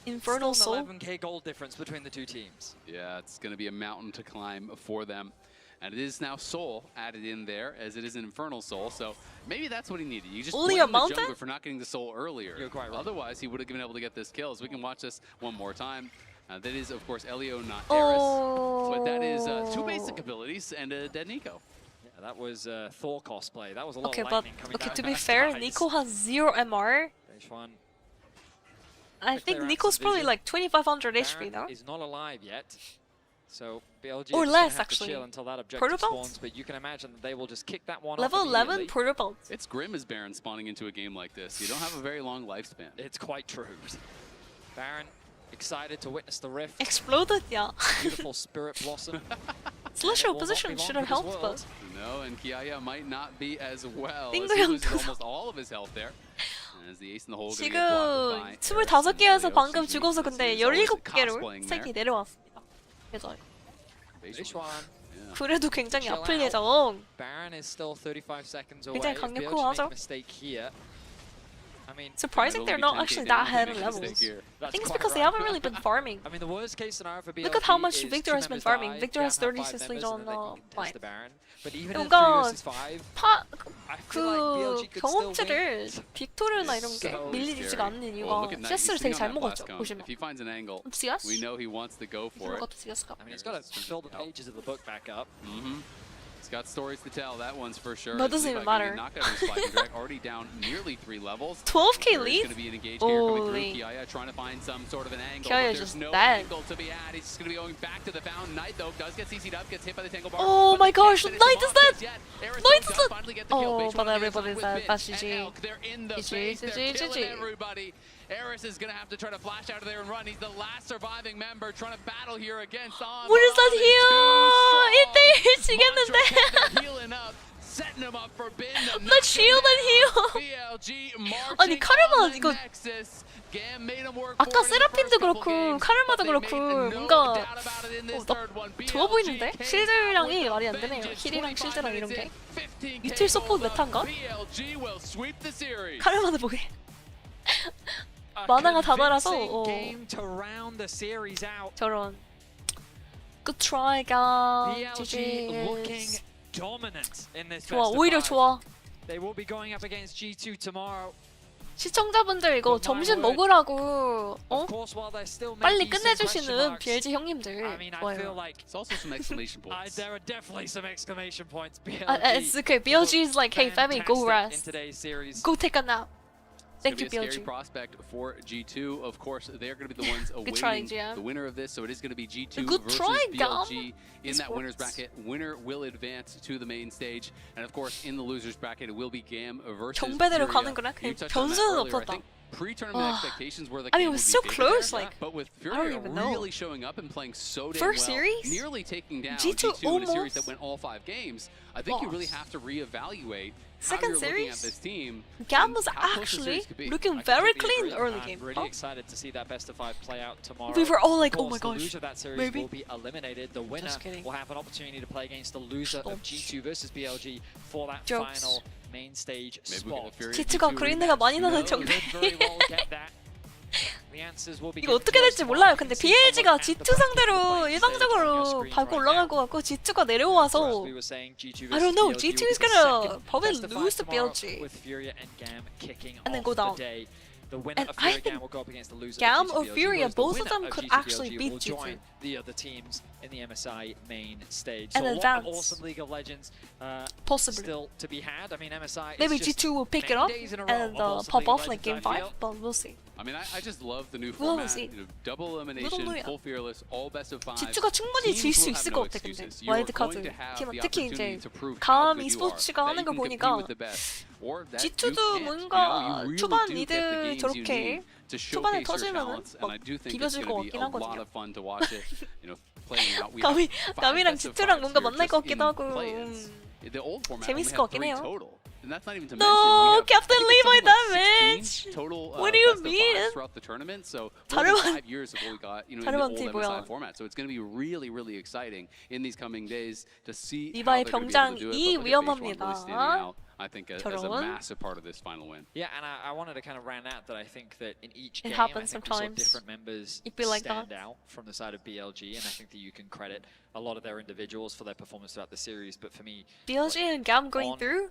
Infernal still Soul. an 11k gold difference between the two teams. Yeah, it's going to be a mountain to climb for them. And it is now Soul added in there, as it is an Infernal Soul, so maybe that's what he needed. You just Only blame a the mountain? jungler for not getting the Soul earlier. You're quite right. Otherwise, he would have been able to get this kill. So we can watch this one more time. That is, of course, Elio, not Eris. But that is 2 basic abilities and a dead Nico. Yeah, that was Thor cosplay. That was a lot Okay, of but lightning coming okay. down To on be those fair, guys. Nico has 0 MR. Phase one. I Quick think clear out Nico's some probably vision. like 2500 HP Baron now. is not alive yet. So BLG Or is less, have actually. to chill until that objective Portal belt? spawns, but you can imagine that they will just kick that one Level off 11 immediately. Porter Belt. It's grim as Baron spawning into a game like this. You don't have a very long lifespan. It's quite true. Baron excited to witness the rift. Exploded, yeah. Beautiful spirit blossom. Celestial will not position be long should for have this helped, world. but No, and Kiyaya might not be as well. 띵도 As he 형 loses 두서. almost all of his health there. And as the ace in the hole gonna 지금 get blocked by Eris and 25개에서 Elio. 방금 CG, 죽어서 this 근데 is always 17개로 cosplaying there. 3개 내려왔습니다. 그래서 This one. 그래도 굉장히 Chill 아플 out. 예정. Baron is still 35 seconds away. 굉장히 If BLG 강력하고 make a 하죠. mistake here, I mean, Surprising they're not actually that ahead in levels. I think it's because they haven't really been farming. I mean, the worst case scennario for BLG Look at how much is Victor two has been members farming. die, Victor GAM has have 36 5 lead members, on and then they can contest Mine. the Baron. But even in 3 뭔가 versus 5, 파, I feel like BLG 그 could still win. 경험치를 빅토르나 이런 게 So 밀리지가 않는 Well, 이유가 look at Knight. He's CS를 sitting 되게 on 잘 that 먹었죠. blast cone. 보시면. If he finds an angle, CS? we know he wants to go for it. 이것도 CS가. I mean, he's got to fill the pages of the book back up. He's got stories to tell, that one's for sure. But it doesn't even matter. Knocked out of his fighting drag, already down nearly 3 levels. 12k There's lead? going to be an engage here coming through. Holy. Kiyaya trying to find some sort of an angle, Kiyaya's but there's just no dead. angle to be had. He's just going to be going back to the fountain. Knight, though, does get CC'd up, gets hit by the tangle bar. Oh but my they can't gosh, finish Knight him is off dead! just yet. Eris Knight does is dead! finally get the kill. Oh, Base but one on the everybody's inside dead. with That's Bin GG. and Elk. They're in the GG, face. They're GG, killing GG. everybody. Eris is going to have to try to flash out of there and run. He's the last surviving member trying to battle here against On. What is that Too here? strong. 1대1 지겠는데? Healing up, setting him up for Bin. Let's shield and heal. BLG marching 아니 카르마 on the 이거 Nexus. 아까 세라핀도 그렇고 카르마도 그렇고 뭔가 좋아 보이는데? 실드량이 말이 안 되네요. 힐이랑 실드랑 이런 게. 유틸 서포트 메타인가? 카르마도 뭐게? 만화가 다 달아서 저런. Good try, GAM. GG. 좋아, 오히려 좋아. They will be going up against G2 tomorrow. 시청자분들 이거 점심 먹으라고 빨리 끝내주시는 BLG 형님들 좋아요. It's also some exclamation points. There are definitely some exclamation points. It's okay. BLG is like, hey, Femi, go rest. Go take a nap. Thank you, It's gonna be a BLG. scary prospect for G2. Of course, they're going to be the ones Good try, awaiting GM. the winner of this. So it is going to be G2 Good versus try, BLG in that Esports. winner's bracket. Winner will advance to the main stage, and of course, in the losers bracket, it will be GAM versus 경배대로 FURIA. 가는구나. You 그냥 touched on that 변수는 earlier. I 없었다. think pre-tournament expectations were the I mean, it GAM was would so be favored close, there, like, but with I don't FURIA even know. really showing up and playing so damn First well, series? nearly taking down G2 G2 in a series almost that went all 5 games, I think you really lost. have to reevaluate Second how you're looking at series? this team. GAM and was how close the actually series could be. looking I very completely clean agree. early I'm game. really excited to see that best of 5 play out tomorrow. We were all like, Of oh my course, gosh, the loser of that series maybe. will be eliminated. The winner kidding. will have an opportunity to play against the loser of G2 versus BLG for that Jokes. final main stage Maybe we spot. get a G2가 그린내가 많이 나는 Could 정도. very well get that. The answers will be 이거 어떻게 될지 몰라요. 근데 BLG가 G2 상대로 일방적으로 밟고 올라갈 것 같고 G2가 내려와서 I don't know. G2 is gonna probably lose to BLG with FURIA and GAM kicking and then off go down. the day. The winner And of I FURIA think GAM will go up against the loser GAM of or GT BLG, FURIA, whereas the both of winner them of could GT actually BLG beat will G2. join the other teams in the MSI main stage. And so advance. what an awesome League of Legends Possibly. still to be had. I mean, MSI Maybe is just G2 will pick it many up days in a row and of awesome pop League of off like Legends, game I 5, feel. but we'll see. I mean, I just love the new We'll format. see. You know, double elimination, Little full fearless, all best of 5. G2가 충분히 질 Teams 수 will have 있을 no 것 같아. 근데 excuses. You are 와일드 카드 going to have 팀 the 특히 opportunity 이제 to prove how 감 good you are, e스포츠가 that 하는 you 거 can compete 보니까 with the best, or that you G2도 can't. You know, 뭔가 you really 초반 do 리드 get the games you 저렇게 need to 초반에 showcase your 터지면은 talents, and I do think it's 비벼질 것 going to be 같긴 a lot 하거든요. of fun to watch it. You know, playing out. We 감이 have 5 감이랑 best of G2랑 5s 뭔가 here 만날 just 것 같기도 in 하고 play-ins. The old format only 재밌을 had 것 같긴 3 해요. total. And that's not even to No, mention Captain we Levi have damage. 16 total What do you best of mean? 5s throughout the tournament. So 다른 more than 5 years of what we got, you know, in the old 다른 MSI 뭐야? format. So it's going to be really, really exciting in these coming days to see how 리바의 they're going to be able to do it. 병장이 But look at Beige One 위험합니다. really standing out, I think, as a 저런. massive part of this final win. Yeah, and I wanted to kind of round out that I think that in each It game, happens I think we saw sometimes. different members It be like stand that. out from the side of BLG, and I think that you can credit a lot of their individuals for their performance throughout the series. But for me, BLG and GAM going through?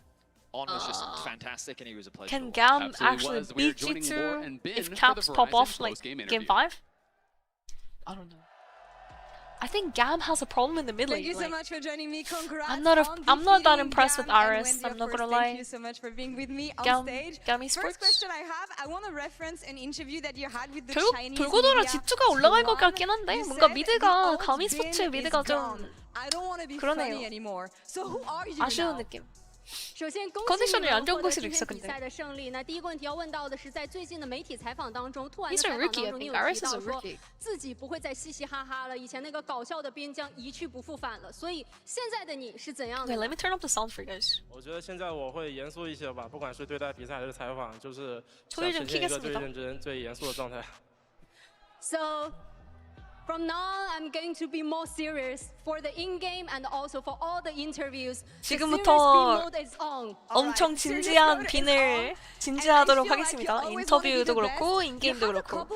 On was just fantastic, and he was a pleasure. Can to watch. GAM Absolutely actually was. We are beat joining G2 Laura and Ben if for the caps pop Verizon off like post-game game interview. 5? I don't know. I think GAM has a problem in the mid Thank lane. you so like, much for joining me. Congrats. I'm not that that impressed with Aris. I'm not gonna lie. Thank you so much for being with me on GAM, stage. GAM Esports. First question I have, I want to reference an interview that you had with the 결국 Chinese 돌고 돌아 media. G2가 올라갈 것 One, 같긴 한데 you 뭔가 said 미드가 the old 감 bin e스포츠 is 미드가 좀 gone. I don't want to be 그러네요. funny anymore. So who are you 아쉬운 now? 느낌. 首先，恭喜 컨디션이 你 안 们 좋은 获得 곳이 今 있어 天比 근데. 赛的胜利。那第一个问题要问到的是，在最近的媒体采访当中，突然的 He's a 采访 rookie, 当 I 中，你 think. 有 Aris 提 is 到 a 说 rookie. 自己不会再嘻嘻哈哈了，以前那个搞笑的边将一去不复返了。所以现在的你是怎样的 Wait, 呢 let me turn up the sound for you guys. 我觉得现在我会严肃一些吧，不管是对待比赛还是采访，就是想 소리 좀 呈现一个最 키겠습니다. 认真、最严肃的状态。 So from now on, I'm going to be more serious for the in-game and also for all the interviews. The serious 지금부터 speed mode is on. 엄청 진지한 빈을 진지하도록 하겠습니다. 인터뷰도 그렇고 인게임도 그렇고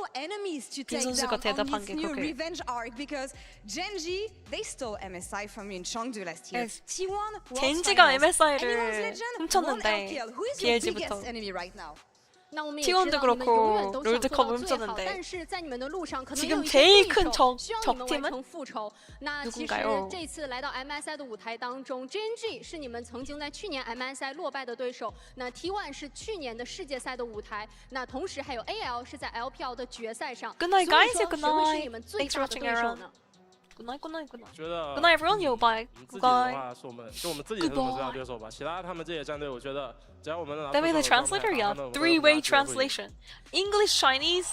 빈 선수가 대답한 게 그렇게 revenge arc because Genji they stole MSI from you in Chengdu last year. Yes. T1 World 젠지가 Finals. MSI를 Anyone's legend, 훔쳤는데 one LKL. Who is your BLG부터 biggest enemy right now? 那我们也 T1도 知道你们永远 그렇고 都想做 롤드컵 到最好， 훔쳤는데 但是在你们的路上可能 지금 有一些 제일 对 큰 手 적 需要你们完 적팀은 成复仇。那其实 누군가요? 这次来到 MSI 的舞台当中 ，GNG 是你们曾经在去年 MSI 落败的对手。那 T1 是去年的世界赛的舞台。那同时还有 AL 是在 LPL 的决赛上。 Good night, 所以 guys. 说 Good 谁会是 night. 你们最 Thanks for 大的 watching, 对手 everyone. 呢？ Good night, good night, good night. 觉得 Good night, everyone. You bye. 自己的 Goodbye. 话是我们自己是我们最大对手吧，其他他们这些战队，我觉得只要我们能拿 That 出 made the 最好的状 translator, 态 yeah. 他们我们都 Three-way 拿机会会赢 translation. English, Chinese,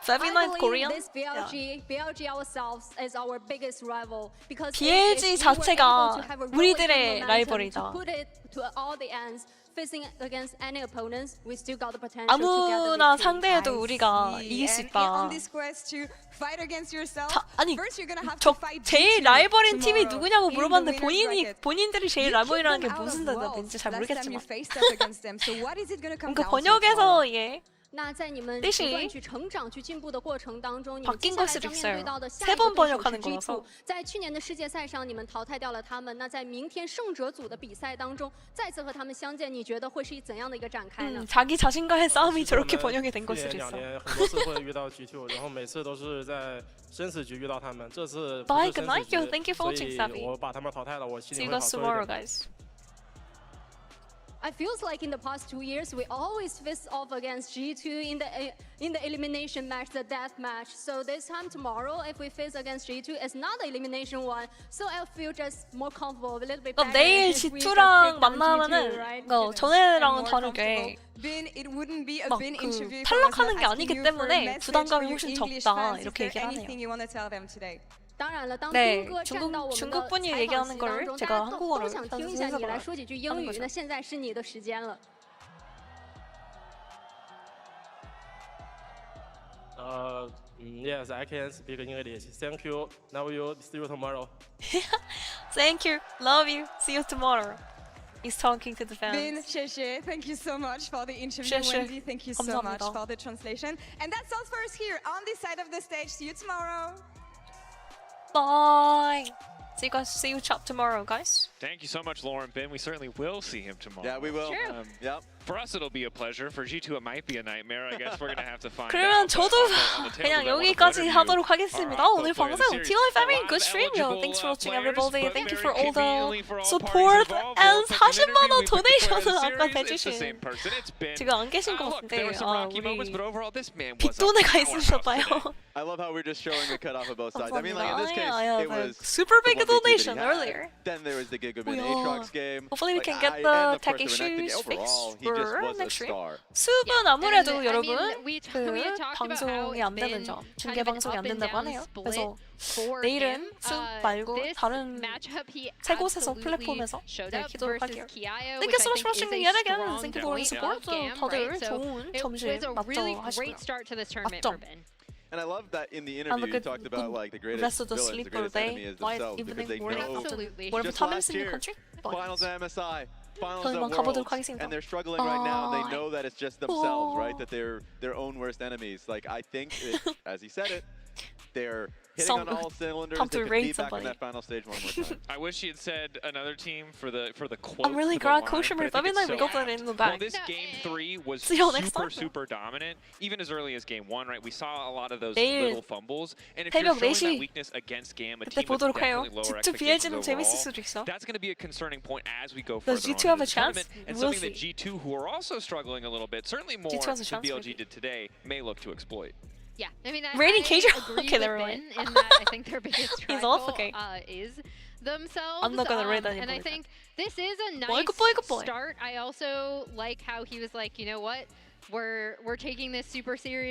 I feviknight, believe Korean. this BLG ourselves is our biggest rival because BLG if we were able 자체가 to have a really 우리들의 good momentum 라이벌이다. to put it to all the ends, facing against any opponents, we still got the potential to get the 아무나 victory. 상대해도 우리가 이길 수 And 있다. on this quest to fight against yourself, 아니 first you're gonna have 저 to fight 제일 G2 라이벌인 팀이 tomorrow 누구냐고 in the 물어봤는데 winners bracket. 본인들이 제일 You 라이벌이라는 kicked 게 them out 무슨 of 뜻인지 worlds 왠지 잘 last time you 모르겠지만 faced up against them. So what is it gonna come 그러니까 down to tomorrow? 번역에서 이게 那在你们 뜻이 不断去成长、去进步的过程当中，你们 바뀐 接下 걸 来 수도 将面 있어요. 对到的下 세 一个 번 对手是 번역하는 G2 거라서. 。在去年的世界赛上，你们淘汰掉了他们。那在明天胜者组的比赛当中，再次和他们相见，你觉得会是怎样的一个展开呢？ 자기 자신과의 싸움이 其实我 저렇게 们 번역이 된 걸 去 수도 年 있어. 2年很多次会遇到 G2， 然后每次都是在生死局遇到他们。这次不 Bye, 是 good 生 night, 死 yo. 局， Thank you for 所 watching, 以 Savvy. 我把他们淘汰了，我心 See 里 you 会 guys 好受一 tomorrow, 点。 guys. I feels like in the past 2 years, we always face off against G2 in the elimination match, the death match. So this time tomorrow, if we face against G2, it's not the elimination one. So I feel just more comfortable, a little bit better. 내일 if we G2랑 just take down G2, 만나면은 right? 전에랑 다르게 Bin, it wouldn't be a 막 bin 그 interview. 탈락하는 게 asking 아니기 you for a 때문에 message 부담감이 for your 훨씬 English 적다 fans. Is 이렇게 there 얘기를 하네요. anything you want to tell them today? 当然了，当 네, 斌哥站到我们的 중국분이 采访 얘기하는 席 걸 当中， 제가 大家都 한국어로 想听一下你来 해서 说几句英 하는 语。 거죠. 那现在是你的时间了。 Yes, I can speak English. Thank you. Love you. See you tomorrow. Thank you, love you, see you tomorrow. He's talking to the fans. Bin, Sheshe, thank you so much for the interview. Sheshe. Wendy, thank you so much 감사합니다. for the translation. And that's all for us here on this side of the stage. See you tomorrow. Bye. See you chop tomorrow, guys. Thank you so much, Lauren Ben. We certainly will see him tomorrow. Yeah, we will. Sure. Yep. For us, it'll be a pleasure. For G2, it might be a nightmare. I guess we're gonna have to find 그러면 out. 저도 그냥 여기까지 하도록 하겠습니다. 오늘 방송 TY Family good stream요. Thanks for watching, everybody. Thank you for all the support and 40만 원 도네이션을 아까 해주신 지금 안 계신 것 같은데 우리 빅돈에가 있으셨나요? I love how we're just showing the cutoff of both sides. I mean, like in this case, I have it a was super big the 1v2 that he donation had. earlier. Then there was the Gigabin Yeah. Aatrox game. Hopefully we Like, can get and the of course tacky the Renekton. shoes Overall, fixed he just for was a next stream. star. 수업은 아무래도 And, 여러분 I mean, we 그 talked about how 방송이 it's 안 되는 been 점, kind 중계 of an 방송이 안 up and 된다고 down 하네요. split 그래서 for 내일은 him. 수 말고 This 다른 matchup he 세곳에서 absolutely 플랫폼에서 showed 네, up 기도를 versus 할게요. Kiaya, Thank which you so I much for think watching is yet a again. strong Thank you for the point support. of GAM, 다들 right? So 좋은 it 점심 was a really 맞죠 great 하시고요. start to this tournament for 맞죠? Ben. And I love that in the Have a interview you good talked about like the greatest rest of the villains, the sleeper greatest enemy day, is night, themselves because they evening, morning, know Absolutely. whatever just time last is in the year, country. finals MSI, finals 저희만 of 가보도록 Worlds, 하겠습니다. and they're struggling right now. And they Bye. know that it's just themselves, right? That they're their own worst enemies. Like I think, as he said it, they're hitting on all cylinders. Time They to could raid be back in somebody. that final stage one more time. I wish he had said another team for the quote. I'm really for the glad line, Coach but I think Feviknight it's we so got that apt. in the Well, back. this game 3 was See you next super, time. super dominant. Even as early as game 1, right? We saw a lot of those 내일 little fumbles. And if you're 새벽 showing 4시 that weakness against GAM, a 그때 team with 보도록 해요. definitely lower G2 expectations BLG는 재밌을 overall, 수도 있어. that's going to be a concerning point as we go Does further G2 on have in a this chance? tournament, and We'll something that see. G2, who are also struggling a little bit, certainly more G2 has a than chance, BLG maybe. did today, may look to exploit. Yeah, I mean, Rainy I Cage? agree Okay, with never Ben mind. in that I think their biggest He's struggle off, okay. is themselves. I'm not gonna read that and I anymore. think this is a nice good boy. start. I also like how he was like, you know what, we're taking this super serious.